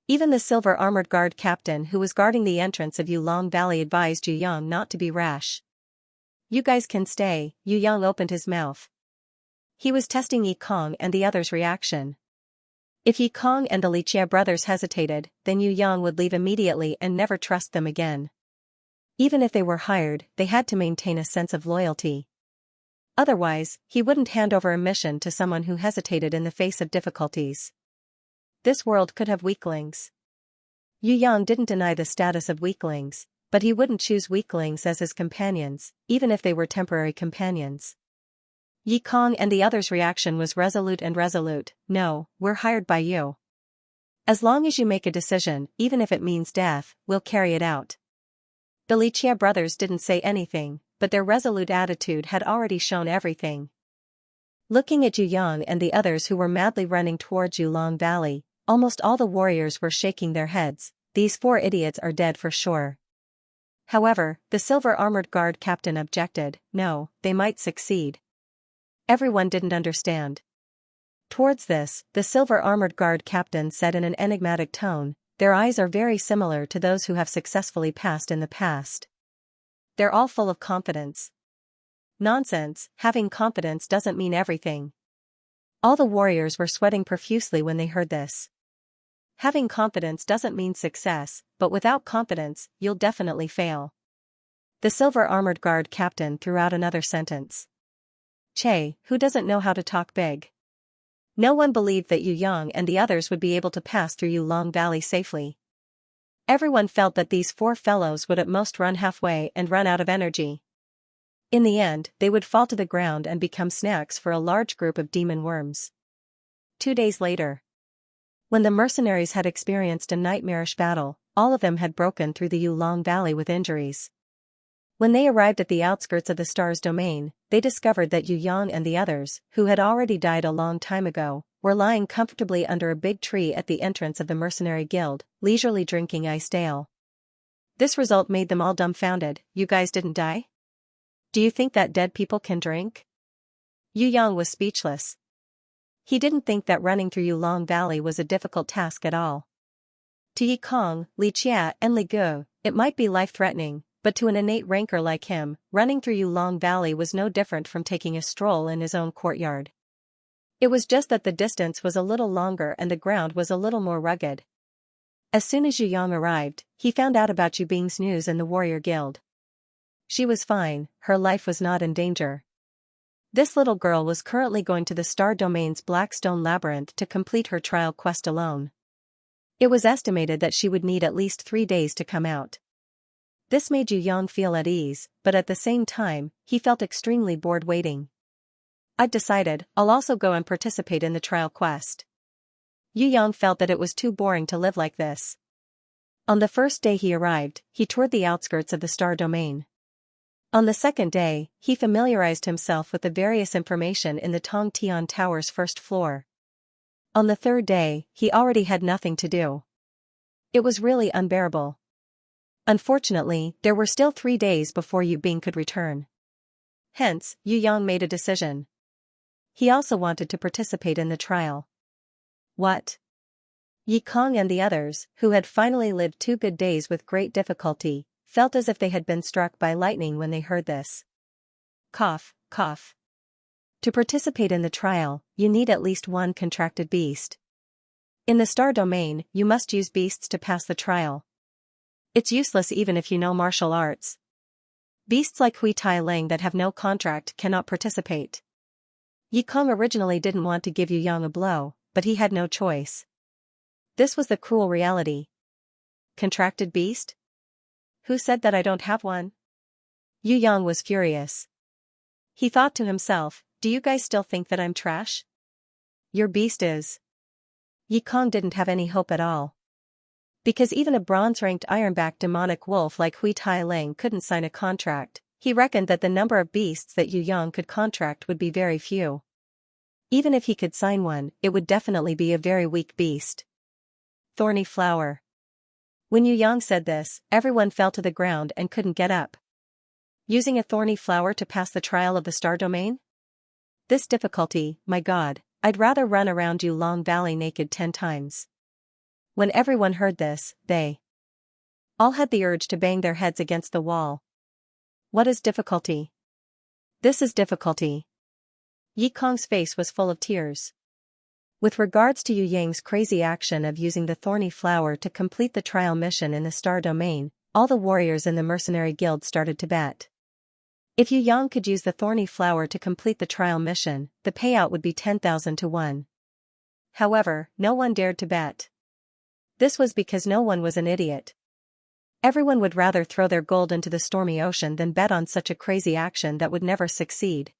Even the silver armored guard captain who was guarding the entrance of Yulong Valley advised Yu Yang not to be rash. You guys can stay. Yu Yang opened his mouth. He was testing Yi Kong and the others' reaction. If Yi Kong and the Lichia brothers hesitated, then Yu Yang would leave immediately and never trust them again. Even if they were hired, they had to maintain a sense of loyalty. Otherwise, he wouldn't hand over a mission to someone who hesitated in the face of difficulties. This world could have weaklings. Yu Yang didn't deny the status of weaklings, but he wouldn't choose weaklings as his companions, even if they were temporary companions. Yi Kong and the others' reaction was resolute. No, we're hired by you. As long as you make a decision, even if it means death, we'll carry it out. The Lichia brothers didn't say anything, but their resolute attitude had already shown everything. Looking at Yu Yang and the others who were madly running towards Yulong Valley, almost all the warriors were shaking their heads. These 4 idiots are dead for sure. However, the silver armored guard captain objected. No, they might succeed. Everyone didn't understand. Towards this, the silver armored guard captain said in an enigmatic tone, their eyes are very similar to those who have successfully passed in the past. They're all full of confidence. Nonsense, having confidence doesn't mean everything. All the warriors were sweating profusely when they heard this. Having confidence doesn't mean success, but without confidence, you'll definitely fail. The silver armored guard captain threw out another sentence. Che, who doesn't know how to talk big? No one believed that Yu Yang and the others would be able to pass through Yulong Valley safely. Everyone felt that these 4 fellows would at most run halfway and run out of energy. In the end, they would fall to the ground and become snacks for a large group of demon worms. 2 days later. When the mercenaries had experienced a nightmarish battle, all of them had broken through the Yulong Valley with injuries. When they arrived at the outskirts of the Star's domain, they discovered that Yu Yang and the others, who had already died a long time ago, were lying comfortably under a big tree at the entrance of the mercenary guild, leisurely drinking iced ale. This result made them all dumbfounded. You guys didn't die? Do you think that dead people can drink? Yu Yang was speechless. He didn't think that running through Yulong Valley was a difficult task at all. To Yi Kong, Li Chia and Li Gu, it might be life-threatening, but to an innate rancor like him, running through Yulong Valley was no different from taking a stroll in his own courtyard. It was just that the distance was a little longer and the ground was a little more rugged. As soon as Yu Yang arrived, he found out about Yu Bing's news in the warrior guild. She was fine, her life was not in danger. This little girl was currently going to the Star Domain's Blackstone Labyrinth to complete her trial quest alone. It was estimated that she would need at least 3 days to come out. This made Yu Yang feel at ease, but at the same time, he felt extremely bored waiting. I'd decided, I'll also go and participate in the trial quest. Yu Yang felt that it was too boring to live like this. On the first day he arrived, he toured the outskirts of the Star Domain. On the second day, he familiarized himself with the various information in the Tong Tian Tower's first floor. On the third day, he already had nothing to do. It was really unbearable. Unfortunately, there were still 3 days before Yu Bing could return. Hence, Yu Yang made a decision. He also wanted to participate in the trial. What? Yi Kong and the others, who had finally lived 2 good days with great difficulty, felt as if they had been struck by lightning when they heard this. Cough, cough. To participate in the trial, you need at least 1 contracted beast. In the Star Domain, you must use beasts to pass the trial. It's useless even if you know martial arts. Beasts like Hui Tai Ling that have no contract cannot participate. Yi Kong originally didn't want to give Yu Yang a blow, but he had no choice. This was the cruel reality. Contracted beast? Who said that I don't have one? Yu Yang was furious. He thought to himself, do you guys still think that I'm trash? Your beast is. Yi Kong didn't have any hope at all. Because even a bronze-ranked ironback demonic wolf like Hui Tai Ling couldn't sign a contract, he reckoned that the number of beasts that Yu Yang could contract would be very few. Even if he could sign one, it would definitely be a very weak beast. Thorny flower. When Yu Yang said this, everyone fell to the ground and couldn't get up. Using a thorny flower to pass the trial of the star domain? This difficulty, my god, I'd rather run around Yulong Valley naked 10 times. When everyone heard this, they all had the urge to bang their heads against the wall. What is difficulty? This is difficulty. Yi Kong's face was full of tears. With regards to Yu Yang's crazy action of using the thorny flower to complete the trial mission in the star domain, all the warriors in the mercenary guild started to bet. If Yu Yang could use the thorny flower to complete the trial mission, the payout would be 10,000 to 1. However, no one dared to bet. This was because no one was an idiot. Everyone would rather throw their gold into the stormy ocean than bet on such a crazy action that would never succeed.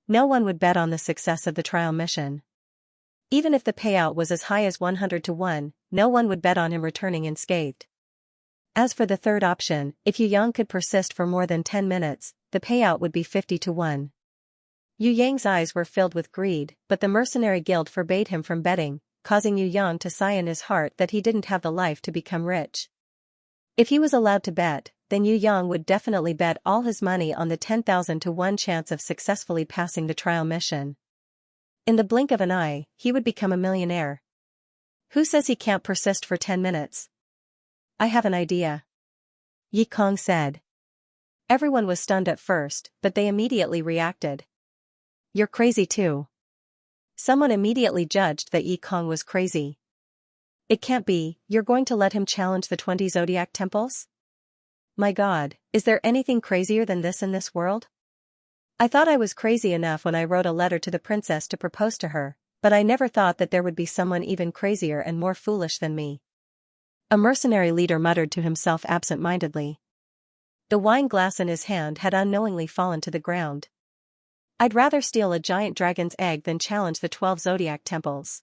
No one would bet on the success of the trial mission. Even if the payout was as high as 100 to 1, no one would bet on him returning unscathed. As for the third option, if Yu Yang could persist for more than 10 minutes, the payout would be 50 to 1. Yu Yang's eyes were filled with greed, but the mercenary guild forbade him from betting, causing Yu Yang to sigh in his heart that he didn't have the life to become rich. If he was allowed to bet, then Yu Yang would definitely bet all his money on the 10,000 to 1 chance of successfully passing the trial mission. In the blink of an eye, he would become a millionaire. Who says he can't persist for 10 minutes? I have an idea. Yi Kong said. Everyone was stunned at first, but they immediately reacted. You're crazy too. Someone immediately judged that Yi Kong was crazy. It can't be, you're going to let him challenge the 20 zodiac temples? My god, is there anything crazier than this in this world? I thought I was crazy enough when I wrote a letter to the princess to propose to her, but I never thought that there would be someone even crazier and more foolish than me. A mercenary leader muttered to himself absent-mindedly. The wine glass in his hand had unknowingly fallen to the ground. I'd rather steal a giant dragon's egg than challenge the 12 zodiac temples.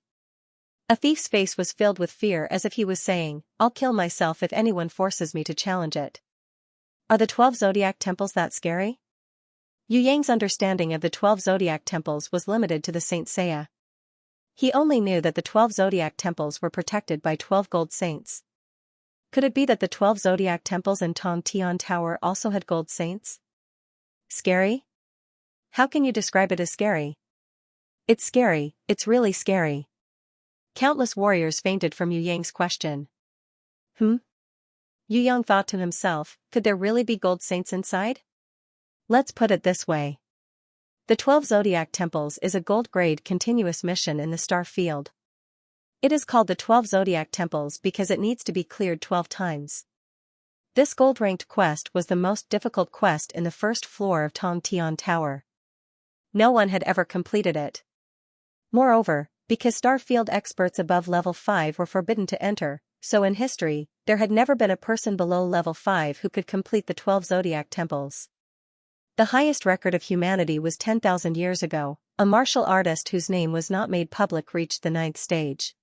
A thief's face was filled with fear as if he was saying, I'll kill myself if anyone forces me to challenge it. Are the 12 zodiac temples that scary? Yu Yang's understanding of the 12 zodiac temples was limited to the Saint Seiya. He only knew that the 12 zodiac temples were protected by 12 gold saints. Could it be that the 12 zodiac temples in Tong Tian Tower also had gold saints? Scary? How can you describe it as scary? It's scary, it's really scary. Countless warriors fainted from Yu Yang's question. Yu Yang thought to himself, could there really be gold saints inside? Let's put it this way. The 12 zodiac temples is a gold-grade continuous mission in the star field. It is called the 12 zodiac temples because it needs to be cleared 12 times. This gold-ranked quest was the most difficult quest in the first floor of Tong Tian Tower. No one had ever completed it. Moreover, because star field experts above level 5 were forbidden to enter, so in history, there had never been a person below level 5 who could complete the 12 zodiac temples. The highest record of humanity was 10,000 years ago. A martial artist whose name was not made public reached the 9th stage.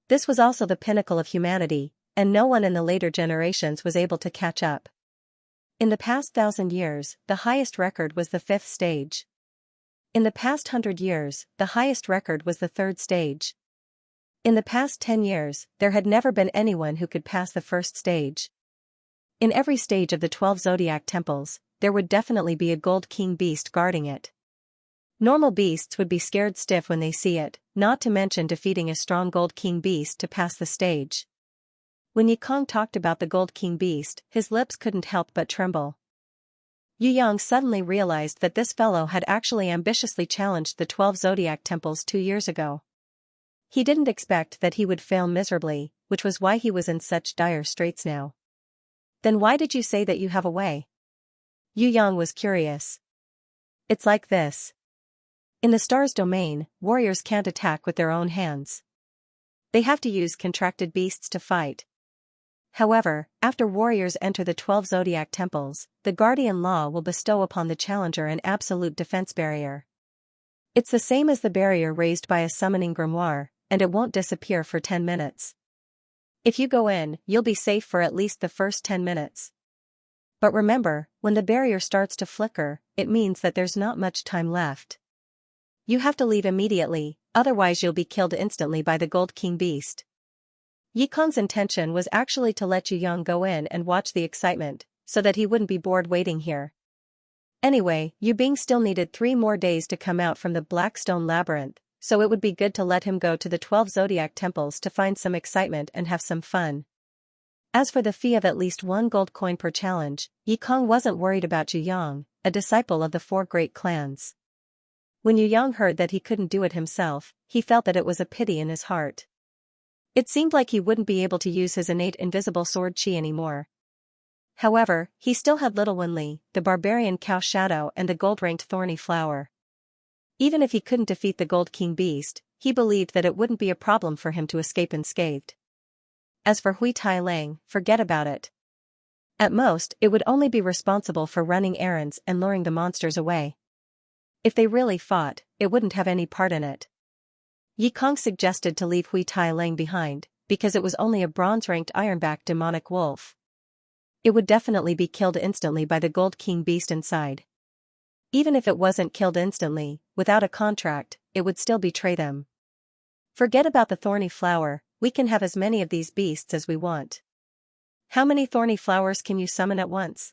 This was also the pinnacle of humanity, and no one in the later generations was able to catch up. In the past 1,000 years, the highest record was the 5th stage. In the past 100 years, the highest record was the 3rd stage. In the past 10 years, there had never been anyone who could pass the 1st stage. In every stage of the 12 zodiac temples, there would definitely be a gold king beast guarding it. Normal beasts would be scared stiff when they see it, not to mention defeating a strong gold king beast to pass the stage. When Yi Kong talked about the gold king beast, his lips couldn't help but tremble. Yu Yang suddenly realized that this fellow had actually ambitiously challenged the 12 zodiac temples 2 years ago. He didn't expect that he would fail miserably, which was why he was in such dire straits now. Then why did you say that you have a way? Yu Yang was curious. It's like this. In the star's domain, warriors can't attack with their own hands. They have to use contracted beasts to fight. However, after warriors enter the 12 zodiac temples, the guardian law will bestow upon the challenger an absolute defense barrier. It's the same as the barrier raised by a summoning grimoire, and it won't disappear for 10 minutes. If you go in, you'll be safe for at least the first 10 minutes. But remember, when the barrier starts to flicker, it means that there's not much time left. You have to leave immediately, otherwise you'll be killed instantly by the Gold King beast. Yikong's intention was actually to let Yu Yang go in and watch the excitement, so that he wouldn't be bored waiting here. Anyway, Yu Bing still needed 3 more days to come out from the Blackstone Labyrinth, so it would be good to let him go to the 12 zodiac temples to find some excitement and have some fun. As for the fee of at least 1 gold coin per challenge, Yikong wasn't worried about Yu Yang, a disciple of the 4 great clans. When Yu Yang heard that he couldn't do it himself, he felt that it was a pity in his heart. It seemed like he wouldn't be able to use his innate invisible sword chi anymore. However, he still had Little Wenli, the barbarian cow shadow and the gold-ranked thorny flower. Even if he couldn't defeat the Gold King beast, he believed that it wouldn't be a problem for him to escape unscathed. As for Hui Tai Lang, forget about it. At most, it would only be responsible for running errands and luring the monsters away. If they really fought, it wouldn't have any part in it. Yikong suggested to leave Hui Tai Lang behind, because it was only a bronze-ranked ironback demonic wolf. It would definitely be killed instantly by the Gold King beast inside. Even if it wasn't killed instantly, without a contract, it would still betray them. Forget about the thorny flower, we can have as many of these beasts as we want. How many thorny flowers can you summon at once?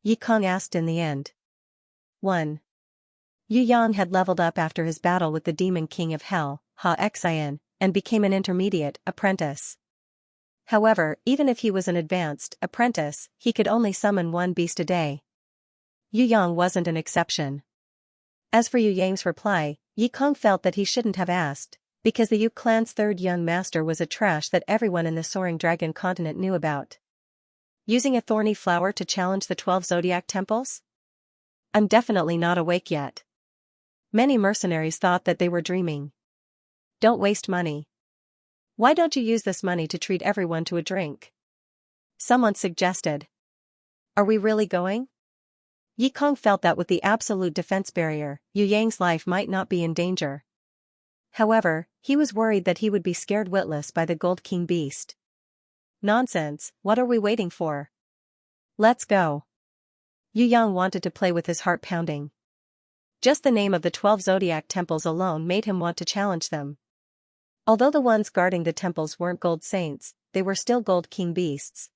Yikong asked in the end. 1. Yu Yang had leveled up after his battle with the Demon King of Hell, Xianxia, and became an intermediate apprentice. However, even if he was an advanced apprentice, he could only summon 1 beast a day. Yu Yang wasn't an exception. As for Yu Yang's reply, Yikong felt that he shouldn't have asked, because the Yu clan's 3rd young master was a trash that everyone in the Soaring Dragon continent knew about. Using a thorny flower to challenge the 12 zodiac temples? I'm definitely not awake yet. Many mercenaries thought that they were dreaming. Don't waste money. Why don't you use this money to treat everyone to a drink? Someone suggested. Are we really going? Yikong felt that with the absolute defense barrier, Yu Yang's life might not be in danger. However, he was worried that he would be scared witless by the Gold King beast. Nonsense, what are we waiting for? Let's go. Yu Yang wanted to play with his heart pounding. Just the name of the 12 zodiac temples alone made him want to challenge them. Although the ones guarding the temples weren't gold saints, they were still Gold King beasts.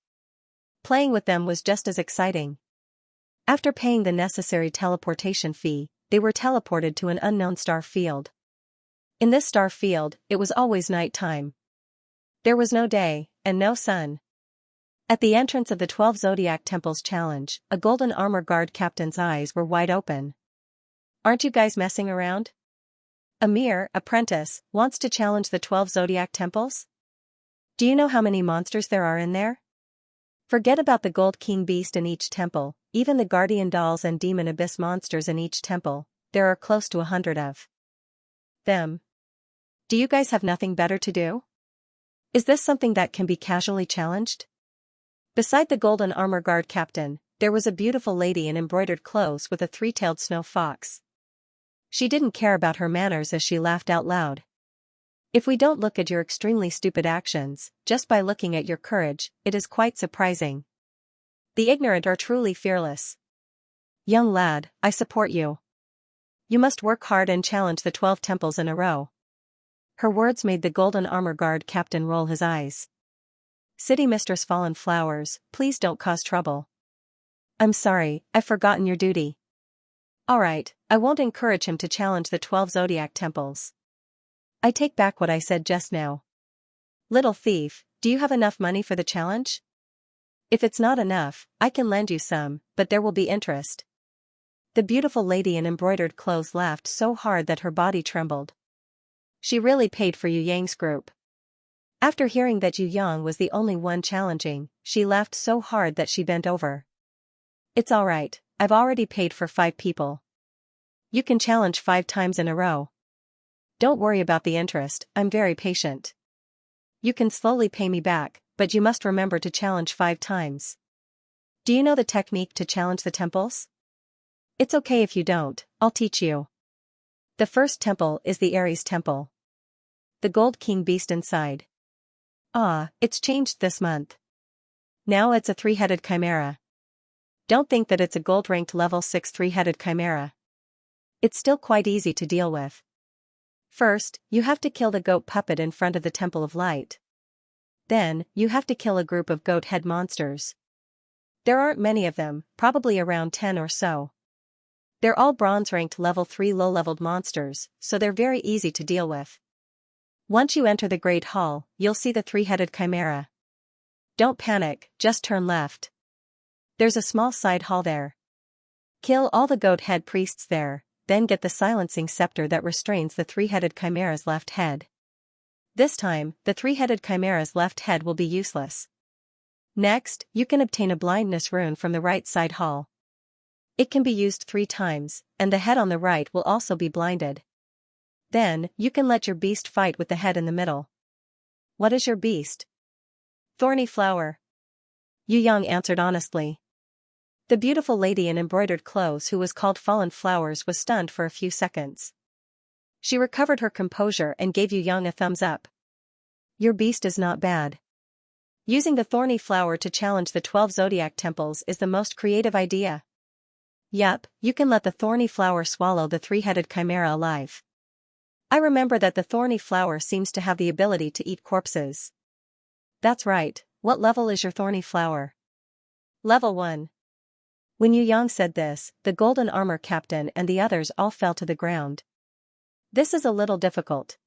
Playing with them was just as exciting. After paying the necessary teleportation fee, they were teleported to an unknown star field. In this star field, it was always night time. There was no day, and no sun. At the entrance of the 12 zodiac temples challenge, a golden armor guard captain's eyes were wide open. Aren't you guys messing around? A mere apprentice wants to challenge the 12 zodiac temples? Do you know how many monsters there are in there? Forget about the Gold King beast in each temple, even the guardian dolls and demon abyss monsters in each temple, there are close to 100 of them. Do you guys have nothing better to do? Is this something that can be casually challenged? Beside the golden armor guard captain, there was a beautiful lady in embroidered clothes with a 3-tailed snow fox. She didn't care about her manners as she laughed out loud. If we don't look at your extremely stupid actions, just by looking at your courage, it is quite surprising. The ignorant are truly fearless. Young lad, I support you. You must work hard and challenge the 12 temples in a row. Her words made the golden armor guard captain roll his eyes. City Mistress Fallen Flowers, please don't cause trouble. I'm sorry, I've forgotten your duty. Alright, I won't encourage him to challenge the 12 zodiac temples. I take back what I said just now. Little thief, do you have enough money for the challenge? If it's not enough, I can lend you some, but there will be interest. The beautiful lady in embroidered clothes laughed so hard that her body trembled. She really paid for Yu Yang's group. After hearing that Yu Yang was the only one challenging, she laughed so hard that she bent over. It's alright, I've already paid for 5 people. You can challenge 5 times in a row. Don't worry about the interest, I'm very patient. You can slowly pay me back, but you must remember to challenge 5 times. Do you know the technique to challenge the temples? It's okay if you don't, I'll teach you. The first temple is the Aries temple. The Gold King beast inside. Ah, it's changed this month. Now it's a 3-headed chimera. Don't think that it's a gold-ranked level 6 3-headed chimera. It's still quite easy to deal with. First, you have to kill the goat puppet in front of the Temple of Light. Then, you have to kill a group of goat head monsters. There aren't many of them, probably around 10 or so. They're all bronze-ranked level 3 low-leveled monsters, so they're very easy to deal with. Once you enter the Great Hall, you'll see the three-headed chimera. Don't panic, just turn left. There's a small side hall there. Kill all the goat head priests there, then get the silencing scepter that restrains the three-headed chimera's left head. This time, the three-headed chimera's left head will be useless. Next, you can obtain a blindness rune from the right side hall. It can be used 3 times, and the head on the right will also be blinded. Then, you can let your beast fight with the head in the middle. What is your beast? Thorny flower. Yu Yang answered honestly. The beautiful lady in embroidered clothes who was called Fallen Flowers was stunned for a few seconds. She recovered her composure and gave Yu Yang a thumbs up. Your beast is not bad. Using the thorny flower to challenge the 12 zodiac temples is the most creative idea. Yup, you can let the thorny flower swallow the three-headed chimera alive. I remember that the thorny flower seems to have the ability to eat corpses. That's right, what level is your thorny flower? Level 1. When Yu Yang said this, the golden armor captain and the others all fell to the ground. This is a little difficult.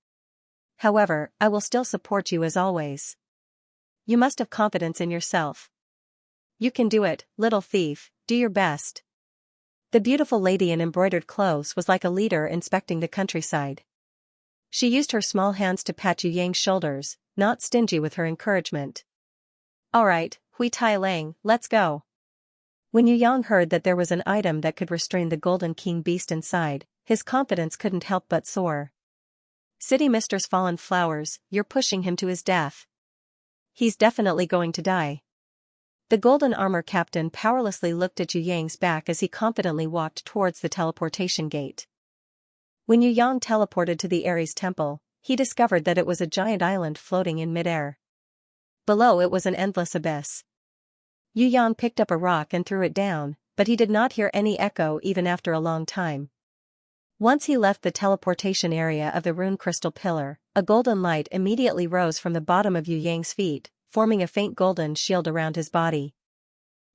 However, I will still support you as always. You must have confidence in yourself. You can do it, little thief, do your best. The beautiful lady in embroidered clothes was like a leader inspecting the countryside. She used her small hands to pat Yu Yang's shoulders, not stingy with her encouragement. Alright, Hui Tai Lang, let's go. When Yu Yang heard that there was an item that could restrain the Golden King beast inside, his confidence couldn't help but soar. City Mistress Fallen Flowers, you're pushing him to his death. He's definitely going to die. The golden armor captain powerlessly looked at Yu Yang's back as he confidently walked towards the teleportation gate. When Yu Yang teleported to the Ares temple, he discovered that it was a giant island floating in midair. Below it was an endless abyss. Yu Yang picked up a rock and threw it down, but he did not hear any echo even after a long time. Once he left the teleportation area of the rune crystal pillar, a golden light immediately rose from the bottom of Yu Yang's feet, forming a faint golden shield around his body.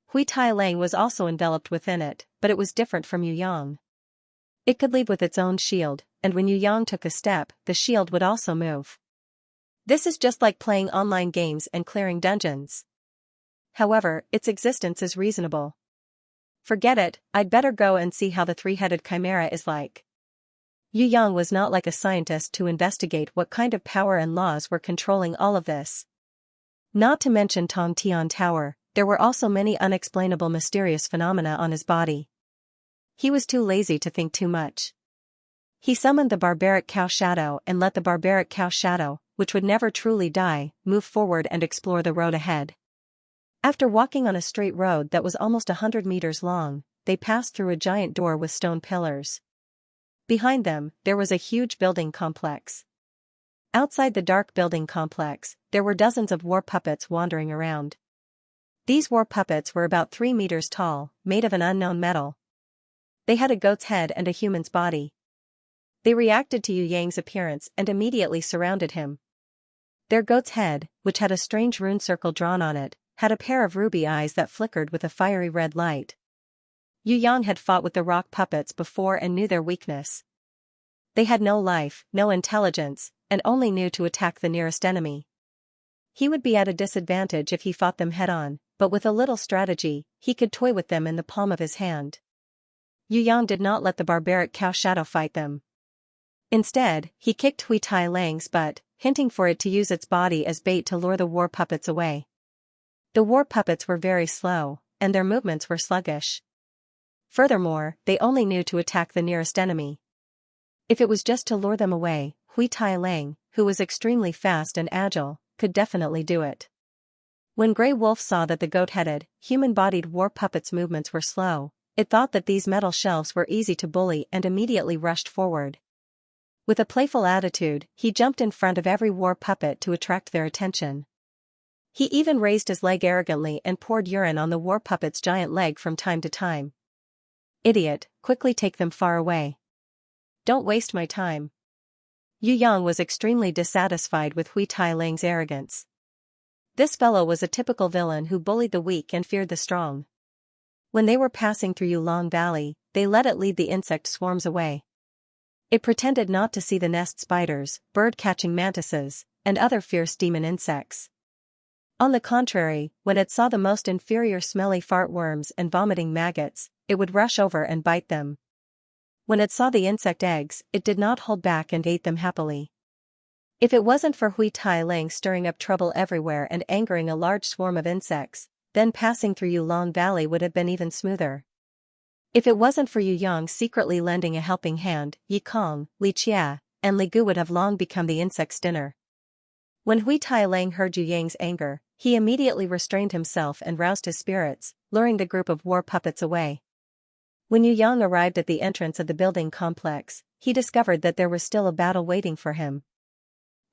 Hui Tai Lang was also enveloped within it, but it was different from Yu Yang. It could leave with its own shield, and when Yu Yang took a step, the shield would also move. This is just like playing online games and clearing dungeons. However, its existence is reasonable. Forget it, I'd better go and see how the three-headed chimera is like. Yu Yang was not like a scientist to investigate what kind of power and laws were controlling all of this. Not to mention Tong Tian Tower, there were also many unexplainable mysterious phenomena on his body. He was too lazy to think too much. He summoned the barbaric cow shadow and let the barbaric cow shadow, which would never truly die, move forward and explore the road ahead. After walking on a straight road that was almost 100 meters long, they passed through a giant door with stone pillars. Behind them, there was a huge building complex. Outside the dark building complex, there were dozens of war puppets wandering around. These war puppets were about 3 meters tall, made of an unknown metal. They had a goat's head and a human's body. They reacted to Yu Yang's appearance and immediately surrounded him. Their goat's head, which had a strange rune circle drawn on it, had a pair of ruby eyes that flickered with a fiery red light. Yu Yang had fought with the rock puppets before and knew their weakness. They had no life, no intelligence, and only knew to attack the nearest enemy. He would be at a disadvantage if he fought them head-on, but with a little strategy, he could toy with them in the palm of his hand. Yu Yang did not let the barbaric cow shadow fight them. Instead, he kicked Hui Tai Lang's butt, hinting for it to use its body as bait to lure the war puppets away. The war puppets were very slow, and their movements were sluggish. Furthermore, they only knew to attack the nearest enemy. If it was just to lure them away, Hui Tai Lang, who was extremely fast and agile, could definitely do it. When Grey Wolf saw that the goat-headed, human-bodied war puppets' movements were slow, it thought that these metal shelves were easy to bully and immediately rushed forward. With a playful attitude, he jumped in front of every war puppet to attract their attention. He even raised his leg arrogantly and poured urine on the war puppet's giant leg from time to time. Idiot, quickly take them far away. Don't waste my time. Yu Yang was extremely dissatisfied with Hui Tai Lang's arrogance. This fellow was a typical villain who bullied the weak and feared the strong. When they were passing through Yulong Valley, they let it lead the insect swarms away. It pretended not to see the nest spiders, bird-catching mantises, and other fierce demon insects. On the contrary, when it saw the most inferior smelly fart worms and vomiting maggots, it would rush over and bite them. When it saw the insect eggs, it did not hold back and ate them happily. If it wasn't for Hui Tai Lang stirring up trouble everywhere and angering a large swarm of insects, then passing through Yulong Valley would have been even smoother. If it wasn't for Yu Yang secretly lending a helping hand, Yi Kong, Li Chia, and Li Gu would have long become the insect's dinner. When Hui Tai Lang heard Yu Yang's anger, he immediately restrained himself and roused his spirits, luring the group of war puppets away. When Yu Yang arrived at the entrance of the building complex, he discovered that there was still a battle waiting for him.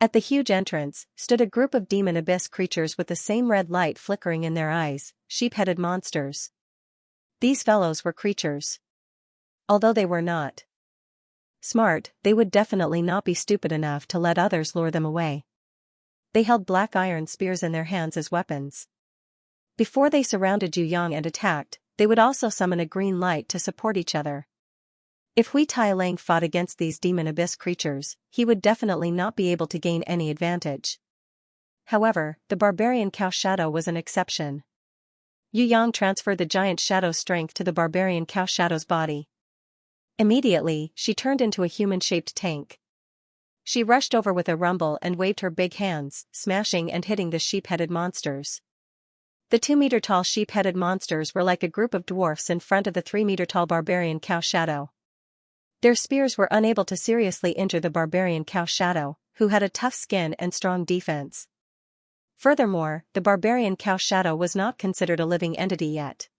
At the huge entrance, stood a group of demon abyss creatures with the same red light flickering in their eyes, sheep-headed monsters. These fellows were creatures. Although they were not smart, they would definitely not be stupid enough to let others lure them away. They held black iron spears in their hands as weapons. Before they surrounded Yu Yang and attacked, they would also summon a green light to support each other. If Hui Tai Lang fought against these demon abyss creatures, he would definitely not be able to gain any advantage. However, the barbarian cow shadow was an exception. Yu Yang transferred the giant shadow's strength to the barbarian cow shadow's body. Immediately, she turned into a human-shaped tank. She rushed over with a rumble and waved her big hands, smashing and hitting the sheep-headed monsters. The 2-meter-tall sheep-headed monsters were like a group of dwarfs in front of the 3-meter-tall barbarian cow shadow. Their spears were unable to seriously injure the barbarian cow shadow, who had a tough skin and strong defense. Furthermore, the barbarian cow shadow was not considered a living entity yet.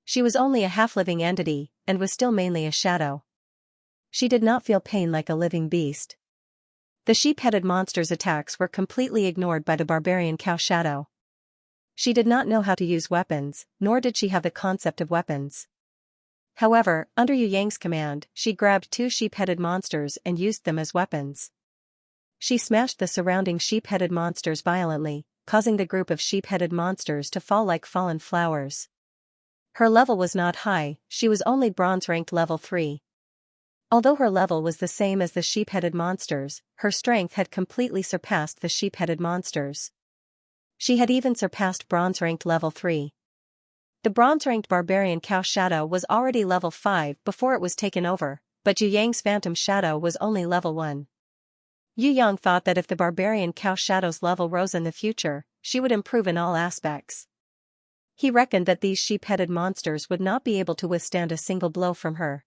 She was only a half-living entity, and was still mainly a shadow. She did not feel pain like a living beast. The sheep-headed monster's attacks were completely ignored by the barbarian cow shadow. She did not know how to use weapons, nor did she have the concept of weapons. However, under Yu Yang's command, she grabbed 2 sheep-headed monsters and used them as weapons. She smashed the surrounding sheep-headed monsters violently, causing the group of sheep-headed monsters to fall like fallen flowers. Her level was not high, she was only bronze-ranked level 3. Although her level was the same as the sheep-headed monsters, her strength had completely surpassed the sheep-headed monsters. She had even surpassed bronze-ranked level 3. The bronze-ranked barbarian cow shadow was already level 5 before it was taken over, but Yu Yang's phantom shadow was only level 1. Yu Yang thought that if the barbarian cow shadow's level rose in the future, she would improve in all aspects. He reckoned that these sheep-headed monsters would not be able to withstand a single blow from her.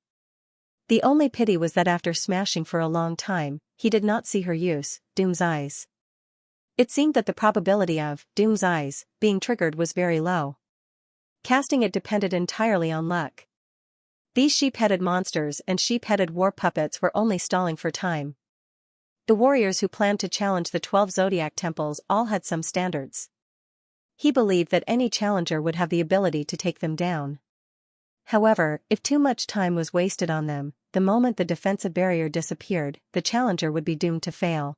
The only pity was that after smashing for a long time, he did not see her use Doom's Eyes. It seemed that the probability of Doom's Eyes being triggered was very low. Casting it depended entirely on luck. These sheep-headed monsters and sheep-headed war puppets were only stalling for time. The warriors who planned to challenge the 12 zodiac temples all had some standards. He believed that any challenger would have the ability to take them down. However, if too much time was wasted on them, the moment the defensive barrier disappeared, the challenger would be doomed to fail.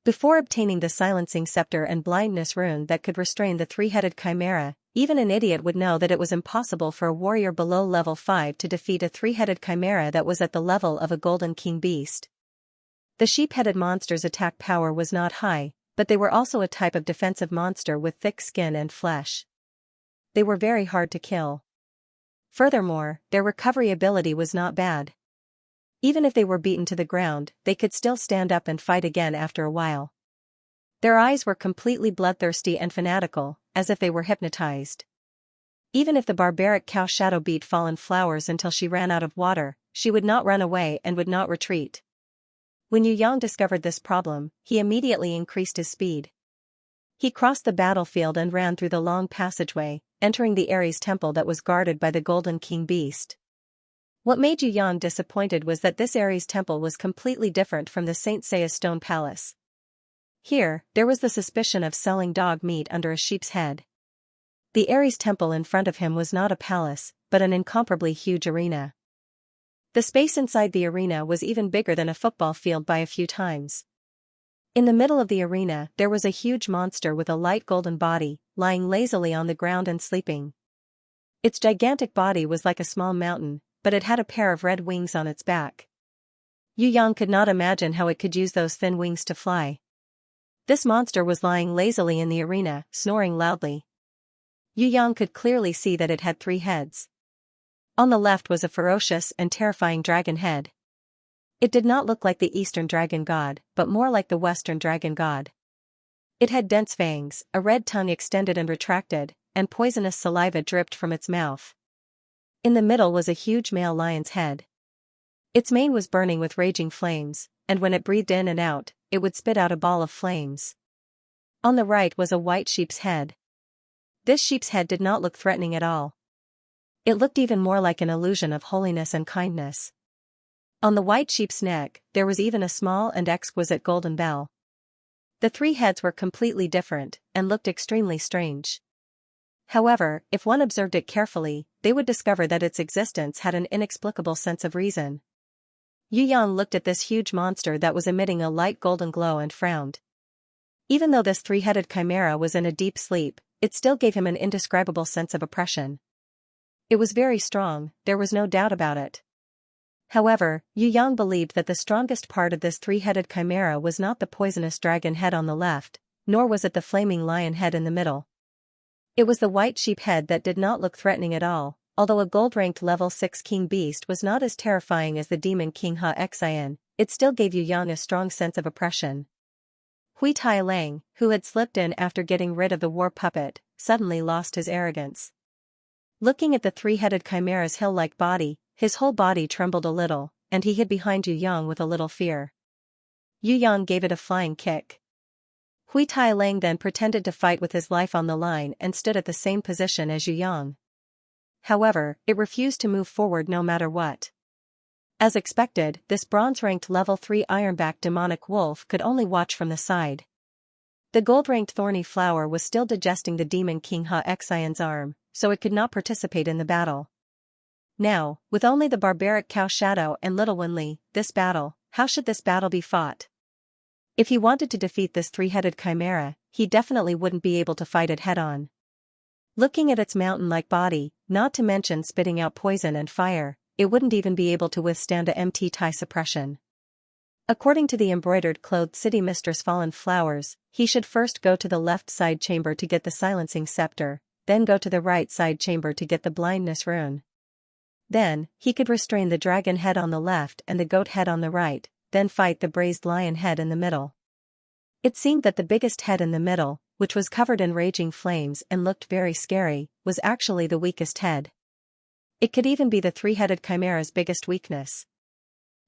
Before obtaining the silencing scepter and blindness rune that could restrain the 3-headed chimera, even an idiot would know that it was impossible for a warrior below level 5 to defeat a 3-headed chimera that was at the level of a golden king beast. The sheep-headed monster's attack power was not high, but they were also a type of defensive monster with thick skin and flesh. They were very hard to kill. Furthermore, their recovery ability was not bad. Even if they were beaten to the ground, they could still stand up and fight again after a while. Their eyes were completely bloodthirsty and fanatical, as if they were hypnotized. Even if the barbaric cow shadow beat fallen flowers until she ran out of water, she would not run away and would not retreat. When Yu Yang discovered this problem, he immediately increased his speed. He crossed the battlefield and ran through the long passageway, entering the Ares temple that was guarded by the Golden King Beast. What made Yu Yang disappointed was that this Ares temple was completely different from the Saint Seiya stone palace. Here, there was the suspicion of selling dog meat under a sheep's head. The Ares temple in front of him was not a palace, but an incomparably huge arena. The space inside the arena was even bigger than a football field by a few times. In the middle of the arena, there was a huge monster with a light golden body, lying lazily on the ground and sleeping. Its gigantic body was like a small mountain, but it had a pair of red wings on its back. Yu Yang could not imagine how it could use those thin wings to fly. This monster was lying lazily in the arena, snoring loudly. Yu Yang could clearly see that it had 3 heads. On the left was a ferocious and terrifying dragon head. It did not look like the Eastern dragon god, but more like the Western dragon god. It had dense fangs, a red tongue extended and retracted, and poisonous saliva dripped from its mouth. In the middle was a huge male lion's head. Its mane was burning with raging flames, and when it breathed in and out, it would spit out a ball of flames. On the right was a white sheep's head. This sheep's head did not look threatening at all. It looked even more like an illusion of holiness and kindness. On the white sheep's neck, there was even a small and exquisite golden bell. The 3 heads were completely different, and looked extremely strange. However, if one observed it carefully, they would discover that its existence had an inexplicable sense of reason. Yu Yang looked at this huge monster that was emitting a light golden glow and frowned. Even though this 3-headed chimera was in a deep sleep, it still gave him an indescribable sense of oppression. It was very strong, there was no doubt about it. However, Yu Yang believed that the strongest part of this 3-headed chimera was not the poisonous dragon head on the left, nor was it the flaming lion head in the middle. It was the white sheep head that did not look threatening at all, although a gold-ranked level 6 king beast was not as terrifying as the demon king Xianxia, it still gave Yu Yang a strong sense of oppression. Hui Tai Lang, who had slipped in after getting rid of the war puppet, suddenly lost his arrogance. Looking at the 3-headed chimera's hill-like body, his whole body trembled a little, and he hid behind Yu Yang with a little fear. Yu Yang gave it a flying kick. Hui Tai Lang then pretended to fight with his life on the line and stood at the same position as Yu Yang. However, it refused to move forward no matter what. As expected, this bronze-ranked level 3 ironback demonic wolf could only watch from the side. The gold-ranked thorny flower was still digesting the demon king Xianxia's arm, so it could not participate in the battle. Now, with only the barbaric cow Shadow and little Wenli, how should this battle be fought? If he wanted to defeat this 3-headed chimera, he definitely wouldn't be able to fight it head-on. Looking at its mountain-like body, not to mention spitting out poison and fire, it wouldn't even be able to withstand a MT-Tai suppression. According to the embroidered-clothed city mistress Fallen Flowers, he should first go to the left side chamber to get the silencing scepter, then go to the right side chamber to get the blindness rune. Then, he could restrain the dragon head on the left and the goat head on the right, then fight the braised lion head in the middle. It seemed that the biggest head in the middle, which was covered in raging flames and looked very scary, was actually the weakest head. It could even be the 3-headed chimera's biggest weakness.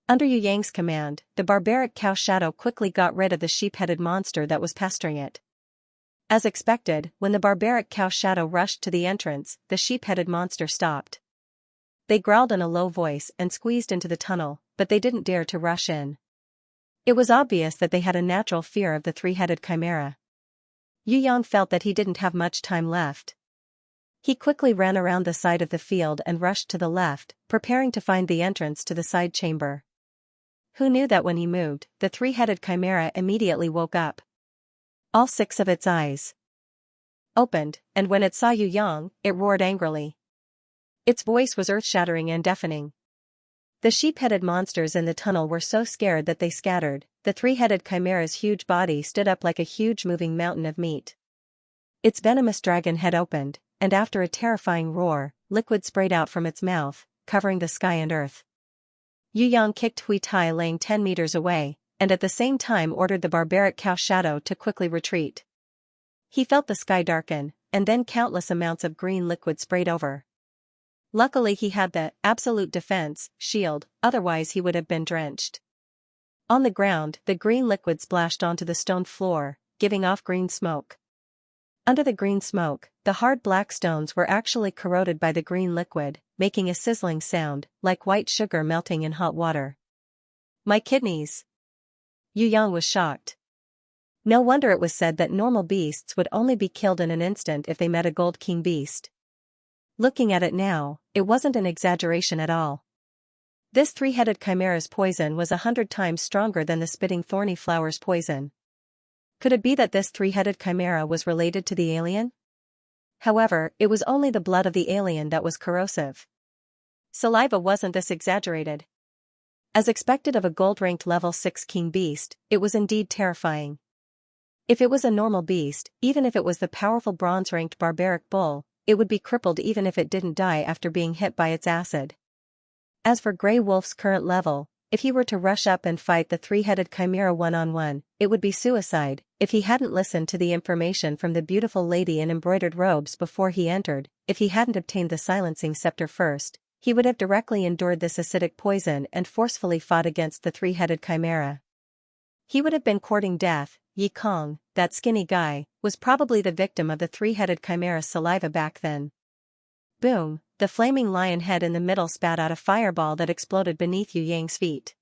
Under Yu Yang's command, the barbaric cow Shadow quickly got rid of the sheep-headed monster that was pestering it. As expected, when the barbaric cow Shadow rushed to the entrance, the sheep-headed monster stopped. They growled in a low voice and squeezed into the tunnel, but they didn't dare to rush in. It was obvious that they had a natural fear of the 3-headed chimera. Yu Yang felt that he didn't have much time left. He quickly ran around the side of the field and rushed to the left, preparing to find the entrance to the side chamber. Who knew that when he moved, the 3-headed chimera immediately woke up. All 6 of its eyes opened, and when it saw Yu Yang, it roared angrily. Its voice was earth-shattering and deafening. The sheep-headed monsters in the tunnel were so scared that they scattered. The 3-headed chimera's huge body stood up like a huge moving mountain of meat. Its venomous dragon head opened, and after a terrifying roar, liquid sprayed out from its mouth, covering the sky and earth. Yu Yang kicked Hui Tai Lang 10 meters away, and at the same time ordered the barbaric cow Shadow to quickly retreat. He felt the sky darken, and then countless amounts of green liquid sprayed over. Luckily he had the absolute defense shield, otherwise he would have been drenched. On the ground, the green liquid splashed onto the stone floor, giving off green smoke. Under the green smoke, the hard black stones were actually corroded by the green liquid, making a sizzling sound, like white sugar melting in hot water. My kidneys! Yu Yang was shocked. No wonder it was said that normal beasts would only be killed in an instant if they met a Gold King beast. Looking at it now, it wasn't an exaggeration at all. This three-headed chimera's poison was 100 times stronger than the spitting thorny flower's poison. Could it be that this three-headed chimera was related to the alien? However, it was only the blood of the alien that was corrosive. Saliva wasn't this exaggerated. As expected of a gold-ranked level 6 king beast, it was indeed terrifying. If it was a normal beast, even if it was the powerful bronze-ranked barbaric bull, it would be crippled even if it didn't die after being hit by its acid. As for Grey Wolf's current level, if he were to rush up and fight the three-headed chimera one-on-one, it would be suicide. If he hadn't listened to the information from the beautiful lady in embroidered robes before he entered, if he hadn't obtained the silencing scepter first, he would have directly endured this acidic poison and forcefully fought against the three-headed chimera. He would have been courting death. Yi Kong, that skinny guy, was probably the victim of the three-headed chimera's saliva back then. Boom, the flaming lion head in the middle spat out a fireball that exploded beneath Yu Yang's feet.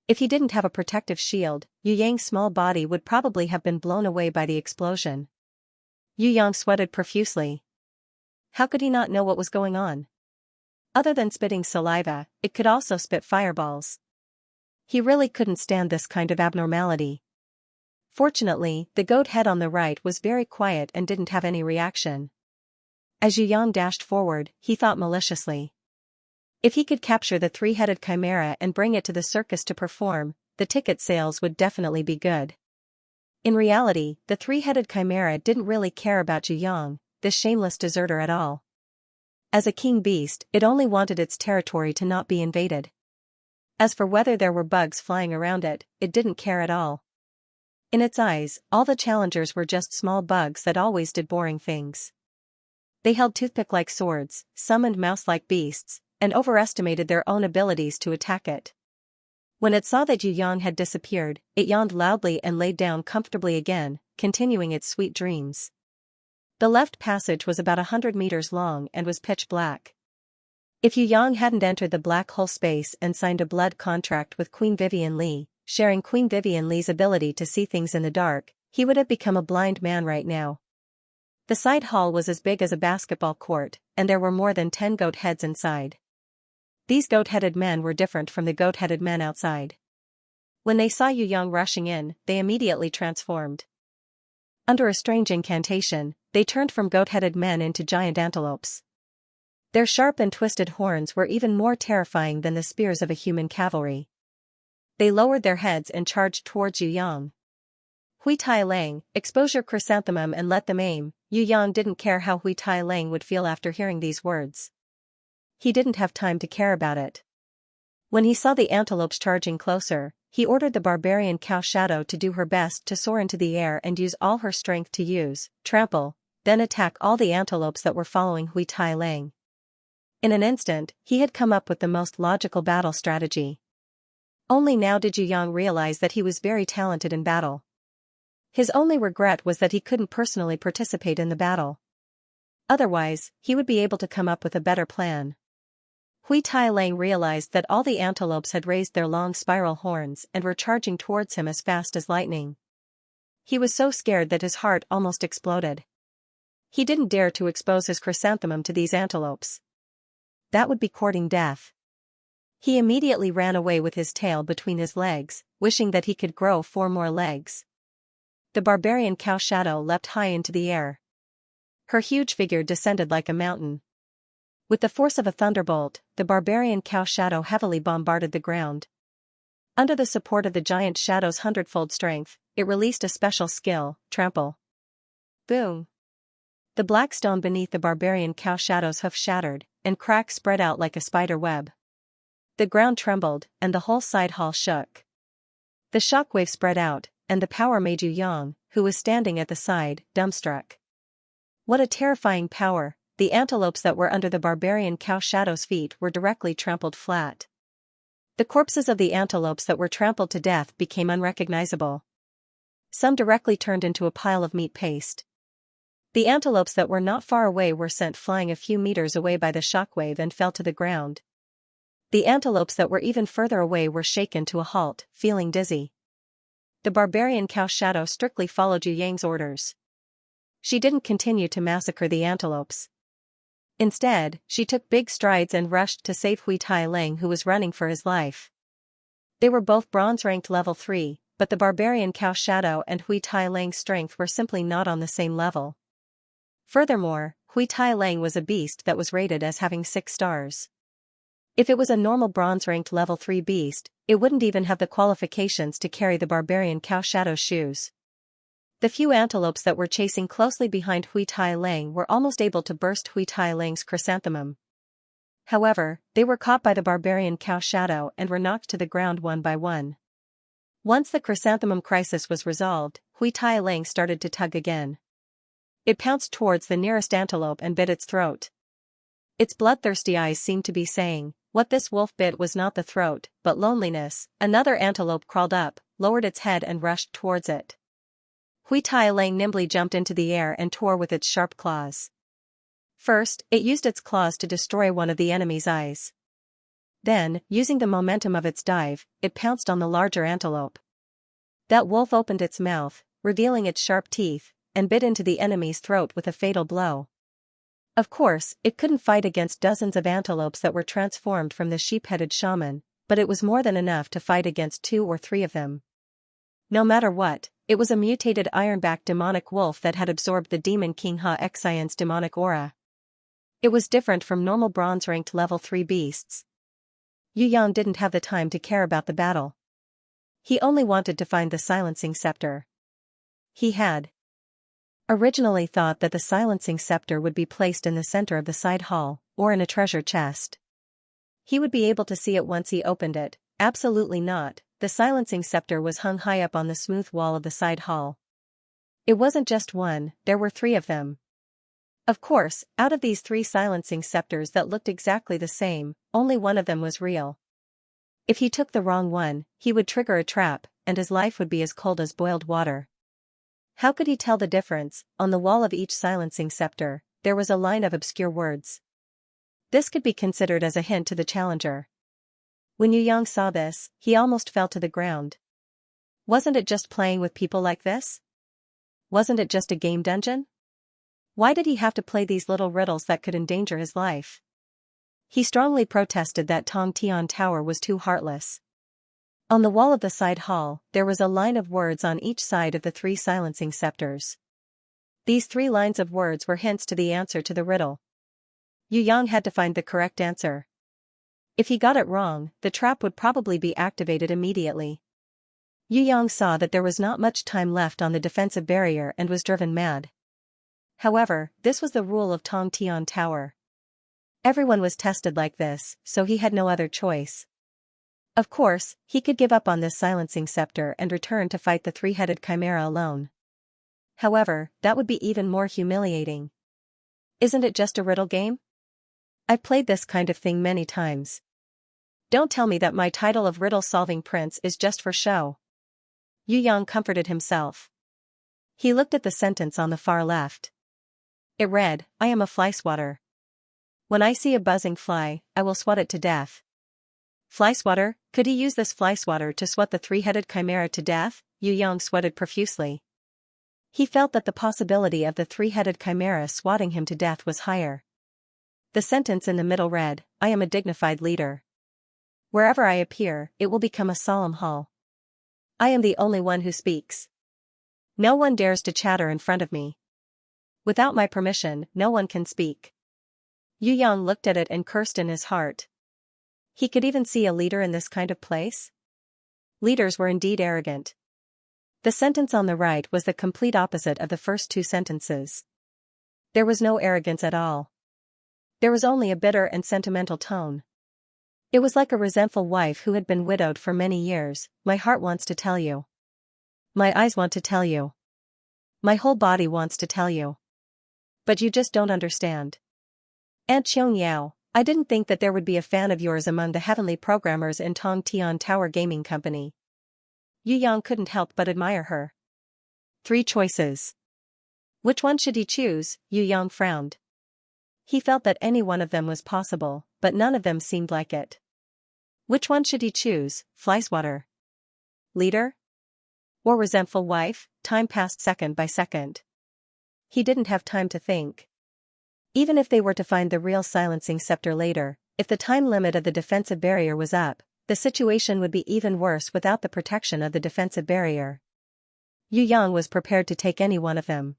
If he didn't have a protective shield, Yu Yang's small body would probably have been blown away by the explosion. Yu Yang sweated profusely. How could he not know what was going on? Other than spitting saliva, it could also spit fireballs. He really couldn't stand this kind of abnormality. Fortunately, the goat head on the right was very quiet and didn't have any reaction. As Yu Yang dashed forward, he thought maliciously. If he could capture the three-headed chimera and bring it to the circus to perform, the ticket sales would definitely be good. In reality, the three-headed chimera didn't really care about Yu Yang, this shameless deserter, at all. As a king beast, it only wanted its territory to not be invaded. As for whether there were bugs flying around it, it didn't care at all. In its eyes, all the challengers were just small bugs that always did boring things. They held toothpick-like swords, summoned mouse-like beasts, and overestimated their own abilities to attack it. When it saw that Yu Yang had disappeared, it yawned loudly and laid down comfortably again, continuing its sweet dreams. The left passage was about 100 meters long and was pitch black. If Yu Yang hadn't entered the black hole space and signed a blood contract with Queen Vivian Li, sharing Queen Vivian Li's ability to see things in the dark, he would have become a blind man right now. The side hall was as big as a basketball court, and there were more than 10 goat heads inside. These goat-headed men were different from the goat-headed men outside. When they saw Yu Yang rushing in, they immediately transformed. Under a strange incantation, they turned from goat-headed men into giant antelopes. Their sharp and twisted horns were even more terrifying than the spears of a human cavalry. They lowered their heads and charged towards Yu Yang. Hui Tai Lang, expose your chrysanthemum and let them aim. Yu Yang didn't care how Hui Tai Lang would feel after hearing these words. He didn't have time to care about it. When he saw the antelopes charging closer, he ordered the barbarian cow Shadow to do her best to soar into the air and use all her strength to trample, then attack all the antelopes that were following Hui Tai Lang. In an instant, he had come up with the most logical battle strategy. Only now did Yu Yang realize that he was very talented in battle. His only regret was that he couldn't personally participate in the battle. Otherwise, he would be able to come up with a better plan. Hui Tai Lang realized that all the antelopes had raised their long spiral horns and were charging towards him as fast as lightning. He was so scared that his heart almost exploded. He didn't dare to expose his chrysanthemum to these antelopes. That would be courting death. He immediately ran away with his tail between his legs, wishing that he could grow 4 more legs. The barbarian cow Shadow leapt high into the air. Her huge figure descended like a mountain. With the force of a thunderbolt, the barbarian cow Shadow heavily bombarded the ground. Under the support of the giant Shadow's 100-fold strength, it released a special skill, trample. Boom! The black stone beneath the barbarian cow Shadow's hoof shattered, and cracks spread out like a spider web. The ground trembled, and the whole side hall shook. The shockwave spread out, and the power made Yu Yang, who was standing at the side, dumbstruck. What a terrifying power! The antelopes that were under the barbarian cow Shadow's feet were directly trampled flat. The corpses of the antelopes that were trampled to death became unrecognizable. Some directly turned into a pile of meat paste. The antelopes that were not far away were sent flying a few meters away by the shockwave and fell to the ground. The antelopes that were even further away were shaken to a halt, feeling dizzy. The barbarian cow Shadow strictly followed Yu Yang's orders. She didn't continue to massacre the antelopes. Instead, she took big strides and rushed to save Hui Tai Lang, who was running for his life. They were both bronze-ranked level 3, but the barbarian Cao Shadow and Hui Tai Lang's strength were simply not on the same level. Furthermore, Hui Tai Lang was a beast that was rated as having 6 stars. If it was a normal bronze-ranked level 3 beast, it wouldn't even have the qualifications to carry the barbarian Cao Shadow's shoes. The few antelopes that were chasing closely behind Hui Tai Lang were almost able to burst Hui Tai Lang's chrysanthemum. However, they were caught by the barbarian Cao Shadow and were knocked to the ground one by one. Once the chrysanthemum crisis was resolved, Hui Tai Lang started to tug again. It pounced towards the nearest antelope and bit its throat. Its bloodthirsty eyes seemed to be saying, what this wolf bit was not the throat, but loneliness. Another antelope crawled up, lowered its head and rushed towards it. Hui Tai Lang nimbly jumped into the air and tore with its sharp claws. First, it used its claws to destroy one of the enemy's eyes. Then, using the momentum of its dive, it pounced on the larger antelope. That wolf opened its mouth, revealing its sharp teeth, and bit into the enemy's throat with a fatal blow. Of course, it couldn't fight against dozens of antelopes that were transformed from the sheep-headed shaman, but it was more than enough to fight against 2 or 3 of them. No matter what, it was a mutated ironback demonic wolf that had absorbed the demon King Ha Xian's demonic aura. It was different from normal bronze-ranked level 3 beasts. Yu Yang didn't have the time to care about the battle. He only wanted to find the silencing scepter. He had originally thought that the silencing scepter would be placed in the center of the side hall, or in a treasure chest. He would be able to see it once he opened it. Absolutely not, the silencing scepter was hung high up on the smooth wall of the side hall. It wasn't just one, there were 3 of them. Of course, out of these 3 silencing scepters that looked exactly the same, only one of them was real. If he took the wrong one, he would trigger a trap, and his life would be as cold as boiled water. How could he tell the difference? On the wall of each silencing scepter, there was a line of obscure words. This could be considered as a hint to the challenger. When Yu Yang saw this, he almost fell to the ground. Wasn't it just playing with people like this? Wasn't it just a game dungeon? Why did he have to play these little riddles that could endanger his life? He strongly protested that Tong Tian Tower was too heartless. On the wall of the side hall, there was a line of words on each side of the 3 silencing scepters. These 3 lines of words were hints to the answer to the riddle. Yu Yang had to find the correct answer. If he got it wrong, the trap would probably be activated immediately. Yu Yang saw that there was not much time left on the defensive barrier and was driven mad. However, this was the rule of Tong Tian Tower. Everyone was tested like this, so he had no other choice. Of course, he could give up on this silencing scepter and return to fight the 3-headed chimera alone. However, that would be even more humiliating. Isn't it just a riddle game? I've played this kind of thing many times. Don't tell me that my title of riddle-solving prince is just for show. Yu Yang comforted himself. He looked at the sentence on the far left. It read, I am a fly swatter. When I see a buzzing fly, I will swat it to death. Fly swatter? Could he use this fly swatter to swat the 3-headed chimera to death? Yu Yang sweated profusely. He felt that the possibility of the 3-headed chimera swatting him to death was higher. The sentence in the middle read, I am a dignified leader. Wherever I appear, it will become a solemn hall. I am the only one who speaks. No one dares to chatter in front of me. Without my permission, no one can speak. Yu Yang looked at it and cursed in his heart. He could even see a leader in this kind of place? Leaders were indeed arrogant. The sentence on the right was the complete opposite of the first 2 sentences. There was no arrogance at all. There was only a bitter and sentimental tone. It was like a resentful wife who had been widowed for many years. My heart wants to tell you. My eyes want to tell you. My whole body wants to tell you. But you just don't understand. Aunt Xianxia, I didn't think that there would be a fan of yours among the heavenly programmers in Tong Tian Tower Gaming Company. Yu Yang couldn't help but admire her. 3 choices. Which one should he choose? Yu Yang frowned. He felt that any one of them was possible, but none of them seemed like it. Which one should he choose? Fly swatter? Leader? Or resentful wife? Time passed second by second. He didn't have time to think. Even if they were to find the real silencing scepter later, if the time limit of the defensive barrier was up, the situation would be even worse without the protection of the defensive barrier. Yu Yang was prepared to take any one of them.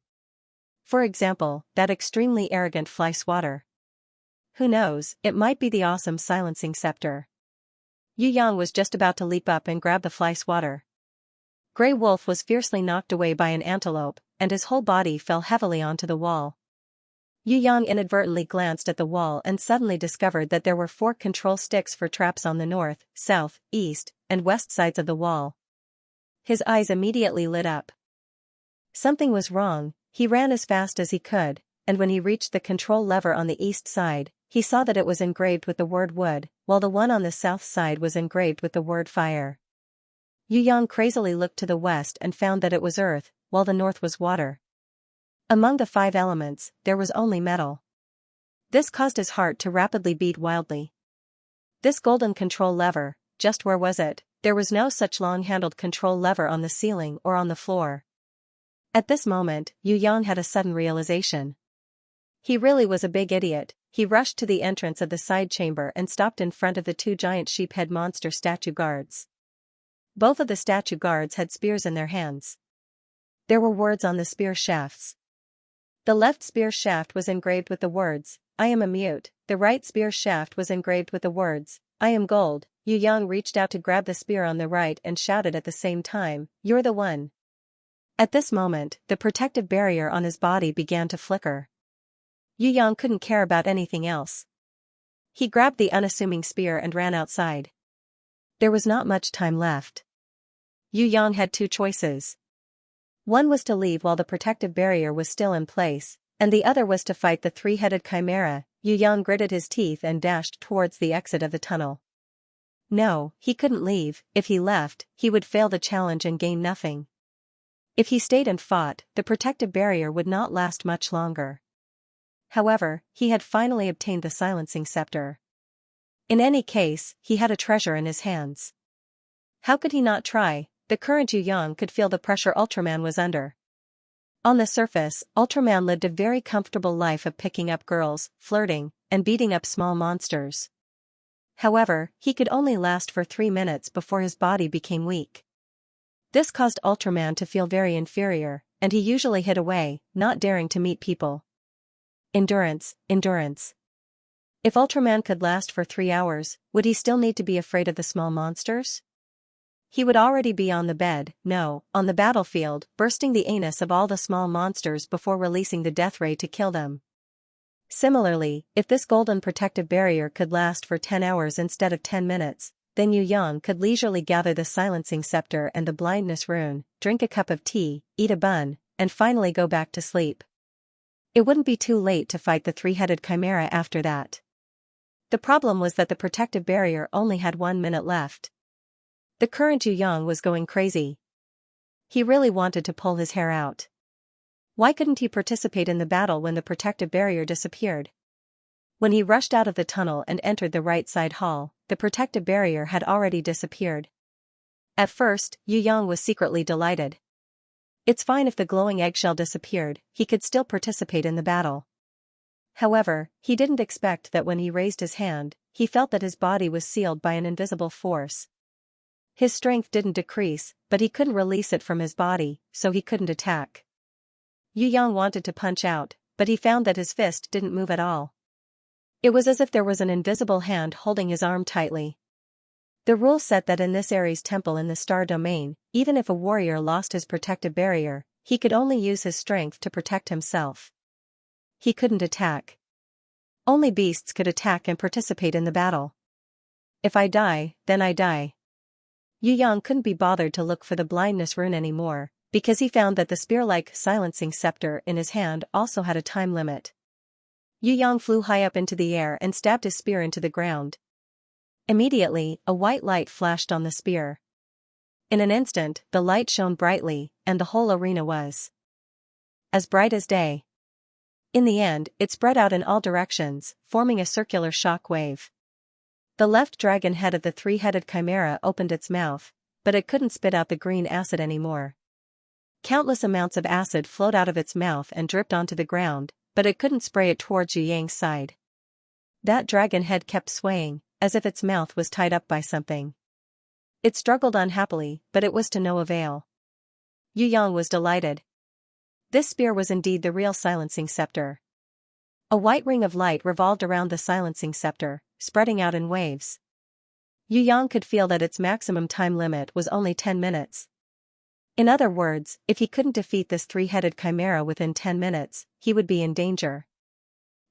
For example, that extremely arrogant fly swatter. Who knows, it might be the awesome silencing scepter. Yu Yang was just about to leap up and grab the fly swatter. Grey Wolf was fiercely knocked away by an antelope, and his whole body fell heavily onto the wall. Yu Yang inadvertently glanced at the wall and suddenly discovered that there were 4 control sticks for traps on the north, south, east, and west sides of the wall. His eyes immediately lit up. Something was wrong. He ran as fast as he could, and when he reached the control lever on the east side, he saw that it was engraved with the word wood, while the one on the south side was engraved with the word fire. Yu Yang crazily looked to the west and found that it was earth, while the north was water. Among the 5 elements, there was only metal. This caused his heart to rapidly beat wildly. This golden control lever, just where was it? There was no such long-handled control lever on the ceiling or on the floor. At this moment, Yu Yang had a sudden realization. He really was a big idiot. He rushed to the entrance of the side chamber and stopped in front of the 2 giant sheep-head monster statue guards. Both of the statue guards had spears in their hands. There were words on the spear shafts. The left spear shaft was engraved with the words, "I am a mute." The right spear shaft was engraved with the words, "I am gold." Yu Yang reached out to grab the spear on the right and shouted at the same time, "You're the one." At this moment, the protective barrier on his body began to flicker. Yu Yang couldn't care about anything else. He grabbed the unassuming spear and ran outside. There was not much time left. Yu Yang had 2 choices. One was to leave while the protective barrier was still in place, and the other was to fight the 3-headed chimera. Yu Yang gritted his teeth and dashed towards the exit of the tunnel. No, he couldn't leave. If he left, he would fail the challenge and gain nothing. If he stayed and fought, the protective barrier would not last much longer. However, he had finally obtained the silencing scepter. In any case, he had a treasure in his hands. How could he not try? The current Yu Yang could feel the pressure Ultraman was under. On the surface, Ultraman lived a very comfortable life of picking up girls, flirting, and beating up small monsters. However, he could only last for 3 minutes before his body became weak. This caused Ultraman to feel very inferior, and he usually hid away, not daring to meet people. Endurance, endurance. If Ultraman could last for 3 hours, would he still need to be afraid of the small monsters? He would already be on the bed, no, on the battlefield, bursting the anus of all the small monsters before releasing the death ray to kill them. Similarly, if this golden protective barrier could last for 10 hours instead of 10 minutes, then Yu Yang could leisurely gather the silencing scepter and the blindness rune, drink a cup of tea, eat a bun, and finally go back to sleep. It wouldn't be too late to fight the 3-headed chimera after that. The problem was that the protective barrier only had 1 minute left. The current Yu Yang was going crazy. He really wanted to pull his hair out. Why couldn't he participate in the battle when the protective barrier disappeared? When he rushed out of the tunnel and entered the right side hall, the protective barrier had already disappeared. At first, Yu Yang was secretly delighted. It's fine if the glowing eggshell disappeared, he could still participate in the battle. However, he didn't expect that when he raised his hand, he felt that his body was sealed by an invisible force. His strength didn't decrease, but he couldn't release it from his body, so he couldn't attack. Yu Yang wanted to punch out, but he found that his fist didn't move at all. It was as if there was an invisible hand holding his arm tightly. The rule said that in this Ares temple in the star domain, even if a warrior lost his protective barrier, he could only use his strength to protect himself. He couldn't attack. Only beasts could attack and participate in the battle. If I die, then I die. Yu Yang couldn't be bothered to look for the blindness rune anymore, because he found that the spear-like silencing scepter in his hand also had a time limit. Yu Yang flew high up into the air and stabbed his spear into the ground. Immediately, a white light flashed on the spear. In an instant, the light shone brightly, and the whole arena was as bright as day. In the end, it spread out in all directions, forming a circular shock wave. The left dragon head of the 3-headed chimera opened its mouth, but it couldn't spit out the green acid anymore. Countless amounts of acid flowed out of its mouth and dripped onto the ground, but it couldn't spray it towards Yu Yang's side. That dragon head kept swaying, as if its mouth was tied up by something. It struggled unhappily, but it was to no avail. Yu Yang was delighted. This spear was indeed the real silencing scepter. A white ring of light revolved around the silencing scepter, spreading out in waves. Yu Yang could feel that its maximum time limit was only 10 minutes. In other words, if he couldn't defeat this three-headed chimera within 10 minutes, he would be in danger.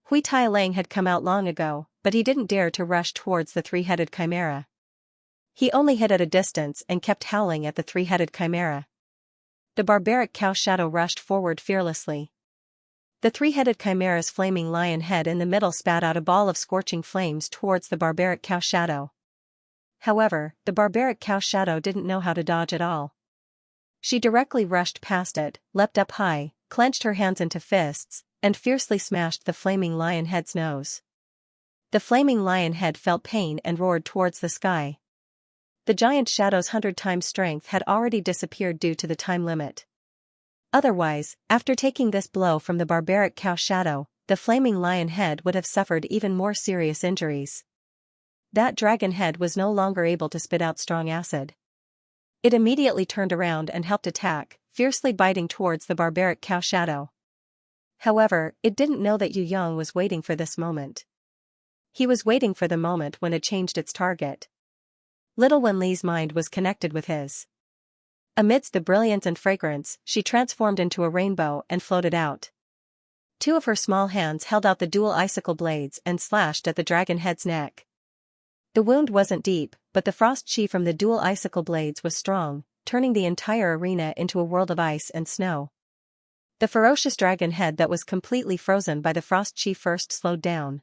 Hui Tailang had come out long ago, but he didn't dare to rush towards the three-headed chimera. He only hid at a distance and kept howling at the three-headed chimera. The barbaric cow shadow rushed forward fearlessly. The three-headed chimera's flaming lion head in the middle spat out a ball of scorching flames towards the barbaric cow shadow. However, the barbaric cow shadow didn't know how to dodge at all. She directly rushed past it, leapt up high, clenched her hands into fists, and fiercely smashed the flaming lion head's nose. The flaming lion head felt pain and roared towards the sky. The giant shadow's 100 times strength had already disappeared due to the time limit. Otherwise, after taking this blow from the barbaric cow shadow, the flaming lion head would have suffered even more serious injuries. That dragon head was no longer able to spit out strong acid. It immediately turned around and helped attack, fiercely biting towards the barbaric cow shadow. However, it didn't know that Yu Yang was waiting for this moment. He was waiting for the moment when it changed its target. Little Wen Li's mind was connected with his. Amidst the brilliance and fragrance, she transformed into a rainbow and floated out. Two of her small hands held out the dual icicle blades and slashed at the dragon head's neck. The wound wasn't deep, but the frost chi from the dual icicle blades was strong, turning the entire arena into a world of ice and snow. The ferocious dragon head that was completely frozen by the frost chi first slowed down.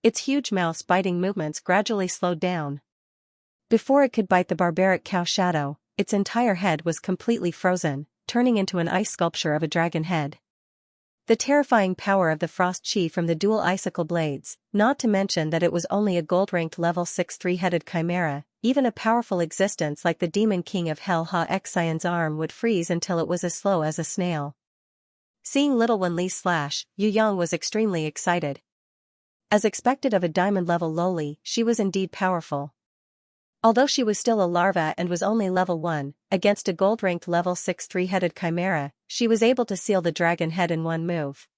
Its huge mouse-biting movements gradually slowed down. Before it could bite the barbaric cow shadow, its entire head was completely frozen, turning into an ice sculpture of a dragon head. The terrifying power of the frost chi from the dual icicle blades, not to mention that it was only a gold-ranked level 6 three-headed chimera, even a powerful existence like the demon king of hell Ha-Xian's arm would freeze until it was as slow as a snail. Seeing Little Wen Li slash, Yu Yang was extremely excited. As expected of a diamond-level lowly, she was indeed powerful. Although she was still a larva and was only level 1, against a gold-ranked level 6 three-headed chimera, she was able to seal the dragon head in one move.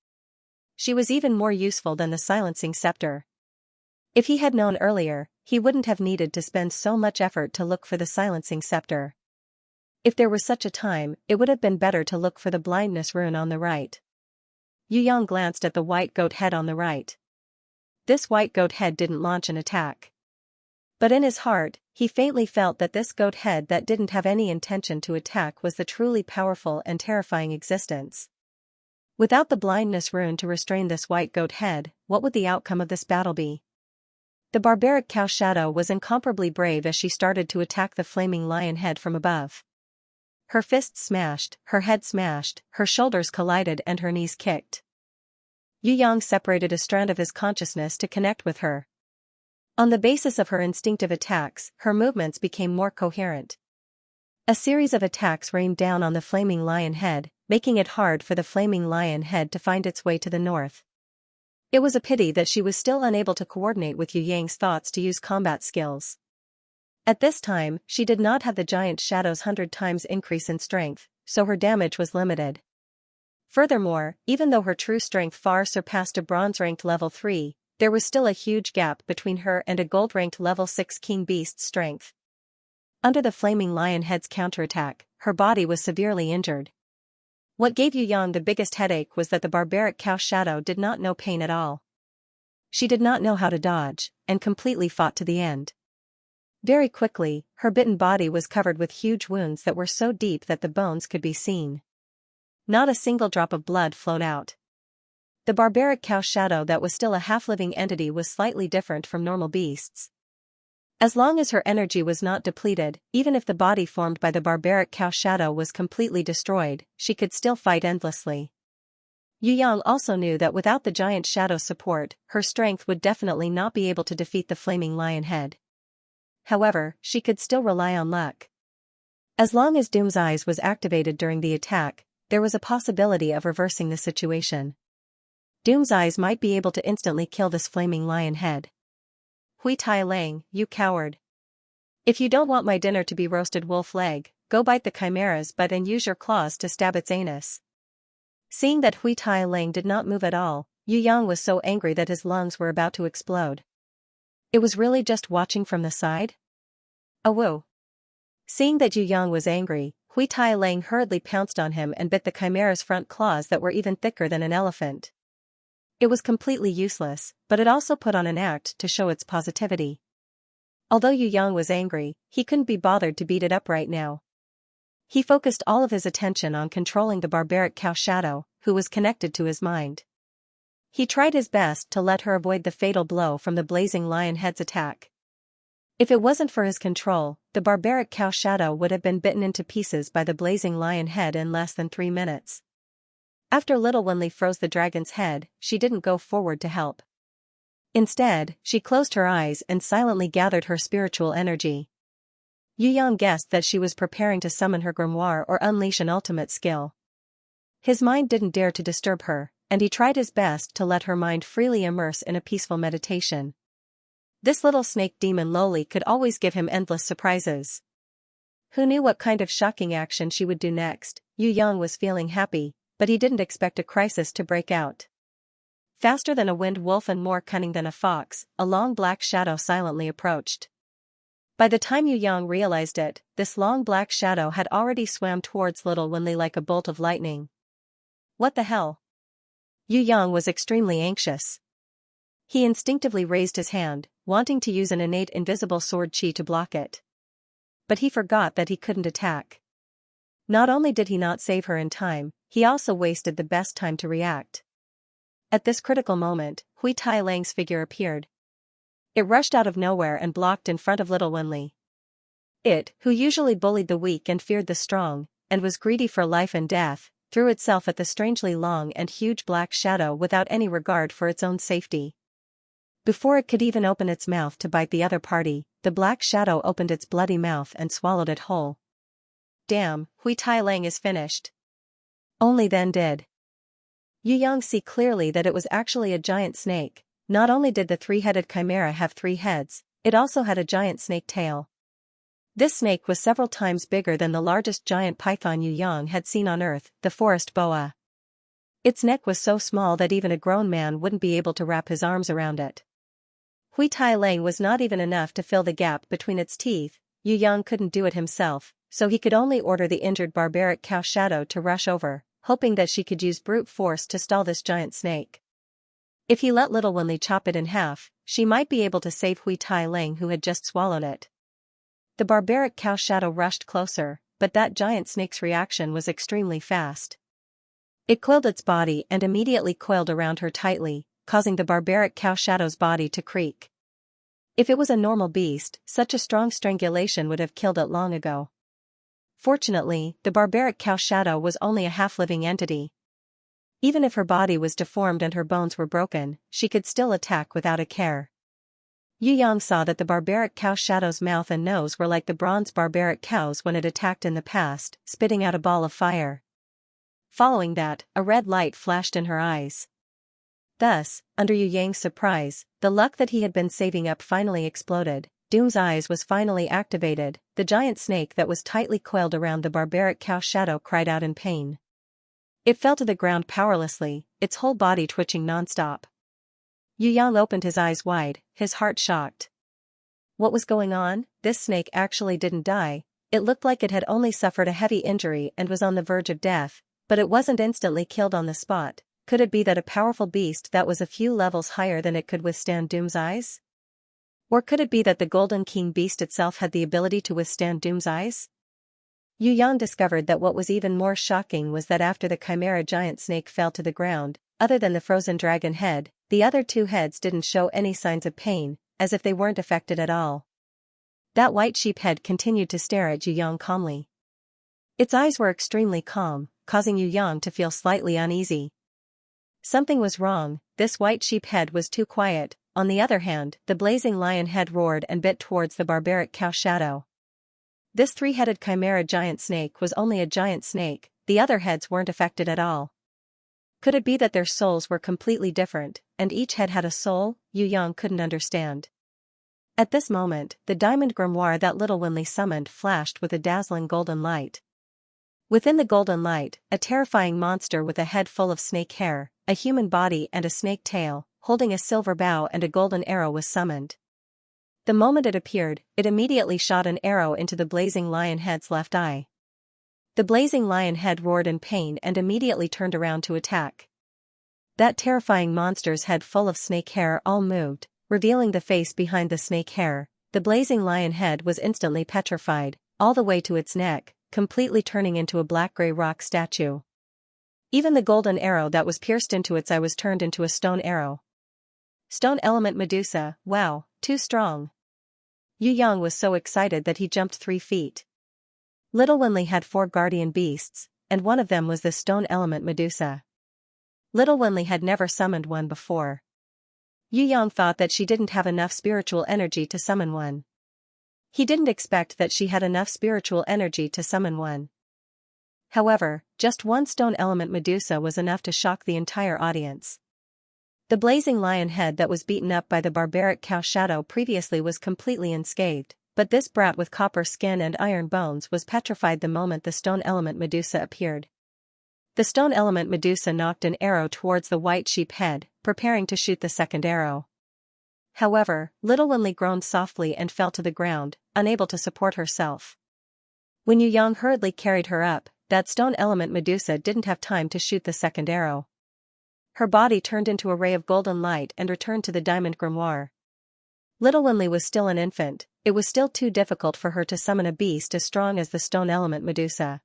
She was even more useful than the silencing scepter. If he had known earlier, he wouldn't have needed to spend so much effort to look for the silencing scepter. If there was such a time, it would have been better to look for the blindness rune on the right. Yu Yang glanced at the white goat head on the right. This white goat head didn't launch an attack. But in his heart, he faintly felt that this goat head that didn't have any intention to attack was the truly powerful and terrifying existence. Without the blindness rune to restrain this white goat head, what would the outcome of this battle be? The barbaric cow shadow was incomparably brave as she started to attack the flaming lion head from above. Her fists smashed, her head smashed, her shoulders collided and her knees kicked. Yu Yang separated a strand of his consciousness to connect with her. On the basis of her instinctive attacks, her movements became more coherent. A series of attacks rained down on the flaming lion head, making it hard for the flaming lion head to find its way to the north. It was a pity that she was still unable to coordinate with Yu Yang's thoughts to use combat skills. At this time, she did not have the giant shadow's 100 times increase in strength, so her damage was limited. Furthermore, even though her true strength far surpassed a bronze-ranked level 3, there was still a huge gap between her and a gold-ranked level 6 king beast's strength. Under the flaming lion head's counterattack, her body was severely injured. What gave Yu Yang the biggest headache was that the barbaric cow shadow did not know pain at all. She did not know how to dodge, and completely fought to the end. Very quickly, her bitten body was covered with huge wounds that were so deep that the bones could be seen. Not a single drop of blood flowed out. The barbaric cow shadow that was still a half-living entity was slightly different from normal beasts. As long as her energy was not depleted, even if the body formed by the barbaric cow shadow was completely destroyed, she could still fight endlessly. Yu Yang also knew that without the giant shadow's support, her strength would definitely not be able to defeat the flaming lion head. However, she could still rely on luck. As long as Doom's Eyes was activated during the attack, there was a possibility of reversing the situation. Doom's eyes might be able to instantly kill this flaming lion head. Hui Tai Lang, you coward. If you don't want my dinner to be roasted wolf leg, go bite the chimera's butt and use your claws to stab its anus. Seeing that Hui Tai Lang did not move at all, Yu Yang was so angry that his lungs were about to explode. It was really just watching from the side? Oh whoa. Seeing that Yu Yang was angry, Hui Tai Lang hurriedly pounced on him and bit the chimera's front claws that were even thicker than an elephant. It was completely useless, but it also put on an act to show its positivity. Although Yu Yang was angry, he couldn't be bothered to beat it up right now. He focused all of his attention on controlling the barbaric cow shadow, who was connected to his mind. He tried his best to let her avoid the fatal blow from the blazing lion head's attack. If it wasn't for his control, the barbaric cow shadow would have been bitten into pieces by the blazing lion head in less than 3 minutes. After Little Wenli froze the dragon's head, she didn't go forward to help. Instead, she closed her eyes and silently gathered her spiritual energy. Yu Yang guessed that she was preparing to summon her grimoire or unleash an ultimate skill. His mind didn't dare to disturb her, and he tried his best to let her mind freely immerse in a peaceful meditation. This little snake demon Loli could always give him endless surprises. Who knew what kind of shocking action she would do next? Yu Yang was feeling happy, but he didn't expect a crisis to break out. Faster than a wind wolf and more cunning than a fox, a long black shadow silently approached. By the time Yu Yang realized it, this long black shadow had already swam towards Little Wenli like a bolt of lightning. What the hell? Yu Yang was extremely anxious. He instinctively raised his hand, wanting to use an innate invisible sword chi to block it. But he forgot that he couldn't attack. Not only did he not save her in time, he also wasted the best time to react. At this critical moment, Hui Tai Lang's figure appeared. It rushed out of nowhere and blocked in front of Little Wenli. It, who usually bullied the weak and feared the strong, and was greedy for life and death, threw itself at the strangely long and huge black shadow without any regard for its own safety. Before it could even open its mouth to bite the other party, the black shadow opened its bloody mouth and swallowed it whole. Damn, Hui Tai Lang is finished. Only then did Yu Yang see clearly that it was actually a giant snake. Not only did the 3-headed chimera have 3 heads, it also had a giant snake tail. This snake was several times bigger than the largest giant python Yu Yang had seen on Earth, the forest boa. Its neck was so small that even a grown man wouldn't be able to wrap his arms around it. Hui Tai Lang was not even enough to fill the gap between its teeth. Yu Yang couldn't do it himself, so he could only order the injured barbaric cow shadow to rush over, hoping that she could use brute force to stall this giant snake. If he let Little Wenli chop it in half, she might be able to save Hui Tai Lang, who had just swallowed it. The barbaric cow shadow rushed closer, but that giant snake's reaction was extremely fast. It coiled its body and immediately coiled around her tightly, causing the barbaric cow shadow's body to creak. If it was a normal beast, such a strong strangulation would have killed it long ago. Fortunately, the barbaric cow shadow was only a half-living entity. Even if her body was deformed and her bones were broken, she could still attack without a care. Yu Yang saw that the barbaric cow shadow's mouth and nose were like the bronze barbaric cows when it attacked in the past, spitting out a ball of fire. Following that, a red light flashed in her eyes. Thus, under Yu Yang's surprise, the luck that he had been saving up finally exploded. Doom's eyes was finally activated. The giant snake that was tightly coiled around the barbaric cow shadow cried out in pain. It fell to the ground powerlessly, its whole body twitching non-stop. Yu Yang opened his eyes wide, his heart shocked. What was going on? This snake actually didn't die. It looked like it had only suffered a heavy injury and was on the verge of death, but it wasn't instantly killed on the spot. Could it be that a powerful beast that was a few levels higher than it could withstand Doom's eyes? Or could it be that the Golden King beast itself had the ability to withstand Doom's eyes? Yu Yang discovered that what was even more shocking was that after the chimera giant snake fell to the ground, other than the frozen dragon head, the other 2 heads didn't show any signs of pain, as if they weren't affected at all. That white sheep head continued to stare at Yu Yang calmly. Its eyes were extremely calm, causing Yu Yang to feel slightly uneasy. Something was wrong. This white sheep head was too quiet. On the other hand, the blazing lion head roared and bit towards the barbaric cow shadow. This 3-headed chimera giant snake was only a giant snake, the other heads weren't affected at all. Could it be that their souls were completely different, and each had a soul? Yu Yang couldn't understand. At this moment, the diamond grimoire that little Winley summoned flashed with a dazzling golden light. Within the golden light, a terrifying monster with a head full of snake hair, a human body and a snake tail, holding a silver bow and a golden arrow was summoned. The moment it appeared, it immediately shot an arrow into the blazing lion head's left eye. The blazing lion head roared in pain and immediately turned around to attack. That terrifying monster's head full of snake hair all moved, revealing the face behind the snake hair. The blazing lion head was instantly petrified, all the way to its neck, completely turning into a black-gray rock statue. Even the golden arrow that was pierced into its eye was turned into a stone arrow. Stone element Medusa, wow, too strong. Yu Yang was so excited that he jumped 3 feet. Little Winley had 4 guardian beasts, and one of them was the stone element Medusa. Little Winley had never summoned one before. Yu Yang thought that she didn't have enough spiritual energy to summon one. He didn't expect that she had enough spiritual energy to summon one. However, just one stone element Medusa was enough to shock the entire audience. The blazing lion head that was beaten up by the barbaric cow shadow previously was completely unscathed, but this brat with copper skin and iron bones was petrified the moment the stone element Medusa appeared. The stone element Medusa knocked an arrow towards the white sheep head, preparing to shoot the second arrow. However, little Winley groaned softly and fell to the ground, unable to support herself. When Yu Yang hurriedly carried her up, that stone element Medusa didn't have time to shoot the second arrow. Her body turned into a ray of golden light and returned to the diamond grimoire. Little Winley was still an infant. It was still too difficult for her to summon a beast as strong as the stone element Medusa.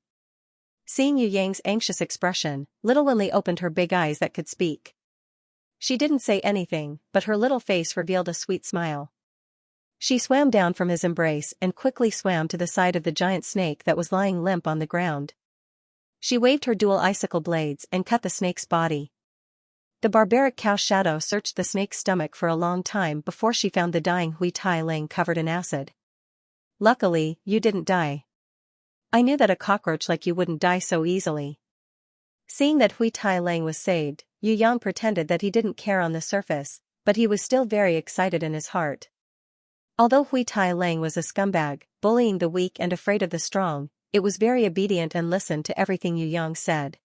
Seeing Yu Yang's anxious expression, little Winley opened her big eyes that could speak. She didn't say anything, but her little face revealed a sweet smile. She swam down from his embrace and quickly swam to the side of the giant snake that was lying limp on the ground. She waved her dual icicle blades and cut the snake's body. The barbaric cow shadow searched the snake's stomach for a long time before she found the dying Hui Tai Lang covered in acid. Luckily, you didn't die. I knew that a cockroach like you wouldn't die so easily. Seeing that Hui Tai Lang was saved, Yu Yang pretended that he didn't care on the surface, but he was still very excited in his heart. Although Hui Tai Lang was a scumbag, bullying the weak and afraid of the strong, it was very obedient and listened to everything Yu Yang said.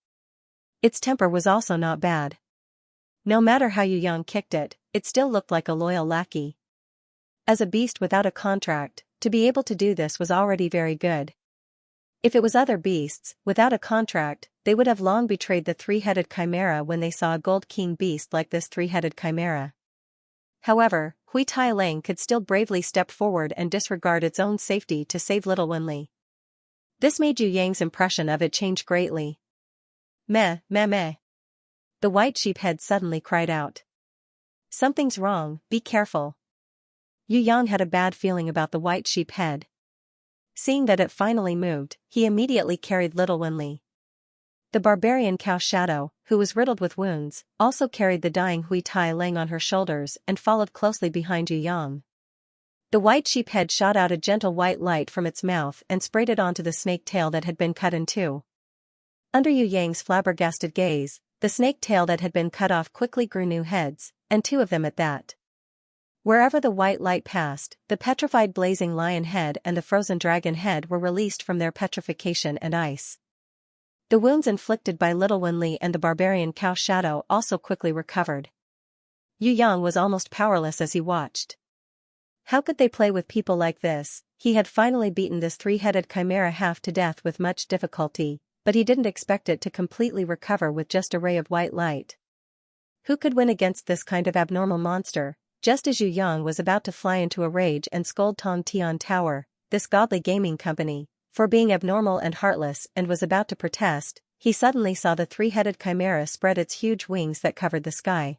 Its temper was also not bad. No matter how Yu Yang kicked it, it still looked like a loyal lackey. As a beast without a contract, to be able to do this was already very good. If it was other beasts, without a contract, they would have long betrayed the 3-headed chimera when they saw a gold king beast like this 3-headed chimera. However, Hui Tai Lang could still bravely step forward and disregard its own safety to save little Winley. This made Yu Yang's impression of it change greatly. Meh, meh, meh. The white sheep head suddenly cried out. Something's wrong, be careful. Yu Yang had a bad feeling about the white sheep head. Seeing that it finally moved, he immediately carried little Winley. The barbarian cow shadow, who was riddled with wounds, also carried the dying Hui Tai Lang on her shoulders and followed closely behind Yu Yang. The white sheep head shot out a gentle white light from its mouth and sprayed it onto the snake tail that had been cut in 2. Under Yu Yang's flabbergasted gaze, the snake tail that had been cut off quickly grew new heads, and 2 of them at that. Wherever the white light passed, the petrified blazing lion head and the frozen dragon head were released from their petrification and ice. The wounds inflicted by little Winley and the barbarian cow shadow also quickly recovered. Yu Yang was almost powerless as he watched. How could they play with people like this? He had finally beaten this 3-headed chimera half to death with much difficulty, but he didn't expect it to completely recover with just a ray of white light. Who could win against this kind of abnormal monster? Just as Yu Yang was about to fly into a rage and scold Tong Tian Tower, this godly gaming company, for being abnormal and heartless and was about to protest, he suddenly saw the 3-headed chimera spread its huge wings that covered the sky.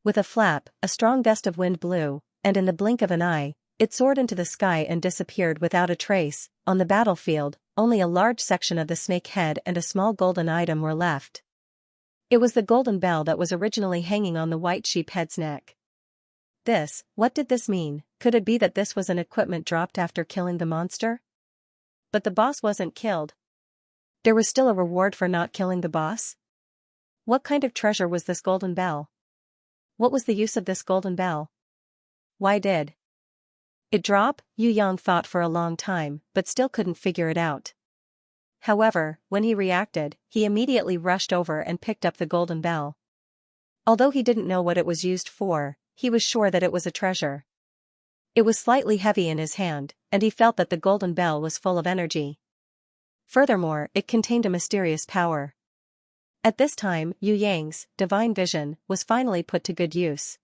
With a flap, a strong gust of wind blew, and in the blink of an eye, it soared into the sky and disappeared without a trace. On the battlefield, only a large section of the snake head and a small golden item were left. It was the golden bell that was originally hanging on the white sheep head's neck. What did this mean? Could it be that this was an equipment dropped after killing the monster? But the boss wasn't killed. There was still a reward for not killing the boss? What kind of treasure was this golden bell? What was the use of this golden bell? Why did it drop? Yu Yang thought for a long time, but still couldn't figure it out. However, when he reacted, he immediately rushed over and picked up the golden bell. Although he didn't know what it was used for, he was sure that it was a treasure. It was slightly heavy in his hand, and he felt that the golden bell was full of energy. Furthermore, it contained a mysterious power. At this time, Yu Yang's divine vision was finally put to good use.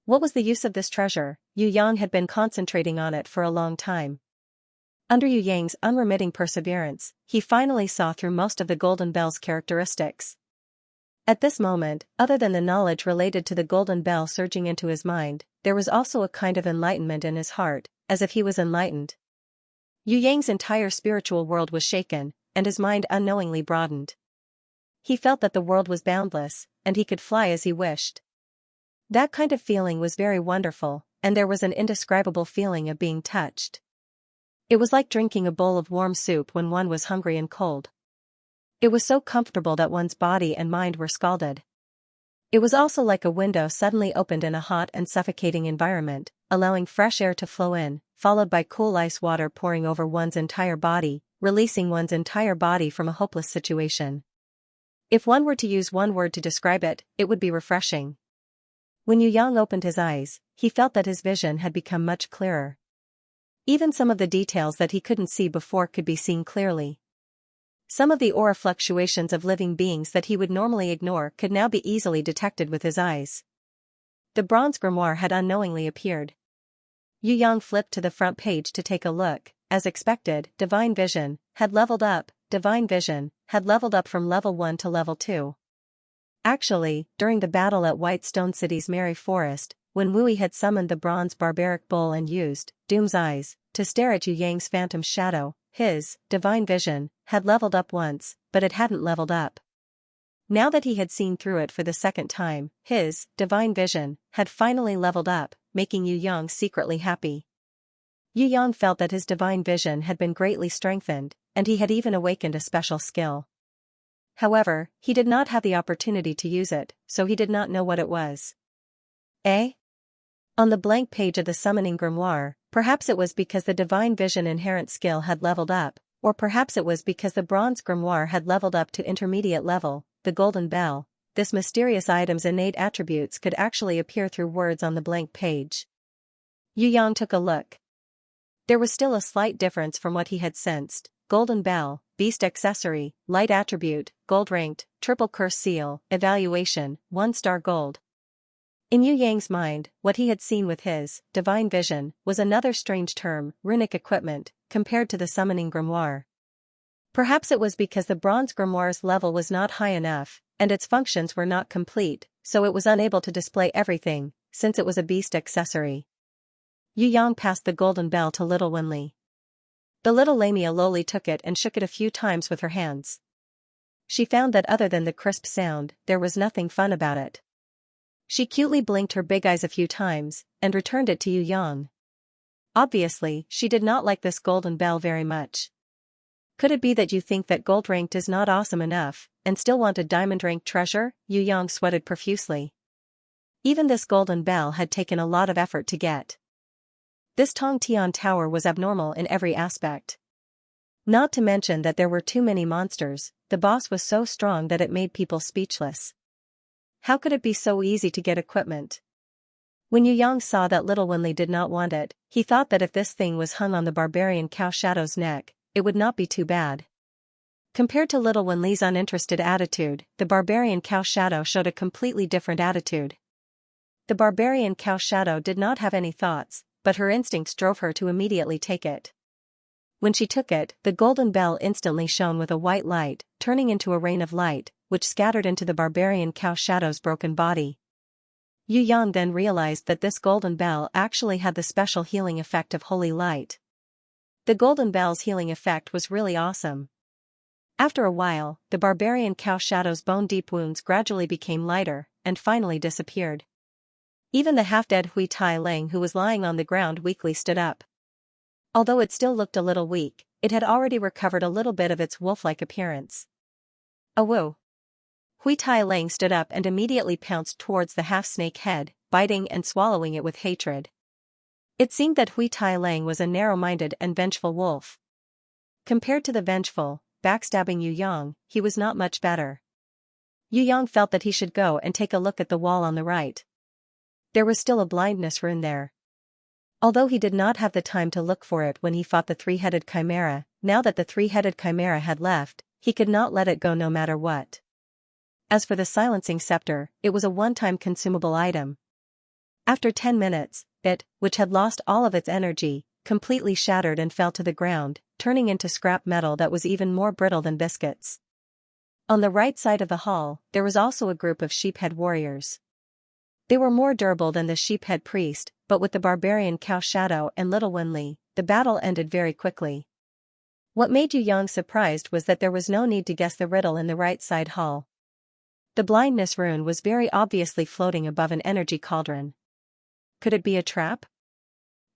What was the use of this treasure? Yu Yang had been concentrating on it for a long time. Under Yu Yang's unremitting perseverance, he finally saw through most of the golden bell's characteristics. At this moment, other than the knowledge related to the golden bell surging into his mind, there was also a kind of enlightenment in his heart, as if he was enlightened. Yu Yang's entire spiritual world was shaken, and his mind unknowingly broadened. He felt that the world was boundless, and he could fly as he wished. That kind of feeling was very wonderful, and there was an indescribable feeling of being touched. It was like drinking a bowl of warm soup when one was hungry and cold. It was so comfortable that one's body and mind were scalded. It was also like a window suddenly opened in a hot and suffocating environment, allowing fresh air to flow in, followed by cool ice water pouring over one's entire body, releasing one's entire body from a hopeless situation. If one were to use one word to describe it, it would be refreshing. When Yu Yang opened his eyes, he felt that his vision had become much clearer. Even some of the details that he couldn't see before could be seen clearly. Some of the aura fluctuations of living beings that he would normally ignore could now be easily detected with his eyes. The bronze grimoire had unknowingly appeared. Yu Yang flipped to the front page to take a look. As expected, Divine Vision had leveled up. Divine Vision had leveled up from level 1 to level 2. Actually, during the battle at Whitestone City's Merry Forest, when Wui had summoned the bronze barbaric bull and used Doom's eyes to stare at Yu Yang's phantom shadow, his divine vision had leveled up once, but it hadn't leveled up. Now that he had seen through it for the second time, his divine vision had finally leveled up, making Yu Yang secretly happy. Yu Yang felt that his divine vision had been greatly strengthened, and he had even awakened a special skill. However, he did not have the opportunity to use it, so he did not know what it was. On the blank page of the summoning grimoire, perhaps it was because the divine vision inherent skill had leveled up, or perhaps it was because the bronze grimoire had leveled up to intermediate level, the golden bell. This mysterious item's innate attributes could actually appear through words on the blank page. Yu Yang took a look. There was still a slight difference from what he had sensed. Golden bell, beast accessory, light attribute, gold ranked, triple curse seal, evaluation, 1-star gold. In Yu Yang's mind, what he had seen with his divine vision was another strange term, runic equipment, compared to the summoning grimoire. Perhaps it was because the bronze grimoire's level was not high enough, and its functions were not complete, so it was unable to display everything, since it was a beast accessory. Yu Yang passed the golden bell to little Wenli. The little Lamia lowly took it and shook it a few times with her hands. She found that other than the crisp sound, there was nothing fun about it. She cutely blinked her big eyes a few times, and returned it to Yu Yang. Obviously, she did not like this golden bell very much. Could it be that you think that gold ranked is not awesome enough, and still want a diamond ranked treasure? Yu Yang sweated profusely. Even this golden bell had taken a lot of effort to get. This Tong Tian Tower was abnormal in every aspect. Not to mention that there were too many monsters, the boss was so strong that it made people speechless. How could it be so easy to get equipment? When Yu Yang saw that little Wenli did not want it, he thought that if this thing was hung on the barbarian Cow Shadow's neck, it would not be too bad. Compared to little Wenli's uninterested attitude, the barbarian Cow Shadow showed a completely different attitude. The barbarian Cow Shadow did not have any thoughts, but her instincts drove her to immediately take it. When she took it, the golden bell instantly shone with a white light, turning into a rain of light, which scattered into the barbarian Cow Shadow's broken body. Yu Yang then realized that this golden bell actually had the special healing effect of holy light. The golden bell's healing effect was really awesome. After a while, the barbarian Cow Shadow's bone-deep wounds gradually became lighter, and finally disappeared. Even the half-dead Hui Tai Lang who was lying on the ground weakly stood up. Although it still looked a little weak, it had already recovered a little bit of its wolf-like appearance. "Awoo! Hui Tai Lang stood up and immediately pounced towards the half-snake head, biting and swallowing it with hatred. It seemed that Hui Tai Lang was a narrow-minded and vengeful wolf. Compared to the vengeful, backstabbing Yu Yang, he was not much better. Yu Yang felt that he should go and take a look at the wall on the right. There was still a blindness rune there. Although he did not have the time to look for it when he fought the three-headed chimera, now that the three-headed chimera had left, he could not let it go no matter what. As for the silencing scepter, it was a one-time consumable item. After 10 minutes, it, which had lost all of its energy, completely shattered and fell to the ground, turning into scrap metal that was even more brittle than biscuits. On the right side of the hall, there was also a group of sheephead warriors. They were more durable than the sheephead priest, but with the barbarian Cao Shadow and Little Wenli, the battle ended very quickly. What made Yu Yang surprised was that there was no need to guess the riddle in the right side hall. The blindness rune was very obviously floating above an energy cauldron. Could it be a trap?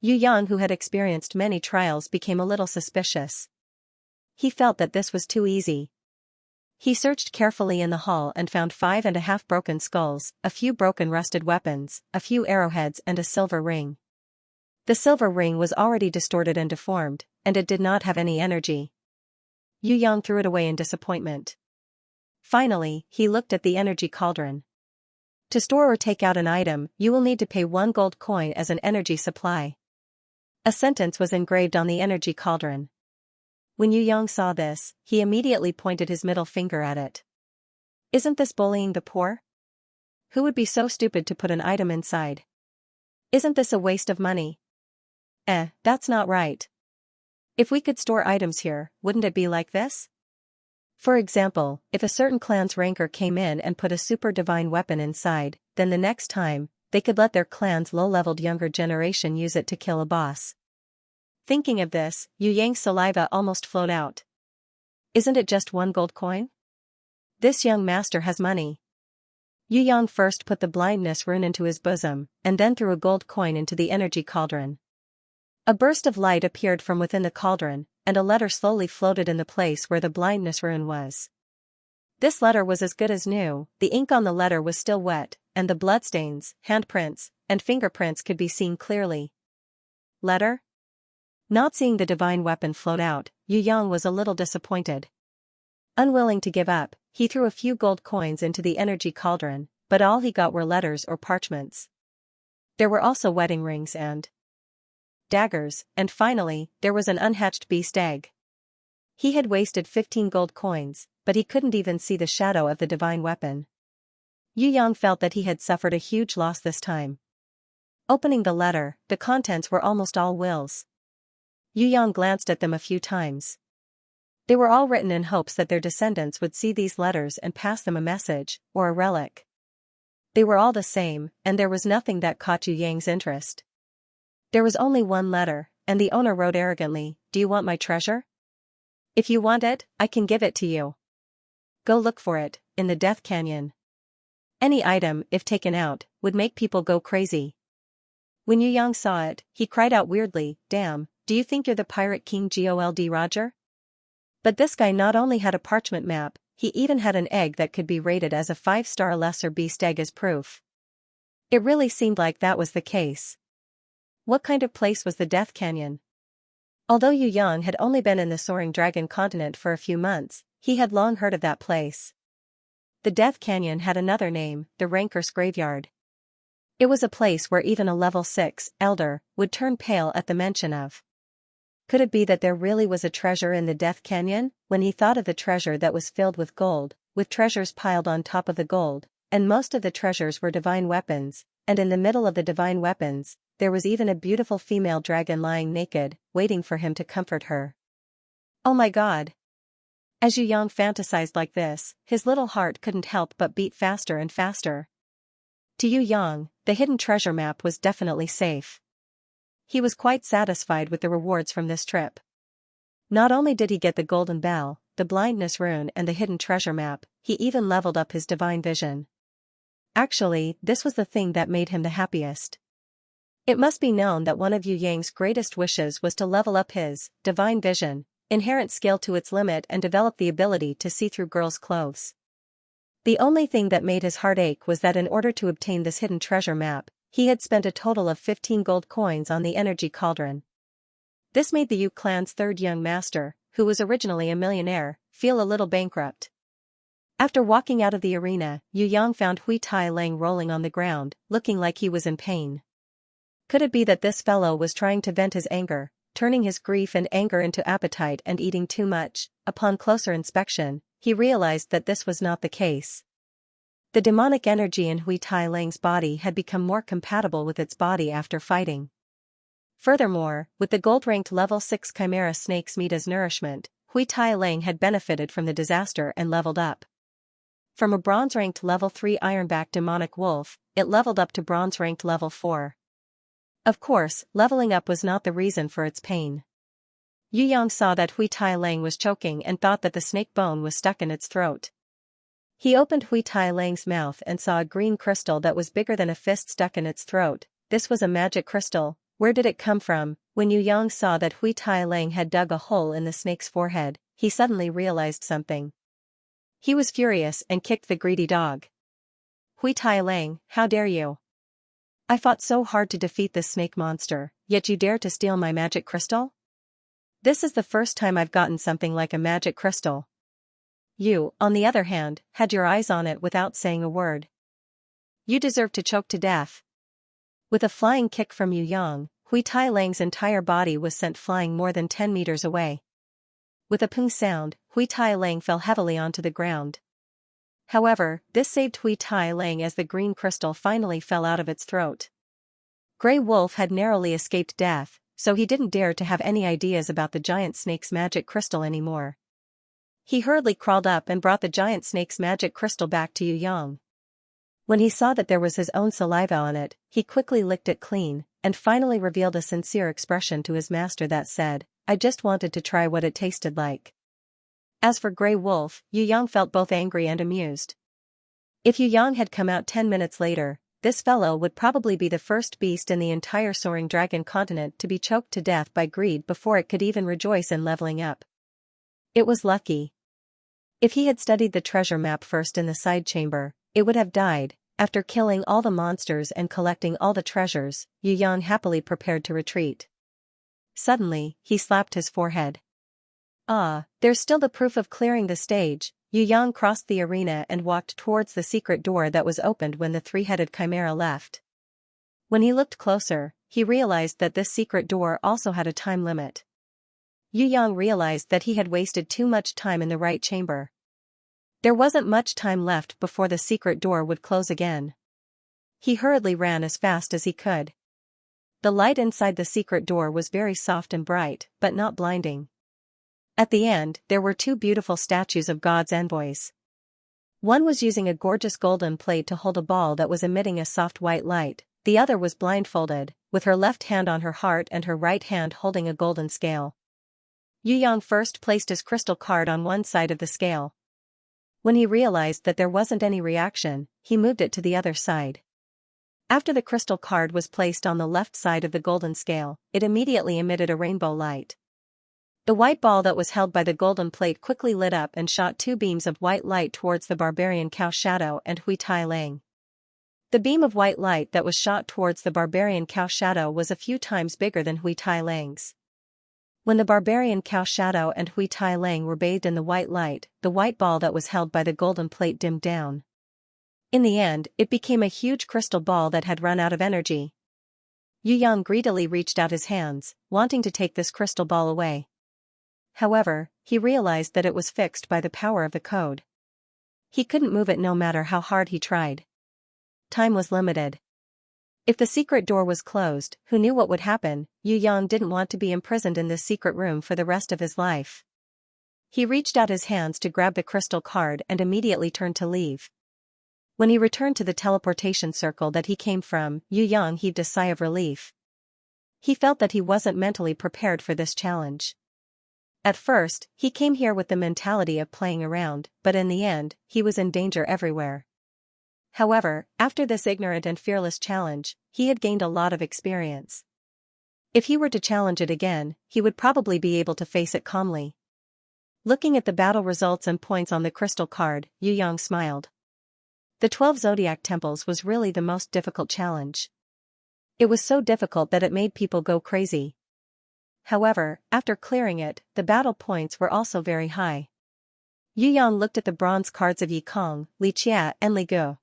Yu Yang, who had experienced many trials, became a little suspicious. He felt that this was too easy. He searched carefully in the hall and found 5.5 broken skulls, a few broken rusted weapons, a few arrowheads and a silver ring. The silver ring was already distorted and deformed, and it did not have any energy. Yu Yang threw it away in disappointment. Finally, he looked at the energy cauldron. To store or take out an item, you will need to pay 1 gold coin as an energy supply. A sentence was engraved on the energy cauldron. When Yu Yang saw this, he immediately pointed his middle finger at it. Isn't this bullying the poor? Who would be so stupid to put an item inside? Isn't this a waste of money? That's not right. If we could store items here, wouldn't it be like this? For example, if a certain clan's ranker came in and put a super divine weapon inside, then the next time, they could let their clan's low-leveled younger generation use it to kill a boss. Thinking of this, Yu Yang's saliva almost flowed out. Isn't it just 1 gold coin? This young master has money. Yu Yang first put the blindness rune into his bosom, and then threw a gold coin into the energy cauldron. A burst of light appeared from within the cauldron, and a letter slowly floated in the place where the blindness rune was. This letter was as good as new. The ink on the letter was still wet, and the bloodstains, handprints, and fingerprints could be seen clearly. Letter? Not seeing the divine weapon float out, Yu Yang was a little disappointed. Unwilling to give up, he threw a few gold coins into the energy cauldron, but all he got were letters or parchments. There were also wedding rings and daggers, and finally, there was an unhatched beast egg. He had wasted 15 gold coins, but he couldn't even see the shadow of the divine weapon. Yu Yang felt that he had suffered a huge loss this time. Opening the letter, the contents were almost all wills. Yu Yang glanced at them a few times. They were all written in hopes that their descendants would see these letters and pass them a message, or a relic. They were all the same, and there was nothing that caught Yu Yang's interest. There was only one letter, and the owner wrote arrogantly, "Do you want my treasure? If you want it, I can give it to you. Go look for it, in the Death Canyon." Any item, if taken out, would make people go crazy. When Yu Yang saw it, he cried out weirdly, "Damn, do you think you're the Pirate King Gold Roger?" But this guy not only had a parchment map, he even had an egg that could be rated as a 5-star lesser beast egg as proof. It really seemed like that was the case. What kind of place was the Death Canyon? Although Yu Yang had only been in the Soaring Dragon continent for a few months, he had long heard of that place. The Death Canyon had another name, the Ranker's Graveyard. It was a place where even a level 6 elder would turn pale at the mention of. Could it be that there really was a treasure in the Death Canyon? When he thought of the treasure that was filled with gold, with treasures piled on top of the gold, and most of the treasures were divine weapons, and in the middle of the divine weapons, there was even a beautiful female dragon lying naked, waiting for him to comfort her. Oh my God! As Yu Yang fantasized like this, his little heart couldn't help but beat faster and faster. To Yu Yang, the hidden treasure map was definitely safe. He was quite satisfied with the rewards from this trip. Not only did he get the golden bell, the blindness rune and the hidden treasure map, he even leveled up his divine vision. Actually, this was the thing that made him the happiest. It must be known that one of Yu Yang's greatest wishes was to level up his divine vision, inherent skill to its limit, and develop the ability to see through girls' clothes. The only thing that made his heart ache was that in order to obtain this hidden treasure map, he had spent a total of 15 gold coins on the energy cauldron. This made the Yu clan's third young master, who was originally a millionaire, feel a little bankrupt. After walking out of the arena, Yu Yang found Hui Tai Lang rolling on the ground, looking like he was in pain. Could it be that this fellow was trying to vent his anger, turning his grief and anger into appetite and eating too much? Upon closer inspection, he realized that this was not the case. The demonic energy in Hui Tai Lang's body had become more compatible with its body after fighting. Furthermore, with the gold-ranked level 6 Chimera snake's meat as nourishment, Hui Tai Lang had benefited from the disaster and leveled up. From a bronze-ranked level 3 ironback demonic wolf, it leveled up to bronze-ranked level 4. Of course, leveling up was not the reason for its pain. Yu Yang saw that Hui Tai Lang was choking and thought that the snake bone was stuck in its throat. He opened Hui Tai Lang's mouth and saw a green crystal that was bigger than a fist stuck in its throat. This was a magic crystal. Where did it come from? When Yu Yang saw that Hui Tai Lang had dug a hole in the snake's forehead, he suddenly realized something. He was furious and kicked the greedy dog. Hui Tai Lang, how dare you? I fought so hard to defeat this snake monster, yet you dare to steal my magic crystal? This is the first time I've gotten something like a magic crystal. You, on the other hand, had your eyes on it without saying a word. You deserve to choke to death. With a flying kick from Yu Yang, Hui Tai Lang's entire body was sent flying more than 10 meters away. With a pung sound, Hui Tai Lang fell heavily onto the ground. However, this saved Hui Tai Lang as the green crystal finally fell out of its throat. Grey Wolf had narrowly escaped death, so he didn't dare to have any ideas about the giant snake's magic crystal anymore. He hurriedly crawled up and brought the giant snake's magic crystal back to Yu Yang. When he saw that there was his own saliva on it, he quickly licked it clean, and finally revealed a sincere expression to his master that said, I just wanted to try what it tasted like. As for Grey Wolf, Yu Yang felt both angry and amused. If Yu Yang had come out 10 minutes later, this fellow would probably be the first beast in the entire Soaring Dragon continent to be choked to death by greed before it could even rejoice in leveling up. It was lucky. If he had studied the treasure map first in the side chamber, it would have died. After killing all the monsters and collecting all the treasures, Yu Yang happily prepared to retreat. Suddenly, he slapped his forehead. Ah, there's still the proof of clearing the stage. Yu Yang crossed the arena and walked towards the secret door that was opened when the three-headed chimera left. When he looked closer, he realized that this secret door also had a time limit. Yu Yang realized that he had wasted too much time in the right chamber. There wasn't much time left before the secret door would close again. He hurriedly ran as fast as he could. The light inside the secret door was very soft and bright, but not blinding. At the end, there were two beautiful statues of God's envoys. One was using a gorgeous golden plate to hold a ball that was emitting a soft white light, the other was blindfolded, with her left hand on her heart and her right hand holding a golden scale. Yu Yang first placed his crystal card on one side of the scale. When he realized that there wasn't any reaction, he moved it to the other side. After the crystal card was placed on the left side of the golden scale, it immediately emitted a rainbow light. The white ball that was held by the golden plate quickly lit up and shot two beams of white light towards the barbarian Cow Shadow and Hui Tai Lang. The beam of white light that was shot towards the barbarian Cow Shadow was a few times bigger than Hui Tai Lang's. When the barbarian Cow Shadow and Hui Tai Lang were bathed in the white light, the white ball that was held by the golden plate dimmed down. In the end, it became a huge crystal ball that had run out of energy. Yu Yang greedily reached out his hands, wanting to take this crystal ball away. However, he realized that it was fixed by the power of the code. He couldn't move it no matter how hard he tried. Time was limited. If the secret door was closed, who knew what would happen? Yu Yang didn't want to be imprisoned in this secret room for the rest of his life. He reached out his hands to grab the crystal card and immediately turned to leave. When he returned to the teleportation circle that he came from, Yu Yang heaved a sigh of relief. He felt that he wasn't mentally prepared for this challenge. At first, he came here with the mentality of playing around, but in the end, he was in danger everywhere. However, after this ignorant and fearless challenge, he had gained a lot of experience. If he were to challenge it again, he would probably be able to face it calmly. Looking at the battle results and points on the crystal card, Yu Yang smiled. The 12 zodiac temples was really the most difficult challenge. It was so difficult that it made people go crazy. However, after clearing it, the battle points were also very high. Yu Yang looked at the bronze cards of Yi Kong, Li Chia and Li Gu.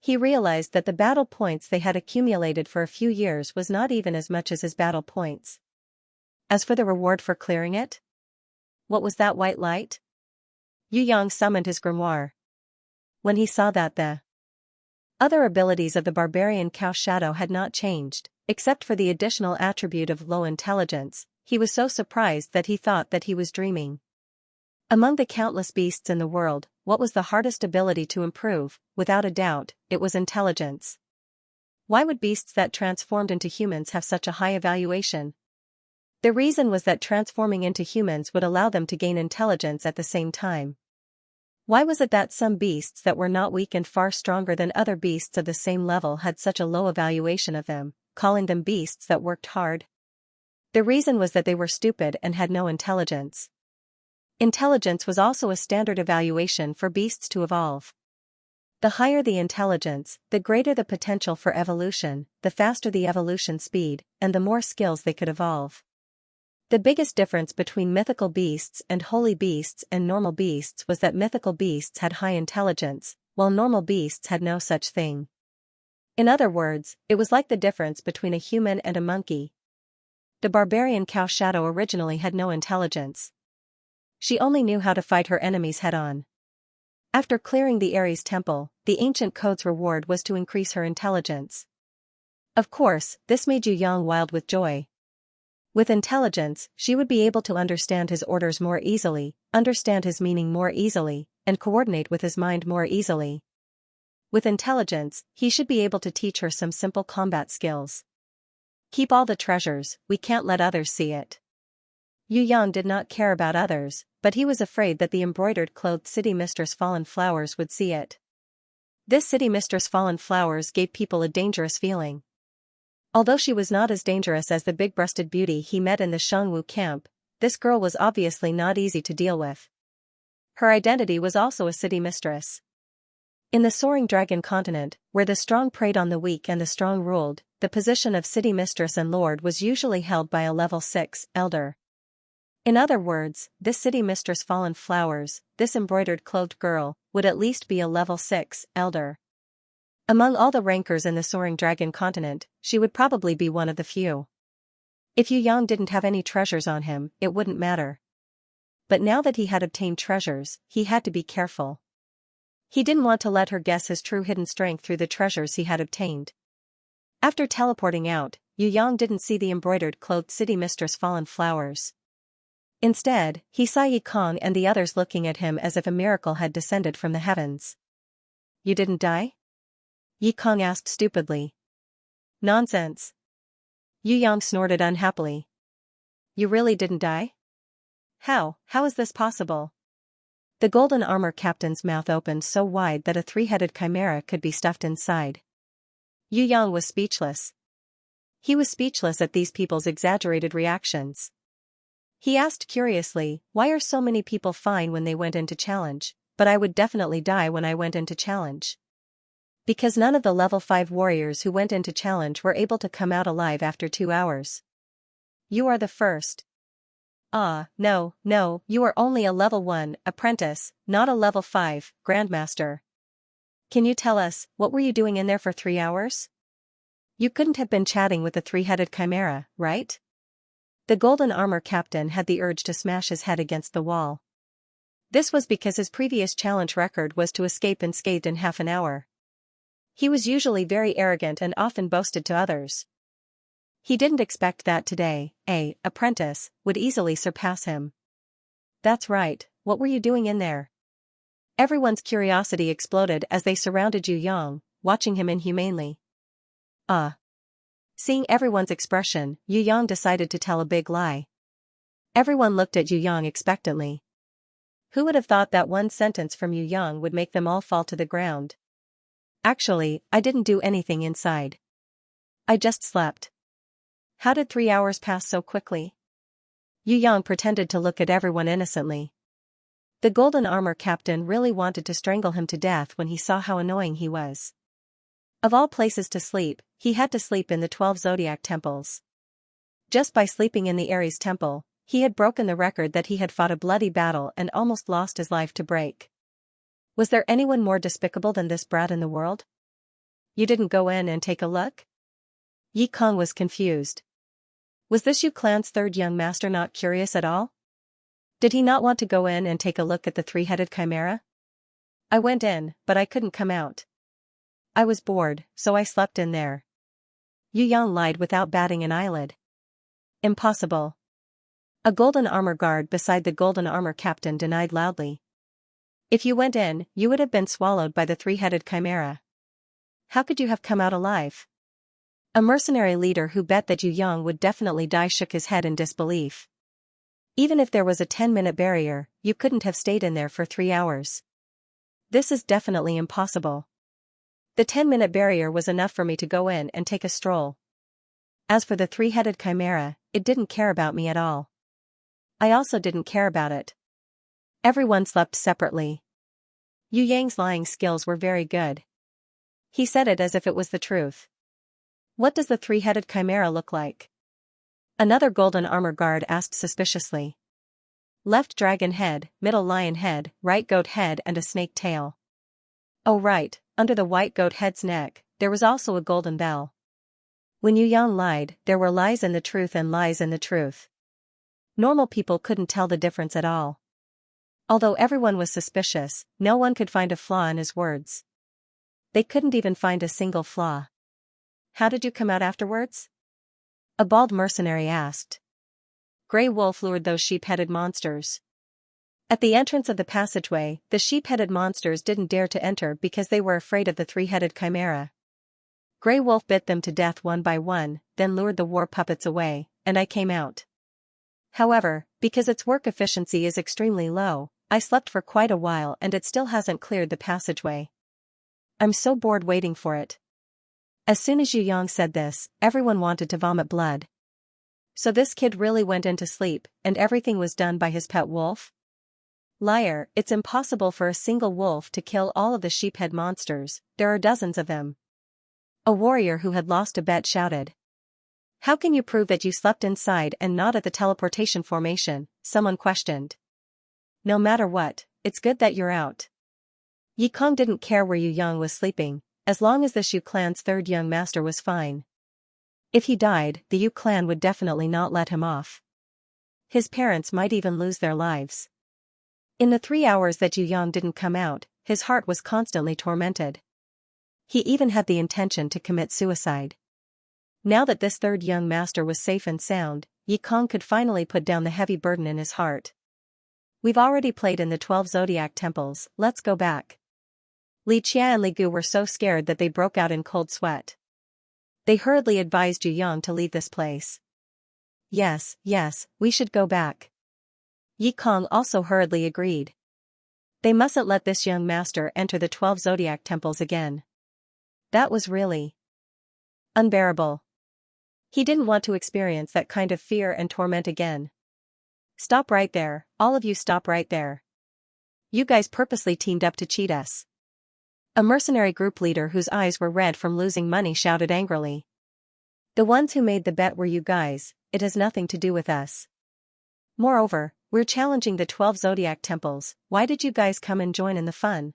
He realized that the battle points they had accumulated for a few years was not even as much as his battle points. As for the reward for clearing it? What was that white light? Yu Yang summoned his grimoire. When he saw that the other abilities of the barbarian Cow Shadow had not changed, except for the additional attribute of low intelligence, he was so surprised that he thought that he was dreaming. Among the countless beasts in the world, what was the hardest ability to improve? Without a doubt, it was intelligence. Why would beasts that transformed into humans have such a high evaluation? The reason was that transforming into humans would allow them to gain intelligence at the same time. Why was it that some beasts that were not weak and far stronger than other beasts of the same level had such a low evaluation of them, calling them beasts that worked hard? The reason was that they were stupid and had no intelligence. Intelligence was also a standard evaluation for beasts to evolve. The higher the intelligence, the greater the potential for evolution, the faster the evolution speed, and the more skills they could evolve. The biggest difference between mythical beasts and holy beasts and normal beasts was that mythical beasts had high intelligence, while normal beasts had no such thing. In other words, it was like the difference between a human and a monkey. The barbarian Cow Shadow originally had no intelligence. She only knew how to fight her enemies head-on. After clearing the Ares temple, the ancient code's reward was to increase her intelligence. Of course, this made Yu Yang wild with joy. With intelligence, she would be able to understand his orders more easily, understand his meaning more easily, and coordinate with his mind more easily. With intelligence, he should be able to teach her some simple combat skills. Keep all the treasures, we can't let others see it. Yu Yang did not care about others, but he was afraid that the embroidered-clothed city mistress Fallen Flowers would see it. This city mistress Fallen Flowers gave people a dangerous feeling. Although she was not as dangerous as the big-breasted beauty he met in the Shangwu camp, this girl was obviously not easy to deal with. Her identity was also a city mistress. In the Soaring Dragon continent, where the strong preyed on the weak and the strong ruled, the position of city mistress and lord was usually held by a level 6 elder. In other words, this city mistress Fallen Flowers, this embroidered-clothed girl, would at least be a level 6 elder. Among all the rankers in the Soaring Dragon continent, she would probably be one of the few. If Yu Yang didn't have any treasures on him, it wouldn't matter. But now that he had obtained treasures, he had to be careful. He didn't want to let her guess his true hidden strength through the treasures he had obtained. After teleporting out, Yu Yang didn't see the embroidered-clothed city mistress Fallen Flowers. Instead, he saw Yi Kong and the others looking at him as if a miracle had descended from the heavens. You didn't die? Yi Kong asked stupidly. Nonsense. Yu Yang snorted unhappily. You really didn't die? How is this possible? The golden armor captain's mouth opened so wide that a three-headed chimera could be stuffed inside. Yu Yang was speechless. He was speechless at these people's exaggerated reactions. He asked curiously, why are so many people fine when they went into challenge, but I would definitely die when I went into challenge? Because none of the level 5 warriors who went into challenge were able to come out alive after 2 hours. You are the first. No, you are only a level 1 apprentice, not a level 5 grandmaster. Can you tell us, what were you doing in there for 3 hours? You couldn't have been chatting with the three-headed chimera, right? The golden armor captain had the urge to smash his head against the wall. This was because his previous challenge record was to escape unscathed in half an hour. He was usually very arrogant and often boasted to others. He didn't expect that today, a apprentice would easily surpass him. That's right, what were you doing in there? Everyone's curiosity exploded as they surrounded Yu Yang, watching him inhumanely. Seeing everyone's expression, Yu Yang decided to tell a big lie. Everyone looked at Yu Yang expectantly. Who would have thought that one sentence from Yu Yang would make them all fall to the ground? Actually, I didn't do anything inside. I just slept. How did 3 hours pass so quickly? Yu Yang pretended to look at everyone innocently. The golden armor captain really wanted to strangle him to death when he saw how annoying he was. Of all places to sleep, he had to sleep in the 12 zodiac temples. Just by sleeping in the Aries temple, he had broken the record that he had fought a bloody battle and almost lost his life to break. Was there anyone more despicable than this brat in the world? You didn't go in and take a look? Yi Kong was confused. Was this Yu clan's third young master not curious at all? Did he not want to go in and take a look at the three-headed chimera? I went in, but I couldn't come out. I was bored, so I slept in there. Yu Yang lied without batting an eyelid. Impossible. A golden armor guard beside the golden armor captain denied loudly. If you went in, you would have been swallowed by the three-headed chimera. How could you have come out alive? A mercenary leader who bet that Yu Yang would definitely die shook his head in disbelief. Even if there was a 10-minute barrier, you couldn't have stayed in there for 3 hours. This is definitely impossible. The 10-minute barrier was enough for me to go in and take a stroll. As for the three-headed chimera, it didn't care about me at all. I also didn't care about it. Everyone slept separately. Yu Yang's lying skills were very good. He said it as if it was the truth. What does the three-headed chimera look like? Another golden armor guard asked suspiciously. Left dragon head, middle lion head, right goat head and a snake tail. Oh right, under the white goat head's neck, there was also a golden bell. When Yu Yang lied, there were lies in the truth and lies in the truth. Normal people couldn't tell the difference at all. Although everyone was suspicious, no one could find a flaw in his words. They couldn't even find a single flaw. How did you come out afterwards? A bald mercenary asked. Grey Wolf lured those sheep-headed monsters. At the entrance of the passageway, the sheep-headed monsters didn't dare to enter because they were afraid of the three-headed chimera. Grey Wolf bit them to death one by one, then lured the war puppets away, and I came out. However, because its work efficiency is extremely low, I slept for quite a while and it still hasn't cleared the passageway. I'm so bored waiting for it. As soon as Yu Yang said this, everyone wanted to vomit blood. So this kid really went into sleep, and everything was done by his pet wolf? Liar, it's impossible for a single wolf to kill all of the sheephead monsters, there are dozens of them. A warrior who had lost a bet shouted. How can you prove that you slept inside and not at the teleportation formation? Someone questioned. No matter what, it's good that you're out. Yi Kong didn't care where Yu Yang was sleeping, as long as the Yu clan's third young master was fine. If he died, the Yu clan would definitely not let him off. His parents might even lose their lives. In the 3 hours that Yu Yang didn't come out, his heart was constantly tormented. He even had the intention to commit suicide. Now that this third young master was safe and sound, Yi Kong could finally put down the heavy burden in his heart. We've already played in the 12 zodiac temples, let's go back. Li Chia and Li Gu were so scared that they broke out in cold sweat. They hurriedly advised Yu Yang to leave this place. Yes, we should go back. Yi Kong also hurriedly agreed. They mustn't let this young master enter the 12 zodiac temples again. That was really unbearable. He didn't want to experience that kind of fear and torment again. Stop right there, all of you stop right there. You guys purposely teamed up to cheat us. A mercenary group leader whose eyes were red from losing money shouted angrily. The ones who made the bet were you guys, it has nothing to do with us. Moreover, we're challenging the 12 zodiac temples, why did you guys come and join in the fun?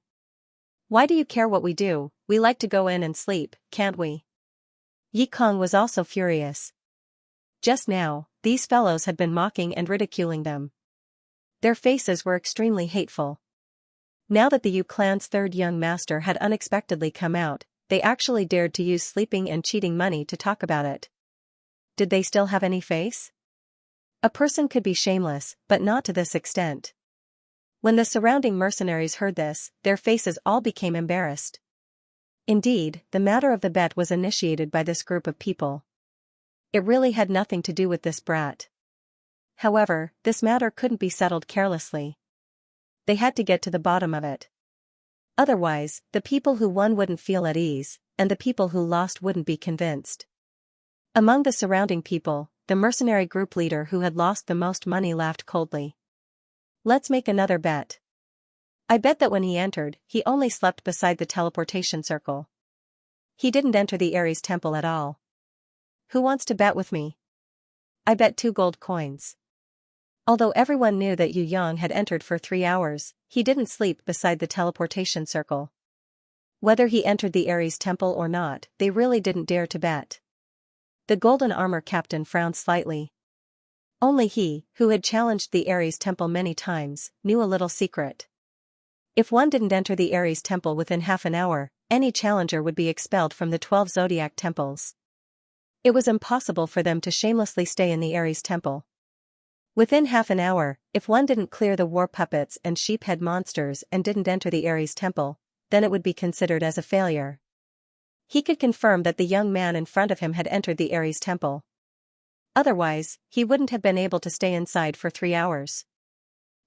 Why do you care what we do? We like to go in and sleep, can't we? Yi Kong was also furious. Just now, these fellows had been mocking and ridiculing them. Their faces were extremely hateful. Now that the Yu clan's third young master had unexpectedly come out, they actually dared to use sleeping and cheating money to talk about it. Did they still have any face? A person could be shameless, but not to this extent. When the surrounding mercenaries heard this, their faces all became embarrassed. Indeed, the matter of the bet was initiated by this group of people. It really had nothing to do with this brat. However, this matter couldn't be settled carelessly. They had to get to the bottom of it. Otherwise, the people who won wouldn't feel at ease, and the people who lost wouldn't be convinced. Among the surrounding people, the mercenary group leader who had lost the most money laughed coldly. Let's make another bet. I bet that when he entered, he only slept beside the teleportation circle. He didn't enter the Ares temple at all. Who wants to bet with me? I bet 2 gold coins. Although everyone knew that Yu Yang had entered for 3 hours, he didn't sleep beside the teleportation circle. Whether he entered the Ares temple or not, they really didn't dare to bet. The golden armor captain frowned slightly. Only he, who had challenged the Ares temple many times, knew a little secret. If one didn't enter the Ares temple within half an hour, any challenger would be expelled from the 12 zodiac temples. It was impossible for them to shamelessly stay in the Ares temple. Within half an hour, if one didn't clear the war puppets and sheephead monsters and didn't enter the Ares temple, then it would be considered as a failure. He could confirm that the young man in front of him had entered the Ares temple. Otherwise, he wouldn't have been able to stay inside for 3 hours.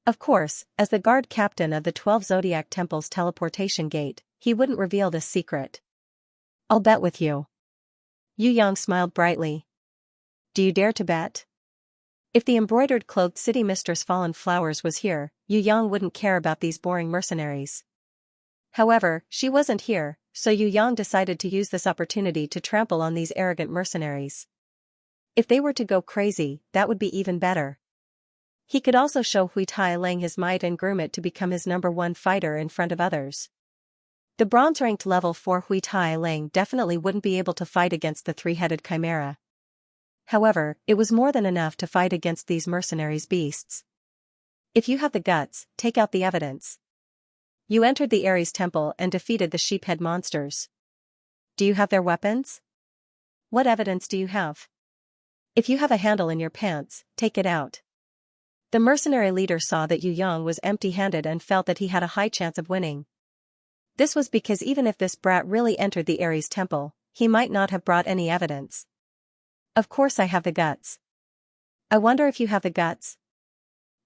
Of course, as the guard captain of the 12 zodiac temple's teleportation gate, he wouldn't reveal this secret. I'll bet with you. Yu Yang smiled brightly. Do you dare to bet? If the embroidered-clothed city mistress Fallen Flowers was here, Yu Yang wouldn't care about these boring mercenaries. However, she wasn't here, so Yu Yang decided to use this opportunity to trample on these arrogant mercenaries. If they were to go crazy, that would be even better. He could also show Hui Tai-Lang his might and groom it to become his #1 fighter in front of others. The bronze-ranked level 4 Hui Tai-Lang definitely wouldn't be able to fight against the 3-headed chimera. However, it was more than enough to fight against these mercenaries' beasts. If you have the guts, take out the evidence. You entered the Ares temple and defeated the sheephead monsters. Do you have their weapons? What evidence do you have? If you have a handle in your pants, take it out. The mercenary leader saw that Yu Yang was empty-handed and felt that he had a high chance of winning. This was because even if this brat really entered the Ares temple, he might not have brought any evidence. Of course I have the guts. I wonder if you have the guts?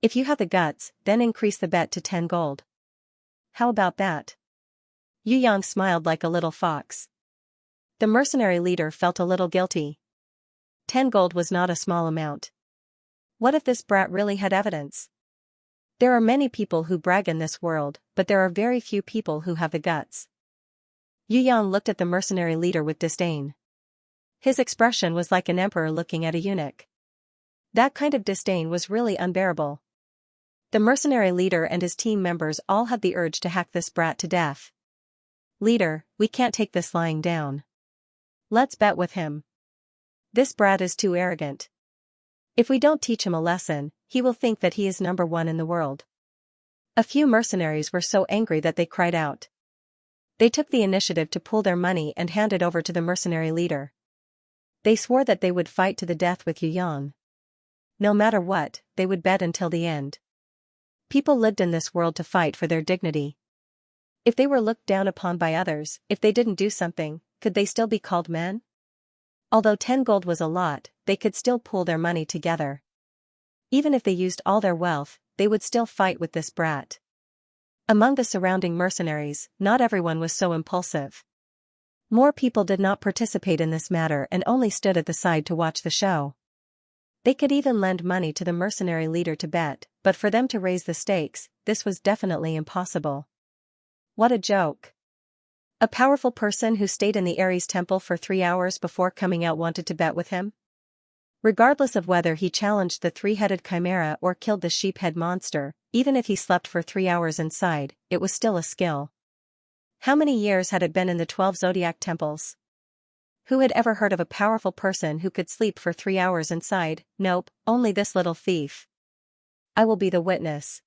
If you have the guts, then increase the bet to 10 gold. How about that? Yu Yang smiled like a little fox. The mercenary leader felt a little guilty. 10 gold was not a small amount. What if this brat really had evidence? There are many people who brag in this world, but there are very few people who have the guts. Yu Yang looked at the mercenary leader with disdain. His expression was like an emperor looking at a eunuch. That kind of disdain was really unbearable. The mercenary leader and his team members all had the urge to hack this brat to death. Leader, we can't take this lying down. Let's bet with him. This brat is too arrogant. If we don't teach him a lesson, he will think that he is #1 in the world. A few mercenaries were so angry that they cried out. They took the initiative to pool their money and hand it over to the mercenary leader. They swore that they would fight to the death with Yu Yang. No matter what, they would bet until the end. People lived in this world to fight for their dignity. If they were looked down upon by others, if they didn't do something, could they still be called men? Although 10 gold was a lot, they could still pool their money together. Even if they used all their wealth, they would still fight with this brat. Among the surrounding mercenaries, not everyone was so impulsive. More people did not participate in this matter and only stood at the side to watch the show. They could even lend money to the mercenary leader to bet, but for them to raise the stakes, this was definitely impossible. What a joke. A powerful person who stayed in the Ares temple for 3 hours before coming out wanted to bet with him? Regardless of whether he challenged the 3-headed chimera or killed the sheephead monster, even if he slept for 3 hours inside, it was still a skill. How many years had it been in the 12 zodiac temples? Who had ever heard of a powerful person who could sleep for 3 hours inside? Nope, only this little thief. I will be the witness.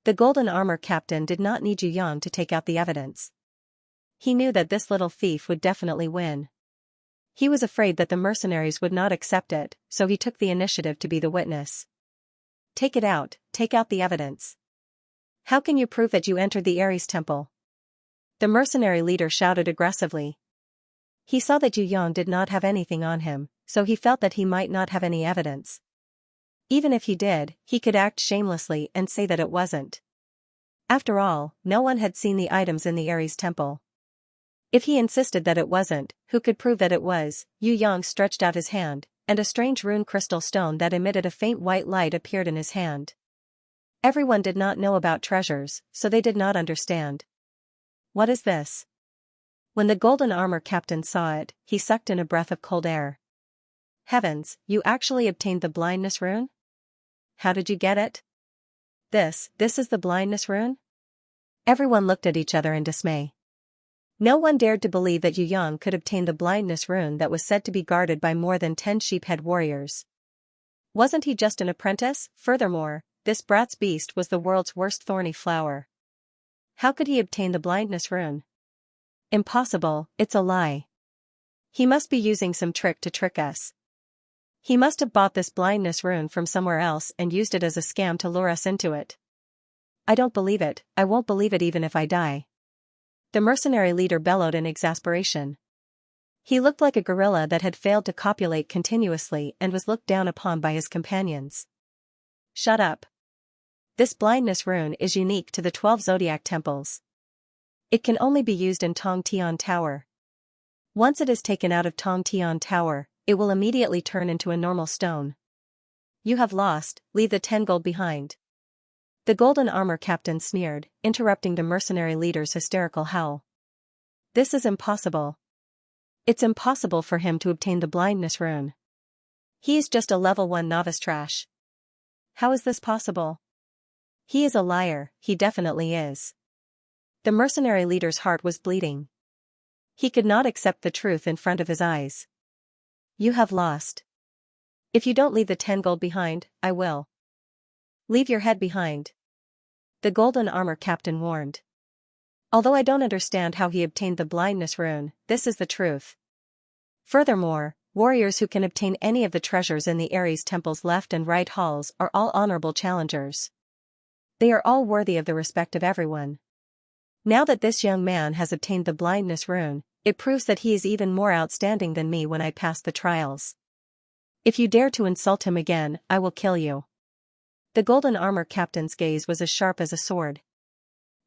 The golden armor captain did not need Yu Yang to take out the evidence. He knew that this little thief would definitely win. He was afraid that the mercenaries would not accept it, so he took the initiative to be the witness. Take it out, take out the evidence. How can you prove that you entered the Ares temple? The mercenary leader shouted aggressively. He saw that Yu Yang did not have anything on him, so he felt that he might not have any evidence. Even if he did, he could act shamelessly and say that it wasn't. After all, no one had seen the items in the Ares temple. If he insisted that it wasn't, who could prove that it was? Yu Yang stretched out his hand, and a strange rune crystal stone that emitted a faint white light appeared in his hand. Everyone did not know about treasures, so they did not understand. What is this? When the golden armor captain saw it, he sucked in a breath of cold air. Heavens, you actually obtained the blindness rune? How did you get it? This is the blindness rune? Everyone looked at each other in dismay. No one dared to believe that Yu Yang could obtain the blindness rune that was said to be guarded by more than 10 sheephead warriors. Wasn't he just an apprentice? Furthermore, this brat's beast was the world's worst thorny flower. How could he obtain the blindness rune? Impossible, it's a lie. He must be using some trick to trick us. He must have bought this blindness rune from somewhere else and used it as a scam to lure us into it. I don't believe it, I won't believe it even if I die. The mercenary leader bellowed in exasperation. He looked like a gorilla that had failed to copulate continuously and was looked down upon by his companions. Shut up. This blindness rune is unique to the 12 zodiac temples. It can only be used in Tong Tian Tower. Once it is taken out of Tong Tian Tower, it will immediately turn into a normal stone. You have lost, leave the 10 gold behind. The golden armor captain sneered, interrupting the mercenary leader's hysterical howl. This is impossible. It's impossible for him to obtain the blindness rune. He is just a level 1 novice trash. How is this possible? He is a liar, he definitely is. The mercenary leader's heart was bleeding. He could not accept the truth in front of his eyes. You have lost. If you don't leave the 10 gold behind, I will. Leave your head behind. The golden armor captain warned. Although I don't understand how he obtained the blindness rune, this is the truth. Furthermore, warriors who can obtain any of the treasures in the Ares temple's left and right halls are all honorable challengers. They are all worthy of the respect of everyone. Now that this young man has obtained the blindness rune, it proves that he is even more outstanding than me when I pass the trials. If you dare to insult him again, I will kill you. The golden armor captain's gaze was as sharp as a sword.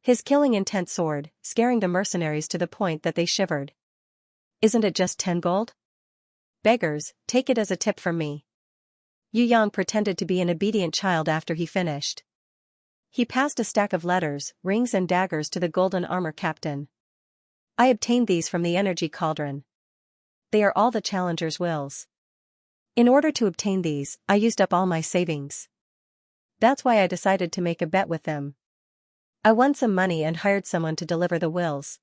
His killing intent soared, scaring the mercenaries to the point that they shivered. Isn't it just 10 gold? Beggars, take it as a tip from me. Yu Yang pretended to be an obedient child after he finished. He passed a stack of letters, rings and daggers to the golden armor captain. I obtained these from the energy cauldron. They are all the challenger's wills. In order to obtain these, I used up all my savings. That's why I decided to make a bet with them. I won some money and hired someone to deliver the wills.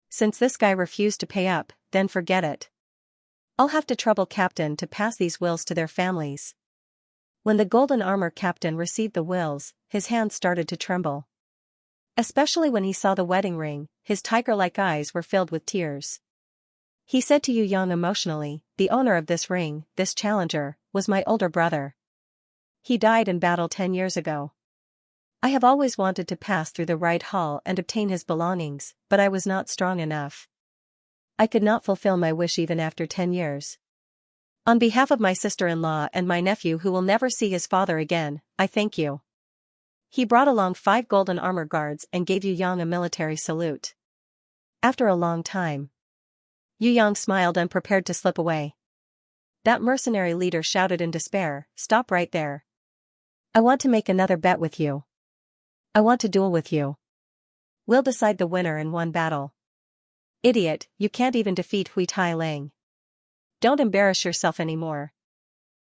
Since this guy refused to pay up, then forget it. I'll have to trouble Captain to pass these wills to their families. When the golden armor captain received the wills, his hands started to tremble. Especially when he saw the wedding ring, his tiger-like eyes were filled with tears. He said to Yu Yang emotionally, the owner of this ring, this challenger, was my older brother. He died in battle 10 years ago. I have always wanted to pass through the right hall and obtain his belongings, but I was not strong enough. I could not fulfill my wish even after 10 years. On behalf of my sister-in-law and my nephew who will never see his father again, I thank you. He brought along 5 golden armor guards and gave Yu Yang a military salute. After a long time, Yu Yang smiled and prepared to slip away. That mercenary leader shouted in despair, "Stop right there. I want to make another bet with you. I want to duel with you. We'll decide the winner in one battle." Idiot, you can't even defeat Hui Tai Lang. Don't embarrass yourself anymore.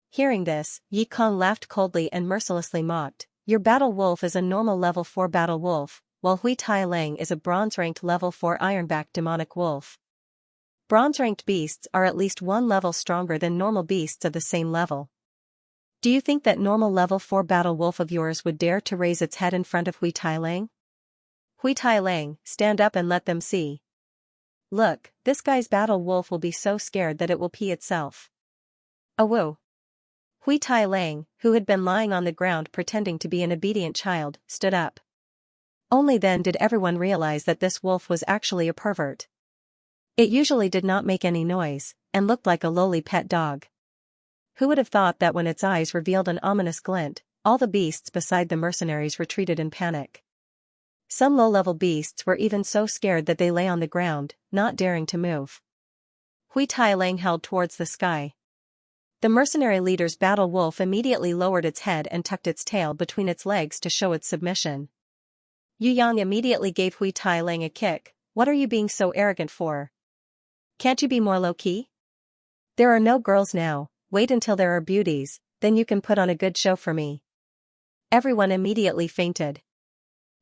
Hearing this, Yi Kong laughed coldly and mercilessly mocked, your battle wolf is a normal level 4 battle wolf, while Hui Tai Lang is a bronze-ranked level 4 ironback demonic wolf. Bronze-ranked beasts are at least 1 level stronger than normal beasts of the same level. Do you think that normal level 4 battle wolf of yours would dare to raise its head in front of Hui Tai Lang? Hui Tai Lang, stand up and let them see. Look, this guy's battle wolf will be so scared that it will pee itself. Awoo. Hui Tai Lang, who had been lying on the ground pretending to be an obedient child, stood up. Only then did everyone realize that this wolf was actually a pervert. It usually did not make any noise, and looked like a lowly pet dog. Who would have thought that when its eyes revealed an ominous glint, all the beasts beside the mercenaries retreated in panic. Some low-level beasts were even so scared that they lay on the ground, not daring to move. Hui Tai Lang held towards the sky. The mercenary leader's battle wolf immediately lowered its head and tucked its tail between its legs to show its submission. Yu Yang immediately gave Hui Tai Lang a kick. What are you being so arrogant for? Can't you be more low-key? There are no girls now, wait until there are beauties, then you can put on a good show for me. Everyone immediately fainted.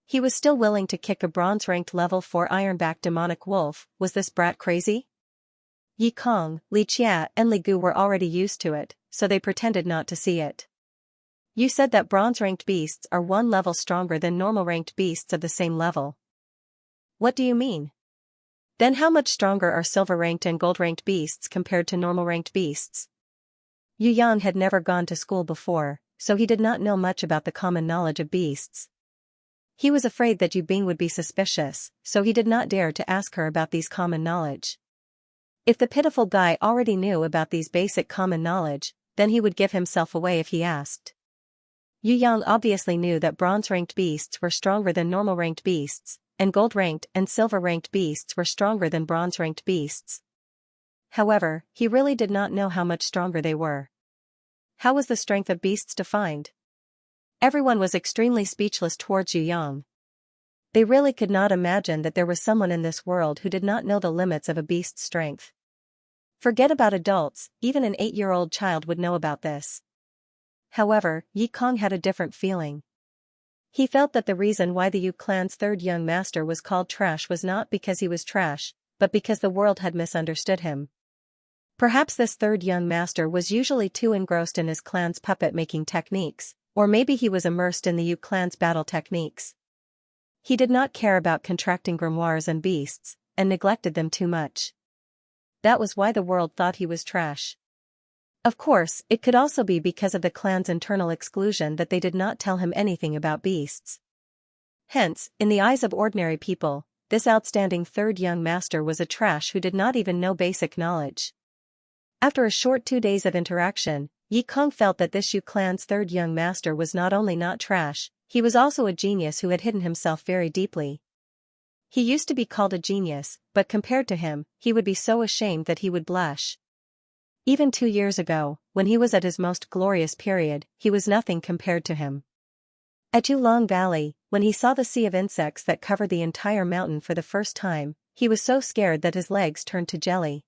He was still willing to kick a bronze-ranked level 4 ironback demonic wolf. Was this brat crazy? Yi Kong, Li Chia and Li Gu were already used to it, so they pretended not to see it. You said that bronze-ranked beasts are one level stronger than normal-ranked beasts of the same level. What do you mean? Then how much stronger are silver-ranked and gold-ranked beasts compared to normal-ranked beasts? Yu Yang had never gone to school before, so he did not know much about the common knowledge of beasts. He was afraid that Yu Bing would be suspicious, so he did not dare to ask her about these common knowledge. If the pitiful guy already knew about these basic common knowledge, then he would give himself away if he asked. Yu Yang obviously knew that bronze-ranked beasts were stronger than normal-ranked beasts, and gold-ranked and silver-ranked beasts were stronger than bronze-ranked beasts. However, he really did not know how much stronger they were. How was the strength of beasts defined? Everyone was extremely speechless towards Yu Yang. They really could not imagine that there was someone in this world who did not know the limits of a beast's strength. Forget about adults, even an 8-year-old child would know about this. However, Yi Kong had a different feeling. He felt that the reason why the Yu clan's third young master was called trash was not because he was trash, but because the world had misunderstood him. Perhaps this third young master was usually too engrossed in his clan's puppet-making techniques, or maybe he was immersed in the Yu clan's battle techniques. He did not care about contracting grimoires and beasts, and neglected them too much. That was why the world thought he was trash. Of course, it could also be because of the clan's internal exclusion that they did not tell him anything about beasts. Hence, in the eyes of ordinary people, this outstanding third young master was a trash who did not even know basic knowledge. After a short 2 days of interaction, Yi Kong felt that this Yu clan's third young master was not only not trash, he was also a genius who had hidden himself very deeply. He used to be called a genius, but compared to him, he would be so ashamed that he would blush. Even 2 years ago, when he was at his most glorious period, he was nothing compared to him. At Yulong Valley, when he saw the sea of insects that covered the entire mountain for the first time, he was so scared that his legs turned to jelly.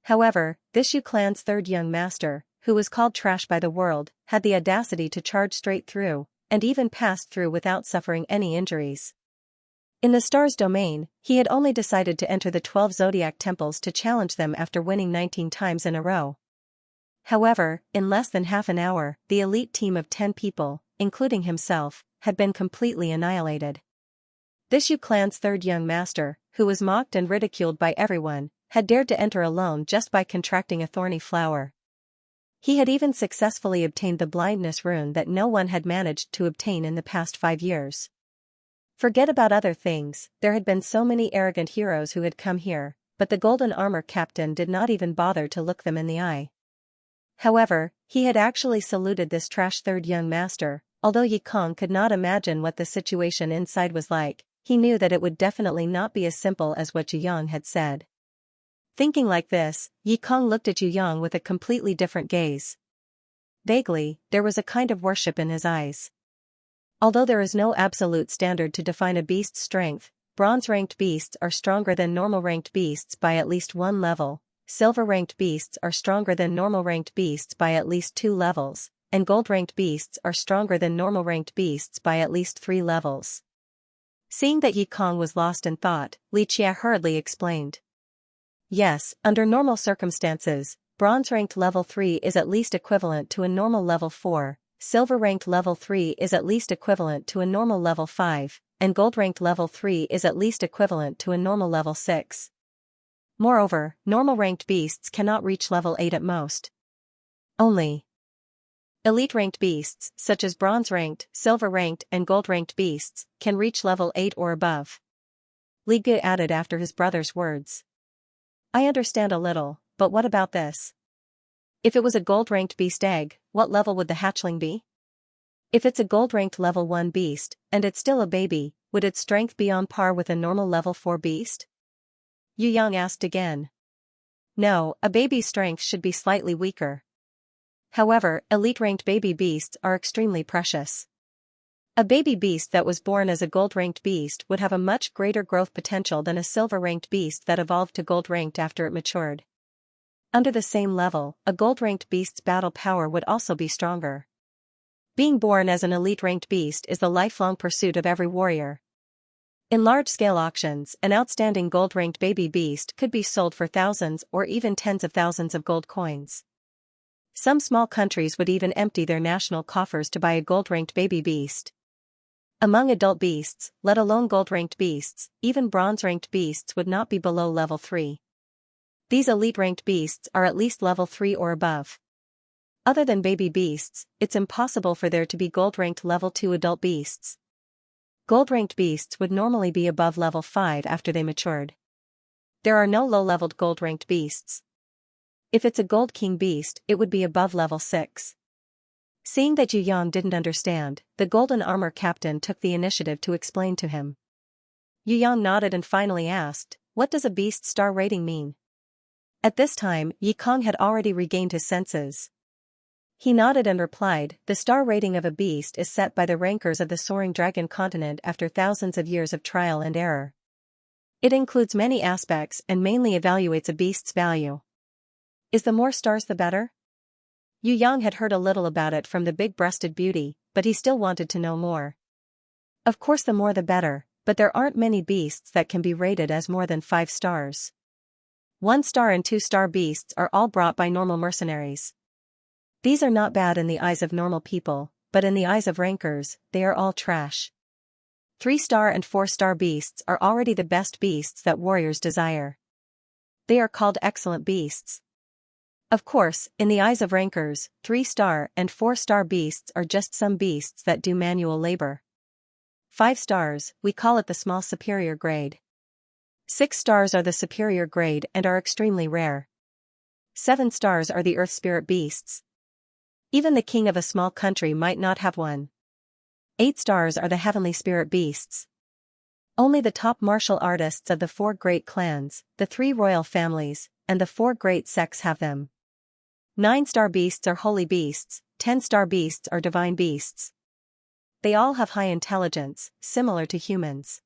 However, this Yu clan's third young master, who was called trash by the world, had the audacity to charge straight through, and even passed through without suffering any injuries. In the star's domain, he had only decided to enter the 12 zodiac temples to challenge them after winning 19 times in a row. However, in less than half an hour, the elite team of 10 people, including himself, had been completely annihilated. This Yu clan's third young master, who was mocked and ridiculed by everyone, had dared to enter alone just by contracting a thorny flower. He had even successfully obtained the blindness rune that no one had managed to obtain in the past 5 years. Forget about other things, there had been so many arrogant heroes who had come here, but the golden armor captain did not even bother to look them in the eye. However, he had actually saluted this trash third young master. Although Yi Kong could not imagine what the situation inside was like, he knew that it would definitely not be as simple as what Yu Yang had said. Thinking like this, Yi Kong looked at Yu Yang with a completely different gaze. Vaguely, there was a kind of worship in his eyes. Although there is no absolute standard to define a beast's strength, bronze-ranked beasts are stronger than normal-ranked beasts by at least 1 level, silver-ranked beasts are stronger than normal-ranked beasts by at least 2 levels, and gold-ranked beasts are stronger than normal-ranked beasts by at least 3 levels. Seeing that Yi Kong was lost in thought, Li Chia hurriedly explained. Yes, under normal circumstances, bronze-ranked level 3 is at least equivalent to a normal level 4, silver-ranked level 3 is at least equivalent to a normal level 5, and gold-ranked level 3 is at least equivalent to a normal level 6. Moreover, normal-ranked beasts cannot reach level 8 at most. Only elite-ranked beasts, such as bronze-ranked, silver-ranked and gold-ranked beasts, can reach level 8 or above. Li Ge added after his brother's words. I understand a little, but what about this? If it was a gold-ranked beast egg, what level would the hatchling be? If it's a gold-ranked level 1 beast, and it's still a baby, would its strength be on par with a normal level 4 beast? Yu Yang asked again. No, a baby's strength should be slightly weaker. However, elite-ranked baby beasts are extremely precious. A baby beast that was born as a gold-ranked beast would have a much greater growth potential than a silver-ranked beast that evolved to gold-ranked after it matured. Under the same level, a gold-ranked beast's battle power would also be stronger. Being born as an elite-ranked beast is the lifelong pursuit of every warrior. In large-scale auctions, an outstanding gold-ranked baby beast could be sold for thousands or even tens of thousands of gold coins. Some small countries would even empty their national coffers to buy a gold-ranked baby beast. Among adult beasts, let alone gold-ranked beasts, even bronze-ranked beasts would not be below level 3. These elite-ranked beasts are at least level 3 or above. Other than baby beasts, it's impossible for there to be gold-ranked level 2 adult beasts. Gold-ranked beasts would normally be above level 5 after they matured. There are no low-leveled gold-ranked beasts. If it's a gold king beast, it would be above level 6. Seeing that Yu Yang didn't understand, the golden armor captain took the initiative to explain to him. Yu Yang nodded and finally asked, "What does a beast star rating mean?" At this time, Yi Kong had already regained his senses. He nodded and replied, "The star rating of a beast is set by the rankers of the Soaring Dragon continent after thousands of years of trial and error. It includes many aspects and mainly evaluates a beast's value. Is the more stars the better?" Yu Yang had heard a little about it from the big-breasted beauty, but he still wanted to know more. Of course the more the better, but there aren't many beasts that can be rated as more than 5 stars. 1-star and 2-star beasts are all brought by normal mercenaries. These are not bad in the eyes of normal people, but in the eyes of rankers, they are all trash. 3-star and 4-star beasts are already the best beasts that warriors desire. They are called excellent beasts. Of course, in the eyes of rankers, 3-star and 4-star beasts are just some beasts that do manual labor. 5 stars, we call it the small superior grade. 6 stars are the superior grade and are extremely rare. 7 stars are the earth spirit beasts. Even the king of a small country might not have one. 8 stars are the heavenly spirit beasts. Only the top martial artists of the 4 great clans, the 3 royal families, and the 4 great sects have them. 9-star beasts are holy beasts, 10-star beasts are divine beasts. They all have high intelligence, similar to humans.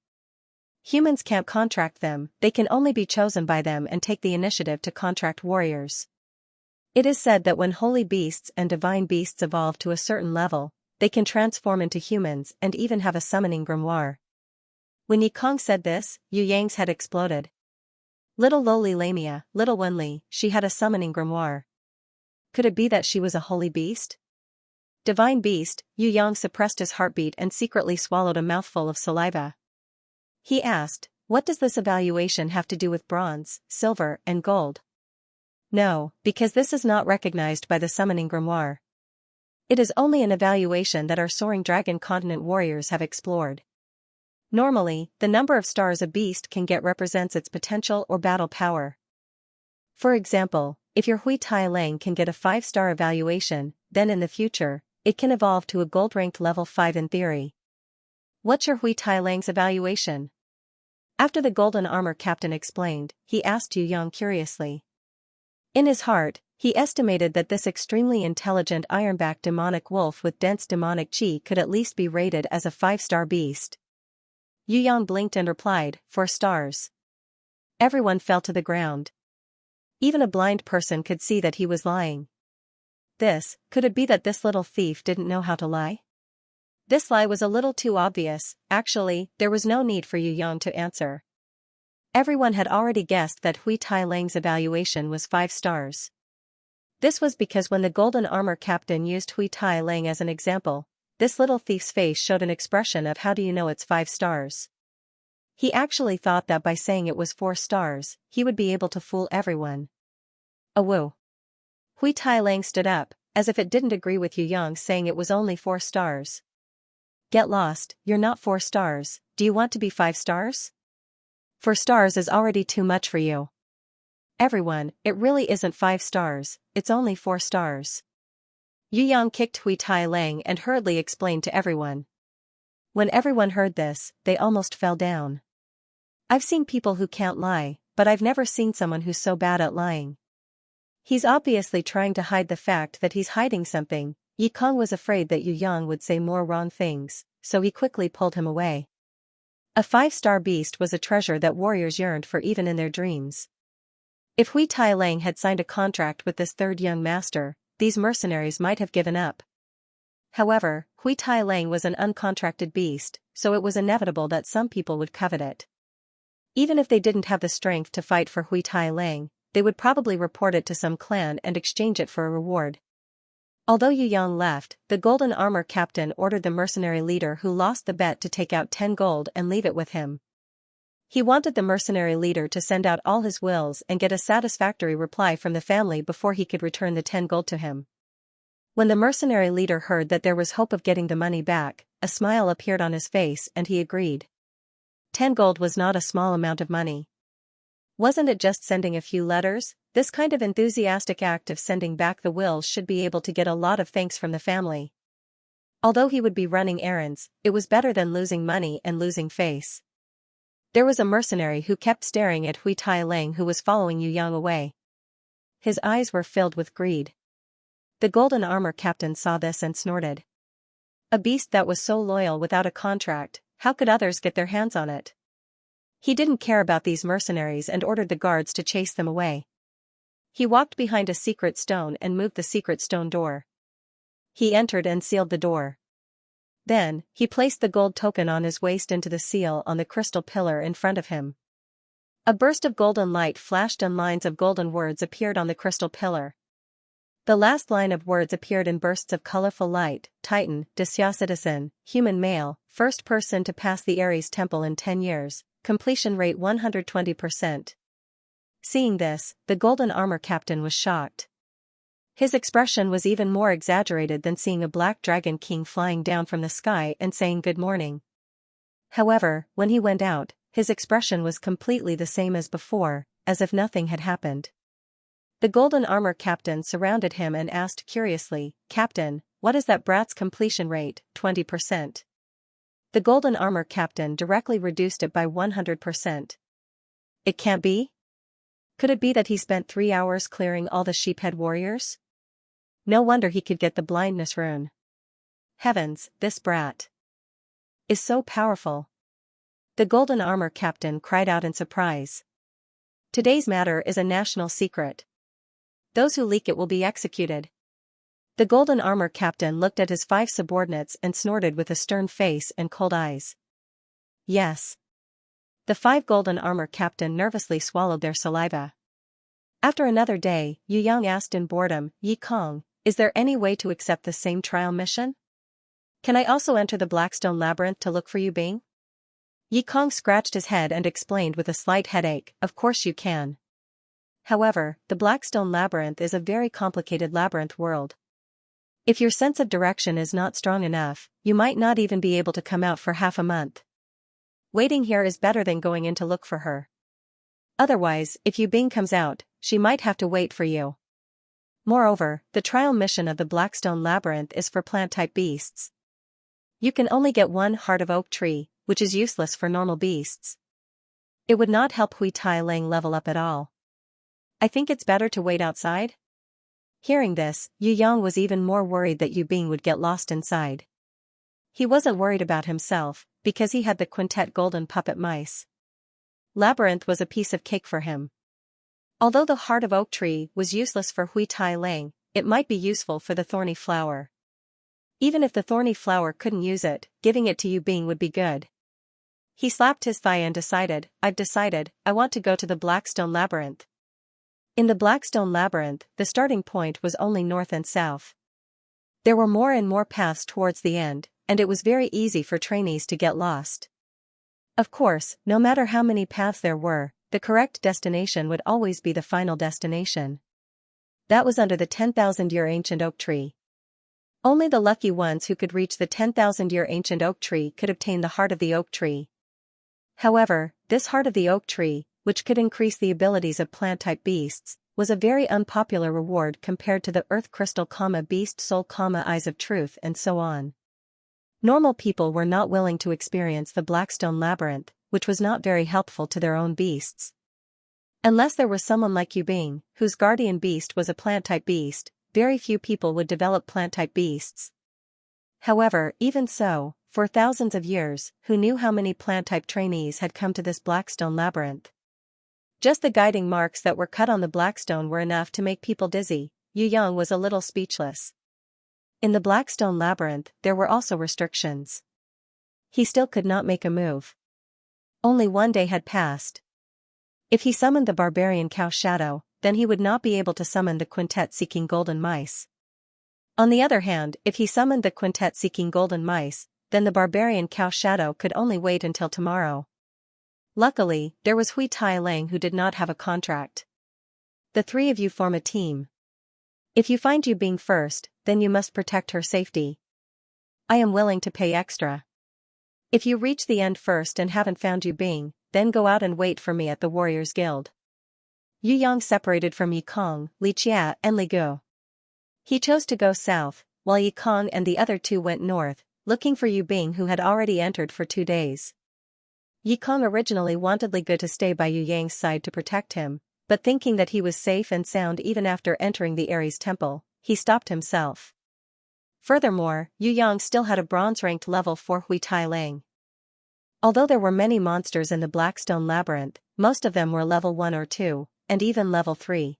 Humans can't contract them, they can only be chosen by them and take the initiative to contract warriors. It is said that when holy beasts and divine beasts evolve to a certain level, they can transform into humans and even have a summoning grimoire. When Yi Kong said this, Yu Yang's head exploded. Little lowly Lamia, little Wenli, she had a summoning grimoire. Could it be that she was a holy beast? Divine beast, Yu Yang suppressed his heartbeat and secretly swallowed a mouthful of saliva. He asked, "What does this evaluation have to do with bronze, silver, and gold?" No, because this is not recognized by the summoning grimoire. It is only an evaluation that our Soaring Dragon continent warriors have explored. Normally, the number of stars a beast can get represents its potential or battle power. For example, if your Hui Tai Lang can get a 5-star evaluation, then in the future, it can evolve to a gold-ranked level 5 in theory. What's your Hui Tai Lang's evaluation? After the golden armor captain explained, he asked Yu Yang curiously. In his heart, he estimated that this extremely intelligent ironback demonic wolf with dense demonic chi could at least be rated as a 5-star beast. Yu Yang blinked and replied, 4 stars. Everyone fell to the ground. Even a blind person could see that he was lying. Could it be that this little thief didn't know how to lie? This lie was a little too obvious. Actually, there was no need for Yu Yang to answer. Everyone had already guessed that Hui Tai Lang's evaluation was 5 stars. This was because when the golden armor captain used Hui Tai Lang as an example, this little thief's face showed an expression of "how do you know it's 5 stars?" He actually thought that by saying it was 4 stars, he would be able to fool everyone. Awoo. Hui Tai Lang stood up, as if it didn't agree with Yu Yang saying it was only 4 stars. Get lost, you're not 4 stars, do you want to be 5 stars? 4 stars is already too much for you. Everyone, it really isn't 5 stars, it's only 4 stars. Yu Yang kicked Hui Tai Lang and hurriedly explained to everyone. When everyone heard this, they almost fell down. I've seen people who can't lie, but I've never seen someone who's so bad at lying. He's obviously trying to hide the fact that he's hiding something. Yi Kong was afraid that Yu Yang would say more wrong things, so he quickly pulled him away. A 5-star beast was a treasure that warriors yearned for even in their dreams. If Hui Tai Lang had signed a contract with this third young master, these mercenaries might have given up. However, Hui Tai Lang was an uncontracted beast, so it was inevitable that some people would covet it. Even if they didn't have the strength to fight for Hui Tai Lang, they would probably report it to some clan and exchange it for a reward. Although Yu Yang left, the golden armor captain ordered the mercenary leader who lost the bet to take out 10 gold and leave it with him. He wanted the mercenary leader to send out all his wills and get a satisfactory reply from the family before he could return the 10 gold to him. When the mercenary leader heard that there was hope of getting the money back, a smile appeared on his face and he agreed. 10 gold was not a small amount of money. Wasn't it just sending a few letters? This kind of enthusiastic act of sending back the wills should be able to get a lot of thanks from the family. Although he would be running errands, it was better than losing money and losing face. There was a mercenary who kept staring at Hui Tai Lang who was following Yu Yang away. His eyes were filled with greed. The golden armor captain saw this and snorted. A beast that was so loyal without a contract, how could others get their hands on it? He didn't care about these mercenaries and ordered the guards to chase them away. He walked behind a secret stone and moved the secret stone door. He entered and sealed the door. Then, he placed the gold token on his waist into the seal on the crystal pillar in front of him. A burst of golden light flashed and lines of golden words appeared on the crystal pillar. The last line of words appeared in bursts of colorful light: Titan, Desya citizen, human male, first person to pass the Ares temple in 10 years, completion rate 120%. Seeing this, the golden armor captain was shocked. His expression was even more exaggerated than seeing a black dragon king flying down from the sky and saying good morning. However, when he went out, his expression was completely the same as before, as if nothing had happened. The golden armor captain surrounded him and asked curiously, "Captain, what is that brat's completion rate?" 20%. The golden armor captain directly reduced it by 100%. It can't be? Could it be that he spent 3 hours clearing all the sheephead warriors? No wonder he could get the blindness rune. Heavens, this brat is so powerful. The golden armor captain cried out in surprise. Today's matter is a national secret. Those who leak it will be executed. The golden armor captain looked at his 5 subordinates and snorted with a stern face and cold eyes. Yes. The 5 golden armor captain nervously swallowed their saliva. After another day, Yu Yang asked in boredom, "Yi Kong, is there any way to accept the same trial mission? Can I also enter the Blackstone Labyrinth to look for Yu Bing?" Yi Kong scratched his head and explained with a slight headache, "Of course you can. However, the Blackstone Labyrinth is a very complicated labyrinth world. If your sense of direction is not strong enough, you might not even be able to come out for half a month. Waiting here is better than going in to look for her. Otherwise, if Yu Bing comes out, she might have to wait for you. Moreover, the trial mission of the Blackstone Labyrinth is for plant-type beasts. You can only get 1 heart of oak tree, which is useless for normal beasts. It would not help Hui Tai Lang level up at all. I think it's better to wait outside." Hearing this, Yu Yang was even more worried that Yu Bing would get lost inside. He wasn't worried about himself, because he had the quintet golden puppet mice. Labyrinth was a piece of cake for him. Although the heart of oak tree was useless for Hui Tai Lang, it might be useful for the thorny flower. Even if the thorny flower couldn't use it, giving it to Yu Bing would be good. He slapped his thigh and decided, "I've decided, I want to go to the Blackstone Labyrinth." In the Blackstone Labyrinth, the starting point was only north and south. There were more and more paths towards the end, and it was very easy for trainees to get lost. Of course, no matter how many paths there were, the correct destination would always be the final destination. That was under the 10,000-year ancient oak tree. Only the lucky ones who could reach the 10,000-year ancient oak tree could obtain the heart of the oak tree. However, this heart of the oak tree, which could increase the abilities of plant-type beasts, was a very unpopular reward compared to the earth crystal, beast soul, eyes of truth, and so on. Normal people were not willing to experience the Blackstone Labyrinth, which was not very helpful to their own beasts. Unless there was someone like Yu Bing, whose guardian beast was a plant-type beast, very few people would develop plant-type beasts. However, even so, for thousands of years, who knew how many plant-type trainees had come to this Blackstone labyrinth? Just the guiding marks that were cut on the Blackstone were enough to make people dizzy. Yu Yang was a little speechless. In the Blackstone labyrinth, there were also restrictions. He still could not make a move. Only one day had passed. If he summoned the barbarian cow shadow, then he would not be able to summon the quintet-seeking golden mice. On the other hand, if he summoned the quintet-seeking golden mice, then the barbarian cow shadow could only wait until tomorrow. Luckily, there was Hui Tai Lang who did not have a contract. The three of you form a team. If you find Yu Bing first, then you must protect her safety. I am willing to pay extra. If you reach the end first and haven't found Yu Bing, then go out and wait for me at the Warriors Guild. Yu Yang separated from Yi Kong, Li Chia and Li Guo. He chose to go south, while Yi Kong and the other two went north, looking for Yu Bing who had already entered for 2 days. Yi Kong originally wanted Li Guo to stay by Yu Yang's side to protect him, but thinking that he was safe and sound even after entering the Ares temple, he stopped himself. Furthermore, Yu Yang still had a bronze-ranked level 4 Hui Tai Lang. Although there were many monsters in the Blackstone labyrinth, most of them were level 1 or 2, and even level 3.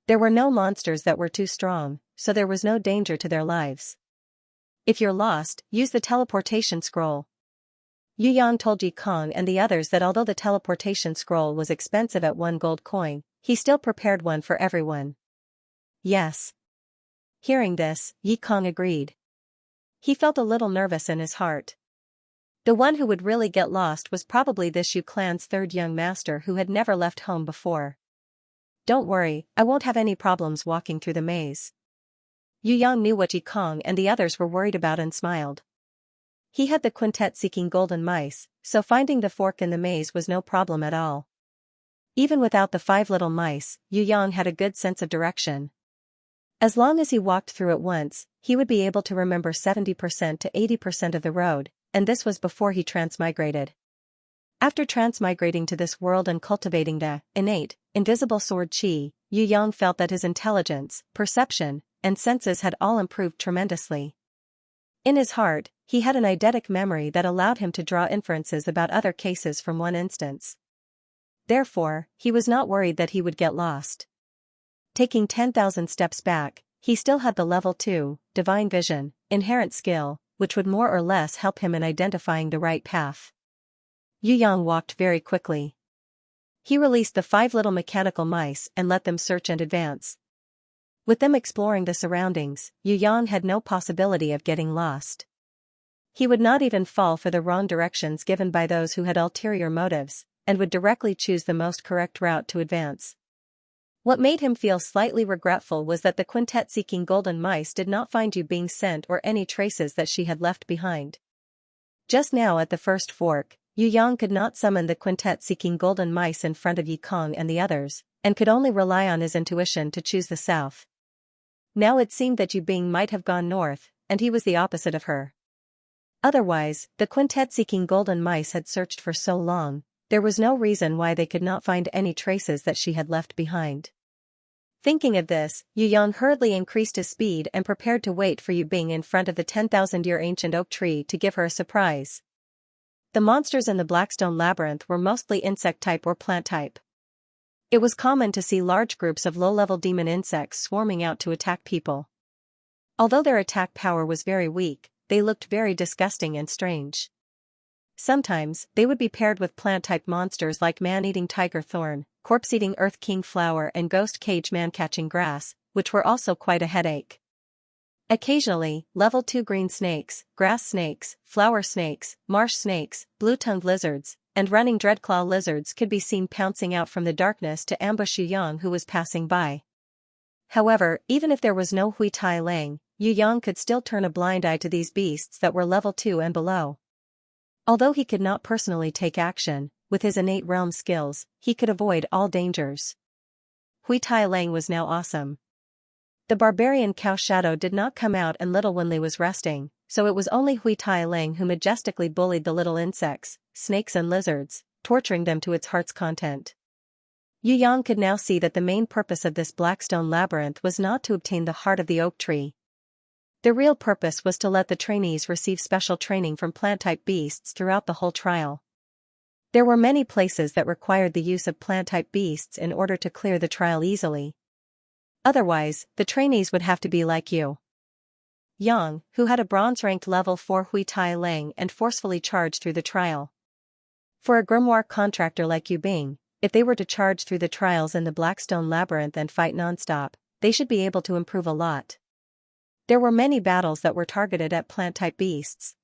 There were no monsters that were too strong, so there was no danger to their lives. If you're lost, use the teleportation scroll. Yu Yang told Yi Kong and the others that although the teleportation scroll was expensive at 1 gold coin, he still prepared one for everyone. Yes. Hearing this, Yi Kong agreed. He felt a little nervous in his heart. The one who would really get lost was probably this Yu clan's third young master who had never left home before. Don't worry, I won't have any problems walking through the maze. Yu Yang knew what Yi Kong and the others were worried about and smiled. He had the quintet-seeking golden mice, so finding the fork in the maze was no problem at all. Even without the 5 little mice, Yu Yang had a good sense of direction. As long as he walked through it once, he would be able to remember 70% to 80% of the road, and this was before he transmigrated. After transmigrating to this world and cultivating the innate, invisible sword chi, Yu Yang felt that his intelligence, perception, and senses had all improved tremendously. In his heart, he had an eidetic memory that allowed him to draw inferences about other cases from one instance. Therefore, he was not worried that he would get lost. Taking 10,000 steps back, he still had the level 2, divine vision, inherent skill, which would more or less help him in identifying the right path. Yu Yang walked very quickly. He released the 5 little mechanical mice and let them search and advance. With them exploring the surroundings, Yu Yang had no possibility of getting lost. He would not even fall for the wrong directions given by those who had ulterior motives, and would directly choose the most correct route to advance. What made him feel slightly regretful was that the quintet-seeking golden mice did not find Yu Bing's scent or any traces that she had left behind. Just now at the first fork, Yu Yang could not summon the quintet-seeking golden mice in front of Yi Kong and the others, and could only rely on his intuition to choose the south. Now it seemed that Yu Bing might have gone north, and he was the opposite of her. Otherwise, the quintet-seeking golden mice had searched for so long, there was no reason why they could not find any traces that she had left behind. Thinking of this, Yu Yang hurriedly increased his speed and prepared to wait for Yu Bing in front of the 10,000-year ancient oak tree to give her a surprise. The monsters in the Blackstone labyrinth were mostly insect type or plant type. It was common to see large groups of low-level demon insects swarming out to attack people. Although their attack power was very weak, they looked very disgusting and strange. Sometimes, they would be paired with plant-type monsters like man-eating tiger thorn, corpse-eating earth king flower and ghost cage man-catching grass, which were also quite a headache. Occasionally, level 2 green snakes, grass snakes, flower snakes, marsh snakes, blue-tongued lizards, and running dreadclaw lizards could be seen pouncing out from the darkness to ambush Yu Yang who was passing by. However, even if there was no Hui Tai Lang, Yu Yang could still turn a blind eye to these beasts that were level 2 and below. Although he could not personally take action, with his innate realm skills, he could avoid all dangers. Hui Tai Lang was now awesome. The barbarian cow shadow did not come out and Little Wenli was resting, so it was only Hui Tai Lang who majestically bullied the little insects, snakes and lizards, torturing them to its heart's content. Yu Yang could now see that the main purpose of this blackstone labyrinth was not to obtain the heart of the oak tree. The real purpose was to let the trainees receive special training from plant-type beasts throughout the whole trial. There were many places that required the use of plant-type beasts in order to clear the trial easily. Otherwise, the trainees would have to be like Yu Yang, who had a bronze-ranked level 4 Hui Tai Lang and forcefully charged through the trial. For a grimoire contractor like Yu Bing, if they were to charge through the trials in the Blackstone Labyrinth and fight non-stop, they should be able to improve a lot. There were many battles that were targeted at plant-type beasts.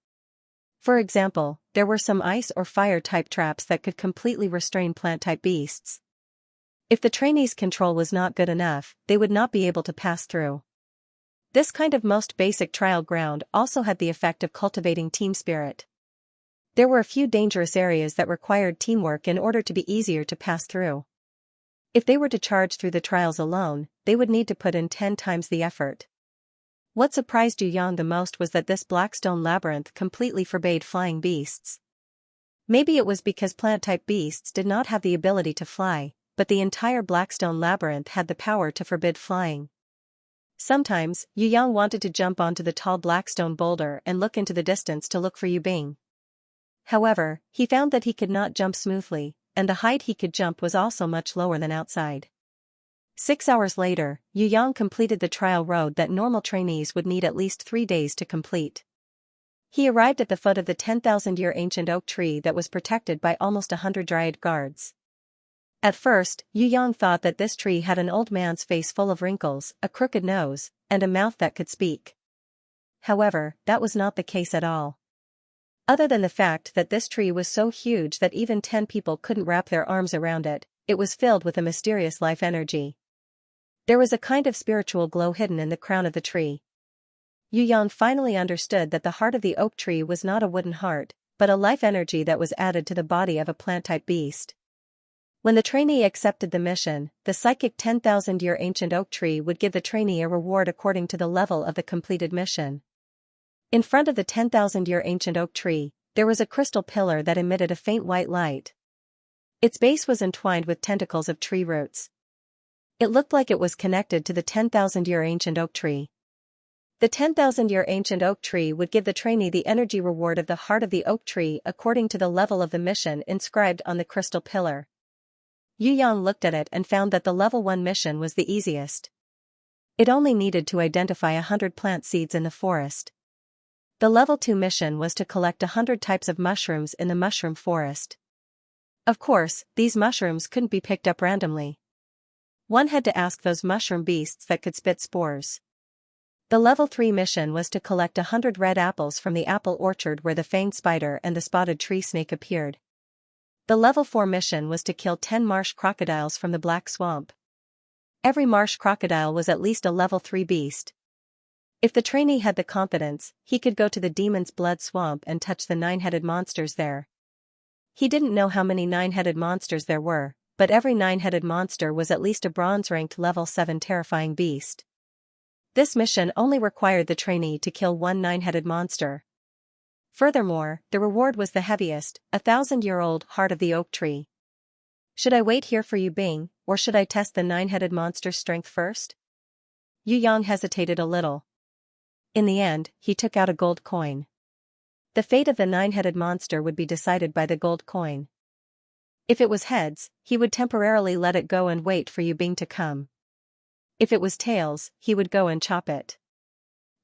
For example, there were some ice or fire-type traps that could completely restrain plant-type beasts. If the trainees' control was not good enough, they would not be able to pass through. This kind of most basic trial ground also had the effect of cultivating team spirit. There were a few dangerous areas that required teamwork in order to be easier to pass through. If they were to charge through the trials alone, they would need to put in 10 times the effort. What surprised Yu Yang the most was that this Blackstone Labyrinth completely forbade flying beasts. Maybe it was because plant-type beasts did not have the ability to fly, but the entire Blackstone Labyrinth had the power to forbid flying. Sometimes, Yu Yang wanted to jump onto the tall Blackstone boulder and look into the distance to look for Yu Bing. However, he found that he could not jump smoothly, and the height he could jump was also much lower than outside. 6 hours later, Yu Yang completed the trial road that normal trainees would need at least 3 days to complete. He arrived at the foot of the 10,000-year ancient oak tree that was protected by almost 100 dryad guards. At first, Yu Yang thought that this tree had an old man's face full of wrinkles, a crooked nose, and a mouth that could speak. However, that was not the case at all. Other than the fact that this tree was so huge that even 10 people couldn't wrap their arms around it, it was filled with a mysterious life energy. There was a kind of spiritual glow hidden in the crown of the tree. Yu Yang finally understood that the heart of the oak tree was not a wooden heart, but a life energy that was added to the body of a plant-type beast. When the trainee accepted the mission, the psychic 10,000-year ancient oak tree would give the trainee a reward according to the level of the completed mission. In front of the 10,000-year ancient oak tree, there was a crystal pillar that emitted a faint white light. Its base was entwined with tentacles of tree roots. It looked like it was connected to the 10,000-year ancient oak tree. The 10,000-year ancient oak tree would give the trainee the energy reward of the heart of the oak tree according to the level of the mission inscribed on the crystal pillar. Yu Yang looked at it and found that the level 1 mission was the easiest. It only needed to identify 100 plant seeds in the forest. The level 2 mission was to collect 100 types of mushrooms in the mushroom forest. Of course, these mushrooms couldn't be picked up randomly. One had to ask those mushroom beasts that could spit spores. The level 3 mission was to collect 100 red apples from the apple orchard where the fanged spider and the spotted tree snake appeared. The level 4 mission was to kill 10 marsh crocodiles from the black swamp. Every marsh crocodile was at least a level 3 beast. If the trainee had the confidence, he could go to the Demon's Blood Swamp and touch the 9-headed monsters there. He didn't know how many 9-headed monsters there were, but every 9-headed monster was at least a bronze-ranked level 7 terrifying beast. This mission only required the trainee to kill one 9-headed monster. Furthermore, the reward was the heaviest, 1,000-year-old heart of the oak tree. Should I wait here for Yu Bing, or should I test the 9-headed monster's strength first? Yu Yang hesitated a little. In the end, he took out a gold coin. The fate of the 9-headed monster would be decided by the gold coin. If it was heads, he would temporarily let it go and wait for Yu Bing to come. If it was tails, he would go and chop it.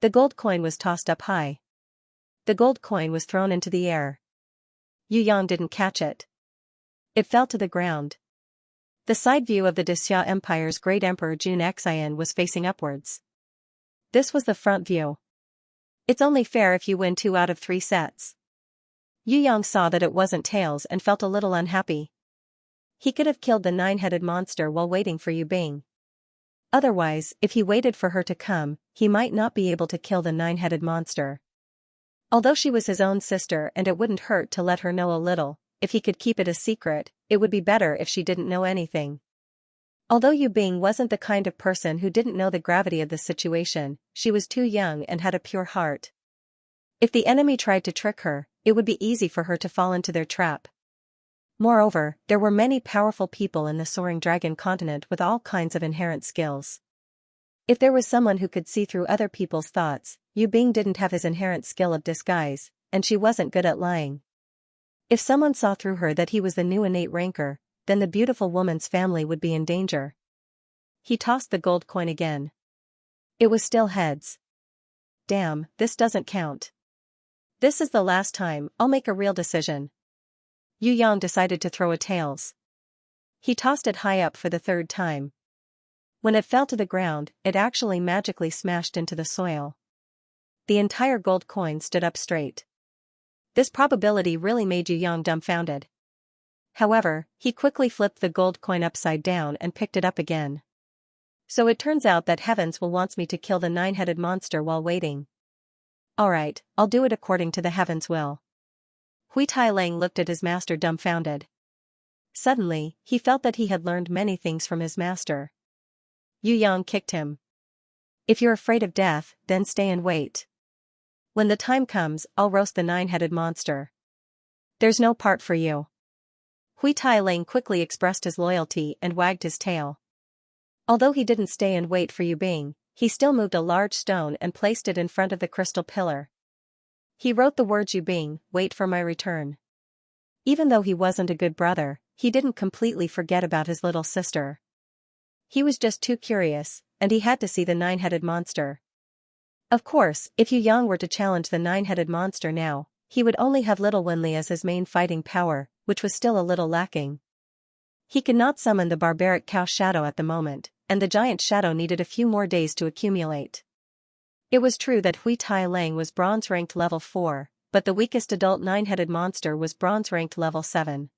The gold coin was tossed up high. The gold coin was thrown into the air. Yu Yang didn't catch it. It fell to the ground. The side view of the Xia Empire's great emperor Xianxia was facing upwards. This was the front view. It's only fair if you win 2 out of 3 sets. Yu Yang saw that it wasn't tails and felt a little unhappy. He could have killed the 9-headed monster while waiting for Yu Bing. Otherwise, if he waited for her to come, he might not be able to kill the 9-headed monster. Although she was his own sister and it wouldn't hurt to let her know a little, if he could keep it a secret, it would be better if she didn't know anything. Although Yu Bing wasn't the kind of person who didn't know the gravity of the situation, she was too young and had a pure heart. If the enemy tried to trick her, it would be easy for her to fall into their trap. Moreover, there were many powerful people in the soaring dragon continent with all kinds of inherent skills. If there was someone who could see through other people's thoughts, Yu Bing didn't have his inherent skill of disguise, and she wasn't good at lying. If someone saw through her that he was the new innate ranker, then the beautiful woman's family would be in danger. He tossed the gold coin again. It was still heads. Damn, this doesn't count. This is the last time I'll make a real decision. Yu Yang decided to throw a tails. He tossed it high up for the third time. When it fell to the ground, it actually magically smashed into the soil. The entire gold coin stood up straight. This probability really made Yu Yang dumbfounded. However, he quickly flipped the gold coin upside down and picked it up again. So it turns out that heavens will wants me to kill the nine-headed monster while waiting. Alright, I'll do it according to the heavens' will. Hui Tai Lang looked at his master dumbfounded. Suddenly, he felt that he had learned many things from his master. Yu Yang kicked him. If you're afraid of death, then stay and wait. When the time comes, I'll roast the nine-headed monster. There's no part for you. Hui Tai Lang quickly expressed his loyalty and wagged his tail. Although he didn't stay and wait for Yu Bing, he still moved a large stone and placed it in front of the crystal pillar. He wrote the words Yu Bing, wait for my return. Even though he wasn't a good brother, he didn't completely forget about his little sister. He was just too curious, and he had to see the nine-headed monster. Of course, if Yu Yang were to challenge the nine-headed monster now, he would only have Little Winli as his main fighting power, which was still a little lacking. He could not summon the barbaric cow shadow at the moment, and the giant shadow needed a few more days to accumulate. It was true that Hui Tai Lang was bronze-ranked level 4, but the weakest adult nine-headed monster was bronze-ranked level 7.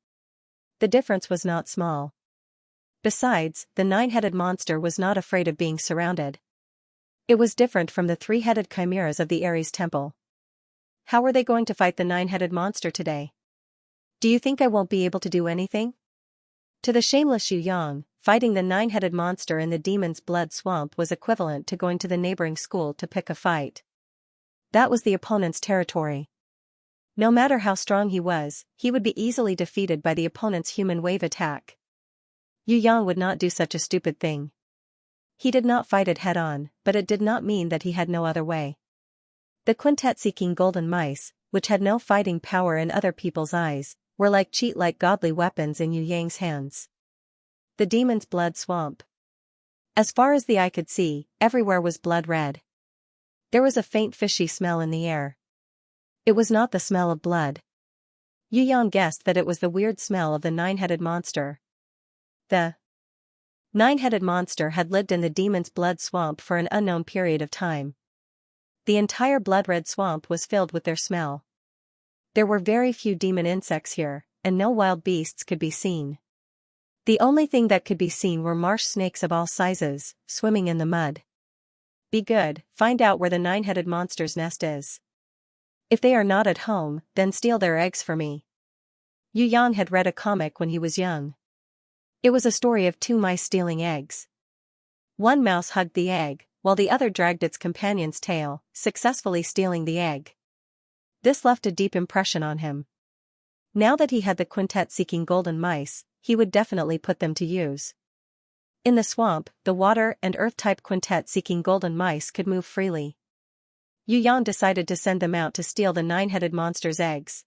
The difference was not small. Besides, the nine-headed monster was not afraid of being surrounded. It was different from the three-headed chimeras of the Ares temple. How were they going to fight the nine-headed monster today? Do you think I won't be able to do anything? To the shameless Yu Yang, fighting the nine-headed monster in the demon's blood swamp was equivalent to going to the neighboring school to pick a fight. That was the opponent's territory. No matter how strong he was, he would be easily defeated by the opponent's human wave attack. Yu Yang would not do such a stupid thing. He did not fight it head-on, but it did not mean that he had no other way. The quintet-seeking golden mice, which had no fighting power in other people's eyes, were like cheat-like godly weapons in Yu Yang's hands. The demon's blood swamp. As far as the eye could see, everywhere was blood red. There was a faint fishy smell in the air. It was not the smell of blood. Yu Yang guessed that it was the weird smell of the nine-headed monster. The nine-headed monster had lived in the demon's blood swamp for an unknown period of time. The entire blood-red swamp was filled with their smell. There were very few demon insects here, and no wild beasts could be seen. The only thing that could be seen were marsh snakes of all sizes, swimming in the mud. Be good, find out where the nine-headed monster's nest is. If they are not at home, then steal their eggs for me. Yu Yang had read a comic when he was young. It was a story of two mice stealing eggs. One mouse hugged the egg, while the other dragged its companion's tail, successfully stealing the egg. This left a deep impression on him. Now that he had the quintet-seeking golden mice, he would definitely put them to use. In the swamp, the water and earth-type quintet-seeking golden mice could move freely. Yu Yang decided to send them out to steal the nine-headed monster's eggs.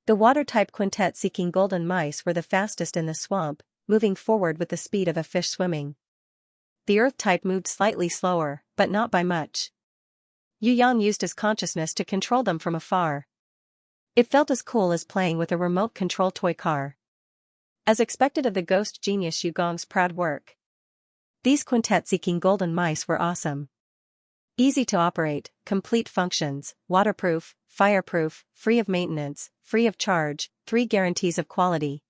The water-type quintet-seeking golden mice were the fastest in the swamp, moving forward with the speed of a fish swimming. The earth-type moved slightly slower, but not by much. Yu Yang used his consciousness to control them from afar. It felt as cool as playing with a remote-control toy car. As expected of the ghost genius Yu Gong's proud work, these quintet-seeking golden mice were awesome. Easy to operate, complete functions, waterproof, fireproof, free of maintenance, free of charge, 3 guarantees of quality.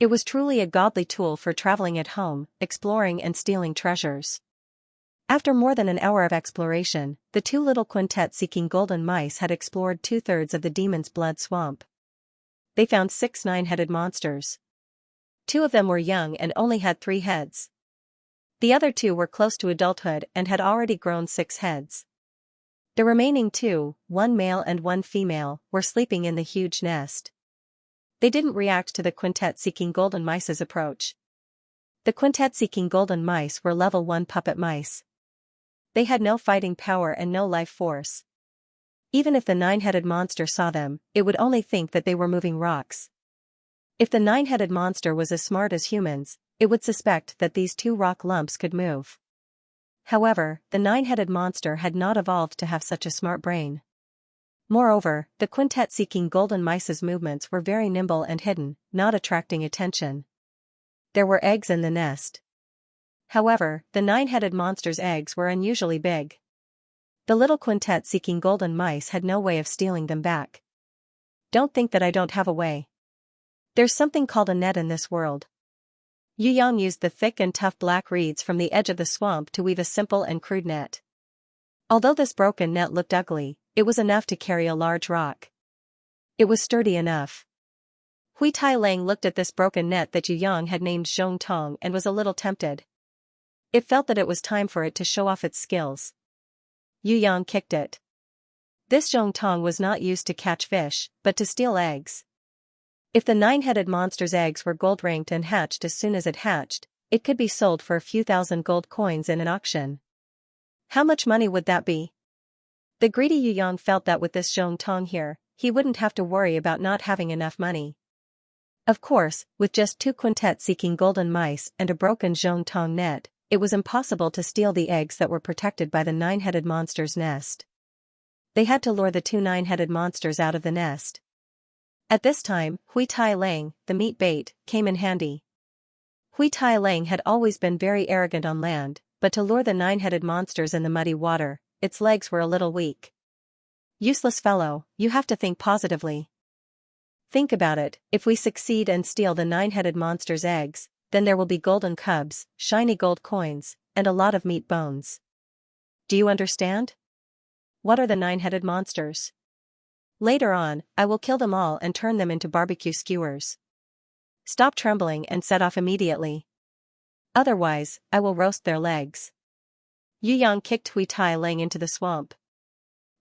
It was truly a godly tool for traveling at home, exploring and stealing treasures. After more than an hour of exploration, the two little quintet-seeking golden mice had explored 2/3 of the demon's blood swamp. They found 6 nine-headed monsters. 2 of them were young and only had 3 heads. The other 2 were close to adulthood and had already grown 6 heads. The remaining 2, one male and one female, were sleeping in the huge nest. They didn't react to the quintet-seeking golden mice's approach. The quintet-seeking golden mice were level 1 puppet mice. They had no fighting power and no life force. Even if the nine-headed monster saw them, it would only think that they were moving rocks. If the nine-headed monster was as smart as humans, it would suspect that these 2 rock lumps could move. However, the nine-headed monster had not evolved to have such a smart brain. Moreover, the quintet-seeking golden mice's movements were very nimble and hidden, not attracting attention. There were eggs in the nest. However, the nine-headed monster's eggs were unusually big. The little quintet-seeking golden mice had no way of stealing them back. Don't think that I don't have a way. There's something called a net in this world. Yu Yang used the thick and tough black reeds from the edge of the swamp to weave a simple and crude net. Although this broken net looked ugly, it was enough to carry a large rock. It was sturdy enough. Hui Tai Lang looked at this broken net that Yu Yang had named Zhong Tong and was a little tempted. It felt that it was time for it to show off its skills. Yu Yang kicked it. This Zhong Tong was not used to catch fish, but to steal eggs. If the nine-headed monster's eggs were gold-ranked and hatched as soon as it hatched, it could be sold for a few thousand gold coins in an auction. How much money would that be? The greedy Yu Yang felt that with this Zhong Tong here, he wouldn't have to worry about not having enough money. Of course, with just 2 quintet-seeking golden mice and a broken Zhong Tong net, it was impossible to steal the eggs that were protected by the nine-headed monster's nest. They had to lure the 2 nine-headed monsters out of the nest. At this time, Hui Tai Lang, the meat bait, came in handy. Hui Tai Lang had always been very arrogant on land, but to lure the nine-headed monsters in the muddy water, its legs were a little weak. Useless fellow, you have to think positively. Think about it, if we succeed and steal the nine-headed monster's eggs, then there will be golden cubs, shiny gold coins, and a lot of meat bones. Do you understand? What are the nine-headed monsters? Later on, I will kill them all and turn them into barbecue skewers. Stop trembling and set off immediately. Otherwise, I will roast their legs. Yu Yang kicked Hui Tai Lang into the swamp.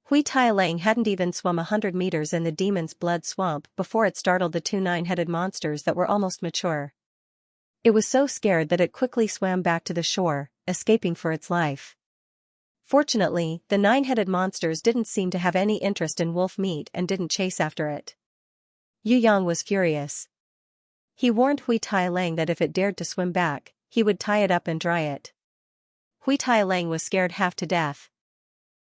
Hui Tai Lang hadn't even swum 100 meters in the demon's blood swamp before it startled the 2 nine-headed monsters that were almost mature. It was so scared that it quickly swam back to the shore, escaping for its life. Fortunately, the nine-headed monsters didn't seem to have any interest in wolf meat and didn't chase after it. Yu Yang was furious. He warned Hui Tai Lang that if it dared to swim back, he would tie it up and dry it. Hui Tai Lang was scared half to death.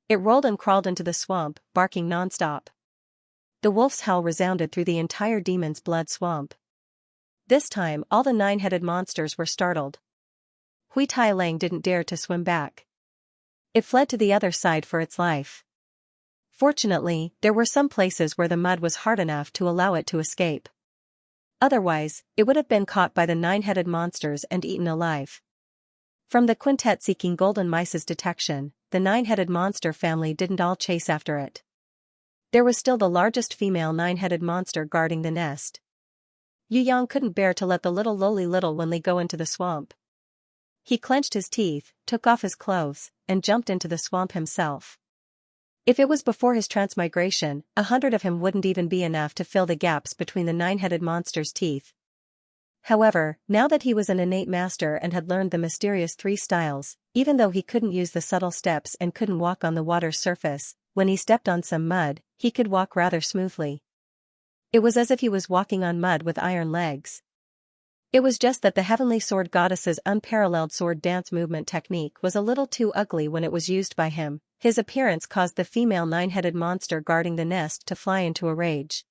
It rolled and crawled into the swamp, barking non-stop. The wolf's howl resounded through the entire demon's blood swamp. This time, all the nine-headed monsters were startled. Hui Tai Lang didn't dare to swim back. It fled to the other side for its life. Fortunately, there were some places where the mud was hard enough to allow it to escape. Otherwise, it would have been caught by the nine-headed monsters and eaten alive. From the quintet-seeking golden mice's detection, the nine-headed monster family didn't all chase after it. There was still the largest female nine-headed monster guarding the nest. Yu Yang couldn't bear to let the lowly little one go into the swamp. He clenched his teeth, took off his clothes, and jumped into the swamp himself. If it was before his transmigration, 100 of him wouldn't even be enough to fill the gaps between the nine-headed monster's teeth. However, now that he was an innate master and had learned the mysterious 3 styles, even though he couldn't use the subtle steps and couldn't walk on the water's surface, when he stepped on some mud, he could walk rather smoothly. It was as if he was walking on mud with iron legs. It was just that the heavenly sword goddess's unparalleled sword dance movement technique was a little too ugly when it was used by him. His appearance caused the female nine-headed monster guarding the nest to fly into a rage.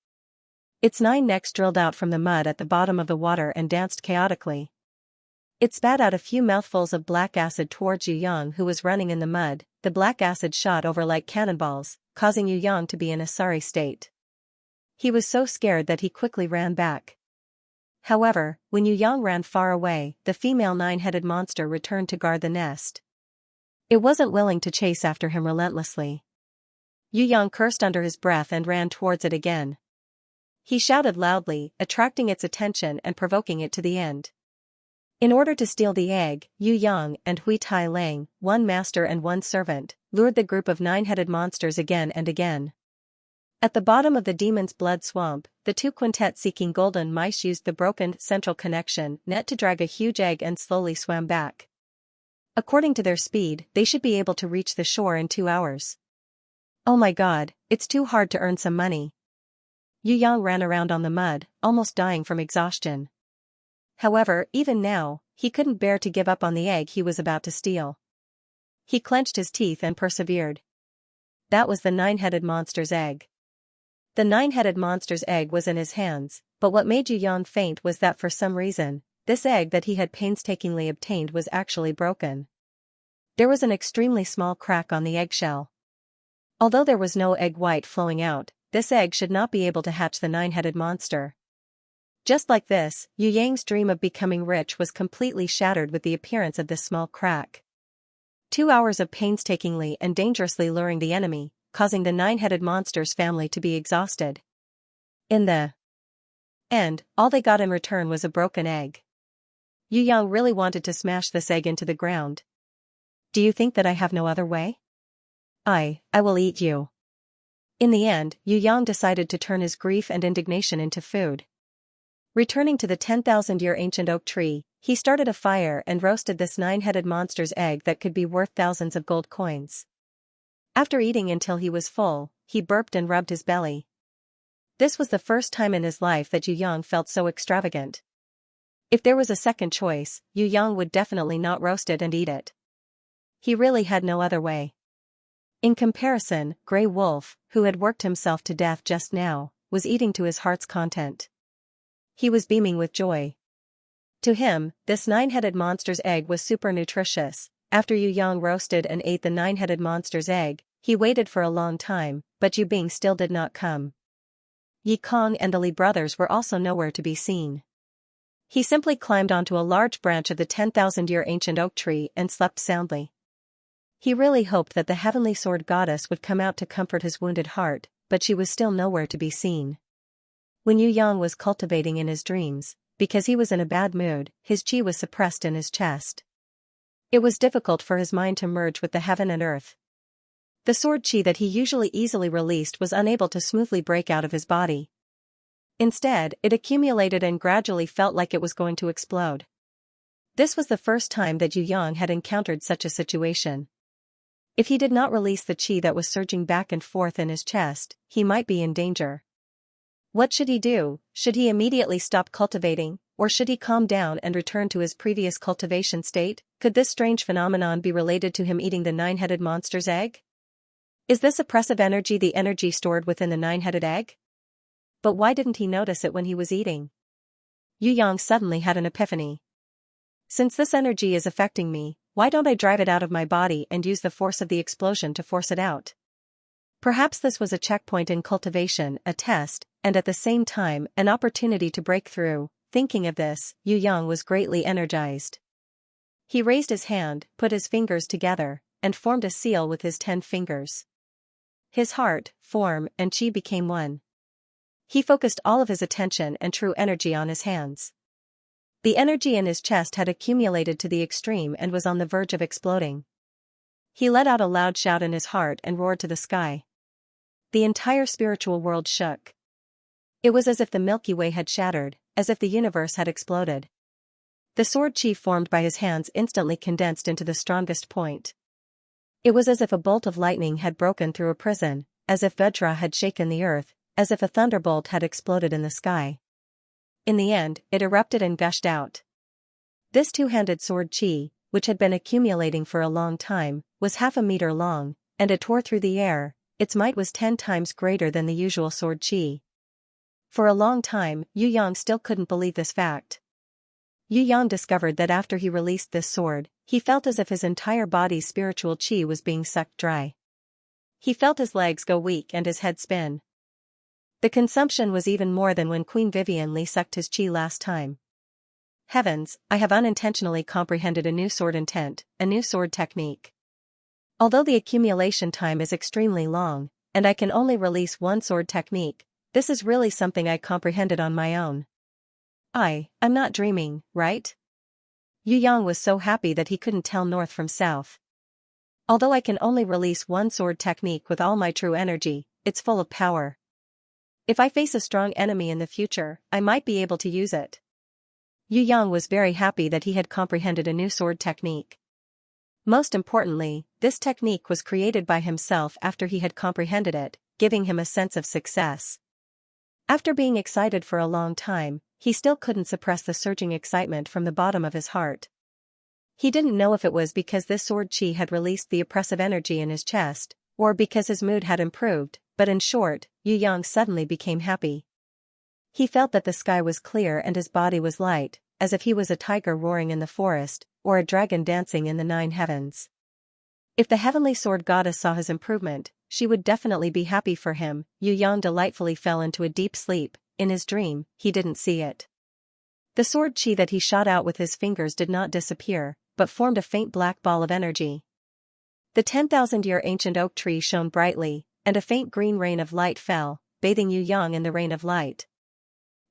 Its 9 necks drilled out from the mud at the bottom of the water and danced chaotically. It spat out a few mouthfuls of black acid towards Yu Yang, who was running in the mud. The black acid shot over like cannonballs, causing Yu Yang to be in a sorry state. He was so scared that he quickly ran back. However, when Yu Yang ran far away, the female nine-headed monster returned to guard the nest. It wasn't willing to chase after him relentlessly. Yu Yang cursed under his breath and ran towards it again. He shouted loudly, attracting its attention and provoking it to the end. In order to steal the egg, Yu Yang and Hui Tai Lang, 1 master and 1 servant, lured the group of nine-headed monsters again and again. At the bottom of the demon's blood swamp, the two quintet-seeking golden mice used the broken central connection net to drag a huge egg and slowly swam back. According to their speed, they should be able to reach the shore in 2 hours. Oh my god, it's too hard to earn some money. Yu Yang ran around on the mud, almost dying from exhaustion. However, even now, he couldn't bear to give up on the egg he was about to steal. He clenched his teeth and persevered. That was the 9-headed monster's egg. The 9-headed monster's egg was in his hands, but what made Yu Yang faint was that for some reason, this egg that he had painstakingly obtained was actually broken. There was an extremely small crack on the eggshell. Although there was no egg white flowing out, this egg should not be able to hatch the 9-headed monster. Just like this, Yu Yang's dream of becoming rich was completely shattered with the appearance of this small crack. 2 hours of painstakingly and dangerously luring the enemy, causing the 9-headed monster's family to be exhausted. In the end, all they got in return was a broken egg. Yu Yang really wanted to smash this egg into the ground. Do you think that I have no other way? I will eat you. In the end, Yu Yang decided to turn his grief and indignation into food. Returning to the 10,000-year ancient oak tree, he started a fire and roasted this 9-headed monster's egg that could be worth thousands of gold coins. After eating until he was full, he burped and rubbed his belly. This was the first time in his life that Yu Yang felt so extravagant. If there was a second choice, Yu Yang would definitely not roast it and eat it. He really had no other way. In comparison, Grey Wolf, who had worked himself to death just now, was eating to his heart's content. He was beaming with joy. To him, this 9-headed monster's egg was super nutritious. After Yu Yang roasted and ate the 9-headed monster's egg, he waited for a long time, but Yu Bing still did not come. Yi Kong and the Li brothers were also nowhere to be seen. He simply climbed onto a large branch of the 10,000-year ancient oak tree and slept soundly. He really hoped that the heavenly sword goddess would come out to comfort his wounded heart, but she was still nowhere to be seen. When Yu Yang was cultivating in his dreams, because he was in a bad mood, his chi was suppressed in his chest. It was difficult for his mind to merge with the heaven and earth. The sword chi that he usually easily released was unable to smoothly break out of his body. Instead, it accumulated and gradually felt like it was going to explode. This was the first time that Yu Yang had encountered such a situation. If he did not release the chi that was surging back and forth in his chest, he might be in danger. What should he do? Should he immediately stop cultivating, or should he calm down and return to his previous cultivation state? Could this strange phenomenon be related to him eating the 9-headed monster's egg? Is this oppressive energy the energy stored within the 9-headed egg? But why didn't he notice it when he was eating? Yu Yang suddenly had an epiphany. Since this energy is affecting me, why don't I drive it out of my body and use the force of the explosion to force it out? Perhaps this was a checkpoint in cultivation, a test, and at the same time, an opportunity to break through. Thinking of this, Yu Yang was greatly energized. He raised his hand, put his fingers together, and formed a seal with his 10 fingers. His heart, form, and chi became one. He focused all of his attention and true energy on his hands. The energy in his chest had accumulated to the extreme and was on the verge of exploding. He let out a loud shout in his heart and roared to the sky. The entire spiritual world shook. It was as if the Milky Way had shattered, as if the universe had exploded. The sword chi formed by his hands instantly condensed into the strongest point. It was as if a bolt of lightning had broken through a prison, as if Vajra had shaken the earth, as if a thunderbolt had exploded in the sky. In the end, it erupted and gushed out. This two-handed sword chi, which had been accumulating for a long time, was 1/2 meter long, and it tore through the air. Its might was 10 times greater than the usual sword chi. For a long time, Yu Yang still couldn't believe this fact. Yu Yang discovered that after he released this sword, he felt as if his entire body's spiritual chi was being sucked dry. He felt his legs go weak and his head spin. The consumption was even more than when Queen Vivian Li sucked his chi last time. Heavens, I have unintentionally comprehended a new sword intent, a new sword technique. Although the accumulation time is extremely long, and I can only release one sword technique, this is really something I comprehended on my own. I'm not dreaming, right? Yu Yang was so happy that he couldn't tell north from south. Although I can only release one sword technique with all my true energy, it's full of power. If I face a strong enemy in the future, I might be able to use it. Yu Yang was very happy that he had comprehended a new sword technique. Most importantly, this technique was created by himself after he had comprehended it, giving him a sense of success. After being excited for a long time, he still couldn't suppress the surging excitement from the bottom of his heart. He didn't know if it was because this sword chi had released the oppressive energy in his chest, or because his mood had improved, but in short, Yu Yang suddenly became happy. He felt that the sky was clear and his body was light, as if he was a tiger roaring in the forest, or a dragon dancing in the 9 heavens. If the heavenly sword goddess saw his improvement, she would definitely be happy for him. Yu Yang delightfully fell into a deep sleep. In his dream, he didn't see it. The sword chi that he shot out with his fingers did not disappear, but formed a faint black ball of energy. The 10,000-year ancient oak tree shone brightly, and a faint green rain of light fell, bathing Yu Yang in the rain of light.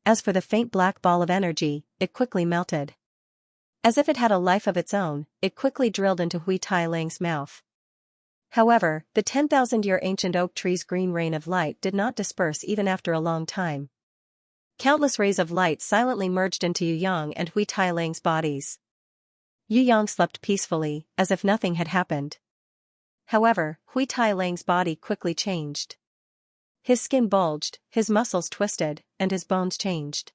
As for the faint black ball of energy, it quickly melted. As if it had a life of its own, it quickly drilled into Hui Tai Lang's mouth. However, the 10,000-year ancient oak tree's green rain of light did not disperse even after a long time. Countless rays of light silently merged into Yu Yang and Hui Tai Lang's bodies. Yu Yang slept peacefully, as if nothing had happened. However, Hui Tai Lang's body quickly changed. His skin bulged, his muscles twisted, and his bones changed.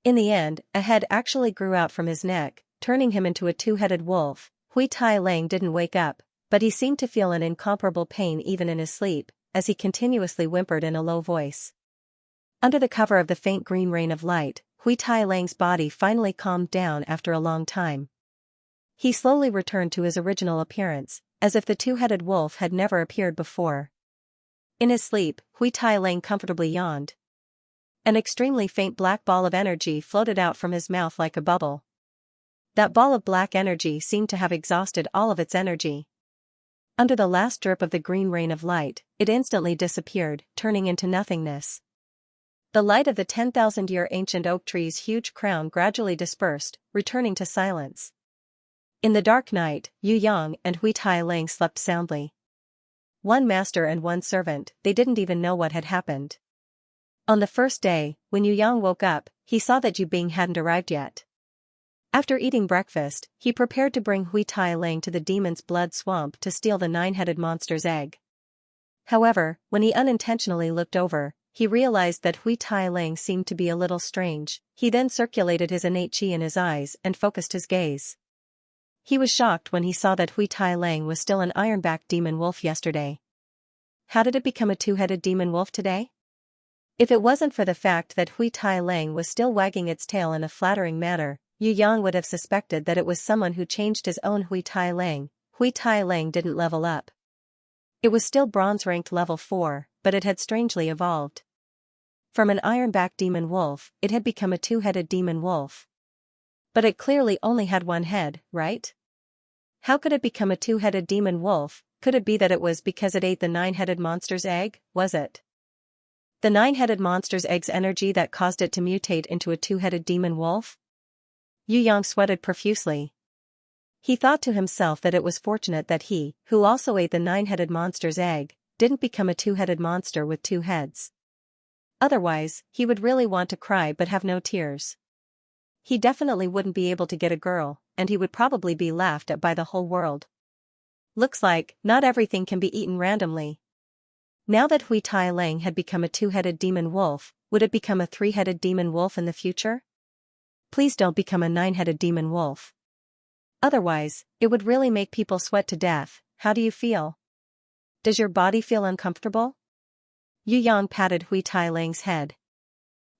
In the end, a head actually grew out from his neck, turning him into a 2-headed wolf. Hui Tai Lang didn't wake up, but he seemed to feel an incomparable pain even in his sleep, as he continuously whimpered in a low voice. Under the cover of the faint green rain of light, Hui Tai Lang's body finally calmed down after a long time. He slowly returned to his original appearance, as if the 2-headed wolf had never appeared before. In his sleep, Hui Tai Lang comfortably yawned. An extremely faint black ball of energy floated out from his mouth like a bubble. That ball of black energy seemed to have exhausted all of its energy. Under the last drip of the green rain of light, it instantly disappeared, turning into nothingness. The light of the 10,000-year ancient oak tree's huge crown gradually dispersed, returning to silence. In the dark night, Yu Yang and Hui Tai Lang slept soundly. One master and one servant, they didn't even know what had happened. On the first day, when Yu Yang woke up, he saw that Yu Bing hadn't arrived yet. After eating breakfast, he prepared to bring Hui Tai Lang to the demon's blood swamp to steal the 9-headed monster's egg. However, when he unintentionally looked over, he realized that Hui Tai Lang seemed to be a little strange. He then circulated his innate chi in his eyes and focused his gaze. He was shocked when he saw that Hui Tai Lang was still an ironback demon wolf yesterday. How did it become a 2-headed demon wolf today? If it wasn't for the fact that Hui Tai Lang was still wagging its tail in a flattering manner, Yu Yang would have suspected that it was someone who changed his own Hui Tai Lang. Hui Tai Lang didn't level up. It was still bronze ranked level 4, but it had strangely evolved. From an ironback demon wolf, it had become a 2-headed demon wolf. But it clearly only had one head, right? How could it become a 2-headed demon wolf? Could it be that it was because it ate the 9-headed monster's egg? Was it the 9-headed monster's egg's energy that caused it to mutate into a 2-headed demon wolf? Yu Yang sweated profusely. He thought to himself that it was fortunate that he, who also ate the 9-headed monster's egg, didn't become a 2-headed monster with 2 heads. Otherwise, he would really want to cry but have no tears. He definitely wouldn't be able to get a girl, and he would probably be laughed at by the whole world. Looks like, not everything can be eaten randomly. Now that Hui Tai Lang had become a 2-headed demon wolf, would it become a 3-headed demon wolf in the future? Please don't become a 9-headed demon wolf. Otherwise, it would really make people sweat to death. How do you feel? Does your body feel uncomfortable? Yu Yang patted Hui Tai Lang's head.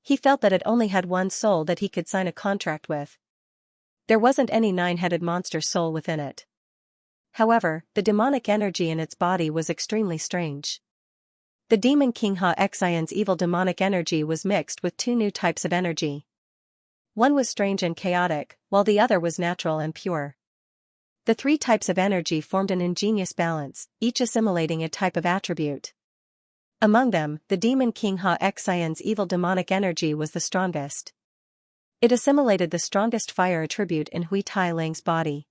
He felt that it only had one soul that he could sign a contract with. There wasn't any 9-headed monster soul within it. However, the demonic energy in its body was extremely strange. The demon King Xianxia's evil demonic energy was mixed with 2 new types of energy. One was strange and chaotic, while the other was natural and pure. The 3 types of energy formed an ingenious balance, each assimilating a type of attribute. Among them, the demon King Xianxia's evil demonic energy was the strongest. It assimilated the strongest fire attribute in Hui Tai Lang's body.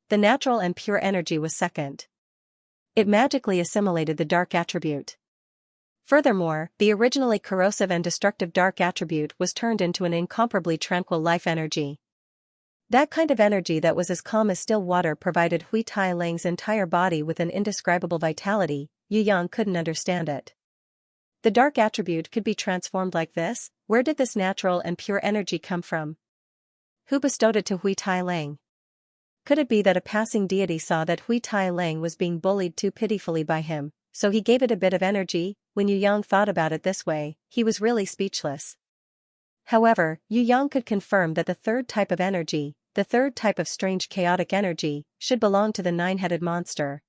The natural and pure energy was second. It magically assimilated the dark attribute. Furthermore, the originally corrosive and destructive dark attribute was turned into an incomparably tranquil life energy. That kind of energy that was as calm as still water provided Hui Tai Lang's entire body with an indescribable vitality. Yu Yang couldn't understand it. The dark attribute could be transformed like this? Where did this natural and pure energy come from? Who bestowed it to Hui Tai Lang? Could it be that a passing deity saw that Hui Tai Lang was being bullied too pitifully by him, so he gave it a bit of energy? When Yu Yang thought about it this way, he was really speechless. However, Yu Yang could confirm that the third type of energy, the third type of strange chaotic energy, should belong to the nine-headed monster.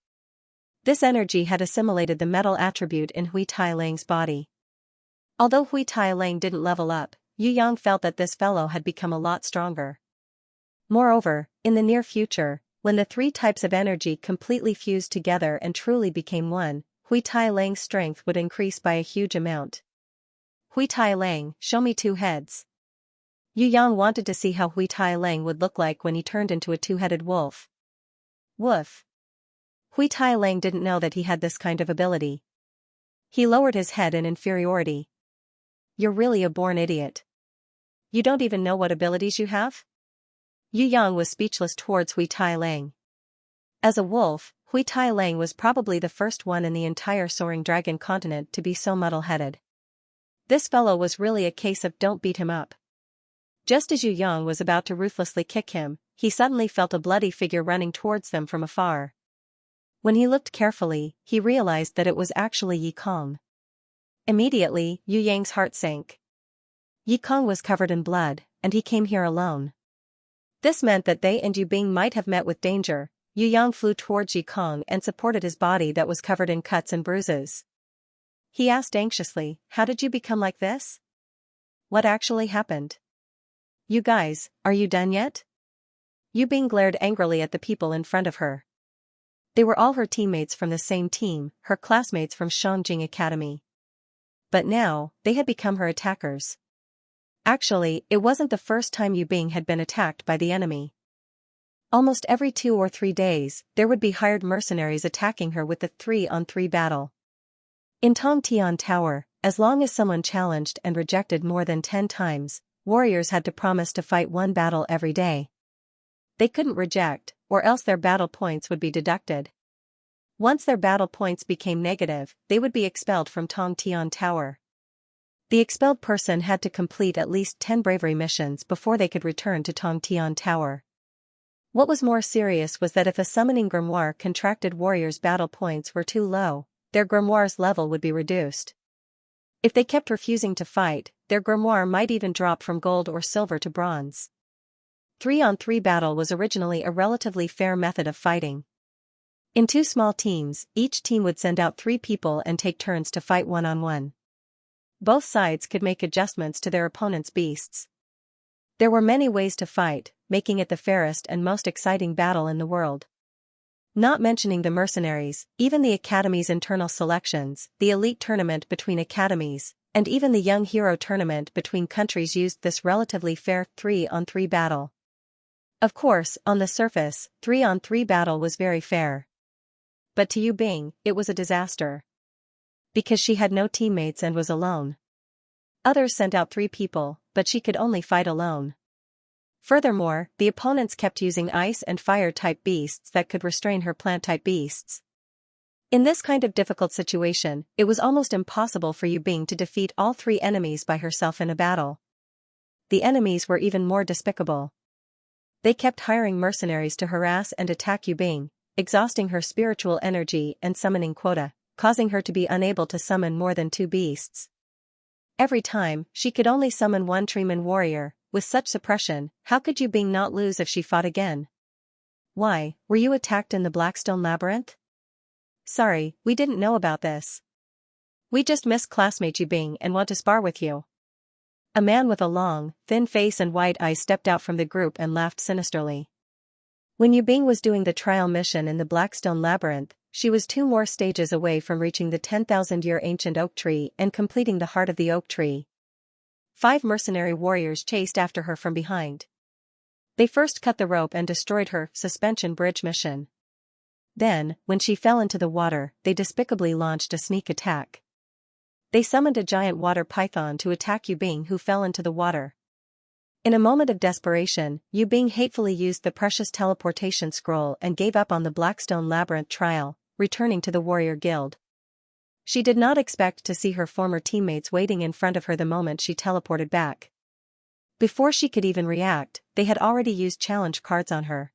This energy had assimilated the metal attribute in Hui Tai Lang's body. Although Hui Tai Lang didn't level up, Yu Yang felt that this fellow had become a lot stronger. Moreover, in the near future, when the three types of energy completely fused together and truly became one, Hui Tai Lang's strength would increase by a huge amount. Hui Tai Lang, show me two heads. Yu Yang wanted to see how Hui Tai Lang would look like when he turned into a two-headed wolf. Woof. Hui Tai Lang didn't know that he had this kind of ability. He lowered his head in inferiority. You're really a born idiot. You don't even know what abilities you have? Yu Yang was speechless towards Hui Tai Lang. As a wolf, Hui Tai Lang was probably the first one in the entire soaring dragon continent to be so muddle-headed. This fellow was really a case of don't beat him up. Just as Yu Yang was about to ruthlessly kick him, he suddenly felt a bloody figure running towards them from afar. When he looked carefully, he realized that it was actually Yi Kong. Immediately, Yu Yang's heart sank. Yi Kong was covered in blood, and he came here alone. This meant that they and Yu Bing might have met with danger. Yu Yang flew towards Yi Kong and supported his body that was covered in cuts and bruises. He asked anxiously, "How did you become like this? What actually happened? You guys, are you done yet?" Yu Bing glared angrily at the people in front of her. They were all her teammates from the same team, her classmates from Shangjing Academy. But now, they had become her attackers. Actually, it wasn't the first time Yu Bing had been attacked by the enemy. Almost every 2 or 3 days, there would be hired mercenaries attacking her with the 3-on-3 battle. In Tongtian Tower, as long as someone challenged and rejected more than 10 times, warriors had to promise to fight one battle every day. They couldn't reject, or else their battle points would be deducted. Once their battle points became negative, they would be expelled from Tongtian Tower. The expelled person had to complete at least 10 bravery missions before they could return to Tongtian Tower. What was more serious was that if a summoning grimoire contracted warriors' battle points were too low, their grimoire's level would be reduced. If they kept refusing to fight, their grimoire might even drop from gold or silver to bronze. 3-on-3 battle was originally a relatively fair method of fighting. In 2 small teams, each team would send out 3 people and take turns to fight one-on-one. Both sides could make adjustments to their opponent's beasts. There were many ways to fight, making it the fairest and most exciting battle in the world. Not mentioning the mercenaries, even the Academy's internal selections, the elite tournament between academies, and even the young hero tournament between countries used this relatively fair 3-on-3 battle. Of course, on the surface, 3-on-3 battle was very fair. But to Yu Bing, it was a disaster. Because she had no teammates and was alone. Others sent out 3 people, but she could only fight alone. Furthermore, the opponents kept using ice and fire-type beasts that could restrain her plant-type beasts. In this kind of difficult situation, it was almost impossible for Yu Bing to defeat all 3 enemies by herself in a battle. The enemies were even more despicable. They kept hiring mercenaries to harass and attack Yu Bing, exhausting her spiritual energy and summoning quota, causing her to be unable to summon more than 2 beasts. Every time, she could only summon 1 Treeman warrior. With such suppression, how could Yu Bing not lose if she fought again? Why, were you attacked in the Blackstone Labyrinth? Sorry, we didn't know about this. We just missed classmate Yu Bing and want to spar with you. A man with a long, thin face and white eyes stepped out from the group and laughed sinisterly. When Yu Bing was doing the trial mission in the Blackstone Labyrinth, she was 2 more stages away from reaching the 10,000-year ancient oak tree and completing the heart of the oak tree. 5 mercenary warriors chased after her from behind. They first cut the rope and destroyed her suspension bridge mission. Then, when she fell into the water, they despicably launched a sneak attack. They summoned a giant water python to attack Yu Bing, who fell into the water. In a moment of desperation, Yu Bing hatefully used the precious teleportation scroll and gave up on the Blackstone Labyrinth trial, returning to the warrior guild. She did not expect to see her former teammates waiting in front of her the moment she teleported back. Before she could even react, they had already used challenge cards on her.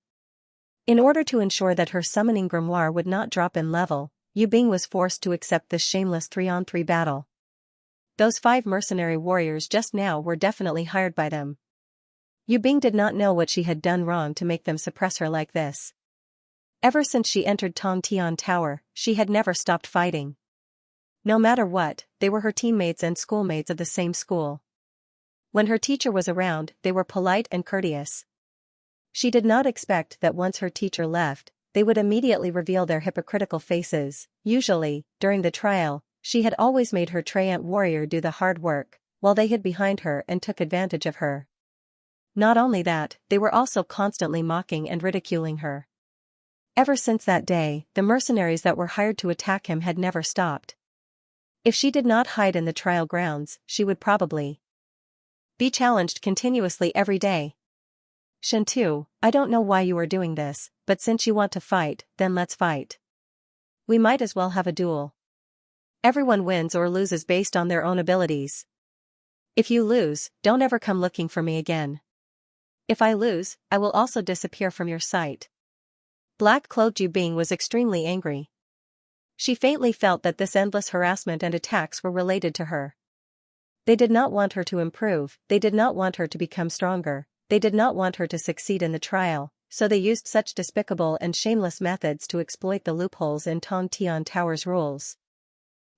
In order to ensure that her summoning grimoire would not drop in level, Yu Bing was forced to accept this shameless 3-on-3 battle. Those 5 mercenary warriors just now were definitely hired by them. Yu Bing did not know what she had done wrong to make them suppress her like this. Ever since she entered Tongtian Tower, she had never stopped fighting. No matter what, they were her teammates and schoolmates of the same school. When her teacher was around, they were polite and courteous. She did not expect that once her teacher left, they would immediately reveal their hypocritical faces. Usually, during the trial, she had always made her Treant warrior do the hard work, while they hid behind her and took advantage of her. Not only that, they were also constantly mocking and ridiculing her. Ever since that day, the mercenaries that were hired to attack him had never stopped. If she did not hide in the trial grounds, she would probably be challenged continuously every day. Shentu, I don't know why you are doing this, but since you want to fight, then let's fight. We might as well have a duel. Everyone wins or loses based on their own abilities. If you lose, don't ever come looking for me again. If I lose, I will also disappear from your sight. Black-clothed Yu Bing was extremely angry. She faintly felt that this endless harassment and attacks were related to her. They did not want her to improve, they did not want her to become stronger, they did not want her to succeed in the trial, so they used such despicable and shameless methods to exploit the loopholes in Tongtian Tower's rules.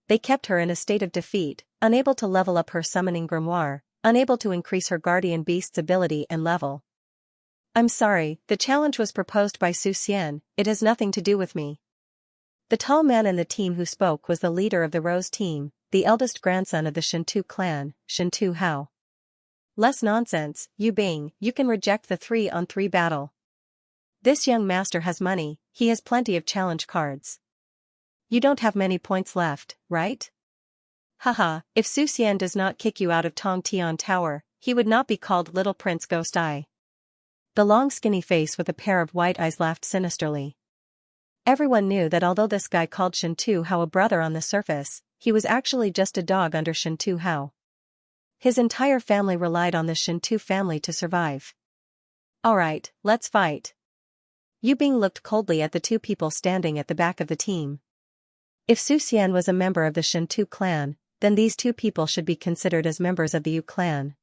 They kept her in a state of defeat, unable to level up her summoning grimoire, unable to increase her guardian beast's ability and level. I'm sorry, the challenge was proposed by Su Xian, it has nothing to do with me. The tall man in the team who spoke was the leader of the Rose team, the eldest grandson of the Shentu clan, Shentu Hao. Less nonsense, Yu Bing, you can reject the 3-on-3 battle. This young master has money, he has plenty of challenge cards. You don't have many points left, right? Haha, if Su Xian does not kick you out of Tongtian Tower, he would not be called Little Prince Ghost Eye. The long skinny face with a pair of white eyes laughed sinisterly. Everyone knew that although this guy called Shentu Hao a brother on the surface, he was actually just a dog under Shentu Hao. His entire family relied on the Shentu family to survive. Alright, let's fight. Yu Bing looked coldly at the 2 people standing at the back of the team. If Su Xian was a member of the Shentu clan, then these 2 people should be considered as members of the Yu clan.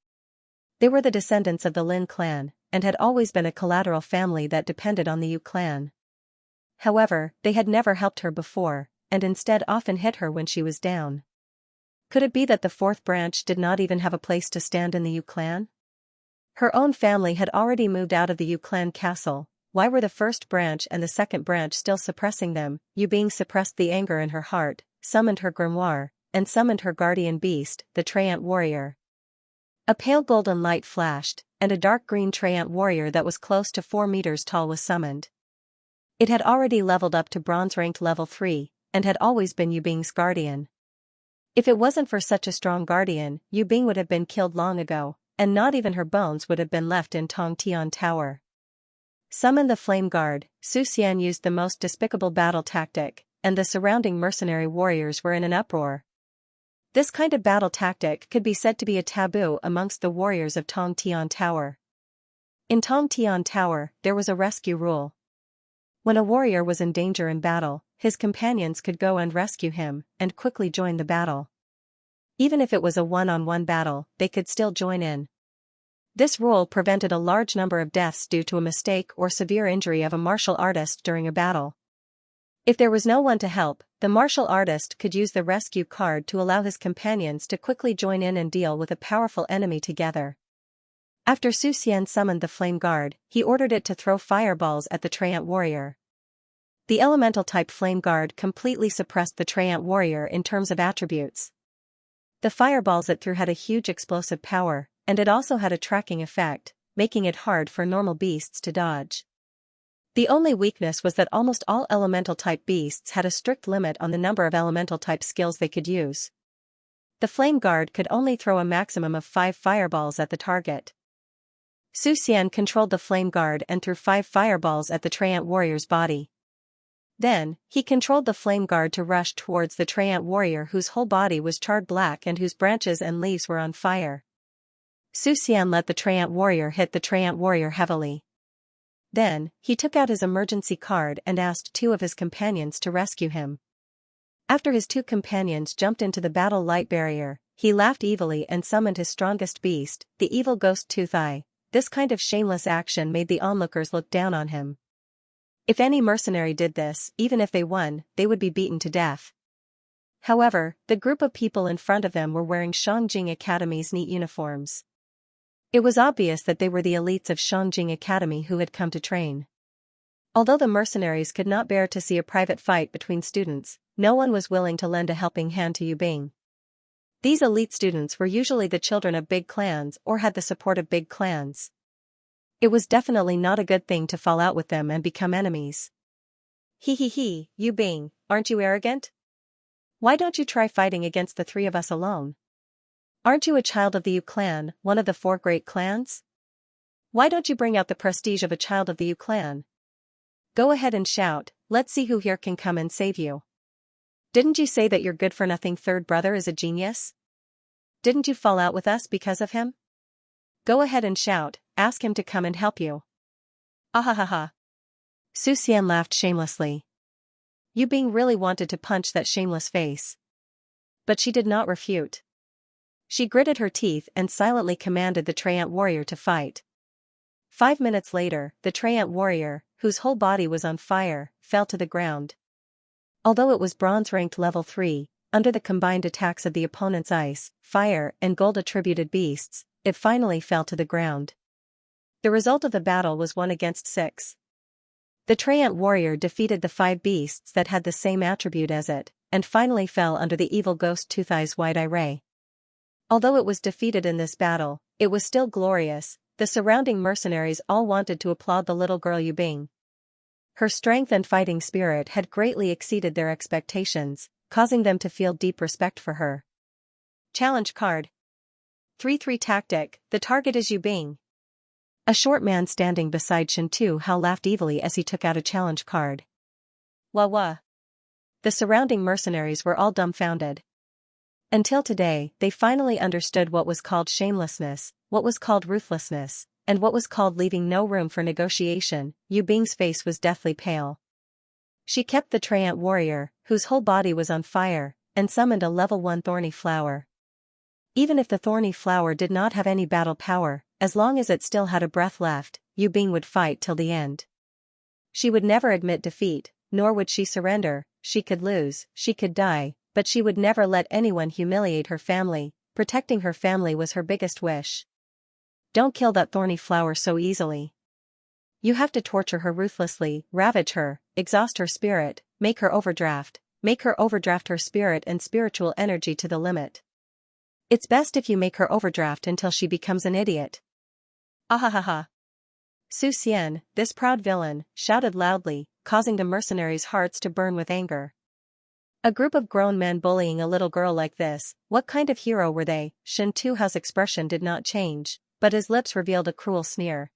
They were the descendants of the Lin clan, and had always been a collateral family that depended on the Yu clan. However, they had never helped her before, and instead often hit her when she was down. Could it be that the 4th branch did not even have a place to stand in the Yu clan? Her own family had already moved out of the Yu clan castle. Why were the 1st branch and the 2nd branch still suppressing them? Yu Bing suppressed the anger in her heart, summoned her grimoire, and summoned her guardian beast, the Treant warrior. A pale golden light flashed, and a dark green Treant warrior that was close to 4 meters tall was summoned. It had already leveled up to bronze ranked level 3, and had always been Yu Bing's guardian. If it wasn't for such a strong guardian, Yu Bing would have been killed long ago, and not even her bones would have been left in Tongtian Tower. Summon the Flame Guard, Su Xian used the most despicable battle tactic, and the surrounding mercenary warriors were in an uproar. This kind of battle tactic could be said to be a taboo amongst the warriors of Tongtian Tower. In Tongtian Tower, there was a rescue rule. When a warrior was in danger in battle, his companions could go and rescue him, and quickly join the battle. Even if it was a one-on-one battle, they could still join in. This rule prevented a large number of deaths due to a mistake or severe injury of a martial artist during a battle. If there was no one to help, the martial artist could use the rescue card to allow his companions to quickly join in and deal with a powerful enemy together. After Su Xian summoned the Flame Guard, he ordered it to throw fireballs at the Treant warrior. The elemental-type Flame Guard completely suppressed the Treant warrior in terms of attributes. The fireballs it threw had a huge explosive power, and it also had a tracking effect, making it hard for normal beasts to dodge. The only weakness was that almost all elemental-type beasts had a strict limit on the number of elemental-type skills they could use. The flame guard could only throw a maximum of 5 fireballs at the target. Xianxia controlled the flame guard and threw 5 fireballs at the Treant warrior's body. Then, he controlled the flame guard to rush towards the Treant warrior whose whole body was charred black and whose branches and leaves were on fire. Xianxia let the Treant warrior hit the Treant warrior heavily. Then, he took out his emergency card and asked 2 of his companions to rescue him. After his 2 companions jumped into the battle light barrier, he laughed evilly and summoned his strongest beast, the evil ghost Tooth Eye. This kind of shameless action made the onlookers look down on him. If any mercenary did this, even if they won, they would be beaten to death. However, the group of people in front of them were wearing Xianxia Academy's neat uniforms. It was obvious that they were the elites of Xianxia Academy who had come to train. Although the mercenaries could not bear to see a private fight between students, no one was willing to lend a helping hand to Yubing. These elite students were usually the children of big clans or had the support of big clans. It was definitely not a good thing to fall out with them and become enemies. He, Yubing, aren't you arrogant? Why don't you try fighting against the 3 of us alone? Aren't you a child of the Yu clan, one of the 4 great clans? Why don't you bring out the prestige of a child of the Yu clan? Go ahead and shout, let's see who here can come and save you. Didn't you say that your good-for-nothing third brother is a genius? Didn't you fall out with us because of him? Go ahead and shout, ask him to come and help you. Ahahaha. Xianxia laughed shamelessly. Yubing really wanted to punch that shameless face. But she did not refute. She gritted her teeth and silently commanded the Treant warrior to fight. 5 minutes later, the Treant warrior, whose whole body was on fire, fell to the ground. Although it was bronze-ranked level 3, under the combined attacks of the opponent's ice, fire, and gold-attributed beasts, it finally fell to the ground. The result of the battle was 1 against 6. The Treant warrior defeated the 5 beasts that had the same attribute as it, and finally fell under the evil ghost Tooth Eye's wide-eye ray. Although it was defeated in this battle, it was still glorious. The surrounding mercenaries all wanted to applaud the little girl Yubing. Her strength and fighting spirit had greatly exceeded their expectations, causing them to feel deep respect for her. Challenge card. 3-3 tactic, the target is Yubing. A short man standing beside Shen Hao laughed evilly as he took out a challenge card. Wah. The surrounding mercenaries were all dumbfounded. Until today, they finally understood what was called shamelessness, what was called ruthlessness, and what was called leaving no room for negotiation. Yubing's face was deathly pale. She kept the Treant warrior, whose whole body was on fire, and summoned a level 1 thorny flower. Even if the thorny flower did not have any battle power, as long as it still had a breath left, Yubing would fight till the end. She would never admit defeat, nor would she surrender. She could lose, she could die, but she would never let anyone humiliate her family. Protecting her family was her biggest wish. Don't kill that thorny flower so easily. You have to torture her ruthlessly, ravage her, exhaust her spirit, make her overdraft her spirit and spiritual energy to the limit. It's best if you make her overdraft until she becomes an idiot. Ahahaha. Xianxia, this proud villain, shouted loudly, causing the mercenaries' hearts to burn with anger. A group of grown men bullying a little girl like this, what kind of hero were they? Shen Hao's expression did not change, but his lips revealed a cruel sneer.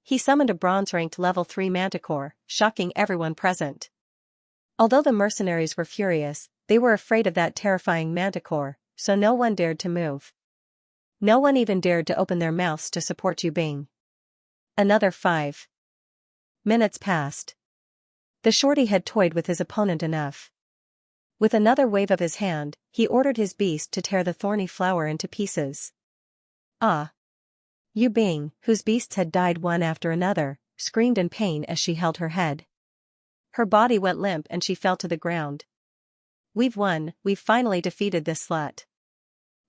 He summoned a bronze-ranked level 3 manticore, shocking everyone present. Although the mercenaries were furious, they were afraid of that terrifying manticore, so no one dared to move. No one even dared to open their mouths to support Yubing. Another 5 minutes passed. The shorty had toyed with his opponent enough. With another wave of his hand, he ordered his beast to tear the thorny flower into pieces. Yubing, whose beasts had died one after another, screamed in pain as she held her head. Her body went limp and she fell to the ground. We've won, we've finally defeated this slut.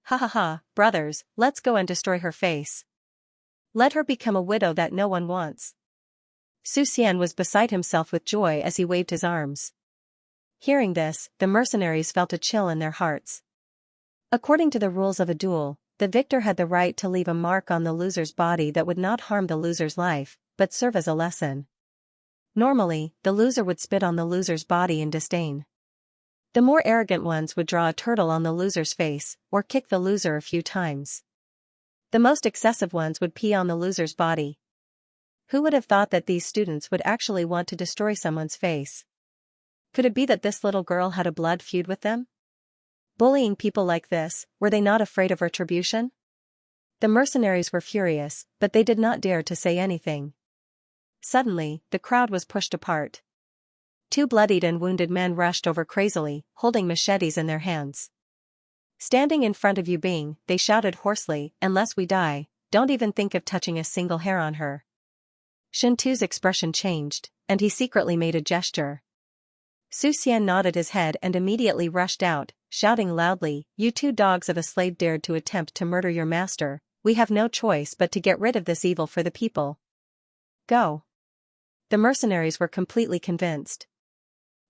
Ha, brothers, let's go and destroy her face. Let her become a widow that no one wants. Xianxia was beside himself with joy as he waved his arms. Hearing this, the mercenaries felt a chill in their hearts. According to the rules of a duel, the victor had the right to leave a mark on the loser's body that would not harm the loser's life, but serve as a lesson. Normally, the loser would spit on the loser's body in disdain. The more arrogant ones would draw a turtle on the loser's face, or kick the loser a few times. The most excessive ones would pee on the loser's body. Who would have thought that these students would actually want to destroy someone's face? Could it be that this little girl had a blood feud with them? Bullying people like this, were they not afraid of retribution? The mercenaries were furious, but they did not dare to say anything. Suddenly, the crowd was pushed apart. Two bloodied and wounded men rushed over crazily, holding machetes in their hands. Standing in front of Yu Bing, they shouted hoarsely, "Unless we die, don't even think of touching a single hair on her." Shentu's expression changed, and he secretly made a gesture. Su Xian nodded his head and immediately rushed out, shouting loudly, "You two dogs of a slave dared to attempt to murder your master, we have no choice but to get rid of this evil for the people. Go." The mercenaries were completely convinced.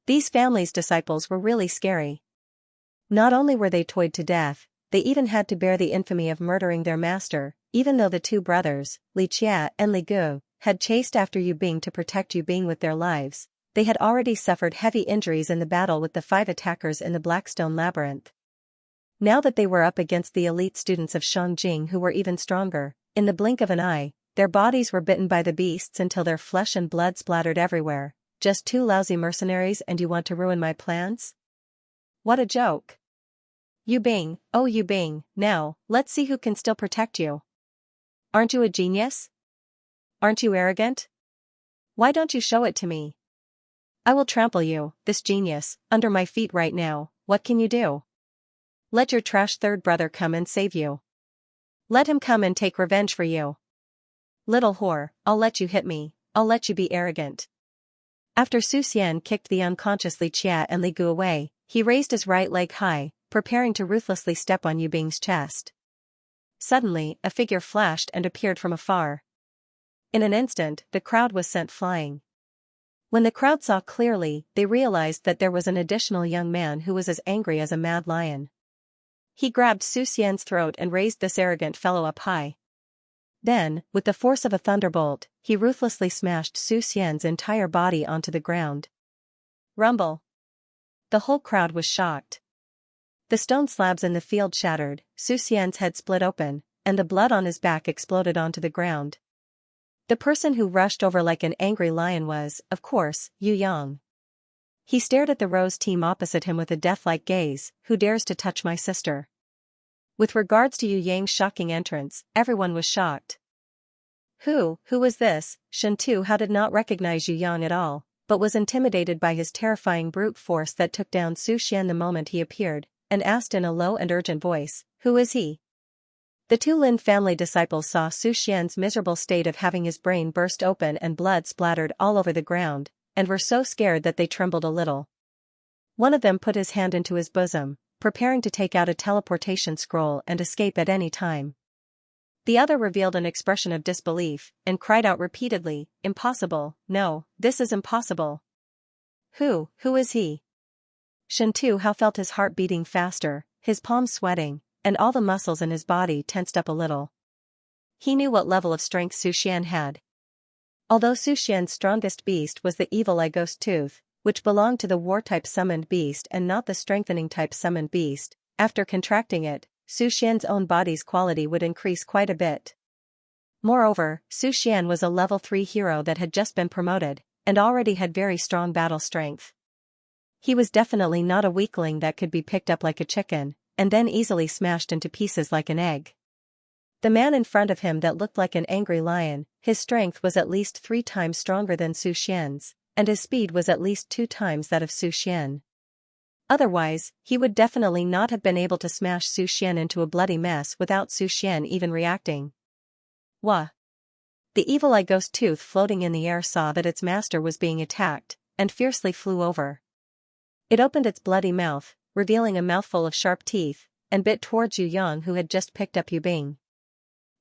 These family's disciples were really scary. Not only were they toyed to death, they even had to bear the infamy of murdering their master, even though the two brothers, Li Chia and Li Gu, had chased after Yu Bing to protect Yu Bing with their lives. They had already suffered heavy injuries in the battle with the 5 attackers in the Blackstone Labyrinth. Now that they were up against the elite students of Shangjing who were even stronger, in the blink of an eye, their bodies were bitten by the beasts until their flesh and blood splattered everywhere. Just two lousy mercenaries and you want to ruin my plans? What a joke. Yu Bing, oh Yu Bing, now, let's see who can still protect you. Aren't you a genius? Aren't you arrogant? Why don't you show it to me? I will trample you, this genius, under my feet right now. What can you do? Let your trash third brother come and save you. Let him come and take revenge for you. Little whore, I'll let you hit me, I'll let you be arrogant. After Su Xian kicked the unconscious Li Chia and Li Gu away, he raised his right leg high, preparing to ruthlessly step on Yu Bing's chest. Suddenly, a figure flashed and appeared from afar. In an instant, the crowd was sent flying. When the crowd saw clearly, they realized that there was an additional young man who was as angry as a mad lion. He grabbed Su Xian's throat and raised this arrogant fellow up high. Then, with the force of a thunderbolt, he ruthlessly smashed Su Xian's entire body onto the ground. Rumble. The whole crowd was shocked. The stone slabs in the field shattered, Su Xian's head split open, and the blood on his back exploded onto the ground. The person who rushed over like an angry lion was, of course, Yu Yang. He stared at the Rose team opposite him with a death-like gaze. Who dares to touch my sister? With regards to Yu Yang's shocking entrance, everyone was shocked. Who was this? Shentu how did not recognize Yu Yang at all, but was intimidated by his terrifying brute force that took down Su Xian the moment he appeared, and asked in a low and urgent voice, "Who is he?" The two Lin family disciples saw Su Xian's miserable state of having his brain burst open and blood splattered all over the ground, and were so scared that they trembled a little. One of them put his hand into his bosom, preparing to take out a teleportation scroll and escape at any time. The other revealed an expression of disbelief, and cried out repeatedly, "Impossible, no, this is impossible." Who is he? Shentu how felt his heart beating faster, his palms sweating, and all the muscles in his body tensed up a little. He knew what level of strength Su Xian had. Although Su Xian's strongest beast was the evil eye ghost tooth, which belonged to the war-type summoned beast and not the strengthening-type summoned beast, after contracting it, Su Xian's own body's quality would increase quite a bit. Moreover, Su Xian was a level 3 hero that had just been promoted, and already had very strong battle strength. He was definitely not a weakling that could be picked up like a chicken, and then easily smashed into pieces like an egg. The man in front of him that looked like an angry lion, his strength was at least 3 times stronger than Su Xian's, and his speed was at least 2 times that of Su Xian. Otherwise, he would definitely not have been able to smash Su Xian into a bloody mess without Su Xian even reacting. Wah! The evil eye ghost tooth floating in the air saw that its master was being attacked, and fiercely flew over. It opened its bloody mouth, revealing a mouthful of sharp teeth, and bit towards Yu Yang who had just picked up Yu Bing.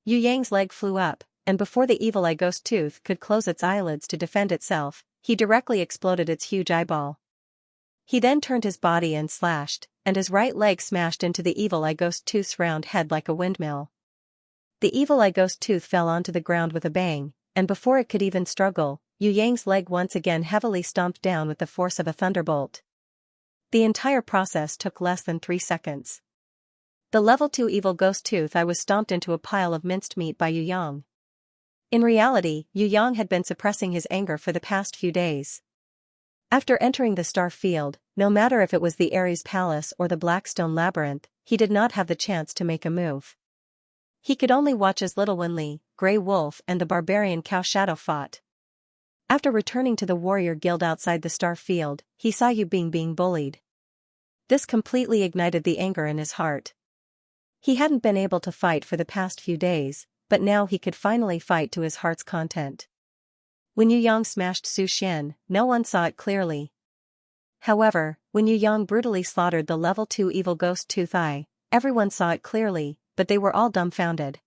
Yu Yang's leg flew up, and before the evil eye ghost tooth could close its eyelids to defend itself, he directly exploded its huge eyeball. He then turned his body and slashed, and his right leg smashed into the evil eye ghost tooth's round head like a windmill. The evil eye ghost tooth fell onto the ground with a bang, and before it could even struggle, Yu Yang's leg once again heavily stomped down with the force of a thunderbolt. The entire process took less than 3 seconds. The level 2 evil ghost tooth eye was stomped into a pile of minced meat by Yu Yang. In reality, Yu Yang had been suppressing his anger for the past few days. After entering the star field, no matter if it was the Ares Palace or the Blackstone Labyrinth, he did not have the chance to make a move. He could only watch as Little Winley, Grey Wolf and the barbarian Cow Shadow fought. After returning to the warrior guild outside the star field, he saw Yu Bing being bullied. This completely ignited the anger in his heart. He hadn't been able to fight for the past few days, but now he could finally fight to his heart's content. When Yu Yang smashed Su Xian, no one saw it clearly. However, when Yu Yang brutally slaughtered the level 2 evil ghost tooth eye, everyone saw it clearly, but they were all dumbfounded.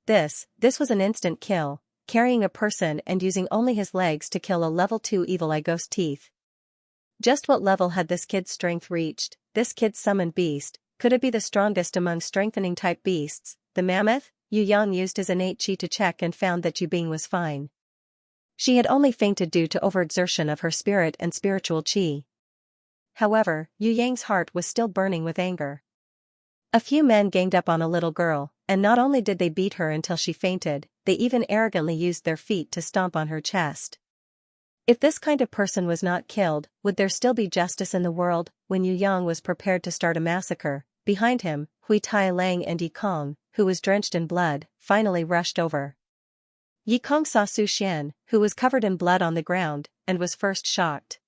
This was an instant kill, carrying a person and using only his legs to kill a level 2 evil eye ghost teeth. Just what level had this kid's strength reached? This kid's summoned beast, could it be the strongest among strengthening type beasts, the mammoth? Yu Yang used his innate chi to check and found that Yu Bing was fine. She had only fainted due to overexertion of her spirit and spiritual chi. However, Yu Yang's heart was still burning with anger. A few men ganged up on a little girl, and not only did they beat her until she fainted, they even arrogantly used their feet to stomp on her chest. If this kind of person was not killed, would there still be justice in the world? When Yu Yang was prepared to start a massacre, behind him, Hui Tai Lang and Yi Kong, who was drenched in blood, finally rushed over. Yi Kong saw Su Xian, who was covered in blood on the ground, and was first shocked.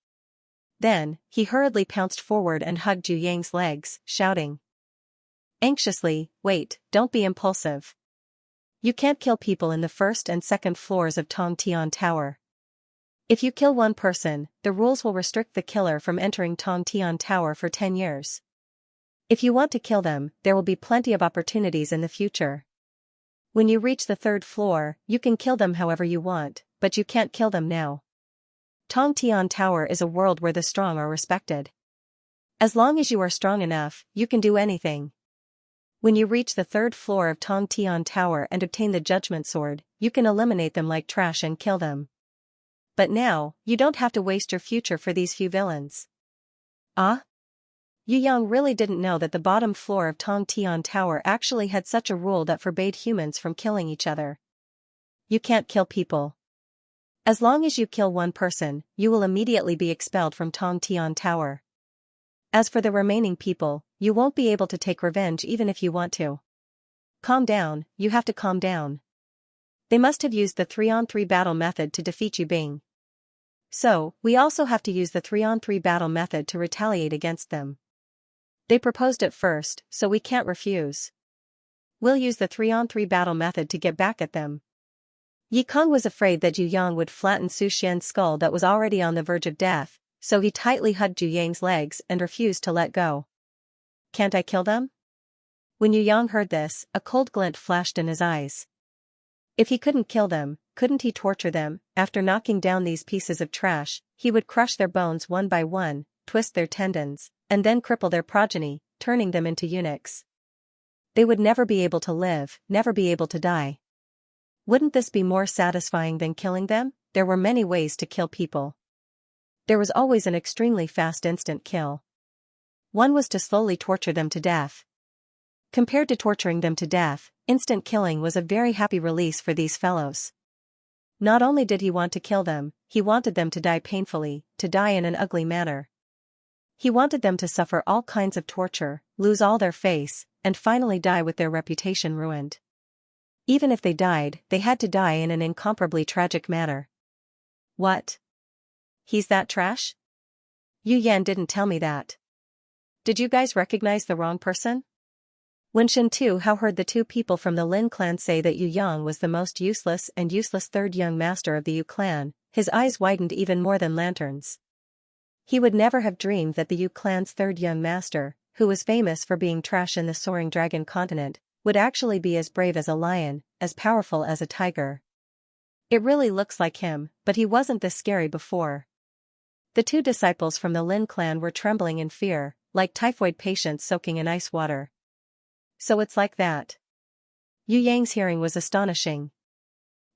Then, he hurriedly pounced forward and hugged Yu Yang's legs, shouting anxiously, "Wait, don't be impulsive. You can't kill people in the first and second floors of Tong Tian Tower. If you kill one person, the rules will restrict the killer from entering Tong Tian Tower for 10 years. If you want to kill them, there will be plenty of opportunities in the future. When you reach the 3rd floor, you can kill them however you want, but you can't kill them now. Tong Tian Tower is a world where the strong are respected. As long as you are strong enough, you can do anything. When you reach the 3rd floor of Tong Tian Tower and obtain the Judgment Sword, you can eliminate them like trash and kill them. But now, you don't have to waste your future for these few villains." Ah? Yu Yang really didn't know that the bottom floor of Tong Tian Tower actually had such a rule that forbade humans from killing each other. You can't kill people. As long as you kill one person, you will immediately be expelled from Tong Tian Tower. As for the remaining people, you won't be able to take revenge even if you want to. Calm down, you have to calm down. They must have used the 3-on-3 battle method to defeat Yu Bing. So, we also have to use the 3-on-3 battle method to retaliate against them. They proposed it first, so we can't refuse. We'll use the 3-on-3 battle method to get back at them. Yi Kong was afraid that Yu Yang would flatten Su Xian's skull that was already on the verge of death, so he tightly hugged Yu Yang's legs and refused to let go. Can't I kill them? When Yu Yang heard this, a cold glint flashed in his eyes. If he couldn't kill them, couldn't he torture them? After knocking down these pieces of trash, he would crush their bones one by one, twist their tendons, and then cripple their progeny, turning them into eunuchs. They would never be able to live, never be able to die. Wouldn't this be more satisfying than killing them? There were many ways to kill people. There was always an extremely fast instant kill. One was to slowly torture them to death. Compared to torturing them to death, instant killing was a very happy release for these fellows. Not only did he want to kill them, he wanted them to die painfully, to die in an ugly manner. He wanted them to suffer all kinds of torture, lose all their face, and finally die with their reputation ruined. Even if they died, they had to die in an incomparably tragic manner. What? He's that trash? Yu Yan didn't tell me that. Did you guys recognize the wrong person? When Shen Tu Hao heard the two people from the Lin clan say that Yu Yang was the most useless third young master of the Yu clan, his eyes widened even more than lanterns. He would never have dreamed that the Yu clan's third young master, who was famous for being trash in the Soaring Dragon continent, would actually be as brave as a lion, as powerful as a tiger. It really looks like him, but he wasn't this scary before. The two disciples from the Lin clan were trembling in fear, like typhoid patients soaking in ice water. So it's like that. Yu Yang's hearing was astonishing.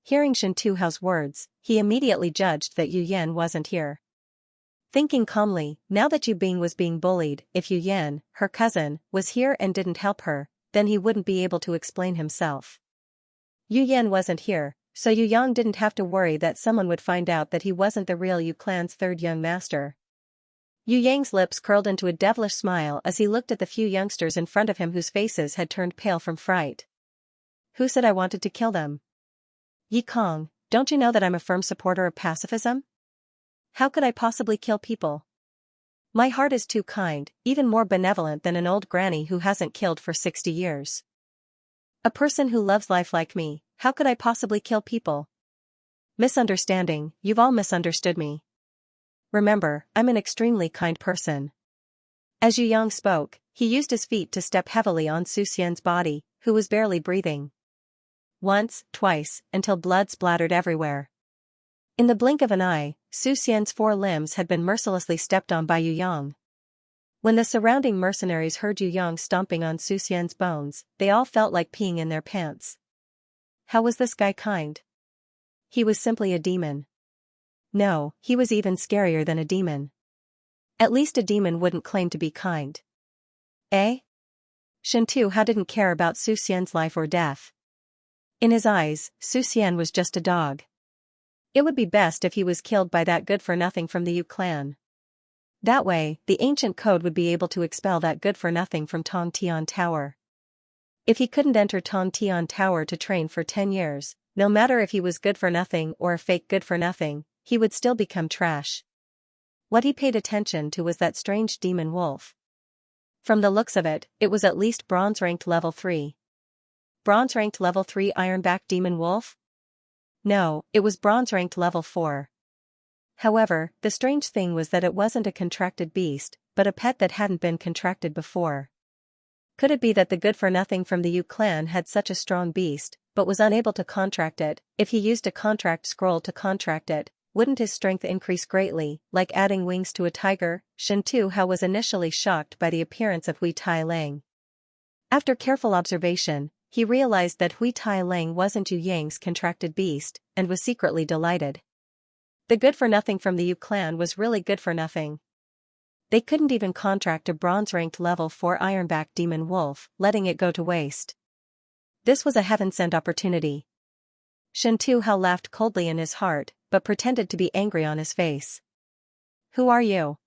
Hearing Shen Tu Hao's words, he immediately judged that Yu Yan wasn't here. Thinking calmly, now that Yu Bing was being bullied, if Yu Yan, her cousin, was here and didn't help her, then he wouldn't be able to explain himself. Yu Yan wasn't here, so Yu Yang didn't have to worry that someone would find out that he wasn't the real Yu clan's third young master. Yu Yang's lips curled into a devilish smile as he looked at the few youngsters in front of him whose faces had turned pale from fright. Who said I wanted to kill them? Yi Kong, don't you know that I'm a firm supporter of pacifism? How could I possibly kill people? My heart is too kind, even more benevolent than an old granny who hasn't killed for 60 years. A person who loves life like me, how could I possibly kill people? Misunderstanding, you've all misunderstood me. Remember, I'm an extremely kind person. As Yu Yang spoke, he used his feet to step heavily on Su Xian's body, who was barely breathing. Once, twice, until blood splattered everywhere. In the blink of an eye, Su Xian's 4 limbs had been mercilessly stepped on by Yu Yang. When the surrounding mercenaries heard Yu Yang stomping on Su Xian's bones, they all felt like peeing in their pants. How was this guy kind? He was simply a demon. No, he was even scarier than a demon. At least a demon wouldn't claim to be kind. Eh? Shen Tuhao didn't care about Su Xian's life or death. In his eyes, Su Xian was just a dog. It would be best if he was killed by that good-for-nothing from the Yu clan. That way, the ancient code would be able to expel that good-for-nothing from Tong Tian Tower. If he couldn't enter Tong Tian Tower to train for 10 years, no matter if he was good-for-nothing or a fake good-for-nothing, he would still become trash. What he paid attention to was that strange demon wolf. From the looks of it, it was at least bronze-ranked level 3. Bronze-ranked level 3 Ironback Demon Wolf? No, it was bronze-ranked level 4. However, the strange thing was that it wasn't a contracted beast, but a pet that hadn't been contracted before. Could it be that the good-for-nothing from the Yu clan had such a strong beast, but was unable to contract it? If he used a contract scroll to contract it, wouldn't his strength increase greatly, like adding wings to a tiger? Shen Tuhao was initially shocked by the appearance of Hui Tai Lang. After careful observation, he realized that Hui Tai Lang wasn't Yu Yang's contracted beast, and was secretly delighted. The good-for-nothing from the Yu clan was really good-for-nothing. They couldn't even contract a bronze-ranked level 4 Ironback Demon Wolf, letting it go to waste. This was a heaven-sent opportunity. Shen Tuhao laughed coldly in his heart, but pretended to be angry on his face. Who are you?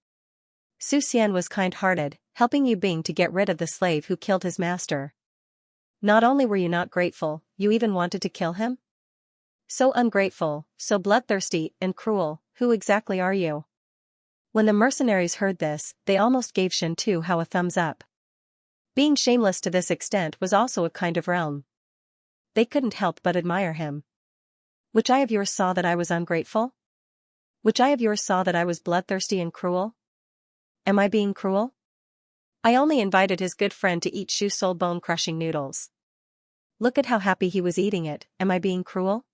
Su Xian was kind-hearted, helping Yu Bing to get rid of the slave who killed his master. Not only were you not grateful, you even wanted to kill him? So ungrateful, so bloodthirsty and cruel, who exactly are you? When the mercenaries heard this, they almost gave Shen Tuhao a thumbs up. Being shameless to this extent was also a kind of realm. They couldn't help but admire him. Which eye of yours saw that I was ungrateful? Which eye of yours saw that I was bloodthirsty and cruel? Am I being cruel? I only invited his good friend to eat Shu Soul bone-crushing noodles. Look at how happy he was eating it. Am I being cruel?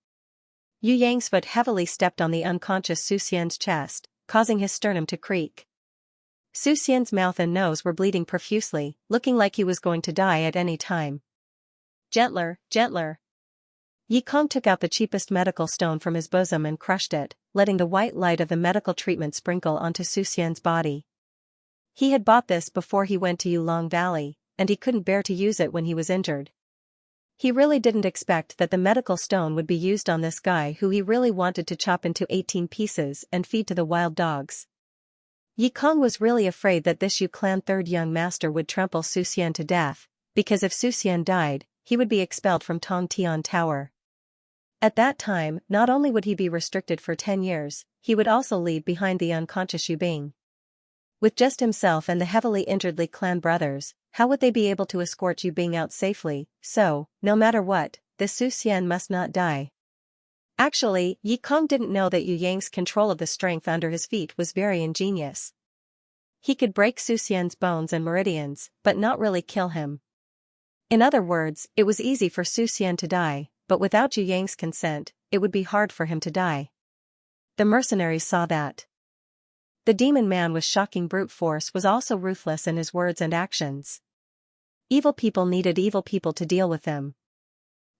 Yu Yang's foot heavily stepped on the unconscious Su Xian's chest, causing his sternum to creak. Su Xian's mouth and nose were bleeding profusely, looking like he was going to die at any time. Gentler, gentler. Yi Kong took out the cheapest medical stone from his bosom and crushed it, letting the white light of the medical treatment sprinkle onto Su Xian's body. He had bought this before he went to Yulong Valley, and he couldn't bear to use it when he was injured. He really didn't expect that the medical stone would be used on this guy who he really wanted to chop into 18 pieces and feed to the wild dogs. Yi Kong was really afraid that this Yu clan third young master would trample Su Xian to death, because if Su Xian died, he would be expelled from Tong Tian Tower. At that time, not only would he be restricted for 10 years, he would also leave behind the unconscious Yu Bing. With just himself and the heavily injured Li clan brothers, how would they be able to escort Yu Bing out safely? So, no matter what, this Su Xian must not die. Actually, Yi Kong didn't know that Yu Yang's control of the strength under his feet was very ingenious. He could break Su Xian's bones and meridians, but not really kill him. In other words, it was easy for Su Xian to die, but without Yu Yang's consent, it would be hard for him to die. The mercenaries saw that. The demon man with shocking brute force was also ruthless in his words and actions. Evil people needed evil people to deal with them.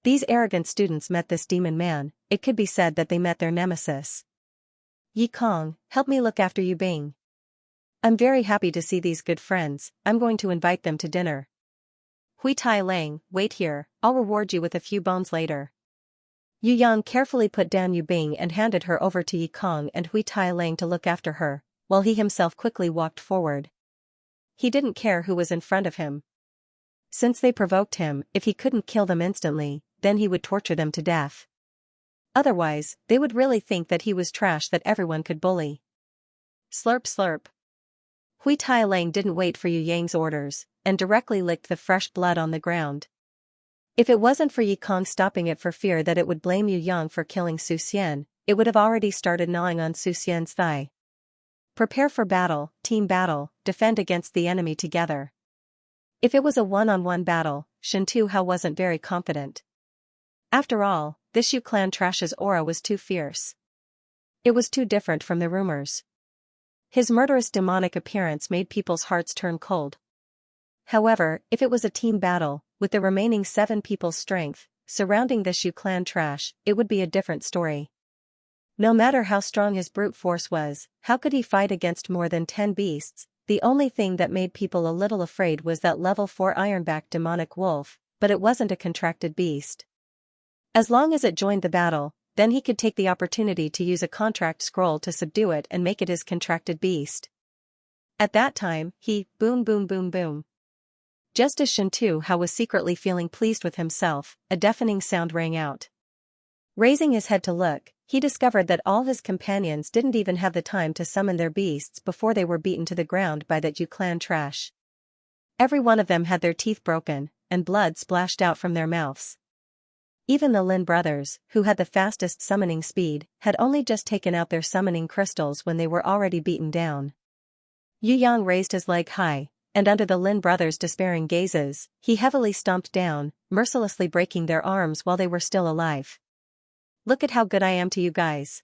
These arrogant students met this demon man. It could be said that they met their nemesis. Yi Kong, help me look after Yu Bing. I'm very happy to see these good friends, I'm going to invite them to dinner. Hui Tai Lang, wait here, I'll reward you with a few bones later. Yu Yang carefully put down Yu Bing and handed her over to Yi Kong and Hui Tai Lang to look after her, while he himself quickly walked forward. He didn't care who was in front of him. Since they provoked him, if he couldn't kill them instantly, then he would torture them to death. Otherwise, they would really think that he was trash that everyone could bully. Slurp slurp. Hui Tai Lang didn't wait for Yu Yang's orders, and directly licked the fresh blood on the ground. If it wasn't for Yi Kong stopping it for fear that it would blame Yu Yang for killing Su Xian, it would have already started gnawing on Su Xian's thigh. Prepare for battle, team battle, defend against the enemy together. If it was a one-on-one battle, Shen Tuhao wasn't very confident. After all, this Yu clan trash's aura was too fierce. It was too different from the rumors. His murderous demonic appearance made people's hearts turn cold. However, if it was a team battle, with the remaining 7 people's strength, surrounding this Yu clan trash, it would be a different story. No matter how strong his brute force was, how could he fight against more than 10 beasts? The only thing that made people a little afraid was that level 4 ironback demonic wolf, but it wasn't a contracted beast. As long as it joined the battle, then he could take the opportunity to use a contract scroll to subdue it and make it his contracted beast. At that time, boom boom boom boom. Just as Shen Tuhao was secretly feeling pleased with himself, a deafening sound rang out. Raising his head to look, he discovered that all his companions didn't even have the time to summon their beasts before they were beaten to the ground by that Yu clan trash. Every one of them had their teeth broken, and blood splashed out from their mouths. Even the Lin brothers, who had the fastest summoning speed, had only just taken out their summoning crystals when they were already beaten down. Yu Yang raised his leg high, and under the Lin brothers' despairing gazes, he heavily stomped down, mercilessly breaking their arms while they were still alive. Look at how good I am to you guys.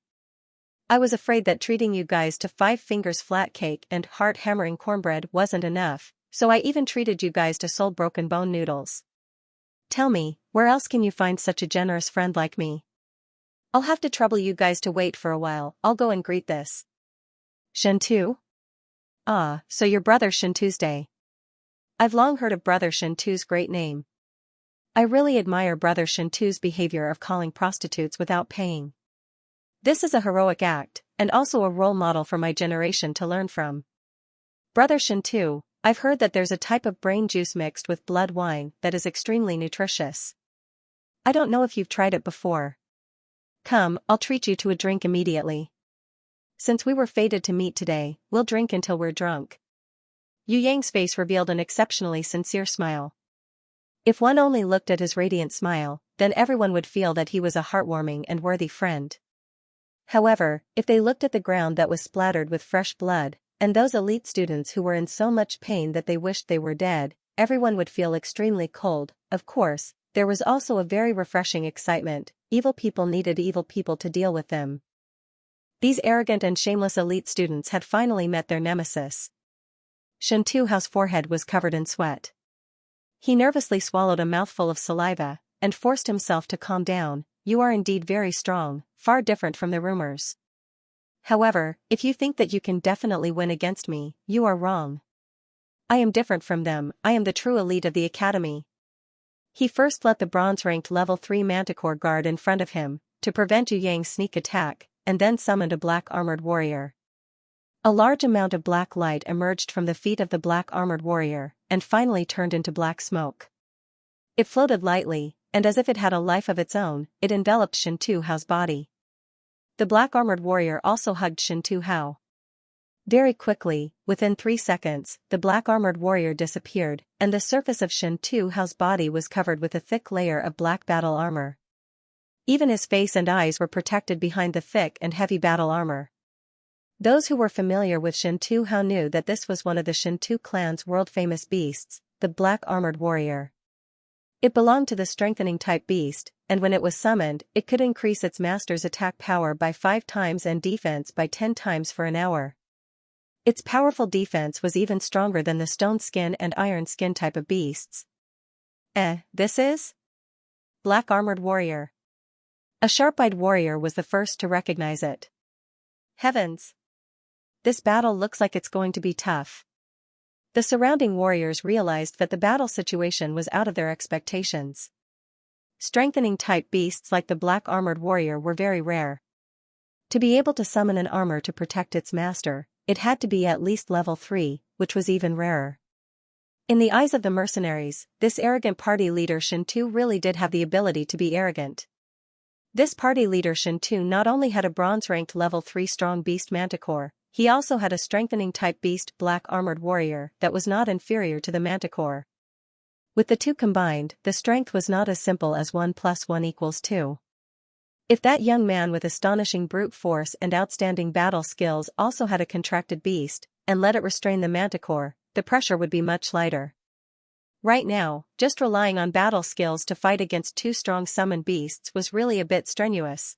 I was afraid that treating you guys to 5 fingers flat cake and heart-hammering cornbread wasn't enough, so I even treated you guys to soul-broken bone noodles. Tell me, where else can you find such a generous friend like me? I'll have to trouble you guys to wait for a while, I'll go and greet this. Shen Tu? Ah, so you're Brother Shen Tu's day. I've long heard of Brother Shen Tu's great name. I really admire Brother Shen Tu's behavior of calling prostitutes without paying. This is a heroic act, and also a role model for my generation to learn from. Brother Shen Tu, I've heard that there's a type of brain juice mixed with blood wine that is extremely nutritious. I don't know if you've tried it before. Come, I'll treat you to a drink immediately. Since we were fated to meet today, we'll drink until we're drunk. Yu Yang's face revealed an exceptionally sincere smile. If one only looked at his radiant smile, then everyone would feel that he was a heartwarming and worthy friend. However, if they looked at the ground that was splattered with fresh blood, and those elite students who were in so much pain that they wished they were dead, everyone would feel extremely cold. Of course, there was also a very refreshing excitement. Evil people needed evil people to deal with them. These arrogant and shameless elite students had finally met their nemesis. Shen Tuhao's forehead was covered in sweat. He nervously swallowed a mouthful of saliva, and forced himself to calm down. You are indeed very strong, far different from the rumors. However, if you think that you can definitely win against me, you are wrong. I am different from them, I am the true elite of the academy. He first let the bronze-ranked level 3 Manticore guard in front of him, to prevent Yu Yang's sneak attack, and then summoned a black-armored warrior. A large amount of black light emerged from the feet of the black-armored warrior, and finally turned into black smoke. It floated lightly, and as if it had a life of its own, it enveloped Shen Tuhao's body. The black-armored warrior also hugged Shen Tuhao. Very quickly, within 3 seconds, the black-armored warrior disappeared, and the surface of Shen Tuhao's body was covered with a thick layer of black battle armor. Even his face and eyes were protected behind the thick and heavy battle armor. Those who were familiar with Shen Tuhao knew that this was one of the Shen Tu clan's world-famous beasts, the black-armored warrior. It belonged to the strengthening type beast, and when it was summoned, it could increase its master's attack power by 5 times and defense by 10 times for an hour. Its powerful defense was even stronger than the stone skin and iron skin type of beasts. This is? Black-armored warrior. A sharp-eyed warrior was the first to recognize it. Heavens! this battle looks like it's going to be tough. The surrounding warriors realized that the battle situation was out of their expectations. Strengthening type beasts like the black armored warrior were very rare. To be able to summon an armor to protect its master, it had to be at least level 3, which was even rarer. In the eyes of the mercenaries, this arrogant party leader Xianxia really did have the ability to be arrogant. This party leader Xianxia not only had a bronze-ranked level 3 strong beast manticore, he also had a strengthening type beast black armored warrior that was not inferior to the manticore. With the two combined, the strength was not as simple as 1 + 1 = 2. If that young man with astonishing brute force and outstanding battle skills also had a contracted beast, and let it restrain the manticore, the pressure would be much lighter. Right now, just relying on battle skills to fight against two strong summoned beasts was really a bit strenuous.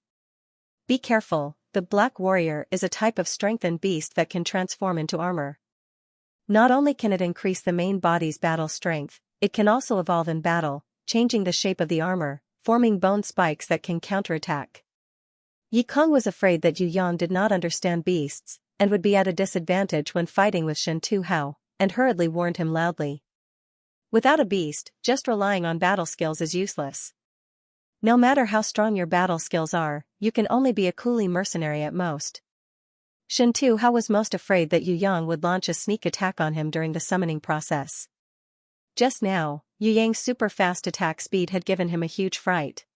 Be careful, the Black Warrior is a type of strengthened beast that can transform into armor. Not only can it increase the main body's battle strength, it can also evolve in battle, changing the shape of the armor, forming bone spikes that can counterattack. Yi Kong was afraid that Yu Yang did not understand beasts, and would be at a disadvantage when fighting with Xianxia, and hurriedly warned him loudly. Without a beast, just relying on battle skills is useless. No matter how strong your battle skills are, you can only be a coolie mercenary at most. Xianxia was most afraid that Yu Yang would launch a sneak attack on him during the summoning process. Just now, Yu Yang's super-fast attack speed had given him a huge fright.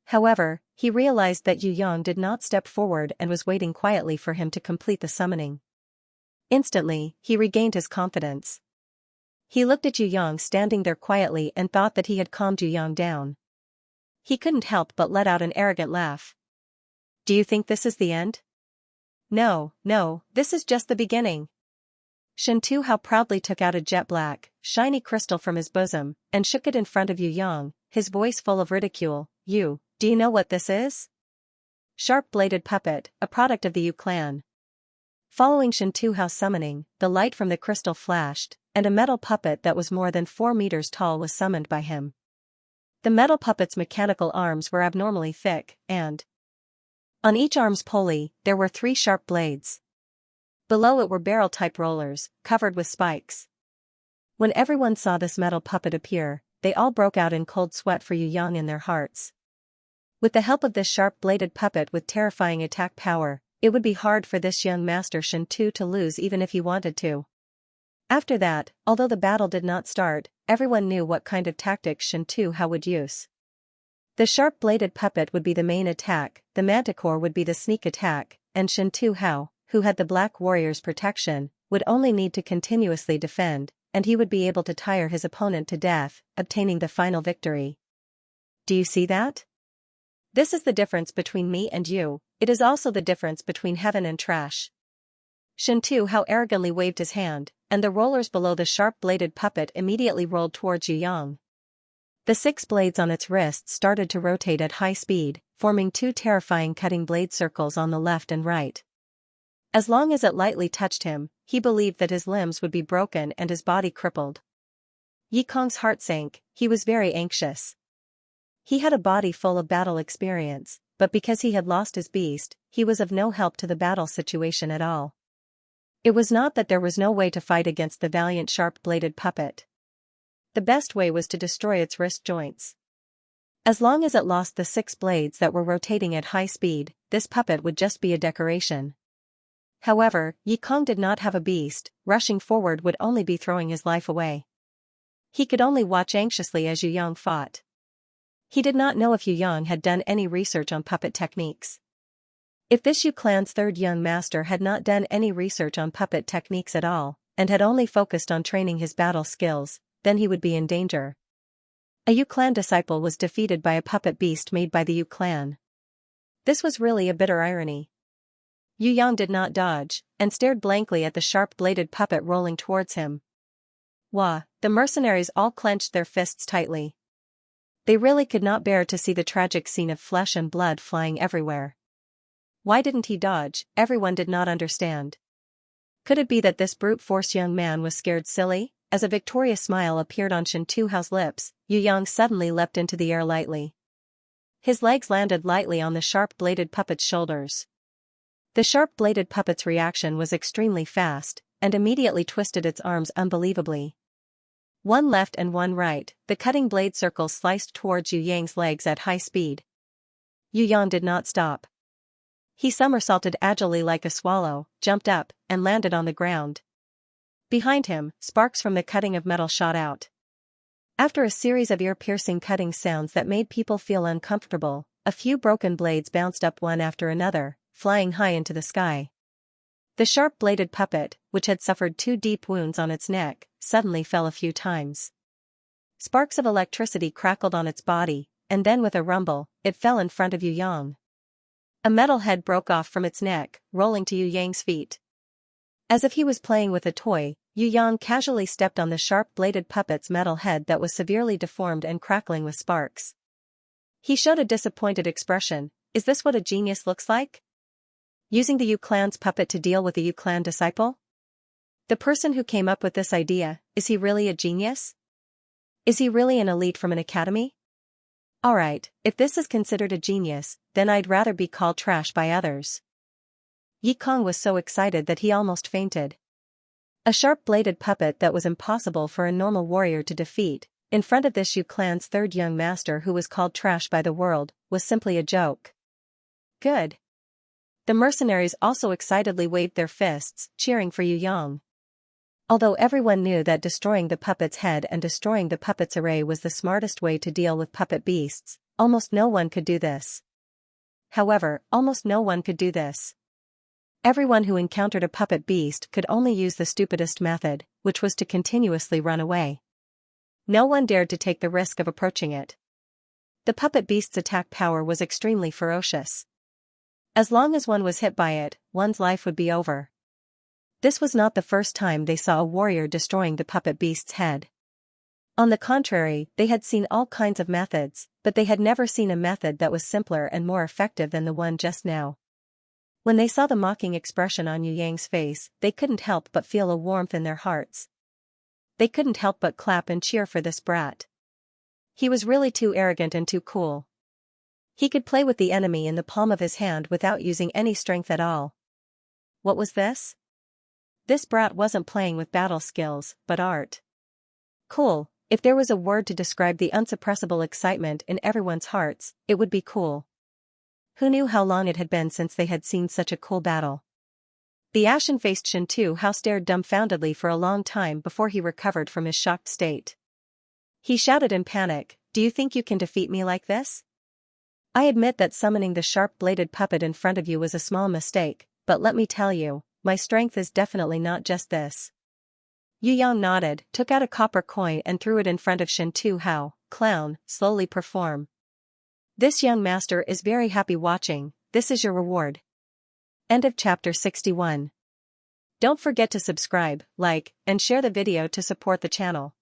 However, he realized that Yu Yang did not step forward and was waiting quietly for him to complete the summoning. Instantly, he regained his confidence. He looked at Yu Yang standing there quietly and thought that he had calmed Yu Yang down. He couldn't help but let out an arrogant laugh. "Do you think this is the end?" No, this is just the beginning." Xianxia proudly took out a jet black, shiny crystal from his bosom, and shook it in front of Yu Yang, his voice full of ridicule. Do you know what this is?" Sharp-bladed puppet, a product of the Yu clan. Following Xianxia's summoning, the light from the crystal flashed, and a metal puppet that was more than 4 meters tall was summoned by him. The metal puppet's mechanical arms were abnormally thick, and on each arm's pulley, there were 3 sharp blades. Below it were barrel-type rollers, covered with spikes. When everyone saw this metal puppet appear, they all broke out in cold sweat for Yu Yang in their hearts. With the help of this sharp-bladed puppet with terrifying attack power, it would be hard for this young master Xianxia to lose even if he wanted to. After that, although the battle did not start, everyone knew what kind of tactics Xianxia would use. The sharp-bladed puppet would be the main attack, the manticore would be the sneak attack, and Xianxia, who had the Black Warrior's protection, would only need to continuously defend, and he would be able to tire his opponent to death, obtaining the final victory. Do you see that? This is the difference between me and you, it is also the difference between heaven and trash. Xianxia arrogantly waved his hand, and the rollers below the sharp-bladed puppet immediately rolled towards Yu Yang. The 6 blades on its wrists started to rotate at high speed, forming 2 terrifying cutting blade circles on the left and right. As long as it lightly touched him, he believed that his limbs would be broken and his body crippled. Yi Kong's heart sank, he was very anxious. He had a body full of battle experience, but because he had lost his beast, he was of no help to the battle situation at all. It was not that there was no way to fight against the valiant sharp-bladed puppet. The best way was to destroy its wrist joints. As long as it lost the 6 blades that were rotating at high speed, this puppet would just be a decoration. However, Yi Kong did not have a beast, rushing forward would only be throwing his life away. He could only watch anxiously as Yu Yang fought. He did not know if Yu Yang had done any research on puppet techniques. If this Yu clan's 3rd young master had not done any research on puppet techniques at all, and had only focused on training his battle skills, then he would be in danger. A Yu clan disciple was defeated by a puppet beast made by the Yu clan. This was really a bitter irony. Yu Yang did not dodge, and stared blankly at the sharp-bladed puppet rolling towards him. Wah! The mercenaries all clenched their fists tightly. They really could not bear to see the tragic scene of flesh and blood flying everywhere. Why didn't he dodge? Everyone did not understand. Could it be that this brute-force young man was scared silly? As a victorious smile appeared on Xianxia's lips, Yu Yang suddenly leapt into the air lightly. His legs landed lightly on the sharp-bladed puppet's shoulders. The sharp-bladed puppet's reaction was extremely fast, and immediately twisted its arms unbelievably. One left and one right, the cutting blade circles sliced towards Yu Yang's legs at high speed. Yu Yang did not stop. He somersaulted agilely like a swallow, jumped up, and landed on the ground. Behind him, sparks from the cutting of metal shot out. After a series of ear-piercing cutting sounds that made people feel uncomfortable, a few broken blades bounced up one after another, flying high into the sky. The sharp-bladed puppet, which had suffered 2 deep wounds on its neck, suddenly fell a few times. Sparks of electricity crackled on its body, and then with a rumble, it fell in front of Yu Yang. A metal head broke off from its neck, rolling to Yu Yang's feet. As if he was playing with a toy, Yu Yang casually stepped on the sharp-bladed puppet's metal head that was severely deformed and crackling with sparks. He showed a disappointed expression. Is this what a genius looks like? Using the Yu Clan's puppet to deal with a Yu Clan disciple? The person who came up with this idea, is he really a genius? Is he really an elite from an academy? Alright, if this is considered a genius, then I'd rather be called trash by others. Yi Kong was so excited that he almost fainted. A sharp-bladed puppet that was impossible for a normal warrior to defeat, in front of this Yu Clan's third young master who was called trash by the world, was simply a joke. Good. The mercenaries also excitedly waved their fists, cheering for Yu Yang. Although everyone knew that destroying the puppet's head and destroying the puppet's array was the smartest way to deal with puppet beasts, almost no one could do this. However, almost no one could do this. Everyone who encountered a puppet beast could only use the stupidest method, which was to continuously run away. No one dared to take the risk of approaching it. The puppet beast's attack power was extremely ferocious. As long as one was hit by it, one's life would be over. This was not the first time they saw a warrior destroying the puppet beast's head. On the contrary, they had seen all kinds of methods, but they had never seen a method that was simpler and more effective than the one just now. When they saw the mocking expression on Yu Yang's face, they couldn't help but feel a warmth in their hearts. They couldn't help but clap and cheer for this brat. He was really too arrogant and too cool. He could play with the enemy in the palm of his hand without using any strength at all. What was this? This brat wasn't playing with battle skills, but art. Cool. If there was a word to describe the unsuppressible excitement in everyone's hearts, it would be cool. Who knew how long it had been since they had seen such a cool battle? The ashen-faced Xianxia stared dumbfoundedly for a long time before he recovered from his shocked state. He shouted in panic, "Do you think you can defeat me like this? I admit that summoning the sharp-bladed puppet in front of you was a small mistake, but let me tell you, my strength is definitely not just this." Yu Yang nodded, took out a copper coin and threw it in front of Xianxia. "Clown, slowly perform. This young master is very happy watching, this is your reward." End of chapter 61. Don't forget to subscribe, like, and share the video to support the channel.